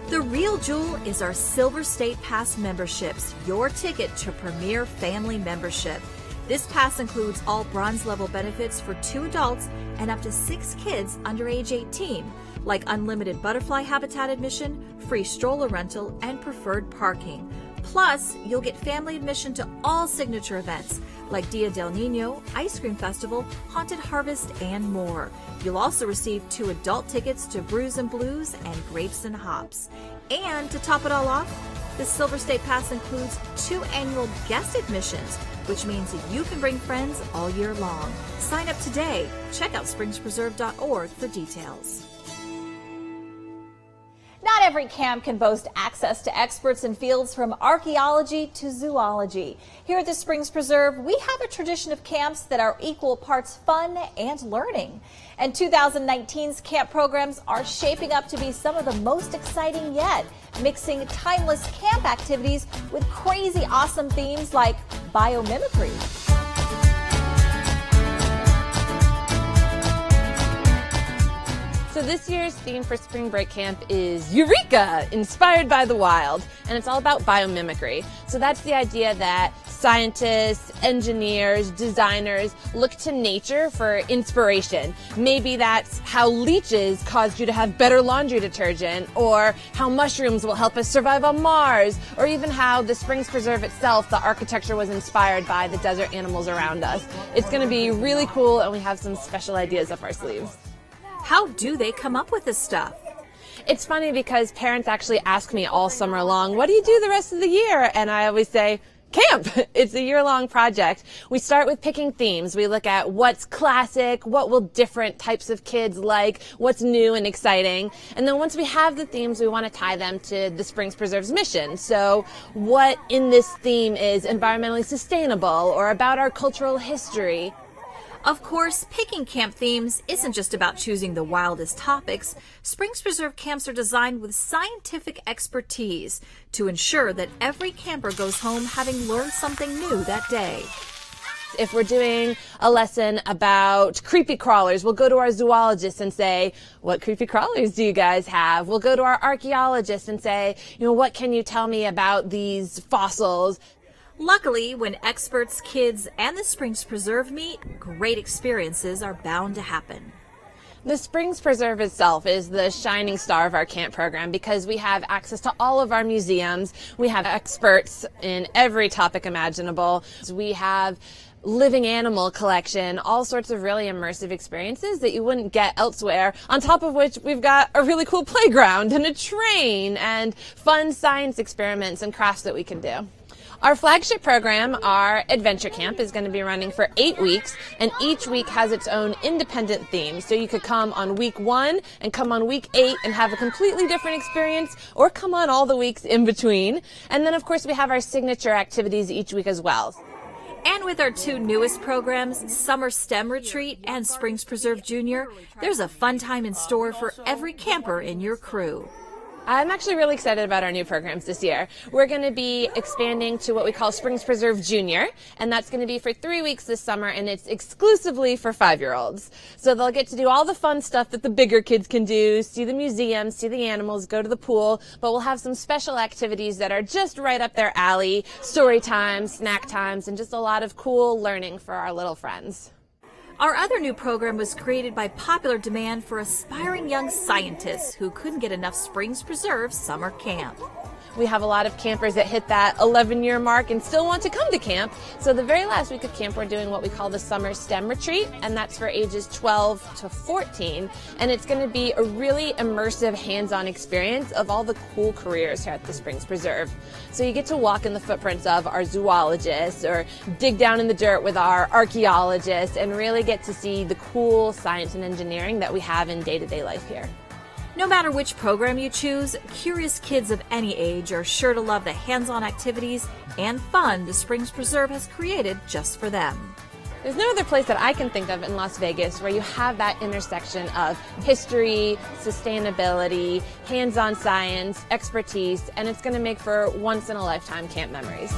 The real jewel is our Silver State Pass memberships, your ticket to Premier Family Membership. This pass includes all bronze level benefits for 2 adults and up to 6 kids under age 18, like unlimited butterfly habitat admission, free stroller rental, and preferred parking. Plus, you'll get family admission to all signature events like Dia del Nino, Ice Cream Festival, Haunted Harvest, and more. You'll also receive 2 adult tickets to Brews and Blues and Grapes and Hops. And to top it all off, the Silver State Pass includes 2 annual guest admissions, which means that you can bring friends all year long. Sign up today. Check out springspreserve.org for details. Not every camp can boast access to experts in fields from archaeology to zoology. Here at the Springs Preserve, we have a tradition of camps that are equal parts fun and learning. And 2019's camp programs are shaping up to be some of the most exciting yet, mixing timeless camp activities with crazy awesome themes like biomimicry. So this year's theme for Spring Break Camp is Eureka! Inspired by the wild. And it's all about biomimicry. So that's the idea that scientists, engineers, designers look to nature for inspiration. Maybe that's how leeches caused you to have better laundry detergent, or how mushrooms will help us survive on Mars, or even how the Springs Preserve itself, the architecture was inspired by the desert animals around us. It's going to be really cool, and we have some special ideas up our sleeves. How do they come up with this stuff? It's funny because parents actually ask me all summer long, what do you do the rest of the year? And I always say, camp! It's a year-long project. We start with picking themes. We look at what's classic, what will different types of kids like, what's new and exciting. And then once we have the themes, we want to tie them to the Springs Preserve's mission. So what in this theme is environmentally sustainable or about our cultural history? Of course, picking camp themes isn't just about choosing the wildest topics. Springs Preserve camps are designed with scientific expertise to ensure that every camper goes home having learned something new that day. If we're doing a lesson about creepy crawlers, we'll go to our zoologist and say, what creepy crawlers do you guys have? We'll go to our archaeologist and say, what can you tell me about these fossils? Luckily, when experts, kids, and the Springs Preserve meet, great experiences are bound to happen. The Springs Preserve itself is the shining star of our camp program because we have access to all of our museums. We have experts in every topic imaginable. We have living animal collection, all sorts of really immersive experiences that you wouldn't get elsewhere, on top of which we've got a really cool playground and a train and fun science experiments and crafts that we can do. Our flagship program, our Adventure Camp, is going to be running for 8 weeks, and each week has its own independent theme. So you could come on week 1 and come on week 8 and have a completely different experience, or come on all the weeks in between. And then, of course, we have our signature activities each week as well. And with our 2 newest programs, Summer STEM Retreat and Springs Preserve Junior, there's a fun time in store for every camper in your crew. I'm actually really excited about our new programs this year. We're going to be expanding to what we call Springs Preserve Junior, and that's going to be for 3 weeks this summer, and it's exclusively for 5-year-olds. So they'll get to do all the fun stuff that the bigger kids can do, see the museums, see the animals, go to the pool, but we'll have some special activities that are just right up their alley, story times, snack times, and just a lot of cool learning for our little friends. Our other new program was created by popular demand for aspiring young scientists who couldn't get enough Springs Preserve summer camp. We have a lot of campers that hit that 11-year mark and still want to come to camp. So the very last week of camp, we're doing what we call the Summer STEM Retreat, and that's for ages 12 to 14. And it's going to be a really immersive, hands-on experience of all the cool careers here at the Springs Preserve. So you get to walk in the footprints of our zoologists or dig down in the dirt with our archaeologists and really get to see the cool science and engineering that we have in day-to-day life here. No matter which program you choose, curious kids of any age are sure to love the hands-on activities and fun the Springs Preserve has created just for them. There's no other place that I can think of in Las Vegas where you have that intersection of history, sustainability, hands-on science, expertise, and it's going to make for once-in-a-lifetime camp memories.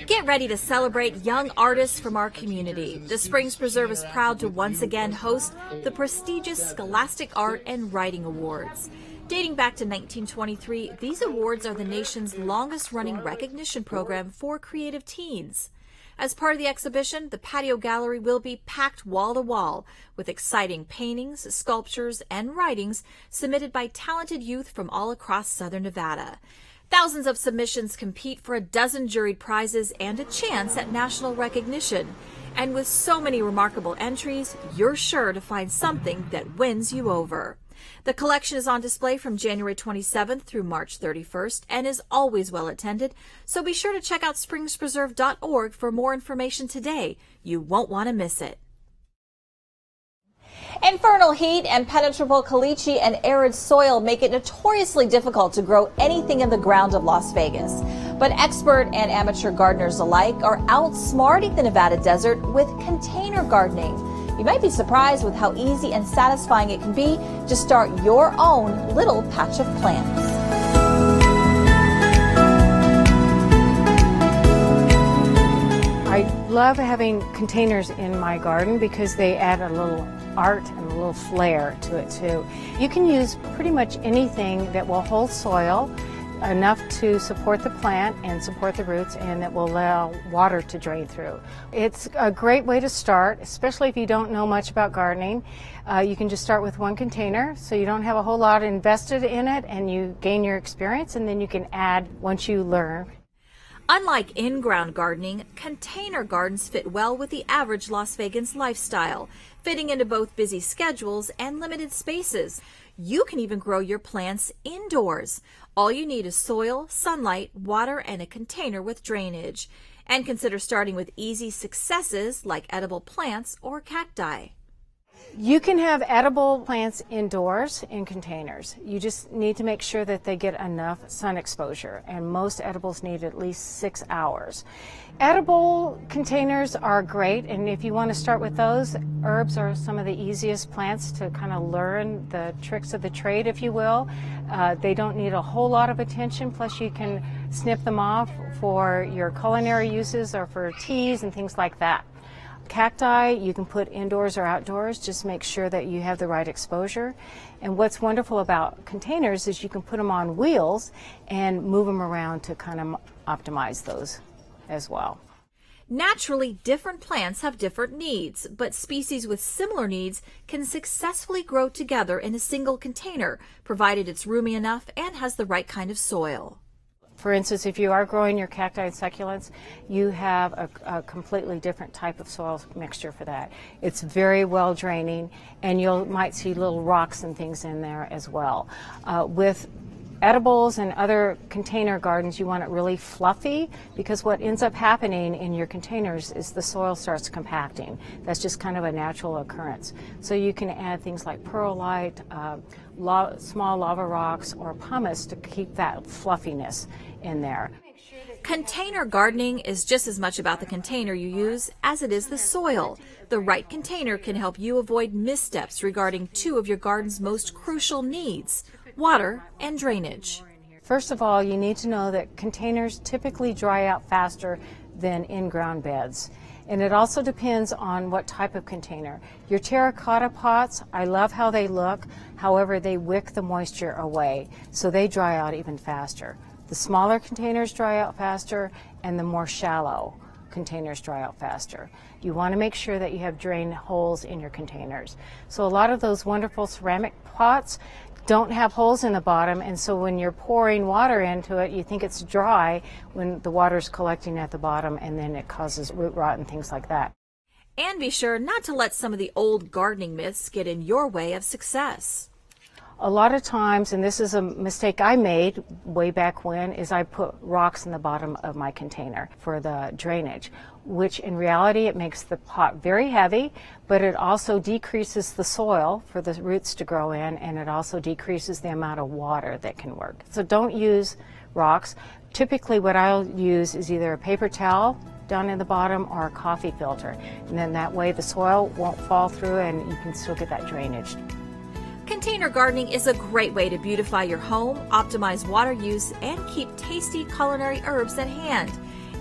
Get ready to celebrate young artists from our community. The Springs Preserve is proud to once again host the prestigious Scholastic Art and Writing Awards. Dating back to 1923, these awards are the nation's longest-running recognition program for creative teens. As part of the exhibition, the patio gallery will be packed wall-to-wall with exciting paintings, sculptures, and writings submitted by talented youth from all across Southern Nevada. Thousands of submissions compete for a dozen juried prizes and a chance at national recognition. And with so many remarkable entries, you're sure to find something that wins you over. The collection is on display from January 27th through March 31st and is always well attended, so be sure to check out springspreserve.org for more information today. You won't want to miss it. Infernal heat, impenetrable caliche, and arid soil make it notoriously difficult to grow anything in the ground of Las Vegas. But expert and amateur gardeners alike are outsmarting the Nevada desert with container gardening. You might be surprised with how easy and satisfying it can be to start your own little patch of plants. I love having containers in my garden because they add a little art and a little flair to it too. You can use pretty much anything that will hold soil enough to support the plant and support the roots, and that will allow water to drain through. It's a great way to start, especially if you don't know much about gardening. You can just start with one container, so you don't have a whole lot invested in it, and you gain your experience, and then you can add once you learn. Unlike in-ground gardening, container gardens fit well with the average Las Vegan's lifestyle, fitting into both busy schedules and limited spaces. You can even grow your plants indoors. All you need is soil, sunlight, water, and a container with drainage. And consider starting with easy successes like edible plants or cacti. You can have edible plants indoors in containers. You just need to make sure that they get enough sun exposure, and most edibles need at least 6 hours. Edible containers are great, and if you want to start with those, herbs are some of the easiest plants to kind of learn the tricks of the trade, if you will. They don't need a whole lot of attention, plus you can snip them off for your culinary uses or for teas and things like that. Cacti, you can put indoors or outdoors. Just make sure that you have the right exposure. And what's wonderful about containers is you can put them on wheels and move them around to kind of optimize those as well. Naturally, different plants have different needs, but species with similar needs can successfully grow together in a single container, provided it's roomy enough and has the right kind of soil. For instance, if you are growing your cacti and succulents, you have a completely different type of soil mixture for that. It's very well draining, and you might see little rocks and things in there as well. With edibles and other container gardens, you want it really fluffy, because what ends up happening in your containers is the soil starts compacting. That's just kind of a natural occurrence. So you can add things like perlite, small lava rocks, or pumice to keep that fluffiness in there. Container gardening is just as much about the container you use as it is the soil. The right container can help you avoid missteps regarding two of your garden's most crucial needs: water and drainage. First of all, you need to know that containers typically dry out faster than in-ground beds. And it also depends on what type of container. Your terracotta pots, I love how they look. However, they wick the moisture away, so they dry out even faster. The smaller containers dry out faster, and the more shallow containers dry out faster. You want to make sure that you have drain holes in your containers. So a lot of those wonderful ceramic pots don't have holes in the bottom, and so when you're pouring water into it, you think it's dry when the water's collecting at the bottom, and then it causes root rot and things like that. And be sure not to let some of the old gardening myths get in your way of success. A lot of times, and this is a mistake I made way back when, is I put rocks in the bottom of my container for the drainage, which in reality it makes the pot very heavy, but it also decreases the soil for the roots to grow in, and it also decreases the amount of water that can work. So don't use rocks. Typically what I'll use is either a paper towel down in the bottom or a coffee filter, and then that way the soil won't fall through and you can still get that drainage. Container gardening is a great way to beautify your home, optimize water use, and keep tasty culinary herbs at hand.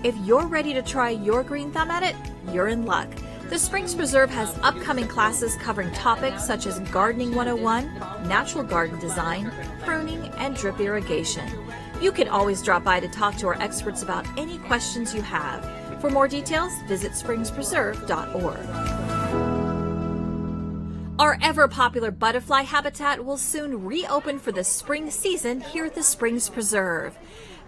If you're ready to try your green thumb at it, you're in luck. The Springs Preserve has upcoming classes covering topics such as Gardening 101, Natural Garden Design, Pruning, and Drip Irrigation. You can always drop by to talk to our experts about any questions you have. For more details, visit springspreserve.org. Our ever-popular butterfly habitat will soon reopen for the spring season here at the Springs Preserve.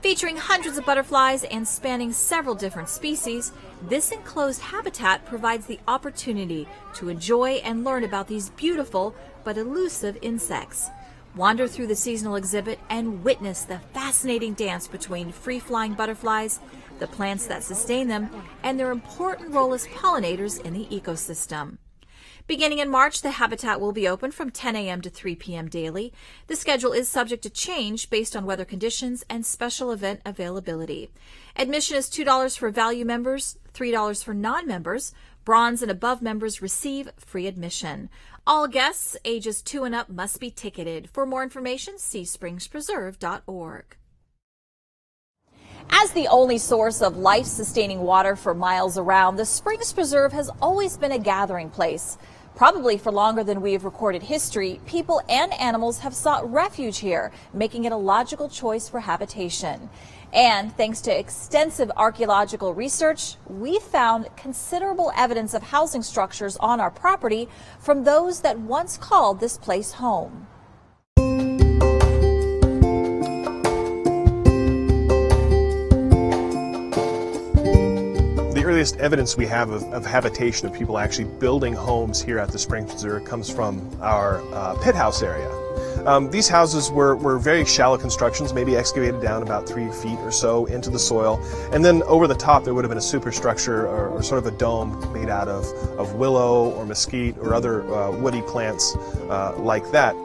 Featuring hundreds of butterflies and spanning several different species, this enclosed habitat provides the opportunity to enjoy and learn about these beautiful but elusive insects. Wander through the seasonal exhibit and witness the fascinating dance between free-flying butterflies, the plants that sustain them, and their important role as pollinators in the ecosystem. Beginning in March, the habitat will be open from 10 a.m. to 3 p.m. daily. The schedule is subject to change based on weather conditions and special event availability. Admission is $2 for value members, $3 for non-members. Bronze and above members receive free admission. All guests ages 2 and up must be ticketed. For more information, see springspreserve.org. As the only source of life-sustaining water for miles around, the Springs Preserve has always been a gathering place. Probably for longer than we have recorded history, people and animals have sought refuge here, making it a logical choice for habitation. And thanks to extensive archaeological research, we found considerable evidence of housing structures on our property from those that once called this place home. The earliest evidence we have of habitation, of people actually building homes here at the Springs Preserve, comes from our pit house area. These houses were very shallow constructions, maybe excavated down about 3 feet or so into the soil, and then over the top there would have been a superstructure or sort of a dome made out of willow or mesquite or other woody plants like that.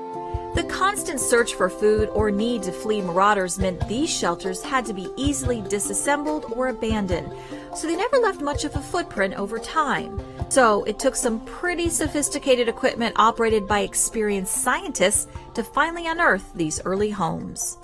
The constant search for food or need to flee marauders meant these shelters had to be easily disassembled or abandoned, so they never left much of a footprint over time. So it took some pretty sophisticated equipment operated by experienced scientists to finally unearth these early homes.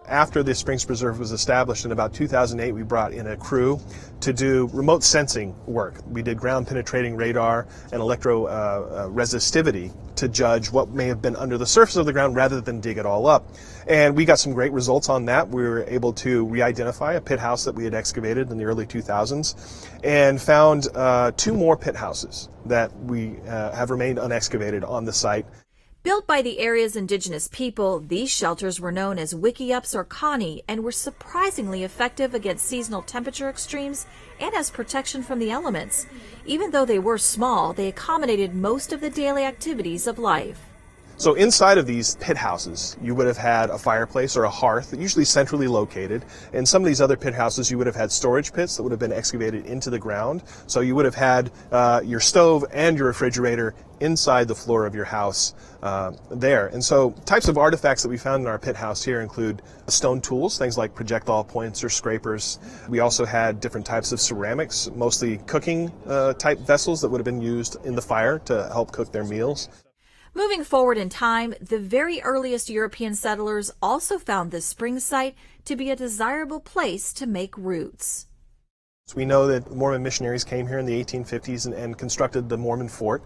After the Springs Preserve was established in about 2008, we brought in a crew to do remote sensing work. We did ground penetrating radar and electro-resistivity to judge what may have been under the surface of the ground rather than dig it all up. And we got some great results on that. We were able to re-identify a pit house that we had excavated in the early 2000s and found 2 more pit houses that we have remained unexcavated on the site. Built by the area's indigenous people, these shelters were known as Wickiups or Connie and were surprisingly effective against seasonal temperature extremes and as protection from the elements. Even though they were small, they accommodated most of the daily activities of life. So inside of these pit houses, you would have had a fireplace or a hearth, usually centrally located. In some of these other pit houses, you would have had storage pits that would have been excavated into the ground. So you would have had your stove and your refrigerator inside the floor of your house there. And so types of artifacts that we found in our pit house here include stone tools, things like projectile points or scrapers. We also had different types of ceramics, mostly cooking type vessels that would have been used in the fire to help cook their meals. Moving forward in time, the very earliest European settlers also found this spring site to be a desirable place to make roots. We know that Mormon missionaries came here in the 1850s and constructed the Mormon fort.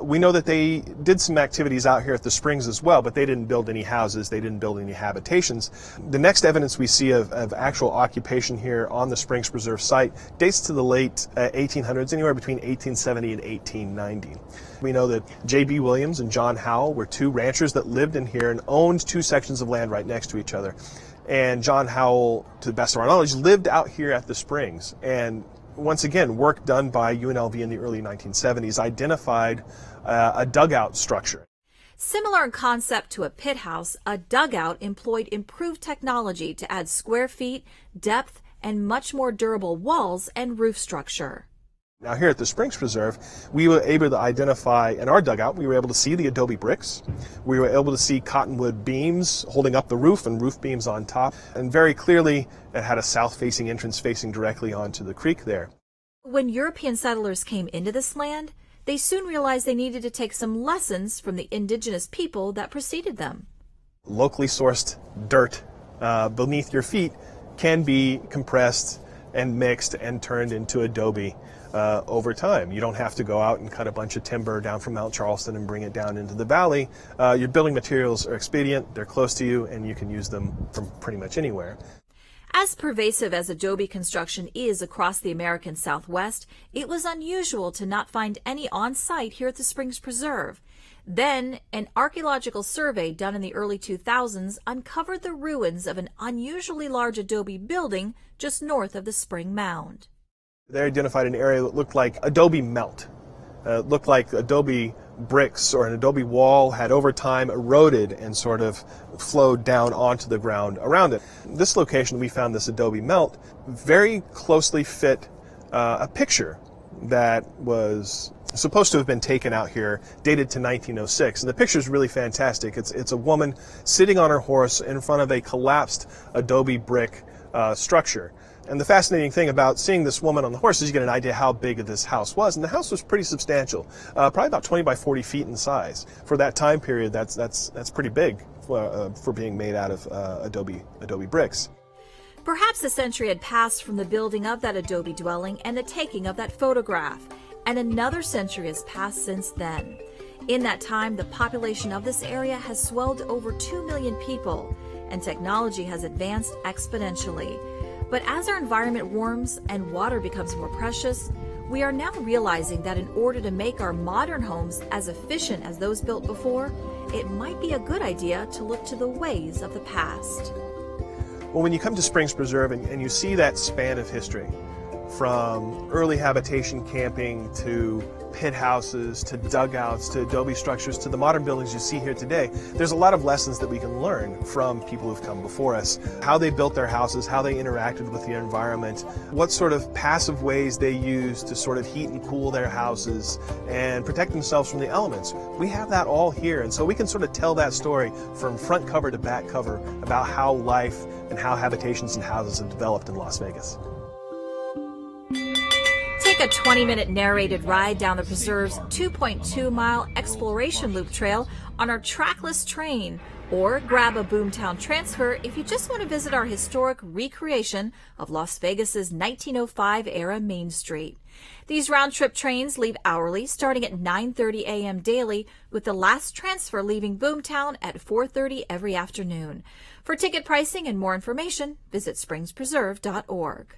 We know that they did some activities out here at the Springs as well, but they didn't build any houses, they didn't build any habitations. The next evidence we see of actual occupation here on the Springs Preserve site dates to the late 1800s, anywhere between 1870 and 1890. We know that J.B. Williams and John Howell were 2 ranchers that lived in here and owned 2 sections of land right next to each other. And John Howell, to the best of our knowledge, lived out here at the Springs. And once again, work done by UNLV in the early 1970s identified a dugout structure. Similar in concept to a pit house, a dugout employed improved technology to add square feet, depth, and much more durable walls and roof structure. Now here at the Springs Preserve, we were able to identify, in our dugout, we were able to see the adobe bricks. We were able to see cottonwood beams holding up the roof and roof beams on top. And very clearly, it had a south-facing entrance facing directly onto the creek there. When European settlers came into this land, they soon realized they needed to take some lessons from the indigenous people that preceded them. Locally sourced dirt beneath your feet can be compressed and mixed and turned into adobe over time. You don't have to go out and cut a bunch of timber down from Mount Charleston and bring it down into the valley. Your building materials are expedient, they're close to you, and you can use them from pretty much anywhere. As pervasive as adobe construction is across the American Southwest, it was unusual to not find any on site here at the Springs Preserve. Then, an archaeological survey done in the early 2000s uncovered the ruins of an unusually large adobe building just north of the Spring Mound. They identified an area that looked like adobe melt. Looked like adobe bricks or an adobe wall had over time eroded and sort of flowed down onto the ground around it. This location, we found this adobe melt, very closely fit a picture that was supposed to have been taken out here, dated to 1906. And the picture is really fantastic. It's a woman sitting on her horse in front of a collapsed adobe brick structure. And the fascinating thing about seeing this woman on the horse is you get an idea how big this house was. And the house was pretty substantial, probably about 20 by 40 feet in size. For that time period, that's pretty big for being made out of adobe bricks. Perhaps a century had passed from the building of that adobe dwelling and the taking of that photograph, and another century has passed since then. In that time, the population of this area has swelled to over 2 million people, and technology has advanced exponentially. But as our environment warms and water becomes more precious, we are now realizing that in order to make our modern homes as efficient as those built before, it might be a good idea to look to the ways of the past. Well, when you come to Springs Preserve and you see that span of history, from early habitation camping to pit houses to dugouts to adobe structures to the modern buildings you see here today, there's a lot of lessons that we can learn from people who've come before us. How they built their houses, how they interacted with the environment, what sort of passive ways they used to sort of heat and cool their houses and protect themselves from the elements. We have that all here, and so we can sort of tell that story from front cover to back cover about how life and how habitations and houses have developed in Las Vegas. Take a 20-minute narrated ride down the Preserve's 2.2-mile exploration loop trail on our trackless train, Or grab a Boomtown transfer if you just want to visit our historic recreation of Las Vegas's 1905-era Main Street. These round-trip trains leave hourly, starting at 9:30 a.m. daily, with the last transfer leaving Boomtown at 4:30 every afternoon. For ticket pricing and more information, visit springspreserve.org.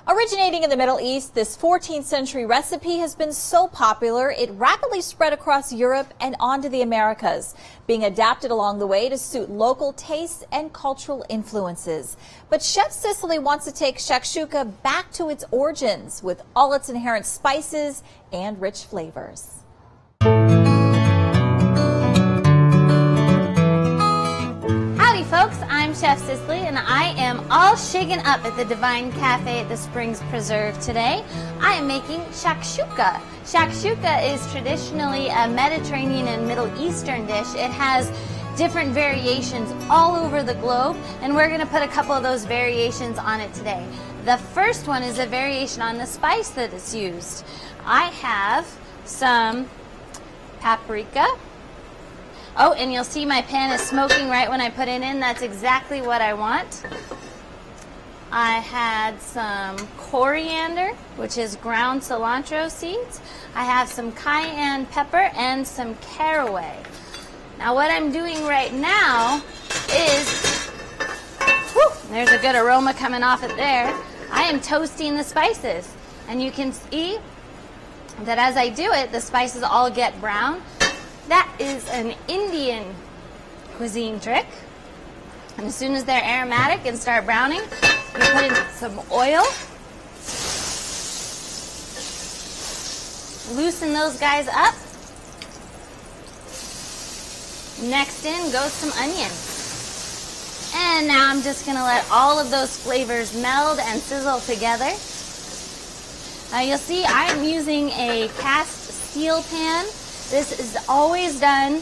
Originating in the Middle East, this 14th century recipe has been so popular it rapidly spread across Europe and onto the Americas, being adapted along the way to suit local tastes and cultural influences. But Chef Sicily wants to take shakshuka back to its origins with all its inherent spices and rich flavors. Howdy folks, I'm Chef Sicily and I am all shaken up at the Divine Cafe at the Springs Preserve today. I am making shakshuka. Shakshuka is traditionally a Mediterranean and Middle Eastern dish. It has different variations all over the globe, and we're going to put a couple of those variations on it today. The first one is a variation on the spice that is used. I have some paprika. Oh, and you'll see my pan is smoking right when I put it in. That's exactly what I want. I had some coriander, which is ground cilantro seeds. I have some cayenne pepper and some caraway. Now what I'm doing right now is, whew, there's a good aroma coming off it there. I am toasting the spices. And you can see that as I do it, the spices all get brown. That is an Indian cuisine trick. And as soon as they're aromatic and start browning, you put in some oil. Loosen those guys up. Next in goes some onion. And now I'm just going to let all of those flavors meld and sizzle together. Now you'll see I'm using a cast steel pan. This is always done in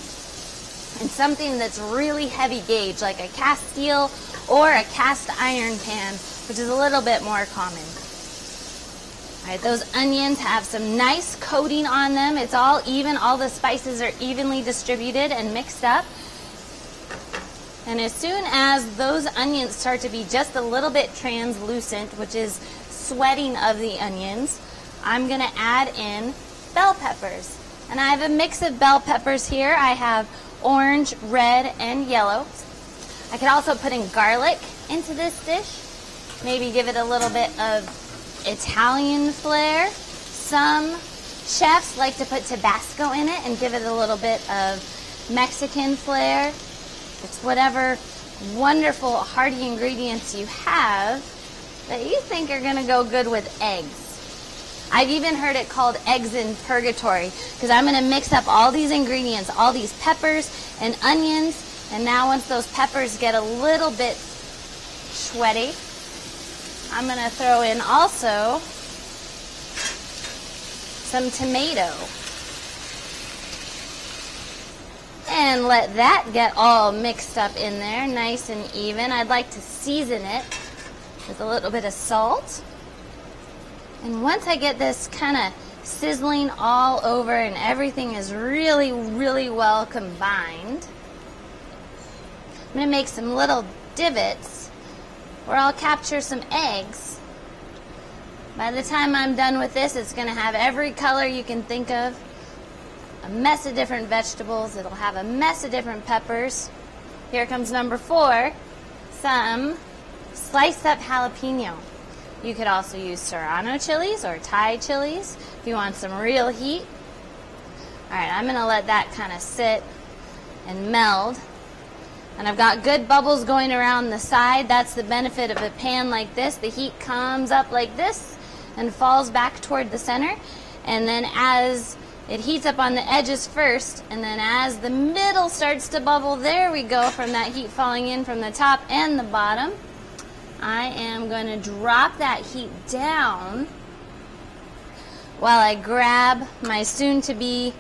something that's really heavy gauge, like a cast steel or a cast iron pan, which is a little bit more common. All right, those onions have some nice coating on them. It's all even. All the spices are evenly distributed and mixed up. And as soon as those onions start to be just a little bit translucent, which is sweating of the onions, I'm going to add in bell peppers. And I have a mix of bell peppers here. I have orange, red, and yellow. I could also put in garlic into this dish. Maybe give it a little bit of Italian flair. Some chefs like to put Tabasco in it and give it a little bit of Mexican flair. It's whatever wonderful hearty ingredients you have that you think are going to go good with eggs. I've even heard it called eggs in purgatory, because I'm going to mix up all these ingredients, all these peppers and onions, and now once those peppers get a little bit sweaty, I'm going to throw in also some tomato. And let that get all mixed up in there, nice and even. I'd like to season it with a little bit of salt. And once I get this kind of sizzling all over and everything is really, really well combined, I'm going to make some little divots where I'll capture some eggs. By the time I'm done with this, it's going to have every color you can think of, a mess of different vegetables. It'll have a mess of different peppers. Here comes number 4, some sliced up jalapeno. You could also use Serrano chilies or Thai chilies if you want some real heat. All right, I'm going to let that kind of sit and meld. And I've got good bubbles going around the side. That's the benefit of a pan like this. The heat comes up like this and falls back toward the center. And then as it heats up on the edges first, and then as the middle starts to bubble, there we go, from that heat falling in from the top and the bottom. I am going to drop that heat down while I grab my soon-to-be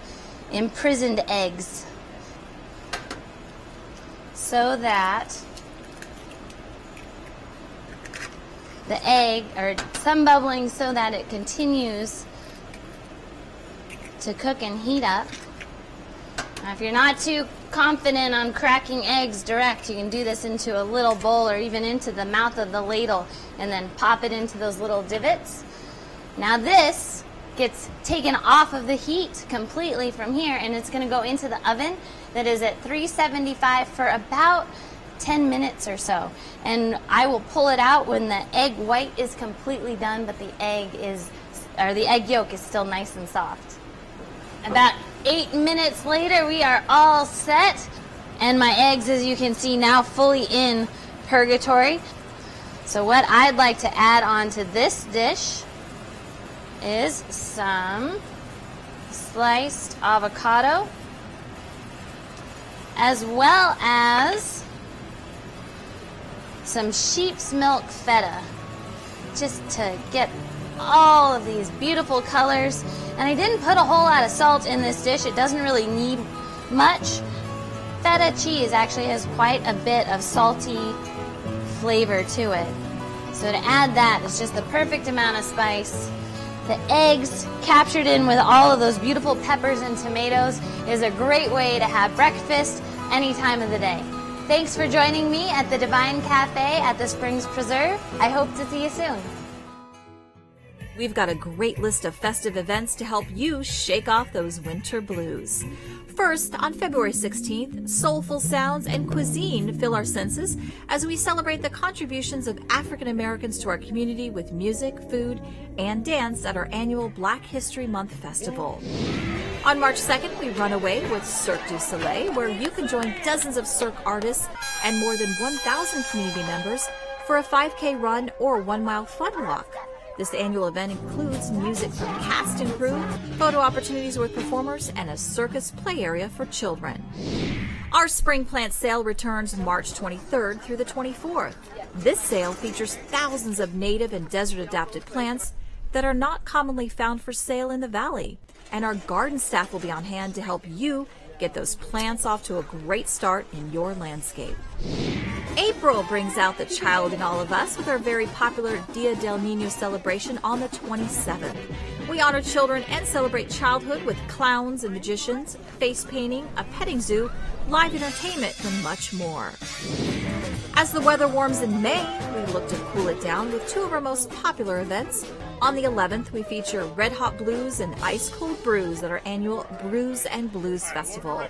imprisoned eggs, so that the egg, or some bubbling so that it continues to cook and heat up. Now, if you're not too confident on cracking eggs direct, you can do this into a little bowl or even into the mouth of the ladle and then pop it into those little divots. Now this gets taken off of the heat completely from here, and it's going to go into the oven that is at 375 for about 10 minutes or so. And I will pull it out when the egg white is completely done, but the egg yolk is still nice and soft. About 8 minutes later, we are all set, and my eggs, as you can see, now fully in purgatory. So what I'd like to add on to this dish is some sliced avocado, as well as some sheep's milk feta, just to get all of these beautiful colors. And I didn't put a whole lot of salt in this dish. It doesn't really need much. Feta cheese actually has quite a bit of salty flavor to it. So to add that is just the perfect amount of spice. The eggs captured in with all of those beautiful peppers and tomatoes is a great way to have breakfast any time of the day. Thanks for joining me at the Divine Cafe at the Springs Preserve. I hope to see you soon. We've got a great list of festive events to help you shake off those winter blues. First, on February 16th, soulful sounds and cuisine fill our senses as we celebrate the contributions of African Americans to our community with music, food, and dance at our annual Black History Month Festival. On March 2nd, we run away with Cirque du Soleil, where you can join dozens of Cirque artists and more than 1,000 community members for a 5K run or 1-mile fun walk. This annual event includes music from cast and crew, photo opportunities with performers, and a circus play area for children. Our spring plant sale returns March 23rd through the 24th. This sale features thousands of native and desert-adapted plants that are not commonly found for sale in the valley, and our garden staff will be on hand to help you get those plants off to a great start in your landscape. April brings out the child in all of us with our very popular Dia del Niño celebration on the 27th. We honor children and celebrate childhood with clowns and magicians, face painting, a petting zoo, live entertainment, and much more. As the weather warms in May, we look to cool it down with two of our most popular events. On the 11th, we feature Red Hot Blues and Ice Cold Brews at our annual Brews and Blues Festival.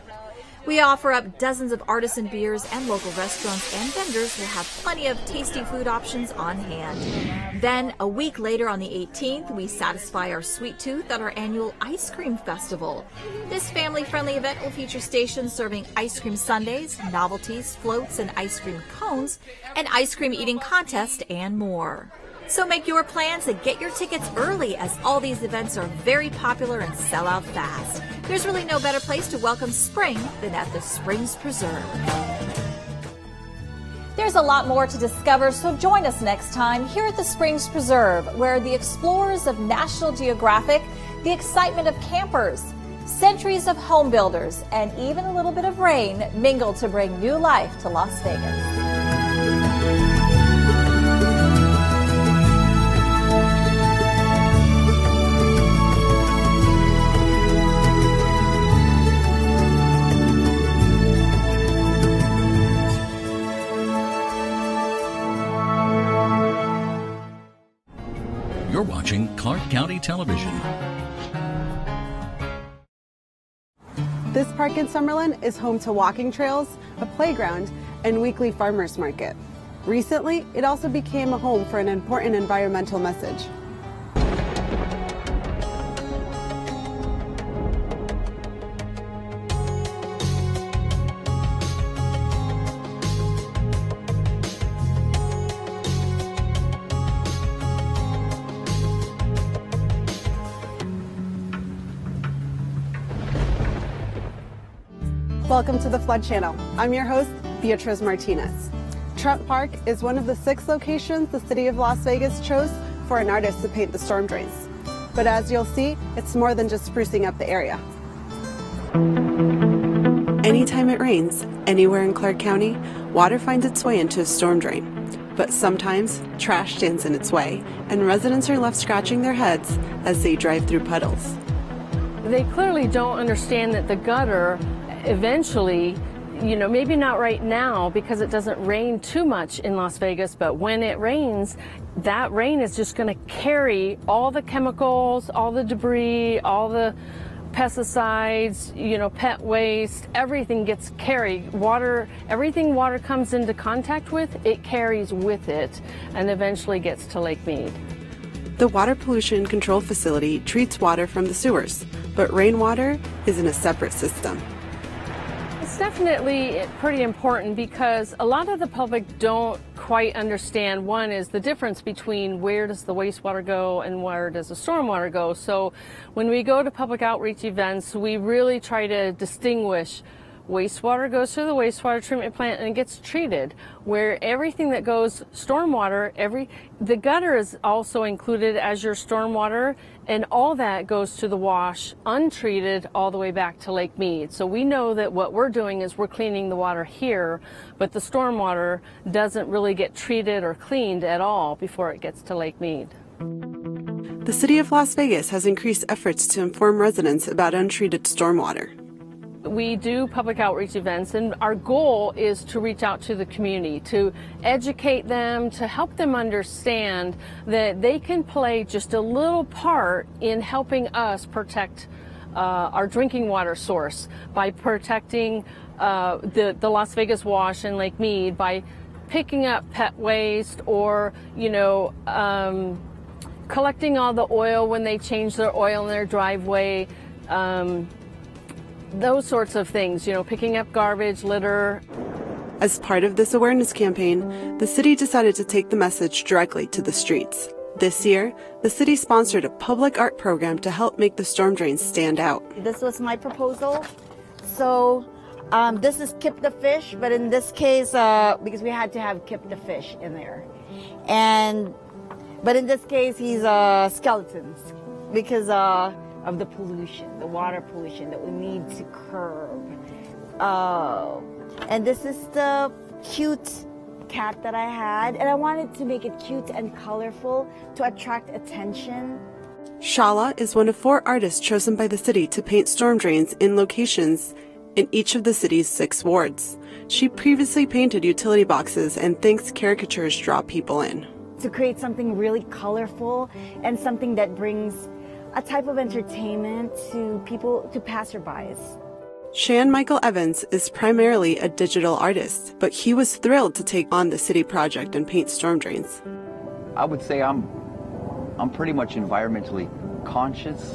We offer up dozens of artisan beers, and local restaurants and vendors will have plenty of tasty food options on hand. Then, a week later on the 18th, we satisfy our sweet tooth at our annual Ice Cream Festival. This family-friendly event will feature stations serving ice cream sundaes, novelties, floats, and ice cream cones, an ice cream eating contest, and more. So make your plans and get your tickets early, as all these events are very popular and sell out fast. There's really no better place to welcome spring than at the Springs Preserve. There's a lot more to discover, so join us next time here at the Springs Preserve, where the explorers of National Geographic, the excitement of campers, centuries of home builders, and even a little bit of rain mingle to bring new life to Las Vegas. You're watching Clark County Television. This park in Summerlin is home to walking trails, a playground, and weekly farmers market. Recently, it also became a home for an important environmental message. Welcome to the Flood Channel. I'm your host, Beatriz Martinez. Trump Park is one of the 6 locations the city of Las Vegas chose for an artist to paint the storm drains. But as you'll see, it's more than just sprucing up the area. Anytime it rains, anywhere in Clark County, water finds its way into a storm drain. But sometimes, trash stands in its way, and residents are left scratching their heads as they drive through puddles. They clearly don't understand that the gutter eventually, you know, maybe not right now because it doesn't rain too much in Las Vegas, but when it rains, that rain is just going to carry all the chemicals, all the debris, all the pesticides, you know, pet waste, everything gets carried. Water, everything water comes into contact with, it carries with it and eventually gets to Lake Mead. The Water Pollution Control Facility treats water from the sewers, but rainwater is in a separate system. It's definitely pretty important because a lot of the public don't quite understand. One is the difference between where does the wastewater go and where does the stormwater go. So when we go to public outreach events, we really try to distinguish wastewater goes to the wastewater treatment plant and it gets treated, where everything that goes stormwater, the gutter is also included as your stormwater, and all that goes to the wash untreated all the way back to Lake Mead. So we know that what we're doing is we're cleaning the water here, but the stormwater doesn't really get treated or cleaned at all before it gets to Lake Mead. The City of Las Vegas has increased efforts to inform residents about untreated stormwater. We do public outreach events, and our goal is to reach out to the community, to educate them, to help them understand that they can play just a little part in helping us protect our drinking water source by protecting the Las Vegas Wash and Lake Mead, by picking up pet waste or, you know, collecting all the oil when they change their oil in their driveway. Those sorts of things, you know, picking up garbage, litter. As part of this awareness campaign, the city decided to take the message directly to the streets. This year, the city sponsored a public art program to help make the storm drains stand out. This was my proposal. So this is Kip the Fish, but in this case, because we had to have Kip the Fish in there. But in this case, he's skeletons because of the pollution, the water pollution that we need to curb. And this is the cute cat that I had, and I wanted to make it cute and colorful to attract attention. Shala is one of 4 artists chosen by the city to paint storm drains in locations in each of the city's 6 wards. She previously painted utility boxes and thinks caricatures draw people in. To create something really colorful and something that brings a type of entertainment to people, to passerbys. Shan Michael Evans is primarily a digital artist, but he was thrilled to take on the city project and paint storm drains. I would say I'm pretty much environmentally conscious,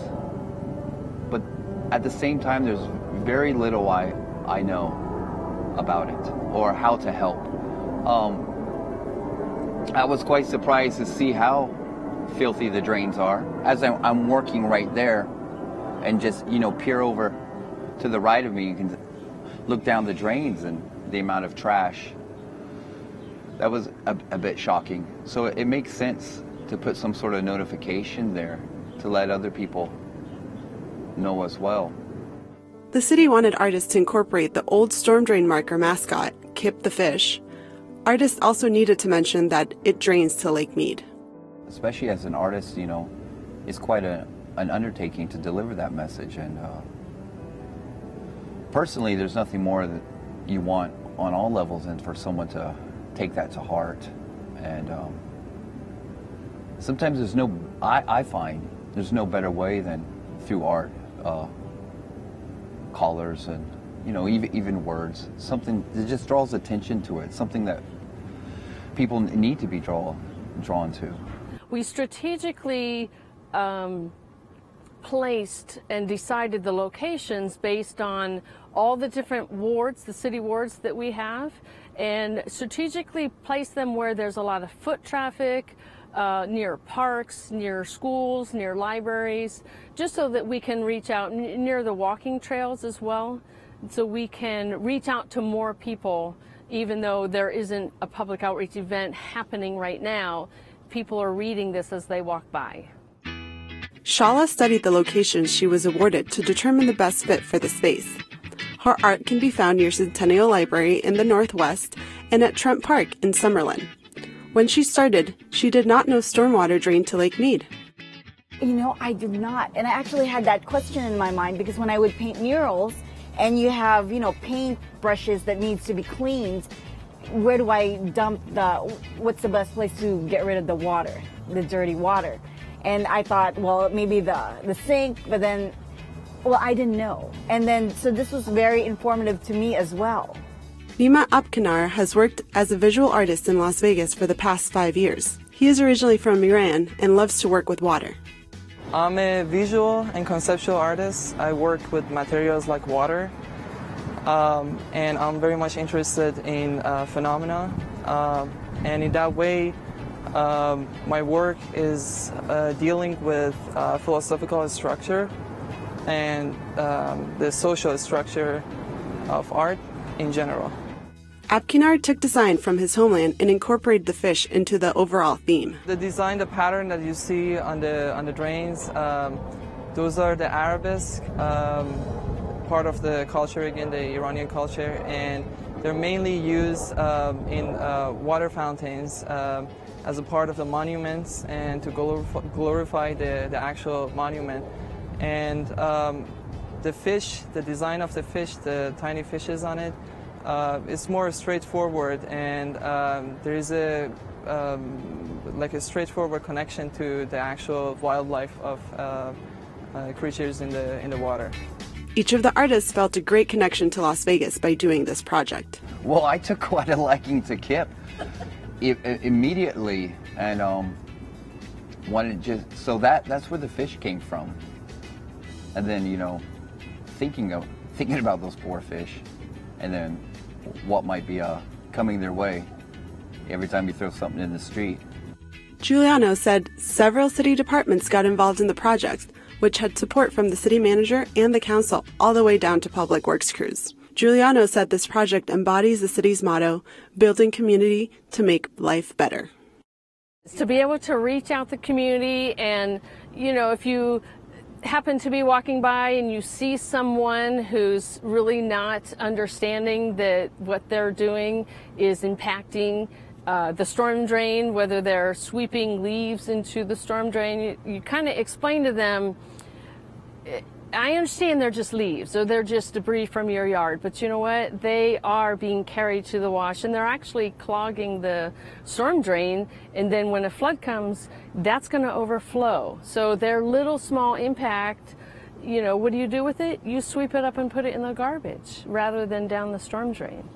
but at the same time there's very little I know about it or how to help. I was quite surprised to see how filthy the drains are. As I'm working right there and just, you know, peer over to the right of me, you can look down the drains and the amount of trash. That was a bit shocking. So it makes sense to put some sort of notification there to let other people know as well. The city wanted artists to incorporate the old storm drain marker mascot, Kip the Fish. Artists also needed to mention that it drains to Lake Mead. Especially as an artist, you know, it's quite an undertaking to deliver that message. And personally, there's nothing more that you want on all levels than for someone to take that to heart. And sometimes there's no, I find there's no better way than through art, colors and, you know, even words. Something that just draws attention to it, something that people need to be drawn to. We strategically placed and decided the locations based on all the different wards, the city wards that we have, and strategically placed them where there's a lot of foot traffic, near parks, near schools, near libraries, just so that we can reach out near the walking trails as well, so we can reach out to more people. Even though there isn't a public outreach event happening right now, people are reading this as they walk by. Shala studied the locations she was awarded to determine the best fit for the space. Her art can be found near Centennial Library in the Northwest and at Trent Park in Summerlin. When she started, she did not know stormwater drained to Lake Mead. You know, I did not. And I actually had that question in my mind because when I would paint murals, and you have, you know, paint brushes that needs to be cleaned, where do I dump what's the best place to get rid of the water, the dirty water? And I thought, well, maybe the sink, but then, well, I didn't know. And then, so this was very informative to me as well. Nima Apkanar has worked as a visual artist in Las Vegas for the past 5 years. He is originally from Iran and loves to work with water. I'm a visual and conceptual artist. I work with materials like water, and I'm very much interested in phenomena. And in that way, my work is dealing with philosophical structure and the social structure of art in general. Apkanar took design from his homeland and incorporated the fish into the overall theme. The design, the pattern that you see on the drains, those are the arabesque, part of the culture, again, the Iranian culture, and they're mainly used in water fountains as a part of the monuments and to glorify the actual monument. And the fish, the design of the fish, the tiny fishes on it, it's more straightforward, and there is a like a straightforward connection to the actual wildlife of creatures in the water. Each of the artists felt a great connection to Las Vegas by doing this project. Well, I took quite a liking to Kip immediately, and wanted so that's where the fish came from. And then, you know, thinking about those poor fish, and then what might be coming their way every time you throw something in the street. Giuliano said several city departments got involved in the project, which had support from the city manager and the council, all the way down to public works crews. Giuliano said this project embodies the city's motto, building community to make life better. To be able to reach out the community, and, you know, if you happen to be walking by and you see someone who's really not understanding that what they're doing is impacting the storm drain, whether they're sweeping leaves into the storm drain, you kind of explain to them, I understand they're just leaves or they're just debris from your yard, but you know what? They are being carried to the wash, and they're actually clogging the storm drain, and then when a flood comes, that's going to overflow. So their little small impact, you know, what do you do with it? You sweep it up and put it in the garbage rather than down the storm drain.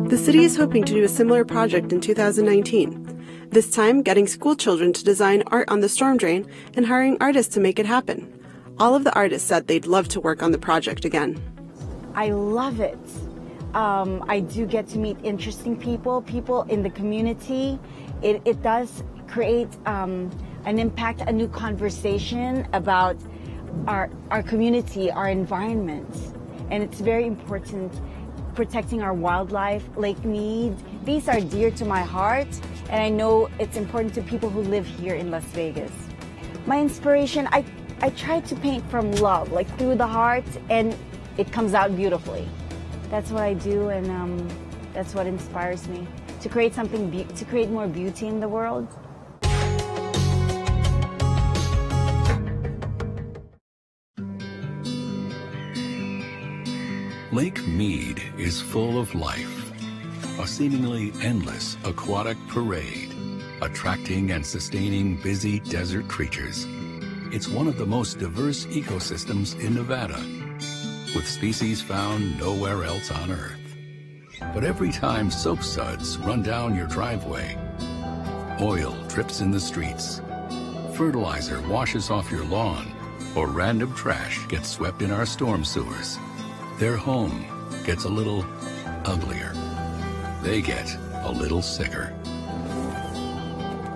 The city is hoping to do a similar project in 2019, this time getting school children to design art on the storm drain and hiring artists to make it happen. All of the artists said they'd love to work on the project again. I love it. I do get to meet interesting people in the community. It does create an impact, a new conversation about our community, our environment. And it's very important, protecting our wildlife, Lake Mead. These are dear to my heart, and I know it's important to people who live here in Las Vegas. My inspiration, I try to paint from love, like through the heart, and it comes out beautifully. That's what I do, and that's what inspires me to create something, to create more beauty in the world. Lake Mead is full of life, a seemingly endless aquatic parade, attracting and sustaining busy desert creatures. It's one of the most diverse ecosystems in Nevada, with species found nowhere else on Earth. But every time soap suds run down your driveway, oil drips in the streets, fertilizer washes off your lawn, or random trash gets swept in our storm sewers, their home gets a little uglier. They get a little sicker.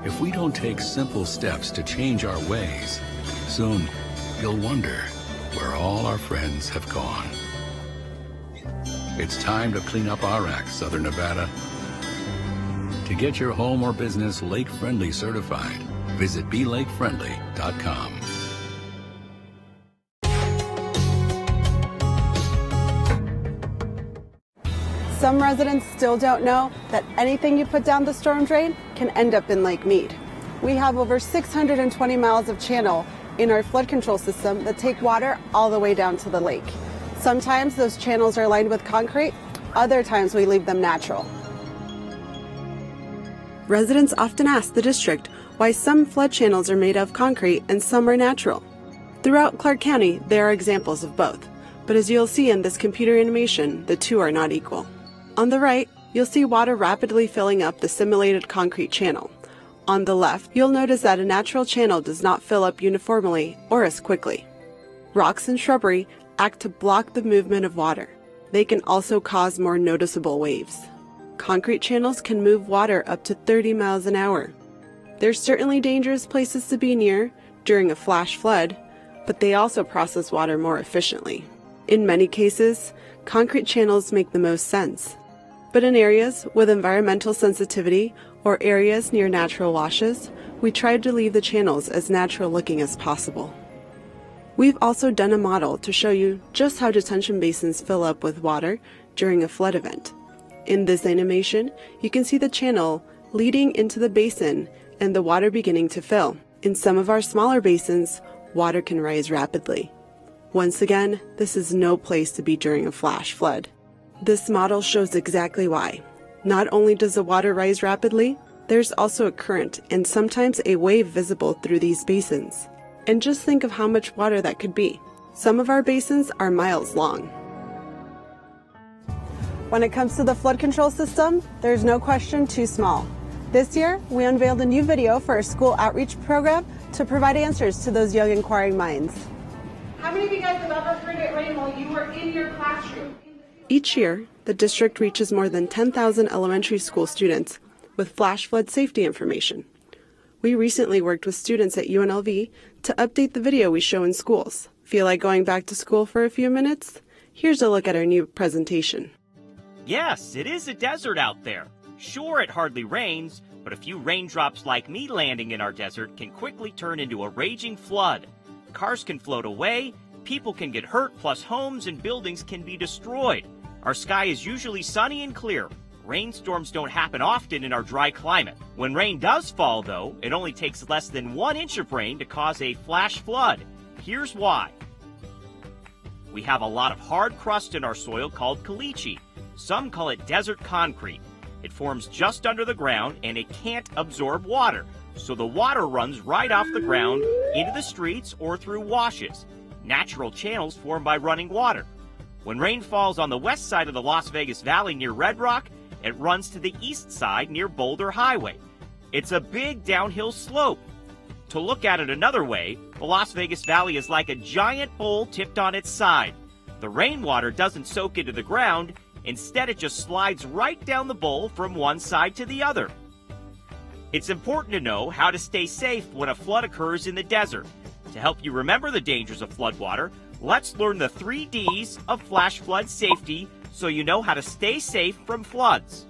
If we don't take simple steps to change our ways, soon you'll wonder where all our friends have gone. It's time to clean up our act, Southern Nevada. To get your home or business lake-friendly certified, visit belakefriendly.com. Some residents still don't know that anything you put down the storm drain can end up in Lake Mead. We have over 620 miles of channel in our flood control system that take water all the way down to the lake. Sometimes those channels are lined with concrete, other times we leave them natural. Residents often ask the district why some flood channels are made of concrete and some are natural. Throughout Clark County, there are examples of both, but as you'll see in this computer animation, the two are not equal. On the right, you'll see water rapidly filling up the simulated concrete channel. On the left, you'll notice that a natural channel does not fill up uniformly or as quickly. Rocks and shrubbery act to block the movement of water. They can also cause more noticeable waves. Concrete channels can move water up to 30 miles an hour. They're certainly dangerous places to be near during a flash flood, but they also process water more efficiently. In many cases, concrete channels make the most sense. But in areas with environmental sensitivity or areas near natural washes, we tried to leave the channels as natural looking as possible. We've also done a model to show you just how detention basins fill up with water during a flood event. In this animation, you can see the channel leading into the basin and the water beginning to fill. In some of our smaller basins, water can rise rapidly. Once again, this is no place to be during a flash flood. This model shows exactly why. Not only does the water rise rapidly, there's also a current and sometimes a wave visible through these basins. And just think of how much water that could be. Some of our basins are miles long. When it comes to the flood control system, there's no question too small. This year, we unveiled a new video for our school outreach program to provide answers to those young inquiring minds. How many of you guys have ever heard it rain while you were in your classroom? Each year, the district reaches more than 10,000 elementary school students with flash flood safety information. We recently worked with students at UNLV to update the video we show in schools. Feel like going back to school for a few minutes? Here's a look at our new presentation. Yes, it is a desert out there. Sure, it hardly rains, but a few raindrops like me landing in our desert can quickly turn into a raging flood. Cars can float away, people can get hurt, plus homes and buildings can be destroyed. Our sky is usually sunny and clear. Rainstorms don't happen often in our dry climate. When rain does fall, though, it only takes less than 1 inch of rain to cause a flash flood. Here's why. We have a lot of hard crust in our soil called caliche. Some call it desert concrete. It forms just under the ground and it can't absorb water, so the water runs right off the ground into the streets or through washes, natural channels formed by running water. When rain falls on the west side of the Las Vegas Valley near Red Rock, it runs to the east side near Boulder Highway. It's a big downhill slope. To look at it another way, the Las Vegas Valley is like a giant bowl tipped on its side. The rainwater doesn't soak into the ground. Instead, it just slides right down the bowl from one side to the other. It's important to know how to stay safe when a flood occurs in the desert. To help you remember the dangers of floodwater, let's learn the 3 Ds of flash flood safety so you know how to stay safe from floods.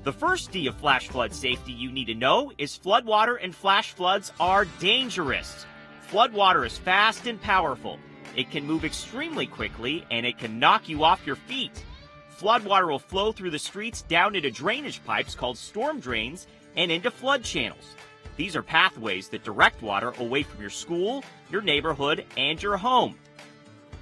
The first D of flash flood safety you need to know is floodwater and flash floods are dangerous. Floodwater is fast and powerful. It can move extremely quickly and it can knock you off your feet. Floodwater will flow through the streets down into drainage pipes called storm drains and into flood channels. These are pathways that direct water away from your school, your neighborhood, and your home.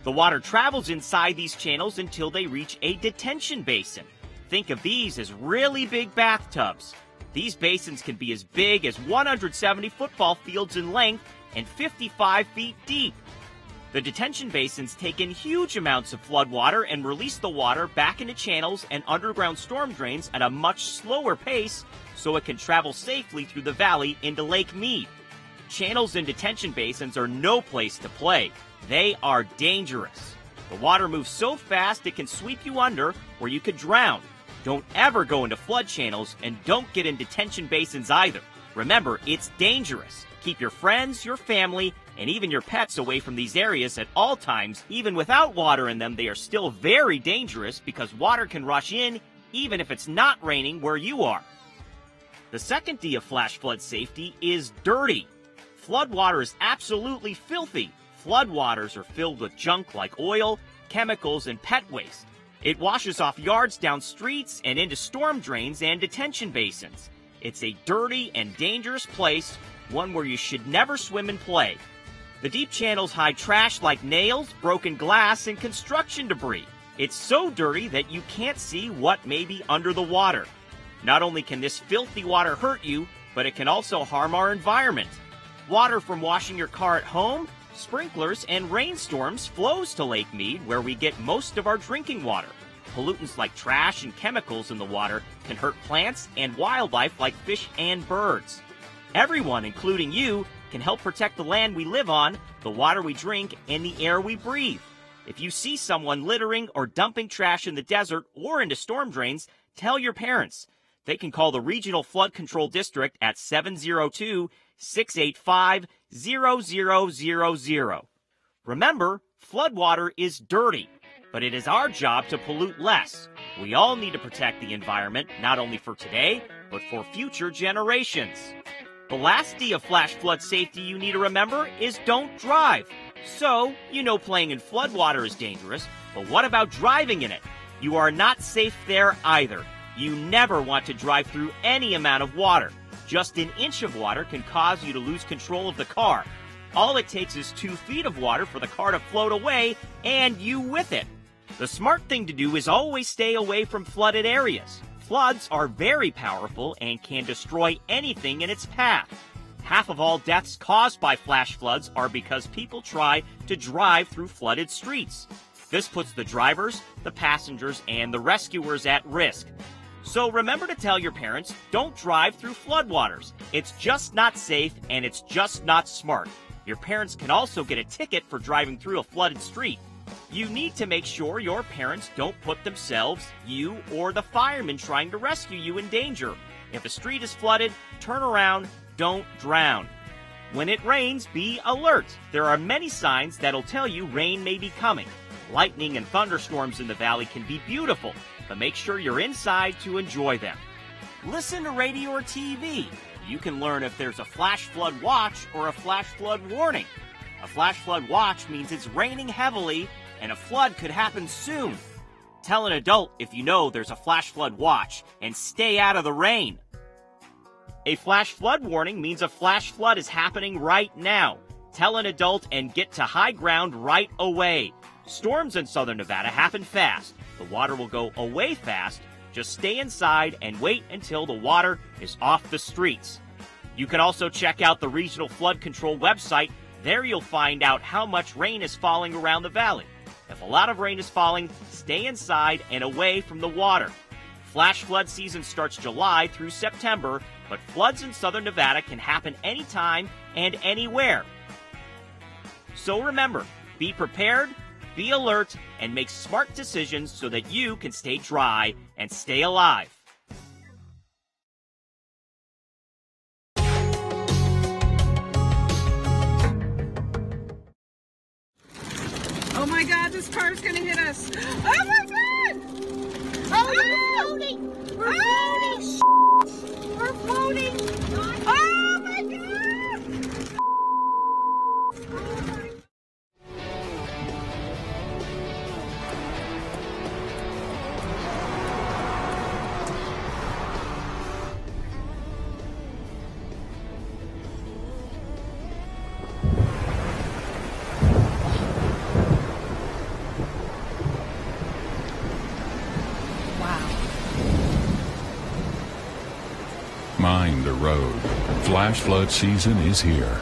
The water travels inside these channels until they reach a detention basin. Think of these as really big bathtubs. These basins can be as big as 170 football fields in length and 55 feet deep. The detention basins take in huge amounts of flood water and release the water back into channels and underground storm drains at a much slower pace so it can travel safely through the valley into Lake Mead. Channels and detention basins are no place to play. They are dangerous. The water moves so fast it can sweep you under or you could drown. Don't ever go into flood channels and don't get in detention basins either. Remember, it's dangerous. Keep your friends, your family, and even your pets away from these areas at all times. Even without water in them, they are still very dangerous because water can rush in even if it's not raining where you are. The second D of flash flood safety is dirty. Floodwater is absolutely filthy. Floodwaters are filled with junk like oil, chemicals, and pet waste. It washes off yards down streets and into storm drains and detention basins. It's a dirty and dangerous place, one where you should never swim and play. The deep channels hide trash like nails, broken glass, and construction debris. It's so dirty that you can't see what may be under the water. Not only can this filthy water hurt you, but it can also harm our environment. Water from washing your car at home, sprinklers, and rainstorms flows to Lake Mead, where we get most of our drinking water. Pollutants like trash and chemicals in the water can hurt plants and wildlife like fish and birds. Everyone, including you, can help protect the land we live on, the water we drink, and the air we breathe. If you see someone littering or dumping trash in the desert or into storm drains, tell your parents. They can call the Regional Flood Control District at 702-685-0000. Remember, floodwater is dirty, but it is our job to pollute less. We all need to protect the environment, not only for today, but for future generations. The last D of flash flood safety you need to remember is don't drive. So, you know playing in floodwater is dangerous, but what about driving in it? You are not safe there either. You never want to drive through any amount of water. Just an inch of water can cause you to lose control of the car. All it takes is 2 feet of water for the car to float away, and you with it. The smart thing to do is always stay away from flooded areas. Floods are very powerful and can destroy anything in its path. Half of all deaths caused by flash floods are because people try to drive through flooded streets. This puts the drivers, the passengers, and the rescuers at risk. So remember to tell your parents, don't drive through floodwaters. It's just not safe and it's just not smart. Your parents can also get a ticket for driving through a flooded street. You need to make sure your parents don't put themselves, you, or the firemen trying to rescue you in danger. If a street is flooded, turn around, don't drown. When it rains, be alert. There are many signs that'll tell you rain may be coming. Lightning and thunderstorms in the valley can be beautiful, but make sure you're inside to enjoy them. Listen to radio or TV. You can learn if there's a flash flood watch or a flash flood warning. A flash flood watch means it's raining heavily and a flood could happen soon. Tell an adult if you know there's a flash flood watch and stay out of the rain. A flash flood warning means a flash flood is happening right now. Tell an adult and get to high ground right away. Storms in southern Nevada happen fast. The water will go away fast. Just stay inside and wait until the water is off the streets. You can also check out the Regional Flood Control website. There you'll find out how much rain is falling around the valley. If a lot of rain is falling, stay inside and away from the water. Flash flood season starts July through September, but floods in southern Nevada can happen anytime and anywhere. So remember, be prepared, be alert, and make smart decisions so that you can stay dry and stay alive. Oh my God, this car's gonna hit us. Oh my God! Oh, we're floating! We're floating! We're floating! Oh my God! Mind the road. Flash flood season is here.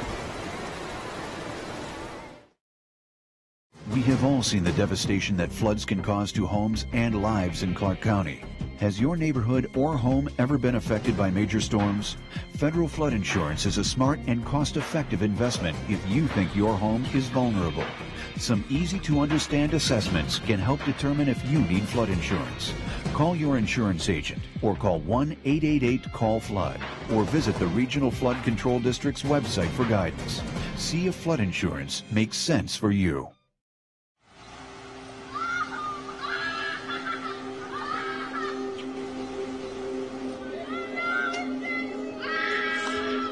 We have all seen the devastation that floods can cause to homes and lives in Clark County. Has your neighborhood or home ever been affected by major storms? Federal flood insurance is a smart and cost-effective investment if you think your home is vulnerable. Some easy-to-understand assessments can help determine if you need flood insurance. Call your insurance agent or call 1-888-CALL-FLOOD or visit the Regional Flood Control District's website for guidance. See if flood insurance makes sense for you.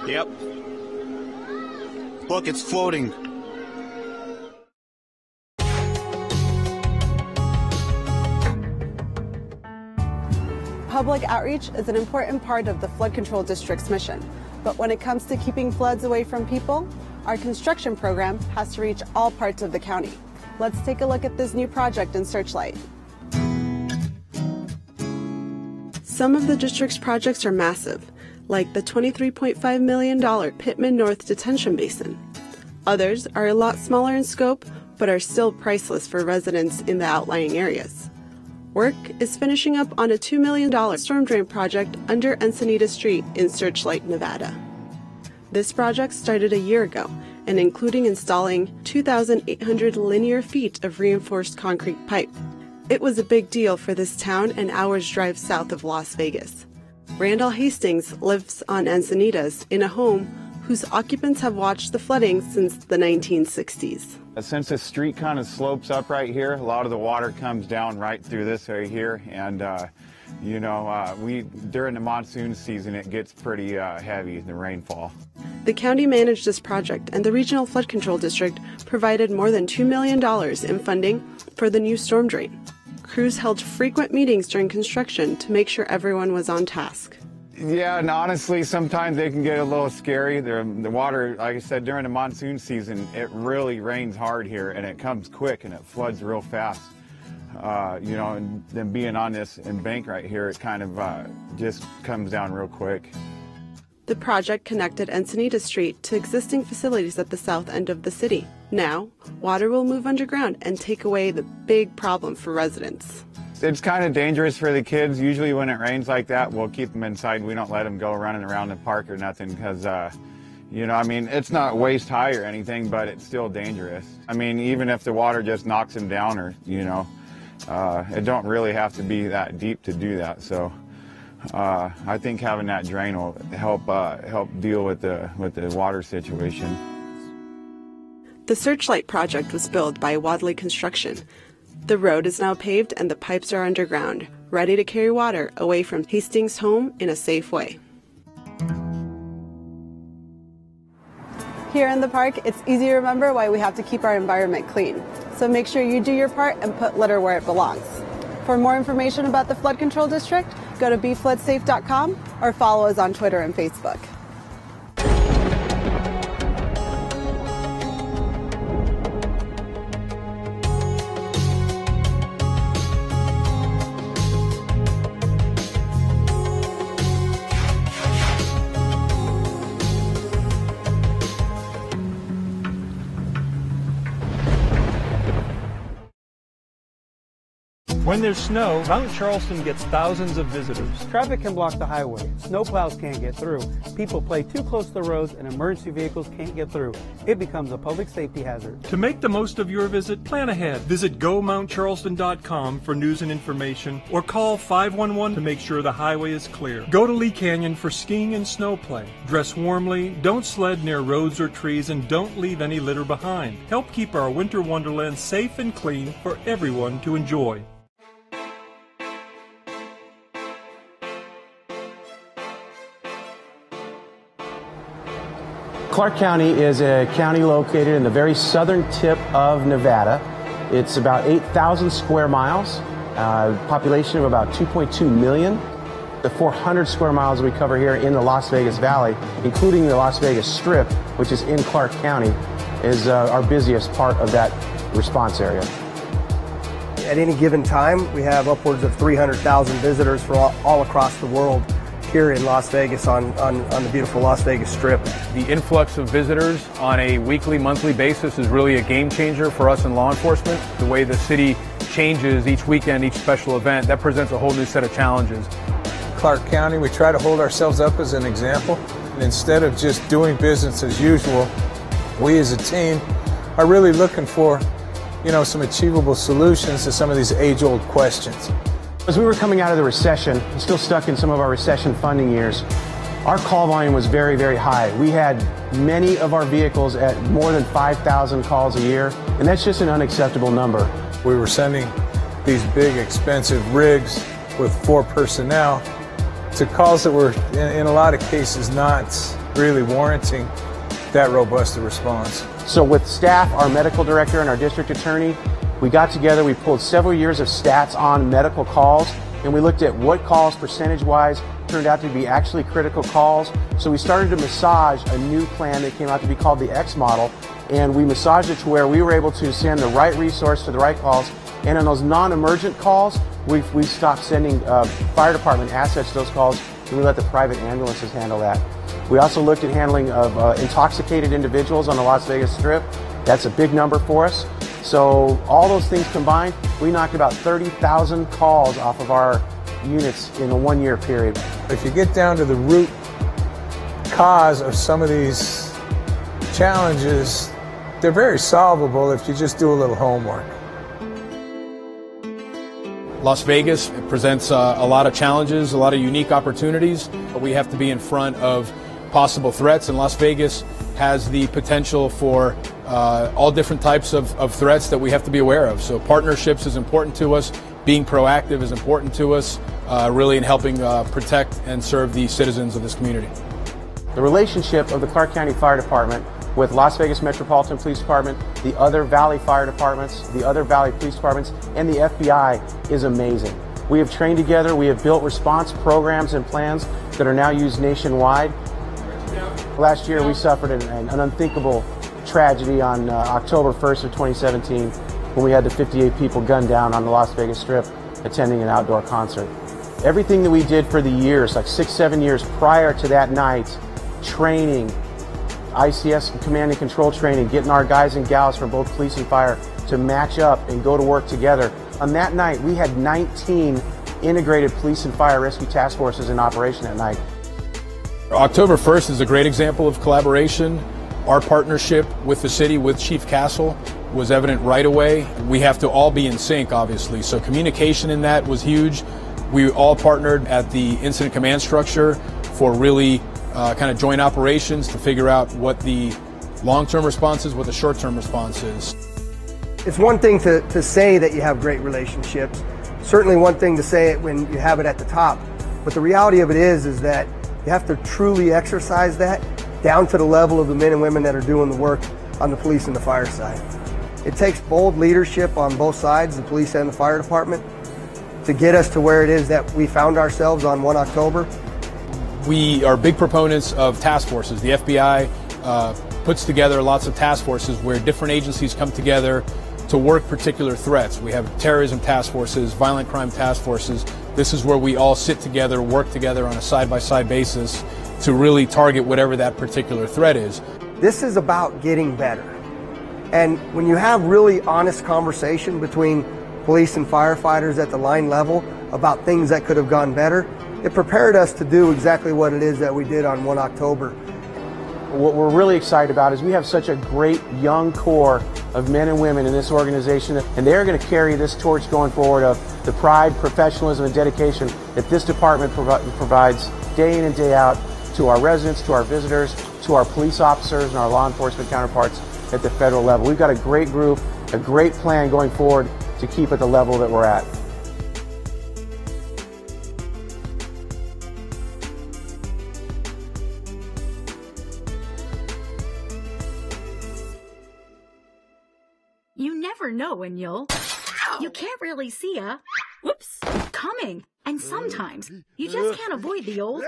Yep. Look, it's floating. Public outreach is an important part of the Flood Control District's mission. But when it comes to keeping floods away from people, our construction program has to reach all parts of the county. Let's take a look at this new project in Searchlight. Some of the district's projects are massive, like the $23.5 million Pittman North Detention Basin. Others are a lot smaller in scope, but are still priceless for residents in the outlying areas. Work is finishing up on a $2 million storm drain project under Encinita Street in Searchlight, Nevada. This project started a year ago, and including installing 2,800 linear feet of reinforced concrete pipe. It was a big deal for this town an hour's drive south of Las Vegas. Randall Hastings lives on Encinitas in a home whose occupants have watched the flooding since the 1960s. Since the street kind of slopes up right here, a lot of the water comes down right through this area here, and during the monsoon season it gets pretty heavy, the rainfall. The county managed this project, and the Regional Flood Control District provided more than $2 million in funding for the new storm drain. Crews held frequent meetings during construction to make sure everyone was on task. Yeah, and honestly, sometimes they can get a little scary. The water, like I said, during the monsoon season, it really rains hard here, and it comes quick, and it floods real fast. And then being on this embank right here, it kind of just comes down real quick. The project connected Encinita Street to existing facilities at the south end of the city. Now, water will move underground and take away the big problem for residents. It's kind of dangerous for the kids. Usually when it rains like that, we'll keep them inside. We don't let them go running around the park or nothing because, it's not waist high or anything, but it's still dangerous. Even if the water just knocks them down or, it don't really have to be that deep to do that. So I think having that drain will help deal with the water situation. The Searchlight project was built by Wadley Construction. The road is now paved and the pipes are underground, ready to carry water away from Hastings' home in a safe way. Here in the park, it's easy to remember why we have to keep our environment clean. So make sure you do your part and put litter where it belongs. For more information about the Flood Control District, go to BeFloodSafe.com or follow us on Twitter and Facebook. When there's snow, Mount Charleston gets thousands of visitors. Traffic can block the highway. Snowplows can't get through. People play too close to the roads and emergency vehicles can't get through. It becomes a public safety hazard. To make the most of your visit, plan ahead. Visit GoMountCharleston.com for news and information or call 511 to make sure the highway is clear. Go to Lee Canyon for skiing and snow play. Dress warmly, don't sled near roads or trees, and don't leave any litter behind. Help keep our winter wonderland safe and clean for everyone to enjoy. Clark County is a county located in the very southern tip of Nevada. It's about 8,000 square miles, population of about 2.2 million. The 400 square miles we cover here in the Las Vegas Valley, including the Las Vegas Strip, which is in Clark County, is our busiest part of that response area. At any given time, we have upwards of 300,000 visitors from all across the world here in Las Vegas on the beautiful Las Vegas Strip. The influx of visitors on a weekly, monthly basis is really a game changer for us in law enforcement. The way the city changes each weekend, each special event, that presents a whole new set of challenges. Clark County, we try to hold ourselves up as an example. And instead of just doing business as usual, we as a team are really looking for, some achievable solutions to some of these age-old questions. As we were coming out of the recession, still stuck in some of our recession funding years, our call volume was very, very high. We had many of our vehicles at more than 5,000 calls a year, and that's just an unacceptable number. We were sending these big, expensive rigs with 4 personnel to calls that were, in a lot of cases, not really warranting that robust a response. So with staff, our medical director, and our district attorney, we got together, we pulled several years of stats on medical calls, and we looked at what calls percentage-wise turned out to be actually critical calls. So we started to massage a new plan that came out to be called the X model, and we massaged it to where we were able to send the right resource to the right calls. And on those non-emergent calls, we stopped sending fire department assets to those calls, and we let the private ambulances handle that. We also looked at handling of intoxicated individuals on the Las Vegas Strip. That's a big number for us. So all those things combined, we knocked about 30,000 calls off of our units in a 1-year period. If you get down to the root cause of some of these challenges, they're very solvable if you just do a little homework. Las Vegas presents a lot of challenges, a lot of unique opportunities. We have to be in front of possible threats, and Las Vegas has the potential for all different types of threats that we have to be aware of. So partnerships is important to us. Being proactive is important to us, really in helping protect and serve the citizens of this community. The relationship of the Clark County Fire Department with Las Vegas Metropolitan Police Department, the other Valley Fire Departments, the other Valley Police Departments, and the FBI is amazing. We have trained together, we have built response programs and plans that are now used nationwide. Last year we suffered an unthinkable tragedy on October 1st of 2017 when we had the 58 people gunned down on the Las Vegas Strip attending an outdoor concert. Everything that we did for the years, like 6-7 years prior to that night, training, ICS command and control training, getting our guys and gals from both police and fire to match up and go to work together. On that night, we had 19 integrated police and fire rescue task forces in operation that night. October 1st is a great example of collaboration. Our partnership with the city, with Chief Castle, was evident right away. We have to all be in sync, obviously, so communication in that was huge. We all partnered at the incident command structure for really kind of joint operations to figure out what the long-term response is, what the short-term response is. It's one thing to say that you have great relationships, certainly one thing to say it when you have it at the top, but the reality of it is that you have to truly exercise that down to the level of the men and women that are doing the work on the police and the fire side. It takes bold leadership on both sides, the police and the fire department, to get us to where it is that we found ourselves on 1 October. We are big proponents of task forces. The FBI puts together lots of task forces where different agencies come together to work particular threats. We have terrorism task forces, violent crime task forces. This is where we all sit together, work together on a side-by-side basis to really target whatever that particular threat is. This is about getting better. And when you have really honest conversation between police and firefighters at the line level about things that could have gone better, it prepared us to do exactly what it is that we did on 1 October. What we're really excited about is we have such a great young core of men and women in this organization, and they're going to carry this torch going forward of the pride, professionalism, and dedication that this department provides day in and day out to our residents, to our visitors, to our police officers and our law enforcement counterparts at the federal level. We've got a great group, a great plan going forward to keep at the level that we're at. You never know when you can't really see coming. And sometimes you just can't avoid the old.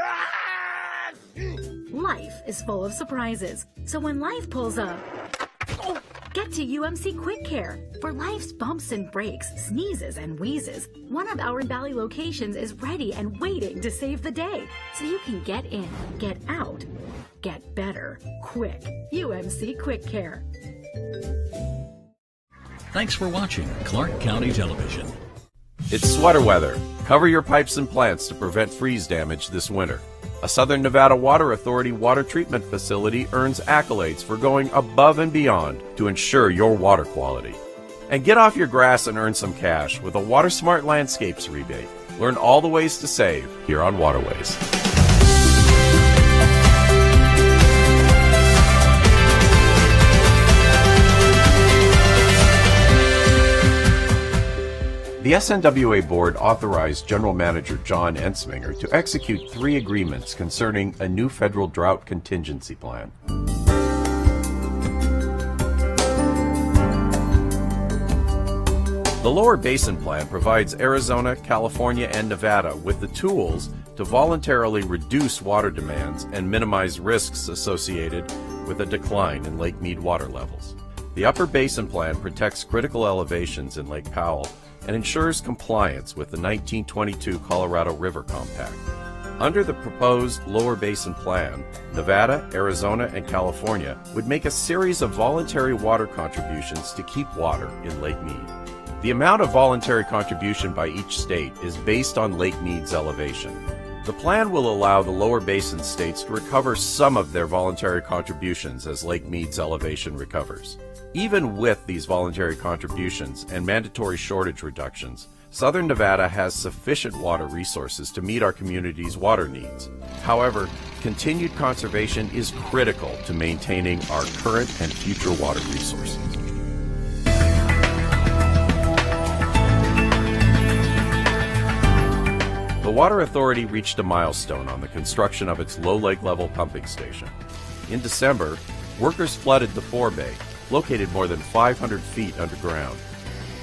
Life is full of surprises. So when life pulls up, get to UMC Quick Care. For life's bumps and breaks, sneezes and wheezes, one of our Valley locations is ready and waiting to save the day. So you can get in, get out, get better, quick. UMC Quick Care. Thanks for watching Clark County Television. It's sweater weather. Cover your pipes and plants to prevent freeze damage this winter. A Southern Nevada Water Authority water treatment facility earns accolades for going above and beyond to ensure your water quality. And get off your grass and earn some cash with a WaterSmart Landscapes rebate. Learn all the ways to save here on Waterways. The SNWA Board authorized General Manager John Ensminger to execute 3 agreements concerning a new federal drought contingency plan. The Lower Basin Plan provides Arizona, California, and Nevada with the tools to voluntarily reduce water demands and minimize risks associated with a decline in Lake Mead water levels. The Upper Basin Plan protects critical elevations in Lake Powell and ensures compliance with the 1922 Colorado River Compact. Under the proposed Lower Basin Plan, Nevada, Arizona, and California would make a series of voluntary water contributions to keep water in Lake Mead. The amount of voluntary contribution by each state is based on Lake Mead's elevation. The plan will allow the lower basin states to recover some of their voluntary contributions as Lake Mead's elevation recovers. Even with these voluntary contributions and mandatory shortage reductions, Southern Nevada has sufficient water resources to meet our community's water needs. However, continued conservation is critical to maintaining our current and future water resources. The Water Authority reached a milestone on the construction of its low lake level pumping station. In December, workers flooded the forebay, located more than 500 feet underground.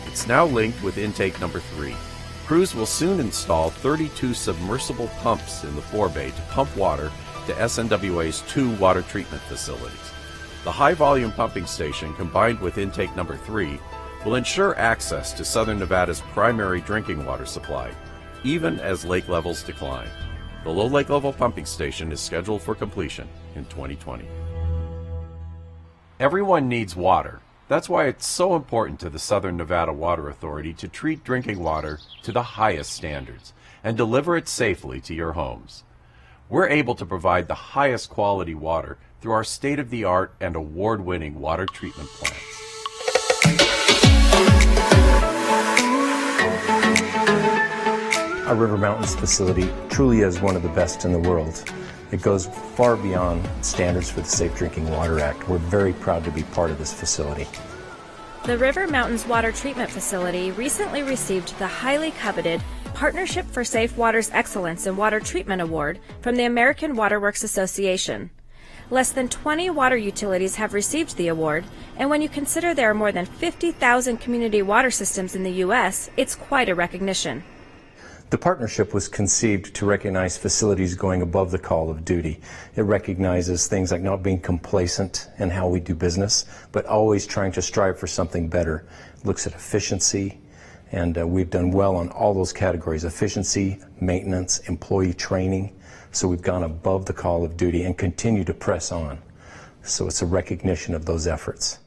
It's now linked with intake number 3. Crews will soon install 32 submersible pumps in the forebay to pump water to SNWA's 2 water treatment facilities. The high-volume pumping station, combined with intake number 3, will ensure access to Southern Nevada's primary drinking water supply, even as lake levels decline. The low lake level pumping station is scheduled for completion in 2020. Everyone needs water. That's why it's so important to the Southern Nevada Water Authority to treat drinking water to the highest standards and deliver it safely to your homes. We're able to provide the highest quality water through our state-of-the-art and award-winning water treatment plants. Our River Mountains facility truly is one of the best in the world. It goes far beyond standards for the Safe Drinking Water Act. We're very proud to be part of this facility. The River Mountains Water Treatment Facility recently received the highly coveted Partnership for Safe Water's Excellence in Water Treatment Award from the American Water Works Association. Less than 20 water utilities have received the award, and when you consider there are more than 50,000 community water systems in the U.S., it's quite a recognition. The partnership was conceived to recognize facilities going above the call of duty. It recognizes things like not being complacent in how we do business, but always trying to strive for something better. It looks at efficiency, and we've done well on all those categories: efficiency, maintenance, employee training. So we've gone above the call of duty and continue to press on. So it's a recognition of those efforts.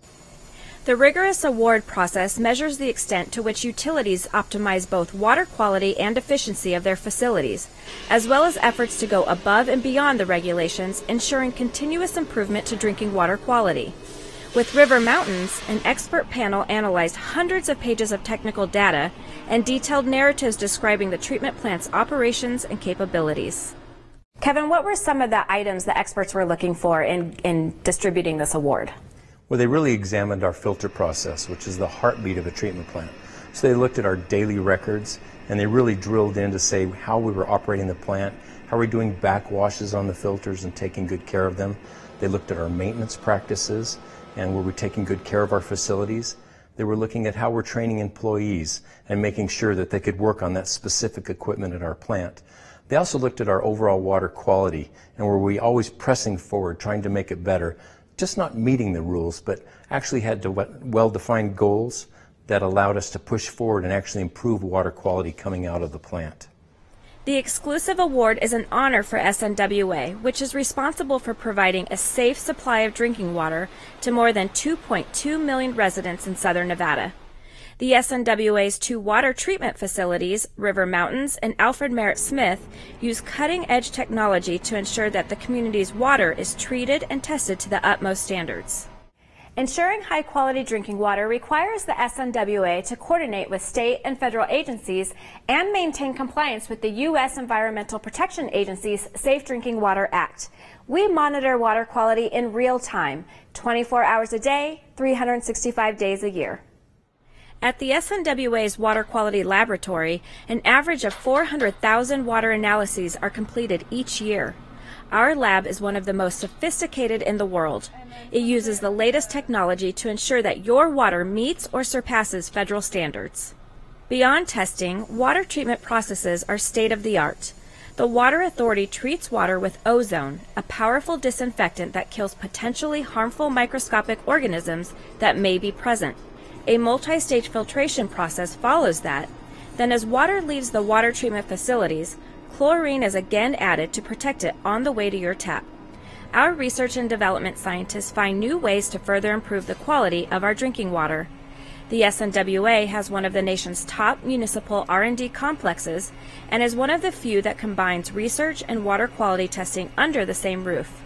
The rigorous award process measures the extent to which utilities optimize both water quality and efficiency of their facilities, as well as efforts to go above and beyond the regulations, ensuring continuous improvement to drinking water quality. With River Mountains, an expert panel analyzed hundreds of pages of technical data and detailed narratives describing the treatment plant's operations and capabilities. Kevin, what were some of the items the experts were looking for in distributing this award? Well, they really examined our filter process, which is the heartbeat of a treatment plant. So they looked at our daily records, and they really drilled in to say how we were operating the plant, how we're doing backwashes on the filters and taking good care of them. They looked at our maintenance practices and were we taking good care of our facilities. They were looking at how we're training employees and making sure that they could work on that specific equipment at our plant. They also looked at our overall water quality and were we always pressing forward, trying to make it better, just not meeting the rules, but actually had well-defined goals that allowed us to push forward and actually improve water quality coming out of the plant. The exclusive award is an honor for SNWA, which is responsible for providing a safe supply of drinking water to more than 2.2 million residents in Southern Nevada. The SNWA's 2 water treatment facilities, River Mountains and Alfred Merritt Smith, use cutting-edge technology to ensure that the community's water is treated and tested to the utmost standards. Ensuring high-quality drinking water requires the SNWA to coordinate with state and federal agencies and maintain compliance with the U.S. Environmental Protection Agency's Safe Drinking Water Act. We monitor water quality in real time, 24 hours a day, 365 days a year. At the SNWA's Water Quality Laboratory, an average of 400,000 water analyses are completed each year. Our lab is one of the most sophisticated in the world. It uses the latest technology to ensure that your water meets or surpasses federal standards. Beyond testing, water treatment processes are state-of-the-art. The Water Authority treats water with ozone, a powerful disinfectant that kills potentially harmful microscopic organisms that may be present. A multi-stage filtration process follows that. Then as water leaves the water treatment facilities, chlorine is again added to protect it on the way to your tap. Our research and development scientists find new ways to further improve the quality of our drinking water. The SNWA has one of the nation's top municipal R&D complexes and is one of the few that combines research and water quality testing under the same roof.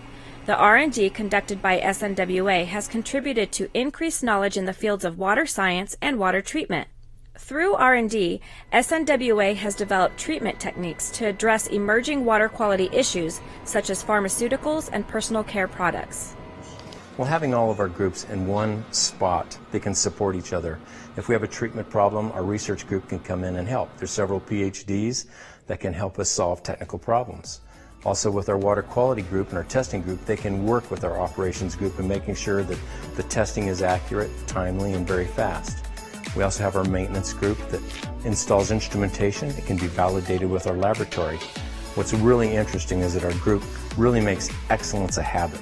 The R&D conducted by SNWA has contributed to increased knowledge in the fields of water science and water treatment. Through R&D, SNWA has developed treatment techniques to address emerging water quality issues such as pharmaceuticals and personal care products. Well, having all of our groups in one spot, they can support each other. If we have a treatment problem, our research group can come in and help. There's several PhDs that can help us solve technical problems. Also with our water quality group and our testing group, they can work with our operations group in making sure that the testing is accurate, timely, and very fast. We also have our maintenance group that installs instrumentation. It can be validated with our laboratory. What's really interesting is that our group really makes excellence a habit.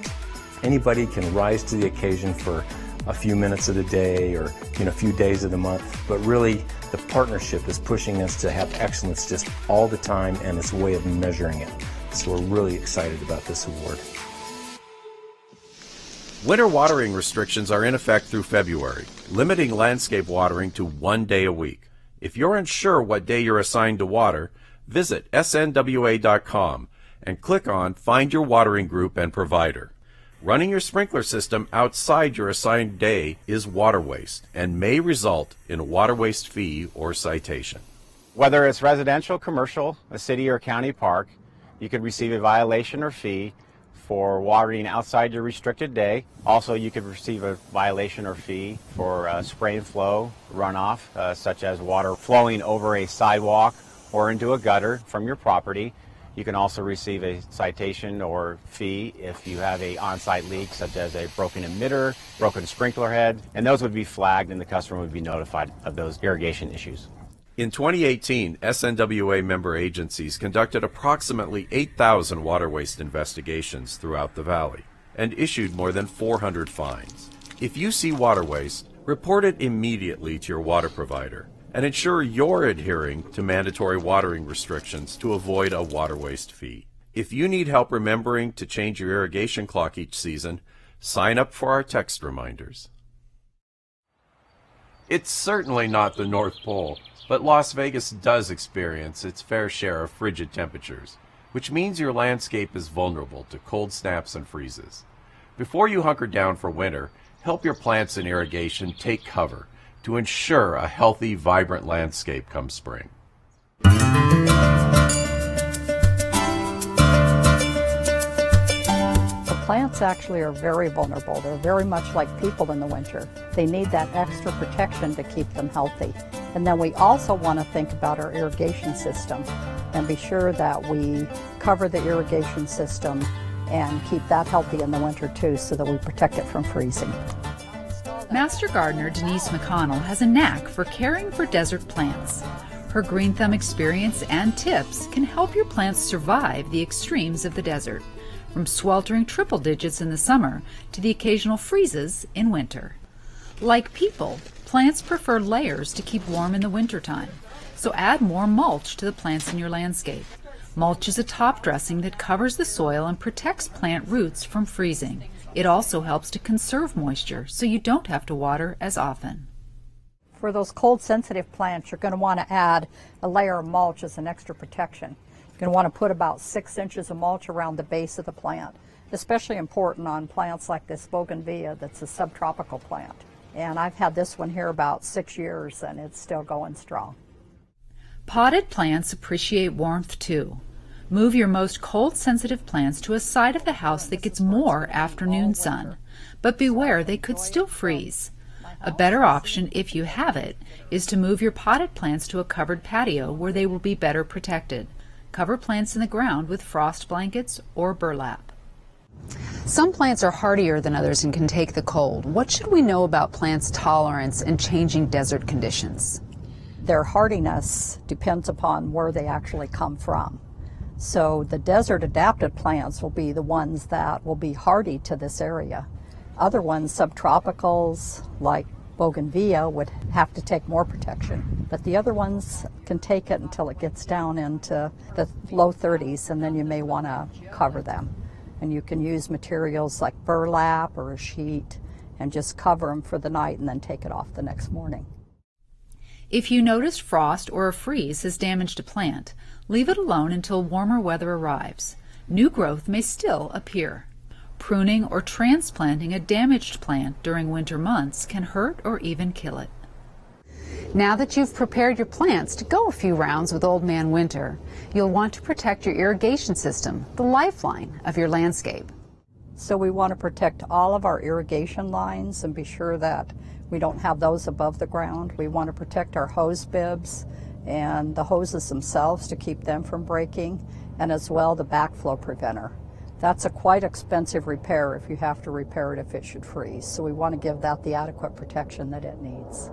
Anybody can rise to the occasion for a few minutes of the day or a few days of the month, but really the partnership is pushing us to have excellence just all the time, and it's a way of measuring it. So we're really excited about this award. Winter watering restrictions are in effect through February, limiting landscape watering to 1 day a week. If you're unsure what day you're assigned to water, visit snwa.com and click on Find Your Watering Group and Provider. Running your sprinkler system outside your assigned day is water waste and may result in a water waste fee or citation. Whether it's residential, commercial, a city or county park, you could receive a violation or fee for watering outside your restricted day. Also, you could receive a violation or fee for spray and flow runoff, such as water flowing over a sidewalk or into a gutter from your property. You can also receive a citation or fee if you have an on-site leak, such as a broken emitter, broken sprinkler head, and those would be flagged and the customer would be notified of those irrigation issues. In 2018, SNWA member agencies conducted approximately 8,000 water waste investigations throughout the valley and issued more than 400 fines. If you see water waste, report it immediately to your water provider and ensure you're adhering to mandatory watering restrictions to avoid a water waste fee. If you need help remembering to change your irrigation clock each season, sign up for our text reminders. It's certainly not the North Pole, but Las Vegas does experience its fair share of frigid temperatures, which means your landscape is vulnerable to cold snaps and freezes. Before you hunker down for winter, help your plants and irrigation take cover to ensure a healthy, vibrant landscape come spring. Plants actually are very vulnerable. They're very much like people in the winter. They need that extra protection to keep them healthy. And then we also want to think about our irrigation system and be sure that we cover the irrigation system and keep that healthy in the winter too, so that we protect it from freezing. Master gardener Denise McConnell has a knack for caring for desert plants. Her Green Thumb experience and tips can help your plants survive the extremes of the desert, from sweltering triple digits in the summer to the occasional freezes in winter. Like people, plants prefer layers to keep warm in the wintertime, so add more mulch to the plants in your landscape. Mulch is a top dressing that covers the soil and protects plant roots from freezing. It also helps to conserve moisture, so you don't have to water as often. For those cold-sensitive plants, you're going to want to add a layer of mulch as an extra protection. You're going to want to put about 6 inches of mulch around the base of the plant, especially important on plants like this bougainvillea that's a subtropical plant. And I've had this one here about 6 years, and it's still going strong. Potted plants appreciate warmth too. Move your most cold-sensitive plants to a side of the house that gets more afternoon sun, but beware they could still freeze. A better option, if you have it, is to move your potted plants to a covered patio where they will be better protected. Cover plants in the ground with frost blankets or burlap. Some plants are hardier than others and can take the cold. What should we know about plants' tolerance in changing desert conditions? Their hardiness depends upon where they actually come from. So the desert adapted plants will be the ones that will be hardy to this area. Other ones, subtropicals like bougainvillea, would have to take more protection. But the other ones can take it until it gets down into the low 30s, and then you may want to cover them. And you can use materials like burlap or a sheet and just cover them for the night and then take it off the next morning. If you notice frost or a freeze has damaged a plant, leave it alone until warmer weather arrives. New growth may still appear. Pruning or transplanting a damaged plant during winter months can hurt or even kill it. Now that you've prepared your plants to go a few rounds with Old Man Winter, you'll want to protect your irrigation system, the lifeline of your landscape. So we want to protect all of our irrigation lines and be sure that we don't have those above the ground. We want to protect our hose bibs and the hoses themselves to keep them from breaking, and as well the backflow preventer. That's a quite expensive repair if you have to repair it if it should freeze. So we want to give that the adequate protection that it needs.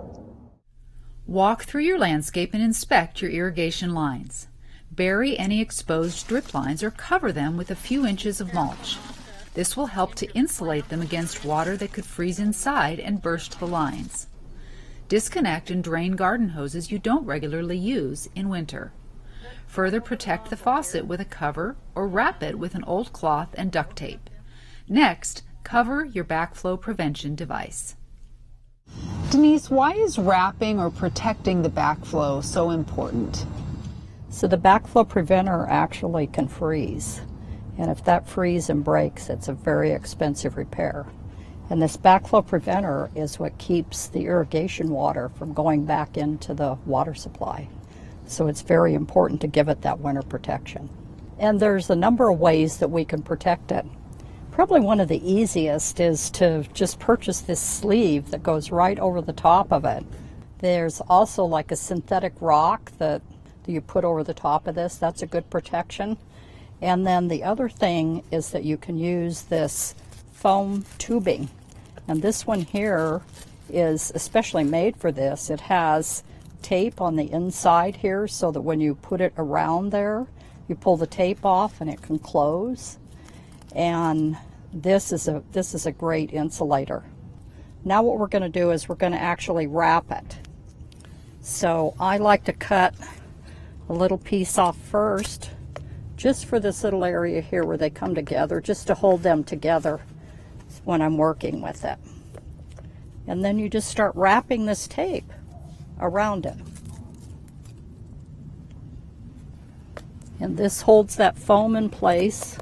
Walk through your landscape and inspect your irrigation lines. Bury any exposed drip lines or cover them with a few inches of mulch. This will help to insulate them against water that could freeze inside and burst the lines. Disconnect and drain garden hoses you don't regularly use in winter. Further protect the faucet with a cover or wrap it with an old cloth and duct tape. Next, cover your backflow prevention device. Denise, why is wrapping or protecting the backflow so important? So the backflow preventer actually can freeze. And if that freezes and breaks, it's a very expensive repair. And this backflow preventer is what keeps the irrigation water from going back into the water supply. So it's very important to give it that winter protection. And there's a number of ways that we can protect it. Probably one of the easiest is to just purchase this sleeve that goes right over the top of it. There's also like a synthetic rock that you put over the top of this. That's a good protection. And then the other thing is that you can use this foam tubing. And this one here is especially made for this. It has tape on the inside here so that when you put it around there, you pull the tape off and it can close. And this is a great insulator. Now what we're going to do is we're going to actually wrap it. So I like to cut a little piece off first, just for this little area here where they come together, just to hold them together when I'm working with it. And then you just start wrapping this tape around it. And this holds that foam in place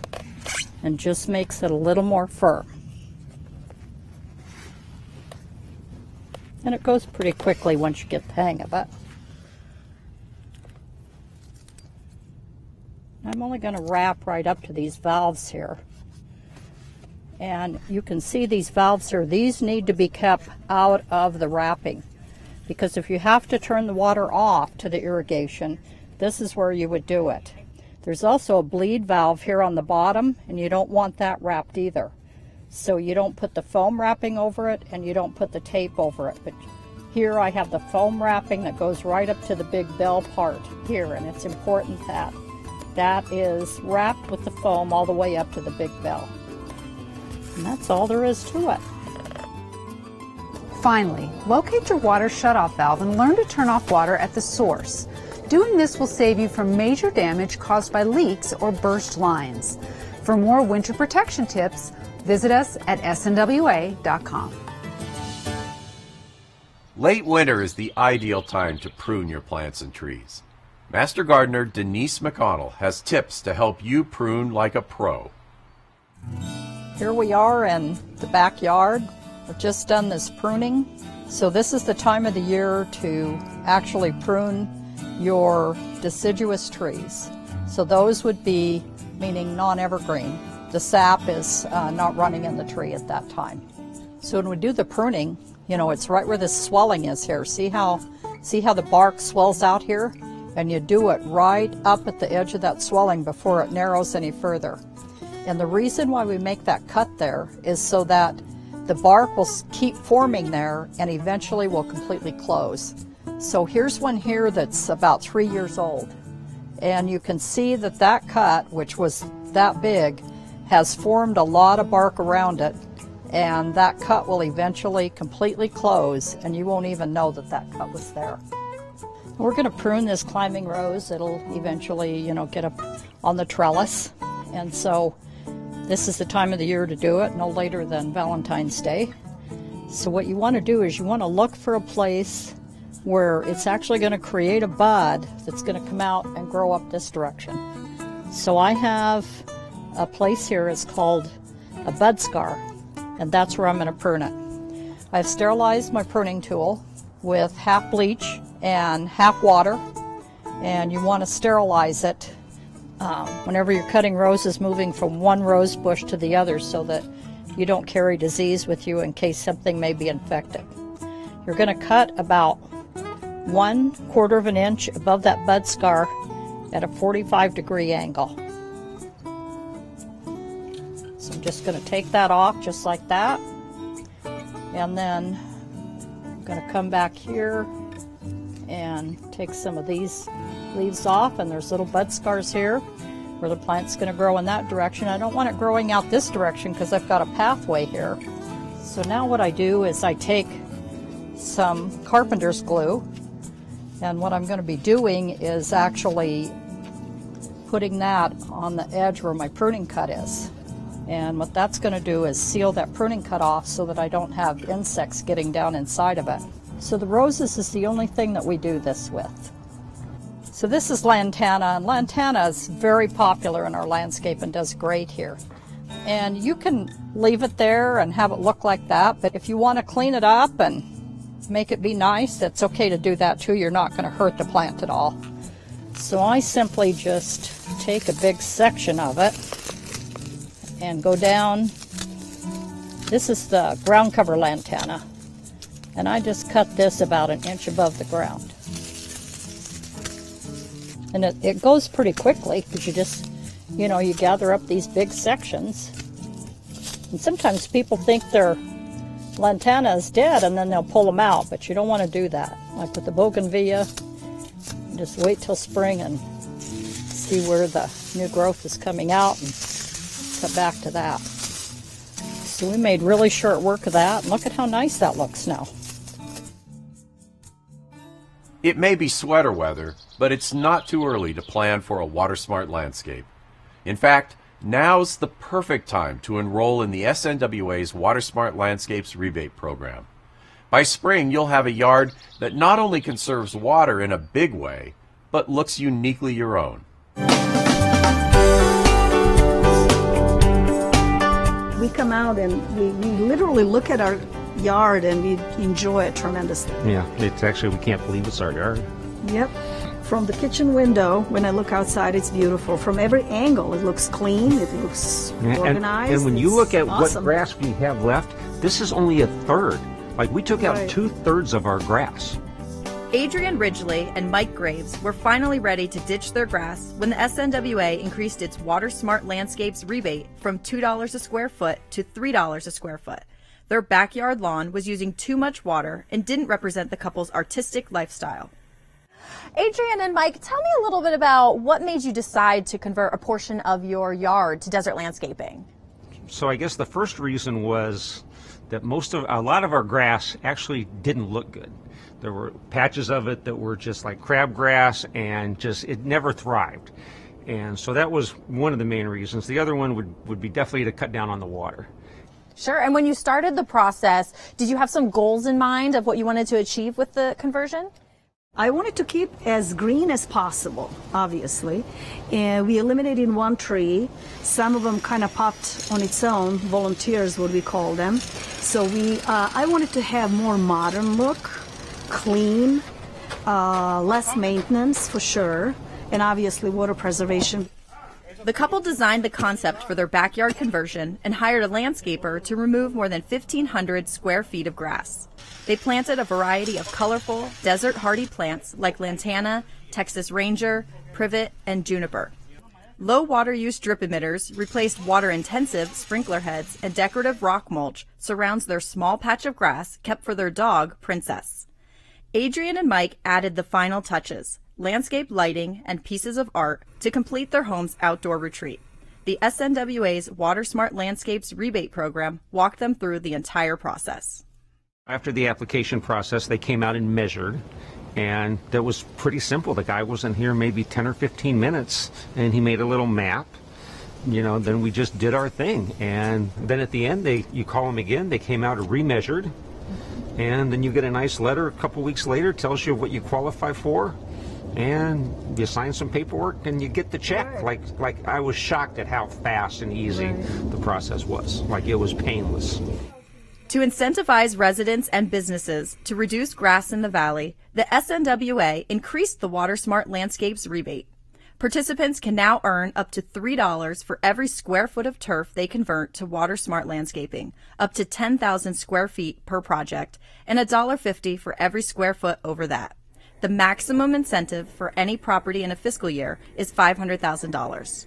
and just makes it a little more firm. And it goes pretty quickly once you get the hang of it. I'm only going to wrap right up to these valves here. And you can see these valves here. These need to be kept out of the wrapping, because if you have to turn the water off to the irrigation, this is where you would do it. There's also a bleed valve here on the bottom, and you don't want that wrapped either. So you don't put the foam wrapping over it, and you don't put the tape over it. But here I have the foam wrapping that goes right up to the big bell part here, and it's important that that is wrapped with the foam all the way up to the big bell. And that's all there is to it. Finally, locate your water shutoff valve and learn to turn off water at the source. Doing this will save you from major damage caused by leaks or burst lines. For more winter protection tips, visit us at snwa.com. Late winter is the ideal time to prune your plants and trees. Master Gardener Denise McConnell has tips to help you prune like a pro. Here we are in the backyard. We've just done this pruning. So this is the time of the year to actually prune your deciduous trees. So those would be, meaning non-evergreen. The sap is not running in the tree at that time. So when we do the pruning, you know, it's right where this swelling is here. See how the bark swells out here? And you do it right up at the edge of that swelling before it narrows any further. And the reason why we make that cut there is so that the bark will keep forming there and eventually will completely close. So here's one here that's about 3 years old. And you can see that that cut, which was that big, has formed a lot of bark around it, and that cut will eventually completely close, and you won't even know that that cut was there. We're going to prune this climbing rose. It'll eventually, get up on the trellis, and so this is the time of the year to do it, no later than Valentine's Day. So what you want to do is you want to look for a place where it's actually going to create a bud that's going to come out and grow up this direction. So I have a place here, it's called a bud scar, and that's where I'm going to prune it. I've sterilized my pruning tool with half bleach and half water, and you want to sterilize it whenever you're cutting roses, moving from one rose bush to the other so that you don't carry disease with you in case something may be infected. You're going to cut about 1/4 of an inch above that bud scar at a 45-degree angle. So I'm just going to take that off just like that, and then I'm going to come back here and take some of these leaves off, and there's little bud scars here where the plant's going to grow in that direction. I don't want it growing out this direction because I've got a pathway here. So now what I do is I take some carpenter's glue, and what I'm going to be doing is actually putting that on the edge where my pruning cut is. And what that's going to do is seal that pruning cut off so that I don't have insects getting down inside of it. So the roses is the only thing that we do this with. So this is lantana, and lantana is very popular in our landscape and does great here. And you can leave it there and have it look like that, but if you want to clean it up and make it be nice, it's okay to do that too. You're not going to hurt the plant at all. So I simply just take a big section of it and go down. This is the ground cover lantana, and I just cut this about 1 inch above the ground. And it goes pretty quickly because you just, you gather up these big sections. And sometimes people think their lantana is dead and then they'll pull them out, but you don't want to do that. Like with the bougainvillea, just wait till spring and see where the new growth is coming out and cut back to that. So we made really short work of that, and look at how nice that looks now. It may be sweater weather, but it's not too early to plan for a water-smart landscape. In fact, now's the perfect time to enroll in the SNWA's WaterSmart Landscapes rebate program. By spring, you'll have a yard that not only conserves water in a big way, but looks uniquely your own. We come out and we literally look at our yard and we enjoy it tremendously. Yeah, it's actually, we can't believe it's our yard. Yep. From the kitchen window, when I look outside, it's beautiful. From every angle, it looks clean, it looks organized. And when you look at awesome. what grass we have left, this is only 1/3. Like, we took out Right. 2/3 of our grass. Adrian Ridgely and Mike Graves were finally ready to ditch their grass when the SNWA increased its WaterSmart Landscapes rebate from $2 a square foot to $3 a square foot. Their backyard lawn was using too much water and didn't represent the couple's artistic lifestyle. Adrian and Mike, tell me a little bit about what made you decide to convert a portion of your yard to desert landscaping. So I guess the first reason was that a lot of our grass actually didn't look good. There were patches of it that were just like crabgrass, and it never thrived. And so that was one of the main reasons. The other one would be definitely to cut down on the water. Sure. And when you started the process, did you have some goals in mind of what you wanted to achieve with the conversion? I wanted to keep as green as possible, obviously. And we eliminated one tree. Some of them kind of popped on its own, volunteers what we call them. So I wanted to have more modern look, clean, less maintenance for sure, and obviously water preservation. The couple designed the concept for their backyard conversion and hired a landscaper to remove more than 1,500 square feet of grass. They planted a variety of colorful, desert-hardy plants like lantana, Texas Ranger, privet, and juniper. Low water use drip emitters replaced water-intensive sprinkler heads, and decorative rock mulch surrounds their small patch of grass kept for their dog, Princess. Adrian and Mike added the final touches. landscape lighting, and pieces of art to complete their home's outdoor retreat. The SNWA's Water Smart Landscapes rebate program walked them through the entire process. After the application process, they came out and measured, and that was pretty simple. The guy was in here maybe 10 or 15 minutes, and he made a little map. You know, then we just did our thing, and then at the end, you call them again. They came out and remeasured, and then you get a nice letter a couple weeks later, tells you what you qualify for, and you sign some paperwork, and you get the check. Like I was shocked at how fast and easy the process was. Like, it was painless. To incentivize residents and businesses to reduce grass in the valley, the SNWA increased the Water Smart Landscapes rebate. Participants can now earn up to $3 for every square foot of turf they convert to Water Smart Landscaping, up to 10,000 square feet per project, and $1.50 for every square foot over that. The maximum incentive for any property in a fiscal year is $500,000.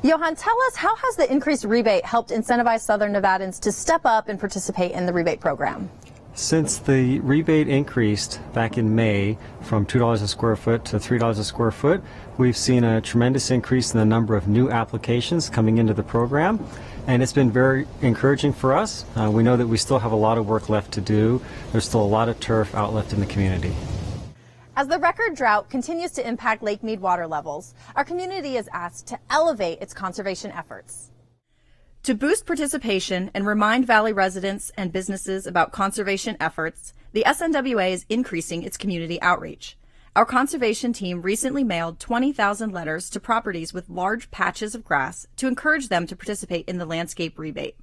Johan, tell us, how has the increased rebate helped incentivize Southern Nevadans to step up and participate in the rebate program? Since the rebate increased back in May from $2 a square foot to $3 a square foot, we've seen a tremendous increase in the number of new applications coming into the program, and it's been very encouraging for us. We know that we still have a lot of work left to do. There's still a lot of turf out left in the community. As the record drought continues to impact Lake Mead water levels, our community is asked to elevate its conservation efforts. To boost participation and remind Valley residents and businesses about conservation efforts, the SNWA is increasing its community outreach. Our conservation team recently mailed 20,000 letters to properties with large patches of grass to encourage them to participate in the landscape rebate.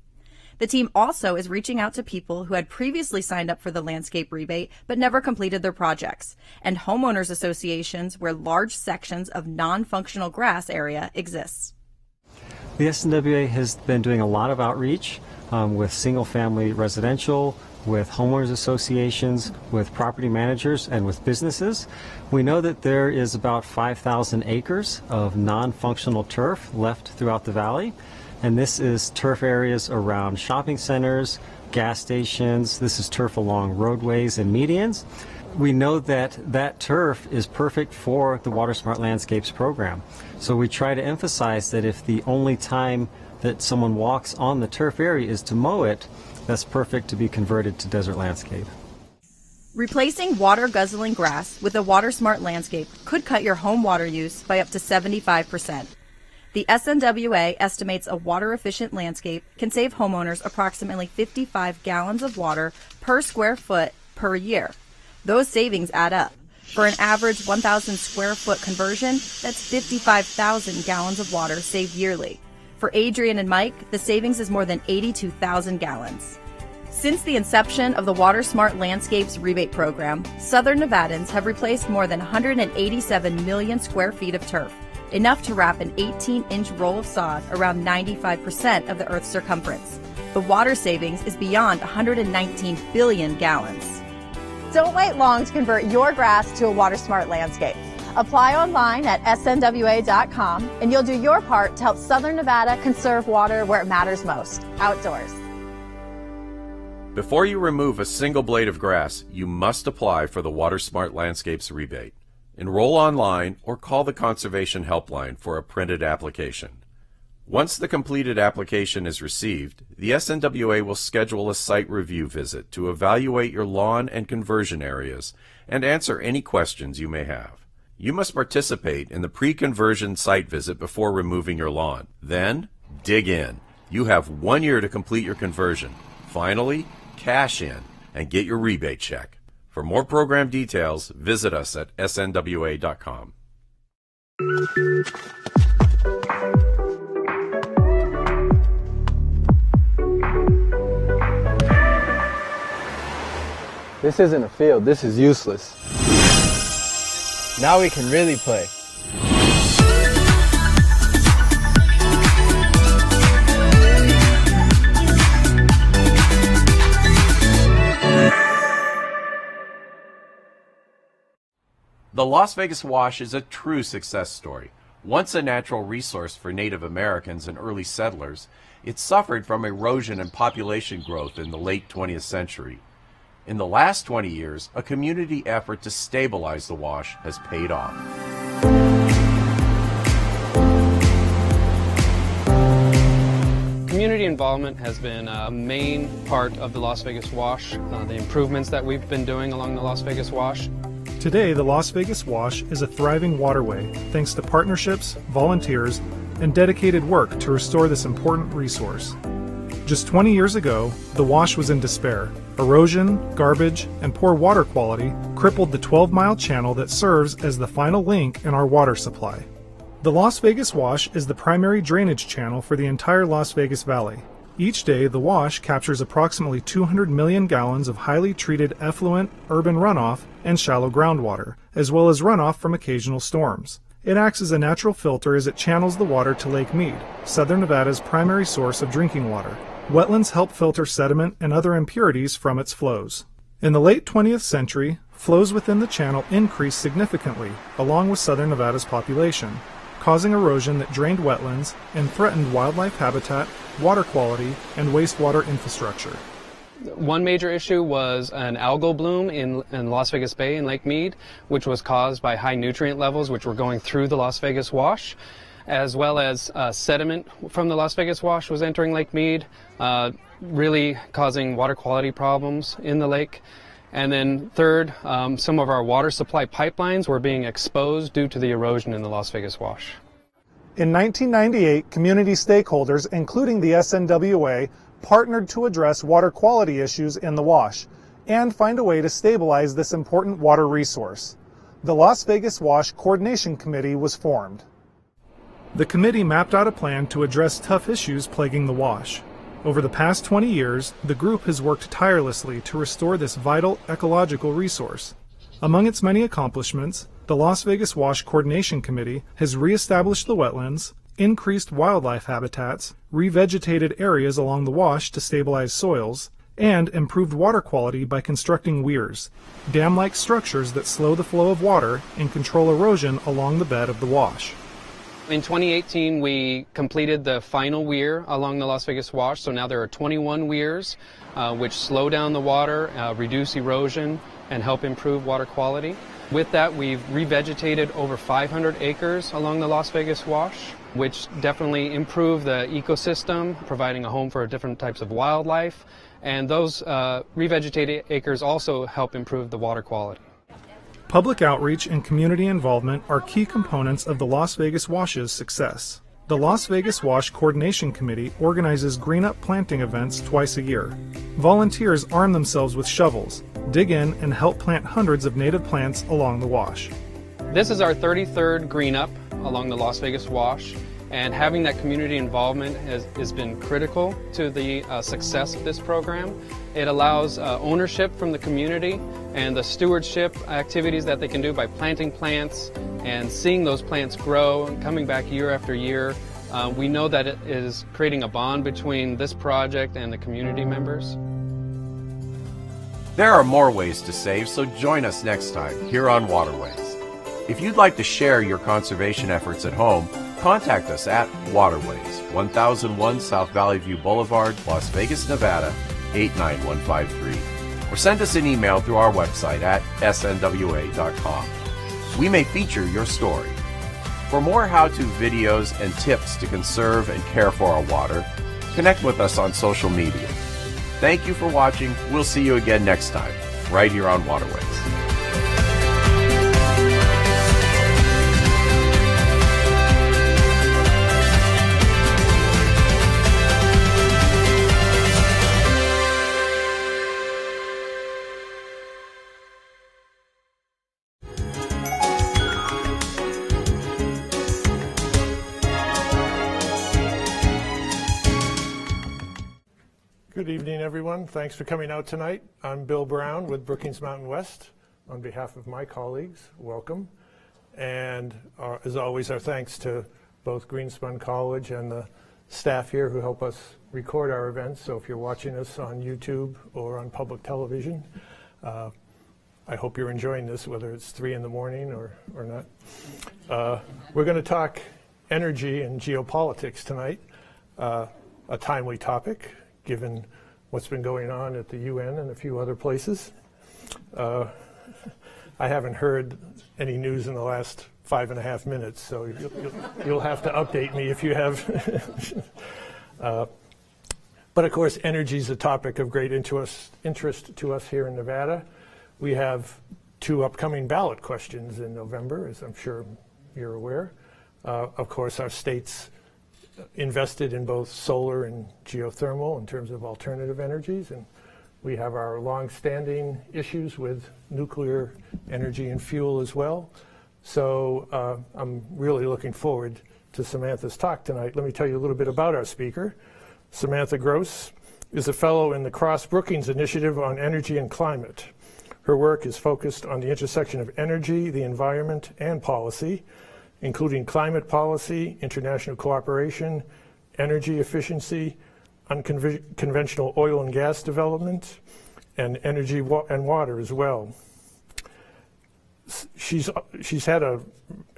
The team also is reaching out to people who had previously signed up for the landscape rebate but never completed their projects, and homeowners associations where large sections of non-functional grass area exists. The SNWA has been doing a lot of outreach with single-family residential, with homeowners associations, with property managers, and with businesses. We know that there is about 5,000 acres of non-functional turf left throughout the valley, and this is turf areas around shopping centers, gas stations. This is turf along roadways and medians. We know that that turf is perfect for the Water Smart Landscapes program. So we try to emphasize that if the only time that someone walks on the turf area is to mow it, that's perfect to be converted to desert landscape. Replacing water-guzzling grass with a Water Smart Landscape could cut your home water use by up to 75%. The SNWA estimates a water-efficient landscape can save homeowners approximately 55 gallons of water per square foot per year. Those savings add up. For an average 1,000 square foot conversion, that's 55,000 gallons of water saved yearly. For Adrian and Mike, the savings is more than 82,000 gallons. Since the inception of the Water Smart Landscapes rebate program, Southern Nevadans have replaced more than 187 million square feet of turf, enough to wrap an 18-inch roll of sod around 95% of the Earth's circumference. The water savings is beyond 119 billion gallons. Don't wait long to convert your grass to a Water Smart Landscape. Apply online at snwa.com and you'll do your part to help Southern Nevada conserve water where it matters most, outdoors. Before you remove a single blade of grass, you must apply for the Water Smart Landscapes rebate. Enroll online or call the Conservation Helpline for a printed application. Once the completed application is received, the SNWA will schedule a site review visit to evaluate your lawn and conversion areas and answer any questions you may have. You must participate in the pre-conversion site visit before removing your lawn. Then, dig in. You have 1 year to complete your conversion. Finally, cash in and get your rebate check. For more program details, visit us at snwa.com. This isn't a field, this is useless. Now we can really play. The Las Vegas Wash is a true success story. Once a natural resource for Native Americans and early settlers, it suffered from erosion and population growth in the late 20th century. In the last 20 years, a community effort to stabilize the wash has paid off. Community involvement has been a main part of the Las Vegas Wash, the improvements that we've been doing along the Las Vegas Wash. Today, the Las Vegas Wash is a thriving waterway thanks to partnerships, volunteers, and dedicated work to restore this important resource. Just 20 years ago, the wash was in despair. Erosion, garbage, and poor water quality crippled the 12-mile channel that serves as the final link in our water supply. The Las Vegas Wash is the primary drainage channel for the entire Las Vegas Valley. Each day, the wash captures approximately 200 million gallons of highly treated effluent, urban runoff, and shallow groundwater, as well as runoff from occasional storms. It acts as a natural filter as it channels the water to Lake Mead, Southern Nevada's primary source of drinking water. Wetlands help filter sediment and other impurities from its flows. In the late 20th century, flows within the channel increased significantly, along with Southern Nevada's population, causing erosion that drained wetlands and threatened wildlife habitat, water quality, and wastewater infrastructure. One major issue was an algal bloom in Las Vegas Bay in Lake Mead, which was caused by high nutrient levels which were going through the Las Vegas Wash, as well as sediment from the Las Vegas Wash was entering Lake Mead, really causing water quality problems in the lake. And then third, some of our water supply pipelines were being exposed due to the erosion in the Las Vegas Wash. In 1998, community stakeholders, including the SNWA, partnered to address water quality issues in the wash and find a way to stabilize this important water resource. The Las Vegas Wash Coordination Committee was formed. The committee mapped out a plan to address tough issues plaguing the wash. Over the past 20 years, the group has worked tirelessly to restore this vital ecological resource. Among its many accomplishments, the Las Vegas Wash Coordination Committee has reestablished the wetlands, increased wildlife habitats, revegetated areas along the wash to stabilize soils, and improved water quality by constructing weirs, dam-like structures that slow the flow of water and control erosion along the bed of the wash. In 2018, we completed the final weir along the Las Vegas Wash, so now there are 21 weirs which slow down the water, reduce erosion, and help improve water quality. With that, we've revegetated over 500 acres along the Las Vegas Wash, which definitely improve the ecosystem, providing a home for different types of wildlife, and those revegetated acres also help improve the water quality. Public outreach and community involvement are key components of the Las Vegas Wash's success. The Las Vegas Wash Coordination Committee organizes green-up planting events twice a year. Volunteers arm themselves with shovels, dig in, and help plant hundreds of native plants along the wash. This is our 33rd green-up along the Las Vegas Wash, and having that community involvement has been critical to the success of this program. It allows ownership from the community and the stewardship activities that they can do by planting plants and seeing those plants grow and coming back year after year. We know that it is creating a bond between this project and the community members. There are more ways to save, so join us next time here on Waterways. If you'd like to share your conservation efforts at home, contact us at Waterways, 1001 South Valley View Boulevard, Las Vegas, Nevada, 89153. Or send us an email through our website at snwa.com. We may feature your story. For more how-to videos and tips to conserve and care for our water, connect with us on social media. Thank you for watching. We'll see you again next time, right here on Waterways. Good evening, everyone. Thanks for coming out tonight. I'm Bill Brown with Brookings Mountain West. On behalf of my colleagues, welcome. And as always, our thanks to both Greenspun College and the staff here who help us record our events. So if you're watching us on YouTube or on public television, I hope you're enjoying this, whether it's 3 in the morning or not. We're going to talk energy and geopolitics tonight, a timely topic given what's been going on at the UN and a few other places. I haven't heard any news in the last 5.5 minutes, so you'll have to update me if you have. But of course, energy is a topic of great interest to us here in Nevada. We have 2 upcoming ballot questions in November, as I'm sure you're aware. Of course, our state's invested in both solar and geothermal in terms of alternative energies, and we have our long-standing issues with nuclear energy and fuel as well. So I'm really looking forward to Samantha's talk tonight. Let me tell you a little bit about our speaker. Samantha Gross is a fellow in the Cross Brookings Initiative on Energy and Climate. Her work is focused on the intersection of energy, the environment, and policy, including climate policy, international cooperation, energy efficiency, unconventional oil and gas development, and energy and water as well. She's had an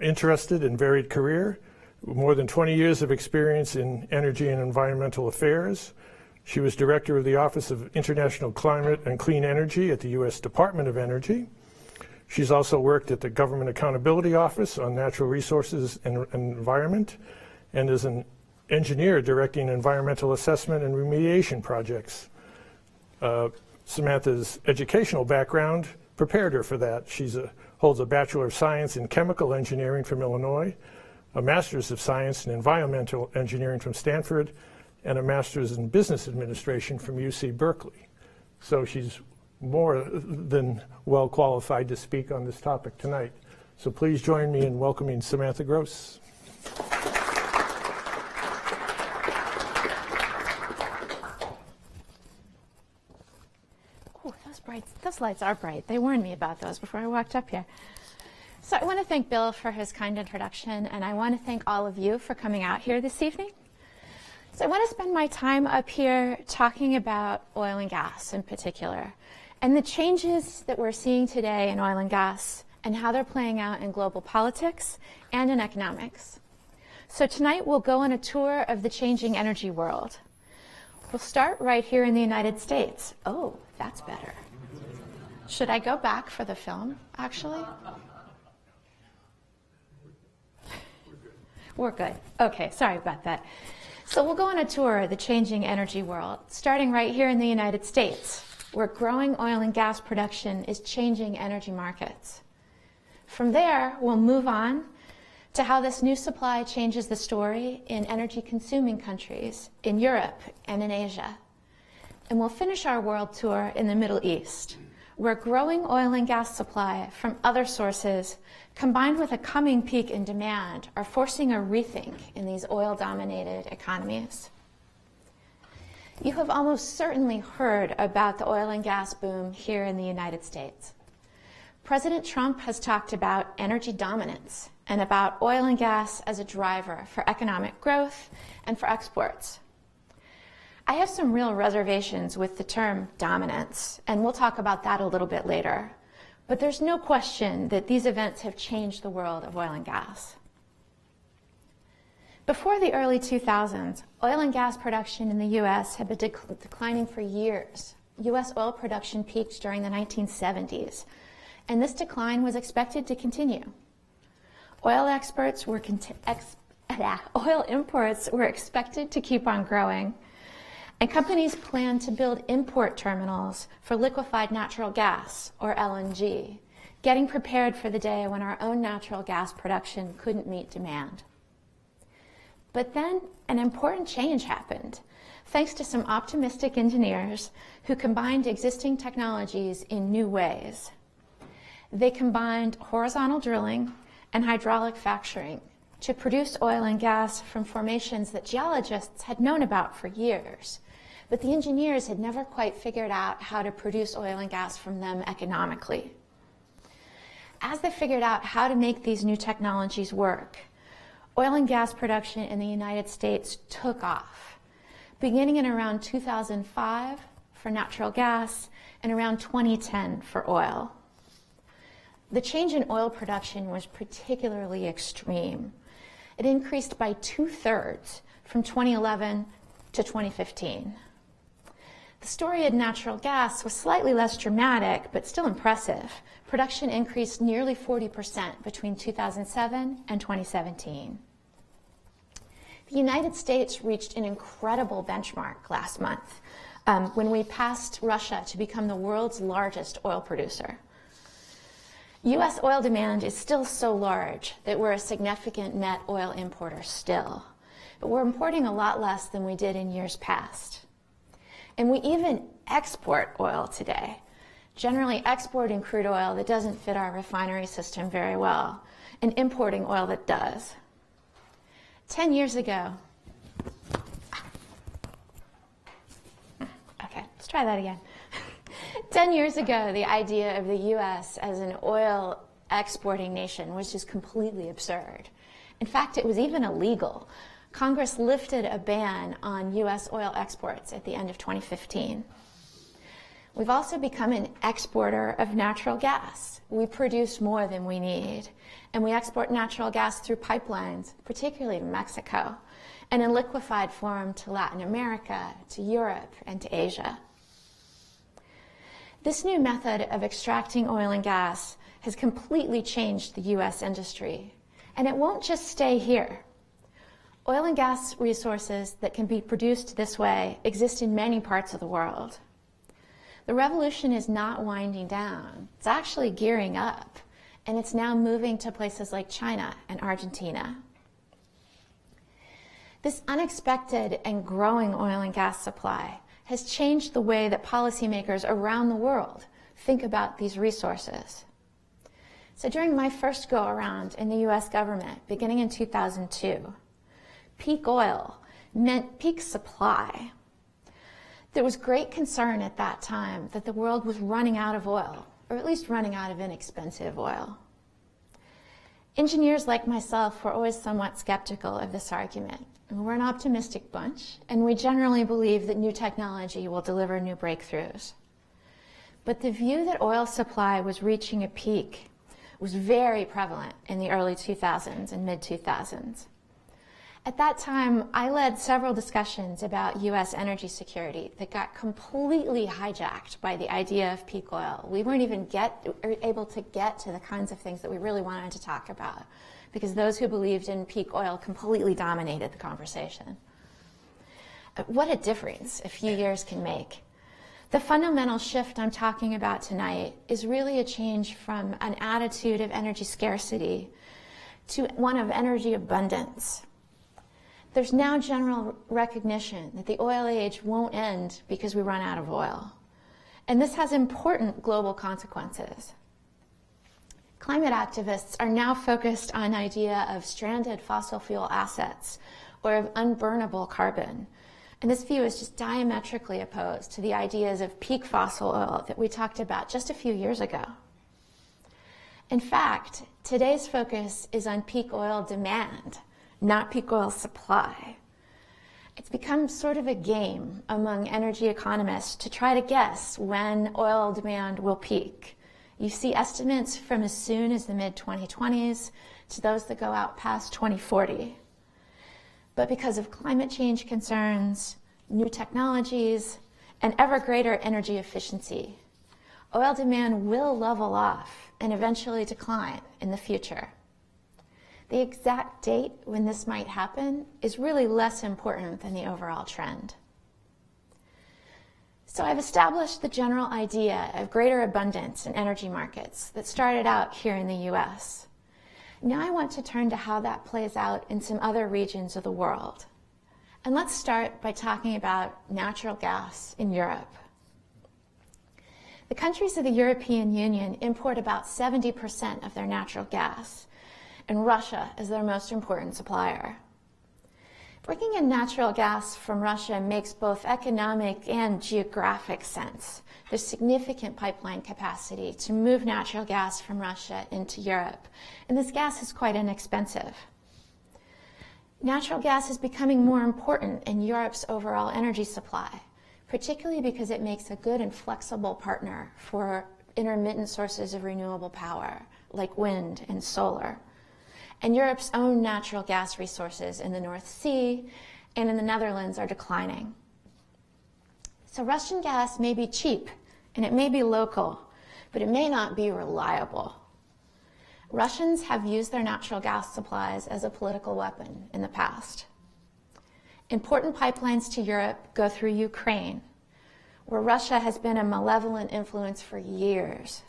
interested and varied career, more than 20 years of experience in energy and environmental affairs. She was director of the Office of International Climate and Clean Energy at the U.S. Department of Energy. She's also worked at the Government Accountability Office on Natural Resources and Environment, and is an engineer directing environmental assessment and remediation projects. Samantha's educational background prepared her for that. She holds a Bachelor of Science in Chemical Engineering from Illinois, a Master's of Science in Environmental Engineering from Stanford, and a Master's in Business Administration from UC Berkeley. So she's more than well qualified to speak on this topic tonight. So please join me in welcoming Samantha Gross. Oh, those lights are bright. They warned me about those before I walked up here. So I want to thank Bill for his kind introduction, and I want to thank all of you for coming out here this evening. So I want to spend my time up here talking about oil and gas in particular, and the changes that we're seeing today in oil and gas and how they're playing out in global politics and in economics. So tonight we'll go on a tour of the changing energy world. We'll start right here in the United States. Oh, that's better. Should I go back for the film, actually? We're good. Okay, sorry about that. So we'll go on a tour of the changing energy world, starting right here in the United States, where growing oil and gas production is changing energy markets. From there, we'll move on to how this new supply changes the story in energy-consuming countries in Europe and in Asia. And we'll finish our world tour in the Middle East, where growing oil and gas supply from other sources combined with a coming peak in demand are forcing a rethink in these oil-dominated economies. You have almost certainly heard about the oil and gas boom here in the United States. President Trump has talked about energy dominance and about oil and gas as a driver for economic growth and for exports. I have some real reservations with the term dominance, and we'll talk about that a little bit later. But there's no question that these events have changed the world of oil and gas. Before the early 2000s, oil and gas production in the U.S. had been declining for years. U.S. oil production peaked during the 1970s, and this decline was expected to continue. Oil imports were expected to keep on growing, and companies planned to build import terminals for liquefied natural gas, or LNG, getting prepared for the day when our own natural gas production couldn't meet demand. But then an important change happened, thanks to some optimistic engineers who combined existing technologies in new ways. They combined horizontal drilling and hydraulic fracturing to produce oil and gas from formations that geologists had known about for years, but the engineers had never quite figured out how to produce oil and gas from them economically. As they figured out how to make these new technologies work, oil and gas production in the United States took off, beginning in around 2005 for natural gas and around 2010 for oil. The change in oil production was particularly extreme. It increased by 2/3 from 2011 to 2015. The story of natural gas was slightly less dramatic, but still impressive. Production increased nearly 40% between 2007 and 2017. The United States reached an incredible benchmark last month when we passed Russia to become the world's largest oil producer. U.S. oil demand is still so large that we're a significant net oil importer still, but we're importing a lot less than we did in years past. And we even export oil today, generally exporting crude oil that doesn't fit our refinery system very well, and importing oil that does. 10 years ago, okay, let's try that again. 10 years ago, the idea of the U.S. as an oil exporting nation was just completely absurd. In fact, it was even illegal. Congress lifted a ban on U.S. oil exports at the end of 2015. We've also become an exporter of natural gas. We produce more than we need, and we export natural gas through pipelines, particularly to Mexico, and in liquefied form to Latin America, to Europe, and to Asia. This new method of extracting oil and gas has completely changed the U.S. industry, and it won't just stay here. Oil and gas resources that can be produced this way exist in many parts of the world. The revolution is not winding down. It's actually gearing up, and it's now moving to places like China and Argentina. This unexpected and growing oil and gas supply has changed the way that policymakers around the world think about these resources. So during my first go-around in the U.S. government, beginning in 2002, peak oil meant peak supply. There was great concern at that time that the world was running out of oil, or at least running out of inexpensive oil. Engineers like myself were always somewhat skeptical of this argument. We're an optimistic bunch, and we generally believe that new technology will deliver new breakthroughs. But the view that oil supply was reaching a peak was very prevalent in the early 2000s and mid-2000s. At that time, I led several discussions about U.S. energy security that got completely hijacked by the idea of peak oil. We weren't even able to get to the kinds of things that we really wanted to talk about, because those who believed in peak oil completely dominated the conversation. What a difference a few years can make. The fundamental shift I'm talking about tonight is really a change from an attitude of energy scarcity to one of energy abundance. There's now general recognition that the oil age won't end because we run out of oil. And this has important global consequences. Climate activists are now focused on the idea of stranded fossil fuel assets or of unburnable carbon. And this view is just diametrically opposed to the ideas of peak fossil oil that we talked about just a few years ago. In fact, today's focus is on peak oil demand, not peak oil supply. It's become sort of a game among energy economists to try to guess when oil demand will peak. You see estimates from as soon as the mid-2020s to those that go out past 2040. But because of climate change concerns, new technologies, and ever greater energy efficiency, oil demand will level off and eventually decline in the future. The exact date when this might happen is really less important than the overall trend. So I've established the general idea of greater abundance in energy markets that started out here in the US. Now I want to turn to how that plays out in some other regions of the world. And let's start by talking about natural gas in Europe. The countries of the European Union import about 70% of their natural gas, and Russia is their most important supplier. Bringing in natural gas from Russia makes both economic and geographic sense. There's significant pipeline capacity to move natural gas from Russia into Europe, and this gas is quite inexpensive. Natural gas is becoming more important in Europe's overall energy supply, particularly because it makes a good and flexible partner for intermittent sources of renewable power, like wind and solar. And Europe's own natural gas resources in the North Sea and in the Netherlands are declining. So So Russian gas may be cheap and it may be local, but it may not be reliable. Russians have used their natural gas supplies as a political weapon in the past. Important pipelines to Europe go through Ukraine, where Russia has been a malevolent influence for years.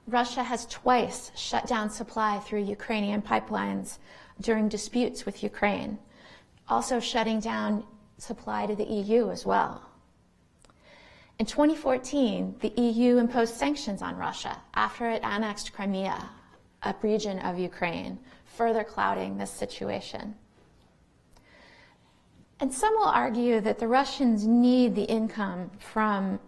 Russia has twice shut down supply through Ukrainian pipelines during disputes with Ukraine, also shutting down supply to the EU as well. In 2014, the EU imposed sanctions on Russia after it annexed Crimea, a region of Ukraine, further clouding this situation. And some will argue that the Russians need the income from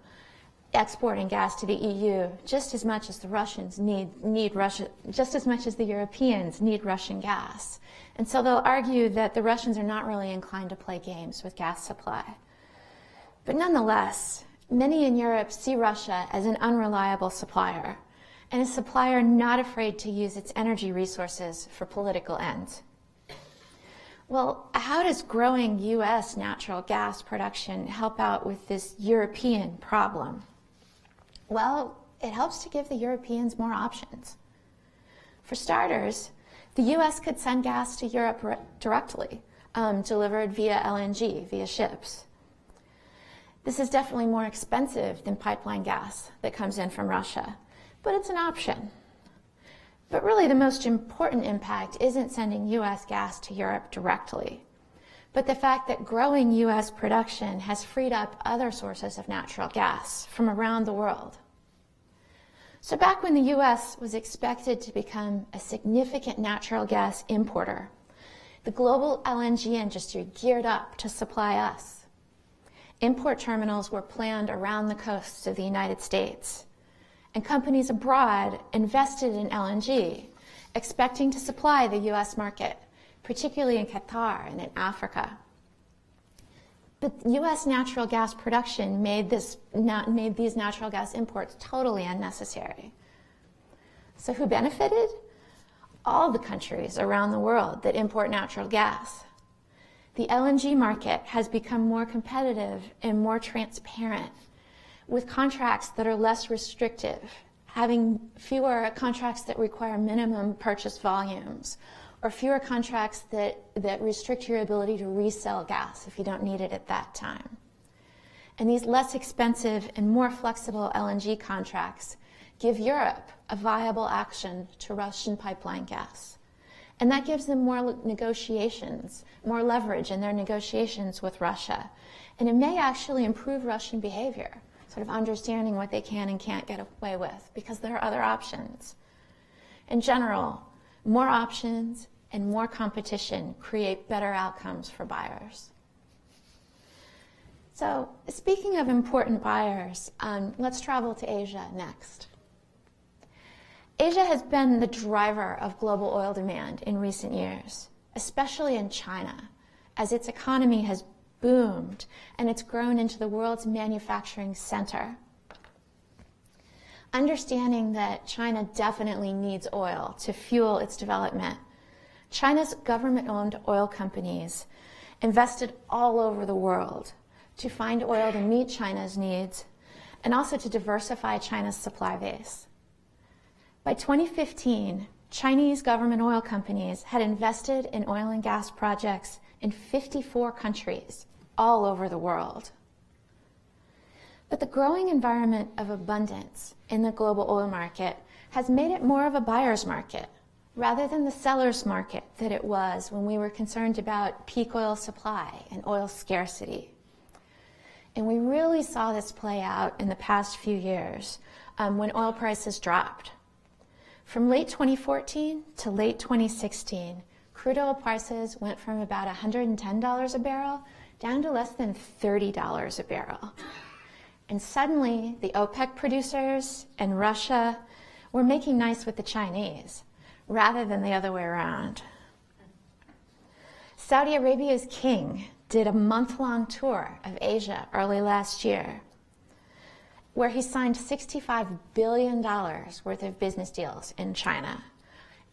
exporting gas to the EU just as much as the Russians need Russia, just as much as the Europeans need Russian gas. And so they'll argue that the Russians are not really inclined to play games with gas supply. But nonetheless, many in Europe see Russia as an unreliable supplier, and a supplier not afraid to use its energy resources for political ends. Well, how does growing U.S. natural gas production help out with this European problem? Well, it helps to give the Europeans more options. For starters, the U.S. could send gas to Europe directly, delivered via LNG, via ships. This is definitely more expensive than pipeline gas that comes in from Russia, but it's an option. But really the most important impact isn't sending U.S. gas to Europe directly, but the fact that growing U.S. production has freed up other sources of natural gas from around the world. So back when the U.S. was expected to become a significant natural gas importer, the global LNG industry geared up to supply us. Import terminals were planned around the coasts of the United States, and companies abroad invested in LNG, expecting to supply the U.S. market, particularly in Qatar and in Africa. But U.S. natural gas production made these natural gas imports totally unnecessary. So who benefited? All the countries around the world that import natural gas. The LNG market has become more competitive and more transparent, with contracts that are less restrictive, having fewer contracts that require minimum purchase volumes, or fewer contracts that restrict your ability to resell gas if you don't need it at that time. And these less expensive and more flexible LNG contracts give Europe a viable option to Russian pipeline gas. And that gives them more negotiations, more leverage in their negotiations with Russia. And it may actually improve Russian behavior, sort of understanding what they can and can't get away with, because there are other options. In general, more options and more competition create better outcomes for buyers. So, speaking of important buyers, let's travel to Asia next. Asia has been the driver of global oil demand in recent years, especially in China, as its economy has boomed and it's grown into the world's manufacturing center. Understanding that China definitely needs oil to fuel its development, China's government-owned oil companies invested all over the world to find oil to meet China's needs and also to diversify China's supply base. By 2015, Chinese government oil companies had invested in oil and gas projects in 54 countries all over the world. But the growing environment of abundance in the global oil market has made it more of a buyer's market rather than the seller's market that it was when we were concerned about peak oil supply and oil scarcity. And we really saw this play out in the past few years when oil prices dropped. From late 2014 to late 2016, crude oil prices went from about $110 a barrel down to less than $30 a barrel. And suddenly, the OPEC producers and Russia were making nice with the Chinese, rather than the other way around. Saudi Arabia's king did a month-long tour of Asia early last year, where he signed $65 billion worth of business deals in China,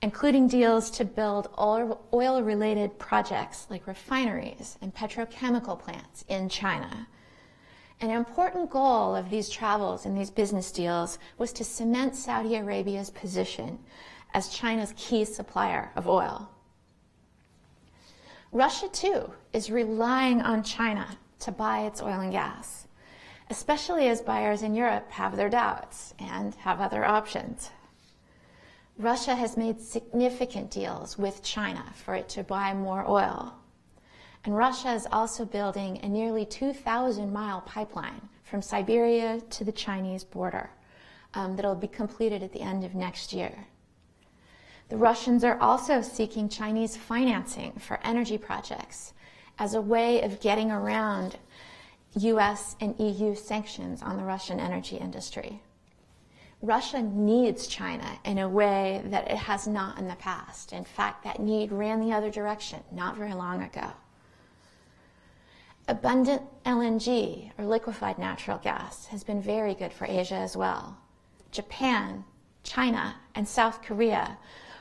including deals to build oil-related projects like refineries and petrochemical plants in China. An important goal of these travels and these business deals was to cement Saudi Arabia's position as China's key supplier of oil. Russia, too, is relying on China to buy its oil and gas, especially as buyers in Europe have their doubts and have other options. Russia has made significant deals with China for it to buy more oil. And Russia is also building a nearly 2,000-mile pipeline from Siberia to the Chinese border that will be completed at the end of next year. The Russians are also seeking Chinese financing for energy projects as a way of getting around US and EU sanctions on the Russian energy industry. Russia needs China in a way that it has not in the past. In fact, that need ran the other direction not very long ago. Abundant LNG, or liquefied natural gas, has been very good for Asia as well. Japan, China, and South Korea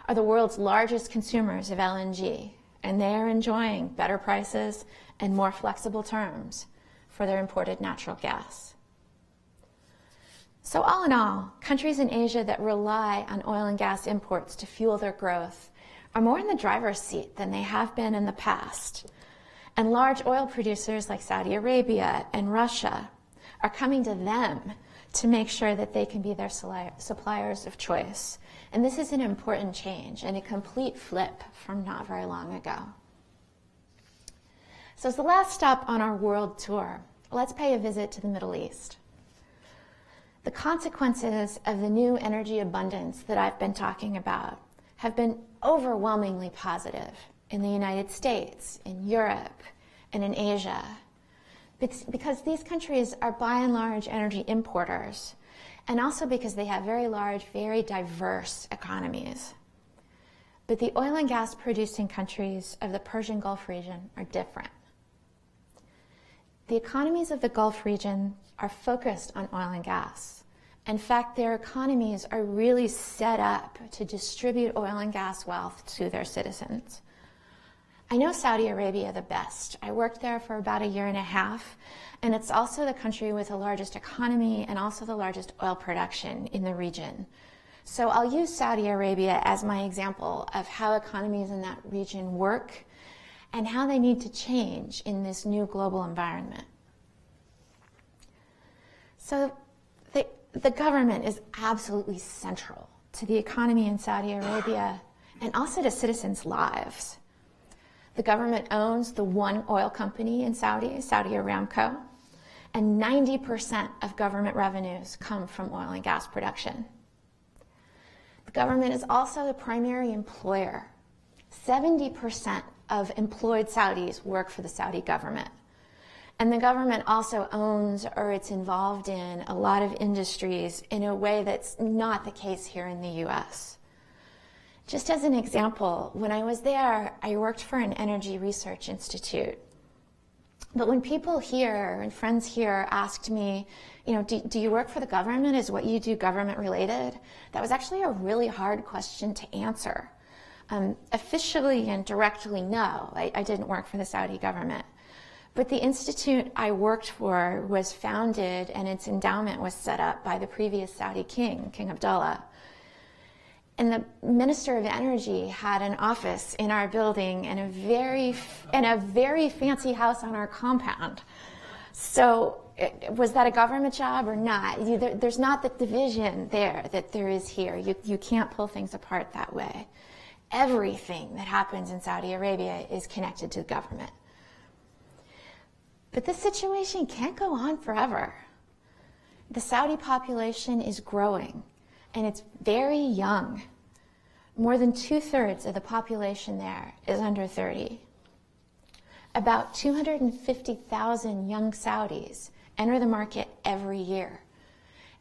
are the world's largest consumers of LNG, and they are enjoying better prices and more flexible terms for their imported natural gas. So all in all, countries in Asia that rely on oil and gas imports to fuel their growth are more in the driver's seat than they have been in the past. And large oil producers like Saudi Arabia and Russia are coming to them to make sure that they can be their suppliers of choice. And this is an important change and a complete flip from not very long ago. So as the last stop on our world tour, let's pay a visit to the Middle East. The consequences of the new energy abundance that I've been talking about have been overwhelmingly positive in the United States, in Europe, and in Asia, because these countries are by and large energy importers, and also because they have very large, very diverse economies. But the oil and gas producing countries of the Persian Gulf region are different. The economies of the Gulf region are focused on oil and gas. In fact, their economies are really set up to distribute oil and gas wealth to their citizens. I know Saudi Arabia the best. I worked there for about a year and a half, and it's also the country with the largest economy and also the largest oil production in the region. So I'll use Saudi Arabia as my example of how economies in that region work and how they need to change in this new global environment. So the government is absolutely central to the economy in Saudi Arabia and also to citizens' lives. The government owns the one oil company in Saudi, Saudi Aramco, and 90% of government revenues come from oil and gas production. The government is also the primary employer. 70% of employed Saudis work for the Saudi government. And the government also owns or it's involved in a lot of industries in a way that's not the case here in the US. Just as an example, when I was there, I worked for an energy research institute. But when people here and friends here asked me, you know, do you work for the government? Is what you do government related? That was actually a really hard question to answer. Officially and directly, no, I didn't work for the Saudi government. But the institute I worked for was founded and its endowment was set up by the previous Saudi king, King Abdullah. And the Minister of Energy had an office in our building and a very fancy house on our compound. So was that a government job or not? There's not the division there that there is here. You can't pull things apart that way. Everything that happens in Saudi Arabia is connected to the government. But this situation can't go on forever. The Saudi population is growing, and it's very young. More than 2/3 of the population there is under 30. About 250,000 young Saudis enter the market every year.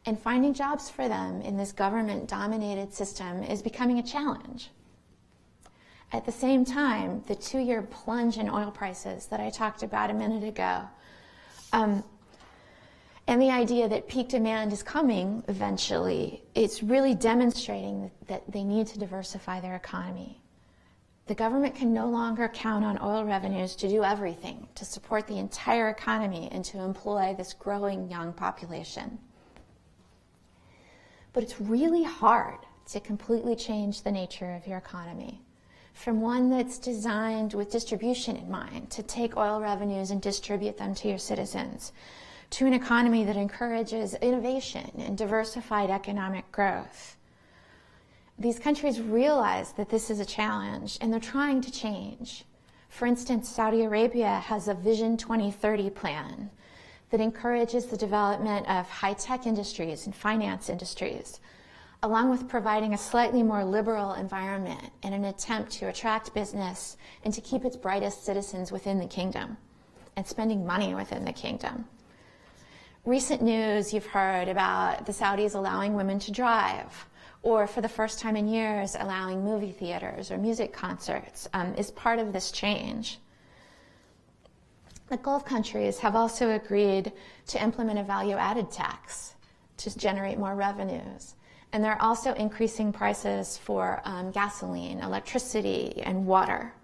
And finding jobs for them in this government-dominated system is becoming a challenge. At the same time, the 2-year plunge in oil prices that I talked about a minute ago, and the idea that peak demand is coming eventually, it's really demonstrating that they need to diversify their economy. The government can no longer count on oil revenues to do everything, to support the entire economy and to employ this growing young population. But it's really hard to completely change the nature of your economy, from one that's designed with distribution in mind, to take oil revenues and distribute them to your citizens, to an economy that encourages innovation and diversified economic growth. These countries realize that this is a challenge, and they're trying to change. For instance, Saudi Arabia has a Vision 2030 plan that encourages the development of high-tech industries and finance industries, along with providing a slightly more liberal environment in an attempt to attract business and to keep its brightest citizens within the kingdom and spending money within the kingdom. Recent news you've heard about the Saudis allowing women to drive, or for the first time in years allowing movie theaters or music concerts is part of this change. The Gulf countries have also agreed to implement a value-added tax to generate more revenues. And they're also increasing prices for gasoline, electricity, and water.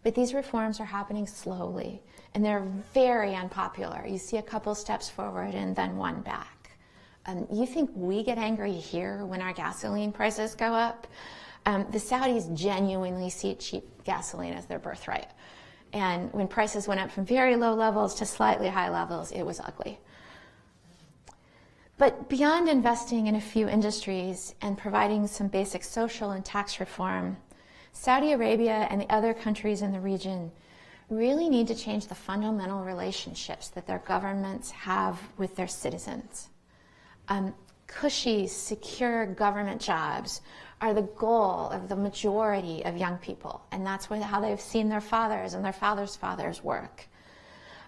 But these reforms are happening slowly, and they're very unpopular. You see a couple steps forward and then one back. You think we get angry here when our gasoline prices go up? The Saudis genuinely see cheap gasoline as their birthright. And when prices went up from very low levels to slightly high levels, it was ugly. But beyond investing in a few industries and providing some basic social and tax reform, Saudi Arabia and the other countries in the region really need to change the fundamental relationships that their governments have with their citizens. Cushy, secure government jobs are the goal of the majority of young people, and that's how they've seen their fathers and their fathers' fathers work.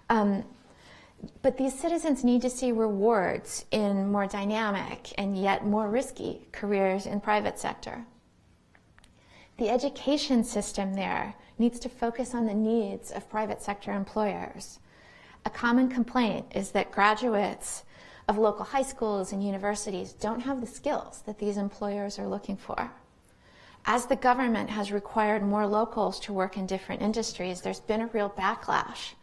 But these citizens need to see rewards in more dynamic and yet more risky careers in private sector. The education system there needs to focus on the needs of private sector employers. A common complaint is that graduates of local high schools and universities don't have the skills that these employers are looking for. As the government has required more locals to work in different industries, there's been a real backlash.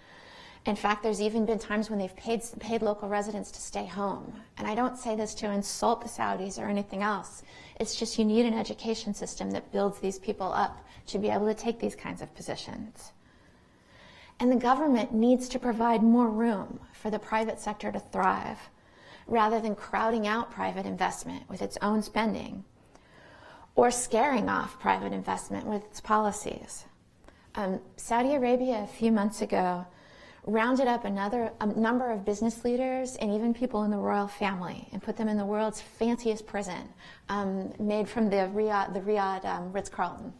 In fact, there's even been times when they've paid local residents to stay home. And I don't say this to insult the Saudis or anything else. It's just you need an education system that builds these people up to be able to take these kinds of positions. And the government needs to provide more room for the private sector to thrive, rather than crowding out private investment with its own spending or scaring off private investment with its policies. Saudi Arabia a few months ago rounded up a number of business leaders and even people in the royal family and put them in the world's fanciest prison, made from the Riyadh Ritz-Carlton.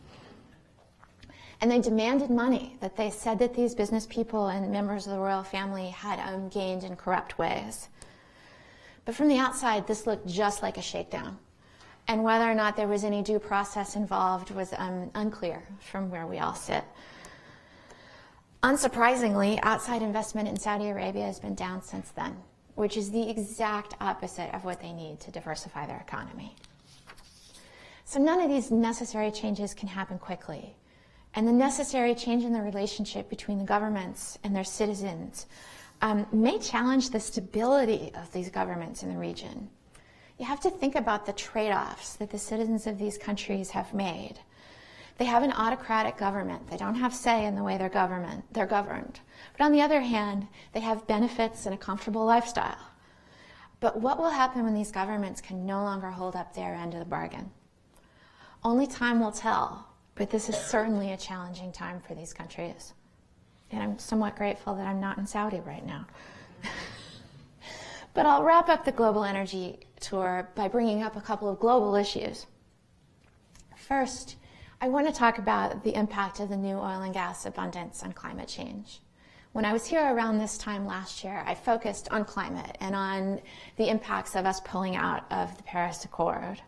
And they demanded money that they said that these business people and members of the royal family had gained in corrupt ways. But from the outside, this looked just like a shakedown. And whether or not there was any due process involved was unclear from where we all sit. Unsurprisingly, outside investment in Saudi Arabia has been down since then, which is the exact opposite of what they need to diversify their economy. So none of these necessary changes can happen quickly. And the necessary change in the relationship between the governments and their citizens may challenge the stability of these governments in the region. You have to think about the trade-offs that the citizens of these countries have made. They have an autocratic government. They don't have say in the way they're governed. But on the other hand, they have benefits and a comfortable lifestyle. But what will happen when these governments can no longer hold up their end of the bargain? Only time will tell, but this is certainly a challenging time for these countries. And I'm somewhat grateful that I'm not in Saudi right now. But I'll wrap up the global energy tour by bringing up a couple of global issues. First, I want to talk about the impact of the new oil and gas abundance on climate change. When I was here around this time last year, I focused on climate and on the impacts of us pulling out of the Paris Accord.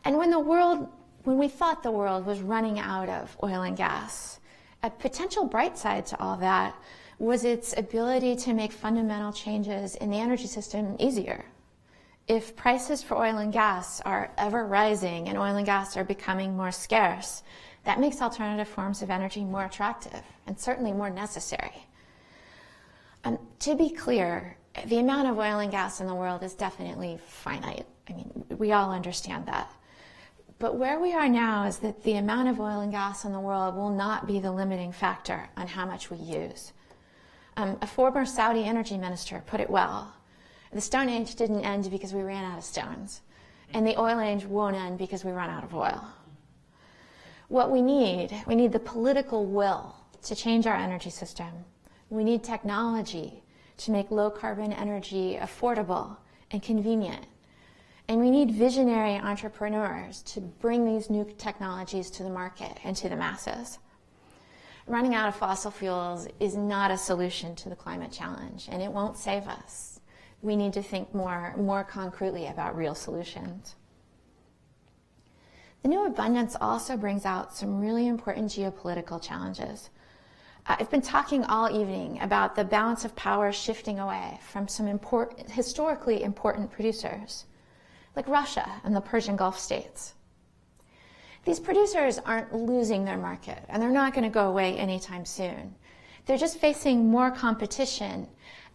And when we thought the world was running out of oil and gas, a potential bright side to all that was its ability to make fundamental changes in the energy system easier. If prices for oil and gas are ever rising and oil and gas are becoming more scarce, That makes alternative forms of energy more attractive and certainly more necessary. To be clear, the amount of oil and gas in the world is definitely finite. I mean, we all understand that. But where we are now is that the amount of oil and gas in the world will not be the limiting factor on how much we use. A former Saudi energy minister put it well. The Stone Age didn't end because we ran out of stones, and the oil age won't end because we run out of oil. What we need the political will to change our energy system. We need technology to make low-carbon energy affordable and convenient. And we need visionary entrepreneurs to bring these new technologies to the market and to the masses. Running out of fossil fuels is not a solution to the climate challenge, and it won't save us. We need to think more concretely about real solutions. The new abundance also brings out some really important geopolitical challenges. I've been talking all evening about the balance of power shifting away from some historically important producers, like Russia and the Persian Gulf states. These producers aren't losing their market, and they're not going to go away anytime soon. They're just facing more competition,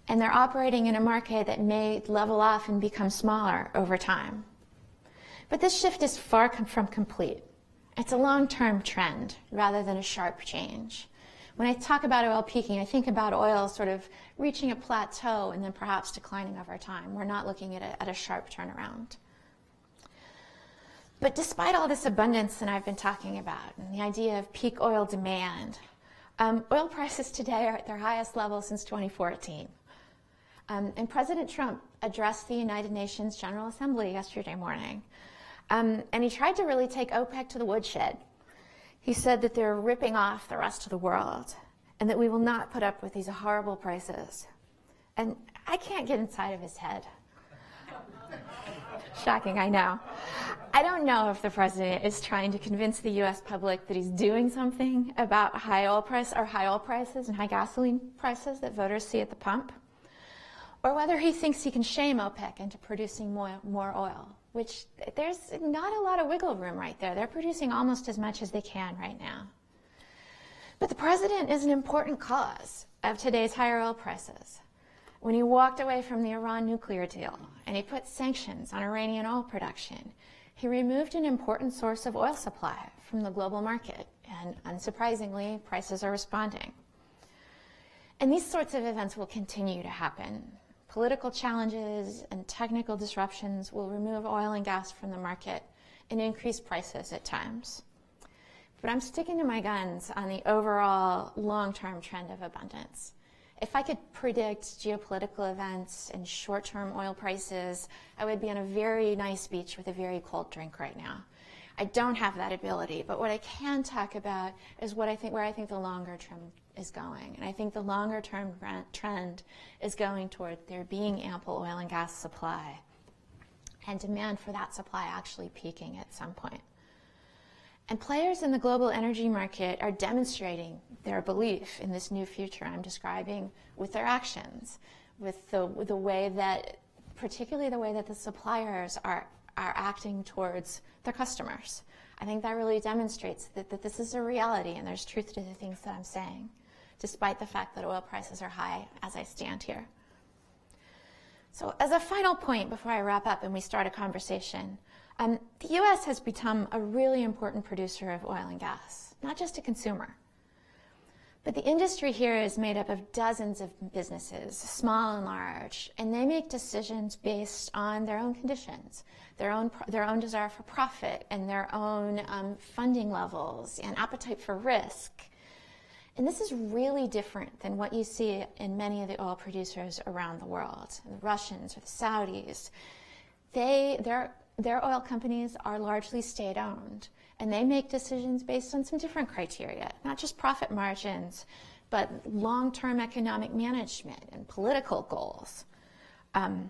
and they're operating in a market that may level off and become smaller over time. But this shift is far from complete. It's a long-term trend rather than a sharp change. When I talk about oil peaking, I think about oil sort of reaching a plateau and then perhaps declining over time. We're not looking at a sharp turnaround. But despite all this abundance that I've been talking about and the idea of peak oil demand, oil prices today are at their highest level since 2014. And President Trump addressed the United Nations General Assembly yesterday morning. And he tried to really take OPEC to the woodshed. He said that they're ripping off the rest of the world and that we will not put up with these horrible prices. And I can't get inside of his head. Shocking, I know. I don't know if the president is trying to convince the U.S. public that he's doing something about high oil prices and high gasoline prices that voters see at the pump, or whether he thinks he can shame OPEC into producing more oil, which there's not a lot of wiggle room right there. They're producing almost as much as they can right now. But the president is an important cause of today's higher oil prices. When he walked away from the Iran nuclear deal and he put sanctions on Iranian oil production, he removed an important source of oil supply from the global market, and unsurprisingly, prices are responding. And these sorts of events will continue to happen. Political challenges and technical disruptions will remove oil and gas from the market and increase prices at times. But I'm sticking to my guns on the overall long-term trend of abundance. If I could predict geopolitical events and short-term oil prices, I would be on a very nice beach with a very cold drink right now. I don't have that ability, but what I can talk about is where I think the longer term is going. And I think the longer term trend is going toward there being ample oil and gas supply and demand for that supply actually peaking at some point. And players in the global energy market are demonstrating their belief in this new future I'm describing with their actions, with the way that, particularly the way that the suppliers are acting towards their customers. I think that really demonstrates that this is a reality and there's truth to the things that I'm saying, despite the fact that oil prices are high as I stand here. So as a final point before I wrap up and we start a conversation, the U.S. has become a really important producer of oil and gas, not just a consumer. But the industry here is made up of dozens of businesses, small and large, and they make decisions based on their own conditions, their own desire for profit, and their own funding levels and appetite for risk. And this is really different than what you see in many of the oil producers around the world, the Russians or the Saudis. Their oil companies are largely state-owned, and they make decisions based on some different criteria, not just profit margins, but long-term economic management and political goals. And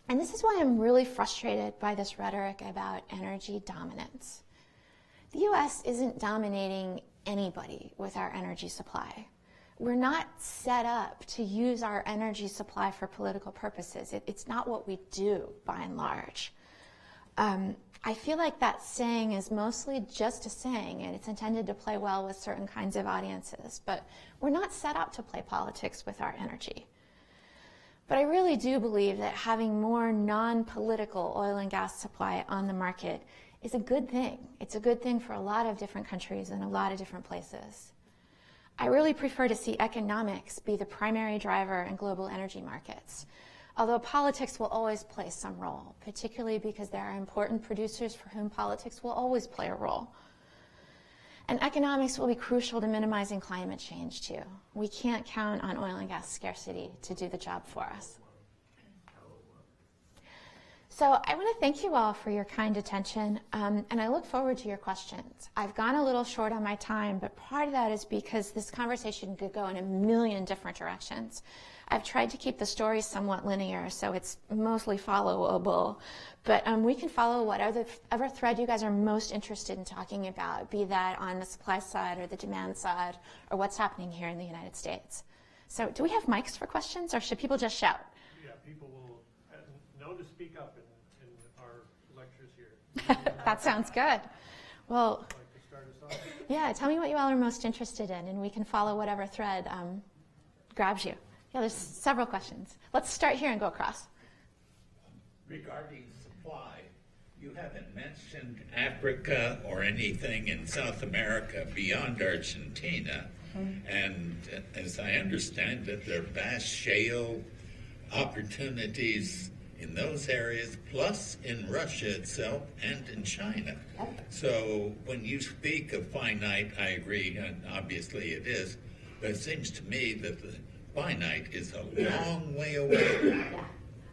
this is why I'm really frustrated by this rhetoric about energy dominance. The U.S. isn't dominating anybody with our energy supply. We're not set up to use our energy supply for political purposes. It's not what we do, by and large. I feel like that saying is mostly just a saying, and it's intended to play well with certain kinds of audiences, but we're not set up to play politics with our energy. But I really do believe that having more non-political oil and gas supply on the market is a good thing. It's a good thing for a lot of different countries and a lot of different places. I really prefer to see economics be the primary driver in global energy markets, although politics will always play some role, particularly because there are important producers for whom politics will always play a role. And economics will be crucial to minimizing climate change, too. We can't count on oil and gas scarcity to do the job for us. So I want to thank you all for your kind attention, and I look forward to your questions. I've gone a little short on my time, but part of that is because this conversation could go in a million different directions. I've tried to keep the story somewhat linear, so it's mostly followable, but we can follow whatever thread you guys are most interested in talking about, be that on the supply side or the demand side, or what's happening here in the United States. So do we have mics for questions, or should people just shout? Yeah, people will know to speak up in our lectures here. That sounds good. Well, yeah, tell me what you all are most interested in, and we can follow whatever thread grabs you. Yeah, there's several questions. Let's start here and go across. Regarding supply, you haven't mentioned Africa or anything in South America beyond Argentina. Mm-hmm. And as I understand it, there are vast shale opportunities in those areas, plus in Russia itself and in China. So when you speak of finite, I agree, and obviously it is, but it seems to me that the finite is a long way away. Yeah,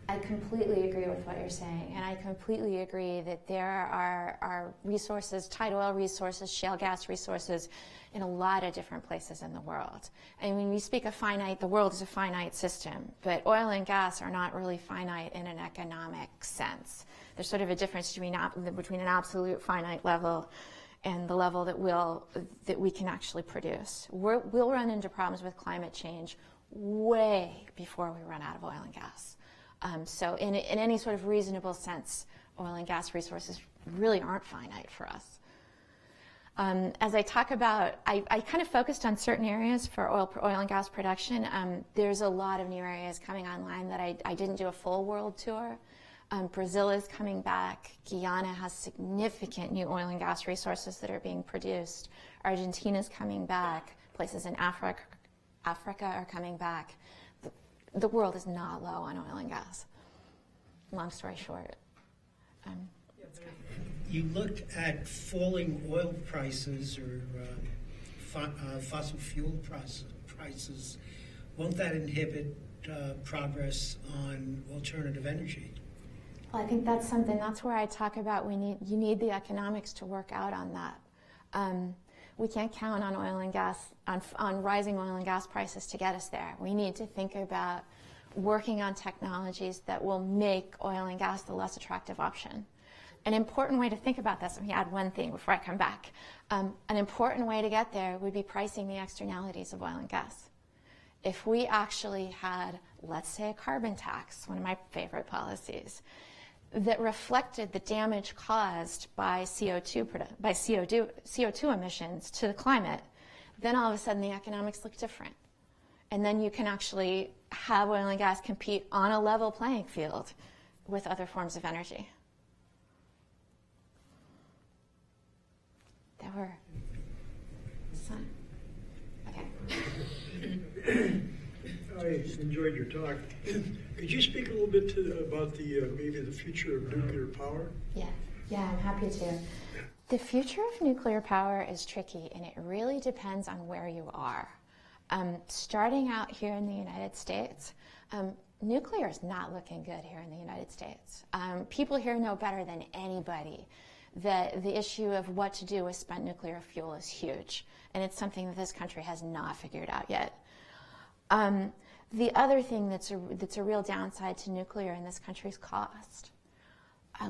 I completely agree with what you're saying, and I completely agree that there are resources, tight oil resources, shale gas resources in a lot of different places in the world. And when we speak of finite, the world is a finite system, but oil and gas are not really finite in an economic sense. There's sort of a difference between an absolute finite level and the level that we can actually produce. We'll run into problems with climate change way before we run out of oil and gas. So in any sort of reasonable sense, oil and gas resources really aren't finite for us. As I talk about, I kind of focused on certain areas for oil and gas production. There's a lot of new areas coming online that I didn't do a full world tour. Brazil is coming back. Guyana has significant new oil and gas resources that are being produced. Argentina's coming back. Places in Africa are coming back. The world is not low on oil and gas. Long story short. You look at falling oil prices or fossil fuel prices. Won't that inhibit progress on alternative energy? Well, I think that's where I talk about you need the economics to work out on that. We can't count on oil and gas, on rising oil and gas prices to get us there. We need to think about working on technologies that will make oil and gas the less attractive option. An important way to think about this, let me add one thing before I come back. An important way to get there would be pricing the externalities of oil and gas. If we actually had, let's say, a carbon tax, one of my favorite policies, that reflected the damage caused by CO2 emissions to the climate, then all of a sudden the economics look different. And then you can actually have oil and gas compete on a level playing field with other forms of energy. There were some. Okay. I enjoyed your talk. Could you speak a little bit about maybe the future of nuclear power? Yeah, I'm happy to. The future of nuclear power is tricky, and it really depends on where you are. Starting out here in the United States, nuclear is not looking good here in the United States. People here know better than anybody that the issue of what to do with spent nuclear fuel is huge, and it's something that this country has not figured out yet. The other thing that's a real downside to nuclear in this country is cost.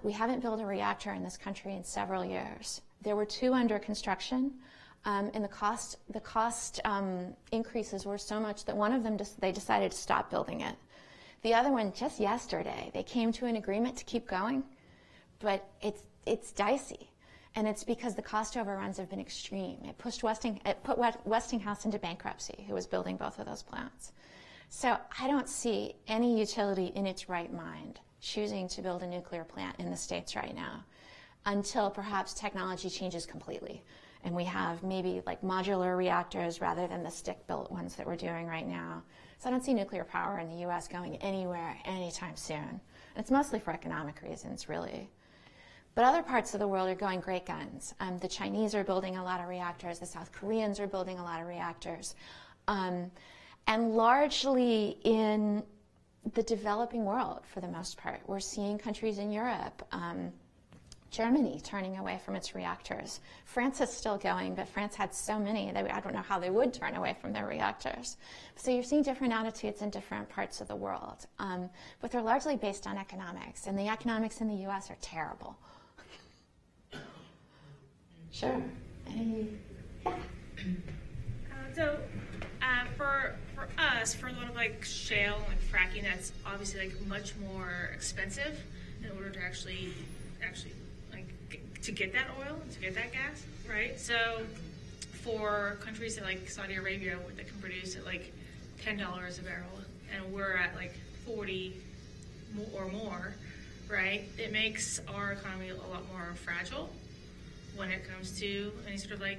We haven't built a reactor in this country in several years. There were 2 under construction, and the cost increases were so much that one of them they decided to stop building it. The other one, just yesterday, they came to an agreement to keep going, but it's dicey. And it's because the cost overruns have been extreme. It put Westinghouse into bankruptcy, who was building both of those plants. So I don't see any utility in its right mind choosing to build a nuclear plant in the States right now until perhaps technology changes completely. And we have maybe like modular reactors rather than the stick-built ones that we're doing right now. So I don't see nuclear power in the U.S. going anywhere anytime soon. And it's mostly for economic reasons, really. But other parts of the world are going great guns. The Chinese are building a lot of reactors. The South Koreans are building a lot of reactors. And largely in the developing world, for the most part. We're seeing countries in Europe, Germany turning away from its reactors. France is still going, but France had so many that I don't know how they would turn away from their reactors. So you're seeing different attitudes in different parts of the world. But they're largely based on economics, and the economics in the U.S. are terrible. Sure. For us, for a lot of like shale and fracking, that's obviously like much more expensive in order to actually like to get that oil, to get that gas, right? So for countries like Saudi Arabia that can produce at like $10 a barrel, and we're at like 40 or more, right? It makes our economy a lot more fragile when it comes to any sort of like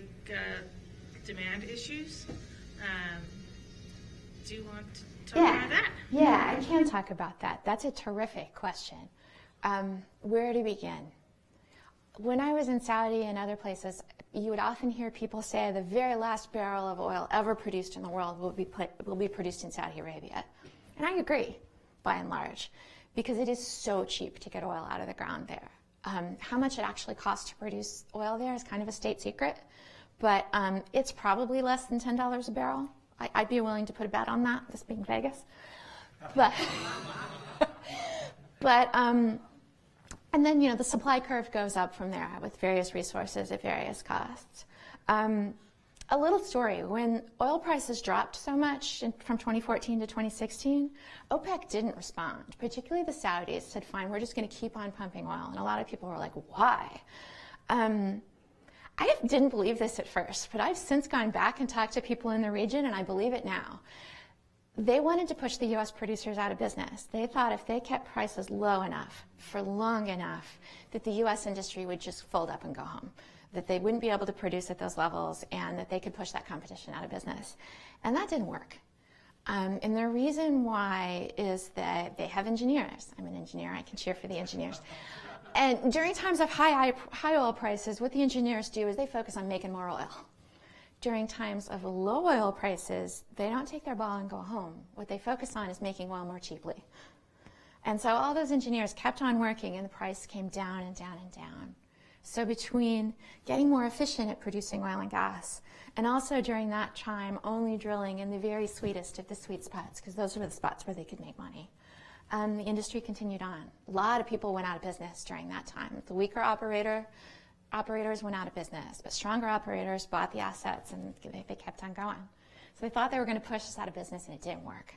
demand issues. Do you want to talk about that? Yeah, I can talk about that. That's a terrific question. Where to begin? When I was in Saudi and other places, you would often hear people say the very last barrel of oil ever produced in the world will be produced in Saudi Arabia. And I agree, by and large, because it is so cheap to get oil out of the ground there. How much it actually costs to produce oil there is kind of a state secret, but it's probably less than $10 a barrel. I'd be willing to put a bet on that, this being Vegas. And then, the supply curve goes up from there with various resources at various costs. A little story, when oil prices dropped so much from 2014 to 2016, OPEC didn't respond. Particularly the Saudis said, fine, we're just going to keep on pumping oil. And a lot of people were like, why? I didn't believe this at first, but I've since gone back and talked to people in the region, and I believe it now. They wanted to push the U.S. producers out of business. They thought if they kept prices low enough for long enough that the U.S. industry would just fold up and go home, that they wouldn't be able to produce at those levels, and that they could push that competition out of business. And that didn't work. And the reason why is that they have engineers. I'm an engineer. I can cheer for the engineers. And during times of high oil prices, what the engineers do is they focus on making more oil. During times of low oil prices, they don't take their ball and go home. What they focus on is making oil more cheaply. And so all those engineers kept on working, and the price came down and down and down. So between getting more efficient at producing oil and gas, and also during that time only drilling in the very sweetest of the sweet spots, because those were the spots where they could make money, the industry continued on. A lot of people went out of business during that time. The weaker operators went out of business, but stronger operators bought the assets, and they kept on going. So they thought they were going to push us out of business, and it didn't work.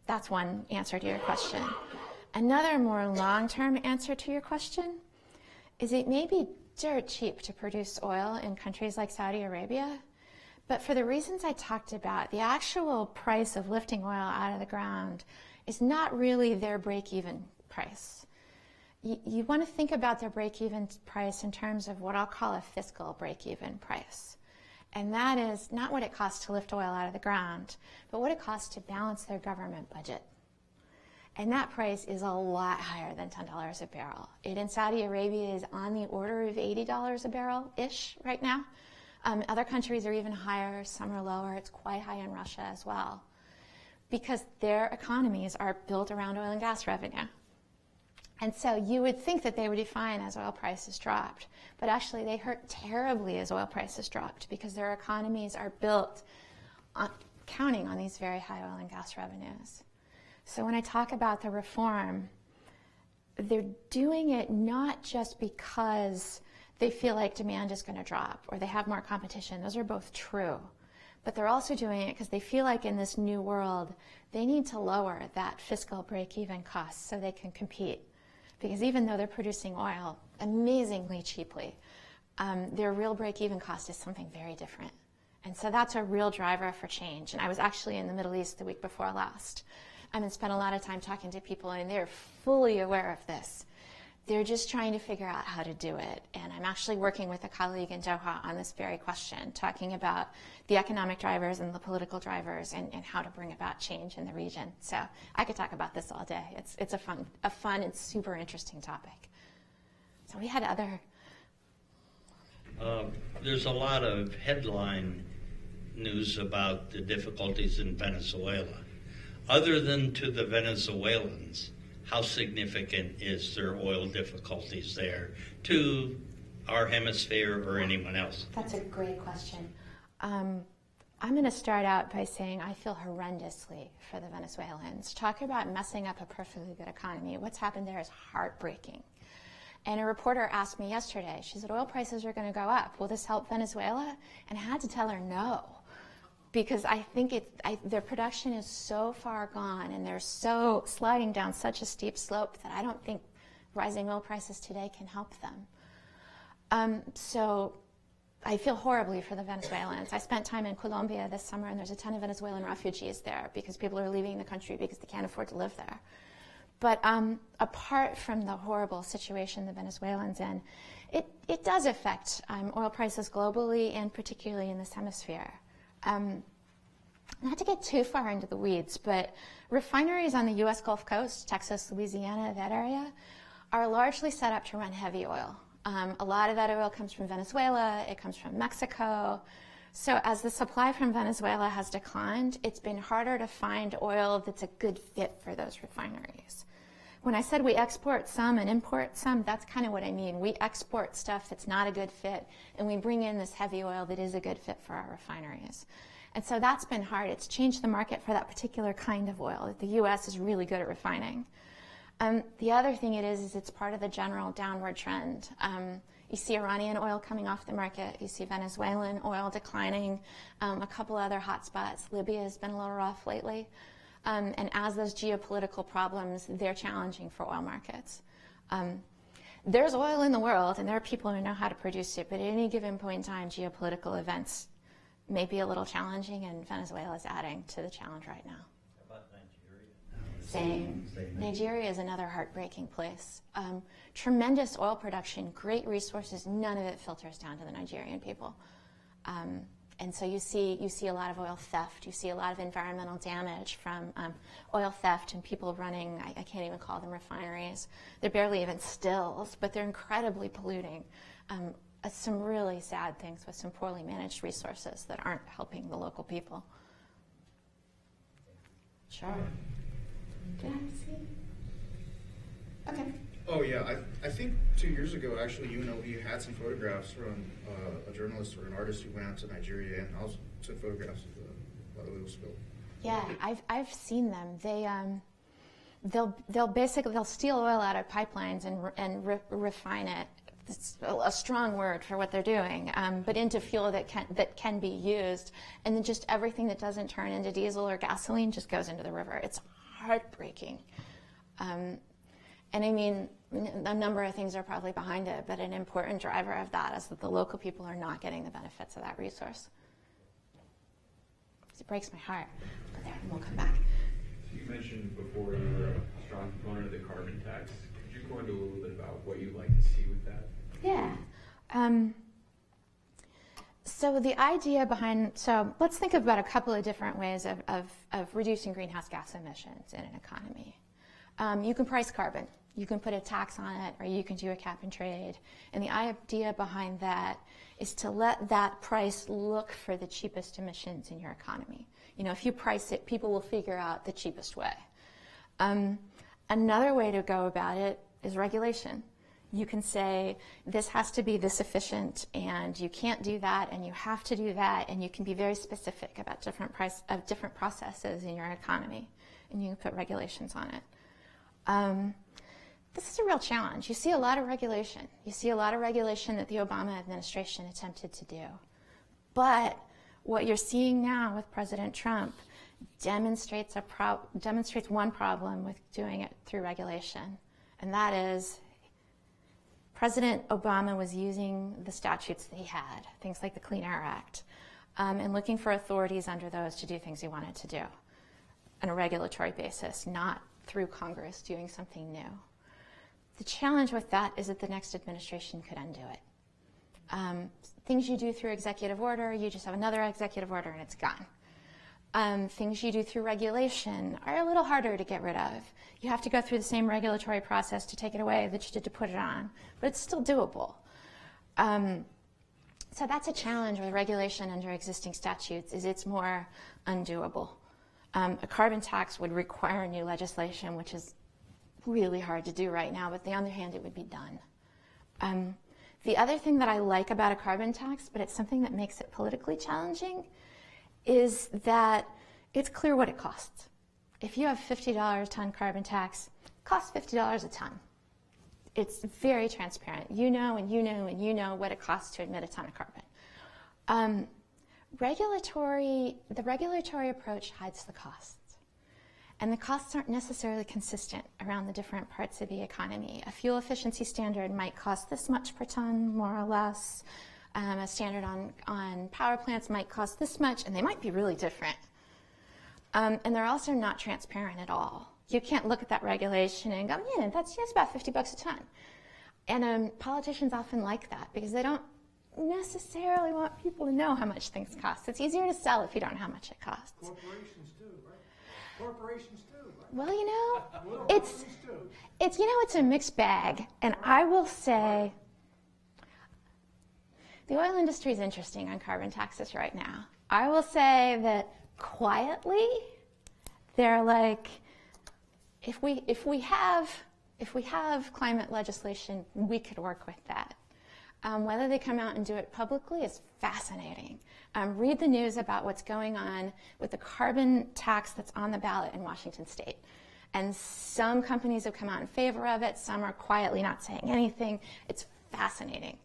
That's one answer to your question. Another more long-term answer to your question is it may be dirt cheap to produce oil in countries like Saudi Arabia, but for the reasons I talked about, the actual price of lifting oil out of the ground is not really their break-even price. You want to think about their break-even price in terms of what I'll call a fiscal break-even price. And that is not what it costs to lift oil out of the ground, but what it costs to balance their government budget. And that price is a lot higher than $10 a barrel. It in Saudi Arabia is on the order of $80 a barrel-ish right now. Other countries are even higher, some are lower. It's quite high in Russia as well, because their economies are built around oil and gas revenue. And so you would think that they would be fine as oil prices dropped, but actually they hurt terribly as oil prices dropped, because their economies are built on counting on these very high oil and gas revenues. So when I talk about the reform, they're doing it not just because they feel like demand is going to drop or they have more competition. Those are both true. But they're also doing it because they feel like in this new world, they need to lower that fiscal break-even cost so they can compete. because even though they're producing oil amazingly cheaply, their real break-even cost is something very different. And so that's a real driver for change. And I was actually in the Middle East the week before last, and spent a lot of time talking to people, and they're fully aware of this. They're just trying to figure out how to do it. And I'm actually working with a colleague in Doha on this very question, talking about the economic drivers and the political drivers and how to bring about change in the region. So I could talk about this all day. It's a fun and super interesting topic. So we had other... There's a lot of headline news about the difficulties in Venezuela. Other than to the Venezuelans, how significant is their oil difficulties there to our hemisphere or anyone else? That's a great question. I'm going to start out by saying I feel horrendously for the Venezuelans. Talk about messing up a perfectly good economy. What's happened there is heartbreaking. And a reporter asked me yesterday, she said, oil prices are going to go up. Will this help Venezuela? And I had to tell her no. Because I think their production is so far gone and they're so sliding down such a steep slope that I don't think rising oil prices today can help them. So I feel horribly for the Venezuelans. I spent time in Colombia this summer, and there's a ton of Venezuelan refugees there because people are leaving the country because they can't afford to live there. But apart from the horrible situation the Venezuelans in, it does affect oil prices globally and particularly in this hemisphere. Not to get too far into the weeds, but refineries on the U.S. Gulf Coast, Texas, Louisiana, that area, are largely set up to run heavy oil. A lot of that oil comes from Venezuela, it comes from Mexico. So as the supply from Venezuela has declined, it's been harder to find oil that's a good fit for those refineries. When I said we export some and import some, that's kind of what I mean. We export stuff that's not a good fit, and we bring in this heavy oil that is a good fit for our refineries. And so that's been hard. It's changed the market for that particular kind of oil that the U.S. is really good at refining. The other thing it is it's part of the general downward trend. You see Iranian oil coming off the market. You see Venezuelan oil declining. A couple other hot spots. Libya has been a little rough lately. And as those geopolitical problems, they're challenging for oil markets. There's oil in the world, and there are people who know how to produce it, but at any given point in time, geopolitical events may be a little challenging, and Venezuela is adding to the challenge right now. How about Nigeria? Same. Nigeria is another heartbreaking place. Tremendous oil production, great resources, none of it filters down to the Nigerian people. And so you see a lot of oil theft. You see a lot of environmental damage from oil theft and people running, I can't even call them refineries. They're barely even stills, but they're incredibly polluting. Some really sad things with some poorly managed resources that aren't helping the local people. Sure. Can I see? Okay. Oh yeah, I think 2 years ago actually UNLV had some photographs from a journalist or an artist who went out to Nigeria and also took photographs of the oil spill. Yeah, I've seen them. They'll steal oil out of pipelines and refine it. It's a strong word for what they're doing, but into fuel that can be used, and then just everything that doesn't turn into diesel or gasoline just goes into the river. It's heartbreaking. And I mean, a number of things are probably behind it, but an important driver of that is that the local people are not getting the benefits of that resource. It breaks my heart, but there, we'll come back. You mentioned before you were a strong proponent of the carbon tax. Could you go into a little bit about what you'd like to see with that? Yeah. So the idea behind, so let's think about a couple of different ways of reducing greenhouse gas emissions in an economy. You can price carbon. You can put a tax on it, or you can do a cap and trade. And the idea behind that is to let that price look for the cheapest emissions in your economy. You know, if you price it, people will figure out the cheapest way. Another way to go about it is regulation. You can say, this has to be this efficient, and you can't do that, and you have to do that, and you can be very specific about different processes in your economy, and you can put regulations on it. This is a real challenge. You see a lot of regulation. You see a lot of regulation that the Obama administration attempted to do. But what you're seeing now with President Trump demonstrates one problem with doing it through regulation. And that is, President Obama was using the statutes that he had, things like the Clean Air Act, and looking for authorities under those to do things he wanted to do on a regulatory basis, not through Congress doing something new. The challenge with that is that the next administration could undo it. Things you do through executive order, you just have another executive order and it's gone. Things you do through regulation are a little harder to get rid of. You have to go through the same regulatory process to take it away that you did to put it on, but it's still doable. So that's a challenge with regulation under existing statutes, is it's more undoable. A carbon tax would require new legislation, which is really hard to do right now, but on the other hand, it would be done. The other thing that I like about a carbon tax, but it's something that makes it politically challenging, is that it's clear what it costs. If you have $50 a ton carbon tax, it costs $50 a ton. It's very transparent. You know and you know and you know what it costs to emit a ton of carbon. The regulatory approach hides the costs. And the costs aren't necessarily consistent around the different parts of the economy. A fuel efficiency standard might cost this much per ton, more or less. A standard on power plants might cost this much, and they might be really different. And they're also not transparent at all. You can't look at that regulation and go, yeah, that's about $50 a ton. And politicians often like that because they don't necessarily want people to know how much things cost. It's easier to sell if you don't know how much it costs. Corporations do, right? Corporations do, right? Well, it's a mixed bag. And I will say, the oil industry is interesting on carbon taxes right now. I will say that quietly, they're like, if we have climate legislation, we could work with that. Whether they come out and do it publicly is fascinating. Read the news about what's going on with the carbon tax that's on the ballot in Washington State. And some companies have come out in favor of it. Some are quietly not saying anything. It's fascinating.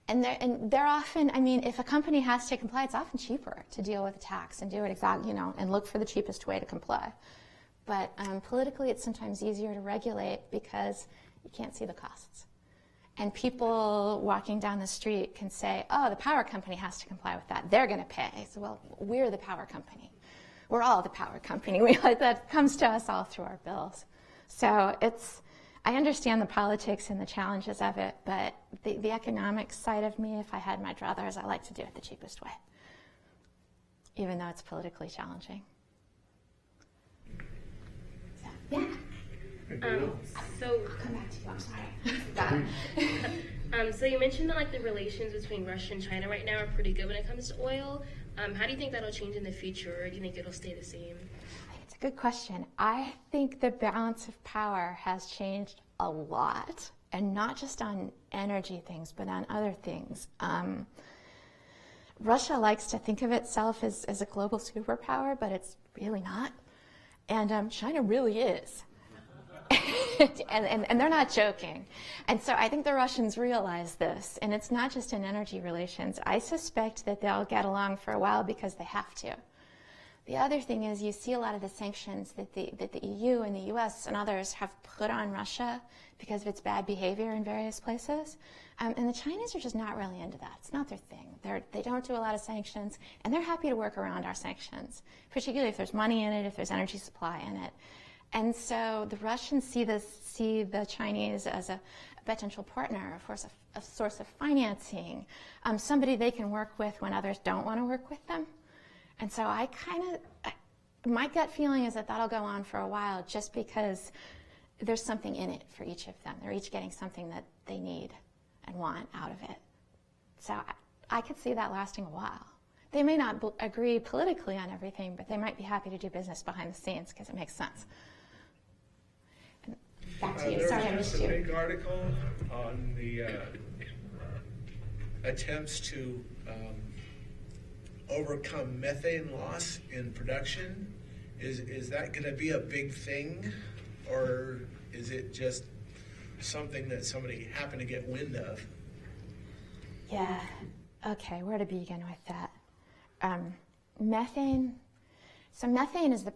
And they're often, if a company has to comply, it's often cheaper to deal with a tax and do it exactly, and look for the cheapest way to comply. But politically, it's sometimes easier to regulate because you can't see the costs. And people walking down the street can say, oh, the power company has to comply with that. They're going to pay. So, well, we're the power company. We're all the power company. That comes to us all through our bills. So I understand the politics and the challenges of it, but the economic side of me, if I had my druthers, I like to do it the cheapest way, even though it's politically challenging. So, yeah. I'll come back to you, I'm sorry. So you mentioned that the relations between Russia and China right now are pretty good when it comes to oil. How do you think that'll change in the future, or do you think it'll stay the same? It's a good question. I think the balance of power has changed a lot, and not just on energy things, but on other things. Russia likes to think of itself as a global superpower, but it's really not. And China really is. and they're not joking. And so I think the Russians realize this, and it's not just in energy relations. I suspect that they'll get along for a while because they have to. The other thing is you see a lot of the sanctions that the EU and the US and others have put on Russia because of its bad behavior in various places. And the Chinese are just not really into that. It's not their thing. They don't do a lot of sanctions, and they're happy to work around our sanctions, particularly if there's money in it, if there's energy supply in it. And so the Russians see the Chinese as a potential partner, a source of financing, somebody they can work with when others don't want to work with them. And so my gut feeling is that that'll go on for a while just because there's something in it for each of them. They're each getting something that they need and want out of it. So I could see that lasting a while. They may not agree politically on everything, but they might be happy to do business behind the scenes because it makes sense. Back to you. Sorry, I missed you. There was just a big article on the attempts to overcome methane loss in production. Is that going to be a big thing, or is it just something that somebody happened to get wind of? Yeah. Okay, where to begin with that? Methane. So methane is the